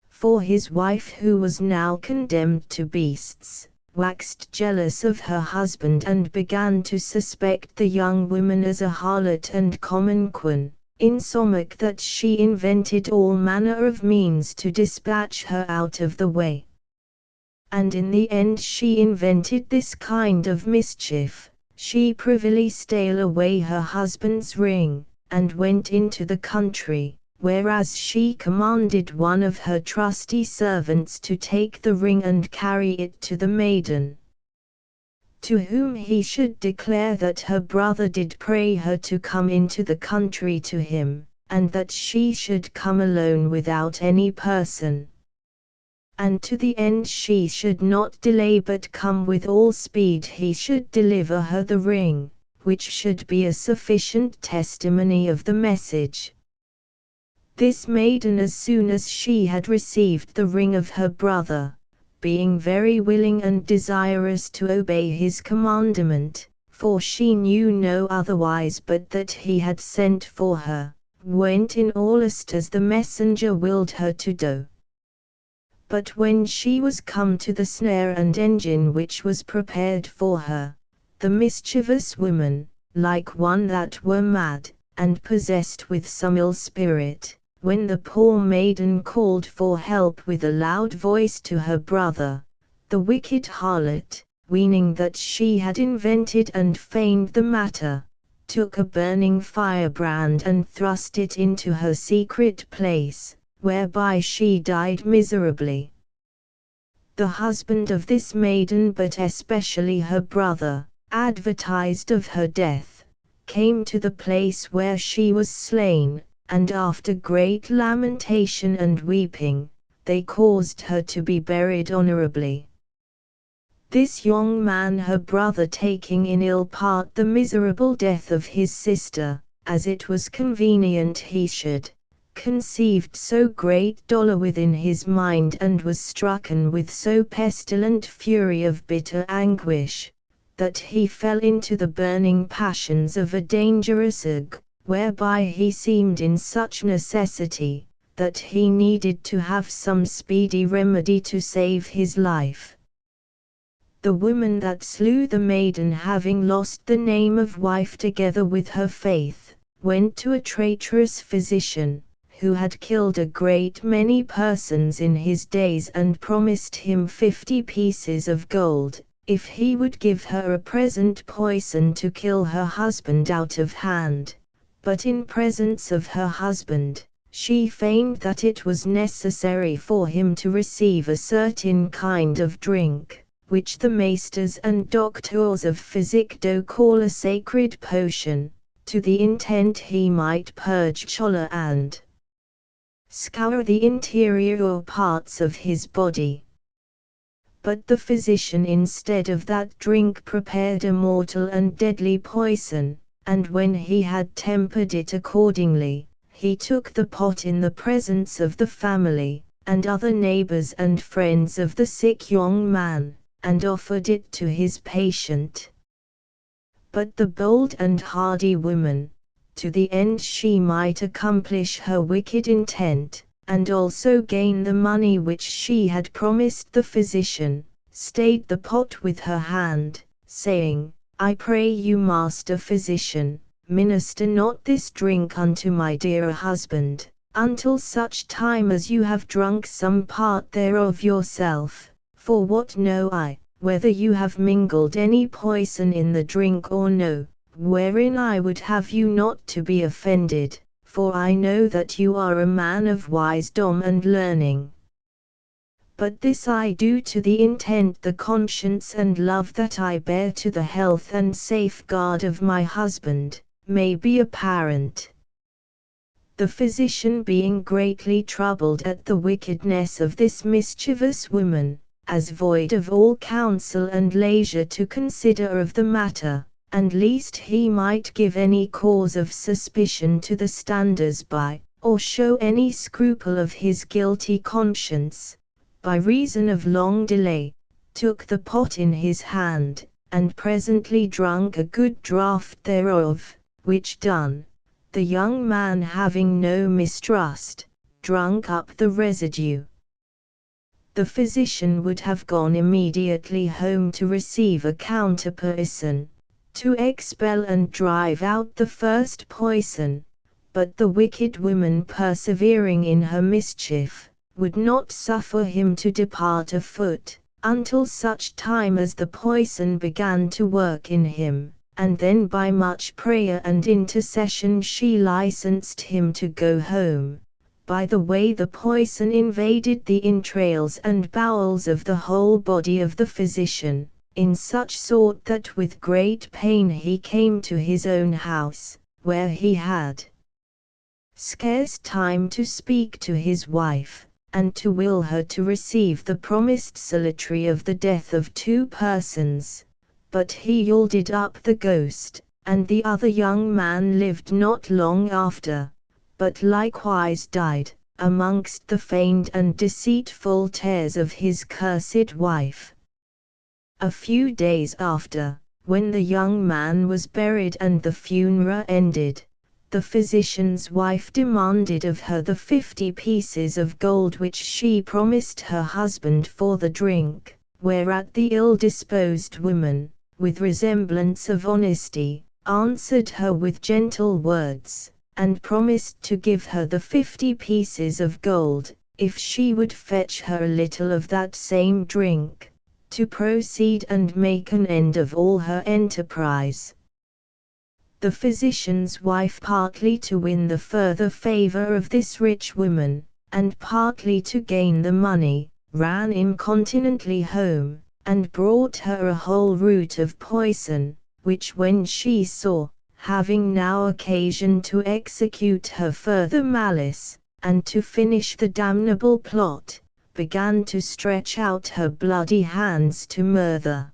For his wife, who was now condemned to beasts, waxed jealous of her husband and began to suspect the young woman as a harlot and common quean, insomuch that she invented all manner of means to dispatch her out of the way. And in the end she invented this kind of mischief: she privily stole away her husband's ring, and went into the country, whereas she commanded one of her trusty servants to take the ring and carry it to the maiden, to whom he should declare that her brother did pray her to come into the country to him, and that she should come alone without any person. And to the end she should not delay but come with all speed, he should deliver her the ring, which should be a sufficient testimony of the message. This maiden, as soon as she had received the ring of her brother, being very willing and desirous to obey his commandment, for she knew no otherwise but that he had sent for her, went in earnest as the messenger willed her to do. But when she was come to the snare and engine which was prepared for her, the mischievous woman, like one that were mad, and possessed with some ill spirit, when the poor maiden called for help with a loud voice to her brother, the wicked harlot, weening that she had invented and feigned the matter, took a burning firebrand and thrust it into her secret place, whereby she died miserably. The husband of this maiden, but especially her brother, advertised of her death, came to the place where she was slain, and after great lamentation and weeping, they caused her to be buried honorably. This young man, her brother, taking in ill part the miserable death of his sister, as it was convenient he should, conceived so great dolour within his mind, and was strucken with so pestilent fury of bitter anguish, that he fell into the burning passions of a dangerous ague, whereby he seemed in such necessity, that he needed to have some speedy remedy to save his life. The woman that slew the maiden, having lost the name of wife together with her faith, went to a traitorous physician, who had killed a great many persons in his days, and promised him 50 pieces of gold, if he would give her a present poison to kill her husband out of hand. But in presence of her husband, she feigned that it was necessary for him to receive a certain kind of drink, which the maisters and doctors of physic do call a sacred potion, to the intent he might purge choler and scour the interior parts of his body. But the physician, instead of that drink, prepared a mortal and deadly poison, and when he had tempered it accordingly, he took the pot in the presence of the family, and other neighbors and friends of the sick young man, and offered it to his patient. But the bold and hardy woman, to the end she might accomplish her wicked intent, and also gain the money which she had promised the physician, stayed the pot with her hand, saying, I pray you, master physician, minister not this drink unto my dear husband, until such time as you have drunk some part thereof yourself, for what know I, whether you have mingled any poison in the drink or no, wherein I would have you not to be offended, for I know that you are a man of wisdom and learning. But this I do to the intent the conscience and love that I bear to the health and safeguard of my husband, may be apparent. The physician being greatly troubled at the wickedness of this mischievous woman, as void of all counsel and leisure to consider of the matter, and lest he might give any cause of suspicion to the standers-by, or show any scruple of his guilty conscience, by reason of long delay, took the pot in his hand, and presently drunk a good draught thereof, which done, the young man having no mistrust, drunk up the residue. The physician would have gone immediately home to receive a counterpoison, to expel and drive out the first poison, but the wicked woman, persevering in her mischief, would not suffer him to depart afoot, until such time as the poison began to work in him, and then by much prayer and intercession she licensed him to go home. By the way the poison invaded the entrails and bowels of the whole body of the physician, in such sort that with great pain he came to his own house, where he had scarce time to speak to his wife, and to will her to receive the promised salutary of the death of 2 persons, but he yielded up the ghost, and the other young man lived not long after, but likewise died, amongst the feigned and deceitful tears of his cursed wife. A few days after, when the young man was buried and the funeral ended, the physician's wife demanded of her the 50 pieces of gold which she promised her husband for the drink, whereat the ill-disposed woman, with resemblance of honesty, answered her with gentle words, and promised to give her the 50 pieces of gold, if she would fetch her a little of that same drink, to proceed and make an end of all her enterprise. The physician's wife, partly to win the further favor of this rich woman, and partly to gain the money, ran incontinently home, and brought her a whole root of poison, which when she saw, having now occasion to execute her further malice, and to finish the damnable plot, began to stretch out her bloody hands to murder.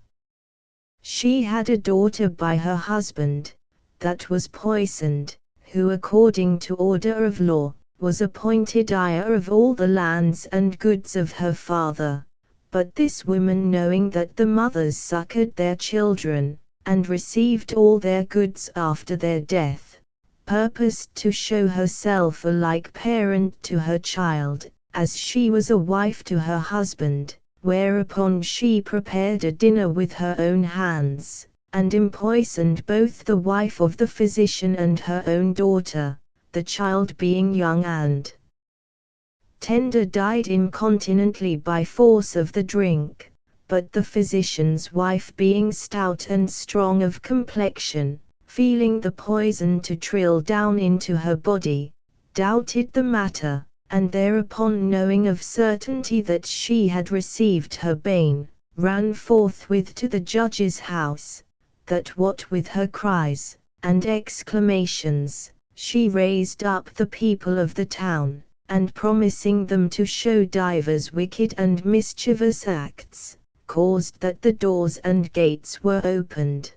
She had a daughter by her husband, that was poisoned, who according to order of law, was appointed heir of all the lands and goods of her father. But this woman, knowing that the mothers succored their children, and received all their goods after their death, purposed to show herself a like parent to her child, as she was a wife to her husband, whereupon she prepared a dinner with her own hands, and empoisoned both the wife of the physician and her own daughter, the child being young and tender died incontinently by force of the drink, but the physician's wife being stout and strong of complexion, feeling the poison to trill down into her body, doubted the matter, and thereupon knowing of certainty that she had received her bane, ran forthwith to the judge's house, that what with her cries and exclamations, she raised up the people of the town, and promising them to show divers wicked and mischievous acts, caused that the doors and gates were opened.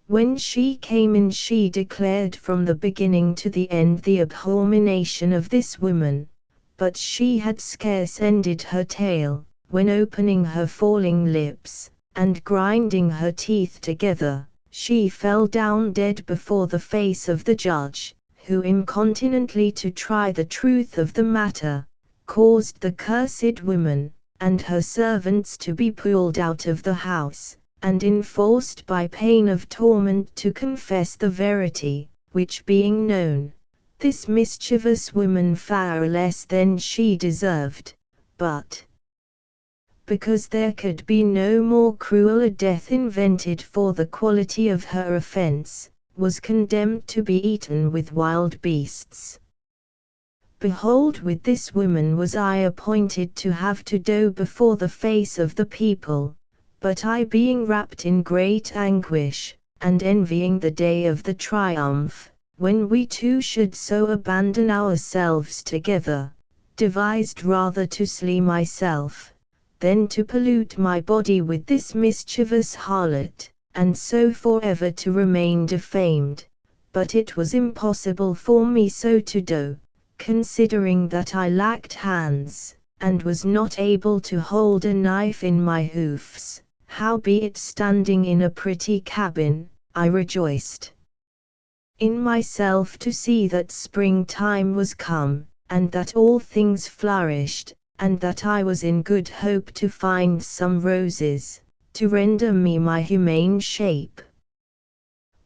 When she came in, she declared from the beginning to the end the abomination of this woman, but she had scarce ended her tale, when opening her falling lips, and grinding her teeth together, she fell down dead before the face of the judge, who incontinently to try the truth of the matter, caused the cursed woman, and her servants to be pulled out of the house, and enforced by pain of torment to confess the verity, which being known, this mischievous woman far less than she deserved, but because there could be no more cruel a death invented for the quality of her offense, was condemned to be eaten with wild beasts. Behold, with this woman was I appointed to have to do before the face of the people, but I being wrapped in great anguish, and envying the day of the triumph, when we two should so abandon ourselves together, devised rather to slay myself, than to pollute my body with this mischievous harlot, and so forever to remain defamed. But it was impossible for me so to do, considering that I lacked hands, and was not able to hold a knife in my hoofs. Howbeit, standing in a pretty cabin, I rejoiced in myself to see that springtime was come, and that all things flourished, and that I was in good hope to find some roses, to render me my humane shape.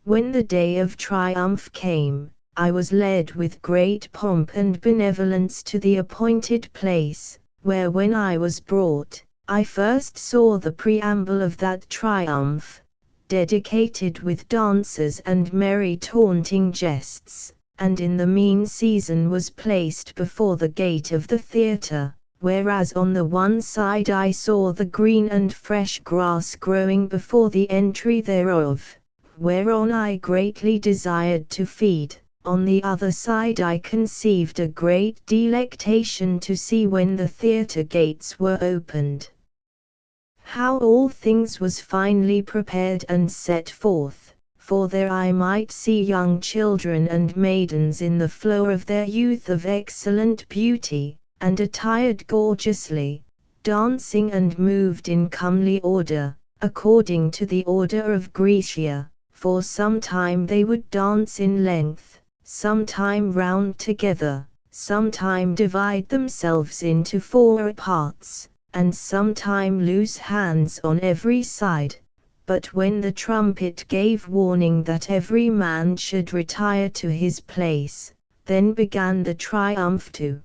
When the day of triumph came, I was led with great pomp and benevolence to the appointed place, where when I was brought, I first saw the preamble of that triumph, dedicated with dances and merry taunting jests, and in the mean season was placed before the gate of the theatre, whereas on the one side I saw the green and fresh grass growing before the entry thereof, whereon I greatly desired to feed. On the other side I conceived a great delectation to see when the theatre gates were opened, how all things was finely prepared and set forth, for there I might see young children and maidens in the flow of their youth of excellent beauty, and attired gorgeously, dancing and moved in comely order, according to the order of Graecia. For some time they would dance in length, sometime round together, sometime divide themselves into four parts, and sometime loose hands on every side. But when the trumpet gave warning that every man should retire to his place, then began the triumph to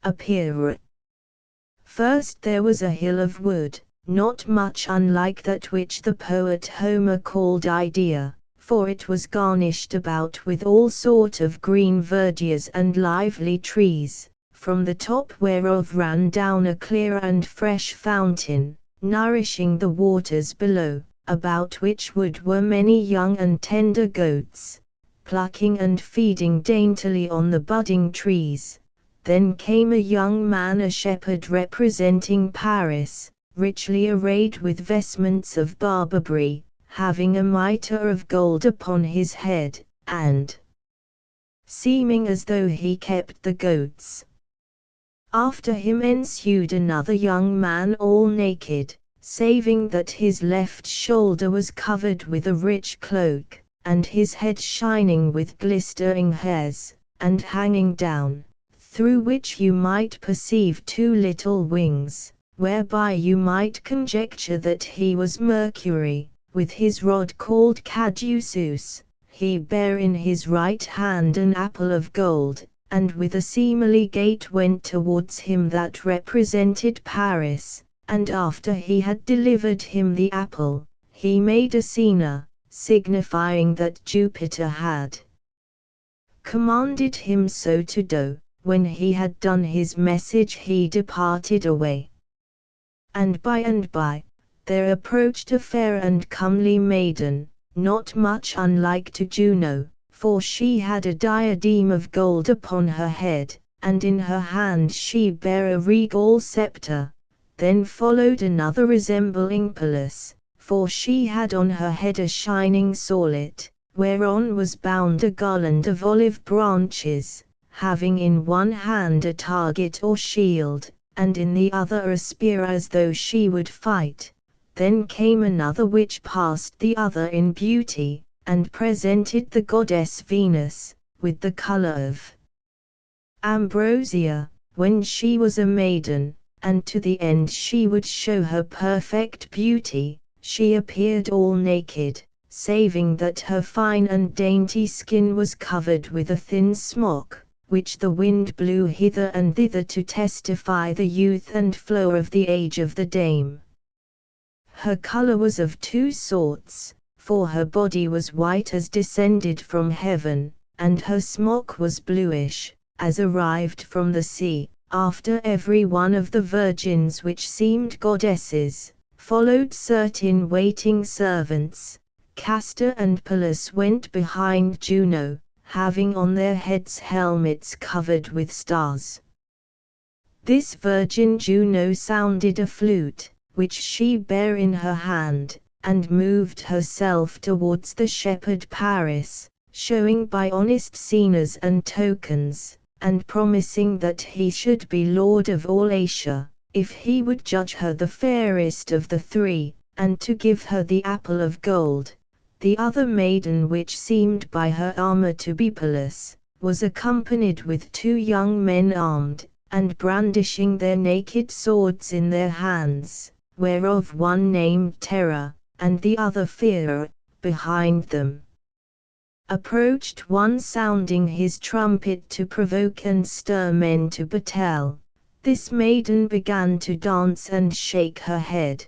appear. First there was a hill of wood, not much unlike that which the poet Homer called Idea, for it was garnished about with all sort of green verdures and lively trees, from the top whereof ran down a clear and fresh fountain, nourishing the waters below, about which wood were many young and tender goats, plucking and feeding daintily on the budding trees. Then came a young man, a shepherd representing Paris, richly arrayed with vestments of Barbary, having a mitre of gold upon his head, and seeming as though he kept the goats. After him ensued another young man all naked, saving that his left shoulder was covered with a rich cloak, and his head shining with glistering hairs, and hanging down, through which you might perceive two little wings, whereby you might conjecture that he was Mercury. With his rod called Caduceus, he bare in his right hand an apple of gold, and with a seemly gait went towards him that represented Paris, and after he had delivered him the apple, he made a scena, signifying that Jupiter had commanded him so to do. When he had done his message he departed away. And by, there approached a fair and comely maiden, not much unlike to Juno, for she had a diadem of gold upon her head, and in her hand she bare a regal scepter. Then followed another resembling Pallas, for she had on her head a shining sallet, whereon was bound a garland of olive branches, having in one hand a target or shield, and in the other a spear as though she would fight. Then came another which passed the other in beauty, and presented the goddess Venus, with the color of ambrosia, when she was a maiden, and to the end she would show her perfect beauty, she appeared all naked, saving that her fine and dainty skin was covered with a thin smock, which the wind blew hither and thither to testify the youth and flow of the age of the dame. Her color was of two sorts, for her body was white as descended from heaven, and her smock was bluish, as arrived from the sea. After every one of the virgins which seemed goddesses, followed certain waiting servants. Castor and Pallas went behind Juno, having on their heads helmets covered with stars. This virgin Juno sounded a flute, which she bare in her hand, and moved herself towards the shepherd Paris, showing by honest signs and tokens, and promising that he should be lord of all Asia, if he would judge her the fairest of the three, and to give her the apple of gold. The other maiden, which seemed by her armor to be Pallas, was accompanied with two young men armed, and brandishing their naked swords in their hands, whereof one named Terror, and the other Fear, behind them. Approached one sounding his trumpet to provoke and stir men to battle. This maiden began to dance and shake her head,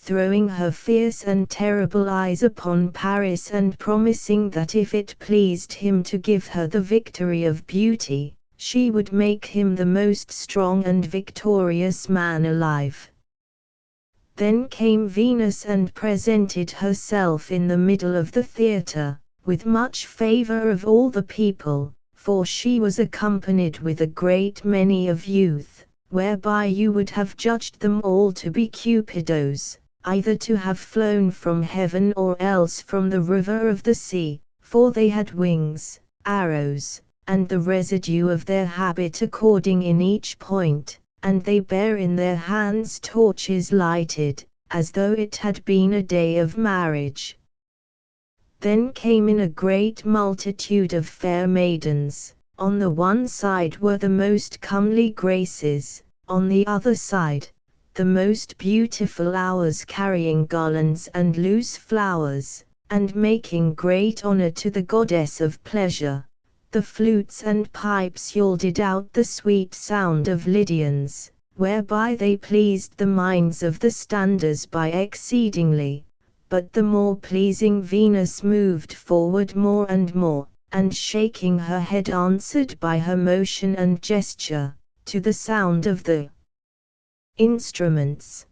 throwing her fierce and terrible eyes upon Paris and promising that if it pleased him to give her the victory of beauty, she would make him the most strong and victorious man alive. Then came Venus and presented herself in the middle of the theatre, with much favor of all the people, for she was accompanied with a great many of youth, whereby you would have judged them all to be Cupidos, either to have flown from heaven or else from the river of the sea, for they had wings, arrows, and the residue of their habit according in each point, and they bare in their hands torches lighted, as though it had been a day of marriage. Then came in a great multitude of fair maidens. On the one side were the most comely Graces, on the other side, the most beautiful Hours, carrying garlands and loose flowers, and making great honor to the goddess of pleasure. The flutes and pipes yielded out the sweet sound of Lydians, whereby they pleased the minds of the standers by exceedingly. But the more pleasing Venus moved forward more and more, and shaking her head answered by her motion and gesture, to the sound of the instruments.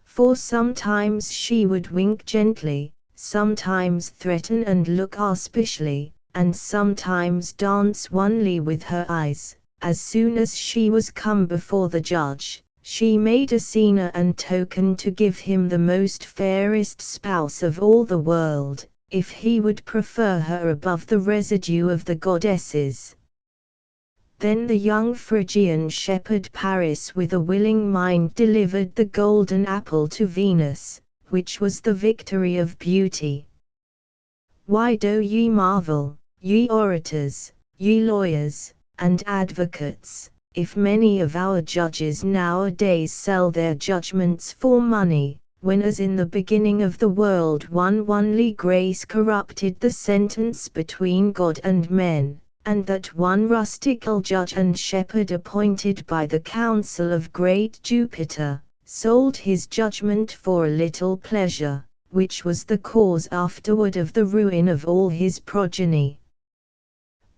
For sometimes she would wink gently, sometimes threaten and look auspiciously, and sometimes dance wanly with her eyes. As soon as she was come before the judge, she made a scene and token to give him the most fairest spouse of all the world, if he would prefer her above the residue of the goddesses. Then the young Phrygian shepherd Paris with a willing mind delivered the golden apple to Venus, which was the victory of beauty. Why do ye marvel, ye orators, ye lawyers, and advocates, if many of our judges nowadays sell their judgments for money, when as in the beginning of the world one only grace corrupted the sentence between God and men, and that one rustical judge and shepherd appointed by the counsel of great Jupiter, sold his judgment for a little pleasure, which was the cause afterward of the ruin of all his progeny.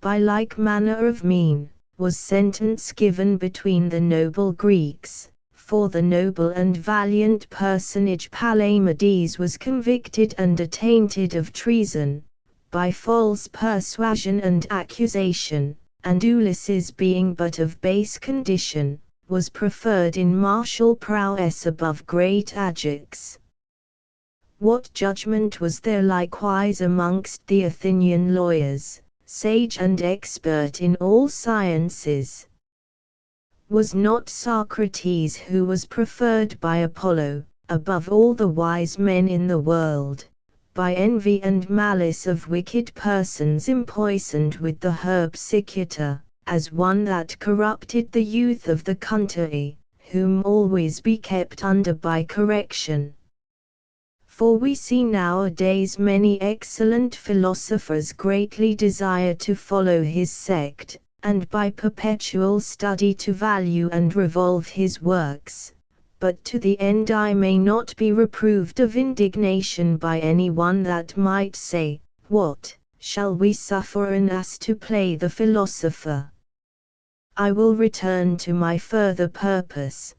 By like manner of mean was sentence given between the noble Greeks, for the noble and valiant personage Palamedes was convicted and attainted of treason, by false persuasion and accusation, and Ulysses, being but of base condition, was preferred in martial prowess above great Ajax. What judgment was there likewise amongst the Athenian lawyers, sage and expert in all sciences? Was not Socrates, who was preferred by Apollo, above all the wise men in the world, by envy and malice of wicked persons empoisoned with the herb cicuta, as one that corrupted the youth of the country, whom always be kept under by correction? For we see nowadays many excellent philosophers greatly desire to follow his sect, and by perpetual study to value and revolve his works, but to the end I may not be reproved of indignation by any one that might say, "What, shall we suffer an ass to play the philosopher?" I will return to my further purpose.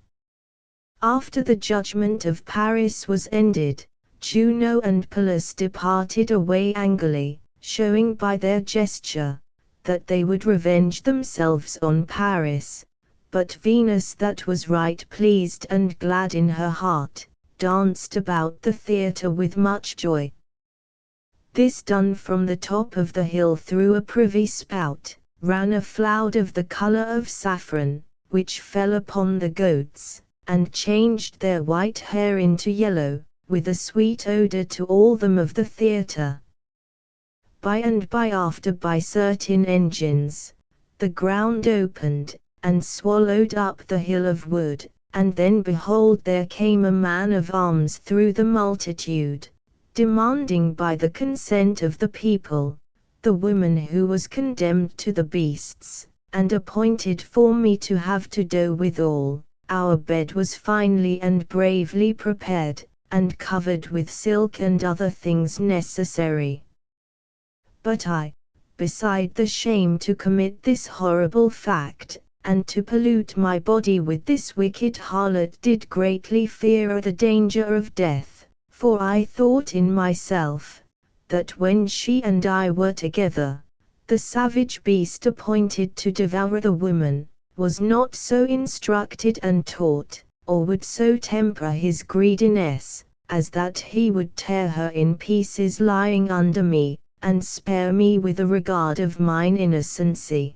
After the judgment of Paris was ended, Juno and Pallas departed away angrily, showing by their gesture that they would revenge themselves on Paris. But Venus, that was right pleased and glad in her heart, danced about the theatre with much joy. This done, from the top of the hill through a privy spout ran a flood of the colour of saffron, which fell upon the goats, and changed their white hair into yellow, with a sweet odour to all them of the theatre. By and by, after by certain engines, the ground opened, and swallowed up the hill of wood, and then behold there came a man of arms through the multitude, demanding by the consent of the people, the woman who was condemned to the beasts, and appointed for me to have to do withal. Our bed was finely and bravely prepared, and covered with silk and other things necessary. But I, beside the shame to commit this horrible fact, and to pollute my body with this wicked harlot, did greatly fear the danger of death, for I thought in myself, that when she and I were together, the savage beast appointed to devour the woman, was not so instructed and taught, or would so temper his greediness, as that he would tear her in pieces lying under me, and spare me with a regard of mine innocency.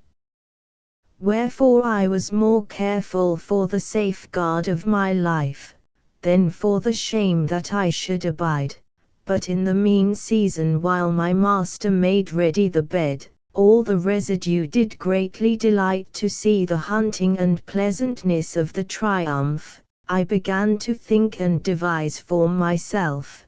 Wherefore I was more careful for the safeguard of my life, than for the shame that I should abide. But in the mean season, while my master made ready the bed, all the residue did greatly delight to see the hunting and pleasantness of the triumph. I began to think and devise for myself.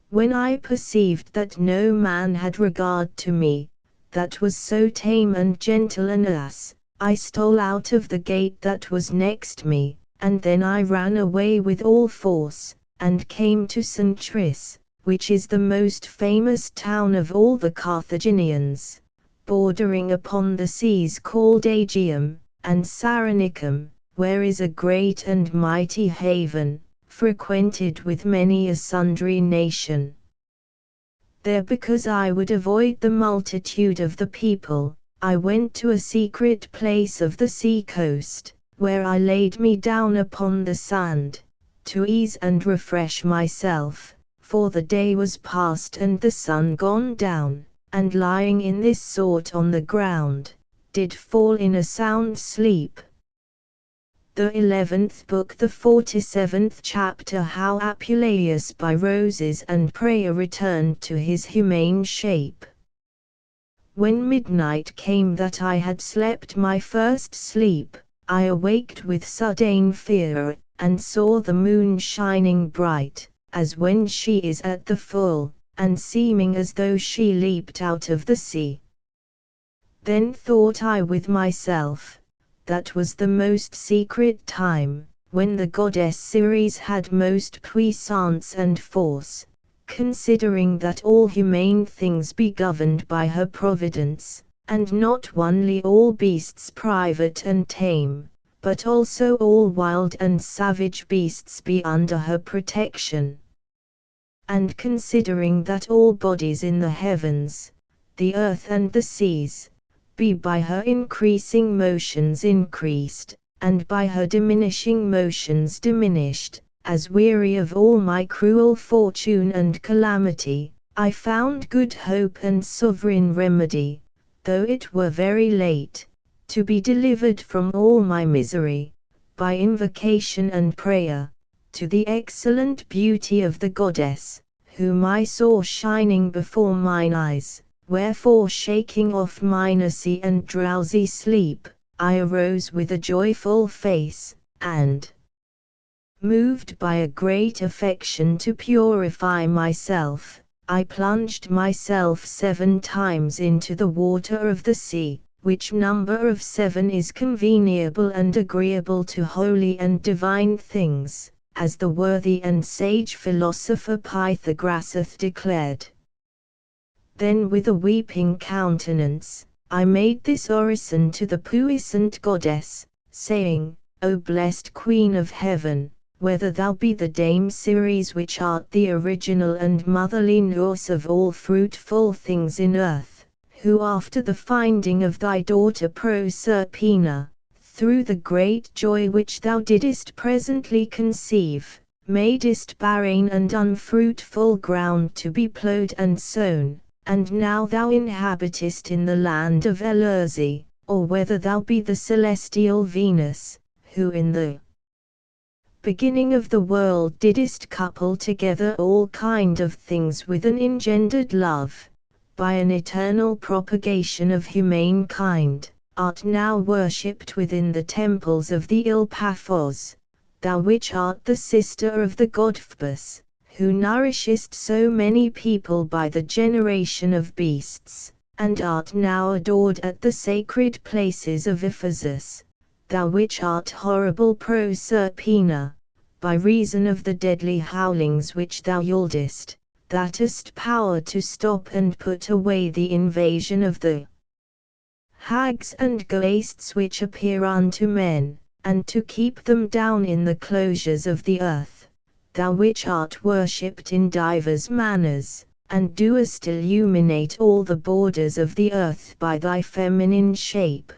When I perceived that no man had regard to me, that was so tame and gentle an ass, I stole out of the gate that was next me, and then I ran away with all force, and came to Centris, which is the most famous town of all the Carthaginians, bordering upon the seas called Aegeum and Saronicum, where is a great and mighty haven, frequented with many a sundry nation. There, because I would avoid the multitude of the people, I went to a secret place of the sea coast, where I laid me down upon the sand, to ease and refresh myself, for the day was past and the sun gone down, and lying in this sort on the ground, did fall in a sound sleep. The 11th book, the 47th chapter. How Apuleius by roses and prayer returned to his humane shape. When midnight came, that I had slept my first sleep, I awaked with sudden fear, and saw the moon shining bright, as when she is at the full, and seeming as though she leaped out of the sea. Then thought I with myself, that was the most secret time, when the goddess Ceres had most puissance and force, considering that all humane things be governed by her providence, and not only all beasts private and tame, but also all wild and savage beasts be under her protection. And considering that all bodies in the heavens, the earth and the seas, be by her increasing motions increased, and by her diminishing motions diminished, as weary of all my cruel fortune and calamity, I found good hope and sovereign remedy, though it were very late, to be delivered from all my misery, by invocation and prayer, to the excellent beauty of the goddess, whom I saw shining before mine eyes, wherefore shaking off mine easy and drowsy sleep, I arose with a joyful face, and, moved by a great affection to purify myself, I plunged myself 7 times into the water of the sea, which number of 7 is conveniable and agreeable to holy and divine things, as the worthy and sage philosopher Pythagoras hath declared. Then with a weeping countenance, I made this orison to the puissant goddess, saying, O blessed Queen of Heaven, whether thou be the Dame Ceres which art the original and motherly nurse of all fruitful things in earth, who after the finding of thy daughter Proserpina, through the great joy which thou didst presently conceive, madest barren and unfruitful ground to be plowed and sown, and now thou inhabitest in the land of Elurzi, or whether thou be the celestial Venus, who in the beginning of the world didst couple together all kind of things with an engendered love, by an eternal propagation of humane kind, art now worshipped within the temples of the ill Paphos, thou which art the sister of the god Phoebus, who nourishest so many people by the generation of beasts, and art now adored at the sacred places of Ephesus, thou which art horrible Proserpina, by reason of the deadly howlings which thou yieldest, that hast power to stop and put away the invasion of the hags and ghosts which appear unto men, and to keep them down in the closures of the earth, thou which art worshipped in divers manners, and doest illuminate all the borders of the earth by thy feminine shape,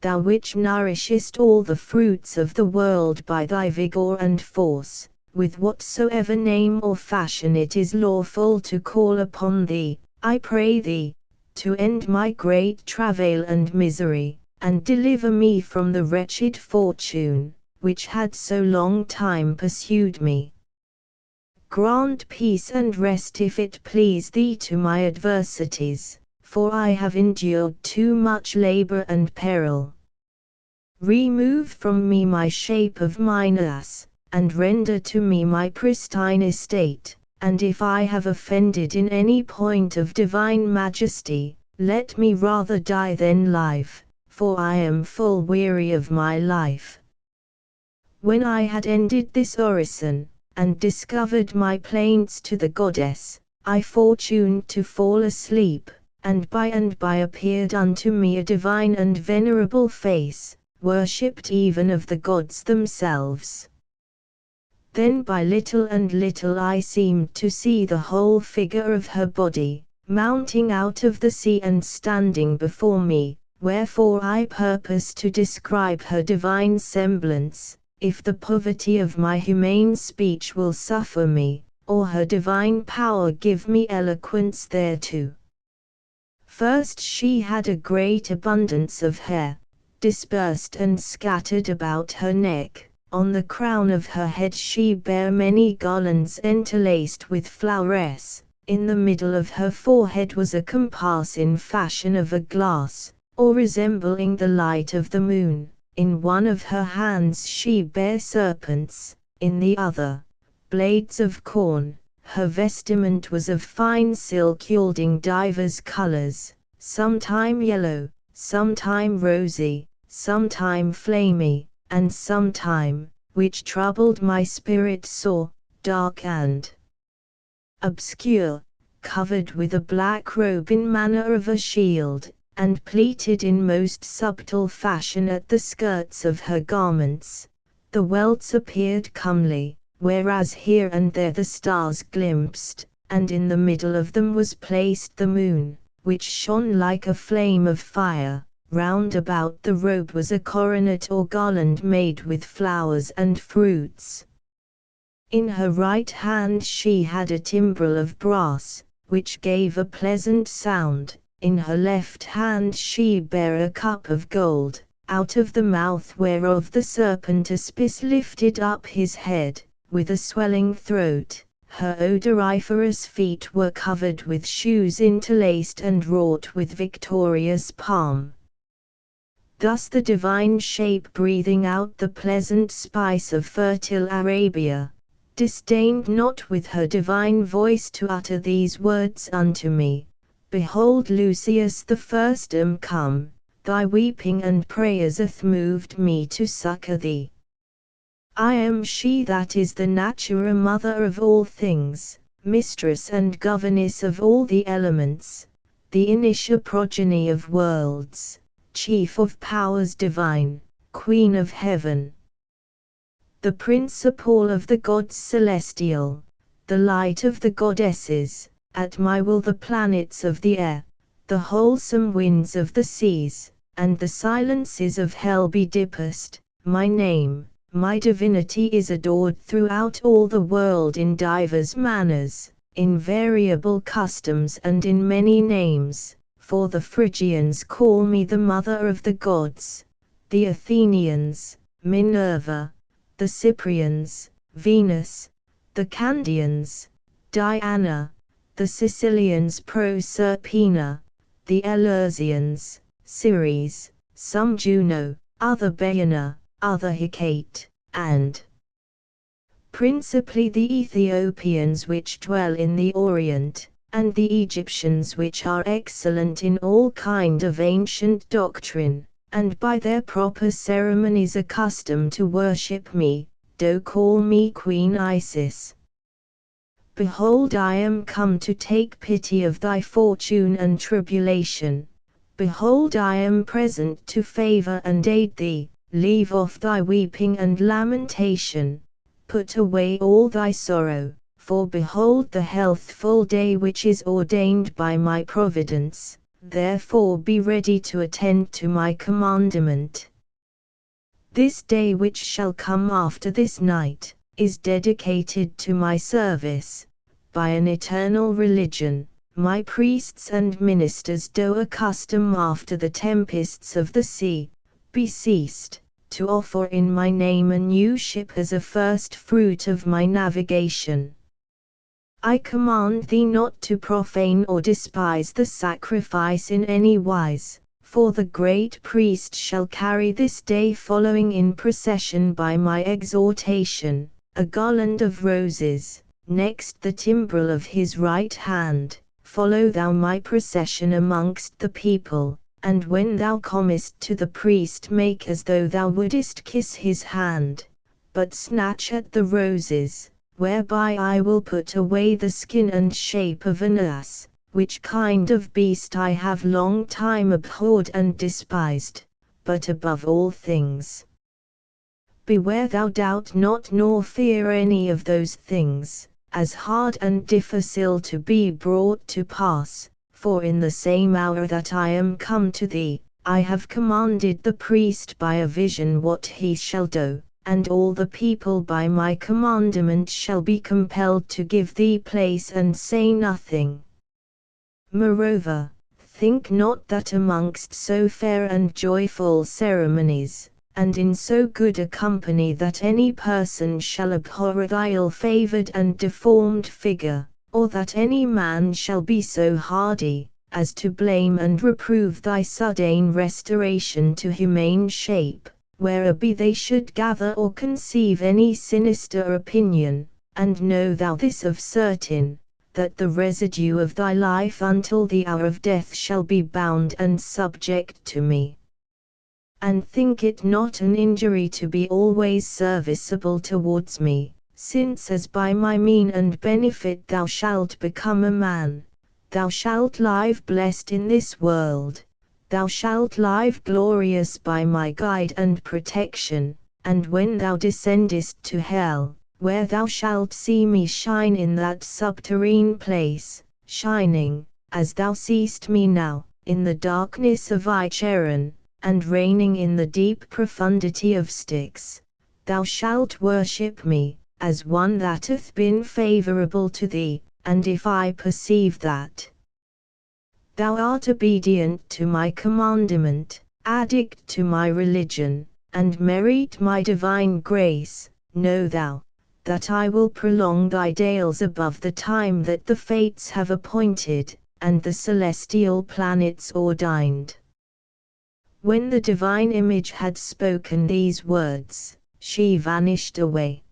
thou which nourishest all the fruits of the world by thy vigor and force, with whatsoever name or fashion it is lawful to call upon thee, I pray thee, to end my great travail and misery, and deliver me from the wretched fortune, which had so long time pursued me. Grant peace and rest if it please thee to my adversities, for I have endured too much labor and peril. Remove from me my shape of mine ass, and render to me my pristine estate, and if I have offended in any point of divine majesty, let me rather die than live, for I am full weary of my life. When I had ended this orison, and discovered my plaints to the goddess, I fortuned to fall asleep, and by appeared unto me a divine and venerable face, worshipped even of the gods themselves. Then by little and little I seemed to see the whole figure of her body, mounting out of the sea and standing before me, wherefore I purpose to describe her divine semblance, if the poverty of my humane speech will suffer me, or her divine power give me eloquence thereto. First she had a great abundance of hair, dispersed and scattered about her neck. On the crown of her head she bare many garlands interlaced with flowers. In the middle of her forehead was a compass in fashion of a glass, or resembling the light of the moon. In one of her hands she bare serpents, in the other, blades of corn. Her vestiment was of fine silk yielding divers colors, sometime yellow, sometime rosy, sometime flamy, and sometime, which troubled my spirit sore, dark and obscure, covered with a black robe in manner of a shield, and pleated in most subtle fashion at the skirts of her garments. The welts appeared comely, whereas here and there the stars glimpsed, and in the middle of them was placed the moon, which shone like a flame of fire. Round about the robe was a coronet or garland made with flowers and fruits. In her right hand she had a timbrel of brass, which gave a pleasant sound. In her left hand she bare a cup of gold, out of the mouth whereof the serpent Aspis lifted up his head, with a swelling throat. Her odoriferous feet were covered with shoes interlaced and wrought with victorious palm. Thus the divine shape, breathing out the pleasant spice of fertile Arabia, disdained not with her divine voice to utter these words unto me: Behold, Lucius the first am come, thy weeping and prayers hath moved me to succor thee. I am she that is the natura mother of all things, mistress and governess of all the elements, the initial progeny of worlds, chief of powers divine, queen of heaven, the principal of the gods celestial, the light of the goddesses, at my will the planets of the air, the wholesome winds of the seas, and the silences of hell be deepest. My name, my divinity is adored throughout all the world in divers manners, in variable customs and in many names, for the Phrygians call me the mother of the gods, the Athenians, Minerva, the Cyprians, Venus, the Candians, Diana, the Sicilians Proserpina, the Eleusians, Ceres, some Juno, other Diana, other Hecate, and principally the Ethiopians which dwell in the Orient, and the Egyptians which are excellent in all kind of ancient doctrine, and by their proper ceremonies accustomed to worship me, do call me Queen Isis. Behold, I am come to take pity of thy fortune and tribulation. Behold, I am present to favor and aid thee. Leave off thy weeping and lamentation. Put away all thy sorrow, for behold the healthful day which is ordained by my providence. Therefore be ready to attend to my commandment. This day which shall come after this night, is dedicated to my service. By an eternal religion, my priests and ministers do accustom after the tempests of the sea, be ceased, to offer in my name a new ship as a first fruit of my navigation. I command thee not to profane or despise the sacrifice in any wise, for the great priest shall carry this day following in procession by my exhortation, a garland of roses, next the timbrel of his right hand. Follow thou my procession amongst the people, and when thou comest to the priest make as though thou wouldest kiss his hand, but snatch at the roses, whereby I will put away the skin and shape of an ass, which kind of beast I have long time abhorred and despised, but above all things. Beware thou doubt not nor fear any of those things, as hard and difficile to be brought to pass, for in the same hour that I am come to thee, I have commanded the priest by a vision what he shall do, and all the people by my commandment shall be compelled to give thee place and say nothing. Moreover, think not that amongst so fair and joyful ceremonies, and in so good a company that any person shall abhor thy ill-favored and deformed figure, or that any man shall be so hardy, as to blame and reprove thy sudden restoration to humane shape, whereabe they should gather or conceive any sinister opinion. And know thou this of certain, that the residue of thy life until the hour of death shall be bound and subject to me. And think it not an injury to be always serviceable towards me, since as by my mean and benefit thou shalt become a man, thou shalt live blessed in this world, thou shalt live glorious by my guide and protection, and when thou descendest to hell, where thou shalt see me shine in that subterrene place, shining, as thou seest me now, in the darkness of Icheron, and reigning in the deep profundity of Styx, thou shalt worship me, as one that hath been favorable to thee, and if I perceive that thou art obedient to my commandment, addict to my religion, and merit my divine grace, know thou, that I will prolong thy days above the time that the fates have appointed, and the celestial planets ordained. When the divine image had spoken these words, she vanished away.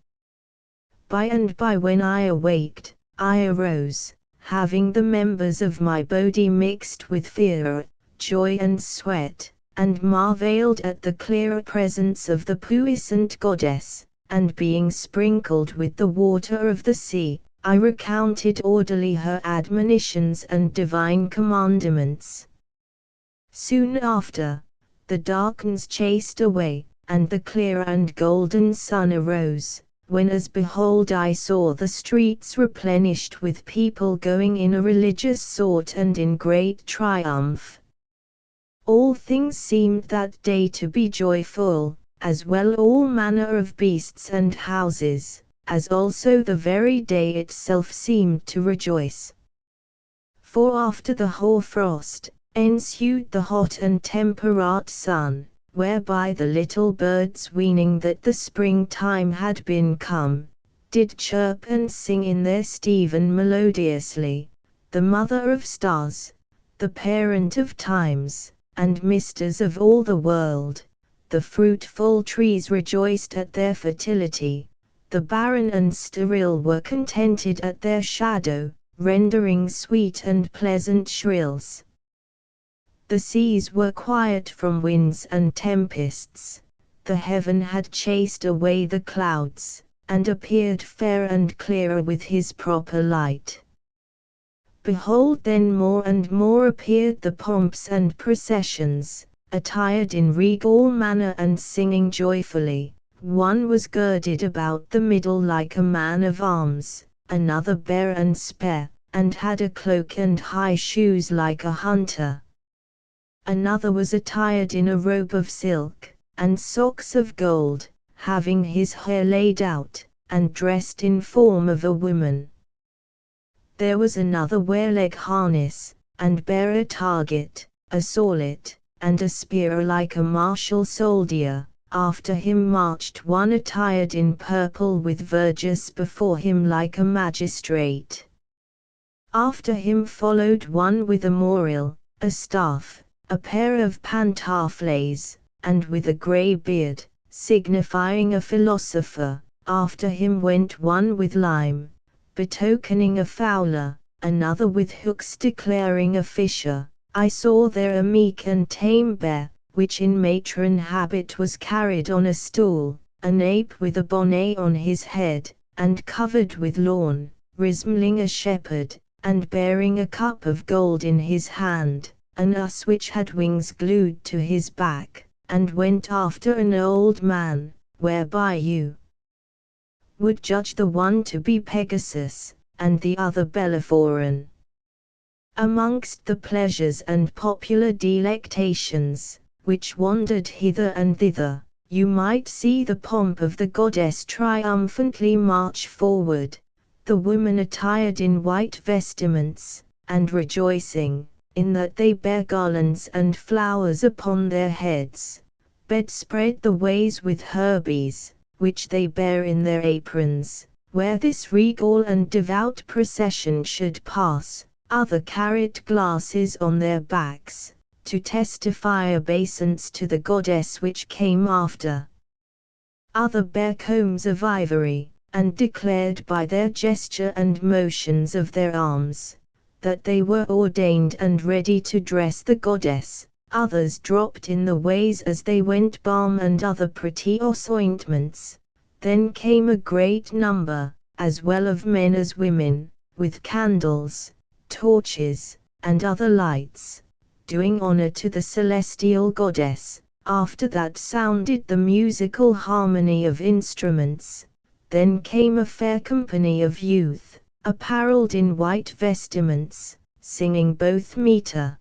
By and by when I awaked, I arose, having the members of my body mixed with fear, joy and sweat, and marveled at the clear presence of the puissant goddess, and being sprinkled with the water of the sea, I recounted orderly her admonitions and divine commandments. Soon after, the darkness chased away, and the clear and golden sun arose, when as behold I saw the streets replenished with people going in a religious sort and in great triumph. All things seemed that day to be joyful, as well all manner of beasts and houses, as also the very day itself seemed to rejoice. For after the hoar-frost, ensued the hot and temperate sun, whereby the little birds weening that the spring-time had been come, did chirp and sing in their steven melodiously, the mother of stars, the parent of times, and mistress of all the world, the fruitful trees rejoiced at their fertility, the barren and sterile were contented at their shadow, rendering sweet and pleasant shrills. The seas were quiet from winds and tempests, the heaven had chased away the clouds, and appeared fair and clearer with his proper light. Behold then more and more appeared the pomps and processions, attired in regal manner and singing joyfully. One was girded about the middle like a man of arms, another bare and spare, and had a cloak and high shoes like a hunter. Another was attired in a robe of silk, and socks of gold, having his hair laid out, and dressed in form of a woman. There was another ware leg harness, and bare a target, a sword, and a spear like a martial soldier. After him marched one attired in purple with verges before him like a magistrate. After him followed one with a moriel, a staff, a pair of pantofles, and with a grey beard, signifying a philosopher. After him went one with lime, betokening a fowler, another with hooks declaring a fisher. I saw there a meek and tame bear, which in matron habit was carried on a stool, an ape with a bonnet on his head, and covered with lawn, resembling a shepherd, and bearing a cup of gold in his hand, an ass which had wings glued to his back, and went after an old man, whereby you would judge the one to be Pegasus, and the other Bellerophon. Amongst the pleasures and popular delectations, which wandered hither and thither, you might see the pomp of the goddess triumphantly march forward, the women attired in white vestments, and rejoicing, in that they bear garlands and flowers upon their heads, bedspread the ways with herbes, which they bear in their aprons, where this regal and devout procession should pass. Other carried glasses on their backs, to testify obeisance to the goddess which came after. Other bare combs of ivory, and declared by their gesture and motions of their arms, that they were ordained and ready to dress the goddess. Others dropped in the ways as they went balm and other pretty ointments. Then came a great number, as well of men as women, with candles, torches, and other lights, doing honor to the celestial goddess. After that sounded the musical harmony of instruments. Then came a fair company of youth, apparelled in white vestments, singing both metre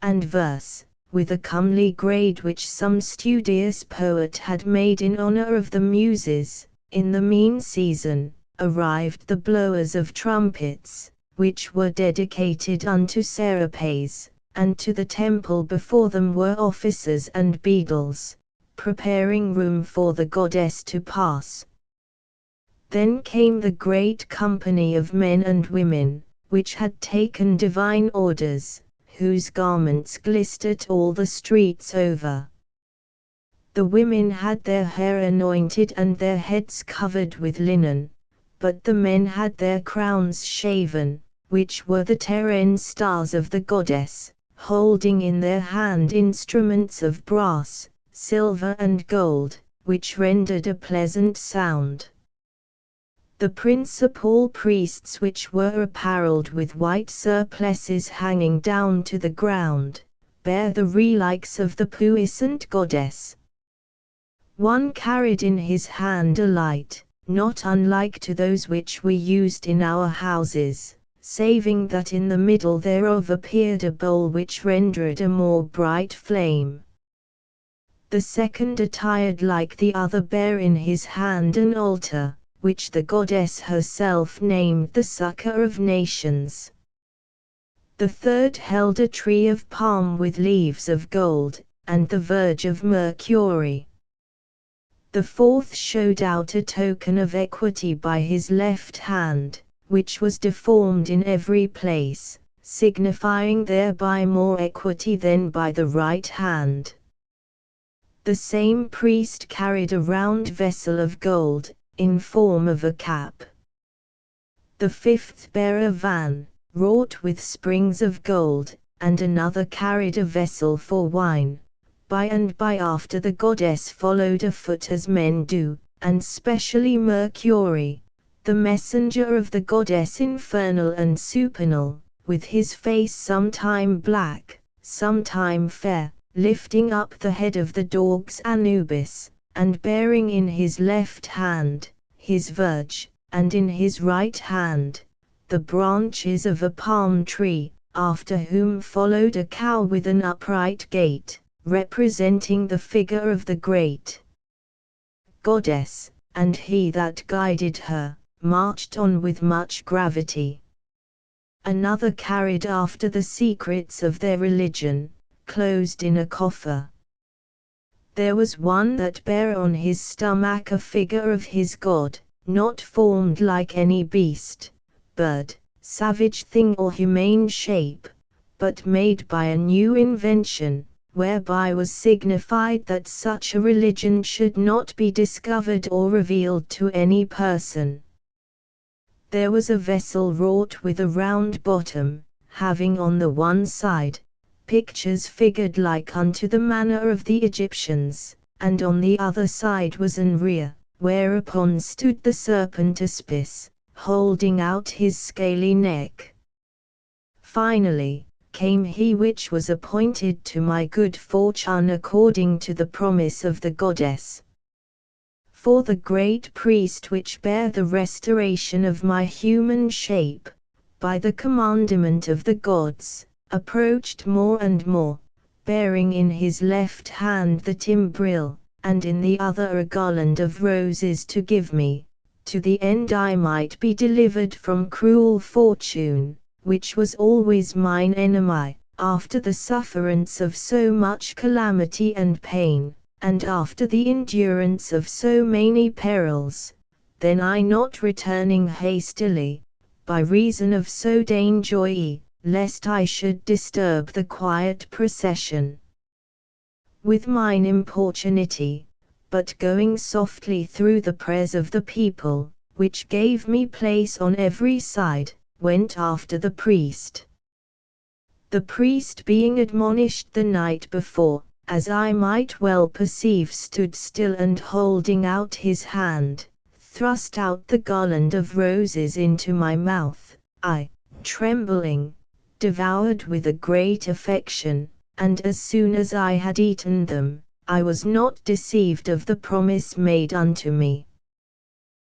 and verse, with a comely grade which some studious poet had made in honor of the Muses. In the mean season, arrived the blowers of trumpets, which were dedicated unto Serapes, and to the temple before them were officers and beadles, preparing room for the goddess to pass. Then came the great company of men and women, which had taken divine orders, whose garments glistered all the streets over. The women had their hair anointed and their heads covered with linen, but the men had their crowns shaven, which were the 10 stars of the goddess, holding in their hand instruments of brass, silver and gold, which rendered a pleasant sound. The principal priests, which were apparelled with white surplices hanging down to the ground, bare the relics of the puissant goddess. One carried in his hand a light, not unlike to those which we used in our houses, saving that in the middle thereof appeared a bowl which rendered a more bright flame. The second, attired like the other, bare in his hand an altar, which the goddess herself named the Succor of Nations. The third held a tree of palm with leaves of gold, and the verge of mercury. The fourth showed out a token of equity by his left hand, which was deformed in every place, signifying thereby more equity than by the right hand. The same priest carried a round vessel of gold, in form of a cap. The fifth bare a van, wrought with springs of gold, and another carried a vessel for wine. By and by after the goddess followed afoot as men do, and specially Mercury, the messenger of the goddess infernal and supernal, with his face sometime black, sometime fair, lifting up the head of the dogs Anubis, and bearing in his left hand his verge, and in his right hand the branches of a palm tree, after whom followed a cow with an upright gait, representing the figure of the great goddess, and he that guided her marched on with much gravity. Another carried after the secrets of their religion, closed in a coffer. There was one that bare on his stomach a figure of his god, not formed like any beast, bird, savage thing or humane shape, but made by a new invention, whereby was signified that such a religion should not be discovered or revealed to any person. There was a vessel wrought with a round bottom, having on the one side pictures figured like unto the manner of the Egyptians, and on the other side was an rear, whereupon stood the serpent Aspis, holding out his scaly neck. Finally came he which was appointed to my good fortune according to the promise of the goddess. For the great priest which bare the restoration of my human shape, by the commandment of the gods, approached more and more, bearing in his left hand the timbrel, and in the other a garland of roses to give me, to the end I might be delivered from cruel fortune, which was always mine enemy, after the sufferance of so much calamity and pain, and after the endurance of so many perils. Then I not returning hastily, by reason of so dangerously, lest I should disturb the quiet procession with mine importunity, but going softly through the prayers of the people, which gave me place on every side, went after the priest. The priest being admonished the night before, as I might well perceive, stood still and holding out his hand, thrust out the garland of roses into my mouth. I, trembling, devoured with a great affection, and as soon as I had eaten them, I was not deceived of the promise made unto me.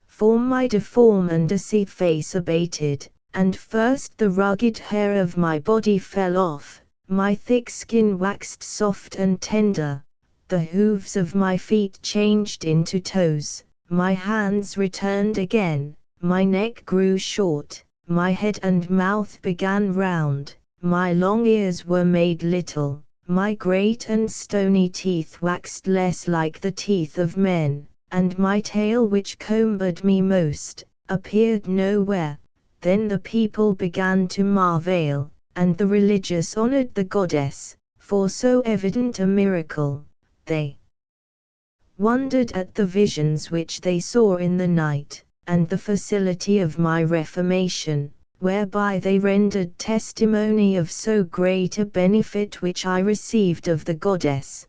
For my deform and deceit face abated, and first the rugged hair of my body fell off, my thick skin waxed soft and tender, the hoofs of my feet changed into toes, my hands returned again, my neck grew short, my head and mouth began round, my long ears were made little, my great and stony teeth waxed less like the teeth of men, and my tail which combed me most, appeared nowhere. Then the people began to marvel, and the religious honored the goddess, for so evident a miracle. They wondered at the visions which they saw in the night, and the facility of my reformation, whereby they rendered testimony of so great a benefit which I received of the goddess.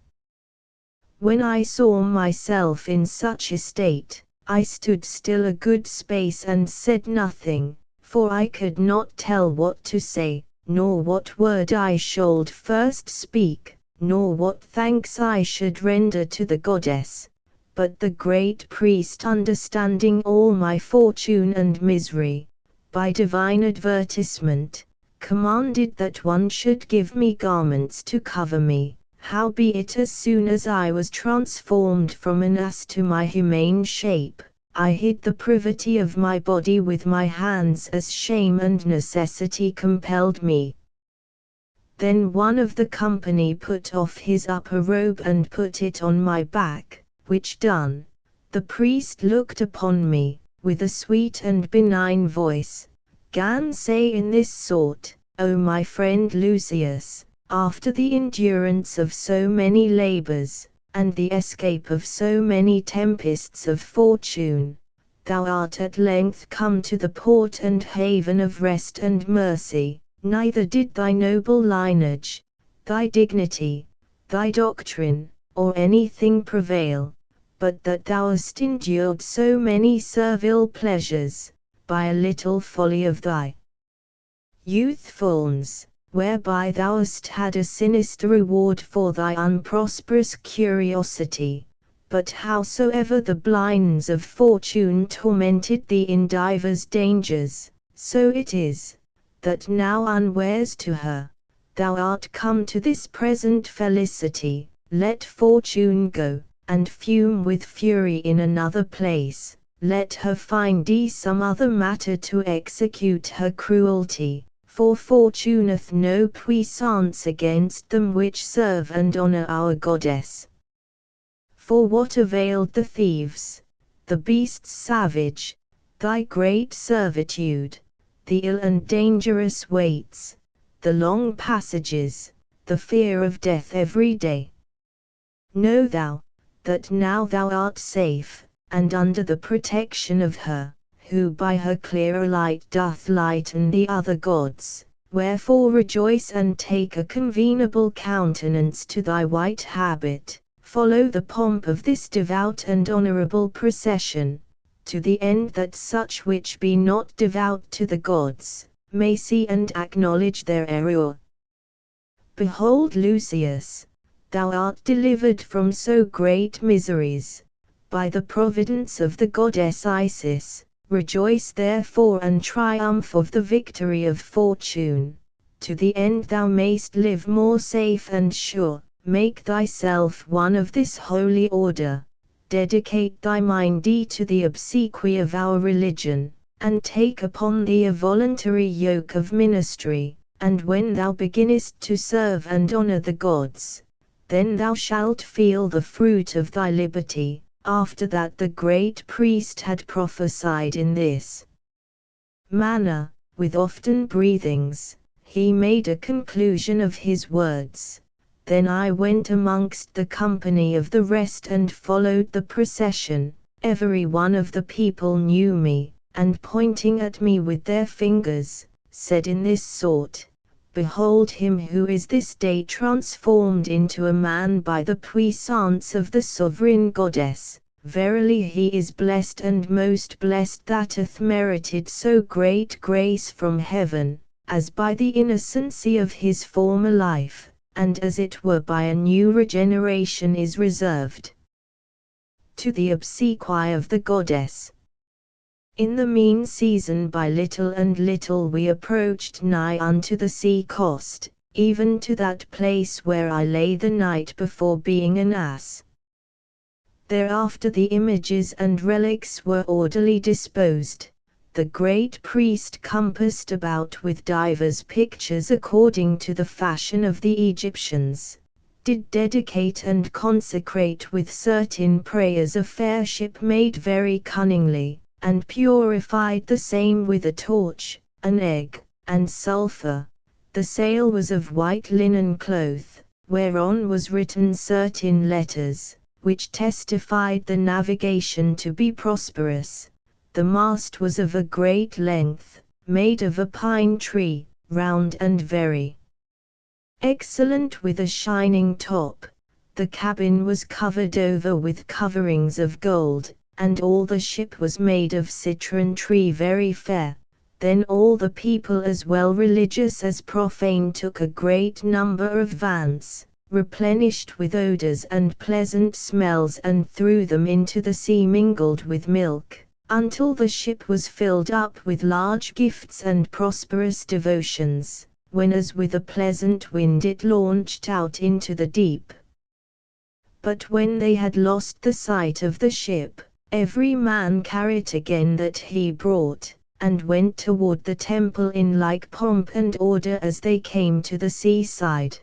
When I saw myself in such a state, I stood still a good space and said nothing, for I could not tell what to say, nor what word I should first speak, nor what thanks I should render to the goddess. But the great priest, understanding all my fortune and misery, by divine advertisement, commanded that one should give me garments to cover me. Howbeit as soon as I was transformed from an ass to my humane shape, I hid the privity of my body with my hands as shame and necessity compelled me. Then one of the company put off his upper robe and put it on my back, which done, the priest looked upon me, with a sweet and benign voice, gan say in this sort, O my friend Lucius, after the endurance of so many labors, and the escape of so many tempests of fortune, thou art at length come to the port and haven of rest and mercy. Neither did thy noble lineage, thy dignity, thy doctrine, or anything prevail, but that thou hast endured so many servile pleasures, by a little folly of thy youthfulness, whereby thou hast had a sinister reward for thy unprosperous curiosity. But howsoever the blinds of fortune tormented thee in divers dangers, so it is, that now unawares to her, thou art come to this present felicity. Let fortune go, and fume with fury in another place, let her find thee some other matter to execute her cruelty. For fortune hath no puissance against them which serve and honor our goddess. For what availed the thieves, the beasts savage, thy great servitude, the ill and dangerous waits, the long passages, the fear of death every day? Know thou, that now thou art safe, and under the protection of her, who by her clearer light doth lighten the other gods. Wherefore rejoice and take a convenable countenance to thy white habit, follow the pomp of this devout and honorable procession, to the end that such which be not devout to the gods, may see and acknowledge their error. Behold, Lucius, thou art delivered from so great miseries, by the providence of the goddess Isis. Rejoice therefore and triumph of the victory of fortune, to the end thou mayst live more safe and sure. Make thyself one of this holy order, dedicate thy mind to the obsequy of our religion, and take upon thee a voluntary yoke of ministry, and when thou beginnest to serve and honor the gods, then thou shalt feel the fruit of thy liberty. After that the great priest had prophesied in this manner, with often breathings, he made a conclusion of his words. Then I went amongst the company of the rest and followed the procession. Every one of the people knew me, and pointing at me with their fingers, said in this sort, Behold him who is this day transformed into a man by the puissance of the sovereign goddess. Verily he is blessed and most blessed that hath merited so great grace from heaven, as by the innocency of his former life, and as it were by a new regeneration is reserved to the obsequy of the goddess. In the mean season by little and little we approached nigh unto the sea coast, even to that place where I lay the night before being an ass. Thereafter the images and relics were orderly disposed, the great priest compassed about with divers pictures according to the fashion of the Egyptians, did dedicate and consecrate with certain prayers a fair ship made very cunningly, and purified the same with a torch, an egg, and sulphur. The sail was of white linen cloth, whereon was written certain letters, which testified the navigation to be prosperous. The mast was of a great length, made of a pine tree, round and very excellent with a shining top. The cabin was covered over with coverings of gold, and all the ship was made of citron tree very fair. Then all the people as well religious as profane took a great number of vans, replenished with odors and pleasant smells, and threw them into the sea mingled with milk, until the ship was filled up with large gifts and prosperous devotions, when as with a pleasant wind it launched out into the deep. But when they had lost the sight of the ship, every man carried again that he brought, and went toward the temple in like pomp and order as they came to the seaside.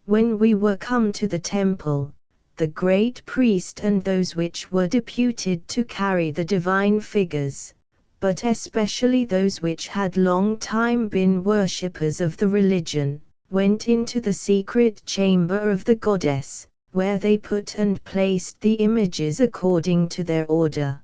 When we were come to the temple, the great priest and those which were deputed to carry the divine figures, but especially those which had long time been worshippers of the religion, went into the secret chamber of the goddess, where they put and placed the images according to their order.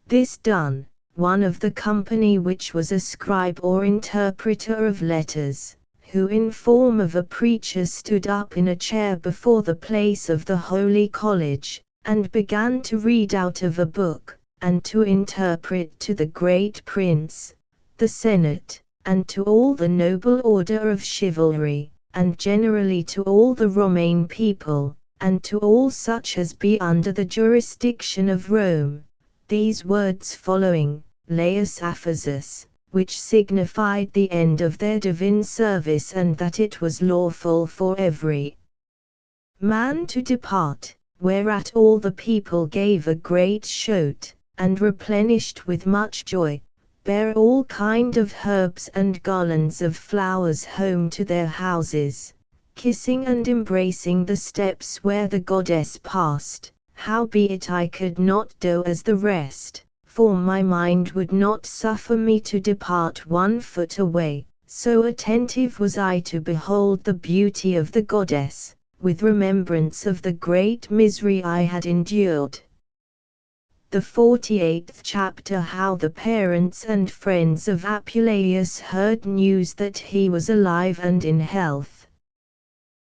This done, one of the company, which was a scribe or interpreter of letters, who in form of a preacher stood up in a chair before the place of the holy college, and began to read out of a book, and to interpret to the great prince, the senate, and to all the noble order of chivalry, and generally to all the Roman people, and to all such as be under the jurisdiction of Rome, these words following, Laus Aphesis, which signified the end of their divine service, and that it was lawful for every man to depart, whereat all the people gave a great shout, and replenished with much joy, bare all kind of herbs and garlands of flowers home to their houses, kissing and embracing the steps where the goddess passed. Howbeit I could not do as the rest, for my mind would not suffer me to depart 1 foot away, so attentive was I to behold the beauty of the goddess, with remembrance of the great misery I had endured. The 48th chapter. How the parents and friends of Apuleius heard news that he was alive and in health.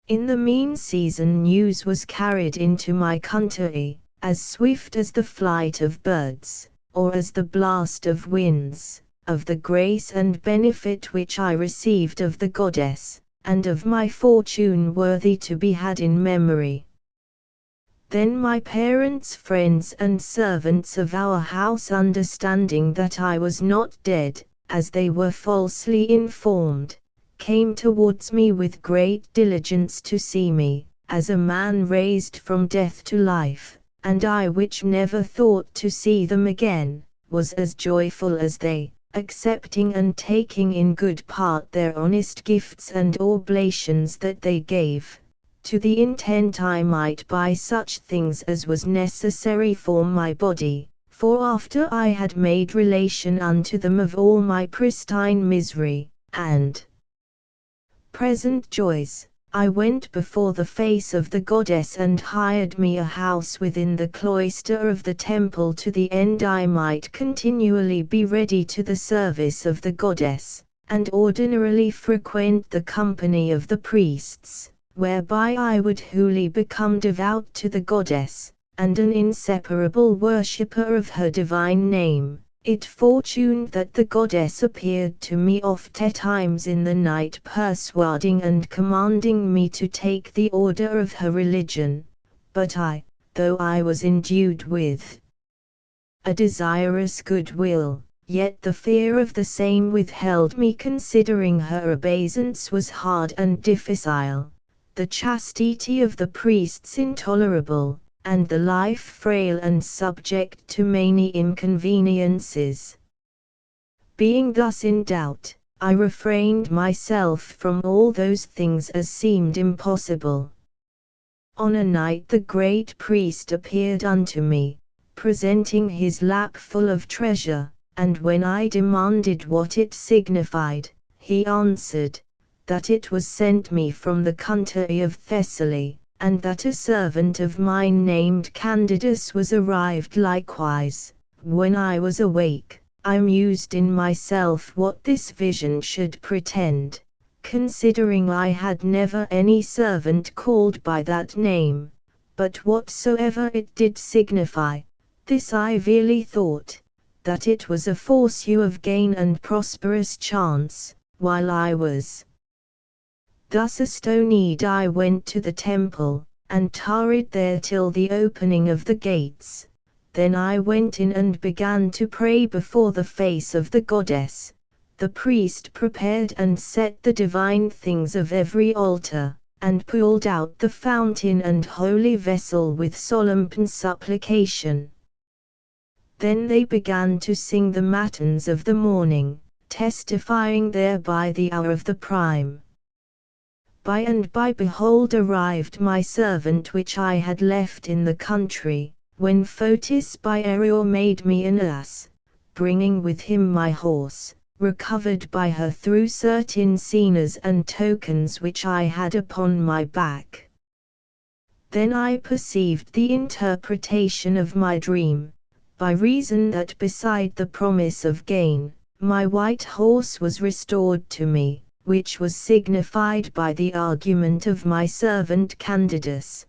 In the mean season news was carried into my country, as swift as the flight of birds, or as the blast of winds, of the grace and benefit which I received of the goddess, and of my fortune worthy to be had in memory. Then my parents, friends and servants of our house, understanding that I was not dead, as they were falsely informed, came towards me with great diligence to see me, as a man raised from death to life, and I, which never thought to see them again, was as joyful as they, accepting and taking in good part their honest gifts and oblations that they gave, to the intent I might buy such things as was necessary for my body. For after I had made relation unto them of all my pristine misery, and present joys, I went before the face of the goddess and hired me a house within the cloister of the temple, to the end I might continually be ready to the service of the goddess, and ordinarily frequent the company of the priests, whereby I would wholly become devout to the goddess, and an inseparable worshipper of her divine name. It fortuned that the goddess appeared to me oft times in the night, persuading and commanding me to take the order of her religion. But I, though I was endued with a desirous goodwill, yet the fear of the same withheld me, considering her obeisance was hard and difficile, the chastity of the priests intolerable, and the life frail and subject to many inconveniences. Being thus in doubt, I refrained myself from all those things as seemed impossible. On a night the great priest appeared unto me, presenting his lap full of treasure, and when I demanded what it signified, he answered, that it was sent me from the country of Thessaly, and that a servant of mine named Candidus was arrived likewise. When I was awake, I mused in myself what this vision should pretend, considering I had never any servant called by that name, but whatsoever it did signify, this I verily thought, that it was a forsue of gain and prosperous chance, while I was thus astonied I went to the temple, and tarried there till the opening of the gates. Then I went in and began to pray before the face of the goddess. The priest prepared and set the divine things of every altar, and pulled out the fountain and holy vessel with solemn supplication. Then they began to sing the matins of the morning, testifying thereby the hour of the prime. By and by behold arrived my servant which I had left in the country, when Fotis by Arior made me an ass, bringing with him my horse, recovered by her through certain signs and tokens which I had upon my back. Then I perceived the interpretation of my dream, by reason that beside the promise of gain, my white horse was restored to me, which was signified by the argument of my servant Candidus.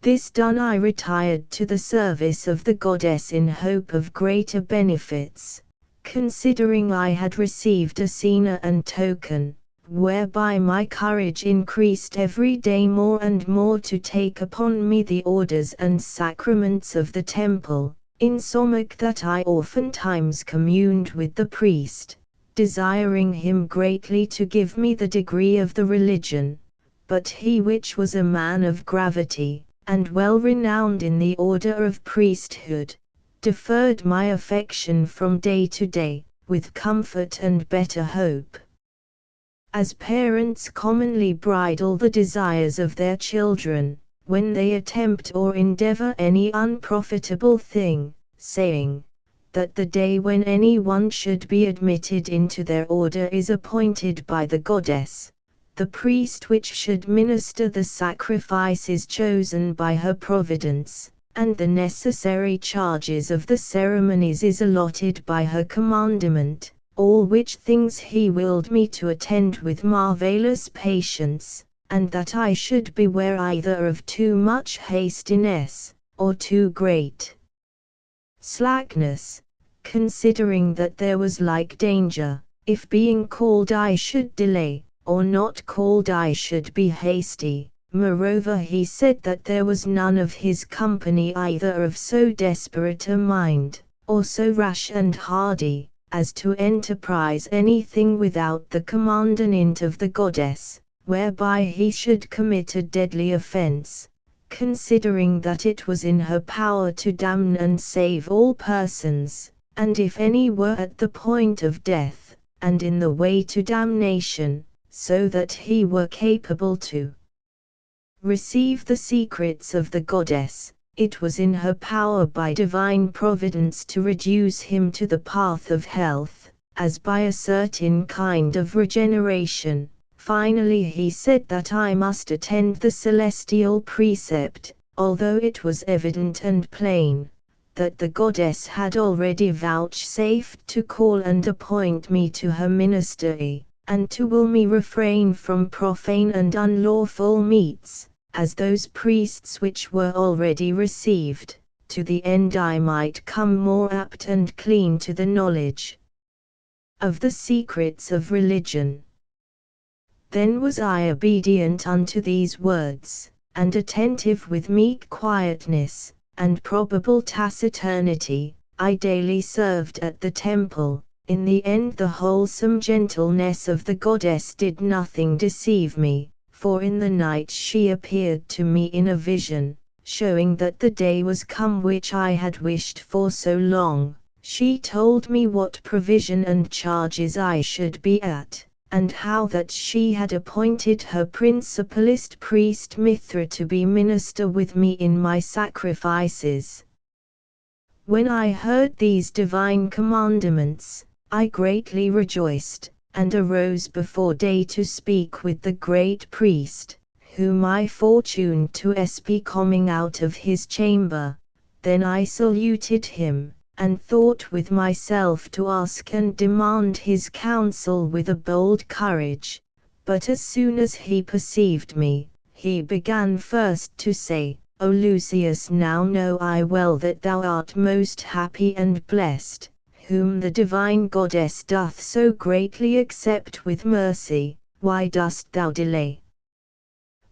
This done I retired to the service of the goddess in hope of greater benefits, considering I had received a sign and token, whereby my courage increased every day more and more to take upon me the orders and sacraments of the temple, insomuch that I oftentimes communed with the priest, desiring him greatly to give me the degree of the religion, but he which was a man of gravity, and well renowned in the order of priesthood, deferred my affection from day to day, with comfort and better hope. As parents commonly bridle the desires of their children, when they attempt or endeavor any unprofitable thing, saying, that the day when any one should be admitted into their order is appointed by the goddess, the priest which should minister the sacrifice is chosen by her providence, and the necessary charges of the ceremonies is allotted by her commandment, all which things he willed me to attend with marvellous patience, and that I should beware either of too much hastiness, or too great slackness, considering that there was like danger, if being called I should delay, or not called I should be hasty. Moreover he said that there was none of his company either of so desperate a mind, or so rash and hardy, as to enterprise anything without the commandment of the goddess, whereby he should commit a deadly offense, considering that it was in her power to damn and save all persons, and if any were at the point of death, and in the way to damnation, so that he were capable to receive the secrets of the goddess, it was in her power by divine providence to reduce him to the path of health, as by a certain kind of regeneration. Finally he said that I must attend the celestial precept, although it was evident and plain, that the goddess had already vouchsafed to call and appoint me to her ministry, and to will me refrain from profane and unlawful meats, as those priests which were already received, to the end I might come more apt and clean to the knowledge of the secrets of religion. Then was I obedient unto these words, and attentive with meek quietness, and probable taciturnity, I daily served at the temple. In the end the wholesome gentleness of the goddess did nothing deceive me, for in the night she appeared to me in a vision, showing that the day was come which I had wished for so long. She told me what provision and charges I should be at, and how that she had appointed her principalist priest Mithra to be minister with me in my sacrifices. When I heard these divine commandments, I greatly rejoiced, and arose before day to speak with the great priest, whom I fortuned to see coming out of his chamber. Then I saluted him, and thought with myself to ask and demand his counsel with a bold courage. But as soon as he perceived me, he began first to say, O Lucius, now know I well that thou art most happy and blessed, whom the divine goddess doth so greatly accept with mercy. Why dost thou delay?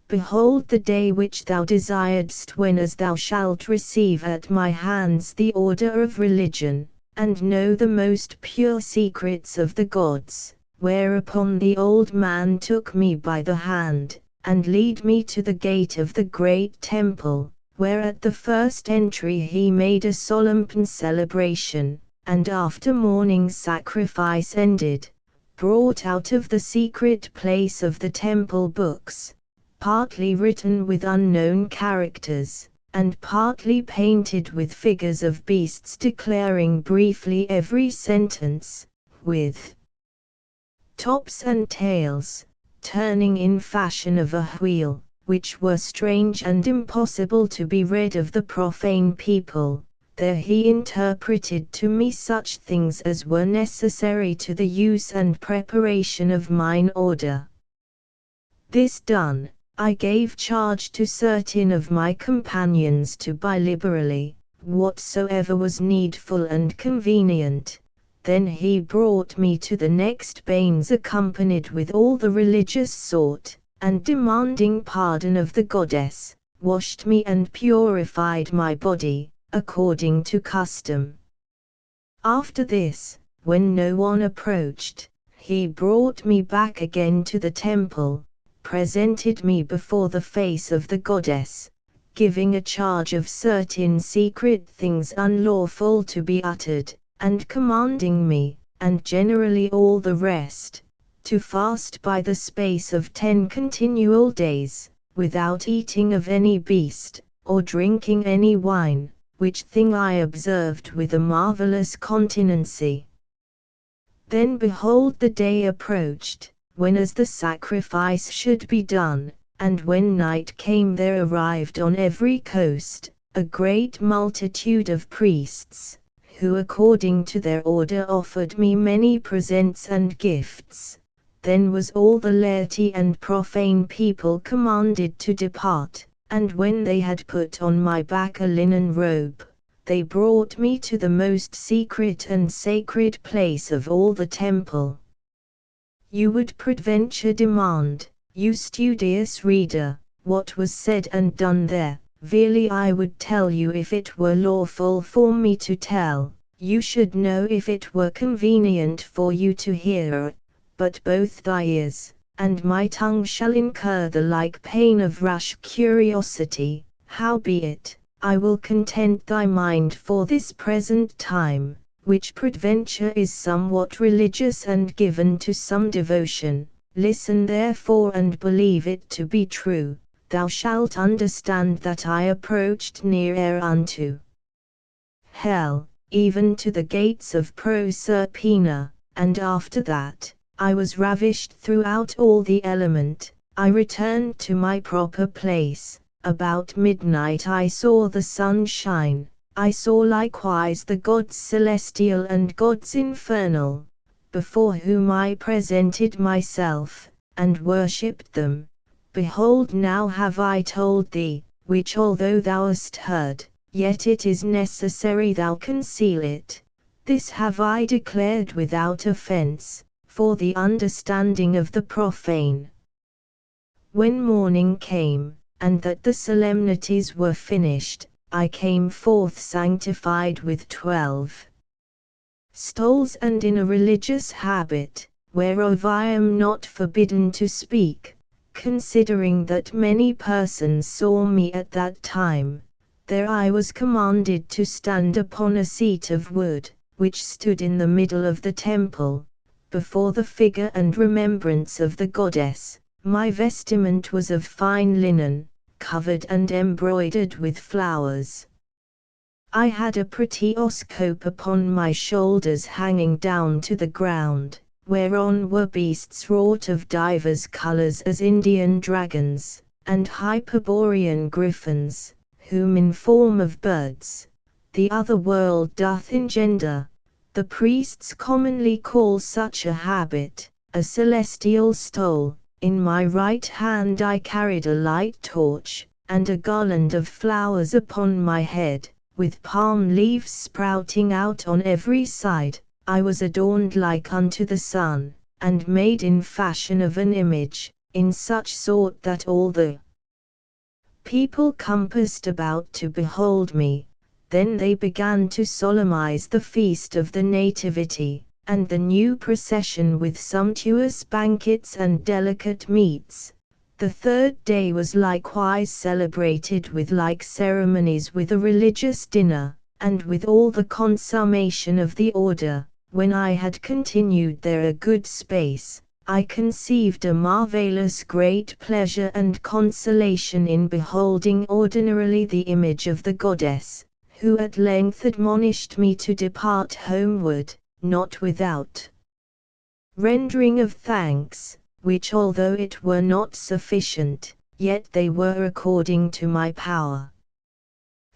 Behold the day which thou desiredst, when as thou shalt receive at my hands the order of religion, and know the most pure secrets of the gods. Whereupon the old man took me by the hand, and lead me to the gate of the great temple, where at the first entry he made a solemn celebration, and after morning sacrifice ended, brought out of the secret place of the temple books, partly written with unknown characters, and partly painted with figures of beasts declaring briefly every sentence, with tops and tails, turning in fashion of a wheel, which were strange and impossible to be read of the profane people. There he interpreted to me such things as were necessary to the use and preparation of mine order. This done, I gave charge to certain of my companions to buy liberally, whatsoever was needful and convenient. Then he brought me to the next bains accompanied with all the religious sort, and demanding pardon of the goddess, washed me and purified my body, according to custom. After this, when no one approached, he brought me back again to the temple, presented me before the face of the goddess, giving a charge of certain secret things unlawful to be uttered, and commanding me, and generally all the rest, to fast by the space of 10 continual days, without eating of any beast, or drinking any wine, which thing I observed with a marvelous continency. Then behold the day approached, when as the sacrifice should be done, and when night came there arrived on every coast, a great multitude of priests, who according to their order offered me many presents and gifts. Then was all the laity and profane people commanded to depart, and when they had put on my back a linen robe, they brought me to the most secret and sacred place of all the temple. You would peradventure demand, you studious reader, what was said and done there. Verily I would tell you if it were lawful for me to tell, you should know if it were convenient for you to hear, but both thy ears, and my tongue shall incur the like pain of rash curiosity. Howbeit, I will content thy mind for this present time, which peradventure is somewhat religious and given to some devotion. Listen therefore and believe it to be true. Thou shalt understand that I approached near unto hell, even to the gates of Proserpina, and after that, I was ravished throughout all the element. I returned to my proper place. About midnight I saw the sun shine. I saw likewise the gods celestial and gods infernal, before whom I presented myself, and worshipped them. Behold, now have I told thee, which although thou hast heard, yet it is necessary thou conceal it. This have I declared without offense, for the understanding of the profane. When morning came, and that the solemnities were finished, I came forth sanctified with 12 stoles and in a religious habit, whereof I am not forbidden to speak, Considering that many persons saw me at that time, there I was commanded to stand upon a seat of wood, which stood in the middle of the temple, before the figure and remembrance of the goddess. My vestiment was of fine linen, covered and embroidered with flowers. I had a pretty oscope upon my shoulders hanging down to the ground, whereon were beasts wrought of divers colours as Indian dragons, and Hyperborean griffins, whom in form of birds, the other world doth engender. The priests commonly call such a habit, a celestial stole. In my right hand I carried a light torch, and a garland of flowers upon my head, with palm leaves sprouting out on every side. I was adorned like unto the sun, and made in fashion of an image, in such sort that all the people compassed about to behold me. Then they began to solemnize the feast of the Nativity, and the new procession with sumptuous banquets and delicate meats. The third day was likewise celebrated with like ceremonies, with a religious dinner, and with all the consummation of the order. When I had continued there a good space, I conceived a marvellous great pleasure and consolation in beholding ordinarily the image of the goddess, who at length admonished me to depart homeward, not without rendering of thanks, which although it were not sufficient, yet they were according to my power.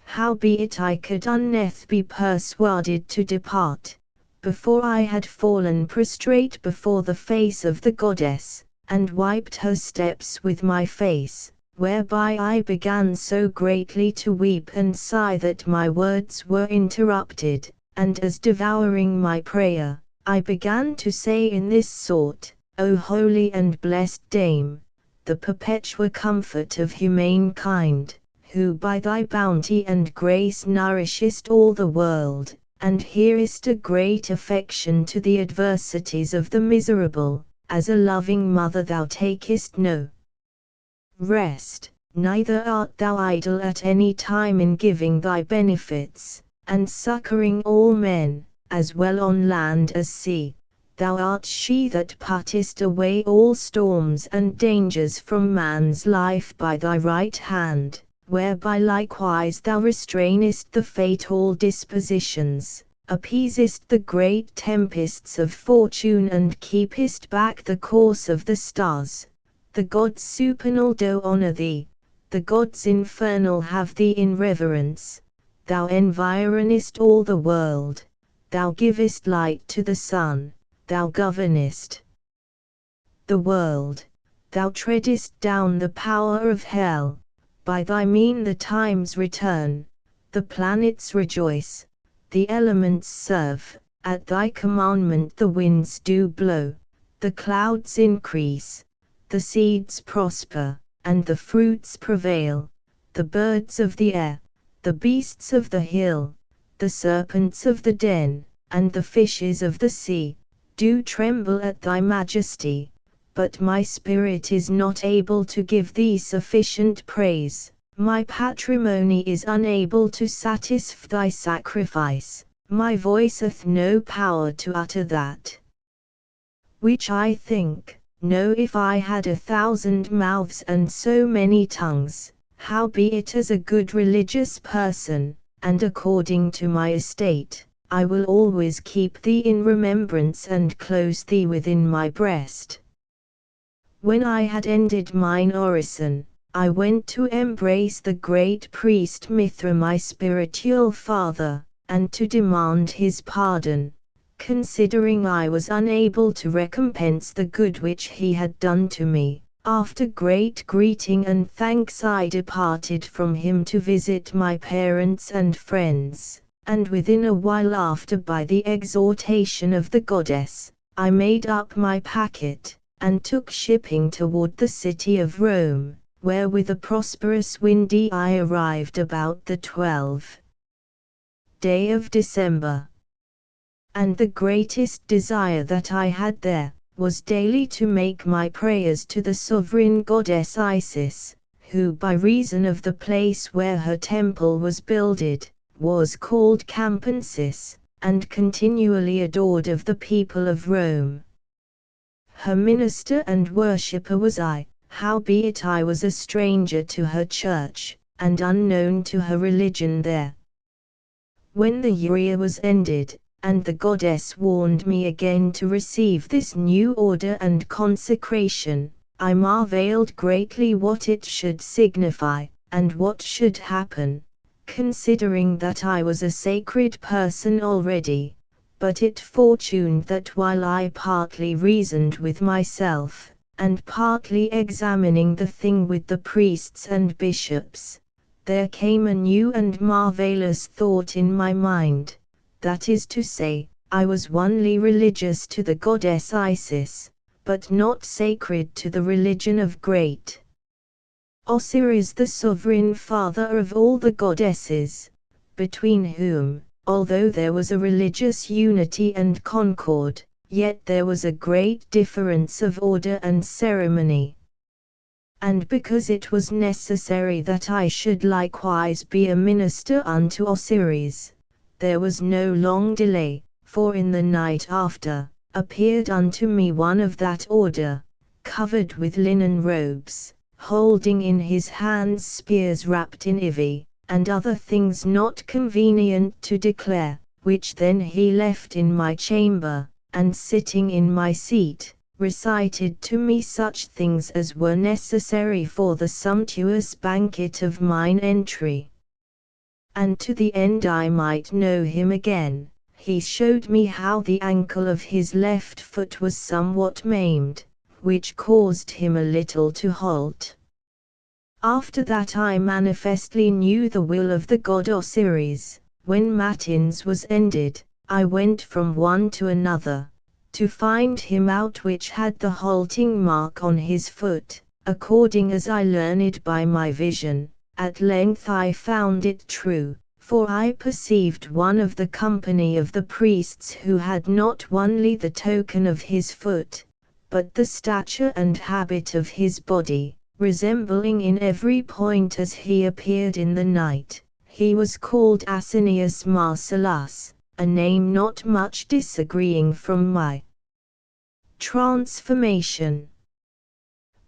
Howbeit I could unneth be persuaded to depart, before I had fallen prostrate before the face of the goddess, and wiped her steps with my face, whereby I began so greatly to weep and sigh that my words were interrupted, and as devouring my prayer, I began to say in this sort: O holy and blessed Dame, the perpetual comfort of humankind, who by thy bounty and grace nourishest all the world, and hearest a great affection to the adversities of the miserable, as a loving mother thou takest no rest, neither art thou idle at any time in giving thy benefits, and succouring all men, as well on land as sea. Thou art she that puttest away all storms and dangers from man's life by thy right hand, whereby likewise thou restrainest the fatal dispositions, appeasest the great tempests of fortune, and keepest back the course of the stars. The gods supernal do honor thee, the gods infernal have thee in reverence. Thou environest all the world, thou givest light to the sun, thou governest the world, thou treadest down the power of hell. By thy mean the times return, the planets rejoice, the elements serve, at thy commandment the winds do blow, the clouds increase, the seeds prosper, and the fruits prevail, the birds of the air, the beasts of the hill, the serpents of the den, and the fishes of the sea, do tremble at thy majesty. But my spirit is not able to give thee sufficient praise, my patrimony is unable to satisfy thy sacrifice, my voice hath no power to utter that which I think. No, if I had 1,000 mouths and so many tongues, howbeit as a good religious person, and according to my estate, I will always keep thee in remembrance and close thee within my breast. When I had ended mine orison, I went to embrace the great priest Mithra, my spiritual father, and to demand his pardon, considering I was unable to recompense the good which he had done to me. After great greeting and thanks I departed from him to visit my parents and friends, and within a while after, by the exhortation of the goddess, I made up my packet, and took shipping toward the city of Rome, where with a prosperous windy I arrived about the 12th day of December. And the greatest desire that I had there, was daily to make my prayers to the sovereign goddess Isis, who by reason of the place where her temple was builded, was called Campensis, and continually adored of the people of Rome. Her minister and worshipper was I, howbeit I was a stranger to her church, and unknown to her religion there. When the year was ended, and the goddess warned me again to receive this new order and consecration, I marveled greatly what it should signify, and what should happen, considering that I was a sacred person already. But it fortuned that while I partly reasoned with myself, and partly examining the thing with the priests and bishops, there came a new and marvelous thought in my mind. That is to say, I was only religious to the goddess Isis, but not sacred to the religion of great Osiris, the sovereign father of all the goddesses, between whom, although there was a religious unity and concord, yet there was a great difference of order and ceremony. And because it was necessary that I should likewise be a minister unto Osiris, there was no long delay, for in the night after, appeared unto me one of that order, covered with linen robes, holding in his hands spears wrapped in ivy, and other things not convenient to declare, which then he left in my chamber, and sitting in my seat, recited to me such things as were necessary for the sumptuous banquet of mine entry. And to the end I might know him again, he showed me how the ankle of his left foot was somewhat maimed, which caused him a little to halt. After that I manifestly knew the will of the god Osiris. When matins was ended, I went from one to another, to find him out which had the halting mark on his foot, according as I learned by my vision. At length I found it true, for I perceived one of the company of the priests who had not only the token of his foot, but the stature and habit of his body, resembling in every point as he appeared in the night. He was called Asinius Marcellus, a name not much disagreeing from my transformation.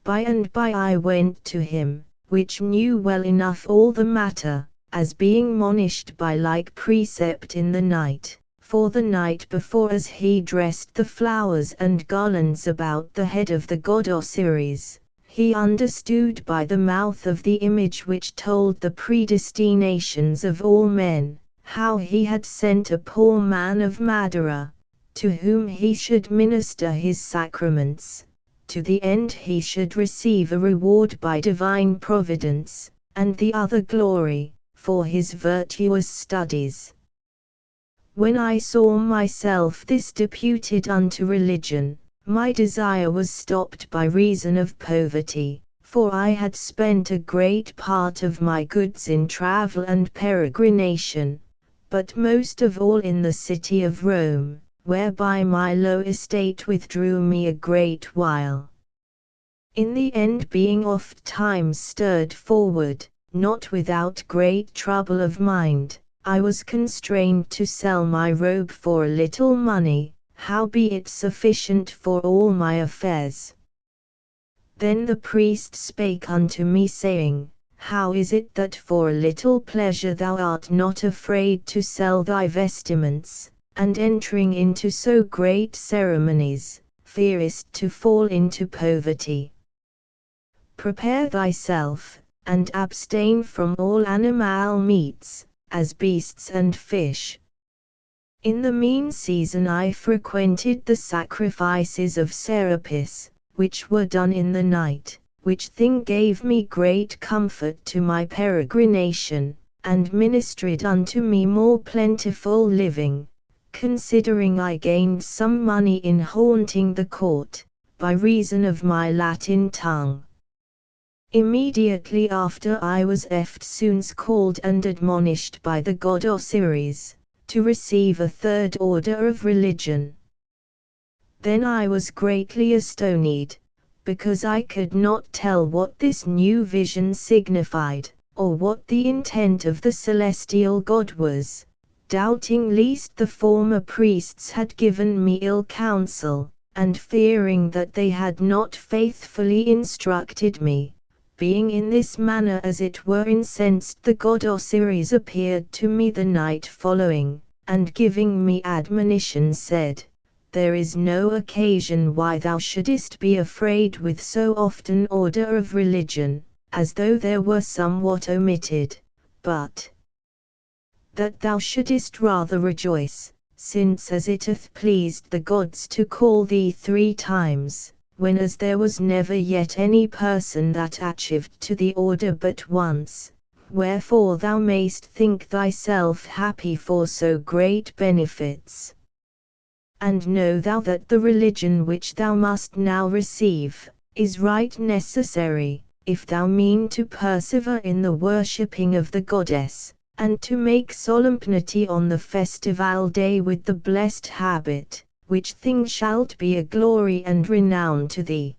By and by I went to him, which knew well enough all the matter, as being monished by like precept in the night, for the night before as he dressed the flowers and garlands about the head of the god Osiris, he understood by the mouth of the image which told the predestinations of all men, how he had sent a poor man of Madeira, to whom he should minister his sacraments, to the end he should receive a reward by divine providence, and the other glory, for his virtuous studies. When I saw myself this deputed unto religion, my desire was stopped by reason of poverty, for I had spent a great part of my goods in travel and peregrination, but most of all in the city of Rome, whereby my low estate withdrew me a great while. In the end, being oft times stirred forward, not without great trouble of mind, I was constrained to sell my robe for a little money, howbeit sufficient for all my affairs. Then the priest spake unto me, saying, How is it that for a little pleasure thou art not afraid to sell thy vestments, and entering into so great ceremonies, fearest to fall into poverty? Prepare thyself, and abstain from all animal meats, as beasts and fish. In the mean season I frequented the sacrifices of Serapis, which were done in the night, which thing gave me great comfort to my peregrination, and ministered unto me more plentiful living, considering I gained some money in haunting the court, by reason of my Latin tongue. Immediately after I was eftsoons called and admonished by the god Osiris, to receive a third order of religion. Then I was greatly astonished, because I could not tell what this new vision signified, or what the intent of the celestial God was, doubting lest the former priests had given me ill counsel, and fearing that they had not faithfully instructed me. Being in this manner as it were incensed, the god Osiris appeared to me the night following, and giving me admonition said, "There is no occasion why thou shouldest be afraid with so often order of religion, as though there were somewhat omitted, but that thou shouldest rather rejoice, since as it hath pleased the gods to call thee 3 times, when as there was never yet any person that achieved to the order but once, wherefore thou mayst think thyself happy for so great benefits. And know thou that the religion which thou must now receive, is right necessary, if thou mean to persevere in the worshipping of the goddess, and to make solemnity on the festival day with the blessed habit, which thing shalt be a glory and renown to thee."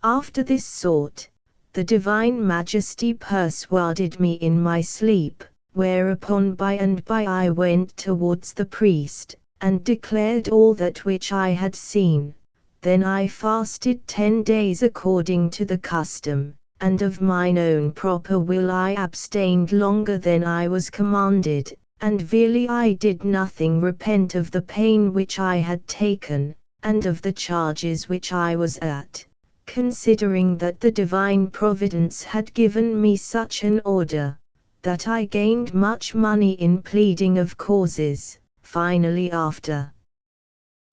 After this sort, the divine majesty persuaded me in my sleep, whereupon by and by I went towards the priest, and declared all that which I had seen. Then I fasted 10 days according to the custom, and of mine own proper will I abstained longer than I was commanded, and verily I did nothing repent of the pain which I had taken, and of the charges which I was at, considering that the divine providence had given me such an order, that I gained much money in pleading of causes. Finally, after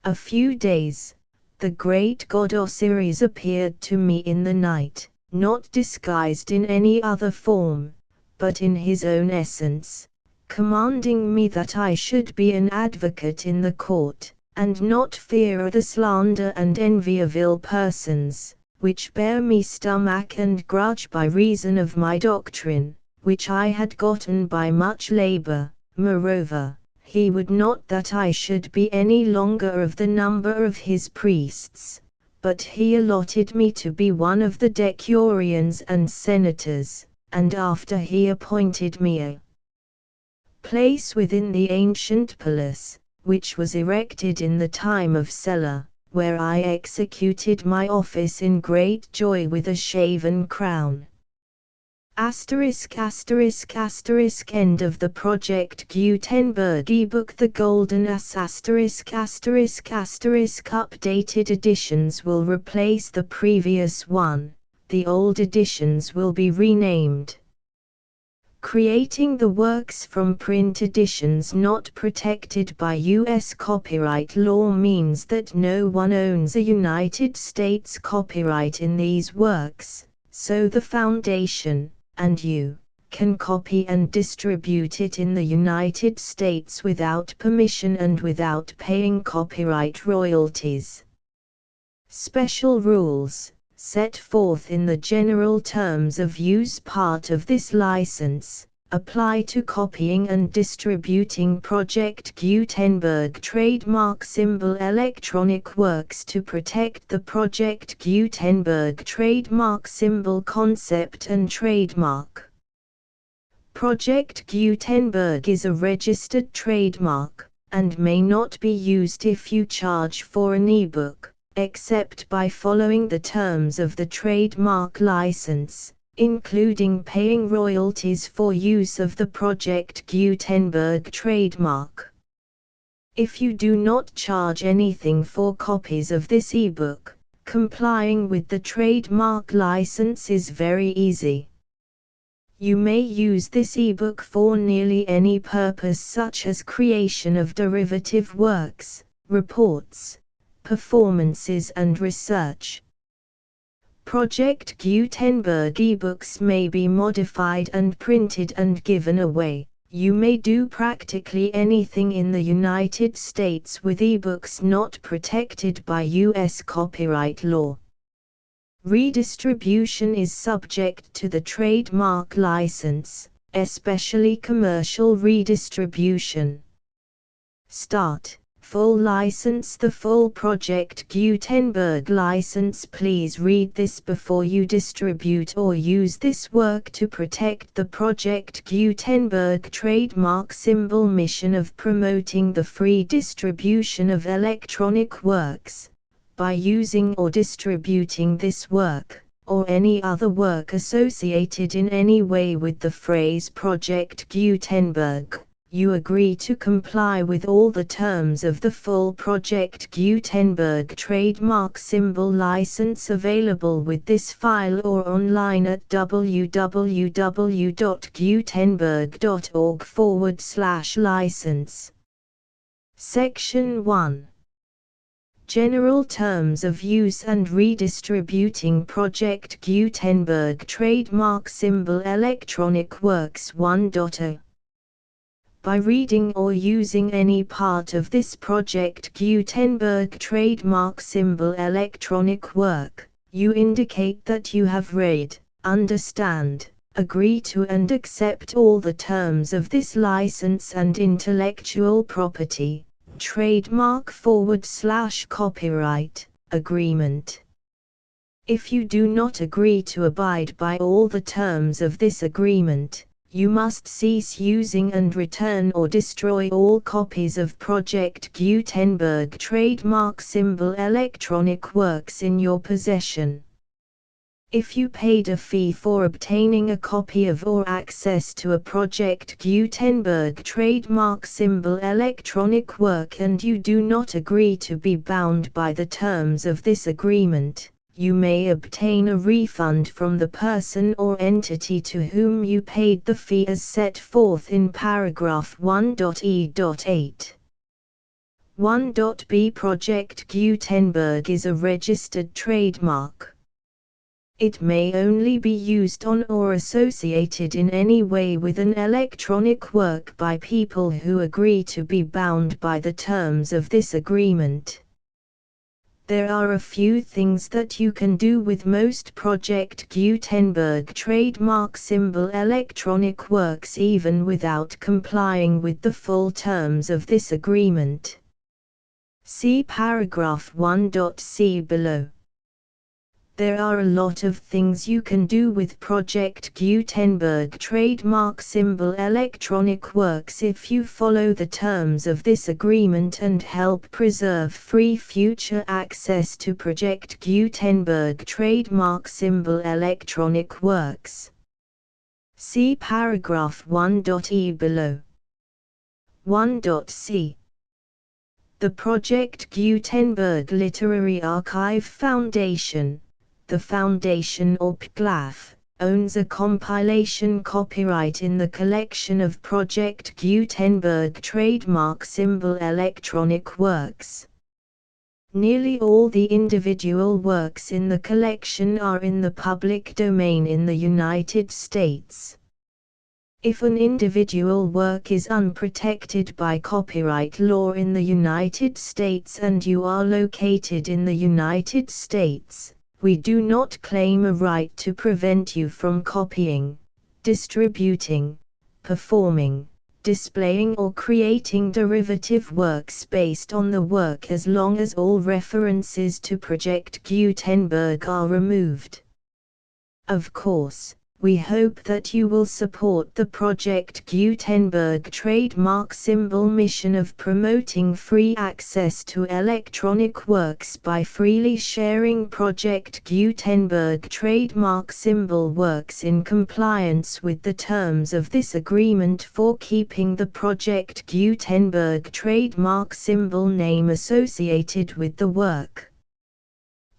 a few days, the great god Osiris appeared to me in the night, not disguised in any other form, but in his own essence, commanding me that I should be an advocate in the court, and not fear the slander and envy of ill persons, which bear me stomach and grudge by reason of my doctrine, which I had gotten by much labor. Moreover, he would not that I should be any longer of the number of his priests, but he allotted me to be one of the decurions and senators, and after he appointed me a place within the ancient palace, which was erected in the time of Sela, where I executed my office in great joy with a shaven crown. Asterisk asterisk asterisk End of the Project Gutenberg ebook The Golden Ass asterisk asterisk asterisk Updated editions will replace the previous one, the old editions will be renamed. Creating the works from print editions not protected by U.S. copyright law means that no one owns a United States copyright in these works, so the Foundation, and you, can copy and distribute it in the United States without permission and without paying copyright royalties. Special rules, set forth in the general terms of use part of this license, apply to copying and distributing Project Gutenberg trademark symbol electronic works to protect the Project Gutenberg trademark symbol concept and trademark. Project Gutenberg is a registered trademark, and may not be used if you charge for an ebook, except by following the terms of the trademark license, including paying royalties for use of the Project Gutenberg trademark. If you do not charge anything for copies of this ebook, complying with the trademark license is very easy. You may use this ebook for nearly any purpose, such as creation of derivative works, reports, performances and research. Project Gutenberg ebooks may be modified and printed and given away. You may do practically anything in the United States with ebooks not protected by U.S. copyright law. Redistribution is subject to the trademark license, especially commercial redistribution. Start. Full license. The full Project Gutenberg license. Please read this before you distribute or use this work to protect the Project Gutenberg trademark symbol mission of promoting the free distribution of electronic works. By using or distributing this work, or any other work associated in any way with the phrase Project Gutenberg, you agree to comply with all the terms of the full Project Gutenberg trademark symbol license available with this file or online at www.gutenberg.org/license. Section 1. General Terms of Use and Redistributing Project Gutenberg Trademark Symbol Electronic Works 1.0. By reading or using any part of this Project Gutenberg trademark symbol electronic work, you indicate that you have read, understand, agree to and accept all the terms of this license and intellectual property, trademark/copyright, agreement. If you do not agree to abide by all the terms of this agreement, you must cease using and return or destroy all copies of Project Gutenberg trademark symbol electronic works in your possession. If you paid a fee for obtaining a copy of or access to a Project Gutenberg trademark symbol electronic work and you do not agree to be bound by the terms of this agreement, you may obtain a refund from the person or entity to whom you paid the fee as set forth in paragraph 1.e.8. 1.b Project Gutenberg is a registered trademark. It may only be used on or associated in any way with an electronic work by people who agree to be bound by the terms of this agreement. There are a few things that you can do with most Project Gutenberg trademark symbol electronic works even without complying with the full terms of this agreement. See paragraph 1.c below. There are a lot of things you can do with Project Gutenberg trademark symbol electronic works if you follow the terms of this agreement and help preserve free future access to Project Gutenberg trademark symbol electronic works. See paragraph 1.e below. 1.c. The Project Gutenberg Literary Archive Foundation, the Foundation or PGLAF, owns a compilation copyright in the collection of Project Gutenberg trademark symbol electronic works. Nearly all the individual works in the collection are in the public domain in the United States. If an individual work is unprotected by copyright law in the United States and you are located in the United States, we do not claim a right to prevent you from copying, distributing, performing, displaying or creating derivative works based on the work as long as all references to Project Gutenberg are removed. Of course, we hope that you will support the Project Gutenberg trademark symbol mission of promoting free access to electronic works by freely sharing Project Gutenberg trademark symbol works in compliance with the terms of this agreement for keeping the Project Gutenberg trademark symbol name associated with the work.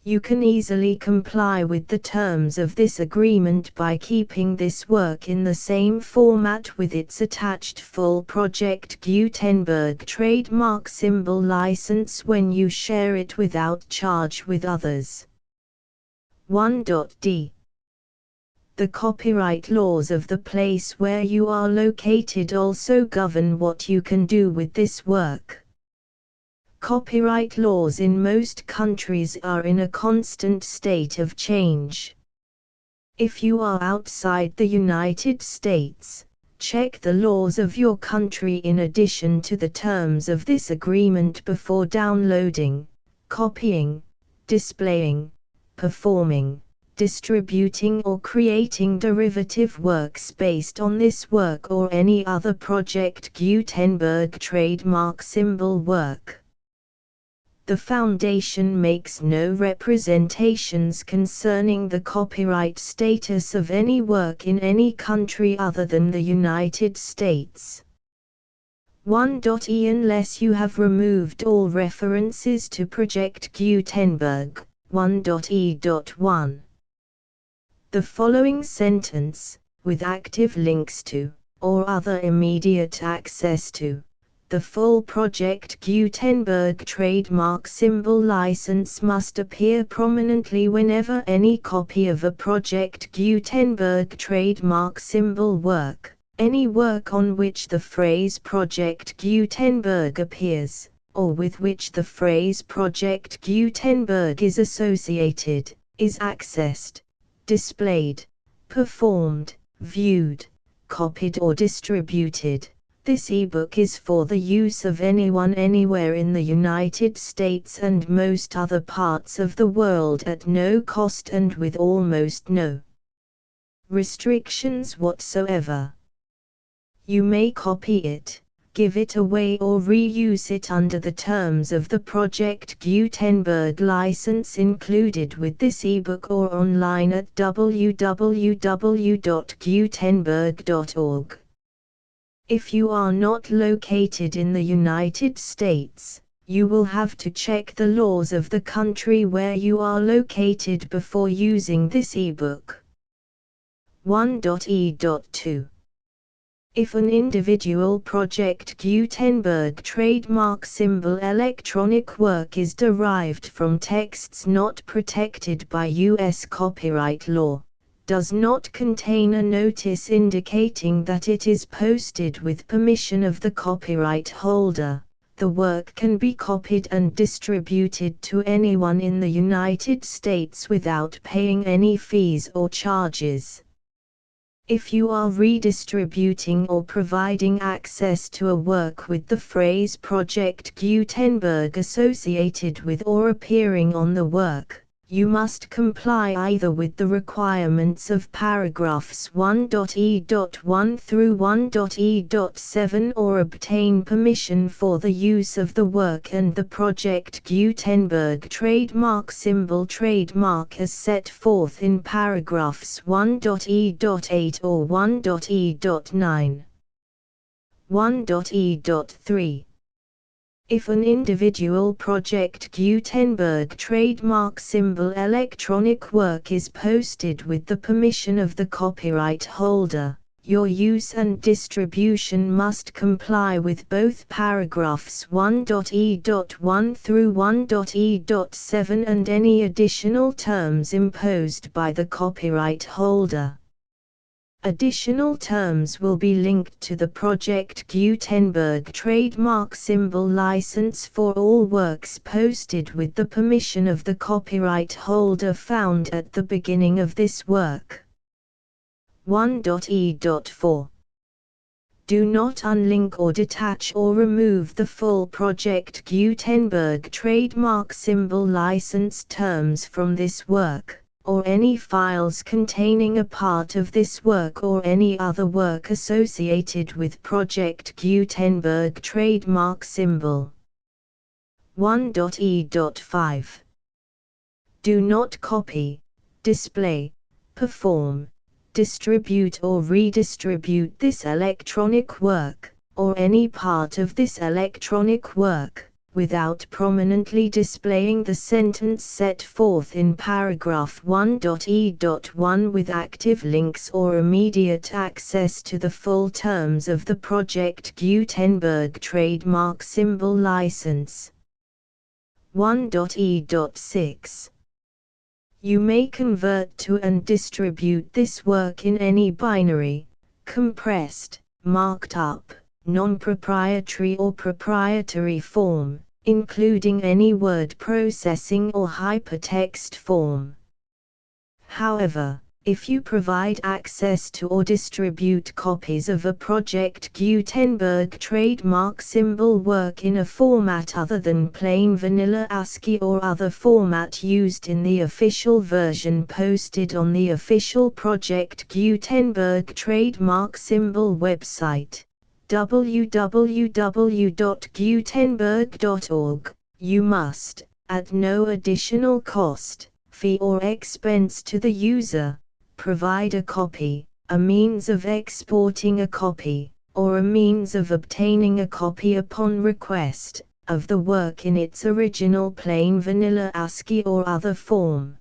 You can easily comply with the terms of this agreement by keeping this work in the same format with its attached full Project Gutenberg trademark symbol license when you share it without charge with others. 1.d. The copyright laws of the place where you are located also govern what you can do with this work. Copyright laws in most countries are in a constant state of change. If you are outside the United States, Check the laws of your country in addition to the terms of this agreement before downloading, copying, displaying, performing, distributing or creating derivative works based on this work or any other Project Gutenberg trademark symbol work. The Foundation makes no representations concerning the copyright status of any work in any country other than the United States. 1.e Unless you have removed all references to Project Gutenberg. 1.e.1. The following sentence, with active links to, or other immediate access to, the full Project Gutenberg trademark symbol license must appear prominently whenever any copy of a Project Gutenberg trademark symbol work, any work on which the phrase Project Gutenberg appears, or with which the phrase Project Gutenberg is associated, is accessed, displayed, performed, viewed, copied or distributed. This ebook is for the use of anyone anywhere in the United States and most other parts of the world at no cost and with almost no restrictions whatsoever. You may copy it, give it away or reuse it under the terms of the Project Gutenberg license included with this ebook or online at www.gutenberg.org. If you are not located in the United States, you will have to check the laws of the country where you are located before using this ebook. 1.e.2. If an individual Project Gutenberg trademark symbol electronic work is derived from texts not protected by U.S. copyright law, does not contain a notice indicating that it is posted with permission of the copyright holder, the work can be copied and distributed to anyone in the United States without paying any fees or charges. If you are redistributing or providing access to a work with the phrase Project Gutenberg associated with or appearing on the work, you must comply either with the requirements of paragraphs 1.e.1 through 1.e.7 or obtain permission for the use of the work and the Project Gutenberg trademark symbol trademark as set forth in paragraphs 1.e.8 or 1.e.9. 1.e.3. If an individual Project Gutenberg trademark symbol electronic work is posted with the permission of the copyright holder, your use and distribution must comply with both paragraphs 1.e.1 through 1.e.7 and any additional terms imposed by the copyright holder. Additional terms will be linked to the Project Gutenberg trademark symbol license for all works posted with the permission of the copyright holder found at the beginning of this work. 1.e.4. Do not unlink or detach or remove the full Project Gutenberg trademark symbol license terms from this work, or any files containing a part of this work or any other work associated with Project Gutenberg trademark symbol. 1.e.5. Do not copy, display, perform, distribute or redistribute this electronic work, or any part of this electronic work, without prominently displaying the sentence set forth in paragraph 1.e.1 with active links or immediate access to the full terms of the Project Gutenberg trademark symbol license. 1.e.6. You may convert to and distribute this work in any binary, compressed, marked up, non-proprietary or proprietary form, including any word processing or hypertext form. However, If you provide access to or distribute copies of a Project Gutenberg trademark symbol work in a format other than plain vanilla ASCII or other format used in the official version posted on the official Project Gutenberg trademark symbol website, www.gutenberg.org, you must, at no additional cost, fee or expense to the user, provide a copy, a means of exporting a copy, or a means of obtaining a copy upon request, of the work in its original plain vanilla ASCII or other form.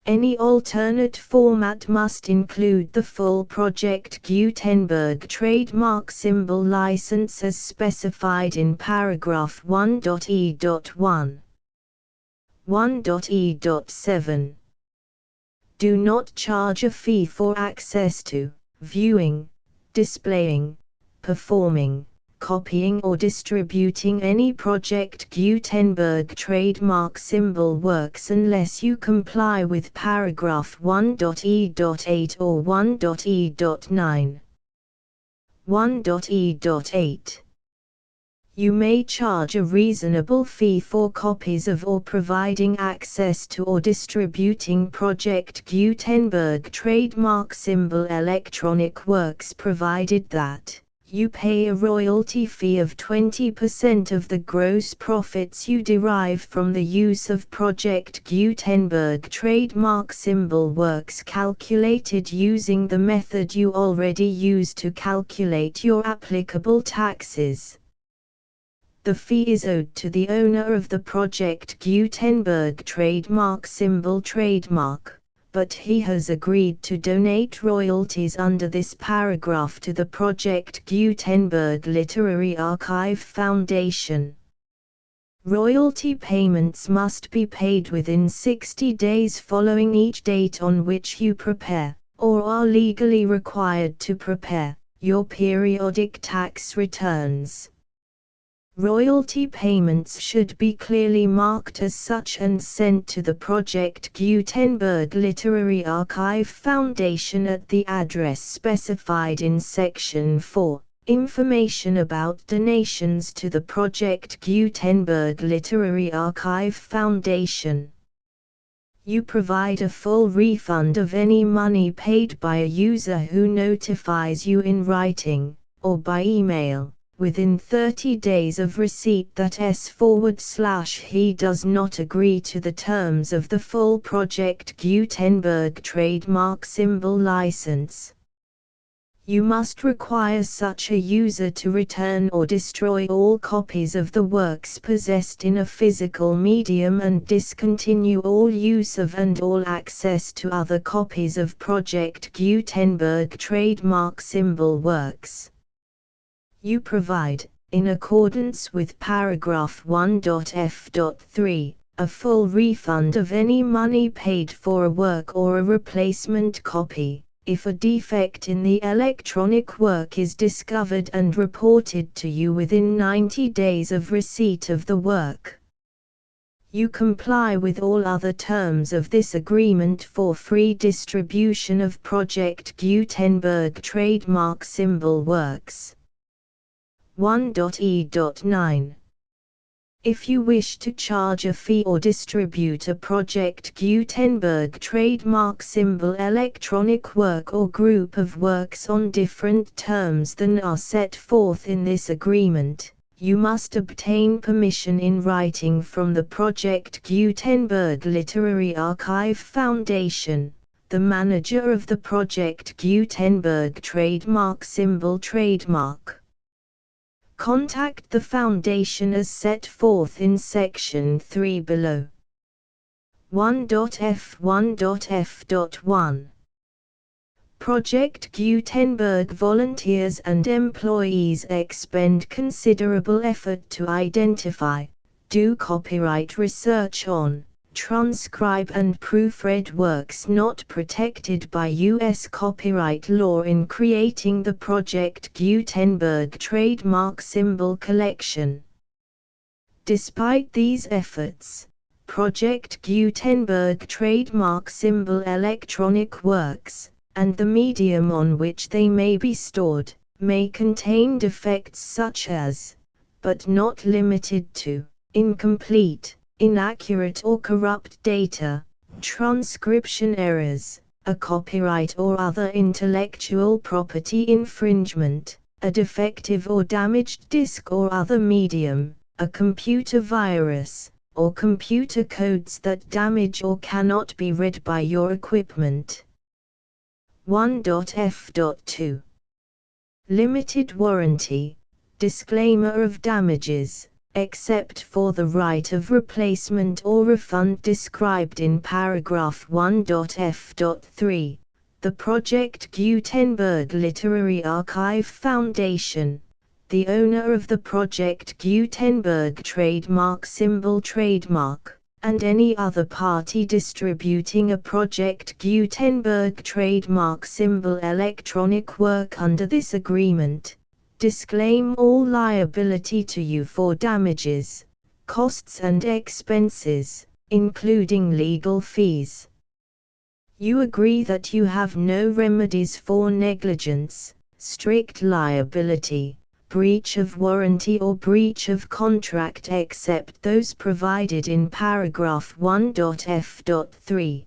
Any alternate format must include the full Project Gutenberg trademark symbol license as specified in paragraph 1.e.1. 1.e.7. Do not charge a fee for access to, viewing, displaying, performing, copying or distributing any Project Gutenberg trademark symbol works unless you comply with paragraph 1.e.8 or 1.e.9. 1.e.8. You may charge a reasonable fee for copies of or providing access to or distributing Project Gutenberg trademark symbol electronic works provided that you pay a royalty fee of 20% of the gross profits you derive from the use of Project Gutenberg trademark symbol works calculated using the method you already use to calculate your applicable taxes. The fee is owed to the owner of the Project Gutenberg trademark symbol trademark, but he has agreed to donate royalties under this paragraph to the Project Gutenberg Literary Archive Foundation. Royalty payments must be paid within 60 days following each date on which you prepare, or are legally required to prepare, your periodic tax returns. Royalty payments should be clearly marked as such and sent to the Project Gutenberg Literary Archive Foundation at the address specified in Section 4, Information about donations to the Project Gutenberg Literary Archive Foundation. You provide a full refund of any money paid by a user who notifies you in writing, or by email, within 30 days of receipt that he does not agree to the terms of the full Project Gutenberg trademark symbol license. You must require such a user to return or destroy all copies of the works possessed in a physical medium and discontinue all use of and all access to other copies of Project Gutenberg trademark symbol works. You provide, in accordance with paragraph 1.f.3, a full refund of any money paid for a work or a replacement copy, if a defect in the electronic work is discovered and reported to you within 90 days of receipt of the work. You comply with all other terms of this agreement for free distribution of Project Gutenberg trademark symbol works. 1.e.9. If you wish to charge a fee or distribute a Project Gutenberg trademark symbol electronic work or group of works on different terms than are set forth in this agreement, you must obtain permission in writing from the Project Gutenberg Literary Archive Foundation, the manager of the Project Gutenberg trademark symbol trademark. Contact the Foundation as set forth in Section 3 below. 1.f1.f.1. Project Gutenberg volunteers and employees expend considerable effort to identify, do copyright research on, transcribe and proofread works not protected by U.S. copyright law in creating the Project Gutenberg trademark symbol collection. Despite these efforts, Project Gutenberg trademark symbol electronic works, and the medium on which they may be stored, may contain defects such as, but not limited to, incomplete, inaccurate or corrupt data, transcription errors, a copyright or other intellectual property infringement, a defective or damaged disk or other medium, a computer virus, or computer codes that damage or cannot be read by your equipment. 1.f.2 Limited warranty, disclaimer of damages, except for the right of replacement or refund described in paragraph 1.f.3. The Project Gutenberg Literary Archive Foundation, the owner of the Project Gutenberg trademark symbol trademark, and any other party distributing a Project Gutenberg trademark symbol electronic work under this agreement, disclaim all liability to you for damages, costs and expenses, including legal fees. You agree that you have no remedies for negligence, strict liability, breach of warranty or breach of contract except those provided in paragraph 1.f.3.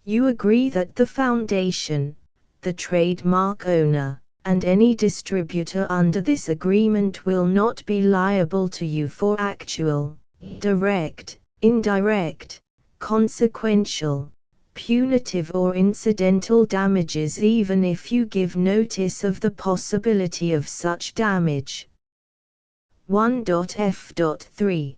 You agree that the Foundation, the trademark owner, and any distributor under this agreement will not be liable to you for actual, direct, indirect, consequential, punitive or incidental damages even if you give notice of the possibility of such damage. 1.f.3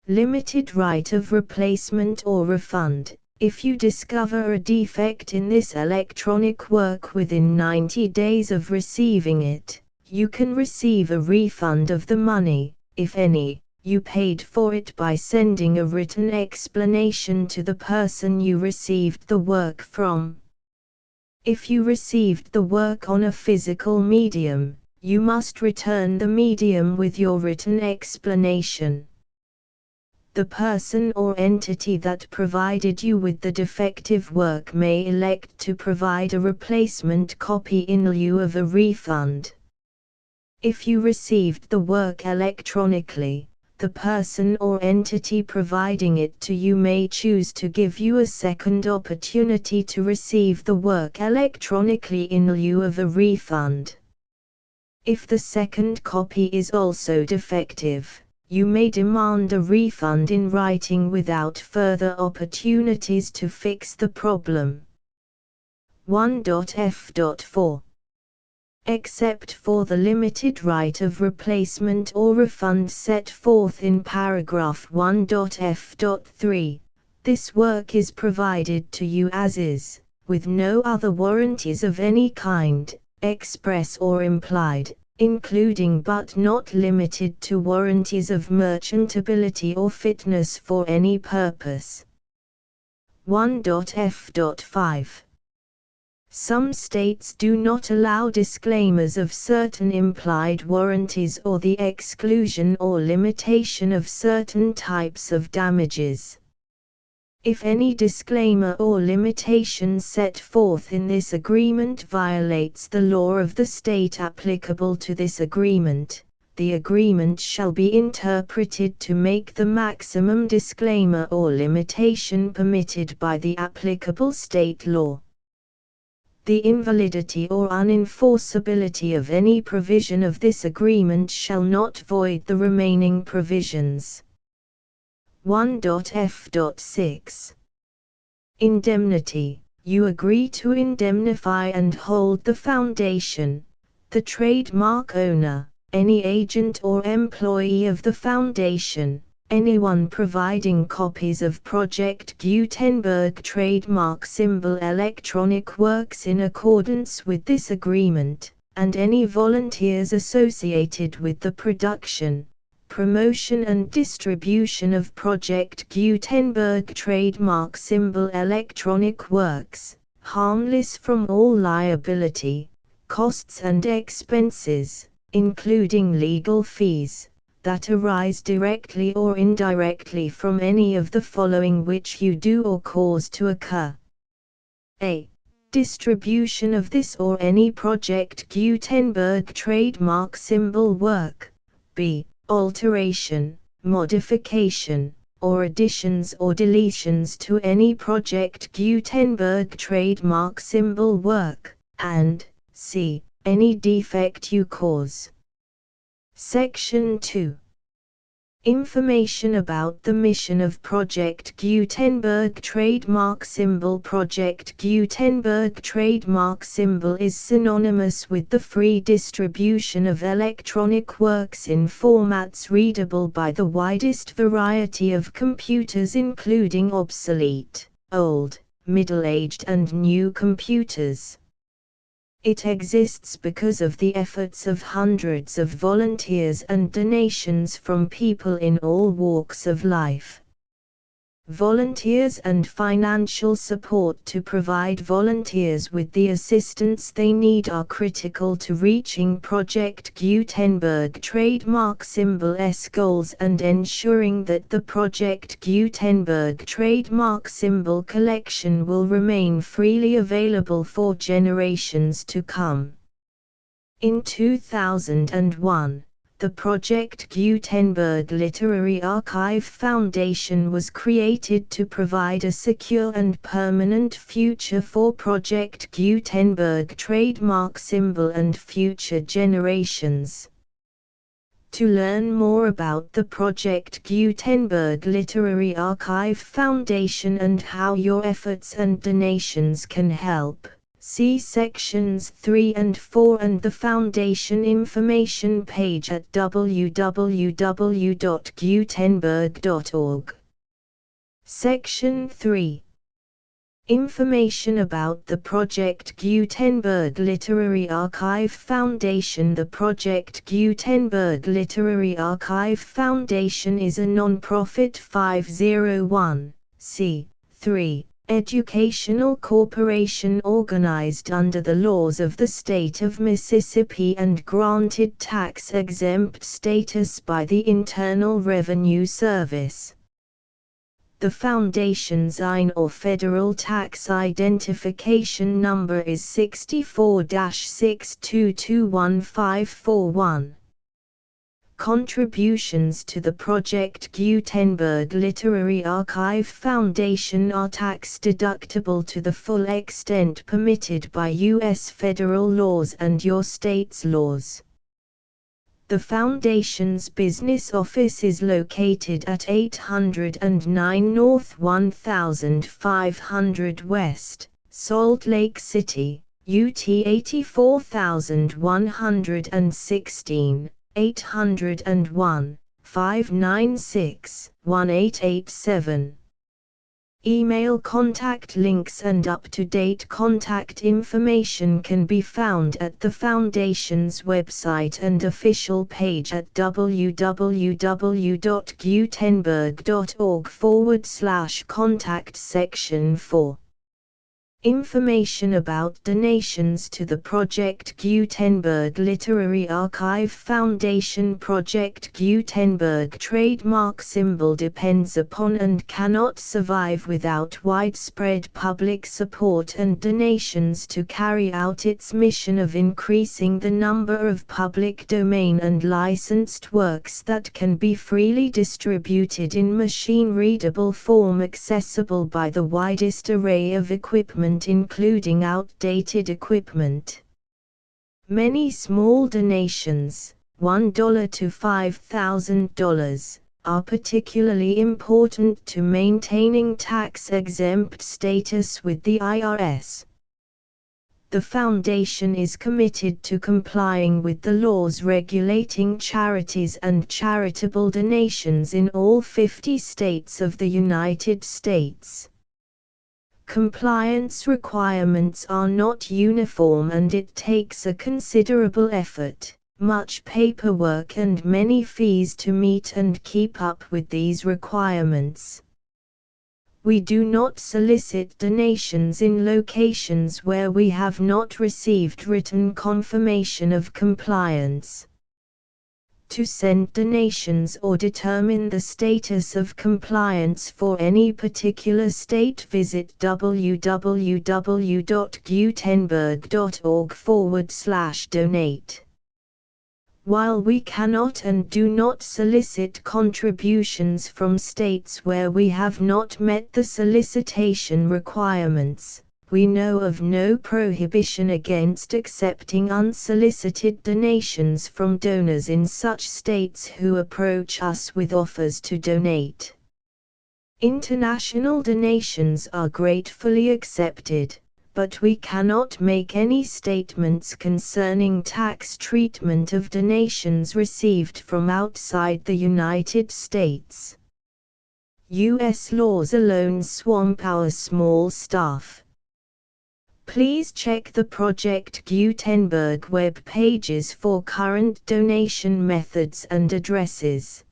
Limited right of replacement or refund. If you discover a defect in this electronic work within 90 days of receiving it, you can receive a refund of the money, if any, you paid for it by sending a written explanation to the person you received the work from. If you received the work on a physical medium, you must return the medium with your written explanation. The person or entity that provided you with the defective work may elect to provide a replacement copy in lieu of a refund. If you received the work electronically, the person or entity providing it to you may choose to give you a second opportunity to receive the work electronically in lieu of a refund. If the second copy is also defective, you may demand a refund in writing without further opportunities to fix the problem. 1.f.4 Except for the limited right of replacement or refund set forth in paragraph 1.f.3, this work is provided to you as is, with no other warranties of any kind, express or implied, including but not limited to warranties of merchantability or fitness for any purpose. 1.f.5 Some states do not allow disclaimers of certain implied warranties or the exclusion or limitation of certain types of damages. If any disclaimer or limitation set forth in this agreement violates the law of the state applicable to this agreement, the agreement shall be interpreted to make the maximum disclaimer or limitation permitted by the applicable state law. The invalidity or unenforceability of any provision of this agreement shall not void the remaining provisions. 1.f.6 Indemnity. You agree to indemnify and hold the Foundation, the trademark owner, any agent or employee of the Foundation, anyone providing copies of Project Gutenberg trademark symbol electronic works in accordance with this agreement, and any volunteers associated with the production, promotion and distribution of Project Gutenberg trademark symbol electronic works, harmless from all liability, costs and expenses, including legal fees, that arise directly or indirectly from any of the following which you do or cause to occur. A. Distribution of this or any Project Gutenberg trademark symbol work. B. Alteration, modification, or additions or deletions to any Project Gutenberg trademark symbol work, and C. Any defect you cause. Section 2. Information about the mission of Project Gutenberg trademark symbol. Project Gutenberg trademark symbol is synonymous with the free distribution of electronic works in formats readable by the widest variety of computers, including obsolete, old, middle-aged and new computers. It exists because of the efforts of hundreds of volunteers and donations from people in all walks of life. Volunteers and financial support to provide volunteers with the assistance they need are critical to reaching Project Gutenberg trademark symbol's goals and ensuring that the Project Gutenberg trademark symbol collection will remain freely available for generations to come. In 2001, the Project Gutenberg Literary Archive Foundation was created to provide a secure and permanent future for Project Gutenberg trademark symbol and future generations. To learn more about the Project Gutenberg Literary Archive Foundation and how your efforts and donations can help, see sections 3 and 4 and the Foundation information page at www.gutenberg.org. Section 3. Information about the Project Gutenberg Literary Archive Foundation. The Project Gutenberg Literary Archive Foundation is a non-profit 501(c)(3) educational corporation organized under the laws of the state of Mississippi and granted tax-exempt status by the Internal Revenue Service. The Foundation's IN or Federal Tax Identification Number is 64-6221541. Contributions to the Project Gutenberg Literary Archive Foundation are tax-deductible to the full extent permitted by U.S. federal laws and your state's laws. The Foundation's business office is located at 809 North 1500 West, Salt Lake City, UT 84116, 801-596-1887. Email contact links and up-to-date contact information can be found at the Foundation's website and official page at www.gutenberg.org/contact section 4. Information about donations to the Project Gutenberg Literary Archive Foundation. Project Gutenberg trademark symbol depends upon and cannot survive without widespread public support and donations to carry out its mission of increasing the number of public domain and licensed works that can be freely distributed in machine-readable form accessible by the widest array of equipment, including outdated equipment. Many small donations, $1 to $5,000, are particularly important to maintaining tax-exempt status with the IRS. The Foundation is committed to complying with the laws regulating charities and charitable donations in all 50 states of the United States. Compliance requirements are not uniform and it takes a considerable effort, much paperwork and many fees to meet and keep up with these requirements. We do not solicit donations in locations where we have not received written confirmation of compliance. To send donations or determine the status of compliance for any particular state, visit www.gutenberg.org/donate. While we cannot and do not solicit contributions from states where we have not met the solicitation requirements, we know of no prohibition against accepting unsolicited donations from donors in such states who approach us with offers to donate. International donations are gratefully accepted, but we cannot make any statements concerning tax treatment of donations received from outside the United States. U.S. laws alone swamp our small staff. Please check the Project Gutenberg web pages for current donation methods and addresses.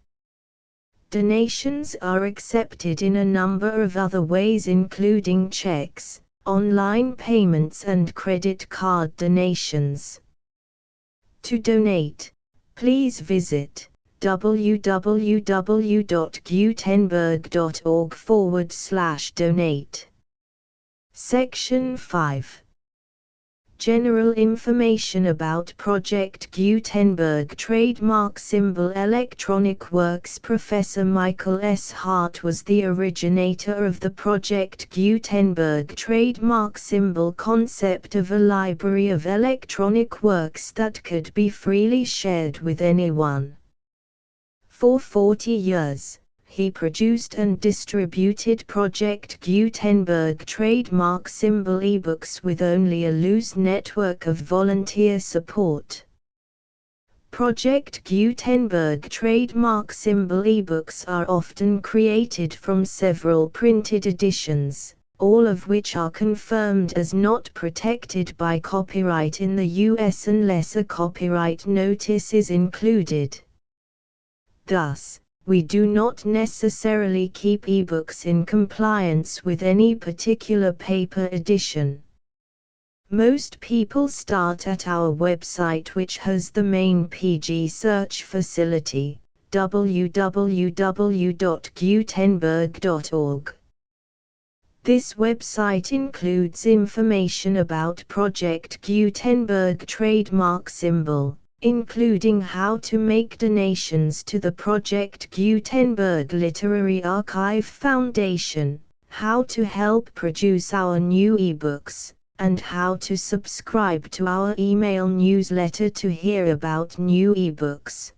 Donations are accepted in a number of other ways, including checks, online payments and credit card donations. To donate, please visit www.gutenberg.org/donate. Section 5. General information about Project Gutenberg Trademark Symbol Electronic Works. Professor Michael S. Hart was the originator of the Project Gutenberg trademark symbol concept of a library of electronic works that could be freely shared with anyone. For 40 years, he produced and distributed Project Gutenberg trademark symbol ebooks with only a loose network of volunteer support. Project Gutenberg trademark symbol ebooks are often created from several printed editions, all of which are confirmed as not protected by copyright in the US unless a copyright notice is included. Thus, we do not necessarily keep ebooks in compliance with any particular paper edition. Most people start at our website, which has the main PG search facility, www.gutenberg.org. This website includes information about Project Gutenberg trademark symbol, including how to make donations to the Project Gutenberg Literary Archive Foundation, how to help produce our new ebooks, and how to subscribe to our email newsletter to hear about new ebooks.